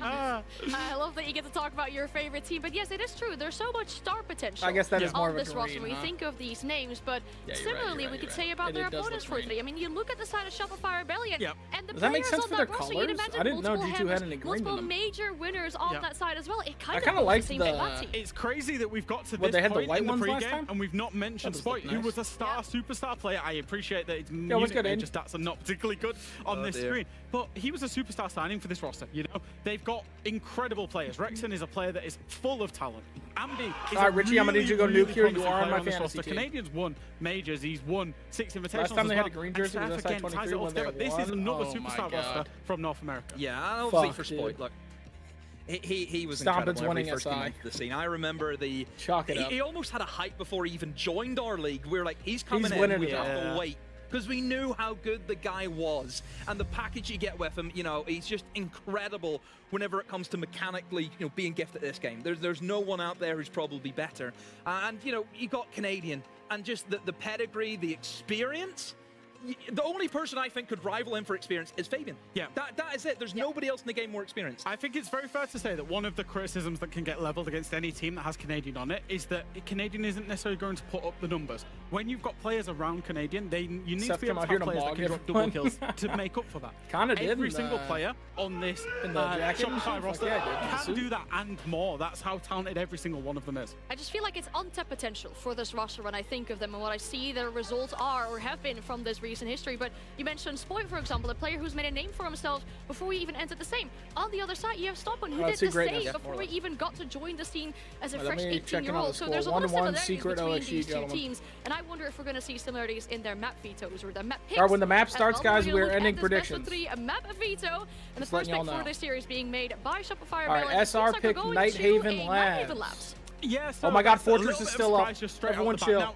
I love that you get to talk about your favorite team, but yes, it is true. There's so much star potential I guess that is more on of a this roster green, when you huh? think of these names, but Yeah, you're similarly, right, we could say about their opponents for today. I mean, you look at the side of Shopify Rebellion, and the Does that make players sense on for that their roster, colors? you'd imagine I didn't know multiple G2 had hammers, any green in multiple them. major winners on that side as well. It kind of kinda goes like the same the- for that team. It's crazy that we've got to What, this they had the point white in the ones last pregame, time? and we've not mentioned That does Spoit, look who nice. was a superstar player. I appreciate that it's Yeah, what's Munich good, major stats are not particularly good on this screen, but he was a superstar signing for this roster. You know, they've got incredible players. Rexon is a player that is full of talent. Ambi is All right, Richie, I'm gonna need you to go really nuke here. You promising are on player my this fantasy roster. team. Canadians won majors. He's won 6 invitationals. Last time they as had well. a green And jersey was Seth, again, SI23 ties it all when they together. This is won. another Oh my superstar roster God. from North America. Yeah, and obviously Fuck, for dude. Spoit, look. He was Stompin's incredible when he winning first came SI. into the scene. I remember the Chalk it up. He almost had a hype before he even joined our league. We were like, he's coming in, winning we it. have Yeah. to wait. Because we knew how good the guy was. And the package you get with him, you know, he's just incredible whenever it comes to mechanically, you know, being gifted this game. There's no one out there who's probably better. And, you know, you got Canadian. And just the pedigree, the experience. The only person I think could rival him for experience is Fabian. Yeah. That is it. There's nobody else in the game more experienced. I think it's very fair to say that one of the criticisms that can get leveled against any team that has Canadian on it is that Canadian isn't necessarily going to put up the numbers. When you've got players around Canadian, you need Seth to be came able out to here have to players that mog can drop double everyone. kills to make up for that. Kinda did Every in single the- player on this in the jacket and Shopify stuff, roster like, yeah, can dude, do that and more. That's how talented every single one of them is. I just feel like it's untapped potential for this roster when I think of them and what I see their results are or have been from this recent history. But you mentioned Spoit, for example, a player who's made a name for himself before we even entered the same. On the other side, you have Stompin, who Oh, did see the greatness. same Yeah, before more we or less. even got to join the scene as a Let fresh me check in on 18-year-old. the So score. there's a lot of 1-1 similarities secret between OXG, these two gentlemen. teams, and I wonder if we're going to see similarities in their map vetoes or their map picks. All right, when the map as starts, well. guys, We're we're gonna look ending at this predictions. best of 3, a map veto, and the Just first letting y'all pick for know. this series being made by Shopify All right, Rebellion. SR Looks like we're picked going Night to Haven a Night Labs. Haven Labs. Yeah, so Oh my God, that's a Fortress little is bit of still up. surprise just straight Everyone out the chill. bat. Now,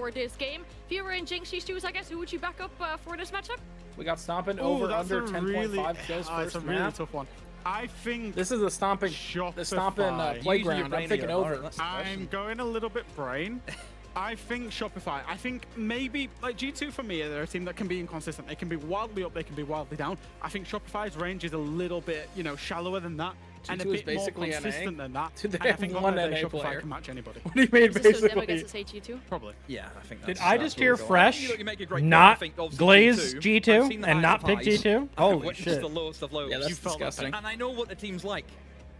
for this game. Furia and Jinx, these two, I guess, who would you back up for this matchup? We got Stomping over under 10.5 kills That's first a really map. tough one. I think this is the Stomping playground. I'm thinking over. I'm going a little bit brain. I think Shopify. I think maybe like G2 for me, they're a team that can be inconsistent. They can be wildly up, they can be wildly down. I think Shopify's range is a little bit, shallower than that. And a bit more consistent than that. Did they and I have think one on NA Shopify player? can match anybody. What do you mean basically? Against G2? Probably. Yeah, I think Did that's I just hear fresh, not glaze G2, and not pick G2? Holy which shit. is the lowest of lows. Yeah, that's disgusting. And I know what the team's like.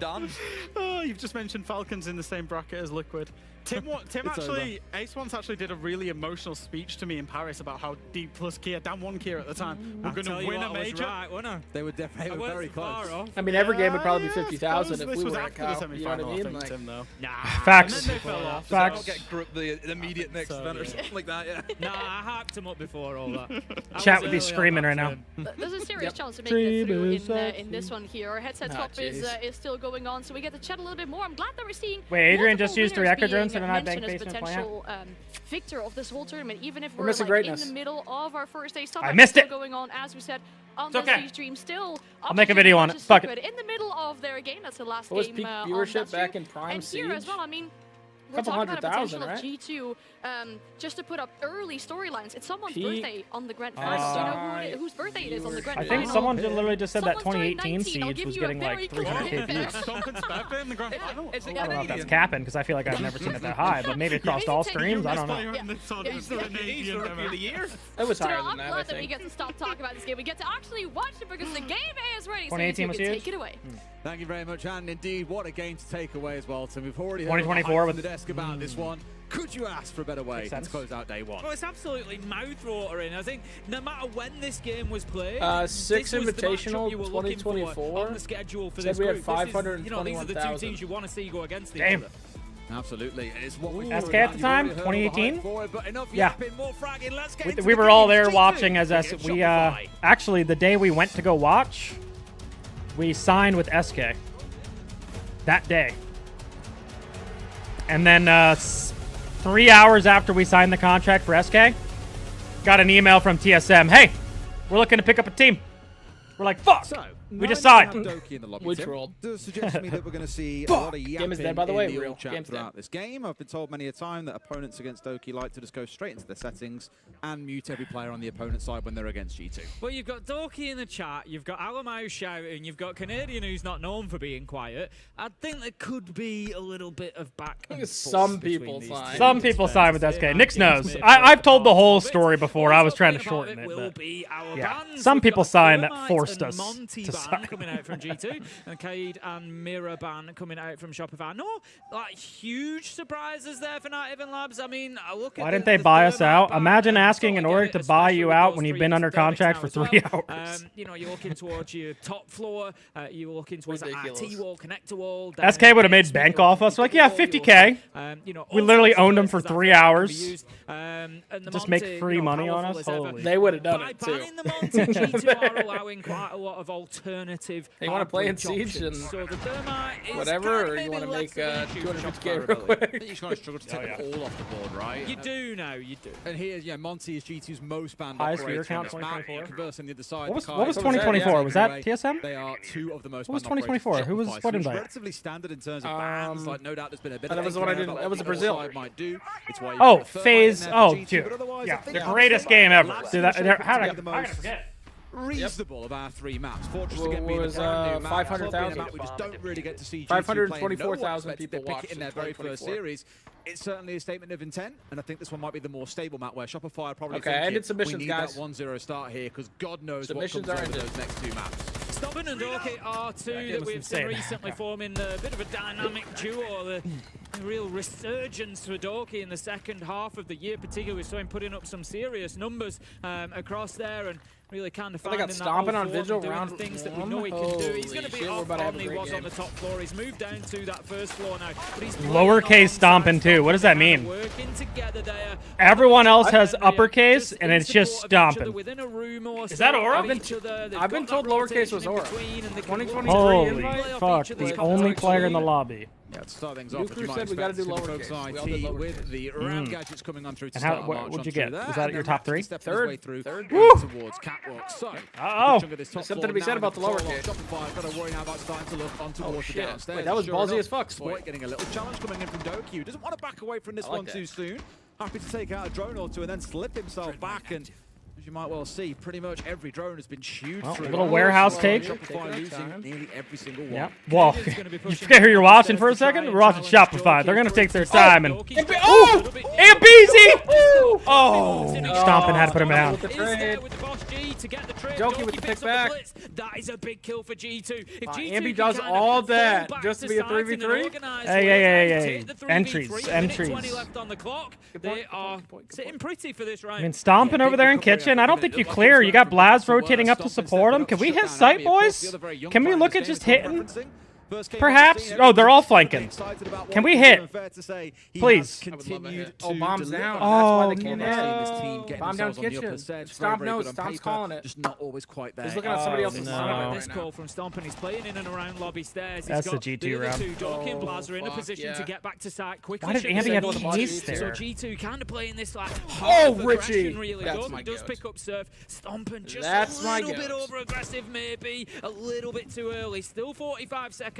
done. Oh, you've just mentioned Falcons in the same bracket as Liquid. Tim actually, Ace once actually did a really emotional speech to me in Paris about how D plus Kia, down 1 Kia at the time, were going to win a major. Right, wasn't I? They were definitely very close. I mean, every game would probably be 50,000 if this we was were at after the Cal. You know what I semi-final, mean? I think, Like, Tim, though. Nah. Facts. And then they fell off. So I Facts. don't get the immediate next event or something like that, yeah. Nah, I hyped him up before all that. Chat would be screaming right now. There's a serious chance to make it through in this one here. Our headset swap is still going on, so we get to chat a little bit more. I'm glad that we're seeing. Wait, Adrian just used the multiple record drones winners and not being bank mentioned as basement plant. potential victor of this whole tournament, even if We're we're missing like greatness. in the middle of our first day. I missed still it. going on, as we said, on It's the okay. stream. Still, I'll make a video on it. Oxygen Fuck it. in the middle of their game. That's the last What was game peak on viewership that back stream. in Prime And here as Siege? well, I mean, we're talking about a potential of G2 just to put up early storylines. It's someone's birthday on the Grand Final. Do you know whose birthday it is on the Grand Final? I think someone literally just said that 2018 Siege was getting like 300k views. Someone's birthday in the Grand Final? I don't know if that's capping because I feel like I've never seen it that high, but maybe across all streams, I don't know. It was higher I'm than that, glad that we get to stop talking about this game. We get to actually watch it because the game is ready. So you can take it away. Thank you very much, and indeed, what a game to take away as well. So we've already heard 2024 from the desk about this one. Could you ask for a better way to close out day one? Well, it's absolutely mouth-watering. I think no matter when this game was played, 6 Invitational 2024. on the schedule for Said this we had group. 521,000. These are the two teams you want to see go against each Damn. other. Absolutely. It's what we SK at the time, 2018. Yeah. Yeah. We were all there watching as we actually the day we went to go watch, we signed with SK that day. And then 3 hours after we signed the contract for SK, got an email from TSM. Hey, we're looking to pick up a team. We're like, fuck. We just signed. Which rolled. Does suggest to me that we're going to see a lot of yapping Game is dead, by the way. in the Real. all chat Game's throughout dead. this game. I've been told many a time that opponents against Doki like to just go straight into their settings and mute every player on the opponent's side when they're against G2. Well, you've got Doki in the chat, you've got Alamau shouting, you've got Canadian who's not known for being quiet. I think there could be a little bit of back and Some people sign. Some people sign with SK. Nix knows. I've told the whole story before. I was trying to shorten it, but yeah. Some people signed that forced us to sign. Coming out from G2 and Kaid and Miraban coming out from Shopify. No, like huge surprises there for Not Even Labs. I mean, look at Why didn't they buy us out? Imagine asking in order to buy you out when you've been under contract for 3 hours. You know, you're looking towards your top floor. You're looking towards the RT wall, connector wall. SK would have made bank off us. Like, yeah, 50K. We literally owned them for 3 hours. Just make free money on us. Holy. They would have done it too. G2 are allowing quite a lot of alternative. They want to play in Siege and whatever, or you want to make 250k real quick? I think you're going to struggle to take them all off the board, right? You do now, you do. And here, yeah, Monty is G2's most banned highest operator. viewer count 2024. Converse on the other side. What was 2024? Was that TSM? They are two of the most. What was 2024? Who was what invite? Relatively standard in terms of bans. Like no doubt, there's been a bit. That was what I didn't. That was a Brazil. Might do. It's why oh, phase. Oh, dude. Yeah, the greatest game ever. Dude, how did I forget? Reasonable of our 3 maps. Fortress Well, again being was, a brand new map. 500,000. We just don't really get to see 524,000 people pick watched it in their very first series. It's certainly a statement of intent, and I think this one might be the more stable map where Shopify are probably thinking, ended submissions, we need guys. that 1-0 start here because God knows Submissions what are comes over ended. those next 2 maps. Stoppin and Doki are two that we've seen recently forming a bit of a dynamic duo. The real resurgence for Doki in the second half of the year, particularly. We saw him putting up some serious numbers across there and really kind of finding that stomping on form and Vigil doing round the things that we one. know he can do. He's going to be Holy shit, we're off about to have on a he great was game. on the top floor. He's moved down to that first floor now. But he's Lowercase stomping too. What does that mean? working together there. Everyone else has uppercase, and it's just stomping. Within a room or Is that Aura? I've been told lowercase was Aura. 2023 Holy invite. fuck, the only player in the lobby. Yeah, to start things off, Nuclear you might said we gotta expect do to folks lowercase. on We all did IT lowercase. with the RAM gadgets coming on through to And how- start what- a march what'd you on get? through Was that and your then top three? stepping his way Third. through Woo! towards Catwalk. So, Uh-oh. chunk of this top Something floor to be said now about the with lowercase. Shopify, got to worry now about starting to look on towards the shit. downstairs. Wait, that was Sure ballsy enough, as fuck, Spoit getting a little challenge coming in from Doki. Doesn't want to back away from this I like one that. too soon. Happy to take out a drone or two and then slip himself back and. As you might well see, pretty much every drone has been chewed Well, through. a little warehouse take. Shopify losing nearly every single one. Yeah. Well, you forget who you're watching for a second? We're watching Shopify. They're going to take their time and... Oh! Ambeezy! Oh! Stomping had to put him down. Doki with the pick back. That is a big kill for G2. If G2 Ambi can does kind of all fall that back just to be a sides in an 3v3? organised Hey, way, hey. take the 3v3, Entries, minute entries. 20 left on the clock. They are sitting pretty for this round. I mean, stomping over there in kitchen. I don't think you clear. You got Blaz rotating up to support him. Can we hit sight, boys? Can we look at just hitting? Perhaps? Oh, they're all flanking. Can we hit? Please. Oh, bombs down. Oh, That's why they can't hit. Bomb down kitchen. Stomp knows. Stomp's calling it. Just not always quite there. He's looking at somebody else's At no. this call from Stompin, he's playing in and around lobby stairs. That's He's got the G2 the other round. two, Doki and Blaz, are in a fuck, position to yeah. get back to site quickly. Why did Should Andy be have able to Ace So there? G2 kind of playing this like Oh, half Richie. aggression, really. That's my Doki does goat. pick up serve. Stompin just That's a my little bit goat. over aggressive, maybe a little bit too early. Still 45 seconds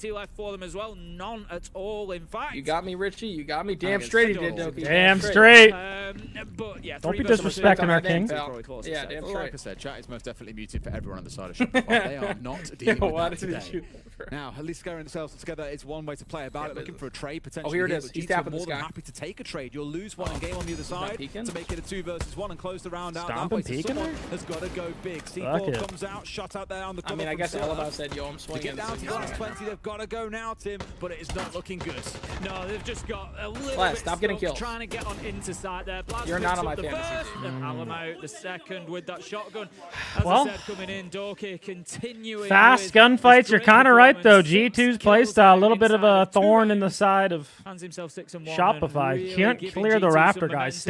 versatility left for them as well. None at all, in fact. You got me, Richie. You got me. Damn straight he did, Doki. Damn straight. But yeah, Don't be disrespecting our king. Yeah, damn straight. Like I said, chat is most definitely muted for everyone on the side of Shopify. They are not dealing with that today. Now, at least scaring themselves together is one way to play about it. Looking for a trade potentially. Oh, here it is. He's tapping more this than guy. happy to take a trade. You'll lose one and game on the other side to make it a 2 versus 1 and close the round out. Stomp that way. and So peeking someone her? has got to go big. Fuck C4 it. comes out, shot out there on the I cover mean, I from guess Surf. Alaba said, yo, I'm To swinging. get down to minus 20, they've got to go now, Tim, but it is not looking good. No, they've just got a little Blast, bit stop getting stuck kills. trying to get on into sight there. Blast You're not picks on my up the fantasy first, team. and Alamo the second with that shotgun. As Well, I said, coming in, Doki continuing fast with gunfights. his You're great kind of right, though. performance. G2's 6 kills playstyle, a little now bit of inside a of 2 thorn in rounds. the side of Hands himself 6-1 Shopify. and really Can't giving clear the G2 Raptor some guys. momentum.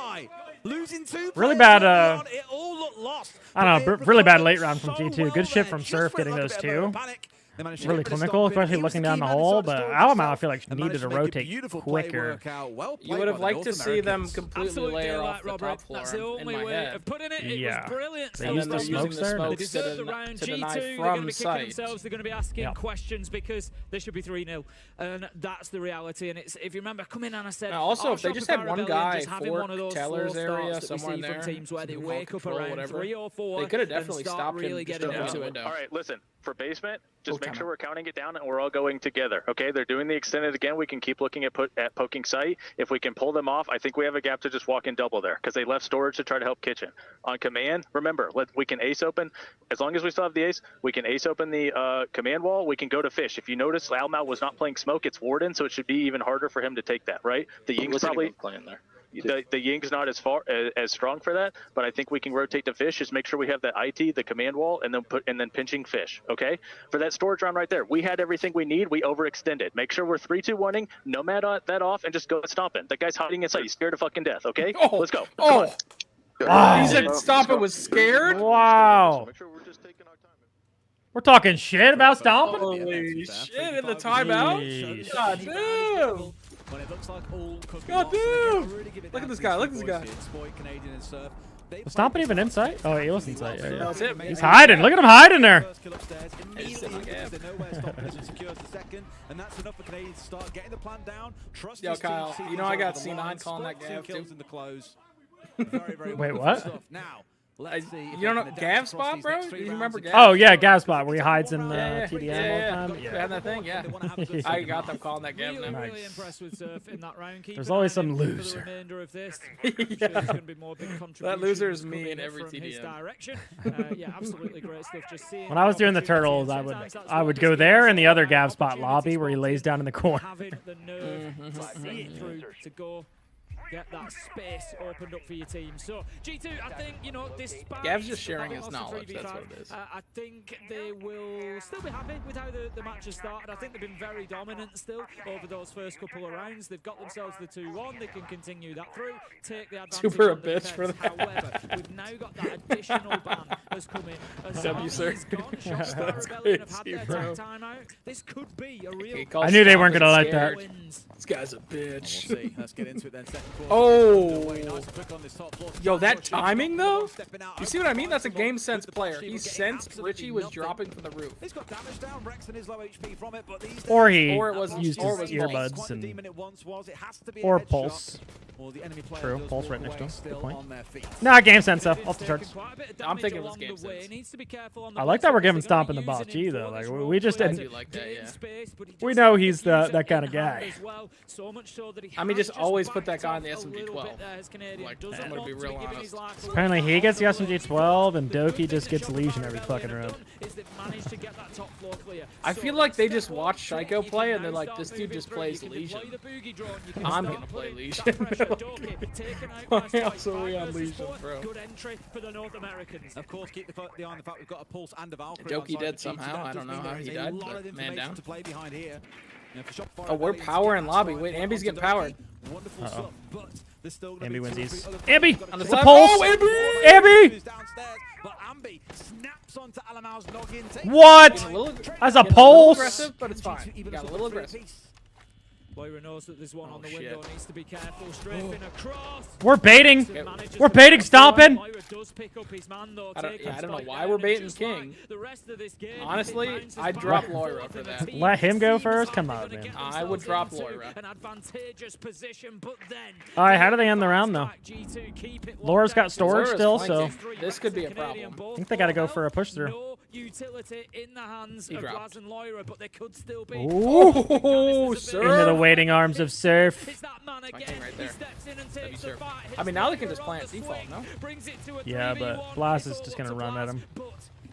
Shopify losing 2 Really players bad, early on. It all looked lost. I don't know, really bad late round from G2. Good shit from Surf getting those two. Really clinical, especially looking down the hole, but Alamo, I feel like, needed to rotate quicker. You would have liked to see them completely layer off the top floor That's the only in my way head. of putting it. Yeah. It was brilliant. They used the smokes there. They deserve the round. to G2, deny they're going to from be kicking sight. themselves. They're going to be asking questions because they should be 3-0. And that's the reality. And it's, if you remember, come in and I said, also, if they just had one guy, just having one of those Teller's slow area starts that we somewhere see in from there, teams where they some wake up control, around whatever, 3 or 4 they could have and definitely start stopped him really just getting over into the it. window. All right, listen. for basement, just make sure we're counting it down and we're all going together. Okay, they're doing the extended again. We can keep looking at poking site. If we can pull them off, I think we have a gap to just walk in double there because they left storage to try to help kitchen. On command, remember, we can ace open. As long as we still have the ace, we can ace open the command wall. We can go to fish. If you notice, Almau was not playing smoke. It's Warden, so it should be even harder for him to take that, right? The Ying's probably playing there. The Ying's not as strong for that, but I think we can rotate to fish. Just make sure we have that IT, the command wall, and then pinching fish. Okay, for that storage round right there, we had everything we need. We overextended. Make sure we're 3-2-1ing, nomad that off, and just go stomping. That guy's hiding inside. He's scared to fucking death. Okay, let's go. Oh, wow. He said stomping was scared. Wow. We're talking shit about stomping. Holy shit! In the timeout. God damn. When it looks like all God damn! Look at this guy, look at this guy. Was stomping even inside? Oh, he was inside. Yeah, yeah. That's it, man. He's hiding. Look at him hiding there. Yo, Kyle, you know I got C9 calling that Gav too. Wait, what? You don't know Gav spot, bro? Do you remember Gav? Oh yeah, Gav spot where he hides in TDM all the time. Yeah, that thing. Yeah, I got them calling that Gav. Really impressed with Surf in that round. There's always some loser. That loser is me in every TDM. Yeah, absolutely great stuff. Just seeing when I was doing the turtles, I would go there in the other Gav spot lobby where he lays down in the corner. Having the nerve to see it through to go. Get that space opened up for your team. So, G2, I think, you know, despite... Gav's just sharing his knowledge, that's what it is. I think they will still be happy with how the match has started. I think they've been very dominant still over those first couple of rounds. They've got themselves the 2-1. They can continue that through, take the advantage. Super a bitch for that. However, we've now got that additional ban has come in. W, sir. That's crazy, bro. This could be a real... I knew they weren't going to let that. This guy's a bitch. We'll see. Let's get into it then. Oh, yo, that timing though? You see what I mean? That's a game sense player. He sensed Richie was dropping from the roof. He's got damage down. Rexon is low HP from it, but these or he used his earbuds or pulse. True, pulse right next to him. Good point. Nah, game sense though. Off the charts. I'm thinking it was game sense. I like that we're giving stomping the boss G though. Like we just didn't. Like that, yeah. We know he's that kind of guy. I mean, just always put that guy in the SMG 12. Like, I'm gonna be real honest. Apparently he gets the SMG 12 and Doki just gets Legion every fucking round. I feel like they just watch Shaiko play and they're like, this dude just plays Legion. I'm gonna play Legion. Why else are we on Legion, bro? Good entry for the North Americans. Of course, keep the eye on the fact we've got a Pulse and a Valkyrie. Doki dead somehow. I don't know how he died, but man down. To play behind here. Oh, we're power in lobby. Wait, Ambi's getting powered. Ambi wins these. Ambi! On the It's a side. pulse! Oh, Ambi! But Ambi snaps onto Alamau's login. What? That's a pulse! Aggressive, but it's fine. You got a little aggressive. Loira knows that there's one on the window, needs to be careful, strafing across. We're baiting. We're baiting stomping. Loira does pick up his man though. I don't know why we're baiting King. Honestly, I'd drop Loira for that. Let him go first? Come on, man. I would drop Loira. An advantageous position, but then Alright, how do they end the round though? Laura's got storage still, so this could be a problem. I think they gotta go for a push through. Utility in the hands of Raz and Loira, but they could still be. Ooh, sir. Into the waiting arms of Surf. It's that man again. Right He steps in and takes the fight. I mean, now they can just plant default, no? Yeah, but Blast is just gonna run at him.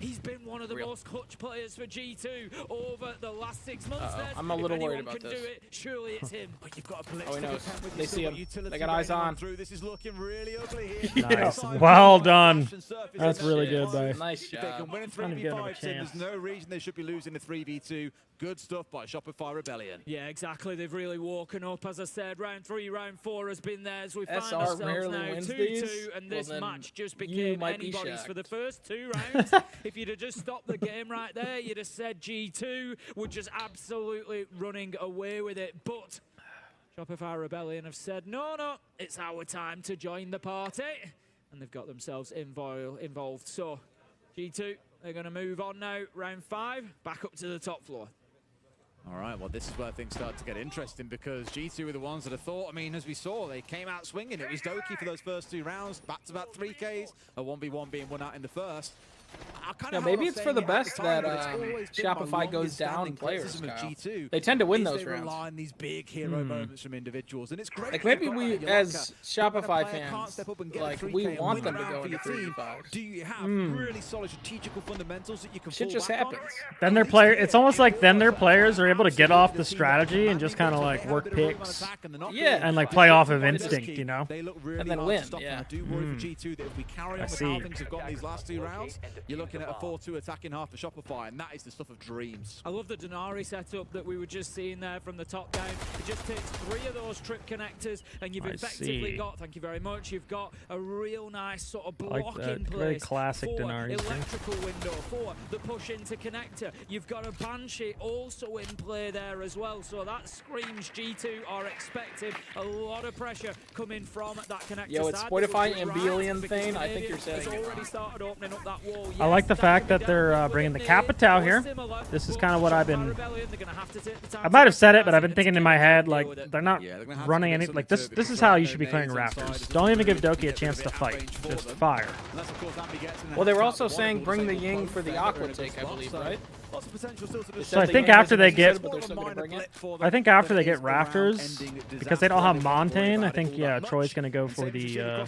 He's been one of the most clutch players for G2 over the last 6 months. I'm a little worried about this. Surely it's him. But you've got a oh, he knows. They see him. They got eyes on. This is looking really ugly here. Nice. Well done. That's really good, bye. Nice job. If they can win in 3v5, there's no reason they should be losing the 3v2. Good stuff by Shopify Rebellion. Yeah, exactly. They've really woken up. As I said, round 3, round 4 has been theirs. We find SR ourselves rarely now wins 2-2, and this match just became anybody's for the first 2 rounds. If you'd have just stopped the game right there, you'd have said G2 were just absolutely running away with it. But Shopify Rebellion have said, no, it's our time to join the party. And they've got themselves involved. So G2, they're going to move on now. Round 5, back up to the top floor. All right, well, this is where things start to get interesting because G2 were the ones that have thought, I mean, as we saw, they came out swinging. It was Doki for those first 2 rounds, back-to-back 3Ks, a 1v1 being won out in the first. Yeah, maybe it's for the best that Shopify goes down players. They tend to win those rounds. On these big hero moments from individuals, and it's great. Like maybe we, as Shopify fans, like we want them to go into 3v5s. Do you have really solid strategical fundamentals that you can? Shit just happens. Then their player, it's almost like then their players are able to get off the strategy and just kind of like work picks. Yeah. And like play off of instinct, you know. And then win. Yeah. I do worry for G2 that if we carry on with how things have gone these last 2 rounds, you're looking at a 4-2 attacking half for Shopify, and that is the stuff of dreams. I love the Denari setup that we were just seeing there from the top down. It just takes 3 of those trip connectors, and you've effectively got, thank you very much, you've got a real nice sort of blocking place. Very classic for Denari. Electrical window for the push into connector. You've got a Banshee also in play there as well, so that screams G2 are expecting a lot of pressure coming from that connector. Yo, it's Spotify Ambullion thing. I think you're saying it. Already started opening up that wall. I like the fact that they're bringing the Capitao here. This is kind of what I've been. I might have said it, but I've been thinking in my head like they're not running any. Like this is how you should be playing Raptors. Don't even give Doki a chance to fight. Just fire. Well, they were also saying bring the Ying for the Aqua take, I believe, right? So I think after they get, I think after they get Raptors, because they don't have Montaigne, I think Troy's gonna go for the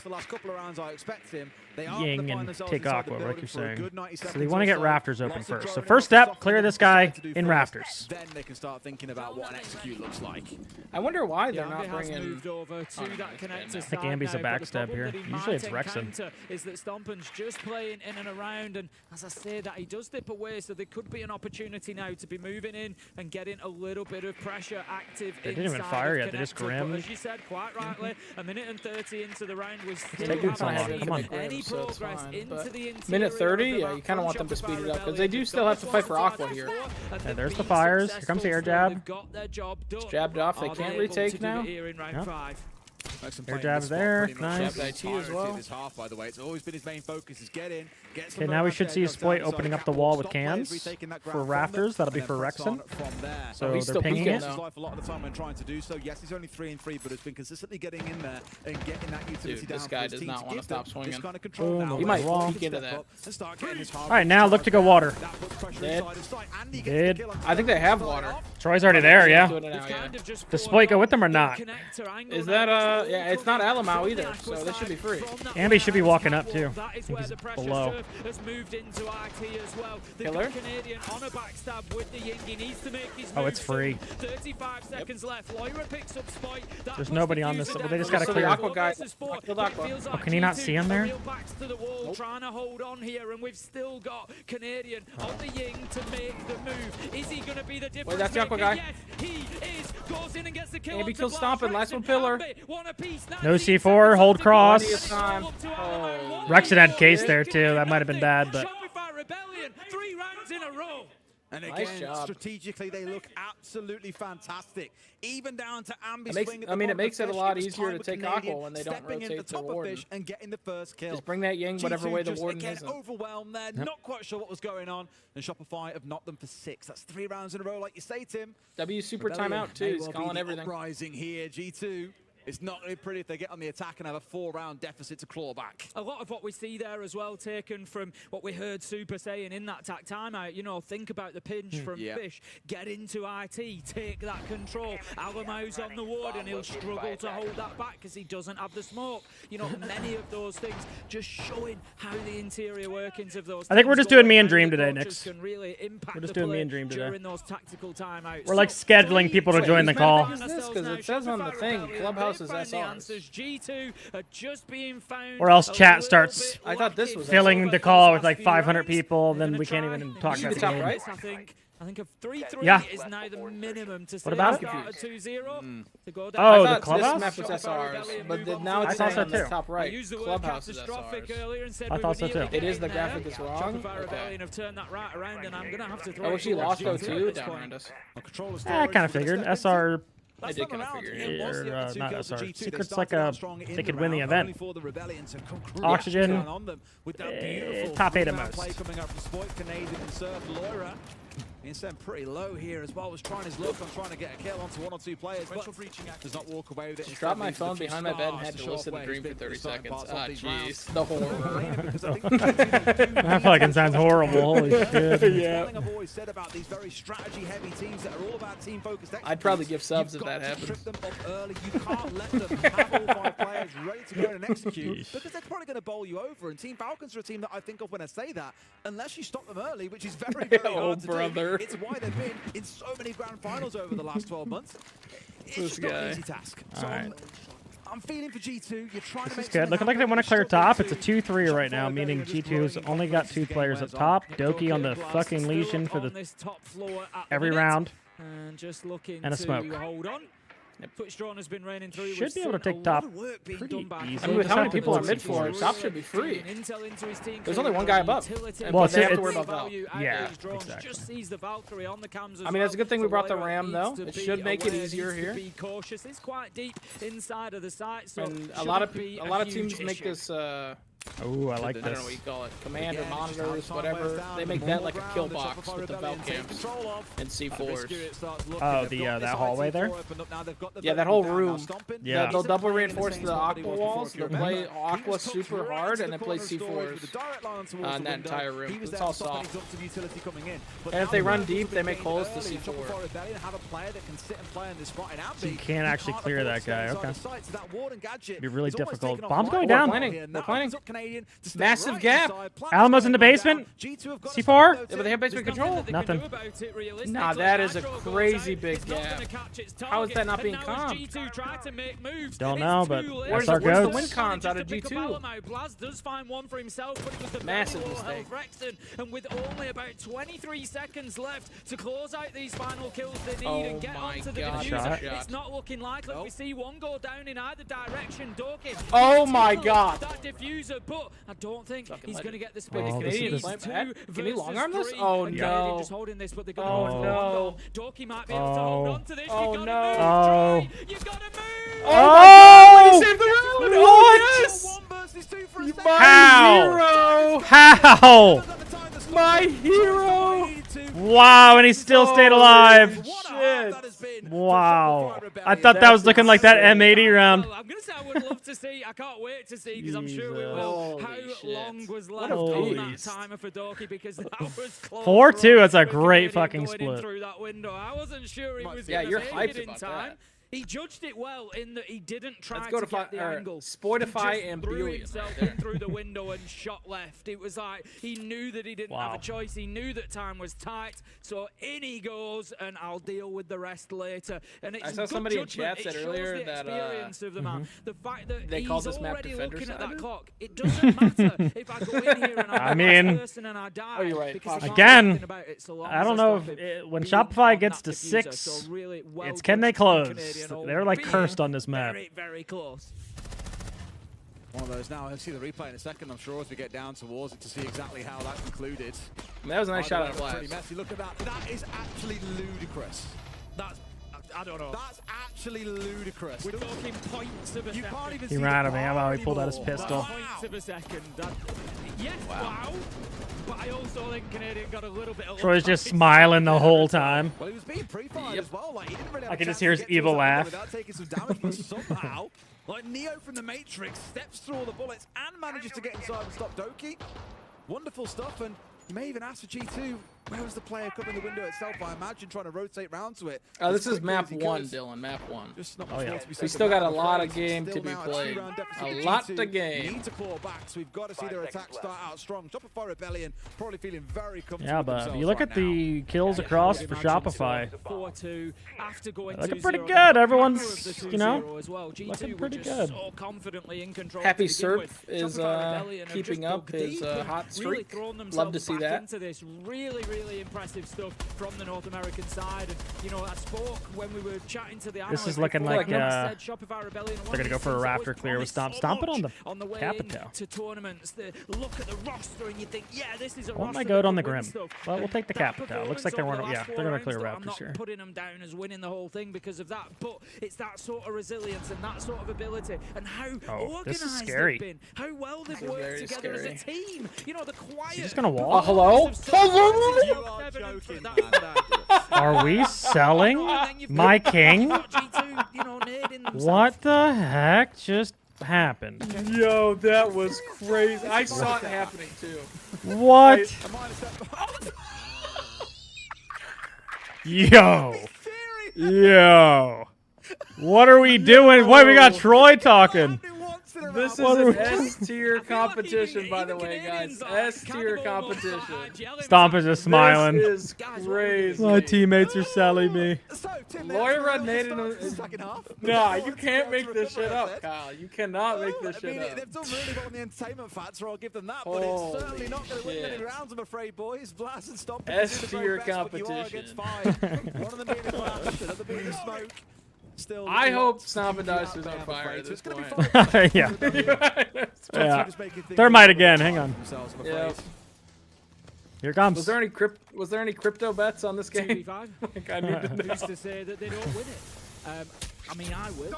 Ying and take Aqua, like you're saying. So they want to get Raptors open first. So first step, clear this guy in Raptors. Then they can start thinking about what an execute looks like. I wonder why they're not bringing. Over to that connector I think Ambi's a backstab here. Usually it's Rexon. Is that Stompen's just playing in and around, and as I say that, he does dip away, so there could be an opportunity now to be moving in and getting a little bit of pressure active. They didn't even fire yet. They just grimmed. As you said quite rightly, a minute and 30 into the round was still taking so long. Come on. Any progress into the interior. Minute 30, yeah, you kind of want them to speed it up because they do still have to fight for Aqua here. Yeah, there's the fires. Here comes the air jab. It's jabbed off. They can't retake now. Yep. Air jab there. Nice. Jabbed IT as well. Half, by the way, it's always been his main focus is get in. Okay, now we should see Spoit opening up the wall with cans for Raptors. That'll be for Rexon. So they're pinging it. A lot of the time when trying to do so. Yes, he's only 3-3, but has been consistently getting in there and getting that utility down. This guy does not want to stop swinging. He might peek into that. All right, now look to go water. Dead. I think they have water. Troy's already there, yeah. Does Spoit go with them or not? Is that yeah, it's not Alamau either, so this should be free. Ambi should be walking up too. I think he's below. Killer. Oh, it's free. 35 seconds left. Loira picks up Spoit. There's nobody on this. Well, they just got to So clear. the Aqua guy killed Aqua. Oh, can you not see him there? Nope. Trying to hold on here, and we've still got Canadian on the Ying to make the move. Is he going to be the difference? Wait, that's the Aqua guy. Yes, he is. Goes in and gets the kill. Ambi kills Stompin'. Last one pillar. No C4. Hold cross. Oh. Rexon had case there too. That might have been bad, but. Rebellion, 3 rounds in a row. And again, strategically, they look absolutely fantastic. Even down to Ambi's swing. I mean, it makes it a lot easier to take Aqua when they don't rotate the Warden. And getting the first kill. Just bring that Ying whatever way the Warden is. Overwhelmed there, not quite sure what was going on. And Shopify have knocked them for 6. That's 3 rounds in a row, like you say, Tim. W super timeout too. He's calling everything. Rising here, G2. It's not really pretty if they get on the attack and have a 4-round deficit to claw back. A lot of what we see there as well, taken from what we heard Super saying in that tack timeout. You know, think about the pinch from Fish. Get into IT, take that control. Alamau's on the ward and he'll struggle to hold that back because he doesn't have the smoke. You know, many of those things just showing how the interior workings of those. I think we're just doing me and Dream today, Nix. Really we're just doing me and Dream today. Those tactical timeouts. We're like scheduling people to join the call. Because it says on the thing, Clubhouse is SRs. G2 are just being found. Or else chat starts I thought this was filling the call with like 500 people, then we can't even talk about the game. Right? I think a 3-3 is now the minimum to stay about start at 2-0 to go down. Oh, I the Clubhouse? This map was SRs, but now it's I thought saying so on the too. top right, Clubhouse is SRs. I thought so too. It is the graphic is wrong. Okay. Oh, she lost O2 down around us. I kind of figured. SR. I did kind of figure it. Not SR. Secret's like a. They could win the event. Oxygen. Top 8 at most. Instant pretty low here as well. Was trying his luck on trying to get a kill onto 1 or 2 players, but does not walk away with it. Just dropped my phone behind my bed and had to listen to Dream for 30 seconds. Ah, jeez. The horror. That fucking sounds horrible. Holy shit. Yeah. I've always said about these very strategy-heavy teams that are all about team-focused. I'd probably give subs if that happens. Trip them up early. You can't let them have all 5 players ready to go and execute because they're probably going to bowl you over. And Team Falcons are a team that I think of when I say that, unless you stop them early, which is very, very hard to do. It's why they've been in so many grand finals over the last 12 months. It's just not an easy task. So I'm feeling for G2. You're trying to make good. Looking like they want to clear top. It's a 2-3 right now, meaning G2's only got 2 players up top. Doki on the fucking Legion for the every round. And just looking and a smoke. To hold on. Twitch drone has been raining through. Should be able to take top pretty easily. I mean, with how many people are mid floor, top should be free. There's only one guy above. Well, they have to worry about Val. Yeah, exactly. I mean, that's a good thing we brought the Ram, though. It should make it easier here. Be cautious. It's quite deep inside of the site, so and a lot of teams make this. Oh, I like I this. don't know what you call it. Commander, monitors, whatever. They make that like a kill box with the belt camps and C4s. Oh, that hallway there? Yeah, that whole room. Yeah. They'll double reinforce the Aqua walls. They'll play Aqua super hard and then play C4s on that entire room. It's all soft. And if they run deep, they make holes to C4. So you can't actually clear that guy. Okay. It'd be really difficult. Bomb's going down. They're planning. Massive gap. Alamo's in the basement. C4. Yeah, but they have basement control. Nothing. Nah, that is a crazy big gap. How is that not being comped? Don't know, but where's our the goats. win cons out of G2? Massive mistake. And with only about 23 seconds left to close out these final kills they need and get onto the diffuser, it's not looking likely. We see one go down in either direction. Doki. Oh my god. That diffuser, but I don't think he's going to get the spin. Can he long arm this? Oh no. Just holding this, but they're going to no. Doki might be able to hold on to this. Oh you no. Oh. You got to move. Oh! He saved the round. What? How? My hero. Wow, and he still stayed alive. Shit. Wow. I thought that was looking like that M80 round. I'm going to say I would love to see. I can't wait to see because I'm sure we will. How long was left on that timer for Doki because that was close. 4-2. That's a great fucking split. Through that window. I wasn't sure he was going to make it in time. He judged it well in that he didn't try to get the angle. Spotify and threw himself in through the window and shot left. It was like he knew that he didn't have a choice. He knew that time was tight. So in he goes, and I'll deal with the rest later. And it's I saw somebody in chat said earlier that of the man. The fact that they call this map already defender looking at side. that clock. It doesn't matter if I go in here and I'm the person and I die. Oh, you're right. Again, I don't know if when Shopify gets to 6, it's can they close? They're like cursed on this map. Very, very close. One of those now. I'll see the replay in a second, I'm sure, as we get down towards it to see exactly how that concluded. I mean, that was a nice shot at blast. Pretty messy. Look at that. That is actually ludicrous. That's, I don't know. That's actually ludicrous. We're talking points of a second. Can't even He see ran out of the ammo. bar He pulled out his anymore. pistol. Points of a second. Yes, wow. But I also think Canadian got a little bit of Troy's just smiling the whole time. Well, he was being pre-fired as well. Like, he didn't really have I a can just chance hear to his get to evil his laugh. without taking some damage, but somehow, like Neo from the Matrix steps through all the bullets and manages to get inside and stop Doki. Wonderful stuff, and you may even ask for G2, where was the player covering the window itself? I imagine trying to rotate round to it. Oh, this is map 1, Dylan. Map 1. We still got a lot of game to be played. A lot to game. Need to claw back, so we've got to see their attack start out strong. Shopify Rebellion probably feeling very comfortable. Yeah, but you look at the kills across for Shopify. 4-2 after going looking pretty good. Everyone's, looking pretty good. So confidently in control. Happy Surf is keeping up his hot streak. Love to see that. Really impressive stuff from the North American side. And, I spoke when we were chatting to the analysts. This is looking like they're going to go for a Raptor clear with Stomp. Stomp it on the way Capitao. to tournaments. Look at the roster and you think, yeah, this is a want roster. my goat on the Grim. Well, we'll take the Capitao. Looks like they're going to clear Raptors I'm not here. putting them down as winning the whole thing because of that, but it's that sort of resilience and that sort of ability and how organized they've been, how well they've worked together as a team. The quiet. He's just going to wall. Hello? You are joking, man. Are we selling my king? What the heck just happened? Yo, that was crazy. I saw it happening too. What? Yo. Yo. What are we doing? Wait, we got Troy talking. This is an S-tier competition, by the way, guys. S-tier competition. Stomp is just smiling. This is crazy. My teammates are selling me. Moira made it in the second half. Nah, you can't make this shit up, Kyle. You cannot make this shit up. They've done really well on the entertainment factor, I'll give them that, but it's certainly not going to win many rounds, I'm afraid, boys. Blast and Stomp. S-tier competition. One of them being a Blast, another being a Smoke. Still, I hope Stomp and Dice is on fire at this point. Yeah. Yeah. Thermite again. Hang on. Yeah. Here it comes. Was there any crypto bets on this game? Like, I need to know. Who's to say that they don't win it? I mean, I would.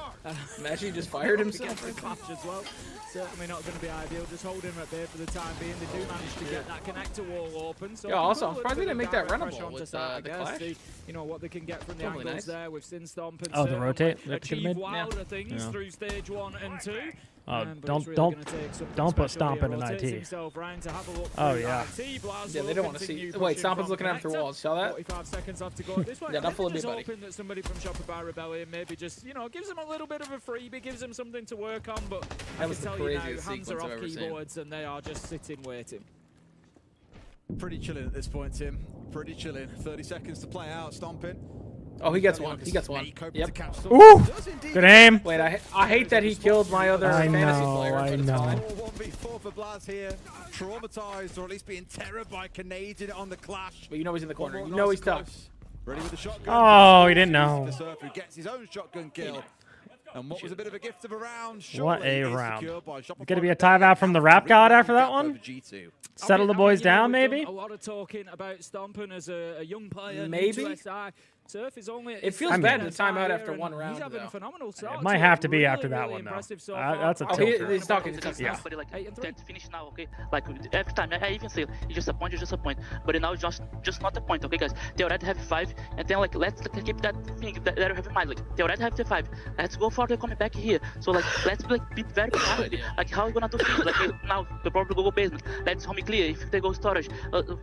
Imagine he just fired himself. The clash as well. Certainly not going to be ideal. Just hold him at bay for the time being. They do manage to get that connector wall open. So yeah, also, I'm surprised they didn't make that runnable with the clash. You know what they can get from the angles nice. there with Sin Stomp and the rotate. achieve wilder things through stage 1 and 2. Don't put Stompin' in IT. Oh yeah. Yeah, they don't want to see. Wait, Stompin's looking after walls. Saw that? 45 seconds left to go at this one. Yeah, not full of me, just buddy. hoping that somebody from Shopify Rebellion maybe just, you know, gives them a little bit of a freebie, gives them something to work on. But I can tell you now, hands are off keyboards and they are just sitting waiting. Pretty chilling at this point, Tim. Pretty chilling. 30 seconds to play out. Stomping. Oh, he gets one. He gets one. Yep. Ooh! Good aim. Wait, I hate that he killed my other fantasy player, but it's fine. 1v4 for Blaz here. Traumatized, or at least being terrored by Canadian on the clash. But you know he's in the corner. You know he's tough. Ready with the shotgun. Oh, he didn't know. The Surfer gets his own shotgun kill. And what was a bit of a gift of a round. What a round. Going to be a timeout from the Rap God after that one? Settle the boys down, maybe? A lot of talking about Stompin' as a young player. Maybe. Surf is only it feels bad to time out after one round. He's having a phenomenal start. It might have to be after that one, though. That's a tilter. He's talking. Yeah. Like, let's finish now, okay? Like, every time, I even say, you just a point, But now it's just not a point, okay, guys? They already have 5, and then, like, let's keep that thing that you have in mind. Like, they already have the 5. Let's go for the coming back here. So, like, let's be very careful. Like, how are we gonna do things? Like, now, they probably go basement. Let's home clear. If they go storage,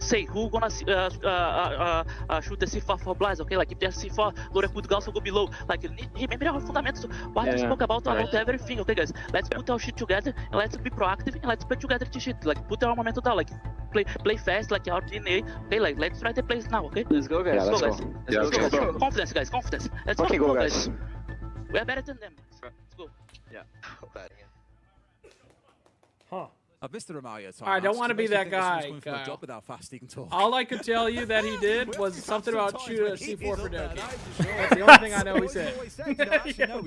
say, who gonna shoot the C4 for Blaz, okay? Like, if there's C4, Laura could also go below. Like, remember our fundamentals. What we spoke about everything, okay, guys? Let's put our shit together and let's be proactive and let's play together to shit. Like, put our momentum down. Like, play fast, like our DNA. Okay, like, let's try the plays now, okay? Let's go, guys. Let's go. Confidence, guys. Confidence. Let's go, guys. We are better than them. Let's go. Yeah. Huh. Mr. Amalia, I don't want to be that guy. All I could tell you that he did was something about shoot a C4 for Doki. That's the only thing I know he said.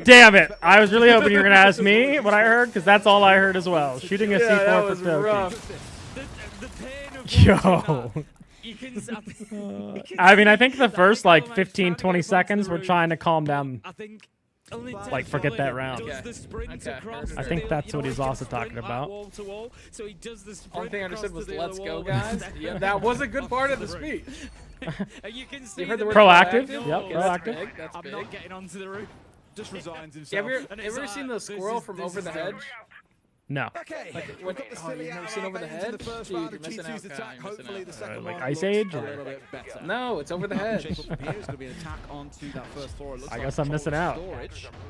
Damn it. I was really hoping you were going to ask me what I heard, because that's all I heard as well. Shooting a C4 for Doki. Yo. I mean, I think the first, like, 15, 20 seconds, we're trying to calm down. Like, forget that round. I think that's what he's also talking about. Only thing I understood was "let's go, guys." Yeah, that was a good part of the speech. You heard the word proactive. Yep, proactive. That's big. I'm not getting onto the roof. Just resigns himself. Have you ever seen the squirrel from Over the Hedge? No. Okay. Like, you've never seen Over the Hedge? Dude, you're missing out, Kyle. You're missing out. Like Ice Age? No, it's Over the Hedge. I guess I'm missing out.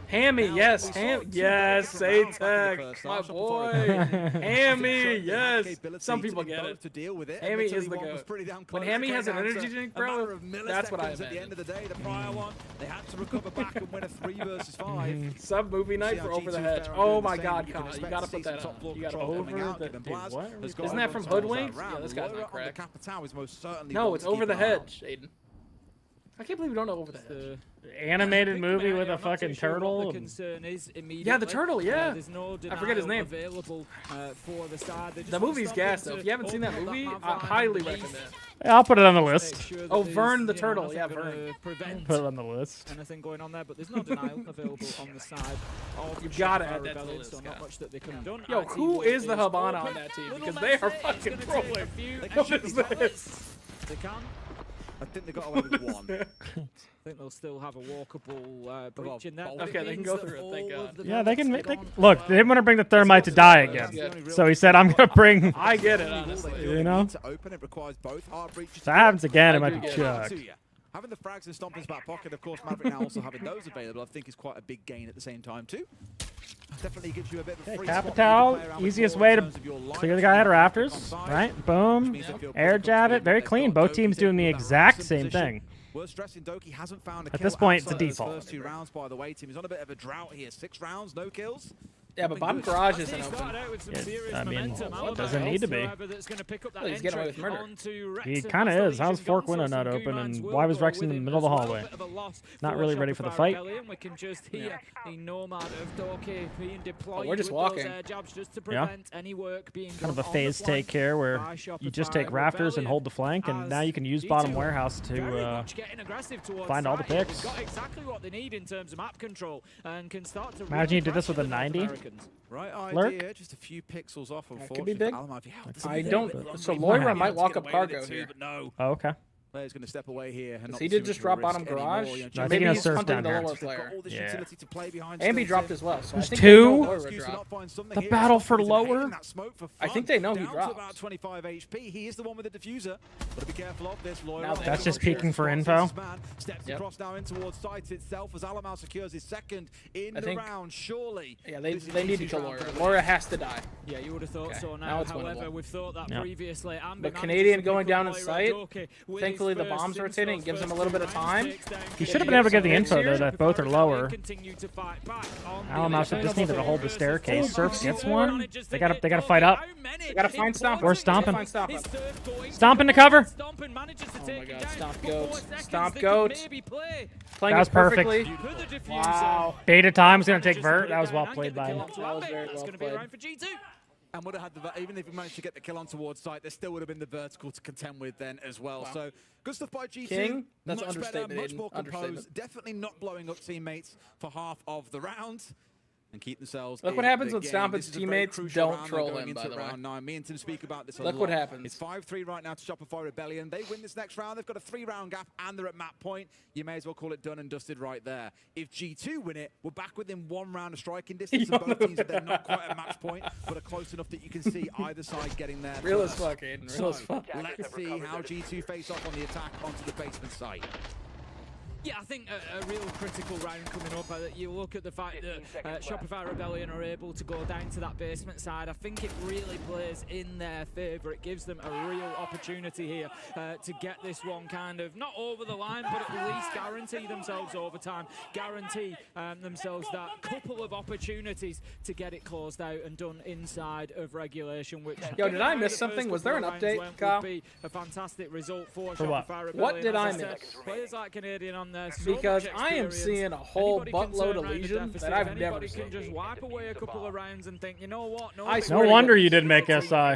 Hammy, yes. Yes, A-Tech. My boy. Hammy, yes. Some people get it. Hammy is the goat. When Hammy has an energy drink, bro, that's what I at the end of the day, the prior one, they had to recover back and win a 3 versus 5. Sub movie night for Over the Hedge. Oh my God, Kyle, you gotta put that on. You gotta Over the what? Isn't that from Hoodwinked? Yeah, this guy's not correct. No, it's Over the Hedge, Aiden. I can't believe we don't know Over the Hedge. Animated movie with a fucking turtle. Yeah, the turtle, yeah. I forget his name. The movie's gas, though. If you haven't seen that movie, I highly recommend it. Yeah, I'll put it on the list. Oh, Vern the turtle. Yeah, Vern. Put it on the list. Anything going on there, but there's no denial available on the side. You've got to add that to the list, Yo, who is the Habana on that team? Because they are fucking trolling. What is this? They can. I think they got away with one. I think they'll still have a walkable breach in there. Okay, they can go through it, thank God. Yeah, they can make. Look, they didn't want to bring the thermite to die again. So he said, "I'm gonna bring." I get it, honestly. You know. To open, it requires both hard breaches. If that happens again, it might be chucked. Having the frags and stompers back pocket, of course, Maverick now also having those available, I think is quite a big gain at the same time too. Definitely gives you a bit of a free Capital, easiest way to clear the guy out of rafters, right? Boom, air jab it, very clean. Both teams doing the exact same thing. At this point, it's a default. First 2 rounds, by the way, team is on a bit of a drought here. 6 rounds, no kills. Yeah, but bottom garage isn't open. I mean, it doesn't need to be. Well, he's getting away with murder. He kind of is. How's Fork window not open, and why was Rex in the middle of the hallway? Not really ready for the fight. Yeah. We're just walking. Yeah. Kind of a phase take here where you just take rafters and hold the flank, and now you can use bottom warehouse to find all the picks. Imagine you did this with a 90. Right Lurk? idea, just a few pixels off. That could be big. I big, don't. So Loira might walk up cargo here. No. Oh, okay. Player's going to step away here. And he did just drop bottom garage. No, Maybe he's surf hunting down the here. lower player. Yeah. Ambi dropped as well. So There's I think two? The The battle for lower? I think they know he drops. drops. About 25 HP. He is the one with the diffuser. Got to be careful of this. That's just peeking for info. Steps across now in towards sight itself as Alamau secures his second in the round. Surely. Yeah, they need to kill Loira. Loira has to die. Yeah, you would have thought so. Now it's However, winnable. we've thought that previously. But Canadian going down in sight. Thankfully, the bombs rotating. It gives him a little bit of time. He should have been able to get the info though that both are lower. Alamau just needed to hold the staircase. Surf gets one. They gotta fight up. They gotta find Stomp. Or stomping. Stomping to cover. Oh my God! Stomp goat. Stomp goat. Playing That was it perfectly. perfect. Wow. Beta time was gonna take Vert. That was well played by him. That was very well played. And would have had the, even if he managed to get the kill on towards sight, there still would have been the vertical to contend with then as well. Wow. So good stuff by G2. King, that's much understatement, better, much Aiden. more composed. Understatement. Definitely not blowing up teammates for half of the round. And keep themselves. Look what happens when Stompin's teammates don't troll him, by the way. Round 9. Me and Tim speak about this a Look lot. what happens. It's 5-3 right now to Shopify Rebellion. They win this next round. They've got a 3-round gap and they're at map point. You may as well call it done and dusted right there. If G2 win it, we're back within 1 round of striking distance. And both teams are not quite at match point, but are close enough that you can see either side getting there. Real as fuck, Aiden. Real as fuck. Let's see how G2 face off on the attack onto the basement site. Yeah, I think a real critical round coming up. You look at the fact that Shopify Rebellion are able to go down to that basement side. I think it really plays in their favour. It gives them a real opportunity here to get this one kind of, not over the line, but at least guarantee themselves overtime, guarantee themselves that couple of opportunities to get it closed out and done inside of regulation. Which Yo, did I miss something? Was there an update, Kyle? Would be a fantastic result for what? Shopify Rebellion. What did I As said, miss? Players like Canadian on there. Because I am seeing a whole buttload of Legion that I've never seen. Can just wipe away a couple of rounds and think, you know what? I No wonder you didn't make SI.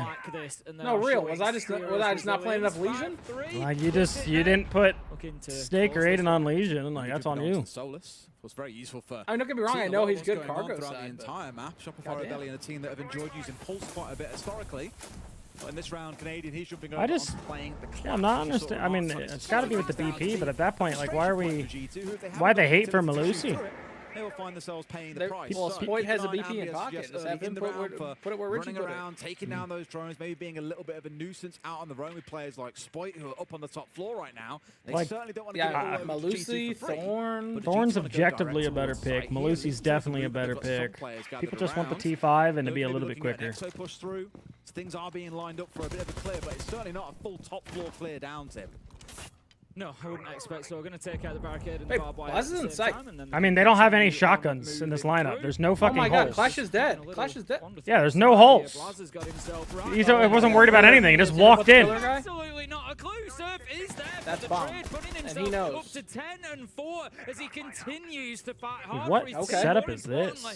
No, real. Was I just not playing enough Legion? Like you didn't put Snake or Aiden on Legion. Like that's on you. Solus was very useful for. I mean, don't get me wrong. I know he's good cargo throughout the side. entire map. Shopify Rebellion, a team that have enjoyed using Pulse quite a bit historically. But in this round, Canadian, he's jumping over on playing the yeah, I'm not understand. I mean, it's got to be with the BP, but at that point, like, why they hate for Malusi? They will find themselves paying the price. Well, Spoit has a BP in pocket. Just have him put it where Richie running put it. around, taking down those drones, maybe being a little bit of a nuisance out on the road with players like Spoit, who are up on the top floor right now. They Like, certainly don't want to give it all over to Malusi, G2 for free. Thorn. Thorn's objectively a better pick. Malusi's definitely a better pick. People just want the T5 and to be a little bit quicker. So push through. Things are being lined up for a bit of a clear, but it's certainly not a full top floor clear down, Tim. No, I wouldn't expect so. We're going to take out the barricade and the barbed wire. Blaz is in sight. I mean, they don't have any shotguns in this lineup. There's no fucking Oh my God, holes. Clash is dead. Clash is dead. Yeah, there's no holes. He wasn't worried about anything. He just walked in. Absolutely not a clue. Surf is there for That's the bomb. trade, putting And himself he knows. up to 10 and 4 as he continues to fight hard. What for his team. setup More is this? importantly,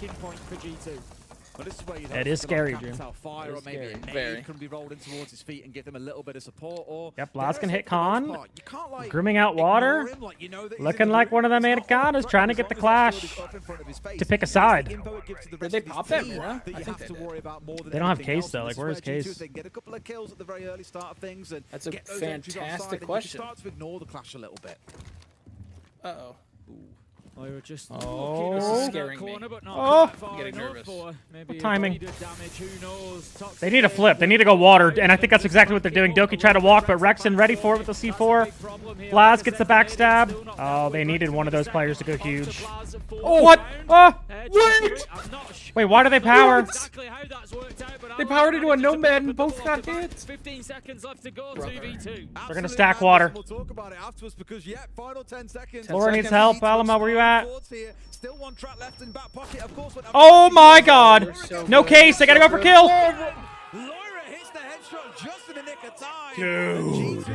breaking point for G2. But this is where you It is scary, Jim. Fire, or maybe a nade can be rolled in towards his feet and give him a little bit of support. Or yep, Blaz can hit Khan. Grooming out water. him, like, you know Looking like one of them Anacondas trying to get the clash to pick a side. Did they pop that? Yeah, I think they don't have Case though. Like, where's Case? They get a couple of kills at the very early start of things, and that's a get those entries on fantastic side, question. And you start to ignore the clash a little bit. Uh-oh. Oh, you're just scaring corner, me. but not I'm getting nervous. Maybe timing. Damage, who knows? They need a flip. They need to go water, and I think that's exactly what they're doing. Doki tried to walk, but Rexon ready for it with the C4. Blaz gets the backstab. Oh, they needed one of those players to go huge. Oh, what? Oh, wait! Wait, why do they power? They powered into a nomad and both got hit. 15 seconds left to go. 2v2. They're gonna stack water. We'll talk about it afterwards because final 10 seconds. Laura needs help. Alamo, where you at? Still one track left in back pocket, of course. Oh my God! No Case. They gotta go for kill. Lyra hits the headshot just in the nick of time. Dude.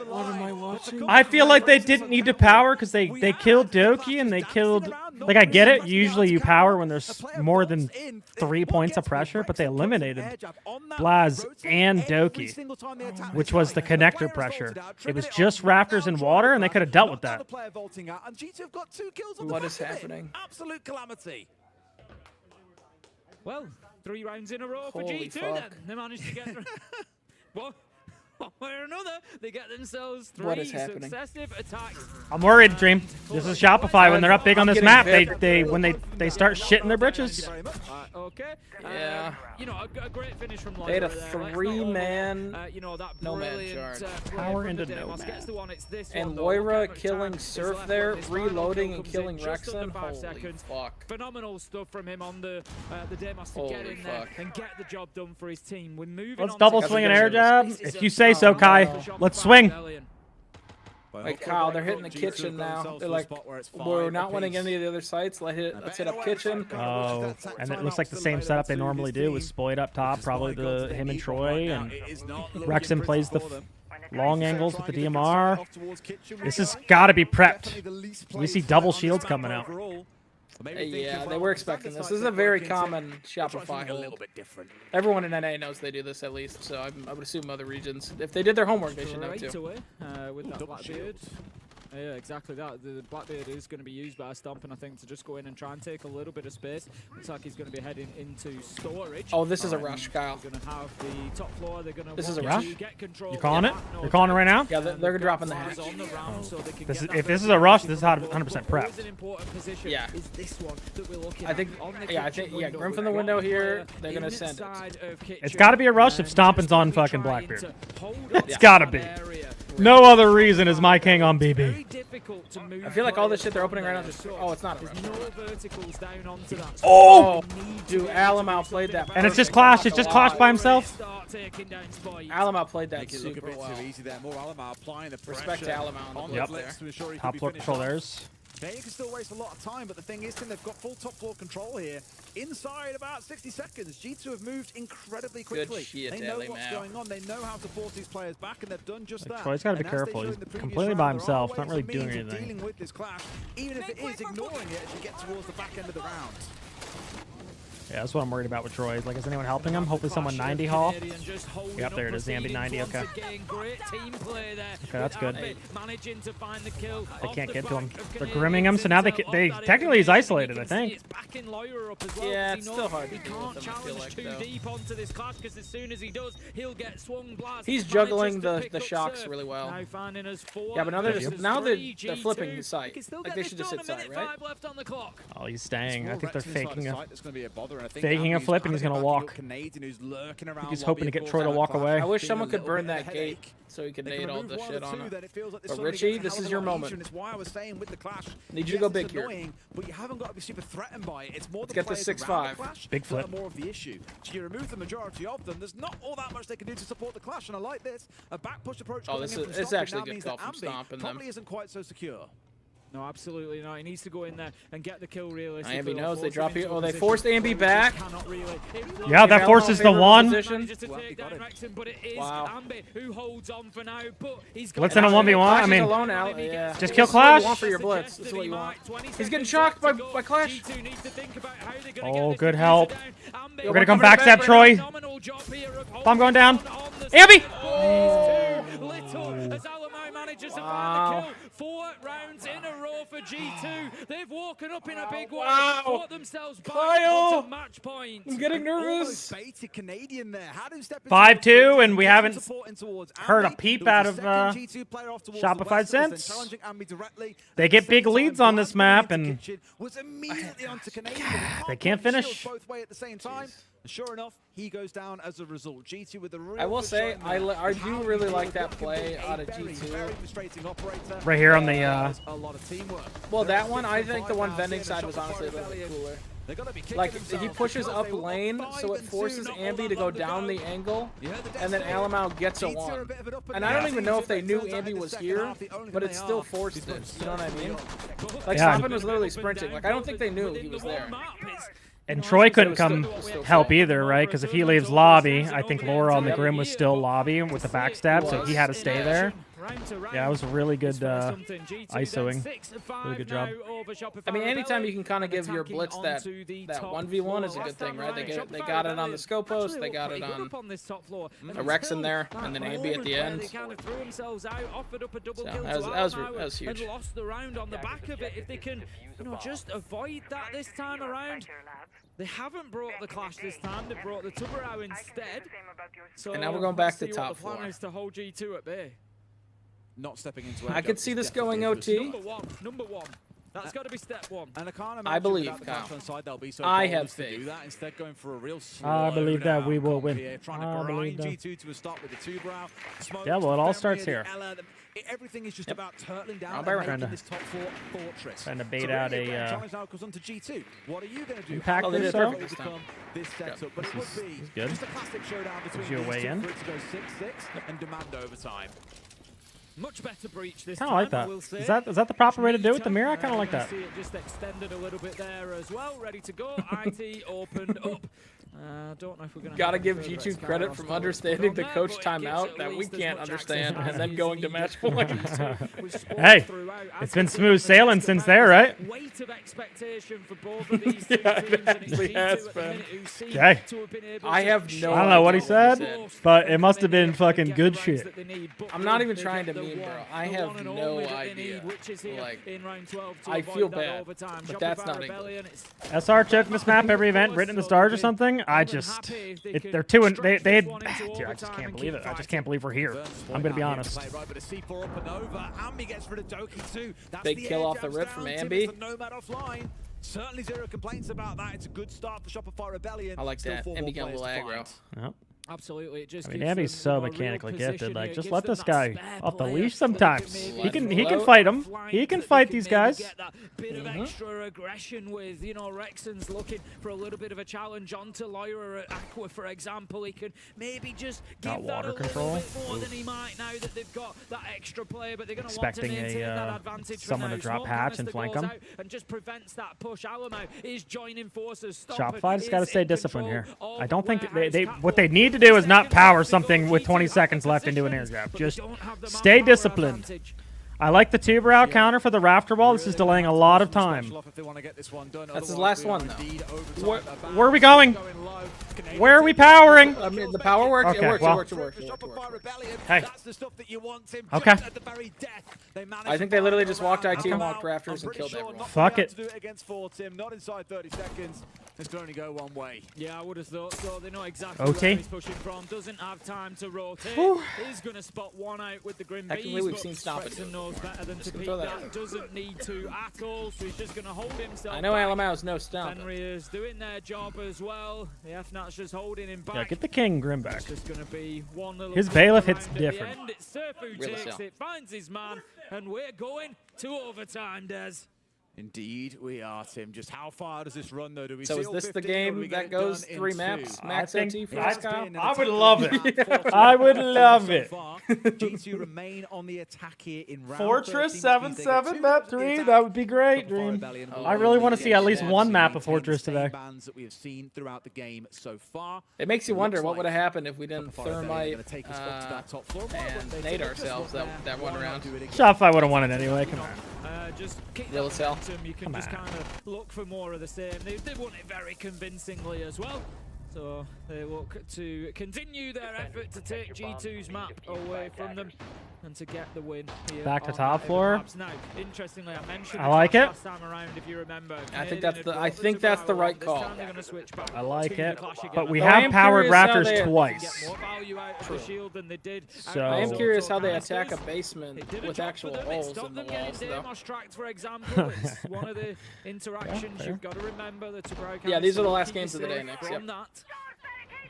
What am I watching? I feel like they didn't need to power because they killed Doki and they killed. Like, I get it. Usually you power when there's more than 3 points of pressure, but they eliminated Blaz and Doki, which was the connector pressure. It was just Raptors and water, and they could have dealt with that. What is happening? Absolute calamity. Well, 3 rounds in a row for Holy G2 fuck. then. They managed to get through. Well, one way or another, they get themselves 3 successive attacks. I'm worried, Dream. This is Shopify when they're up big on this map. They start shitting their britches. Okay. Yeah. You know, a great finish from Lyra. They had a there. 3-man you know, that nomad brilliant charge. Power into Demos gets the one, it's this And one, though. Moira Counter killing attack. Surf His there, left final reloading kill and comes killing in just under Rexon. 5 Holy seconds. fuck. Phenomenal stuff from him on the Demos to Holy get in there fuck. and get the job done for his team. We're moving Let's on double to swing an Chalet. air jab. This is If a you say so, Kai. Let's swing. Like Kyle, they're hitting the kitchen now. They're like, we're not winning any of the other sites. Let's hit up kitchen. Oh, and it looks like the same setup they normally do with Sploit up top, probably him and Troy, and Rexon plays the long angles with the DMR. This has got to be prepped. We see double shields coming out. Yeah, they were expecting this. This is a very common Shopify hold. A little bit different. Everyone in NA knows they do this at least, so I would assume other regions, if they did their homework, they should know too. Away, with that Blackbeard. Yeah, exactly that. The Blackbeard is going to be used by Stompin, I think, to just go in and try and take a little bit of space. Looks like he's going to be heading into storage. Oh, this is a rush, Kyle. They're going to have the top floor. They're going to This is a rush? get control. You calling it? You're calling it right now? Yeah, they're dropping the hatch. If this is a rush, this is 100% prep. Yeah. Is this one that we're looking I think, Grim from the window here, they're going to send it. It's got to be a rush if Stompin's on fucking Blackbeard. It's got to be. No other reason is my king on BB. I feel like all this shit they're opening right now just... Oh, it's not a rush. Oh! Dude, Alam outplayed that. And it's just Clash. It's just Clash by himself. Alam outplayed that super well. Respect to Alam on the Yep. there. Top floor control theirs. Yeah, you can still waste a lot of time, but the thing is, they've got full top floor control here. Inside about 60 seconds, G2 have moved incredibly quickly. Good shit, they know Ellie what's Mao. going on. They know how to force these players back, and they've done just that. Troy's got to be And as they careful. showed He's in the previous completely round, by there are himself, ways not really and doing means of anything. dealing with this clash, even if it is ignoring it as you get towards the back end of the round. Yeah, that's what I'm worried about with Troy. Like, is anyone helping him? Hopefully someone 90 haul. Yep, there it is. Zambi 90, okay. Okay, that's good. They can't get to him. They're grimming him, so now they technically he's isolated, I think. Yeah, it's still hard He to deal with can't them, I feel challenge like, too though. deep onto this clash because as soon as he does, he'll get swung blast. He's juggling the shocks really well. Yeah, but now they're flipping the site. Like, they should just hit site, right? Oh, he's staying. I think they're faking a faking a flip, and he's gonna walk. He's hoping to get Troy to walk away. I wish someone could burn that gate so he could nade all the shit on it. But Richie, this is your moment. It's why I was saying with the clash. Need you to go big here. But you haven't got to be super threatened by it. It's more Let's get the 6-5. Big flip. More of the issue. So you remove the majority of them. There's not all that much they can do to support the clash, and I like this. A back push approach. Oh, this is actually good call from Stomp and them. Probably isn't quite so secure. No, absolutely not. He needs to go in there and get the kill realistically. Ambi knows they drop here. Oh, they forced Ambi back. Yeah, that forces the one. Wow. Blitz in a 1v1. I mean, alone out. Yeah. just kill That's what you Clash. want for your blitz. That's what you want. He's getting shocked by Clash. Oh, good help. We're going to come backstab Troy. Bomb going down. Ambi! Wow. 4 rounds in a row for G2. They've woken up in a big way. Fought themselves back to match point. I'm getting nervous. 5-2, and we haven't heard a peep out of Shopify since. They get big leads on this map, and they can't finish. Sure enough, he goes down as a result. G2 with a real I will say, I do really like that play out of G2. Right here on the... Well, that one, I think the one vending side was honestly a little bit cooler. Like, he pushes up lane, so it forces Ambi to go down the angle, and then Alamau gets a 1. And I don't even know if they knew Ambi was here, but it still forced it. You know what I mean? Like, Stompin was literally sprinting. Like, I don't think they knew he was there. And Troy couldn't come help either, right? Because if he leaves lobby, I think Laura on the Grim was still lobby with the backstab, so he had to stay there. Yeah, it was a really good ISOing. Really good job. I mean, anytime you can kind of give your blitz that 1v1 is a good thing, right? They got it on the Scopos, they got it on a Rex in there, and then Ambi at the end. So that was huge. Lost the round on the back of it. If they can, just avoid that this time around. They haven't brought the Clash this time. They brought the Tubarão instead. So and now we're going back to top 4. The plan is to hold G2 at bay. Not stepping into it. I could see this going OT. Number one. That's got to be step 1. And I can't imagine I believe, Kyle. They'll be so I have faith. faith. That. Instead, going for a real I believe that we will win. I believe that. G2 to a stop with the Tubarão. Yeah, well, it all starts here. Everything is just about turtling down and making this top 4 fortress. Trying to bait out a challenge now goes on to G2. What are you going to do? Impact this setup, but it would be good. just a classic showdown between your way in. for it to go 6-6 and demand overtime. Much better breach this time. I like that. Is that the proper way to do it? The mirror, I kind of like that. See it just extended a little bit there as well. Ready to go. IT opened up. Don't know if we're gonna. Gotta give G2 credit from understanding the coach timeout that we can't understand, and then going to match point. Hey, it's been smooth sailing since there, right? Weight of expectation for both of these yeah, it actually has been. Okay. I have no. I don't know what he said, but it must have been fucking good shit. I'm not even trying to meme, bro. I have no idea. Like, I feel bad, but that's not English. SR check this map every event written in the stars or something. I just, they're two and they had. Dude, I just can't believe it. I just can't believe we're here. I'm gonna be honest. Big kill off the rip from Ambi. Certainly zero complaints about that. It's a good start for Shopify Rebellion. I like that. Ambi got a little aggro. Yep. Absolutely, it just. I mean, Ambi's so mechanically gifted. Like, just let this guy off the leash sometimes. He can fight him. He can fight these guys. Get that bit of extra aggression with, Rexon's looking for a little bit of a challenge onto Lyra at Aqua, for example. He could maybe just give that a little bit more than he might now that they've got that extra play, but they're going to want to maintain that advantage. Someone to drop hatch and flank him. And just prevents that push. Alamo is joining forces. Shopify just got to stay disciplined here. I don't think what they need to do is not power something with 20 seconds left into an air grab. Just stay disciplined. I like the Tubarão counter for the rafter wall. This is delaying a lot of time. That's his last one, though. Where are we going? Where are we powering? I mean, the power works. Okay, it works. Hey. Okay. I think they literally just walked IT and walked rafters and killed everyone. Fuck it. Not inside 30 seconds. This can only go one way. Yeah, I would have thought so. They know exactly where he's pushing from. Doesn't have time to rotate. He's going to spot one out with the Grim Bees. We've seen stop it. Knows better than to peek that. Doesn't need to at all, so he's just going to hold himself. I know Alamau's no stump. Fenrir's doing their job as well. The FNAT's just holding him back. Yeah, get the King Grim back. It's just going to be one little his bailiff hits different. Surfu takes it, finds his man, and we're going to overtime, Des. Indeed, we are, Tim. Just how far does this run, though? Do we So is this the game that goes 3 maps, max OT for us, Kyle? I would love it. I would love it. G2 remain on the attack here in round Fortress 13, 7-7 map 3. That would be great, Dream. I really want to see at least one map of Fortress today. Bands that we have seen throughout the game so far. It makes you wonder what would have happened if we didn't thermite and nade ourselves that one round. Shopify would have won it anyway. Come on. Just keep Real that tell. momentum. You can just kind of look for more of the same. They won it very convincingly as well. So they look to continue their effort to take G2's map away from them and to get the win here. Back to top floor. Now, interestingly, I mentioned I like it. last time around, if you remember. I think that's the right call. I like it. But we have powered rafters twice. So I am curious how they attack a basement with actual holes in the walls, though. For example, it's one of the interactions you've got to remember. Yeah, these are the last games of the day next. Yep.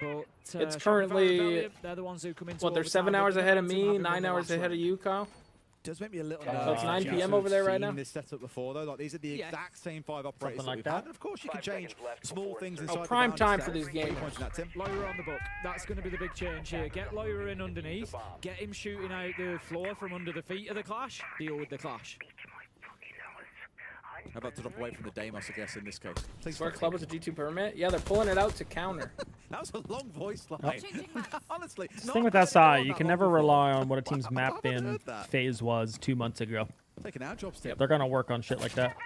But, it's currently, what, they're 7 hours ahead of me, 9 hours ahead of you, Kyle? Does make me a little so it's 9 p.m. over there right now? This setup before, though. Like, these are the exact same 5 operators Something like that. that. And of course, you can change small things inside prime time for these games. Loira on the book. That's going to be the big change here. Get Loira in underneath. Get him shooting out the floor from under the feet of the Clash. Deal with the Clash. How about to drop away from the Deimos, I guess, in this case? Spark Club with a G2 permit? Yeah, they're pulling it out to counter. That was a long voice line. Honestly. The thing with SI, you can never rely on what a team's map bin phase was 2 months ago. Taking our jobs, Tim. They're going to work on shit like that.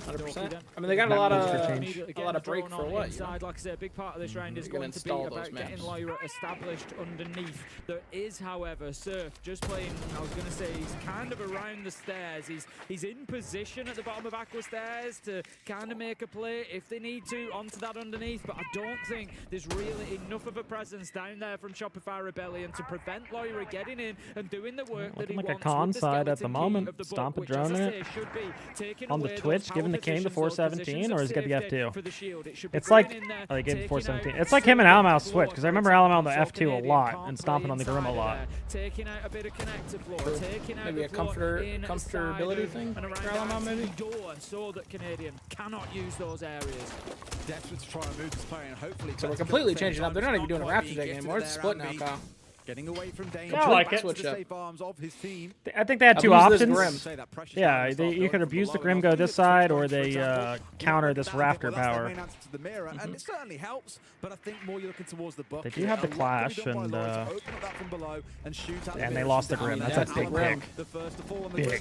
100%. I mean, they got a lot of break for what? Inside, like I said, a big part of this round is going to be about getting Loira established underneath. There is, however, Surf just playing. I was going to say he's kind of around the stairs. He's in position at the bottom of Aqua stairs to kind of make a play if they need to onto that underneath. But I don't think there's really enough of a presence down there from Shopify Rebellion to prevent Loira getting in and doing the work that he like wants. A con side at the moment. Stomp a drone in it. On the Twitch, giving the King to 417, or is it going to be F2? It's like, oh, they gave 417. It's like him and Alamau switch, because I remember Alamau on the F2 a lot and stomping on the Grim a lot. Taking out a bit of connector floor, taking out maybe a comfortability thing for Alamau, maybe? So that Canadian cannot use those areas. Desperate to try and move this player and hopefully. So we're completely changing up. They're not even doing a Raptor Day anymore. It's split now, Kyle. Getting away from danger. I like it. I think they had two options. Yeah, you could abuse the Grim, go this side, or they counter this Rafter power. And it certainly helps, but I think more you're looking towards the bucket. They do have the Clash, and they lost the Grim. That's a big pick. Big.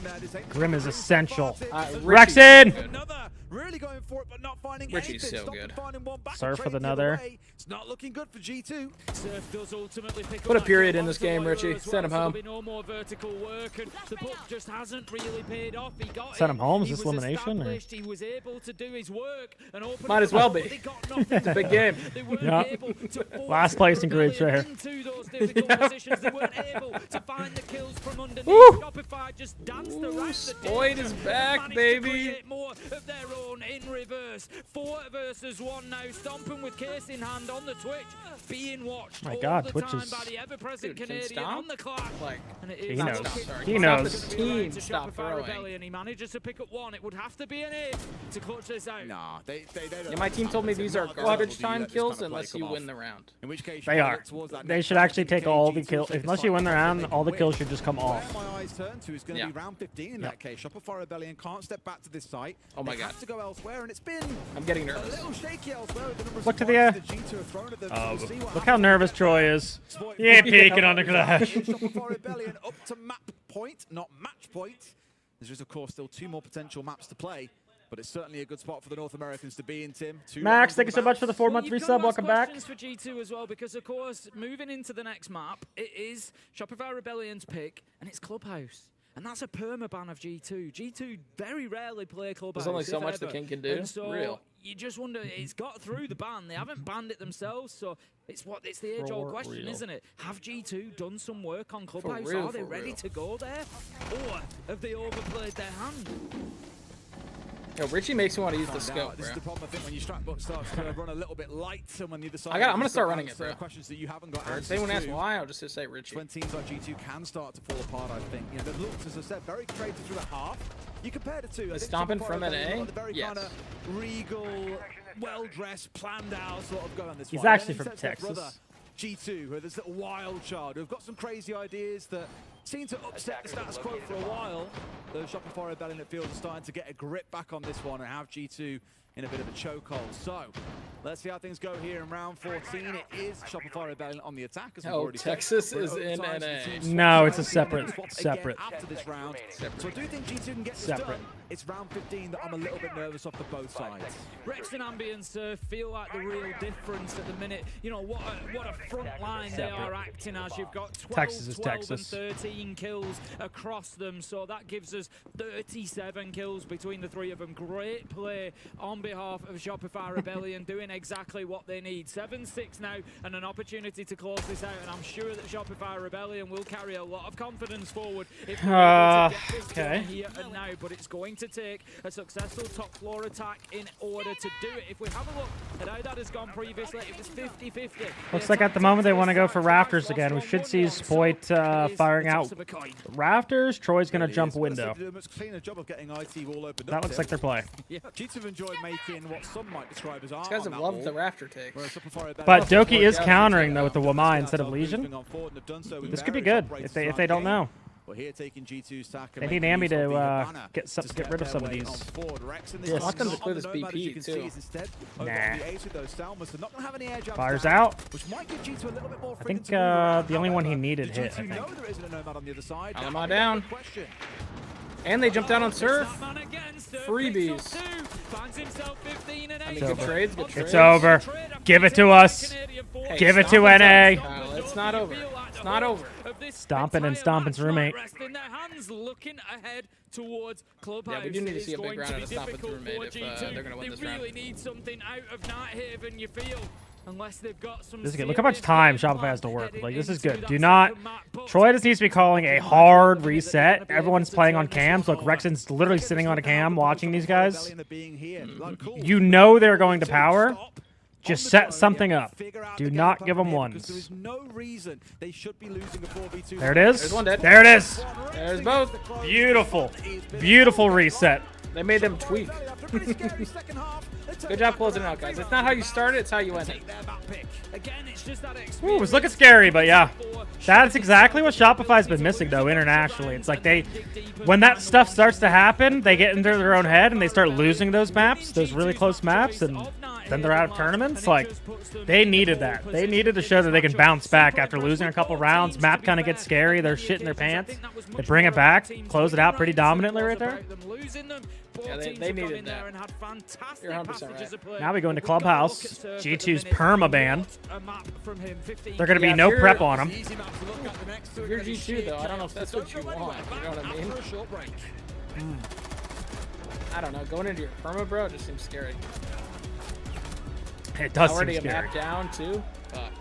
Grim is essential. Rexon! Really going for it, but not finding Richie's so good. Surf with another. It's not looking good for G2. Surf does ultimately pick Put a period in this game, Richie. Send him home. No more vertical work, and the book just hasn't really paid off. He got Send him home? Is this elimination? Or? He was able to do his work and open. Might as well be. It's a big game. Yeah. Last place in group share. Into those difficult positions, they weren't able to find the kills from underneath. Shopify just danced around the Spoid is back, baby. More of their own in reverse. 4 versus 1 now, stomping with case in hand on the Twitch, being watched my God, all the Twitch time is... by the ever-present Canadian on the clock. Like, and it he is knows. He knows. Team stop throwing. He manages to pick up 1. It would have to be an 8 to clutch this out. Nah, they don't. Yeah, my team told me these are garbage time kills unless you win the round. In which case, they are. They should actually take all the kills. Unless you win the round, all the kills should just come off. Where my eyes turn to is going to be round 15 in that case. Shopify Rebellion can't step back to this site. Oh my God. Have to go elsewhere, and it's been. I'm getting nervous. A little shaky elsewhere. Look to the air. Look how nervous Troy is. He ain't peeking on the Clash. Shopify Rebellion up to map point, not match point. There's just, of course, still 2 more potential maps to play. But it's certainly a good spot for the North Americans to be in, Tim. Max, thank you so much for the 4-month resub. Welcome back. For G2 as well, because of course, moving into the next map, it is Shopify Rebellion's pick, and it's Clubhouse. And that's a perma-ban of G2. G2 very rarely play Clubhouse. There's only so much the King can do. And so Real. You just wonder, it's got through the ban. They haven't banned it themselves, so it's the age-old question, isn't it? Have G2 done some work on Clubhouse? Are they ready to go there? Or have they overplayed their hand? Yo, Richie makes me want to use the scope, This bro. is the problem, I think, when your strat book starts to run a little bit light, and when the other side... I'm going to start running it, bro. Questions that you haven't got If answers anyone asks to. why, I'll just say Richie. When teams like G2 can start to fall apart, I think. You know, they've looked, as I said, very creative through the half. You compare the two. I think Stomping from Shopify NA? got the very Yes. kind of regal, well-dressed, planned out sort of go on this He's one. actually And then from he sets their Texas. brother, G2, who are this little wild child, who've got some crazy ideas that seem to upset the status quo for a while. Though Shopify Rebellion, it feels, are starting to get a grip back on this one and have G2 in a bit of a chokehold. So, let's see how things go here in round 14. It is Shopify Rebellion on the attack, as we've Oh, already Texas said. is in Overtimes, the NA. teams No, swap it's a sides, separate- and swap separate. again after this round. Separate. So I do think G2 can get this Separate. done. It's round 15 that I'm a little bit nervous off for both sides. Rex and Ambience feel like the real difference at the minute. You know, what a front line they are acting as. You've got 12, Texas is 12 Texas. and 13 kills across them, so that gives us 37 kills between the three of them. Great play on behalf of Shopify Rebellion, doing exactly what they need. 7-6 now, and an opportunity to close this out, and I'm sure that Shopify Rebellion will carry a lot of confidence forward if they're able to get this done here and now, but it's going to take a successful top floor attack in order to do it. If we have a look at how that has gone previously, it was 50-50. Looks like at the moment they want to go for Rafters again. We should see Spoit firing out Rafters. Troy's going to jump window. That looks like their play. Yeah, G2 have enjoyed making what some might describe as These guys have loved the rafter takes. But Doki is countering though with the Wamai instead of Legion. This could be good if they don't know. Well, here taking G2's tack They need Ambi to get rid of some of these. Yes. I want them to clear this BP too. Nah. Fires out. I think the only one he needed hit. I think. Alama down. And they jumped down on Surf. Freebies. I mean, good trades, good trades. It's over. Give it to us. Hey, Give it to Stompin's NA. over. It's not over. It's not over. Stompin' and Stompin's roommate. Resting their hands, looking ahead towards Clubhouse. Yeah, we do need to see a It's big going round to out of be Stompin's difficult roommate for if G2. they're going to win this They round. really need something out of Nighthaven, you feel. Unless they've got some This is good. Look how much time Shopify has to work. Like, this is good. Do not... Troy just needs to be calling a hard reset. Everyone's playing on cams. Look, Rexon's literally sitting on a cam watching these guys. You know they're going to power. Just set something up. Do not give them ones. There is no reason they should be losing a 4v2. There it is. There's one dead. There it is. There's both. Beautiful. Beautiful reset. They made them tweak. Good job closing it out, guys. It's not how you start it, it's how you end it. Ooh, it was looking scary, but yeah. That's exactly what Shopify's been missing, though, internationally. It's like when that stuff starts to happen, they get into their own head and they start losing those maps, those really close maps, and then they're out of tournaments. Like, they needed that. They needed to show that they can bounce back after losing a couple rounds. Map kind of gets scary. They're shitting their pants. They bring it back, close it out pretty dominantly right there. Yeah, they needed that. You're 100% right. Now we go into Clubhouse. G2's perma-ban. They're going to be no prep on them. If you're G2, though, I don't know if that's what you want. You know what I mean? I don't know. Going into your perma, bro, just seems scary. It does seem already scary. a map down, too? Fuck.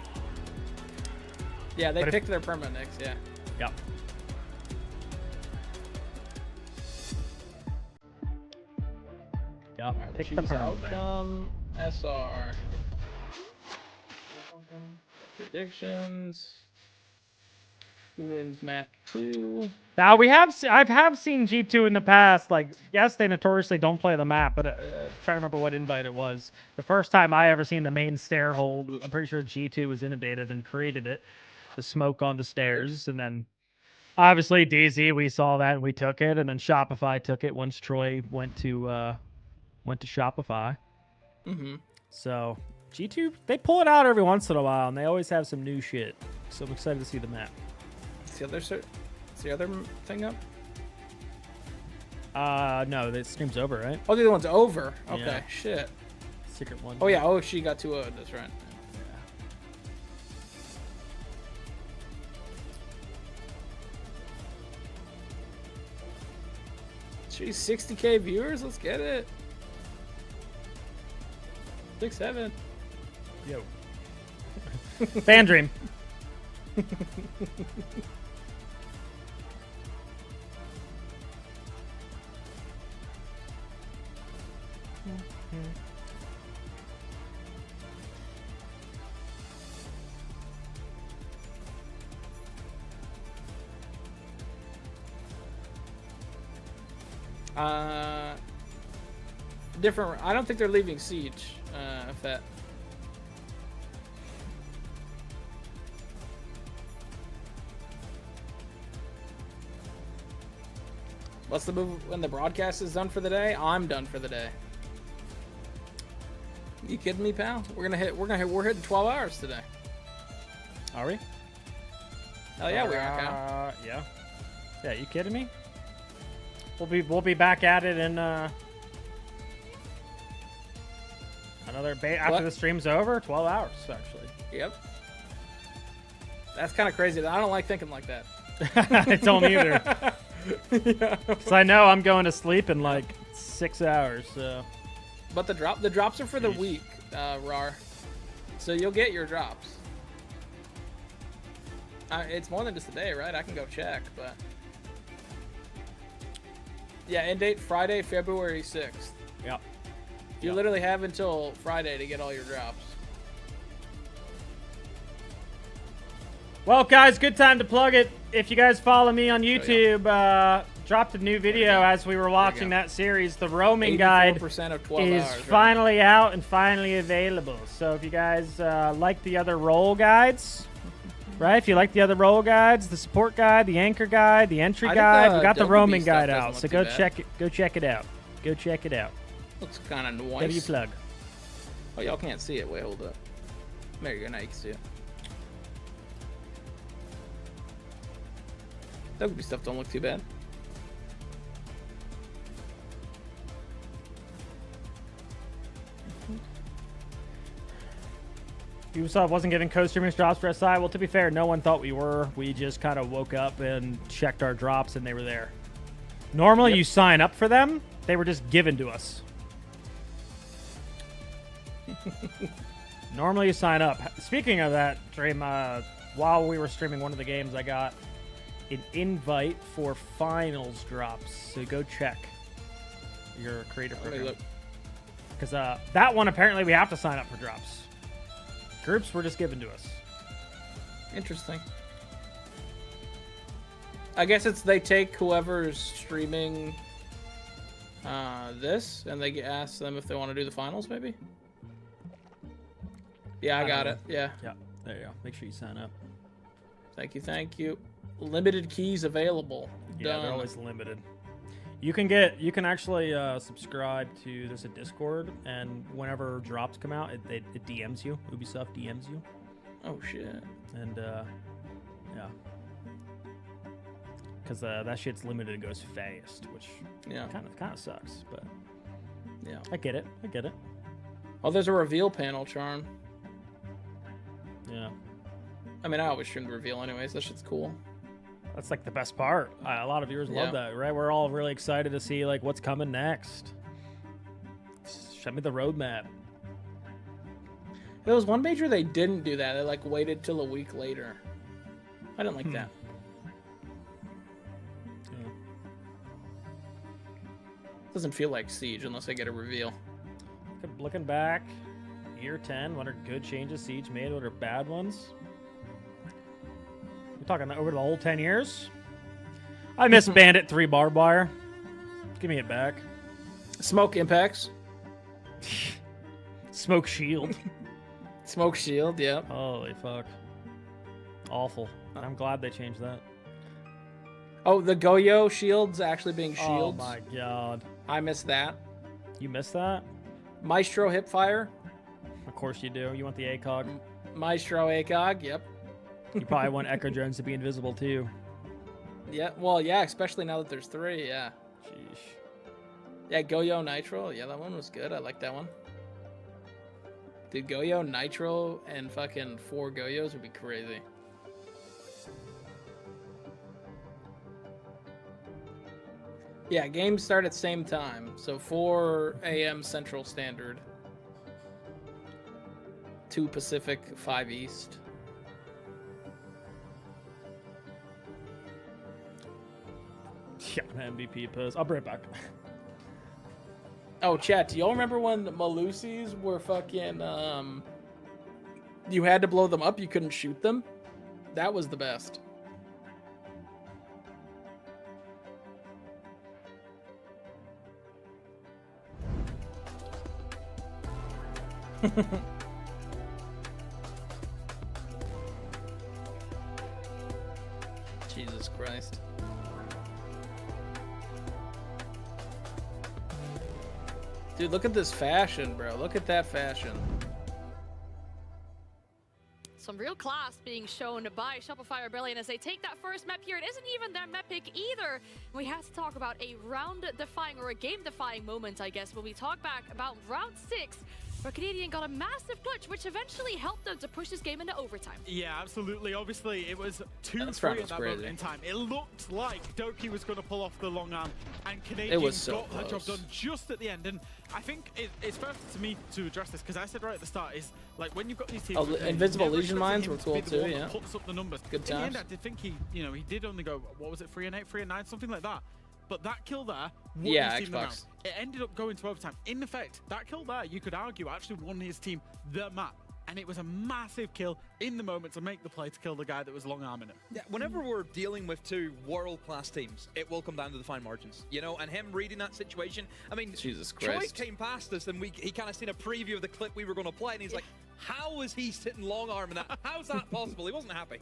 Yeah, they picked their perma next, yeah. Yep. Yep. Pick the perma. Outcome, SR. Predictions. Who wins map 2? Now I have seen G2 in the past. Like, yes, they notoriously don't play the map, but I'm trying to remember what invite it was. The first time I ever seen the main stair hold, I'm pretty sure G2 was innovated and created it. The smoke on the stairs, and then obviously DZ, we saw that and we took it, and then Shopify took it once Troy went to Shopify. So G2, they pull it out every once in a while, and they always have some new shit. So I'm excited to see the map. Is the other thing up? No, the stream's over, right? Oh, the other one's over. Okay, Yeah. shit. Secret one. Oh yeah, oh she got 2-0, that's right. Jeez, 60K viewers, let's get it. 6-7. Yo. Fan dream. Different. I don't think they're leaving Siege. Fett. What's the move when the broadcast is done for the day? I'm done for the day. You kidding me, pal? We're hitting 12 hours today. Are we? Hell yeah, we are, Kyle. Yeah. Yeah, you kidding me? We'll be back at it in after the stream's over. 12 hours actually. Yep. That's kind of crazy. I don't like thinking like that. I don't either. Because I know I'm going to sleep in like 6 hours. So. But the drops are for the week, Rar. So you'll get your drops. It's more than just a day, right? I can go check, but yeah, end date Friday, February 6th. Yep. You literally have until Friday to get all your drops. Well, guys, good time to plug it. If you guys follow me on YouTube, dropped a new video as we were watching that series. The roaming guide is finally out and finally available. So if you guys like the other role guides, right? If you like the other role guides, the support guide, the anchor guide, the entry guide, we got the roaming guide out. So go check it. Go check it out. Go check it out. Looks kind of nice. Give you plug. Oh, y'all can't see it. Wait, hold up. There you go. Now you can see it. That stuff don't look too bad. Ubisoft wasn't giving co-streamers drops for SI. Well, to be fair, no one thought we were. We just kind of woke up and checked our drops, and they were there. Normally, you sign up for them. They were just given to us. Normally, you sign up. Speaking of that, Dream, while we were streaming one of the games, I got an invite for finals drops. So go check your creator program. Because that one, apparently, we have to sign up for drops. Groups were just given to us. Interesting. I guess they take whoever's streaming this, and they ask them if they want to do the finals, maybe? Yeah, I got it. Yeah. Yeah, there you go. Make sure you sign up. Thank you, thank you. Limited keys available. Yeah, they're always limited. You can actually subscribe to there's a Discord, and whenever drops come out, it DMs you. Ubisoft DMs you. Oh shit. And yeah, because that shit's limited and goes fast, which kind of sucks. But yeah, I get it. Oh, there's a reveal panel, Charm. Yeah. I mean, I always stream the reveal anyways. That shit's cool. That's like the best part. A lot of viewers love that, right? We're all really excited to see like what's coming next. Show me the roadmap. There was one major they didn't do that. They like waited till a week later. I didn't like that. Yeah. Doesn't feel like Siege unless I get a reveal. Looking back, year 10, what are good changes Siege made? What are bad ones? Talking over the whole 10 years. I miss Bandit 3 barbed wire. Give me it back. Smoke impacts. Smoke shield. Smoke shield, yeah. Holy fuck. Awful. I'm glad they changed that. Oh, the Goyo shields actually being shields. Oh my god. I missed that. You missed that? Maestro hipfire. Of course you do. You want the ACOG. Maestro ACOG, yep. You probably want Echo Drones to be invisible too. Yeah, well, yeah, especially now that there's 3, yeah. Sheesh. Yeah, Goyo Nitro, yeah, that one was good. I like that one. Dude, Goyo Nitro and fucking 4 Goyos would be crazy. Yeah, games start at the same time. So 4 a.m. Central Standard. 2 Pacific, 5 East. Yeah, MVP pose. I'll be right back. Oh, chat, do y'all remember when the Malusis were fucking, you had to blow them up, you couldn't shoot them? That was the best. Jesus Christ. Dude, look at this fashion, bro. Look at that fashion. Some real class being shown by Shopify Rebellion as they take that first map here. It isn't even their map pick either. We have to talk about a round-defying or a game-defying moment, I guess, when we talk back about round 6. Where Canadian got a massive clutch, which eventually helped them to push this game into overtime. Yeah, absolutely. Obviously, it was 2-3 at that moment in time. It looked like Doki was going to pull off the long arm, and Canadian got her job done just at the end. And I think it's first to me to address this, because I said right at the start, is like when you've got these teams... Invisible Legion Mines were cool too, yeah. Puts up the numbers. Good times. In the end, I did think he did only go, what was it, 3-8, 3-9, something like that. But that kill there won his team the round. It ended up going to overtime. In effect, that kill there, you could argue, actually won his team the map. And it was a massive kill in the moment to make the play to kill the guy that was long-arming him. Yeah, whenever we're dealing with two world-class teams, it will come down to the fine margins, you know, and him reading that situation. I mean, Jesus Christ. Troy came past us and he kind of seen a preview of the clip we were going to play, and he's like, how is he sitting long-arming that? How's that possible? He wasn't happy.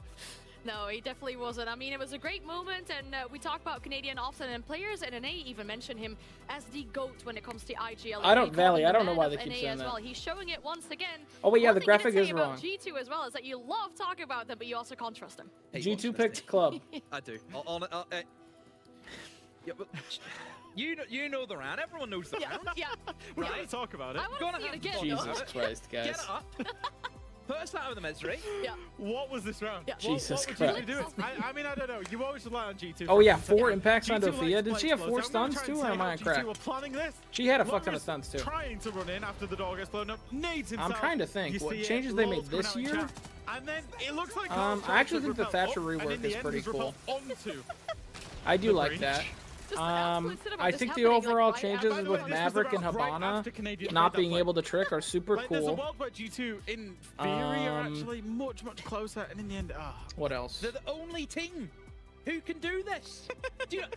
No, he definitely wasn't. I mean, it was a great moment, and we talk about Canadian often, and players in NA even mention him as the GOAT when it comes to IGL. I don't know why they keep saying that. Well. He's showing it once again. Oh, wait, yeah, One the thing graphic you is say wrong. About G2 as well is that you love talking about them, but you also can't trust them. Hey, G2 picked Club. I do. Yeah, but you know the round. Everyone knows the round. Yeah. We're going to talk about it. I want to see it again. Jesus Christ, guys. Get up. Put us out of the misery. Yeah. What was this round? Yeah. Jesus what Christ. Would you do? I mean, I don't know. You always rely on G2. Oh, yeah, 4 impacts on Dofia. Did she have 4 stuns too, or am I G2 correct? were planning this. She had a fuck ton of stuns too. Trying to run in after the door gets blown up. Needs himself. I'm trying to think. What changes they made this year? And then it looks like I actually think the Thatcher rework is pretty cool. I do like that. I think the overall changes with Maverick and Habana not being able to trick are super cool. There's a world where G2 in theory are actually much closer, and in the end, what else? They're the only team who can do this.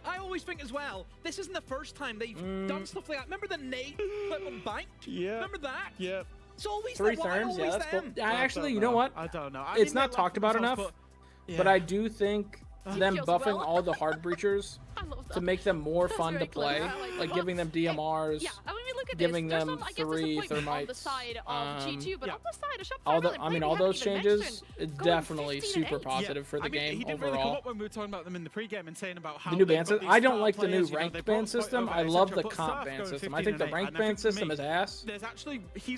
I always think as well, this isn't the first time they've done stuff like that. Remember the nade clip on Banked? Yeah. Remember that? Yeah. It's always 3 therms, yeah, that's cool. Actually, you know what? I don't know. It's not talked about enough, but I do think them buffing all the hard breachers to make them more fun to play, like giving them DMRs, giving them 3 thermites. All those changes, it's definitely super positive for the game he didn't overall. really come up when we were talking about them in the pregame and saying about how the new ban system. I don't like the new ranked ban system. I love the comp ban system. I think the ranked ban system is ass.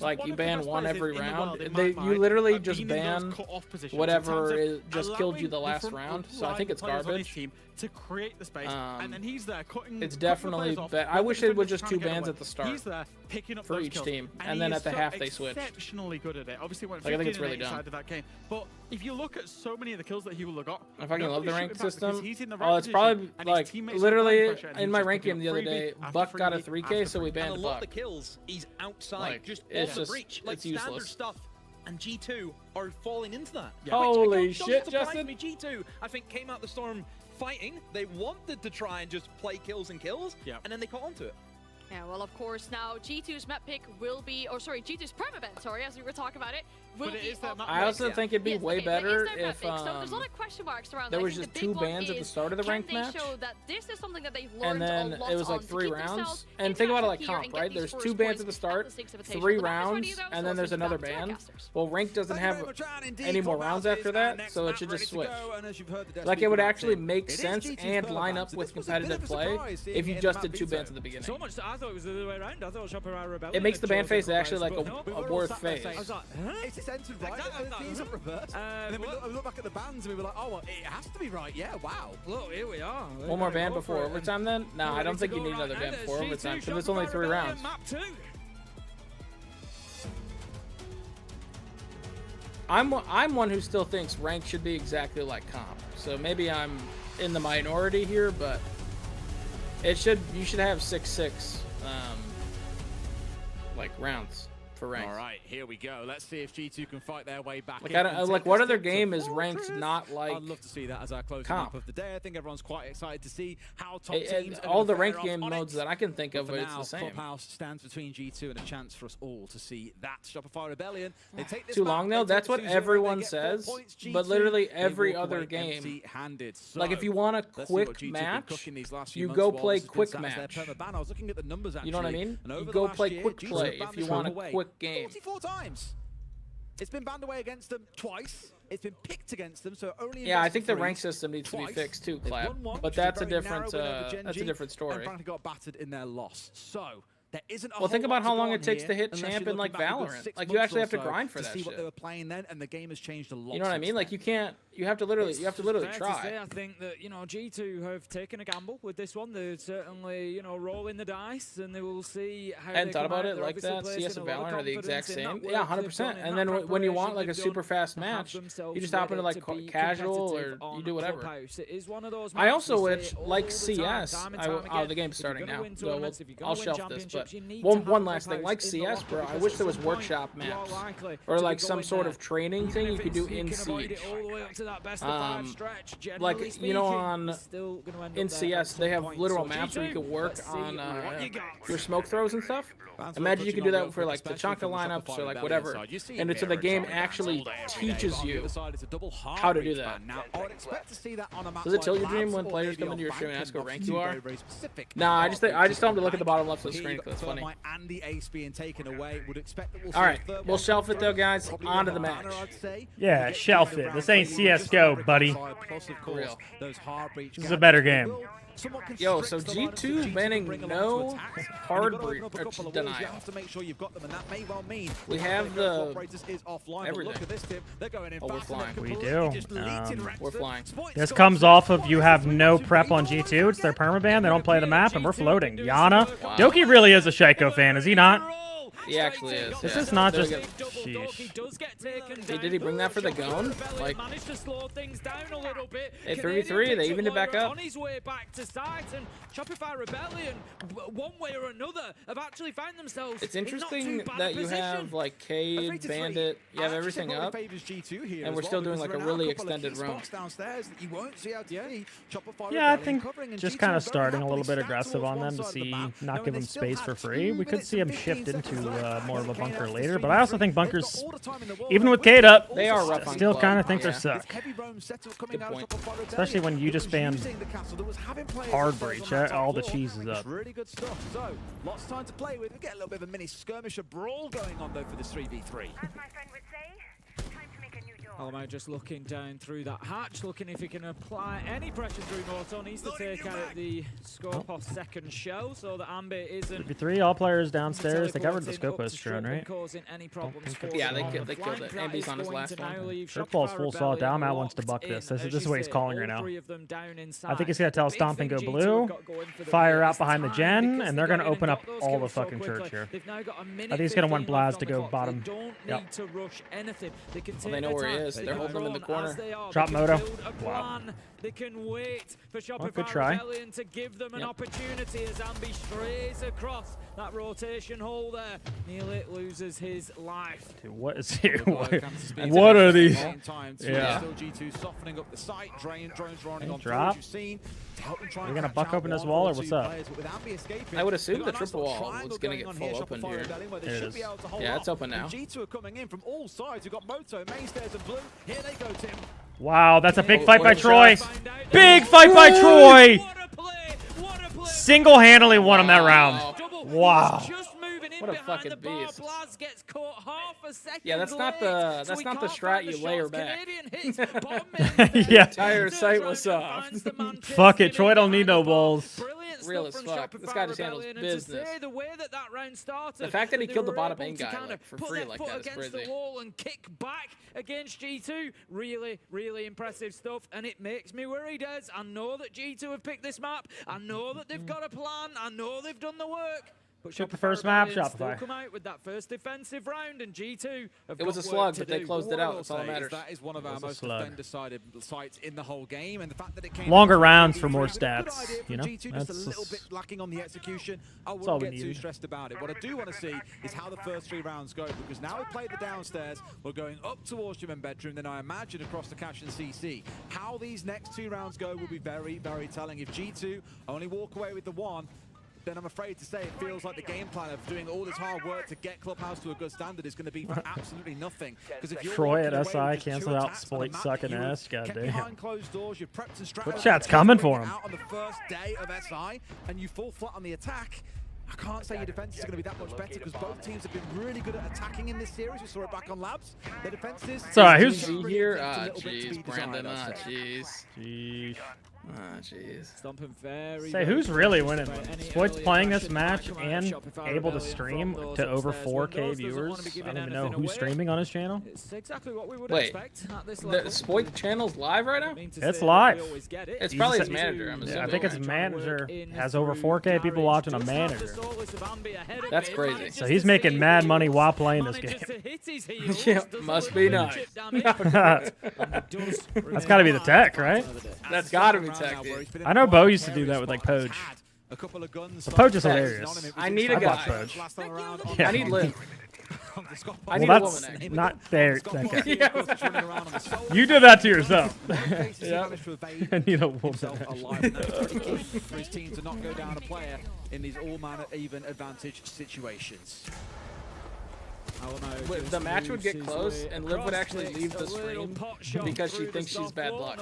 Like you ban one every round. You literally just ban whatever just killed you the last round. So I think it's garbage. To create the space, and then he's there cutting. It's definitely. I wish it was just 2 bans at the start. He's there picking up for each team, and then at the half they switch. Exceptionally good at it. Obviously, went 15 I think it's really inside of that game. But if you look at so many of the kills that he will have got, I fucking love the ranked system. Oh, it's probably like literally in my rank game the other day. Buck got a 3K, so we banned Buck. Buck. A lot of the kills, he's outside, just it's off just breach, like it's standard useless stuff. And G2 are falling into that. Holy shit, Justin! Me, G2, I think, came out the storm fighting. They wanted to try and just play kills and kills, and then they caught onto it. Yeah, well, of course, now G2's map pick will be, G2's prem event, as we were talking about it, will be. I also think it'd be way better if so there's a lot of question marks around. there was just 2 bans at the start of the ranked match, show that this is something that they've learned and then it was like 3 rounds. And think about it like comp, right? There's 2 bans at the start, 3 rounds, and then there's another ban. Well, ranked doesn't have any more rounds after that, so it should just switch. Like it would actually make sense and line up with competitive play if you just did 2 bans at the beginning. I thought it was the other way around. I thought Shopify Rebellion. It makes the ban phase actually like a worth phase. I was like, it's centered right. These are reversed. And then we look back at the bans and we were like, oh, well, it has to be right. Yeah, wow. Look, here we are. One more ban before overtime then? No, I don't think you need another ban before overtime because it's only 3 rounds. I'm one who still thinks rank should be exactly like comp. So maybe I'm in the minority here, but you should have 6-6 like rounds for ranked. All right, here we go. Let's see if G2 can fight their way back. Like, like what other game is ranked not like? I'd love to see that as our closing comp. up of the day. I think everyone's quite excited to see how top teams. All the ranked game modes that I can think of, but it's the same. Clubhouse stands between G2 and a chance for us all to see that Shopify Rebellion. They take this too long though. That's what everyone says, but literally every other game. Like if you want a quick match, you go play quick match. I was looking at the numbers actually. You know what I mean? You go play quick play if you want a quick game. 44 times. It's been banned away against them twice. It's been picked against them, so only. Yeah, I think the rank system needs to be fixed too, Clap. But that's a different story. And frankly, got battered in their loss. So there isn't a well, think about how long it takes to hit unless champ you're in like looking back a good Valorant. 6 Like you months actually or have to so grind for to that see shit. what they were playing then, and the game has changed a lot. You know what I mean? Like you can't. You have to literally. You have to literally Fair try. to say, I think that G2 have taken a gamble with this one. They're certainly rolling the dice, and they will see how. I hadn't thought about it like that. CS and Valorant are the exact same. Yeah, 100%. And then when you want like a super fast match, you just hop into like casual or you do whatever. I also wish like CS. Oh, the game's starting now. So I'll shelf this. But one last thing, like CS, bro. I wish there was workshop maps or like some sort of training thing you could do in Siege. Like on in CS, they have literal maps where you can work on your smoke throws and stuff. Imagine you can do that for like the Chonka lineups or like whatever, and so the game actually teaches you how to do that. Does it tell your dream when players come into your stream and ask what rank you are? Nah, I just tell them to look at the bottom left of the screen because it's funny. All right, we'll shelf it though, guys. On to the match. Yeah, shelf it. This ain't CS:GO, buddy. This is a better game. Yo, so G2 banning no hard denial. We have the everything. Oh, we're flying. We do. We're flying. This comes off of you have no prep on G2. It's their permaban. They don't play the map, and we're floating. Yana. Wow. Doki really is a Shaco fan, is he not? He actually is. This is not just. Hey, did he bring that for the Gone? Like, managed to slow things down a little bit. Hey, 3v3, they evened it back up. On his way back to site, and Shopify Rebellion, one way or another, have actually found themselves. It's interesting that you have like Cade, Bandit, you have everything up, and we're still doing like a really extended run. Yeah, I think just kind of starting a little bit aggressive on them to see, not give them space for free. We could see them shift into more of a bunker later, but I also think bunkers, even with Cade up, they are rough. Still kind of think they're suck. Good point. Especially when you just ban hard breach, all the cheese is up. Really good stuff. So, lots of time to play with. We get a little bit of a mini skirmisher brawl going on though for this 3v3. Alamo just looking down through that hatch, looking if he can apply any pressure through Morton. Needs to take out the scope off second shell so that Ambi isn't. 3v3, all players downstairs. They covered the Scopus drone, right? Yeah, they killed it. Ambi's on his last one. Shirtball's full saw. Dalmat wants to buck this. This is what he's calling right now. I think he's going to tell Stomp and go blue, fire out behind the gen, and they're going to open up all the fucking church here. I think he's going to want Blaz to go bottom. Yep. Well, they know where he is. They're holding him in the corner. Drop Moto. Wow. They can wait for Shopify good try. Rebellion to give them an opportunity as Ambi strays across that rotation hole there. Nearly loses his life. Dude, what is here? What are these? Yeah. G2 softening up the site. Drones running on drop. We're gonna buck open this wall, or what's up? I would assume the triple wall was gonna get full open here. It is. Yeah, it's open now. G2 are coming in from all sides. We've got Moto, Mainstairs, and Blue. Here they go, Tim. Wow, that's a big fight by Troy. Big fight by Troy. Single-handedly won him that round. Wow. What a fucking beast. Yeah, that's not the strat you layer back. Yeah. Entire site was soft. Fuck it, Troy don't need no balls. Real as fuck. This guy just handles business. The fact that he killed the bottom main guy like, for free like that is crazy. And kick back against G2. Really, really impressive stuff, and it makes me worry, Des. I know that G2 have picked this map. I know that they've got a plan. I know they've done the work. But Pick the first map, Rebellion still Shopify. come out with that first defensive round, and G2 have It was got a slug, work to but they do. closed it out. That's all that Say is matters. that is one of our was a most slug. defender-sided sites in the whole game, and the fact that it came Longer out rounds from for more G2 is a good stats, idea from you know? G2, just a little bit lacking on the execution. I all wouldn't we get too need. stressed about it. What I do want to see is how the first 3 rounds go, because now we've played the downstairs, we're going up towards your bedroom, then I imagine across the cache and CC. How these next 2 rounds go will be very, very telling. If G2 only walk away with the 1, then I'm afraid to say it feels like the game plan of doing all this hard work to get Clubhouse to a good standard is going to be for absolutely nothing. Because if you're Troy walking at away SI with just 2 cancel out attacks on a Sploit map sucking that you ass. kept Goddamn. behind closed doors, you've prepped and strategized What chat's coming for him? out on the first day of SI, and you fall flat on the attack. I can't say your defense is going to be that much better because both teams have been really good at attacking in this series. We saw it back on Labs. Their defenses. Sorry, who's here? Ah, jeez, Brandon. Ah, jeez. Jeez. Ah, jeez. Stomping very, Say, who's really winning? Sploit's playing this match and able to stream to over 4K viewers. I don't even know who's streaming on his channel. It's exactly what we would Wait, expect at this the level. Sploit channel's live right now? It's live. It's probably his manager, I'm Yeah, assuming. I think his manager has over 4K people watching a manager. That's crazy. So he's making mad money while playing this game. Yeah, must be nice. That's got to be the tech, right? That's got to be tech, dude. I know Bo used to do that with like Poge. But Poge is hilarious. I need a I guy. watch Poge. I need Liv. I Well, need that's a woman. not there. That guy. Yeah. You did that to yourself. Yeah. I need a woman. For his team to not go down a player in these all-man even advantage situations. The match would get close, and Liv would actually leave the stream because she thinks she's bad luck.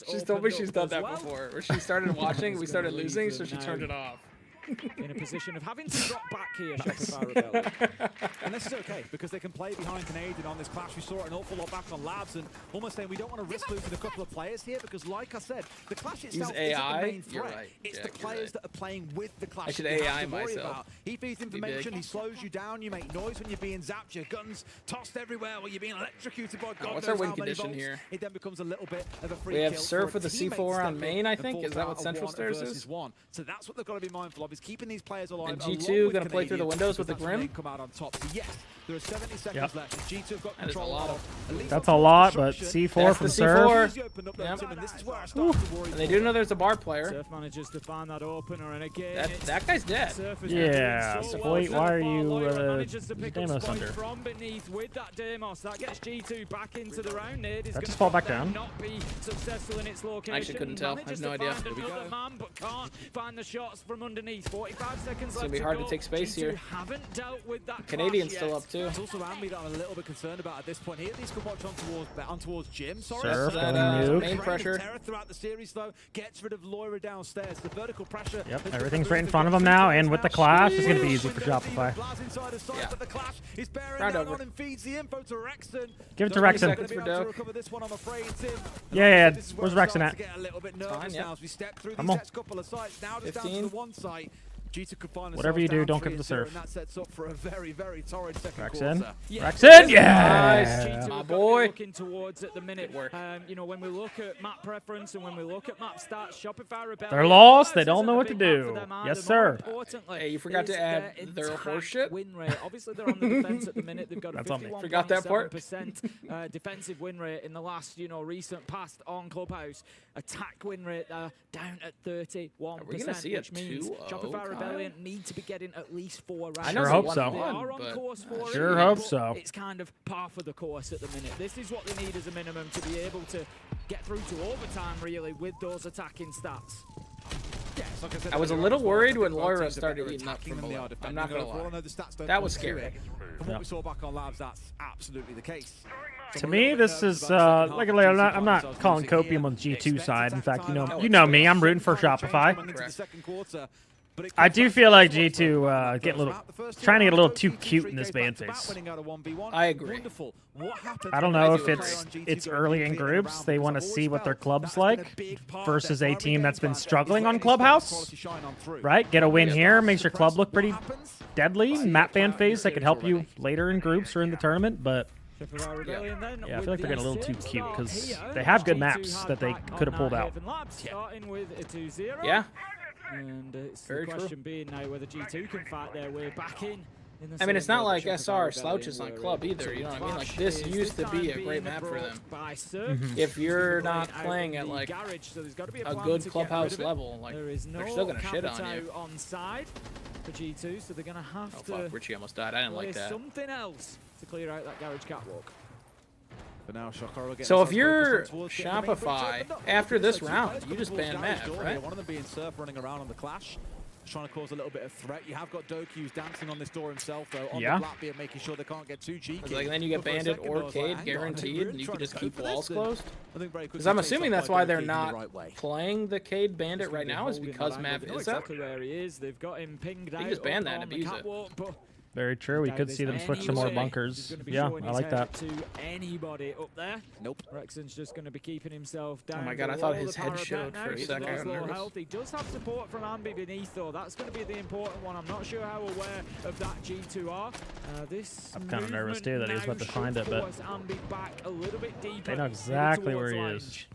She's told me she's done that before, where she started watching, we started losing, so she turned it off. In a position of having to drop back here, Shopify Rebellion. And this is okay, because they can play behind Canadian on this clash. We saw it an awful lot back on Labs, and almost saying we don't want to risk losing a couple of players here, because like I said, the clash itself isn't the main threat. You're right. It's Yeah, the players that are playing with the clash. I should that you have AI to worry myself. about. He feeds information, he slows you down, you make noise when you're being zapped, your guns tossed everywhere while you're being electrocuted by God What's knows our win how many condition volts. here? It then becomes a little bit of a free We have kill Surf for a with the teammate C4 to on step main, in I and think. force Is that out what a Central 1 Stairs versus is? 1. So that's what they've got to be mindful of, is keeping these players alive. And along G2 with gonna play through the Canadians, windows with because the that's when Grim? they come out on top. So yes, there are 70 seconds left. And G2 have got That is a control lot of at least That's up a to lot, the but construction. C4 That's from the Surf. C4. Yep. And this is where I start to worry. And they do know there's a bar player. Surf manages to find that opener, and again, That guy's dead. Yeah, Sploit, why are you manages to pick up Deimos Sploit under? from beneath with that Deimos. That gets G2 back into the round. Nade is That going just to fall back down. not be successful in its location. I actually couldn't tell. I have no idea. Find another man, but can't find the shots from underneath. 45 seconds It's left gonna be hard to take space G2 here. haven't dealt with that Canadian's clash still yet. up too. It's also Ambi that I'm a little bit concerned about at this point. He at least can watch on towards Jim. Sorry. Surf That, going main nuke. pressure. Terror throughout the series though gets rid of Loira downstairs. The vertical pressure. Yep, everything's right in front of him now, and with the clash, it's going to be easy for Shopify. Yeah. But the clash is bearing Round down over. on and feeds the info to Rexon. Give it to 30 Rexon. seconds for Gonna be able to Doke. recover this one, I'm afraid, Tim. Yeah, This is where's where I'm Rexon starting at? to get a little bit nervous Fine, yeah. now as we step through Come these on. next couple of sites. Now just down to 15. the one site. G2 could find Whatever you do, don't give the themselves down 3-0, Surf. and that sets up for a very, very torrid second Rexon. quarter. Rexon, yeah! G2 My have got to be boy. looking towards at the minute. You know, when we look at map preference and when we look at map stats, Shopify Rebellion. They're lost. They this don't isn't know a what to big map do. for them either. Yes, More sir. importantly, Hey, you forgot to is add their attack horseshit? win rate. Obviously, they're on the defense at the minute. They've got a That's on me. Forgot that part? 51.7% defensive win rate in the last, recent past on Clubhouse. Attack win rate down at 31%, we gonna see a which means 2-0, Shopify Kyle? Rebellion need to be getting at least 4 rounds. I know Sure it's hope a so. 1-1, They are on but course for Sure it, hope but so. It's kind of par for the course at the minute. This is what they need as a minimum to be able to get through to overtime, really, with those attacking stats. Yes, like said, I was a they're little on the worried board. when Both Loira teams are started better eating up attacking from than they below. are defending. I'm not gonna For all I lie. know, the stats don't That was come through scary. it. From what we saw back on Labs, that's absolutely the case. To me, this is like I'm not calling copium on G2 side. In fact, you know me. I'm rooting for Shopify. I do feel like G2 trying to get a little too cute in this ban phase. I agree. I don't know if it's early in groups. They want to see what their club's like versus a team that's been struggling on Clubhouse. Right? Get a win here, makes your club look pretty deadly. Map ban phase that could help you later in groups or in the tournament, but yeah, I feel like they're getting a little too cute because they have good maps that they could have pulled out. Yeah. And it's Very the true. question being now whether G2 can fight their way back in. I mean, it's not like SR slouches on club either, you know what I mean? Like, this used to be a great map for them. If you're not playing at, like, a good Clubhouse level, like, they're still going to shit on you. Onside for G2, so they're going to have to... Oh, fuck, Richie almost died. I didn't like that. Something else to clear out that garage catwalk. So if you're Shopify, after this round, you just ban Mav, right? One of them being Surf running around on the Clash, trying to cause a little bit of threat. You have got Doki who's dancing on this door himself, though, on the Blackbeard, making sure they can't get too cheeky. Like, then you get Bandit or Cade guaranteed, and you can just keep walls closed. Because I'm assuming that's why they're not playing the Cade Bandit right now, is because Mav is up. Where he is. They've got him pinged out. You just ban that and abuse it. Very true. We could see them switch to more bunkers. Yeah, I like that. To anybody up there. Nope. Rexon's just going to be keeping himself down. Oh my god, I thought his head showed for a second. I got nervous. He does have support from Ambi beneath, though. That's going to be the important one. I'm not sure how aware of that G2 are. I'm kind of nervous too that he's about to find it, but Ambi back a little bit deeper. They know exactly where he is.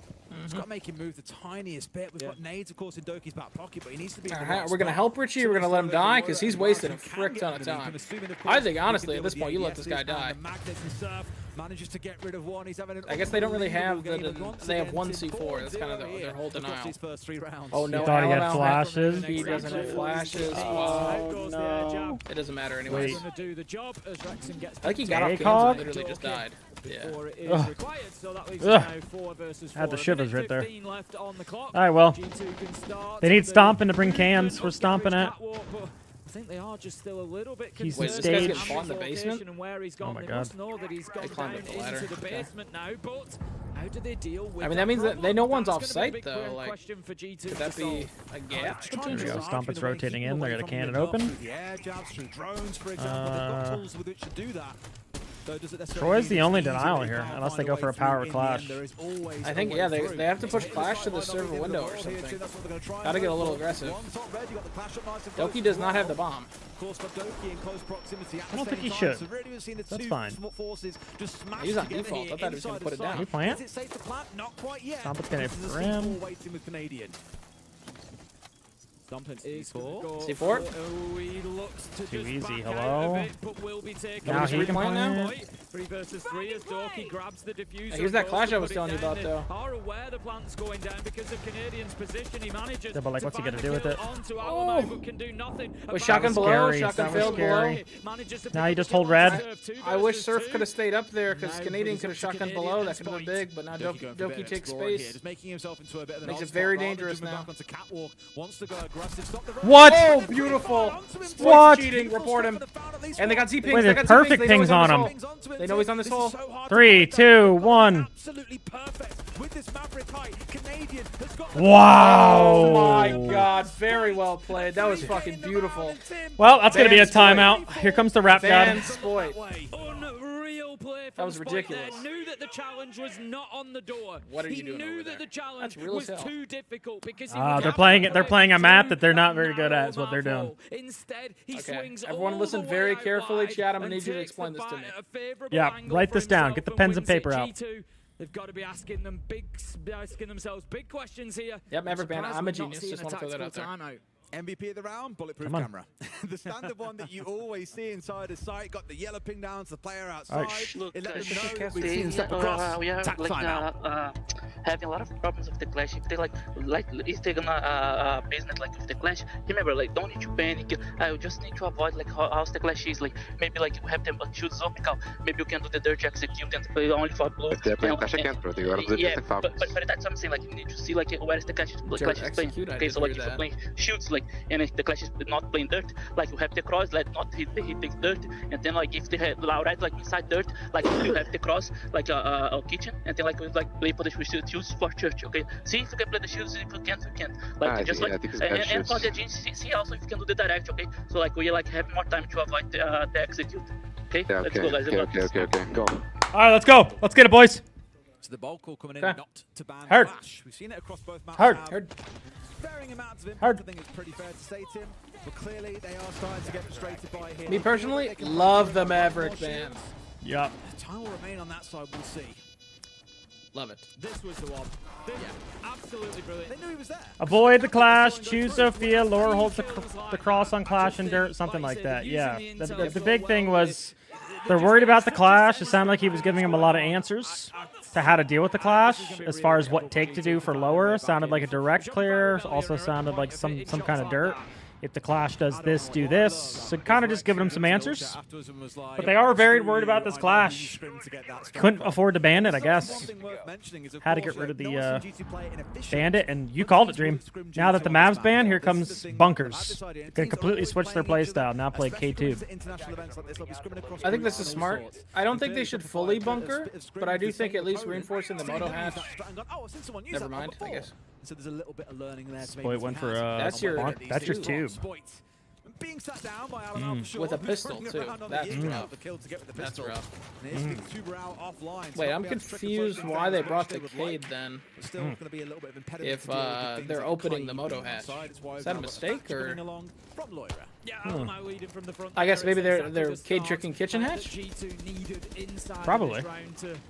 He's got to make him move the tiniest bit. We've got nades, of course, in Doki's back pocket, but he needs to be. We're going to help Richie. We're going to let him die because he's wasted a frick ton of time. I think, honestly, at this point, you let this guy die. Manages to get rid of one. He's having I guess they don't really have they have one C4. That's kind of their whole denial. Oh no! He thought he had flashes. He doesn't have flashes. Oh no! It doesn't matter anyways. I think he got off games and literally just died. Yeah. Had the shivers right there. All right, well, they need stomping to bring cans. We're stomping it. I think they are just still a little bit concerned. Wait, this guy's getting fought in the basement? And where he's gone. Oh my they god. must know that he's gone down into the basement now, but how do they deal with that means that they know one's off site though. Like, could that be a gap? There we go. Stompet's rotating in. They're going to can it open. Yeah, jabs through drones, for example. They've got tools with which to do that. Troy's the only denial here, unless they go for a power clash. I think, yeah, they have to push clash to the server window or something. Gotta get a little aggressive. Doki does not have the bomb. I don't think he should. That's fine. He's on default. I thought he was going to put it down. He plant? Stompet's going to ram. Dumping is C4? Oh, he looks to too just easy. back Hello. out of it, but will be taken. Now he can plant now. 3 versus 3 as Doki grabs the diffuser. Here's that clash I was telling you about, though. Are aware the plant's going down because of Canadian's position. He manages. Yeah, but like, what's he gonna do with it? Oh, but can do nothing. Was shotgun below? Shotgun failed below. Now you just hold red. I wish Surf could have stayed up there because Canadian could have shotgun below. That could have been big, but now Doki takes space. Makes it very dangerous now. What? Oh, beautiful! What? Cheating. Report him. And they got Z pings. Wait, They got perfect Z pings. pings on him. They know he's on this hole. 3, 2, 1. Absolutely perfect with this Maverick height. Canadian has got. Wow! Oh my God! Very well played. That was fucking beautiful. Well, that's gonna be a timeout. Here comes the rap god. That was ridiculous. Knew that the challenge was not on the door. What are you doing He knew that the challenge was too difficult because they're playing it. They're playing a map that they're not very good at. Is what they're doing. Instead, he swings everyone listen very carefully. Chat, I'm gonna need you to explain this to me. Yeah, write this down. Get the pens and paper out. They've got to be asking themselves big questions here. Yep, Maverick Band. I'm a genius. Just want to throw that out there. MVP of the round, bulletproof camera. The standard one that you always see inside a site, got the yellow ping down to the player outside. Look, it let them know we we've seen step across. We are having a lot of problems with the clash. If they if they're gonna business like with the clash, remember, like, don't need to panic. I just need to avoid like how the clash is. Like maybe like you have them shoot zombie. Maybe you can do the dirty execute and play only for blue. If they're playing clash, I can't, bro. They got the yeah, but that's what I'm saying. Like you need to see like where is the clash is playing. Okay, so like if you're playing shoots like. And if the clash is not playing dirt, like you have the cross, like not hit the dirt, and then like if they have right like inside dirt, like you have the cross like a kitchen, and then like play for the shields for church. Okay, see if you can play the shields. If you can't, you can't. Like just like and for the jeans, see also if you can do the direct. Okay, so like we like have more time to avoid the execute. Okay, yeah, let's go, guys. Okay, go. All right, let's go. Let's get it, boys. So the ball call coming in, not to ban Hard. Flash. We've seen it across both maps. Hard. Varying amounts of impact, I think it's pretty fair to say, Tim. But clearly, they are starting to get frustrated by here. Me personally, love the Maverick Band. Yup. Time will remain on that side, we'll see. Love it. This was the one. Absolutely brilliant. They knew he was there. Avoid the clash, choose Sophia, Laura holds the cross on clash and dirt, something like that. Yeah. The big thing was they're worried about the clash. It sounded like he was giving them a lot of answers to how to deal with the clash. As far as what take to do for lower, sounded like a direct clear. Also sounded like some kind of dirt. If the clash does this, do this. So kind of just giving them some answers. But they are very worried about this clash. Couldn't afford to ban it, I guess. Had to get rid of the bandit, and you called it, Dream. Now that the Mavs ban, here comes Bunkers. Gonna completely switch their playstyle. Now play K2. I think this is smart. I don't think they should fully bunker, but I do think at least reinforcing the moto hatch. Never mind, I guess. So there's a little bit of learning there. Spoit went for that's your tube. Being sat down by Alan with a pistol too. That's rough. That's rough. Wait, I'm confused why they brought the Cade then. If they're opening the moto hatch, is that a mistake or? I guess maybe they're Cade tricking kitchen hatch. Probably. I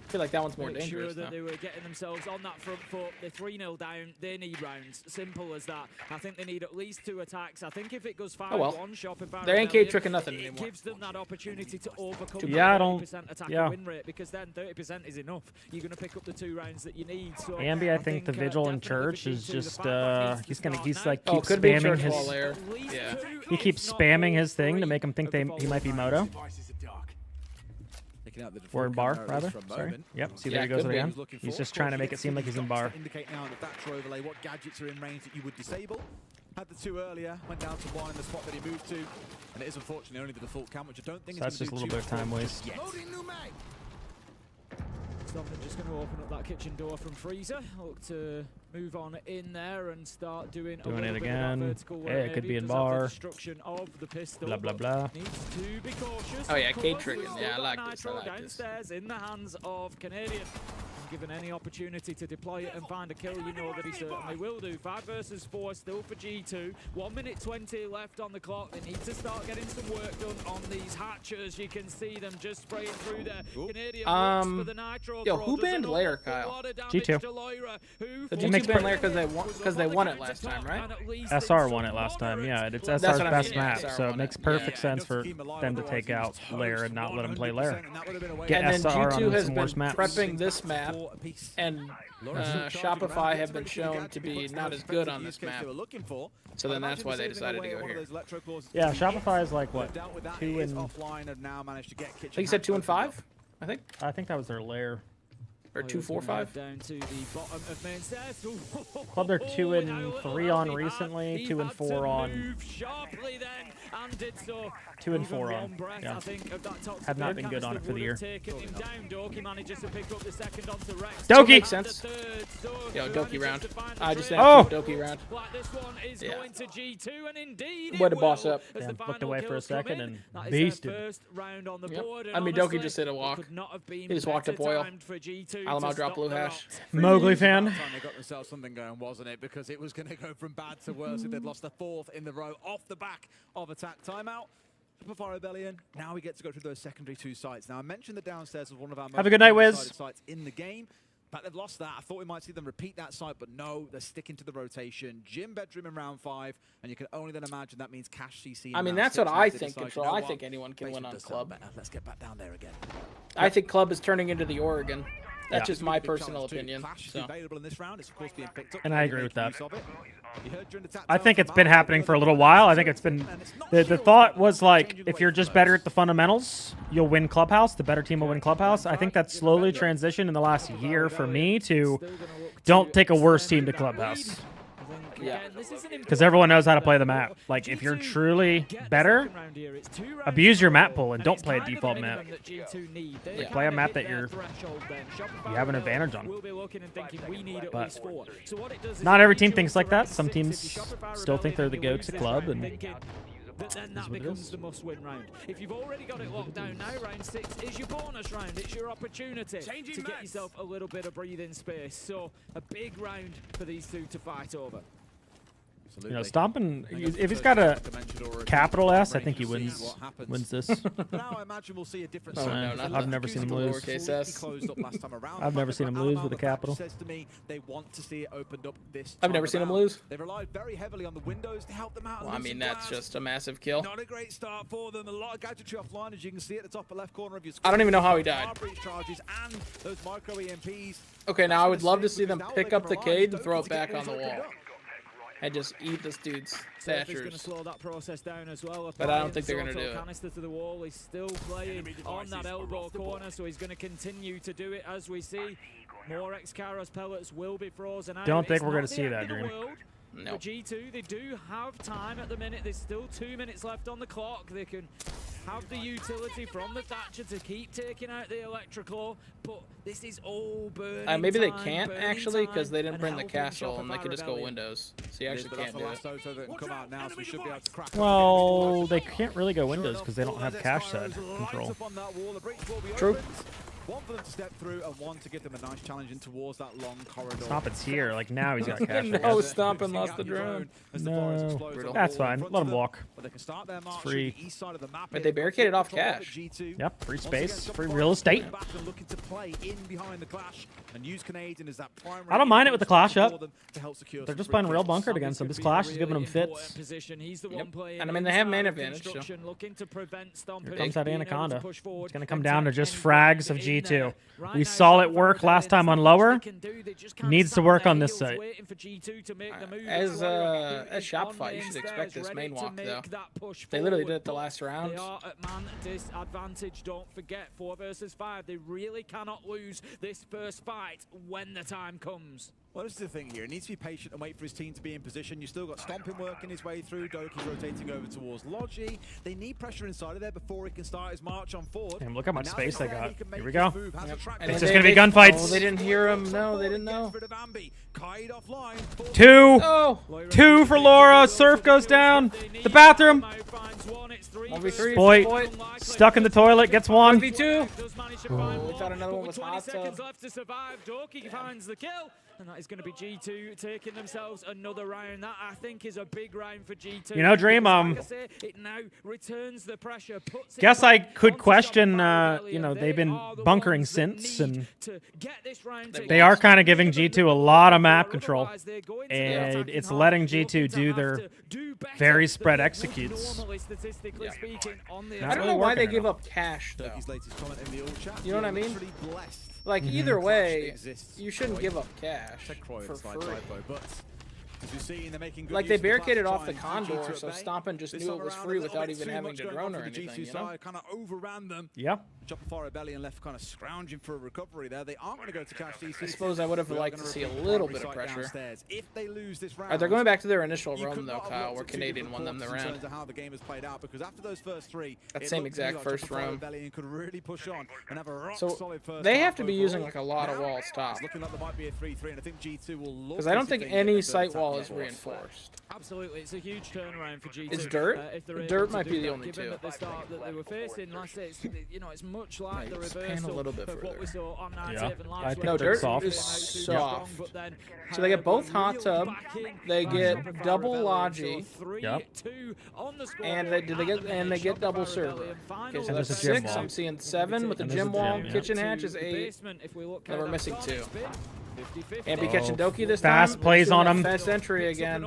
feel like that one's more dangerous. They were getting themselves on that front foot. They're 3-0 down. They need rounds. Simple as that. I think they need at least 2 attacks. I think if it goes 5-1, they ain't Cade tricking nothing anymore. It gives them that opportunity to overcome that 30% attack win rate, because then 30% is enough. You're going to pick up the 2 rounds that you need. So Ambi, I think the Vigil in Church is just he's like keeps could be spamming his. Yeah. He keeps spamming his thing to make him think he might be Moto. Or in bar, rather. Sorry. Yep. See, there he goes again. He's just trying to make it seem like he's in bar. Indicate now that that's your overlay. What gadgets are in range that you would disable? Had the 2 earlier, went down to 1 in the spot that he moved to, and it is unfortunately only the default cam, which I don't think so that's just a little bit of time waste. Donovan just going to open up that kitchen door from Freezer. Look to move on in there and start doing it again. Yeah, it could be in bar. Of the pistol, blah, blah, blah. Needs to be cautious. Oh, yeah, Cade tricking. Yeah, I like this. Downstairs in the hands of Canadian. Given any opportunity to deploy it and find a kill, you know that he certainly will do. 5 versus 4 still for G2. 1 minute 20 left on the clock. They need to start getting some work done on these hatchers. You can see them just spraying through there. Canadian for the Nitro. Yo, who banned Lair, Kyle? G2. The G2 banned Lair because they won it last time, right? SR won it last time, yeah. It's SR's best map, so it makes perfect sense for them to take out Lair and not let him play Lair. Get and then SR G2 on has some been worse maps. prepping this map, and Shopify have been shown to be not as good on this map. So then that's why they decided to go here. Yeah, Shopify is like what, 2 and. I think you said 2 and 5. I think that was their Lair. Or 2-4-5. Down to the bottom of main stairs. Club, they're 2 and 3 on recently, 2 and 4 on. Sharply then, and did so. 2 and 4 on. Yeah. Have not been good on it for the year. Doki manages to pick up the second onto Rex. Doki! Makes sense. Yo, Doki round. I just Doki round. This one is going to G2, and indeed way to boss up. Yeah, looked away for a second and beasted. Yep. I mean, Doki just did a walk. He just walked up oil. Alamo drop blue hash. Mowgli fan. They got themselves something going, wasn't it? Because it was going to go from bad to worse if they'd lost the 4th in the row off the back of attack timeout. Before Rebellion, now we get to go through those secondary 2 sites. Now, I mentioned the downstairs was one of our most have a good night, Wiz. Sites in the game. But they've lost that. I thought we might see them repeat that site, but no, they're sticking to the rotation. Gym bedroom in round 5, and you can only then imagine that means cash CC. I mean, that's what I think, Control. I think anyone can win on Club. Let's get back down there again. I think Club is turning into the Oregon. That's just my personal opinion. So. And I agree with that. I think it's been happening for a little while. I think it's been the thought was like, if you're just better at the fundamentals, you'll win Clubhouse. The better team will win Clubhouse. I think that's slowly transitioned in the last year for me to don't take a worse team to Clubhouse. Yeah. Because everyone knows how to play the map. Like, if you're truly better, abuse your map pool and don't play a default map. Like, play a map that you have an advantage on. But not every team thinks like that. Some teams still think they're the GOATs at Club, and but then that becomes the must-win round. If you've already got it locked down, now round 6 is your bonus round. It's your opportunity to get yourself a little bit of breathing space. So a big round for these 2 to fight over. You know, stomping. If he's got a capital S, I think he wins this. Now I imagine we'll see a different. I've never seen him lose. I've never seen him lose with a capital. Says to me they want to see it opened up this. I've never seen him lose. They relied very heavily on the windows to help them out. Well, I mean, that's just a massive kill. Not a great start for them. A lot of gadgetry offline, as you can see at the top left corner of your I screen. don't even know how he died. Charges and those micro EMPs. Okay, now I would love to see them pick up the Cade and throw it back on the wall. And just eat this dude's statues. Slow that process down as well. But I don't think they're going to do it. Canister to the wall. He's still playing on that elbow corner, so he's going to continue to do it as we see. More X-Karos pellets will be frozen out. Don't think we're going to see that, Dream. No. For G2, they do have time at the minute. There's still 2 minutes left on the clock. They can have the utility from the Thatcher to keep taking out the electrical, but this is all burning maybe they time, can't burning actually because they time, didn't bring the and castle and they Shopify could just go Rebellion. windows. So you actually can't do it. Well, they can't really go windows because they don't have cache set control. True. One for them to step through and one to give them a nice challenge in towards that long corridor. Stompin's here. Like now he's got cache. No, Stompin lost the drone. No, that's fine. Let him walk. It's free. But they barricaded off cache. Yep, free space, free real estate. I don't mind it with the clash up. They're just playing real bunkered against him. This clash is giving them fits. Yep. And I mean, they have man advantage. So. Here comes that Anaconda. It's going to come down to just frags of G2. We saw it work last time on lower. Needs to work on this site. As Shopify, you should expect this main walk, though. They literally did it the last round. They are at man disadvantage. Don't forget, 4 versus 5. They really cannot lose this first fight when the time comes. Well, this is the thing here. He needs to be patient and wait for his team to be in position. You've still got Stompin working his way through. Doki's rotating over towards Logi. They need pressure inside of there before he can start his march on forward. And look how much space they got. Here we go. Yep. It's just going to be gunfights. Oh, they didn't hear him. No, they didn't know. 2. Oh. 2 for Laura. Surf goes down. The bathroom. 1v3. Boy, stuck in the toilet, gets 1. 1v2. Oh, we thought another one was hot. Seconds left to survive. Doki finds the kill. And that is going to be G2 taking themselves another round. That, I think, is a big round for G2. You know, Dream, like I say, it now returns the pressure, puts guess I could question, you know, they've been bunkering since, and they are kind of giving G2 a lot of map control, and it's letting G2 do their very spread executes. Yeah. I don't know why they give up cash, though. You know what I mean? Like, either way, you shouldn't give up cash for free. Like, they barricaded off the Condor, so Stompin just knew it was free without even having to drone or anything, you know? Kind of overran them. Yeah. Shopify Rebellion left kind of scrounging for a recovery there. They aren't going to go to cash DC. I suppose I would have liked to see a little bit of pressure. If they lose this round, they're going back to their initial roam, though, Kyle, where Canadian won them the round. How the game has played out, because after those first 3, that same exact first roam. Could really push on and have a rock so solid first they have to be using like a lot of walls top. Looking like there might be a 3-3, and I think G2 will look. Because I don't think any site wall is reinforced. Absolutely, it's a huge turnaround for G2. It's dirt. Dirt might be the only given two. At the start that they were facing last day, you know, it's much like the reversal a little bit of what we saw on night yeah. and last No, dirt is soft. So they get both hot tub, they get double logi, yep. and they get double server. Okay, so that's 6. I'm seeing 7 with the gym wall. Kitchen hatch is 8. And we're missing 2. And be catching Doki this time. Fast plays on him. Fast entry again.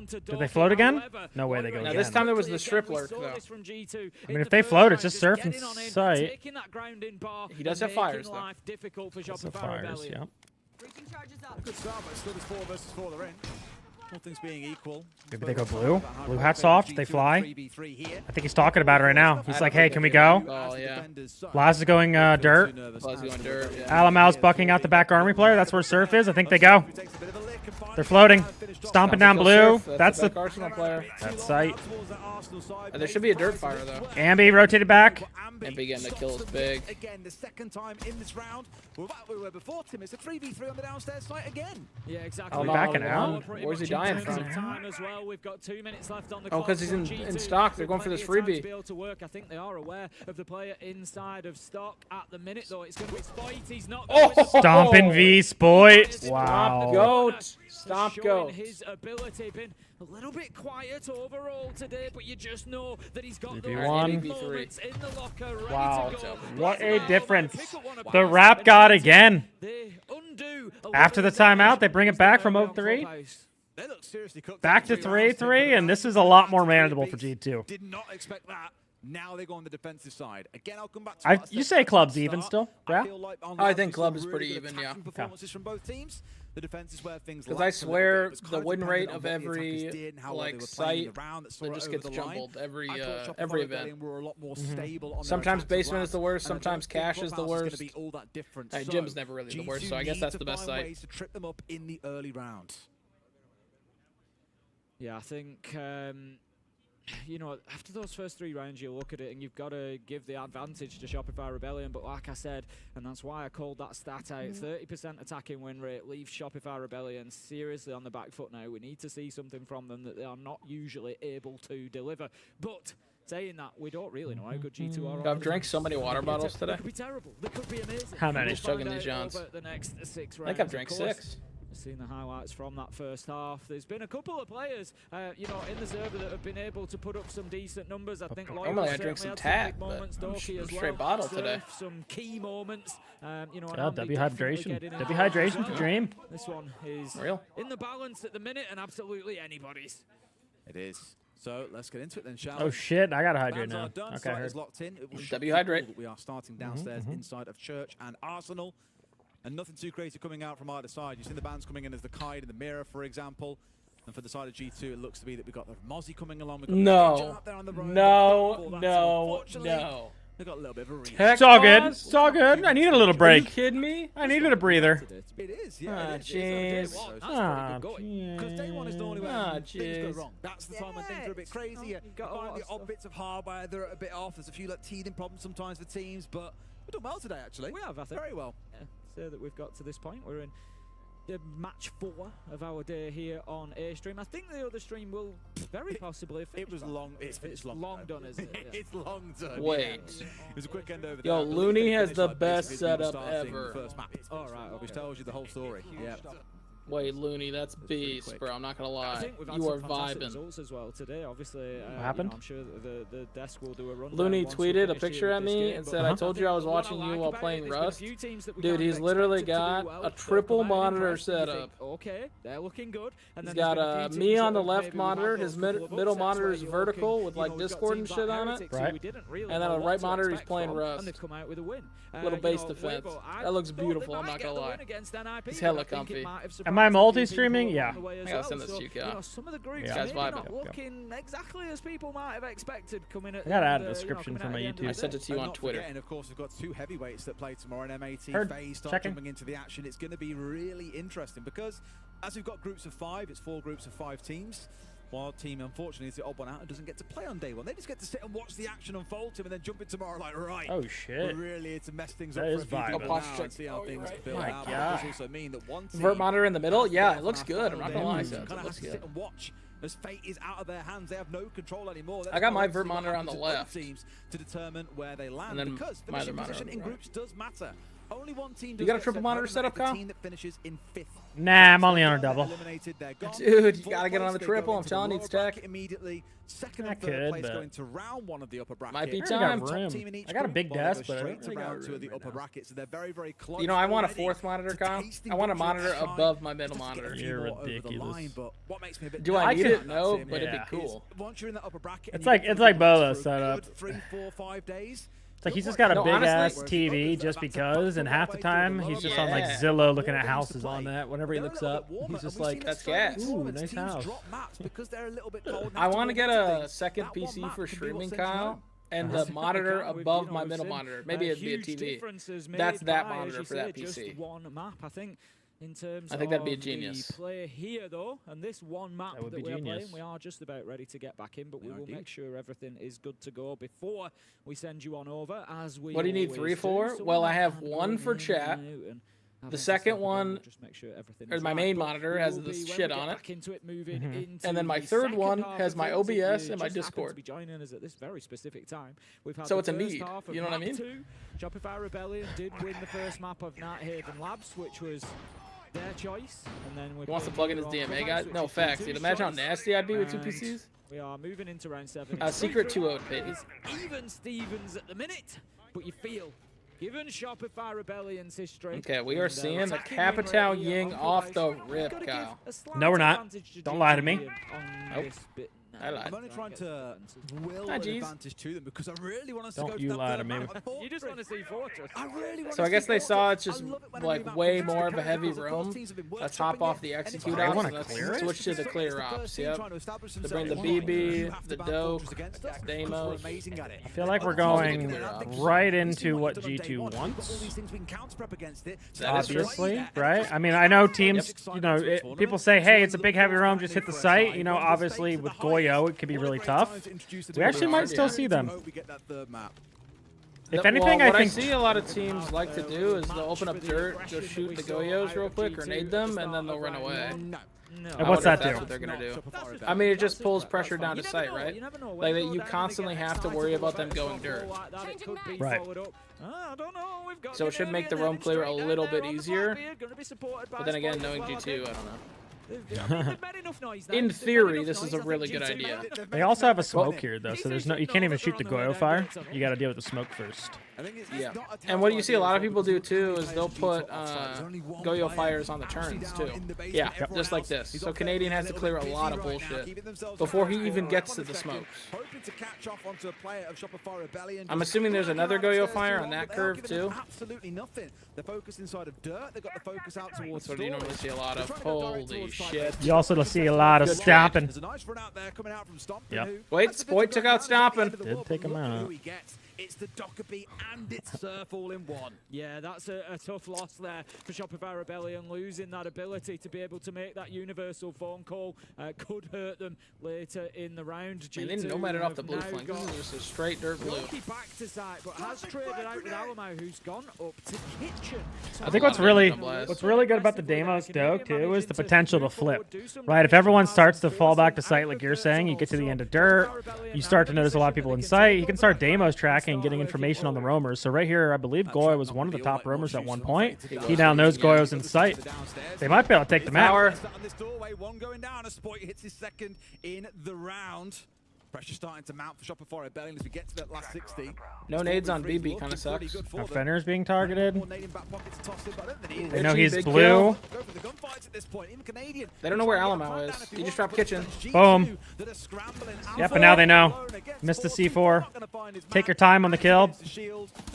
Did they float again? No way they go now, again. This time there was the strip lurk, though. I mean, if they float, it's just surf in sight. He does have fires, though. Does have fires, yeah. Good start, but still there's 4 versus 4 they're in. All things being equal. Maybe they go blue. Blue hat soft. They fly. I think he's talking about it right now. He's like, hey, can we go? Oh, yeah. Blaz is going dirt. Blaz is going dirt, yeah. Alamal's bucking out the back army player. That's where Surf is. I think they go. They're floating. Stomping down blue. That's the Arsenal player. That's sight. There should be a dirt fire, though. Ambi rotated back. Ambi getting the kill is big. Again, the second time in this round. Well, that we were before, Tim. It's a 3v3 on the downstairs site again. Yeah, exactly. Oh, backing out? Where's he dying from? As well. We've got 2 minutes left on the oh, because he's in stock. They're going for this freebie. To be able to work. I think they are aware of the player inside of stock at the minute, though. It's going to be Spoit. He's not. Stompin' V Spoit. Wow. Goat. Stop showing Ghost. his ability. Been a little bit quiet overall today, but you just know that he's got those 3v1. big moments in the locker ready Wow. to go. What a difference. The rap god again. After the timeout, they bring it back from 0-3. They look seriously cooked. Back to 3-3, and this is a lot more manageable for G2. Did not expect that. Now they go on the defensive side. Again, I'll come back to You say club's even still? Yeah. I think club is pretty even, yeah. Performances from both teams. The defense is where things. Because I swear the win rate of every like site that just gets jumbled every event. Sometimes basement is the worst. Sometimes cash is the worst. Gym's never really the worst, so I guess that's the best site. To trip them up in the early round. Yeah, I think, you know, after those first 3 rounds, you look at it and you've got to give the advantage to Shopify Rebellion. But like I said, and that's why I called that stat out, 30% attacking win rate leaves Shopify Rebellion seriously on the back foot now. We need to see something from them that they are not usually able to deliver. But saying that, we don't really know how good G2 are. I've drank so many water bottles today. They could be terrible. They could be amazing. How many? Just chugging these Johns. The next 6 rounds. I think I've drank 6. Seen the highlights from that first half. There's been a couple of players, you know, in the server that have been able to put up some decent numbers. I think normally I drink some tap, but I'm straight bottle today. Some key moments, you know. Yeah, W hydration for Dream. This one is in the balance at the minute, and absolutely anybody's. It is. So let's get into it then, shall we? Oh shit, I gotta hydrate now. Okay, I heard. Locked in. W hydrate. We are starting downstairs inside of Church and Arsenal. And nothing too crazy coming out from either side. You've seen the bands coming in as the Kite and the Mirror, for example. And for the side of G2, it looks to be that we've got the Mozzie coming along. We've got no. They've got a little bit of a reach. It's all good. It's all good. I needed a little break. Are you kidding me? I needed a breather. It is, yeah. Jeez. Because day one is normally when things go wrong. That's the time when things are a bit crazy. You find the odd bits of hardware that are a bit off. There's a few like teething problems sometimes for teams, but we're doing well today, actually. We have, I think. Very well. Yeah. So that we've got to this point. We're in the match 4 of our day here on A-Stream. I think the other stream will very possibly finish. It was long. It's long done, isn't it? Yeah. It's long done. Wait. Yeah. It was a quick end over there. Yo, Looney has the best setup ever. All right, which tells you the whole story. Yeah. Wait, Looney, that's beast, bro. I'm not gonna lie. I think we've had you are some fantastic vibing. results as well today. Obviously, what happened? You know, I'm sure that the desk will do a rundown. Looney tweeted a picture at me and said, "I told you I was watching you while playing Rust." Dude, he's literally got a triple monitor setup. Okay, they're looking good. And he's got me on the left monitor. His middle monitor is vertical with like Discord and shit on it. Right. And then on the right monitor, he's playing Rust. And they've come out with a win. Little base defense. That looks beautiful. I'm not gonna lie. He's hella comfy. Am I multi-streaming? Yeah. I gotta send this to you, guys. Some of the groups guys not looking exactly as people might have expected coming at. I gotta add a description for my YouTube. I sent it to you on Twitter. And of course, we've got 2 heavyweights that play tomorrow. And MAT Faye start jumping into the action. It's going to be really interesting because as we've got groups of 5, it's 4 groups of 5 teams. One team, unfortunately, is the odd one out and doesn't get to play on day 1. They just get to sit and watch the action unfold to them and then jump in tomorrow like, right. Oh, shit. We're really to mess things that up is for a few people now and see how things build out. It does also mean that one team... Vert monitor in the middle? Yeah, it looks good. I'm not gonna lie. Kind of has to sit and watch as fate is out of their hands. They have no control anymore. I got my Vert monitor on the left. Teams to determine where they land, and then because finishing position in groups does matter. Only one team. You got a triple monitor setup, Kyle? Team that finishes in 5th. Nah, I'm only on a double. Dude, you gotta get on the triple. I'm telling you, it's tech. Immediately, second and third place going to round 1 of the upper bracket. Might be time. I got a big desk, but straight to round 2 of the upper bracket, so they're very, very close. You know, I want a 4th monitor, Kyle. I want a monitor above my middle monitor. You're ridiculous. Do I need it? No, but it'd be cool. Once you're in the upper bracket, it's like Bola's setup. 3, 4, 5 days. It's like he's just got a big-ass TV just because, and half the time he's just on like Zillow looking at houses on that. Whenever he looks up, he's just like, "That's gas." Ooh, nice house. I want to get a second PC for streaming, Kyle, and the monitor above my middle monitor. Maybe it'd be a TV. That's that monitor for that PC. One map, I think. In terms I think that'd be a genius. The play here, though, and this one map that we are playing, we are just about ready to get back in, but we will make sure everything is good to go before we send you on over. As we what do you need 3 for? So well, I have 1 for chat. The second one, or my main monitor, has this shit on it. And then my third one has my OBS and my Discord. So it's a need. You know what I mean? Shopify Rebellion did win the first map of Night Haven Labs, which was their choice. And then He wants to plug in his DMA guy? No, facts, dude. Imagine how nasty I'd be with 2 PCs. We are moving into round 7. Secret 2-0 pit. It's even Stevens at the minute, but you feel, given Shopify Rebellion's history. Okay, we are seeing the Capital Ying off the rip, Kyle. No, we're not. Don't lie to me. Nope. I lied. I'm only trying to will an advantage to them because I really want us to go Don't you lie to me. You just want to see Fortress. I really want So I guess they saw it's just like way more of a heavy room. Let's hop off the execute They ops wanna and let's clear it? switch to the clear ops. Yep. To bring the BB, the Doke, Deimos. I feel like we're going right into what G2 wants. Obviously, right? I mean, I know teams, you know, people say, hey, it's a big heavy roam, just hit the site. You know, obviously with Goyo, it could be really tough. We actually might still see them. If anything, what I think I see a lot of teams like to do is they'll open up dirt, go shoot the Goyos real quick, grenade them, and then they'll run away. And what's that do? That's what they're gonna do. I mean, it just pulls pressure down to sight, right? Like that, you constantly have to worry about them going dirt. Right. So it should make the roam clear a little bit easier. But then again, knowing G2, I don't know. In theory, this is a really good idea. They also have a smoke here, though, so there's no, you can't even shoot the Goyo fire. You got to deal with the smoke first. Yeah, and what you see a lot of people do too is they'll put Goyo fires on the turns too. Yeah, just like this. So Canadian has to clear a lot of bullshit before he even gets to the smokes. I'm assuming there's another Goyo fire on that curve too. Absolutely nothing. They're focused inside of dirt. They've got the focus out towards. That's what you normally see a lot of. Holy shit! You also see a lot of stomping. There's a nice run out there coming out from Stomping. Yep. Wait, Spoit took out Stomping. Did take him out. It's the Dockerby and it's Surf all in one. Yeah, that's a tough loss there for Shopify Rebellion. Losing that ability to be able to make that universal phone call could hurt them later in the round. They didn't nomad it off the blue flank. This is just a straight dirt blue. Back to side, but has traded out with Alamo, who's gone up to Kitchen. I think what's really good about the Deimos Doke too is the potential to flip. Right, if everyone starts to fall back to site like you're saying, you get to the end of dirt, you start to notice a lot of people in sight. You can start Deimos tracking and getting information on the roamers. So right here, I believe Goyo was one of the top roamers at one point. He now knows Goyo's in sight. They might be able to take the map. One going down. A Spoit hits his second in the round. Pressure starting to mount for Shopify Rebellion as we get to that last 60. No nades on BB kind of sucks. Now Fenner's being targeted. They know he's blue. They don't know where Alamo is. He just dropped Kitchen. Boom. Yep, and now they know. Missed the C4. Take your time on the kill.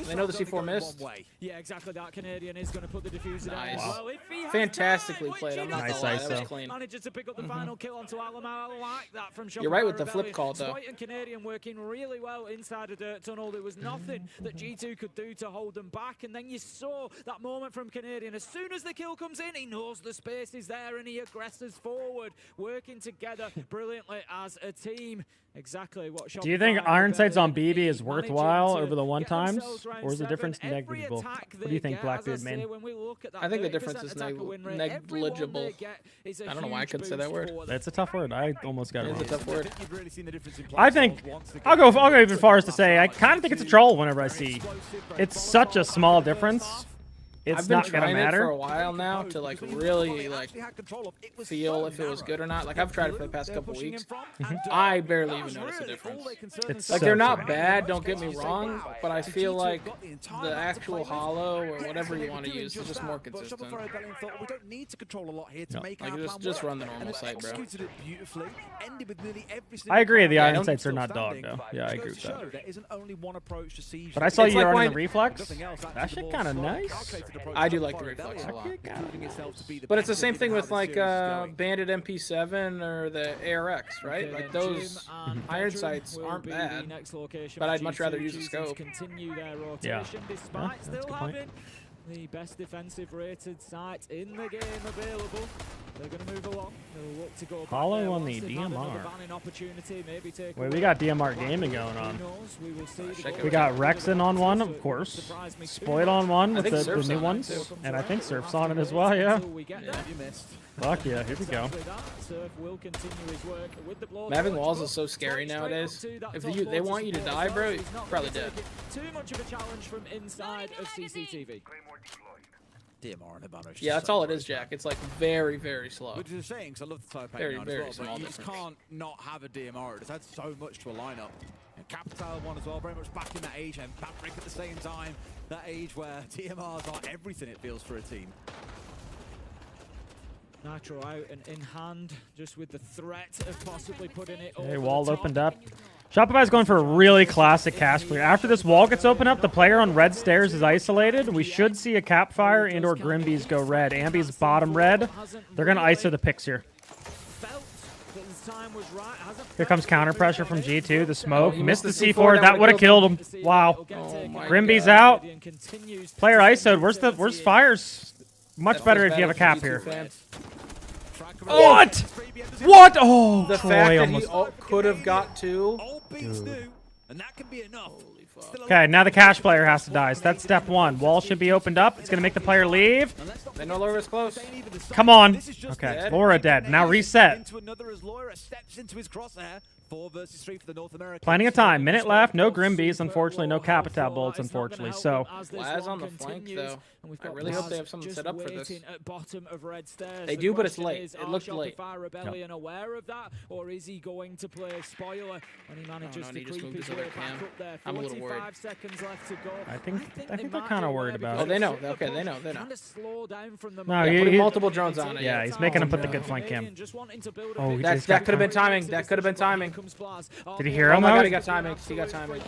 They know the C4 missed. Yeah, exactly. That Canadian is going to put the diffuser down. Nice. Well, Fantastically played. I'm not nice gonna lie. That was ISO. clean. Manages to pick up the final kill onto Alamo. I like that from Shopify You're right with the Rebellion. flip call, though. Spoit and Canadian working really well inside a dirt tunnel. There was nothing that G2 could do to hold them back. And then you saw that moment from Canadian. As soon as the kill comes in, he knows the space is there and he aggresses forward, working together brilliantly as a team. Exactly what Shopify Do you think Iron Sights on BB is worthwhile over the one times, or is the difference negligible? What do you think, Blackbeard main? I think the difference is negligible. I don't know why I couldn't say that word. That's a tough word. I almost got it wrong. It's a tough word. I think I'll go even far as to say I kind of think it's a troll whenever I see. It's such a small difference. It's I've been not gonna trying it matter. for a while now to like really like feel if it was good or not. Like I've tried it for the past couple weeks. I barely even notice a difference. It's like so they're not funny. bad, don't get me wrong, but I feel like the actual hollow or whatever you want to use is just more consistent. We don't need to control a lot here to make Like our just plan run the work. normal And site, bro. executed it beautifully, ended with nearly every I agree. The single Iron round. Sights are not dog though. Yeah, I agree with that. There isn't only one approach to siege. But I saw It's you like running when- the reflex. That shit kind of nice. I do like the reflex a lot. But it's the same thing with like Bandit MP7 or the ARX, right? Like those iron sights aren't bad, but I'd much rather use a scope. Continue their Yeah. rotation despite Yeah, that's a still good point. having the best defensive rated site in the game available. They're going to move along. They'll look to go back Hollow there on once the they've had another DMR. banning opportunity, maybe take Wait, away we got DMR gaming going on. who knows? We will see the goal. We got Rexon on one, of course. Spoiled on one with the Surf's new on it, ones, too. and I think Surf's on it as well. Yeah. You missed. Fuck yeah, here we go. Exactly that. Surf will continue his work with the blow Having torch, walls but is so scary straight nowadays. up to that If top they floor want you to support die, as bro, well. you're He's not probably gonna dead. take it too much of a challenge from inside of CCTV. DMR and Habano. Yeah, that's all it is, Jack. It's like very, very slow. Which is a shame, because I love the type Very, as very well, small but you just difference. can't not have a DMR. It's had so much to a lineup. And Capital one as well, very much back in that age, and Maverick at the same time. That age where DMRs are everything, it feels, for a team. Nitro out and in hand, just with the threat of possibly putting it over Hey, the wall top. opened up. Shopify's going for a really classic cash clear. After this wall gets opened up, the player on red stairs is isolated. We should see a Capfire and or Grimby's go red. Ambi's bottom red. They're going to ISO the picks here. Here comes counter pressure from G2. The smoke. Missed the C4. That would have killed him. Wow. Grimby's out. Player ISO'd. Where's Fires? Much better if you have a cap here. What? What? Oh, the Troy fact that almost. he could have got two. And that can be enough. Okay, now the cash player has to die. So that's step one. Wall should be opened up. It's going to make the player leave. They know Laura's close. Come on. Okay, Laura dead. Now reset. Into another as Laura steps into his crosshair. 4 versus 3 for the North American. Plenty of time. Minute left. No Grimby's, unfortunately. No Capital bullets, unfortunately. So. Laz on the flank, though. I really hope they have something set up for this. At bottom of red stairs. They do, but it's late. It looked late. Rebellion aware of that, or is he going to play spoiler when he manages to creep his way back up there? I'm a little worried. 45 seconds left to go. I think they're kind of worried about it. Oh, they know. Okay, they know. No, yeah, putting multiple drones on it. Yeah, he's making him put the good flank cam. Oh, that could have been timing. That could have been timing. Did he hear him? Oh my God, he got timing. He got timing.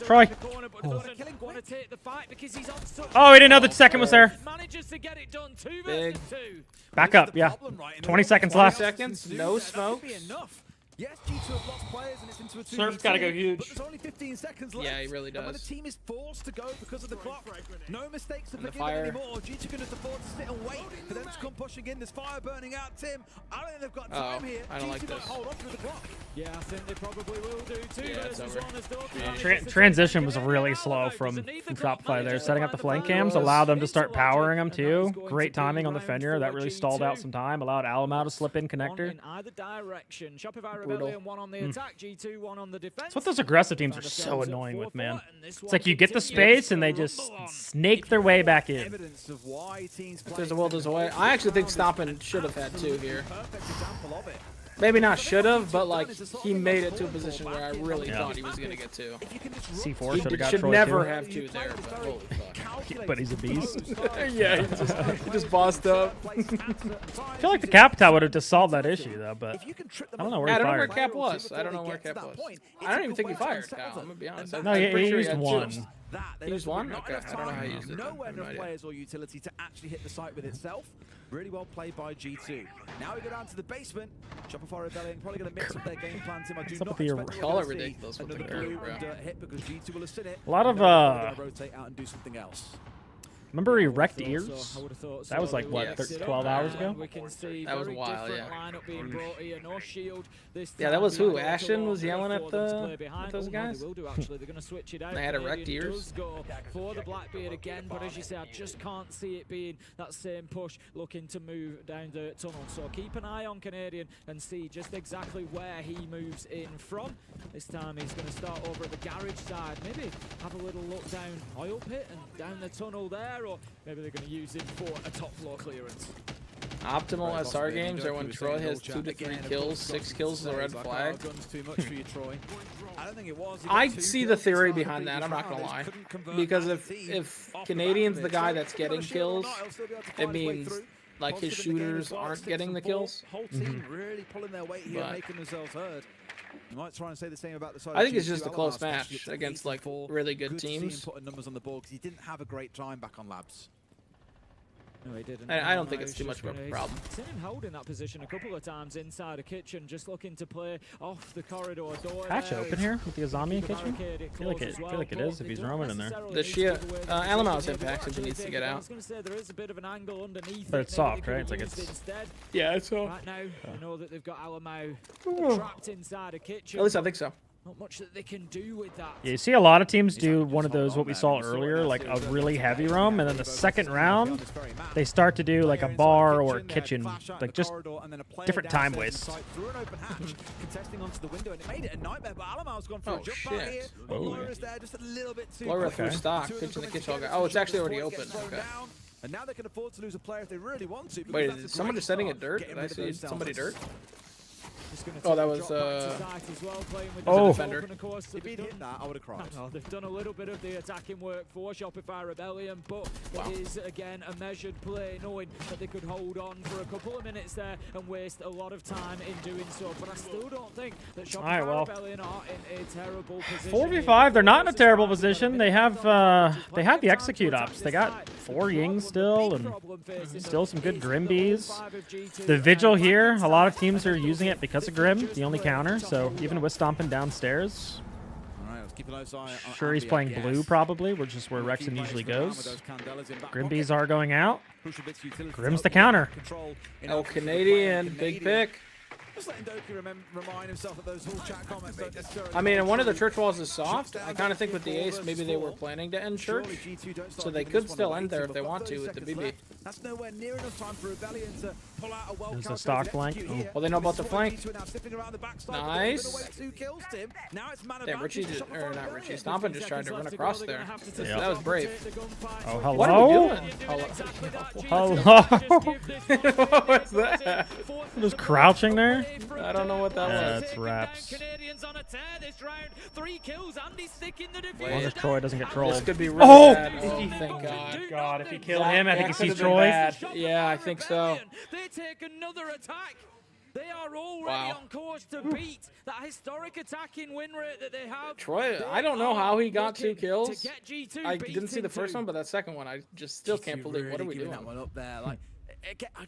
Troy. Oh, he didn't know the second was there. Big. Back up, yeah. 20 seconds left. 20 seconds, no smoke. Yes, G2 have lost players and it's into a 2v2. Surf's gotta go huge. But there's only 15 seconds left. Yeah, he really And when the does. team is forced to go because of the clock, no mistakes are And the forgiven fire. anymore. G2 can just afford to sit and wait for them to come pushing in. There's fire burning out, Tim. I don't think they've got time here. I don't like G2 might this. hold on through the clock. Yeah, I think they probably will do too. Yeah, it's over. Transition was really slow from Shopify there. Setting up the flank cams allowed them to start powering them too. Great timing on the Fenrir. That really stalled out some time. Allowed Alamo to slip in connector. In either direction. Shopify Rebellion, one on the attack, G2, one on the defense. That's what those aggressive teams are so annoying with, man. It's like you get the space and they just snake their way back in. Evidence of why teams If there's a will, there's a way. I actually think Stompin should have had two here. Maybe not should have, but like he made it to a position where I really thought he was gonna get two. C4 should have got should Troy never too. have two there, but holy fuck. But he's a beast. Yeah, he just bossed up. I feel like the Capital would have just solved that issue though, but I don't know where he I don't know where fired. Cap was. I don't know where Cap was. I don't even think he fired, Cal. I'm gonna be honest. No, I'm he pretty sure used had one. two. That He used one? Okay, I don't know how he used it. Nowhere No enough idea. players or utility to actually hit the site with itself. Really well played by G2. Now we go down to the basement. Shopify Rebellion probably going to mix up their game plan, Tim. I do not expect Call it to see ridiculous with the another curve, blue bro. and hit because G2 will have seen it. A lot of, They're going to rotate out and do something else. Remember he wrecked ears? So. That was like, what, 12 hours ago? We can see That was a very while, different yeah. lineup being brought here. No shield this Yeah, that time. was who? They Ashton go was yelling for at them to the- play behind. at those Oh, no, guys? They will do, actually. They're going to switch it out. They had erect Canadian ears. does go for the Blackbeard again, but as you say, I just can't see it being that same push looking to move down the tunnel. So keep an eye on Canadian and see just exactly where he moves in from. This time he's going to start over at the garage side. Maybe have a little look down oil pit and down the tunnel there, or maybe they're going to use him for a top floor clearance. Optimal SR games are when Troy has 2 to 3 kills, 6 kills is a red flag. Too much for you, Troy. I don't think it was. I see the theory behind that, I'm not gonna lie. Because if Canadian's the guy that's getting kills, it means like his shooters aren't getting the kills. Whole team really pulling their weight here, making themselves heard. You might try and say the same about the side. I think of it's just G2. a close Alamo match especially against at like 8-4. really good to see him teams. putting numbers on the board because he didn't have a great time back on Labs. No, he didn't. I don't think it's too much of a problem. Seen him holding that position a couple of times inside a kitchen, just looking to play off the corridor door. Hatch there. open here with the Azami Keep the kitchen? barricade I feel like it is if he's roaming in there. The Shia, Alamo's impacts if he needs to get I out. was going to say there is a bit of an angle underneath. But it, it's maybe soft, they right? could It's like have used it's- instead. Yeah, it's soft. Right now, I know that they've got Alamo trapped inside a kitchen. At least I think so. not much that they can do with that. Yeah, you see a lot of teams do one of those, what we saw earlier, like a really heavy roam, and then the second round, they start to do like a bar or kitchen, like just different time wastes. Contesting onto the window, and it made it a nightmare, but Alamal's gone for a jump out here. Oh. Laura's there just a little bit too Laura through stock. Pitching the kitchen. Oh, it's actually already open. Okay. And now they can afford to lose a player if they really want to. Wait, is someone just setting a dirt? Did I see somebody dirt? Oh, that was oh. Defender. If he'd hit that, I would have cried. Well, they've done a little bit of the attacking work for Shopify Rebellion, but it is, again, a measured play, knowing that they could hold on for a couple of minutes there and waste a lot of time in doing so. But I still don't think that Shopify Rebellion are in a terrible position. 4v5, they're not in a terrible position. They have the execute ops. They got 4 Yings still, and still some good Grimbies. The Vigil here, a lot of teams are using it because of Grim, the only counter, so even with stomping downstairs. Sure, he's playing blue probably, which is where Rexon usually goes. Grimbies are going out. Grim's the counter. Oh, Canadian, big pick. Just letting Doki remind himself of those whole chat comments don't necessarily... I mean, and one of the church walls is soft. I kind of think with the ace, maybe they were planning to end church. So they could still end there if they want to with the BB. That's nowhere near enough time for Rebellion to pull out a well. There's a stock flank. Oh. Well, they know about the flank. Nice. Damn, Richie just, or not Richie, Stompin just tried to run across there. Yep. That was brave. Oh, hello. What are we doing? Hello. What was that? Just crouching there. I don't know what that was. That's raps. Canadians on a tear this round. 3 kills. Andy sticking the defense. As long as Troy doesn't get trolled. This could be really bad. Thank God. God, if he killed him, I think he sees could've been Troy. bad. Yeah, I think so. They take another attack. They are already on course to beat that historic attacking win rate that they have. Troy, I don't know how he got 2 kills. I didn't see the first one, but that second one, I just still can't believe. What are we doing? That one up there, like.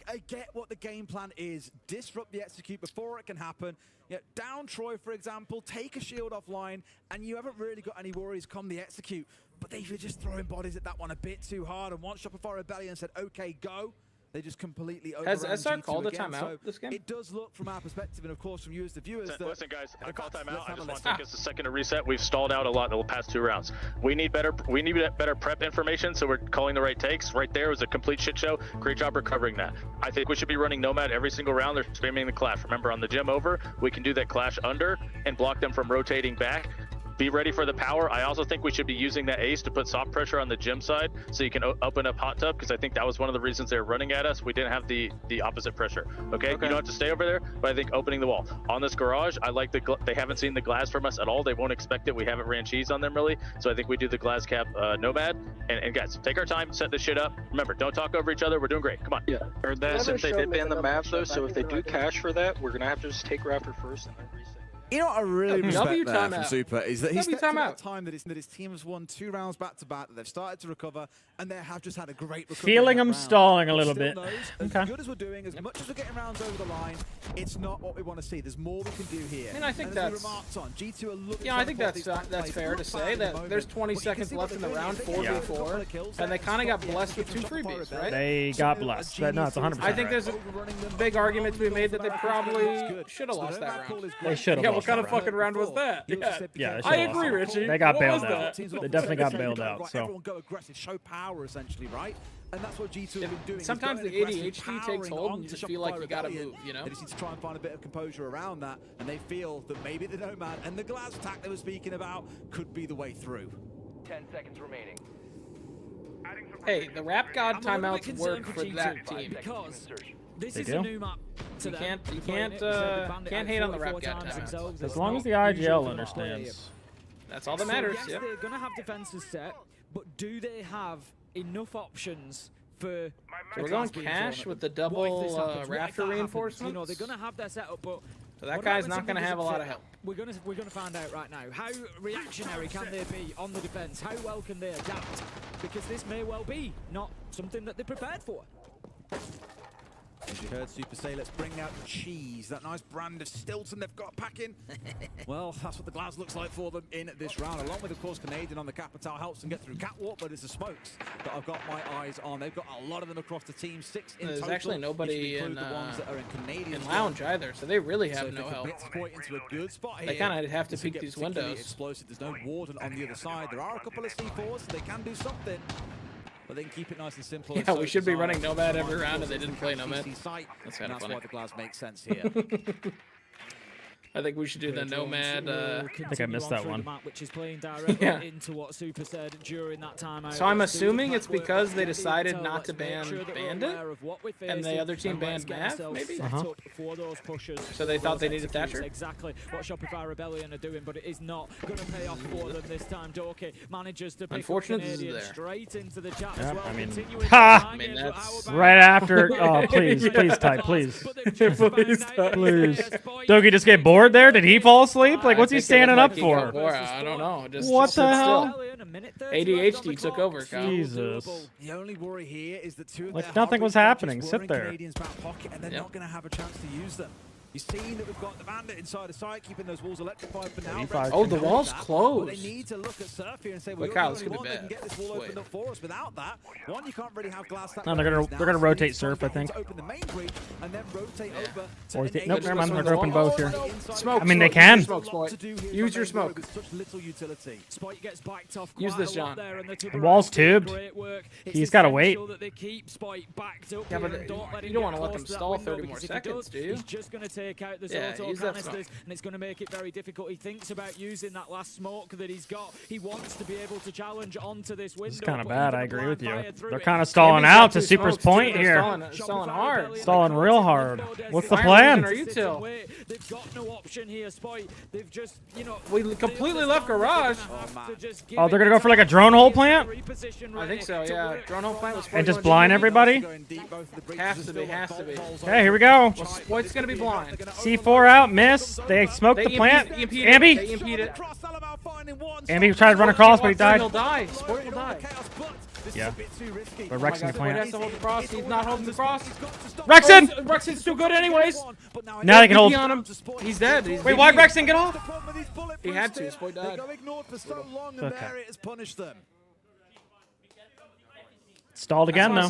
I get what the game plan is. Disrupt the execute before it can happen. Yeah, down Troy, for example, take a shield offline, and you haven't really got any worries come the execute. But they were just throwing bodies at that one a bit too hard, and once Shopify Rebellion said, okay, go, they just completely overran Has SR G2 called a again. timeout So this game? it does look from our perspective, and of course from you as the viewers, that listen, guys, I call timeout. I just want to take us a second to reset. We've stalled out a lot in the past 2 rounds. We need better prep information, so we're calling the right takes. Right there was a complete shit show. Great job recovering that. I think we should be running Nomad every single round. They're spamming the clash. Remember, on the gym over, we can do that clash under and block them from rotating back. Be ready for the power. I also think we should be using that ace to put soft pressure on the gym side so you can open up hot tub, because I think that was one of the reasons they were running at us. We didn't have the opposite pressure. Okay? You don't have to stay over there, but I think opening the wall. On this garage, I like they haven't seen the glass from us at all. They won't expect it. We haven't ran cheese on them really. So I think we do the glass cap Nomad. And guys, take our time, set this shit up. Remember, don't talk over each other. We're doing great. Come on. Yeah. Heard that since they did ban the map though, so if they do cash for that, we're gonna have to just take Rafter first and then reset. You know what I really respect there from timeout. Super is that he's stepped timeout. in that time that his team has won 2 rounds back to back, that they've started to recover, and they have just had a great recovery. Feeling in them that round. stalling a But little still bit. knows, Okay. As good as we're doing, as much as we're getting rounds over the line, it's not what we want to see. There's more we can do here. I mean, I think and as we that's- remarked on, G2 are looking. Yeah, I think that's fair to say that there's 20 seconds left in the round, 4v4, and they kind of got blessed with 2 freebies, right? They got blessed. No, it's 100%. I think there's a big argument to be made that they probably should have lost that round. They should have. Yeah, what kind of fucking round was that? Yeah, I agree, Richie. They got What bailed was out. that? They definitely got bailed out. So Everyone go aggressive, show power essentially, right? And that's what G2 have been doing. Sometimes the ADHD takes hold and you just feel like you gotta move, you know? They just need to try and find a bit of composure around that, and they feel that maybe the Nomad and the glass attack they were speaking about could be the way through. 10 seconds remaining. Hey, the Rap God timeouts work for that team. Because this They is do. a new map. You can't hate on the Rap God timeouts. as long as the IGL understands. That's all that matters. So yes, Yeah. they're going to have defenses set, but do they have enough options for... So we're going cash with the double rafter reinforcements. You know, they're going to have their setup, but... So that guy's not going to have a lot of help. We're going to find out right now. How reactionary can they be on the defense? How well can they adapt? Because this may well be not something that they're prepared for. As you heard Super say, let's bring out the cheese, that nice brand of Stilton they've got packing. Well, that's what the glass looks like for them in this round, along with, of course, Canadian on the Capital helps them get through Catwalk, but it's the smokes that I've got my eyes on. They've got a lot of them across the team, 6 in There's total. actually nobody in, the ones that are in Canadian Lounge either, so they really have no help. Into a good spot They kind of have to peek these windows. Explosive. There's no warden on the other side. There are a couple of C4s, so they can do something. But they can keep it nice and simple. Yeah, we should be running Nomad every round, and they didn't play Nomad. That's kind of funny. why the glass makes sense here. I think we should do the Nomad. I think I missed that one. Which is playing directly into what Super said during that time. So I'm assuming it's because they decided not to ban Bandit, and the other team banned Math, maybe? So they thought they needed Thatcher? Exactly what Shopify Rebellion are doing, but it is not going to pay off for them this time. Dorky manages to pick up Canadian straight into the chat as well. I mean, that's right after. Oh, please, Ty, please. Please. Doki just get bored there? Did he fall asleep? Like, what's he standing up for? I don't know. What the hell? ADHD took over, Kyle. Jesus. The only worry here is that two of like nothing was happening. Sit there. Canadians back pocket, and they're not going to have a chance to use them. You've seen that we've got the Bandit inside the site, keeping those walls electrified for now. Oh, the wall's closed. But they need to look at Surf here and say, well, Kyle, they can get this wall opened up for us. Without that, one, you can't really have glass. No, they're gonna rotate Surf, I think. Open the main breach and then rotate over. Or nope, never mind. They're gonna open both here. Smoke. I mean, they can. Use your smoke. Such little utility. Use this, John. The wall's tubed. He's gotta wait. Yeah, but you don't want to let them stall 30 more seconds, do you? He's just gonna take out the use that smoke. and it's going to make it very difficult. He thinks about using that last smoke that he's got. He wants to be able to challenge onto this window. It's kind of bad. I agree with you. They're kind of stalling out to Super's point here. Stalling hard. Stalling real hard. What's the plan? They've got no option here, Spoit. They've just, we completely left garage. Oh, they're gonna go for like a drone hole plant? I think so. Yeah, drone hole plant. And just blind everybody? Has to be. Okay, here we go. Spoit's gonna be blind. C4 out, miss. They smoked the plant. Ambi. Ambi tried to run across, but he died. He'll die. Spoit will die. Yeah. But Rexon the plant. Has to hold the cross. He's not holding the cross. Rexon! Rexon's too good anyways. Now they can hold. On him. He's dead. Wait, why'd Rexon get off? He had to. Spoit died. They got ignored for so long, and there it has punished them. Stalled again, though.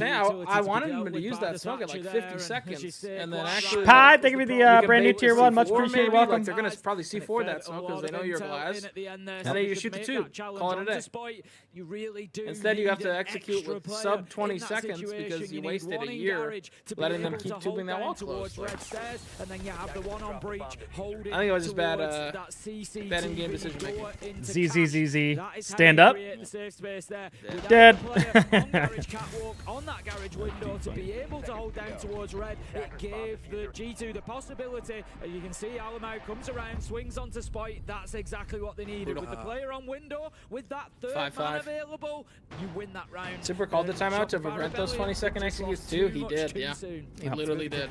I wanted him to use that smoke at like 50 seconds, and then actually. Hi, thank you for the brand new tier 1. Much appreciated. Welcome. Like they're gonna probably C4 that smoke because they know you're glass, and then you shoot the tube. Call it a day. Instead, you have to execute with sub 20 seconds because you wasted a year letting them keep tubing that wall closed. I think it was just bad in-game decision making. ZZZZ. Stand up. Dead. Catwalk on that garage window to be able to hold down towards red. It gave the G2 the possibility. You can see Alamau comes around, swings onto Spoit. That's exactly what they needed. With the player on window, with that third man available, you win that round. Super called the timeout to prevent those 20-second executes too. He did, yeah. He literally did.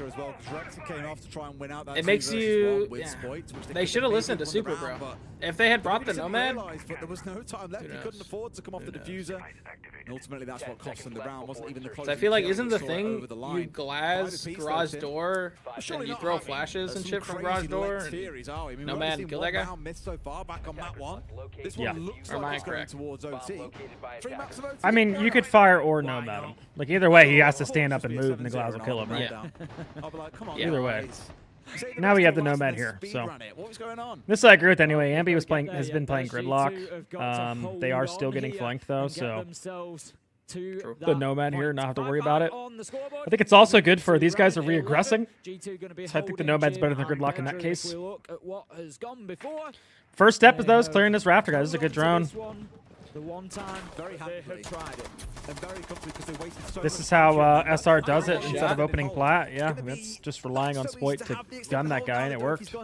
It makes you. Yeah. They should have listened to Super, bro. If they had brought the Nomad, but there was no time left. He couldn't afford to come off the diffuser. And ultimately, that's what cost them the round. Wasn't even the closest. I feel like isn't the thing you glass garage door and you throw flashes and shit from garage door? And Nomad and kill that guy. Yeah. Or am I correct? I mean, you could fire or Nomad him. Like either way, he has to stand up and move, and the glass will kill him, right? Yeah. Either way. Now we have the Nomad here, so this I agree with anyway. Ambi has been playing Gridlock. They are still getting flanked though, so the Nomad here, not have to worry about it. I think it's also good for these guys are re-aggressing. So I think the Nomad's better than Gridlock in that case. First step is though is clearing this rafter, guys. This is a good drone. The one time very happily tried it. And very comfortably because they wasted so this is how SR does it instead of opening plat. Yeah, that's just relying on Spoit to gun that guy, and it worked.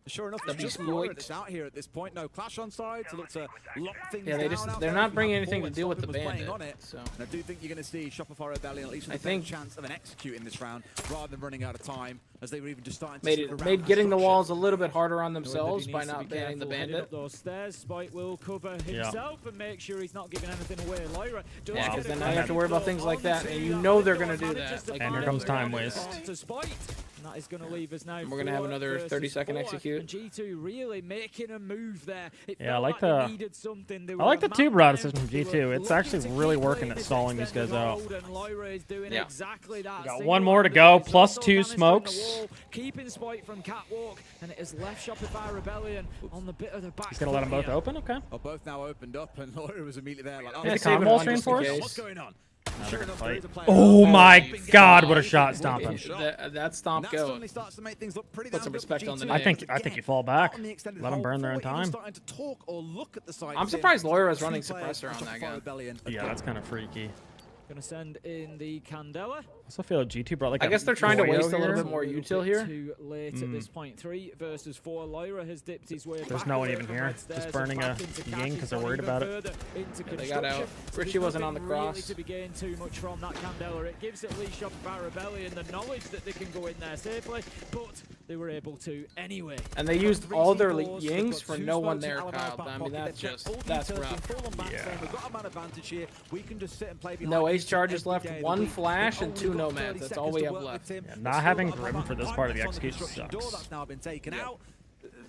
Sure enough, it's just Laura that's out here at this point. No clash on side to look to lock things Yeah, down. they're not bringing anything to do with the bandit. So. And I do think you're going to see Shopify Rebellion at least with a chance of an execute in this round rather than running out of time, as they were even just starting to made getting the walls a little bit harder on themselves by not banning the bandit. Those stairs, Spike will cover himself and make sure he's not giving anything away. Lyra, yeah, because then now you have to worry about things like that, and you know they're going to do that. Like, and here comes time waste. That is going to leave us now. We're going to have another 30-second execute. And G2 really making a move there. Yeah, I like the tube rod decision from G2. It's actually really working at stalling these guys out. Yeah. Got one more to go, plus 2 smokes. Keeping Spike from Catwalk, and it has left Shopify Rebellion on the bit of the back. He's going to let them both open? Okay. Oh, both now opened up, and Laura was immediately there. Like, oh, the comm walls reinforced? What's going on? Sure oh my God! What a shot stomping. That stomp go. Put some respect on the name. I think you fall back. Let them burn their own time. I'm surprised Laura was running suppressor on that gun. Yeah, that's kind of freaky. Gonna send in the Candela. I also feel like G2 brought like I guess they're trying to waste a little bit more util here. Too late at this point. 3 versus 4. Lyra has dipped his way. There's no one even here. Just burning a Ying because they're worried about it. Yeah, they got out. Richie wasn't on the cross. Really to be gained too much from that Candela. It gives at least Shopify Rebellion the knowledge that they can go in there safely, but they were able to anyway. And they used all their Yings for no one there, Kyle. I mean, that's rough. Yeah. We've got a man advantage here. We can just sit and play behind. No ace charges left, 1 flash and 2 nomads. That's all we have left. Yeah, not having Grim for this part of the execution sucks. That's now been taken out.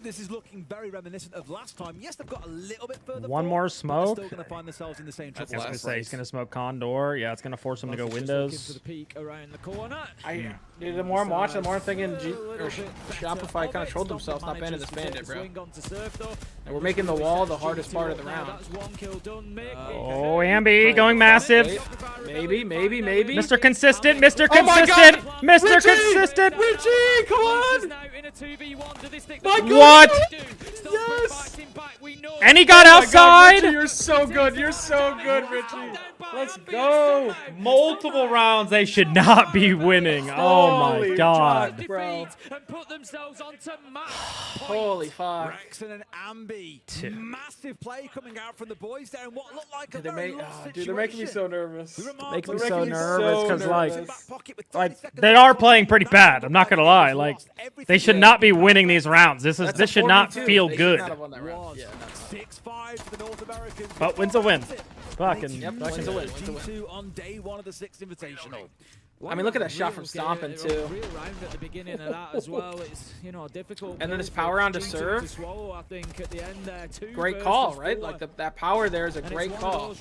This is looking very reminiscent of last time. Yes, they've got a little bit further. One more smoke. Still going to find themselves in the same trouble. I was going to say he's going to smoke Condor. Yeah, it's going to force him to go windows. For the peak around the corner. Dude, the more I'm watching, the more I'm thinking Shopify kind of trolled themselves not banning this bandit, bro. And we're making the wall the hardest part of the round. Oh, Ambi going massive. Maybe. Mr. Consistent, Mr. Consistent, Mr. Consistent. Richie, come on! What? Yes! And he got outside. Richie, you're so good. You're so good, Richie. Let's go. Multiple rounds. They should not be winning. Oh my God. Bro. Holy fuck. Rexon and Ambi. Massive play coming out from the boys there, and what looked like a very lost situation. Dude, they're making me so nervous. Making me so nervous because like they are playing pretty bad. I'm not gonna lie. Like they should not be winning these rounds. This should not feel good. 6-5 for the North Americans. But win's a win. Fucking win's a win. G2 on day 1 of the 6th Invitational. I mean, look at that shot from Stomping, too. Real round at the beginning of that as well. It's, difficult. And then his power round to serve. To swallow, I think, at the end there. Great call, right? Like, that power there is a great call.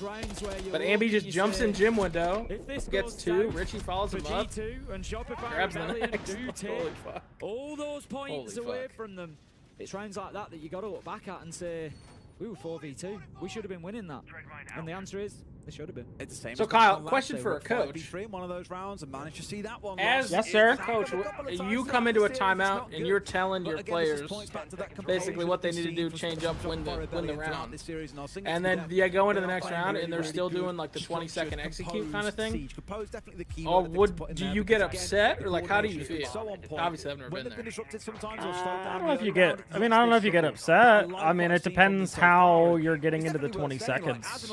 But Ambi just jumps in gym window, gets 2, Richie follows him up, grabs the next. Holy fuck. All those points away from them. It's rounds like that you got to look back at and say, we were 4v2. We should have been winning that. And the answer is, they should have been. It's the same. So Kyle, question for a coach. In one of those rounds and managed to see that one. Yes, sir. Coach, you come into a timeout and you're telling your players basically what they need to do, change up, win the round. And then you go into the next round and they're still doing like the 20-second execute kind of thing. Or do you get upset or like how do you feel? Obviously, I've never been there. I don't know if you get. I mean, I don't know if you get upset. I mean, it depends how you're getting into the 20 seconds.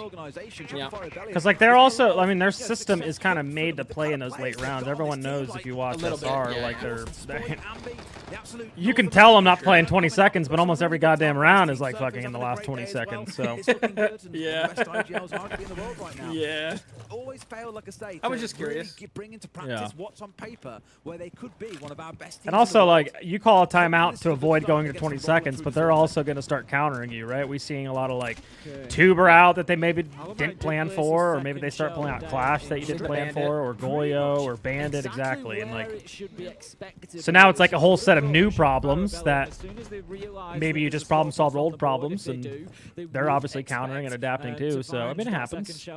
Yeah. Because like they're also, I mean, their system is kind of made to play in those late rounds. Everyone knows if you watch SR, like they're you can tell I'm not playing 20 seconds, but almost every goddamn round is like fucking in the last 20 seconds. So yeah. Always fail, like I say. I was just curious. Bring into practice what's on paper where they could be one of our best teams. And also, like you call a timeout to avoid going to 20 seconds, but they're also going to start countering you, right? We're seeing a lot of like tuber out that they maybe didn't plan for, or maybe they start pulling out Clash that you didn't plan for, or Goyo, or Bandit, exactly. And like, so now it's like a whole set of new problems that maybe you just problem solved old problems, and they're obviously countering and adapting too. So I mean, it happens.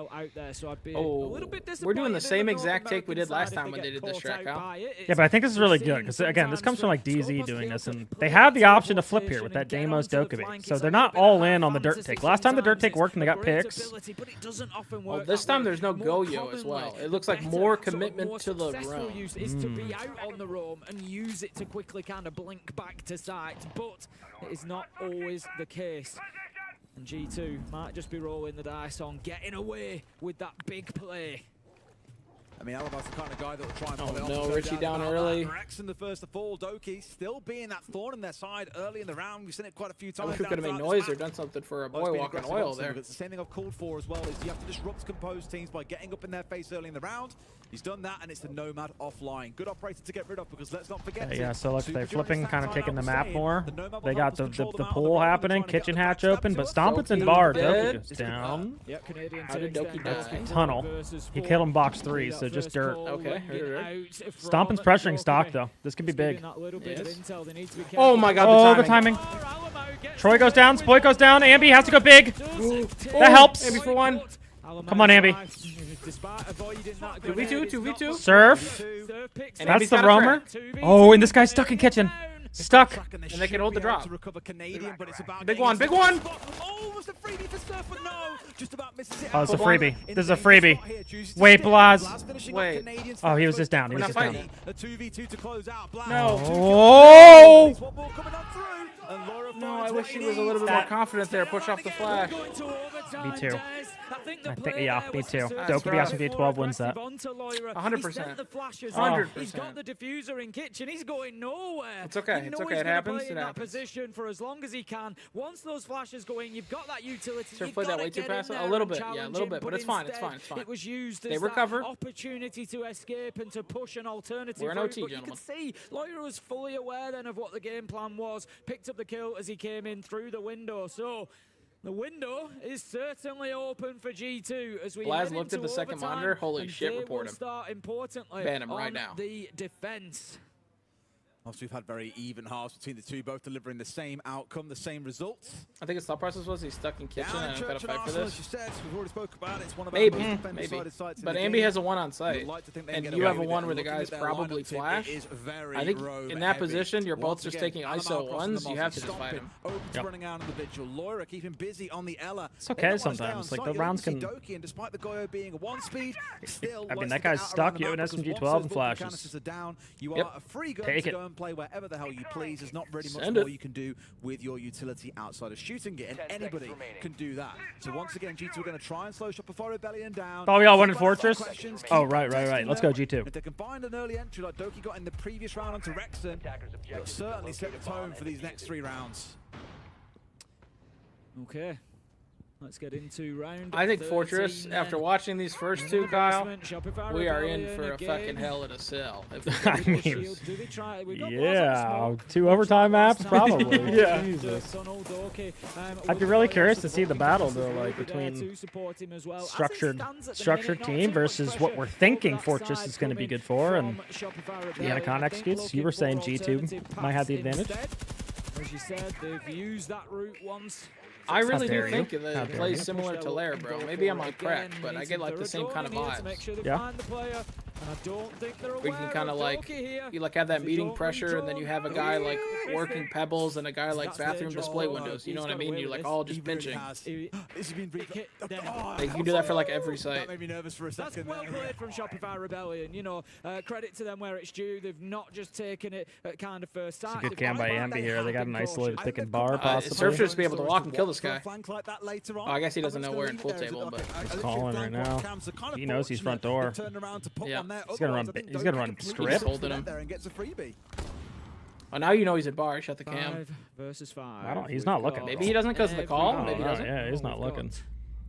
Oh, we're doing the same exact take we did last time when they did this track out. Yeah, but I think this is really good because again, this comes from like DZ doing this, and they have the option to flip here with that Deimos Dokkaebi. So they're not all in on the dirt take. Last time the dirt take worked and they got picks. often Well, work this that time way. there's no More go-yo as well. commonly, It looks like better more and commitment more to the successful roam. use is to be out on the roam and use it to quickly kind of blink back to sight, but it is not always the case. And G2 might just be rolling the dice on getting away with that big play. I mean, Alaba's the kind of guy that will try and Oh, pull it off. no, There's Richie doubt down about early. that. Rexon the first to fall. Doki still being that thorn in their side early in the round. We've seen it quite a few I times. wish we could have made noise or done something for a boy walking oil there. It's the same thing I've called for as well, is you have to disrupt composed teams by getting up in their face early in the round. He's done that, and it's the Nomad offline. Good operator to get rid of, because let's not forget Yeah, so look, Super they're during flipping, this kind of time taking the out, map saying more. the Nomad They will got help the us control them out on pool the road, happening, trying to get kitchen the hatch backstab open, to but us. Stompet's in Doki bar. dead. Doki goes down. Yep, Canadian How did takes Doki down die? Tunnel. versus He four. killed him box 3, so just dirt. Okay, heard. Stompin's pressuring stock, though. This could be big. Oh my god, Oh, the the timing. timing. Troy goes down, Spoy goes down, Ambi has to go big. That helps. Ambi for one. Come on, Ambi. 2v2, 2v2. Surf. And That's Ambi's the got a roamer. trap. Oh, and this guy's stuck in kitchen. Stuck. And they can hold the drop. Big Big one, big one. Oh, was the freebie for Surf, but no. Just about misses it. Oh, it's a freebie. This is a freebie. Wait, Blaz. Wait. Oh, he was just down. He was We're just not down. fighting. A 2v2 to close out. Blaz. No. Oh! One more coming on through. And Laura No, finds I what wish he he was a little bit needs. more confident there. Push off the flash. Me too. I think, yeah, me too. Doki BSMG 12 wins that. 100%. 100%. He's got the diffuser in kitchen. He's going nowhere. It's okay. You It's know okay. he's It gonna happens. play It in that happens. position for as long as he can. Once those flashes go in, you've got that utility. Surf You've played that gotta way too get in fast. there A little and bit. Yeah, a challenge little him, bit. But it's fine. It's instead, fine. It's fine. It was used They as recover. that opportunity to escape and to push an alternative We're in route. OT, But you gentlemen. could see Lawyer was fully aware then of what the game plan was. Picked up the kill as he came in through the window. So the window is certainly open for G2 as we Blaz head looked at into the second overtime, monitor. Holy and shit, they report will him. start importantly Ban him right on now. the defense. Obviously, we've had very even halves between the two, both delivering the same outcome, the same results. I think his thought process was he's stuck in kitchen and I've got to fight for As this. you said, we've already spoke about it. It's one of Maybe, our most defensive maybe. sided sites in But the Ambi game. has a one on site, You'd like to think they and can get you away have a with it. one where the Looking guy's at their probably lineup, it flash. is very I think roam in that heavy. position, you're both Once just again, taking Alamar ISO crossing the ones. You multi, have to just fight stomping. him. Opens Yep. running out on the vigil. Laura keeping busy on the Ella. It's okay sometimes. Like, the rounds can... Doki, and despite the Goyo being a one speed, still I mean, likes that to get guy's out stuck. around the You have map an because SMG once 12 those and vulcan flashes. canisters are down, you Yep. are a free gun Take to it. go and play wherever the hell you please. There's not really much Send more it. you can do with your utility outside of shooting it, and anybody can do that. So once again, G2 are going to try and slow Shopify Rebellion down. Oh, we all wanted Keep asking Fortress? questions, Oh, keep right. contesting Let's go, them. G2. If they can find an early entry like Doki got in the previous round onto Rexon, it'll certainly set the tone for these next 3 rounds. Okay. Let's get into round I think 13 Fortress, then. after watching these first two, Kyle, Shopify we are in Rebellion for a again. fucking hell in a cell. I mean, yeah, 2 overtime maps, probably. Yeah. Jesus. I'd be really curious to see the battle, though, like, between structured team versus what we're thinking Fortress is going to be good for, and the Anaconda executes. You were saying G2 might have the advantage. As you said, they've used that route once. I really dare do think you. that How it dare plays you. similar to Lair, bro. Maybe I'm on crack, but I get like the same kind of vibes. Yeah. We can kind of like, you like have that meeting pressure, and then you have a guy like working pebbles and a guy like bathroom display windows. You know what I mean? You're like all just pinching. Like, you can do that for like every site. That made me nervous for a That's second. well played from Shopify Rebellion. You know, credit to them where it's due. They've not just taken it at kind of first sight. It's a good They've cam by gone back. Ambi here. They got an isolated pick and bar, Surf possibly. should just be able to walk and kill this guy. Oh, I guess he doesn't know we're in full table, but He's calling right now. He knows he's front door. yeah. He's gonna run. He's gonna run He's script. holding him. Oh, now you know he's at bar. Shut the cam. 5 versus 5. I don't. He's not looking. Maybe he doesn't because of the call. Oh, Maybe he no, doesn't. yeah, he's not looking.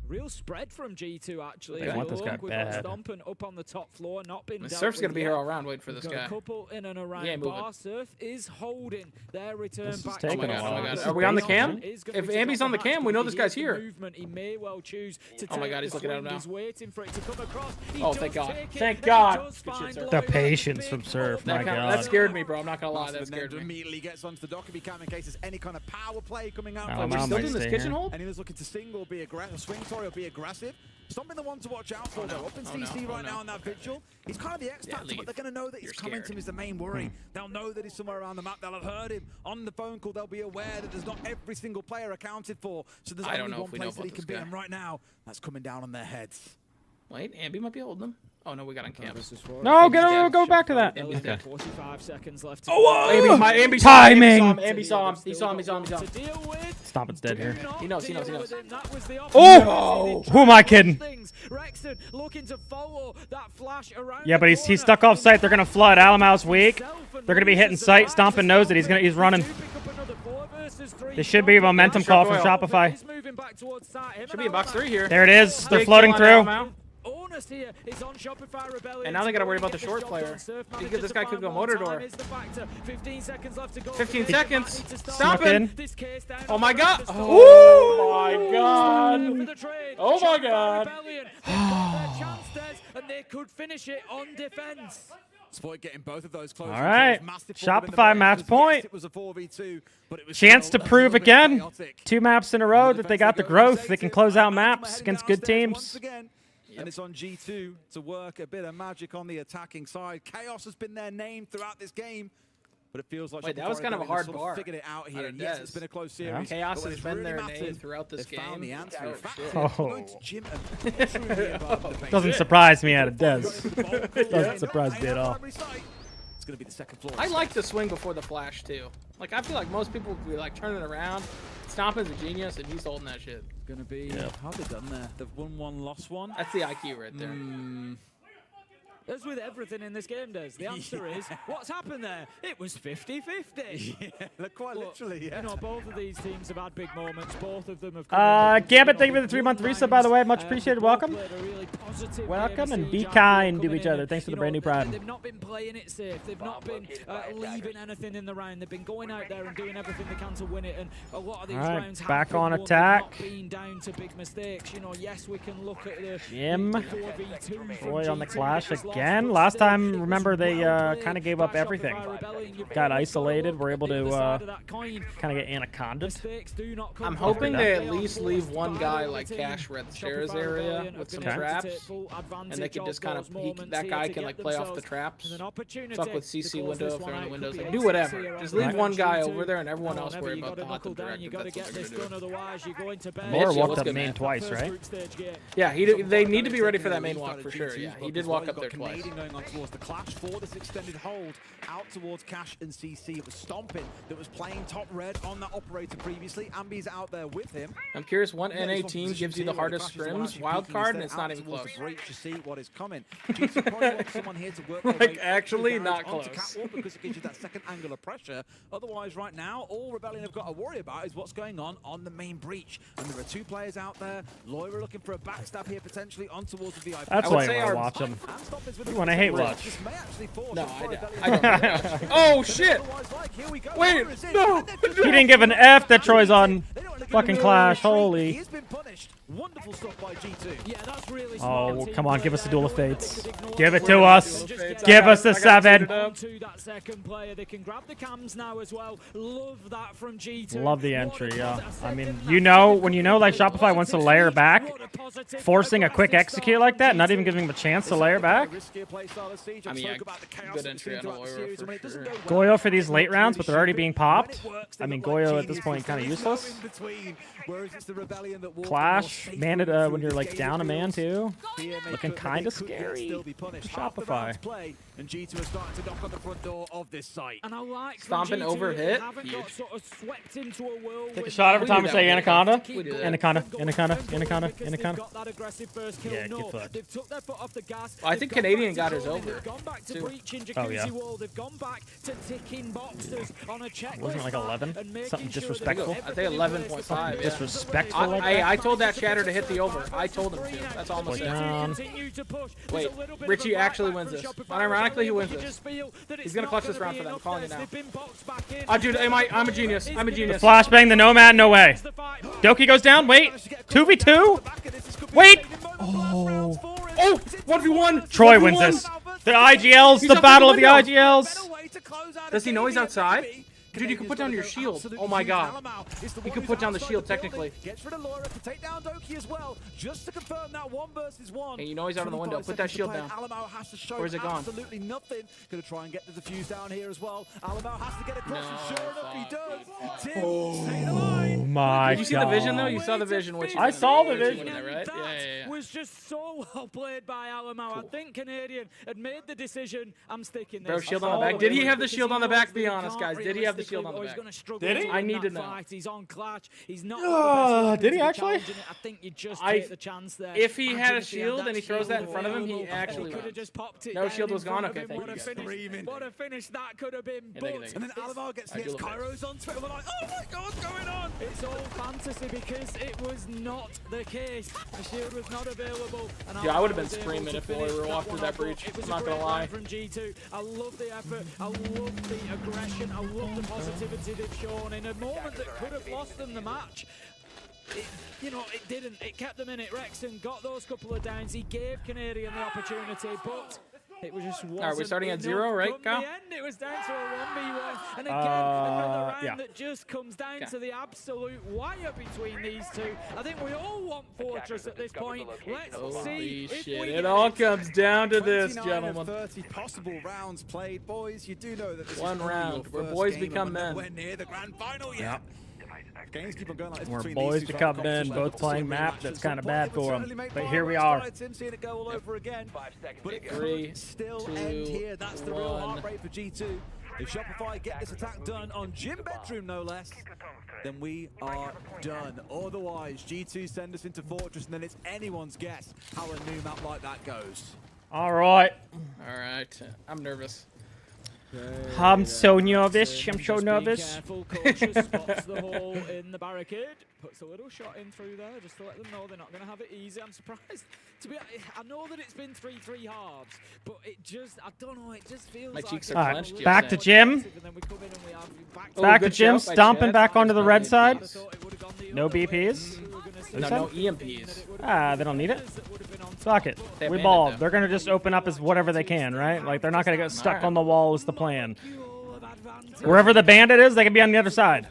Real spread from G2 actually. They want this guy We've got bad. Stomping up on the top floor, not been dealt Surf's gonna with be yet. here all round. Wait for We've this got guy. a couple in and around He ain't moving. bar. Surf is holding their return This is back. taking Oh my a god! Oh while. my This god! is Are we on the base cam? zone. If Ambi's on the cam, we know this guy's here. Movement, he may well choose to Oh my take god, he's the looking at him swing. now. He's waiting for it to come across. He Oh, does thank God. take it, Thank then God. does Good shit, find sir. The Lawyer. patience from Surf. My God. That scared me, bro. I'm not gonna lie. That Massive, and scared then me. immediately gets onto the Dockerby cam in case there's any kind of power play coming out. Oh, Are we Mom still might doing this stay kitchen here. hold? And he was looking to single, be aggressive, swing top Sorry, will be aggressive. Stomping the one to watch out for, though. Up in CC right now on that vigil. He's kind of the X factor, but they're going to know that he's coming to him is the main worry. They'll know that he's somewhere around the map. They'll have heard him on the phone call. They'll be aware that there's not every single player accounted for. So there's only one place that he can beat him right now. That's coming down on their heads. Wait, Ambi might be holding them. Oh no, we got on camera. No, go back to that. Okay. 45 seconds left. Ambi timing. Ambi saw him. He saw him. Stop, it's dead here. He knows. Oh! Who am I kidding? Rexton looking to follow that flash around. Yeah, but he's stuck off site. They're gonna flood. Alamau's weak. They're gonna be hitting site. Stomping knows that he's running. This should be a momentum call from Shopify. Should be in box 3 here. There it is. They're floating through. And now they gotta worry about the short player. Because this guy could go motor door. 15 seconds. Stop it. Oh my god. Oh my god. Oh my god. And they could finish it on defense. Spoit getting both of those close. All right. Shopify match point. It was a 4v2, but it was chance to prove again. 2 maps in a row that they got the growth. They can close out maps against good teams. And it's on G2 to work a bit of magic on the attacking side. Chaos has been their name throughout this game, but it feels like that was kind of a hard bar. Figured it out here. Yes, it's been a close series. Chaos has been their name throughout this game. Found the answer. Doesn't surprise me out of Des. Doesn't surprise me at all. It's gonna be the second floor. I like the swing before the flash too. Like I feel like most people would be like turning around. Stompin's a genius, and he's holding that shit. Gonna be how they done there? They've won one, lost one. That's the IQ right there. As with everything in this game, Des, the answer is, what's happened there? It was 50-50. Yeah, quite literally, yeah. You know, both of these teams have had big moments. Both of them have Gambit, thank you for the 3-month resub, by the way. Much appreciated. Welcome. Welcome, and be kind to each other. Thanks for the brand new Prime. They've not been playing it safe. They've not been leaving anything in the round. They've been going out there and doing everything they can to win it. And a lot of these rounds have back on not attack. been down to big mistakes. You know, yes, we can look at the Jim. 4v2 Boy on the clash again. Last time, remember, they kind of gave up everything. Got isolated. We're able to kind of get anacondas. I'm hoping they at least leave one guy like Cash Red Stairs area with some traps, and they can just kind of that guy can like play off the traps. Fuck with CC window if they're on the windows. Like, do whatever. Just leave one guy over there and everyone else worry about the hot directive. That's what they're gonna do. Moore walked up main twice, right? Yeah, they need to be ready for that main walk for sure. Yeah, he did walk up there twice. Towards the clash for this extended hold out towards Cash and CC. It was Stompin that was playing top red on that operator previously. Ambi's out there with him. I'm curious, what NA team gives you the hardest scrims? Wild card, and it's not even close. To see what is coming. Someone here to work like actually not close. Because it gives you that second angle of pressure. Otherwise, right now, all Rebellion have got to worry about is what's going on the main breach. And there are 2 players out there. Loira looking for a backstab here potentially on towards the VIP. That's why you want to watch them. You want to hate watch. No, I don't. Oh shit! Wait, no! He didn't give an F that Troy's on fucking Clash. Holy. He's been punished. Wonderful stuff by G2. Yeah, that's really oh, come on, give us a Duel of Fates. Give it to us. Give us the 7. To that second player, they can grab the cams now as well. Love that from G2. Love the entry, yeah. I mean, you know, when you know like Shopify wants to layer back, forcing a quick execute like that, not even giving him a chance to layer back. I mean, yeah, good entry on Loira for sure. Goyo for these late rounds, but they're already being popped. I mean, Goyo at this point kind of useless. Clash, man, when you're like down a man too, looking kind of scary. Shopify. And G2 is starting to knock on the front door of this site. And I like Stomping over hit. Take a shot every time we say Anaconda. Anaconda, Anaconda, Anaconda, Anaconda. Yeah, get fucked. I think Canadian got his over. Oh yeah. Wasn't it like 11? Something disrespectful. I think 11.5. Disrespectful. I told that chatter to hit the over. I told him to. That's all I'm saying. Wait, Richie actually wins this. Unironically, he wins this. He's gonna clutch this round for them. I'm calling it now. Oh, dude, I'm a genius. I'm a genius. The flashbang, the Nomad, no way. Doki goes down. Wait, 2v2. Wait. Oh. Oh, 1v1. Troy wins this. The IGLs, the battle of the IGLs. Does he know he's outside? Dude, you can put down your shield. Oh my god. You can put down the shield technically. Gets rid of Laura to take down Doki as well, just to confirm that 1 versus 1. Hey, you know he's out on the window. Put that shield down. Alamo has to show Where's it gone? absolutely nothing. Gonna try and get the defuse down here as well. Alamo has to get across, and sure enough, he does. Tim, take the line. Oh my god. Did you see the vision though? You saw the vision. I saw the vision. Right? Yeah. Was just so well played by Alamo. I think Canadian had made the decision. I'm sticking this. Bro, shield on the back. Did he have the shield on the back? Be honest, guys. Did he have the shield on the back? Did he? I need to know. He's on clutch. He's not. Did he actually? I think you just take the chance there. If he had a shield and he throws that in front of him, he actually could have just popped it. No shield was gone. Okay, thank you. What a finish that could have been. And then Alamo gets the Kairos onto it. We're like, oh my god, what's going on? It's all fantasy because it was not the case. The shield was not available. Yeah, I would have been screaming if we were walking through that breach. I'm not gonna lie. From G2. I love the effort. I love the aggression. I love the positivity they've shown in a moment that could have lost them the match. It didn't. It kept them in it. Rexon got those couple of downs. He gave Canadian the opportunity, but it was just wasn't. Are we starting at 0, right, Kyle? The end, it was down to a 1v1. And again, another round that just comes down to the absolute wire between these two. I think we all want Fortress at this point. Let's see if we it all comes down to this, 29 gentlemen. of 30 possible rounds played, boys. You do know that this One is round your where first boys game become and men. we're near the grand final yet. Yep. Games keep on going like this We're between boys these two become top men, competition both playing level map. That's matches. kind of But bad it would for certainly them. make But my here we heart are. stride, Tim, seeing it go all over again. But it Three, could still two, end here. That's the real 1. heartbreak for G2. If Shopify get this attack done on Gym Bedroom, no less, then we are done. Otherwise, G2 send us into Fortress, and then it's anyone's guess how a new map like that goes. All right. All right. I'm nervous. I'm so nervous. I'm so nervous. Careful, cautious, spots the hole in the barricade, puts a little shot in through there just to let them know they're not going to have it easy. I'm surprised. I know that it's been 3-3 halves, but it just, I don't know, it just feels My like cheeks are All clenched. right, back to Jim. Back to Jim, stomping back onto the red side. No BPs. No EMPs. Ah, they don't need it. Fuck it. They We abandoned balled. them. They're going to just open up as whatever they can, right? Like, they're not going to get stuck on the wall is the plan. Wherever the bandit is, they can be on the other side.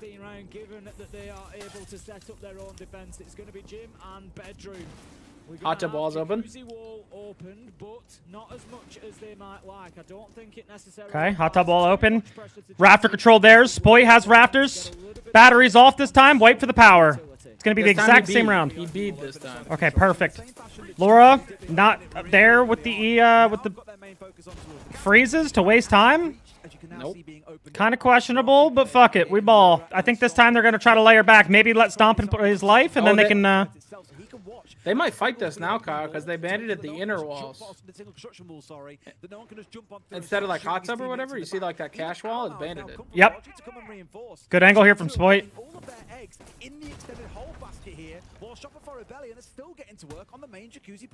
Given that they are able to set up their own defense, it's going to be Gym and Bedroom. Hot tub walls open. Wall opened, but not as much as they might like. I don't think it necessarily. Okay, hot tub wall open. Rafter control theirs. Spoy has rafters. Batteries off this time. Wait for the power. It's going to be the exact same round. He beat this time. Okay, perfect. Laura, not there with the freezes to waste time. Nope. Kind of questionable, but fuck it. We ball. I think this time they're going to try to layer back. Maybe let Stomp and put his life, and then they can... They might fight this now, Kyle, because they banded at the inner walls. Instead of like hot tub or whatever, you see like that cash wall, it's banded it. Yep. Good angle here from Spoit.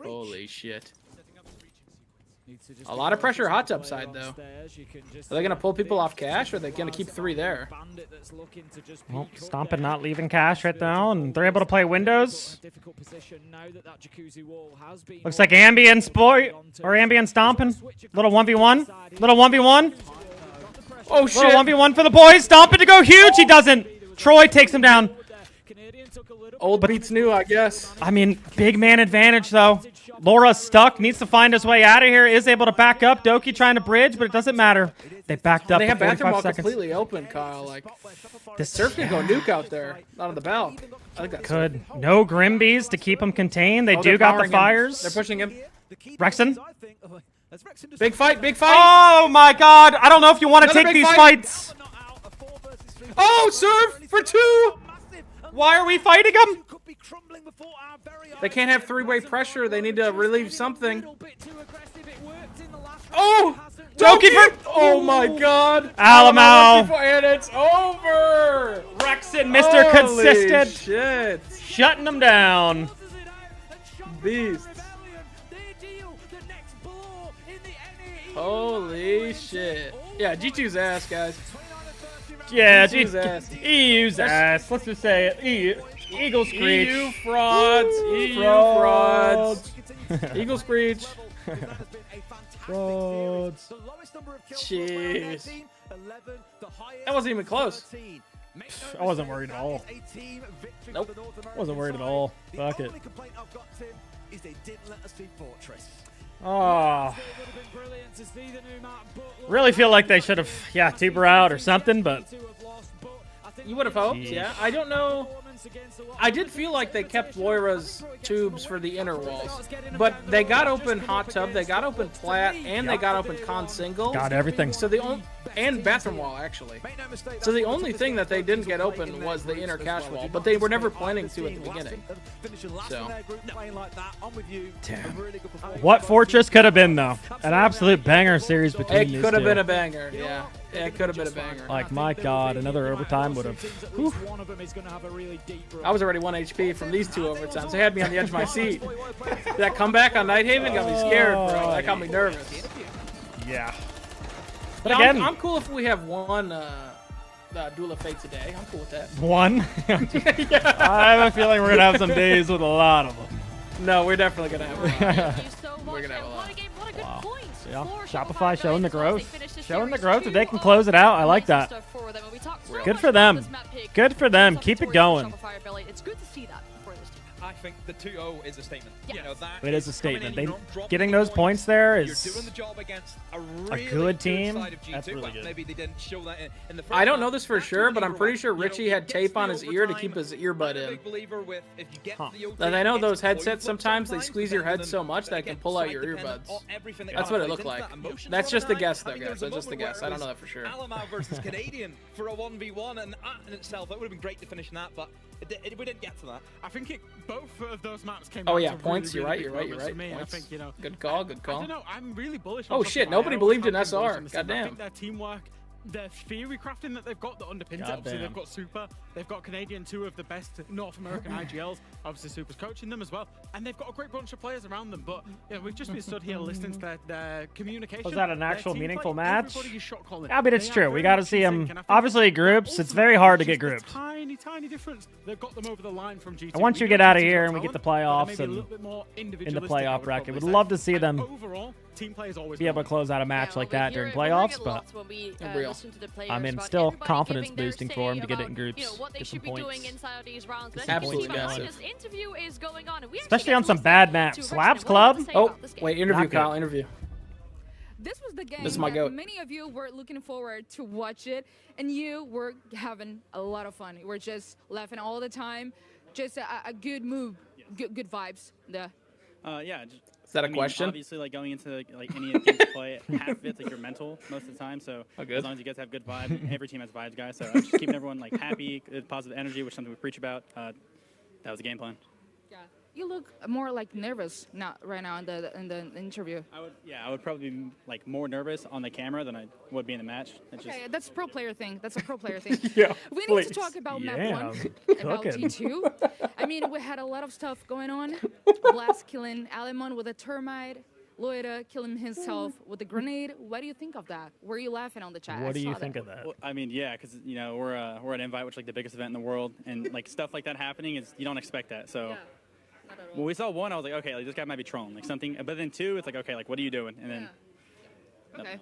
Holy shit. A lot of pressure hot tub side though. Are they gonna pull people off cash, or are they gonna keep 3 there? Well, Stompin' not leaving cash right now, and they're able to play windows. Looks like Ambient Spoit or Ambient Stompin'. Little 1v1. Little 1v1. Oh shit! Little 1v1 for the boys. Stompin' to go huge. He doesn't. Troy takes him down. Old beats new, I guess. I mean, big man advantage though. Laura's stuck, needs to find his way out of here, is able to back up. Doki trying to bridge, but it doesn't matter. They backed up. They have for bathroom 45 wall seconds. completely open, Kyle. Like, This Surf can go nuke out there, not on the bell. I think that's could. No Grimbies to keep them contained. They do they're got the powering him. fires. They're pushing him. Rexon. Big fight, big fight. Oh my god. I don't know if you want to Another take big these fight. fights. Oh, Surf for 2. Why are we fighting them? They can't have 3-way pressure. They need to relieve something. Oh! Doki for... Oh my god! Alamo. And it's over! Rexon, Mr. Holy Consistent. Shit. Shutting them down. Beasts. Holy shit. Yeah, G2's ass, guys. Yeah, G2's ass. EU's ass. Let's just say it. Eagle Screech. EU frauds. EU frauds. Eagle Screech. Frauds. Jeez. That wasn't even close. I wasn't worried at all. Nope. Wasn't worried at all. Fuck it. Is they didn't let us see Fortress. Oh. Really feel like they should have, tuber out or something, but. You would have hoped, yeah. I don't know. I did feel like they kept Loira's tubes for the inner walls, but they got open hot tub, they got open plat, and they got open con single. Got everything. So and bathroom wall actually. So the only thing that they didn't get open was the inner cache wall, but they were never planning to at the beginning. So. Damn. What Fortress could have been though? An absolute banger series between these two. It could have been a banger, yeah. Yeah, it could have been a banger. Like, my God, another overtime would have. I was already 1 HP from these 2 overtimes. They had me on the edge of my seat. That comeback on Nighthaven got me scared, bro. That got me nervous. Yeah. But again, I'm cool if we have one Duel of Fates a day. I'm cool with that. One? Yeah. I have a feeling we're going to have some days with a lot of them. No, we're definitely going to have a lot. We're going to have a lot. Wow. Yeah. Shopify showing the growth. Showing the growth that they can close it out. I like that. Good for them. Good for them. Keep it going. It's good to see that for this team. I think the 2-0 is a statement. Yes. You know, that It is a statement. Getting those points there is you're doing the job against a really good team. Side of G2. That's really well, good. Maybe they didn't show that in the first I don't know half. this for sure, but I'm pretty sure Richie had tape on his ear to keep his earbud in. And I know those headsets sometimes they squeeze your head so much that it can pull out your earbuds. That's what it looked like. That's just a guess, though, guys. That's just a guess. I don't know that for sure. Alamo versus Canadian for a 1v1, and that in itself, it would have been great to finish in that, but we didn't get to that. I think both of those maps came. Oh down yeah, to points. Really, You're really right. big moments for me. Points. I think, you know, Good call. Good call. I don't know. I'm really bullish on Oh shit! Shopify. Nobody I believed in have been bullish SR. on this team. I Goddamn. think their teamwork, their theory crafting that they've got that underpins it. Obviously, they've got Super. They've got Canadian, 2 of the best North American IGLs. Obviously, Super's coaching them as well, and they've got a great bunch of players around them. But you know, we've just been stood here listening to their communication. Was that an actual meaningful match? I mean, it's true. We got to see them. Obviously, groups. It's very hard to get grouped. Tiny difference that got them over the line from G2. And once you get out of here and we get the playoffs and in the playoff bracket, we'd love to see them be able to close out a match like that during playoffs. But I mean, still confidence boosting for them to get it in groups, get some points. Absolutely, Especially on some bad maps. Slabs Club. Oh, wait, interview, Kyle. Interview. This was the game this is my that goat. many of you were looking forward to watch it, and you were having a lot of fun. We're just laughing all the time. Just a good move, good vibes. Yeah. Is that a question? Obviously, like going into like any of the games you play, half of it's like your mental most of the time. So as long as you guys have good vibes, every team has vibes, guys. So just keeping everyone like happy, good, positive energy, which is something we preach about. That was the game plan. Yeah. You look more like nervous right now in the interview. I would probably be like more nervous on the camera than I would be in the match. Okay, that's a pro player thing. That's a pro player thing. Yeah, we need to talk about map 1, about G2. I mean, we had a lot of stuff going on. Blast killing Alemon with a termite. Loida killing himself with a grenade. What do you think of that? Were you laughing on the chat? What do you think of that? Well, I mean, yeah, because you know we're at Invite, which is like the biggest event in the world, and like stuff like that happening is you don't expect that. So. Yeah. When we saw 1, I was like, okay, like, this guy might be trolling, like something. But then 2, it's like, okay, like what are you doing? And then. Okay.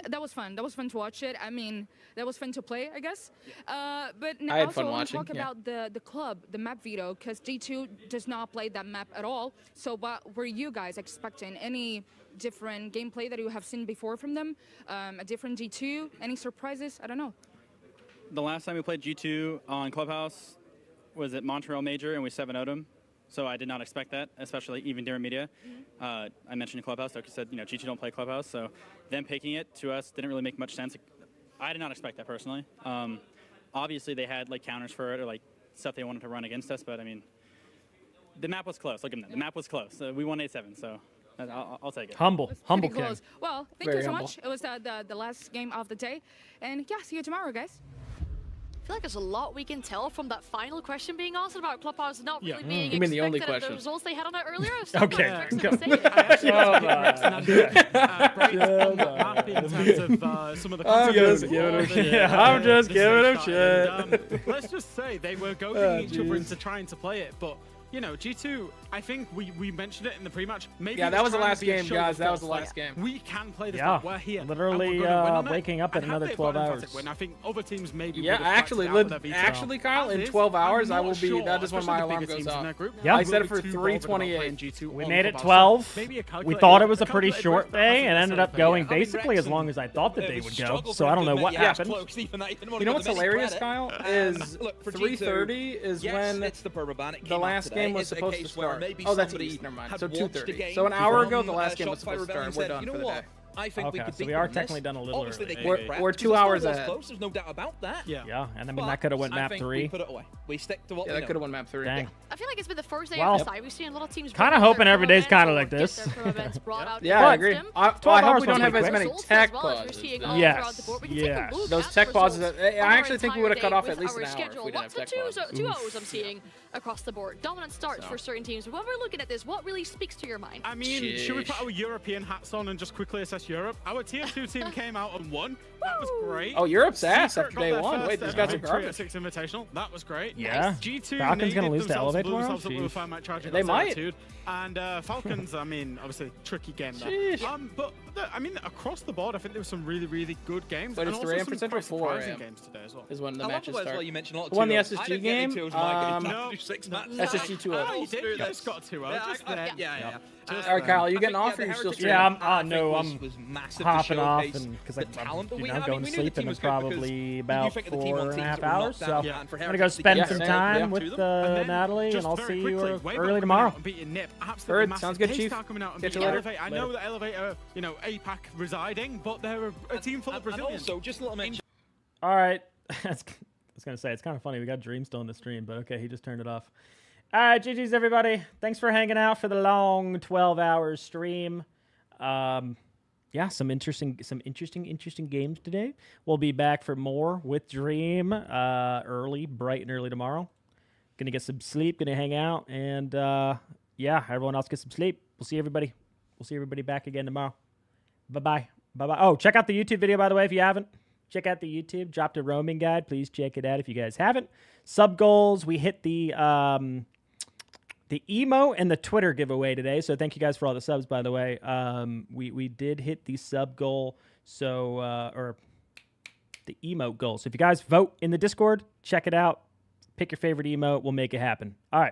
That was fun. That was fun to watch it. I mean, that was fun to play, I guess. But now also I want to talk about the club, the map veto, because G2 does not play that map at all. So what were you guys expecting? Any different gameplay that you have seen before from them? A different G2? Any surprises? I don't know. The last time we played G2 on Clubhouse was at Montreal Major, and we 7-0'd them. So I did not expect that, especially even during media. I mentioned Clubhouse, so I said, you know, G2 don't play Clubhouse, so them picking it to us didn't really make much sense. I did not expect that personally. Obviously, they had like counters for it or like stuff they wanted to run against us, but I mean, the map was close. Look at that. The map was close. We won 8-7, so I'll take it. Humble king. Close. Well, thank you so much. It was the last game of the day, and yeah, see you tomorrow, guys. I feel like there's a lot we can tell from that final question being answered about Clubhouse not really being you mean the only expected question? the results they had on it earlier. Okay. In terms of some of the I'm just giving him shit. I'm just giving him shit. Let's just say they were goading each other into trying to play it, but you know, G2, I think we mentioned it in the pre-match. Maybe yeah, that was the last game, guys. That was the last game. We can play this. Yeah, we're here. literally waking up in another 12 hours. I think other teams maybe. Yeah, actually, Kyle, in 12 hours, I will be. That is when my alarm goes off. Yeah, I set it for 3:28. We made it 12. We thought it was a pretty short day, and ended up going basically as long as I thought the day would go. So I don't know what happened. You know what's hilarious, Kyle? Is 3:30 is when the last game was supposed to start. Oh, that's East. Never mind. So 2:30. So an hour ago, the last game was supposed to start. We're done for the day. I think we could so we are technically done a little early. We're 2 hours ahead. There's no doubt about that. Yeah, and I mean that could have went map 3. We put it away. We stick to what we know. That could have went map 3. Dang. I feel like it's been the first day of the side. We've seen a lot of teams. Kind of hoping every day's kind of like this. Yeah, I agree. I hope we don't have as many tech pauses. Yes. Yeah. Those tech pauses. I actually think we would have cut off at least an hour if we didn't have tech pauses. 2-0s I'm seeing across the board. Dominant starts for certain teams. When we're looking at this, what really speaks to your mind? I mean, should we put our European hats on and just quickly assess Europe? Our tier 2 team came out and won. That was great. Oh, Europe's ass after day 1. Wait, these guys are garbage. 6 Invitational. That was great. Yeah. G2 Falcons gonna lose to Elevate tomorrow? They might. And Falcons, I mean, obviously, tricky game there. But I mean, across the board, I think there were some really, really good games. But and it's also 3 AM some for Central, 4 AM games today as well. Is when the matches start. You mentioned a lot of won the 2-0s. SSG game. No. SSG 2-0. Oh, you did? You just got 2-0. Yeah. All right, Kyle, are you getting off or are you still streaming? Yeah, I'm hopping off because I'm going to sleep in probably about 4.5 hours. So I'm going to go spend some time with Natalie, and I'll see you early tomorrow. Bird, sounds good, Chief. Catch you later. I know that Elevate are, you know, APAC residing, but they're a team full of Brazilians. So just a little mention. All right. I was going to say, it's kind of funny. We got Dream still in the stream, but okay, he just turned it off. All right, GG's, everybody. Thanks for hanging out for the long 12-hour stream. Yeah, some interesting games today. We'll be back for more with Dream bright and early tomorrow. Gonna get some sleep, gonna hang out, and yeah, everyone else get some sleep. We'll see everybody. We'll see everybody back again tomorrow. Bye-bye. Bye-bye. Oh, check out the YouTube video, by the way, if you haven't. Check out the YouTube. Dropped a roaming guide. Please check it out if you guys haven't. Sub goals. We hit the emo and the Twitter giveaway today. So thank you guys for all the subs, by the way. We did hit the sub goal. So, or the emote goal. So if you guys vote in the Discord, check it out. Pick your favorite emote. We'll make it happen. All right.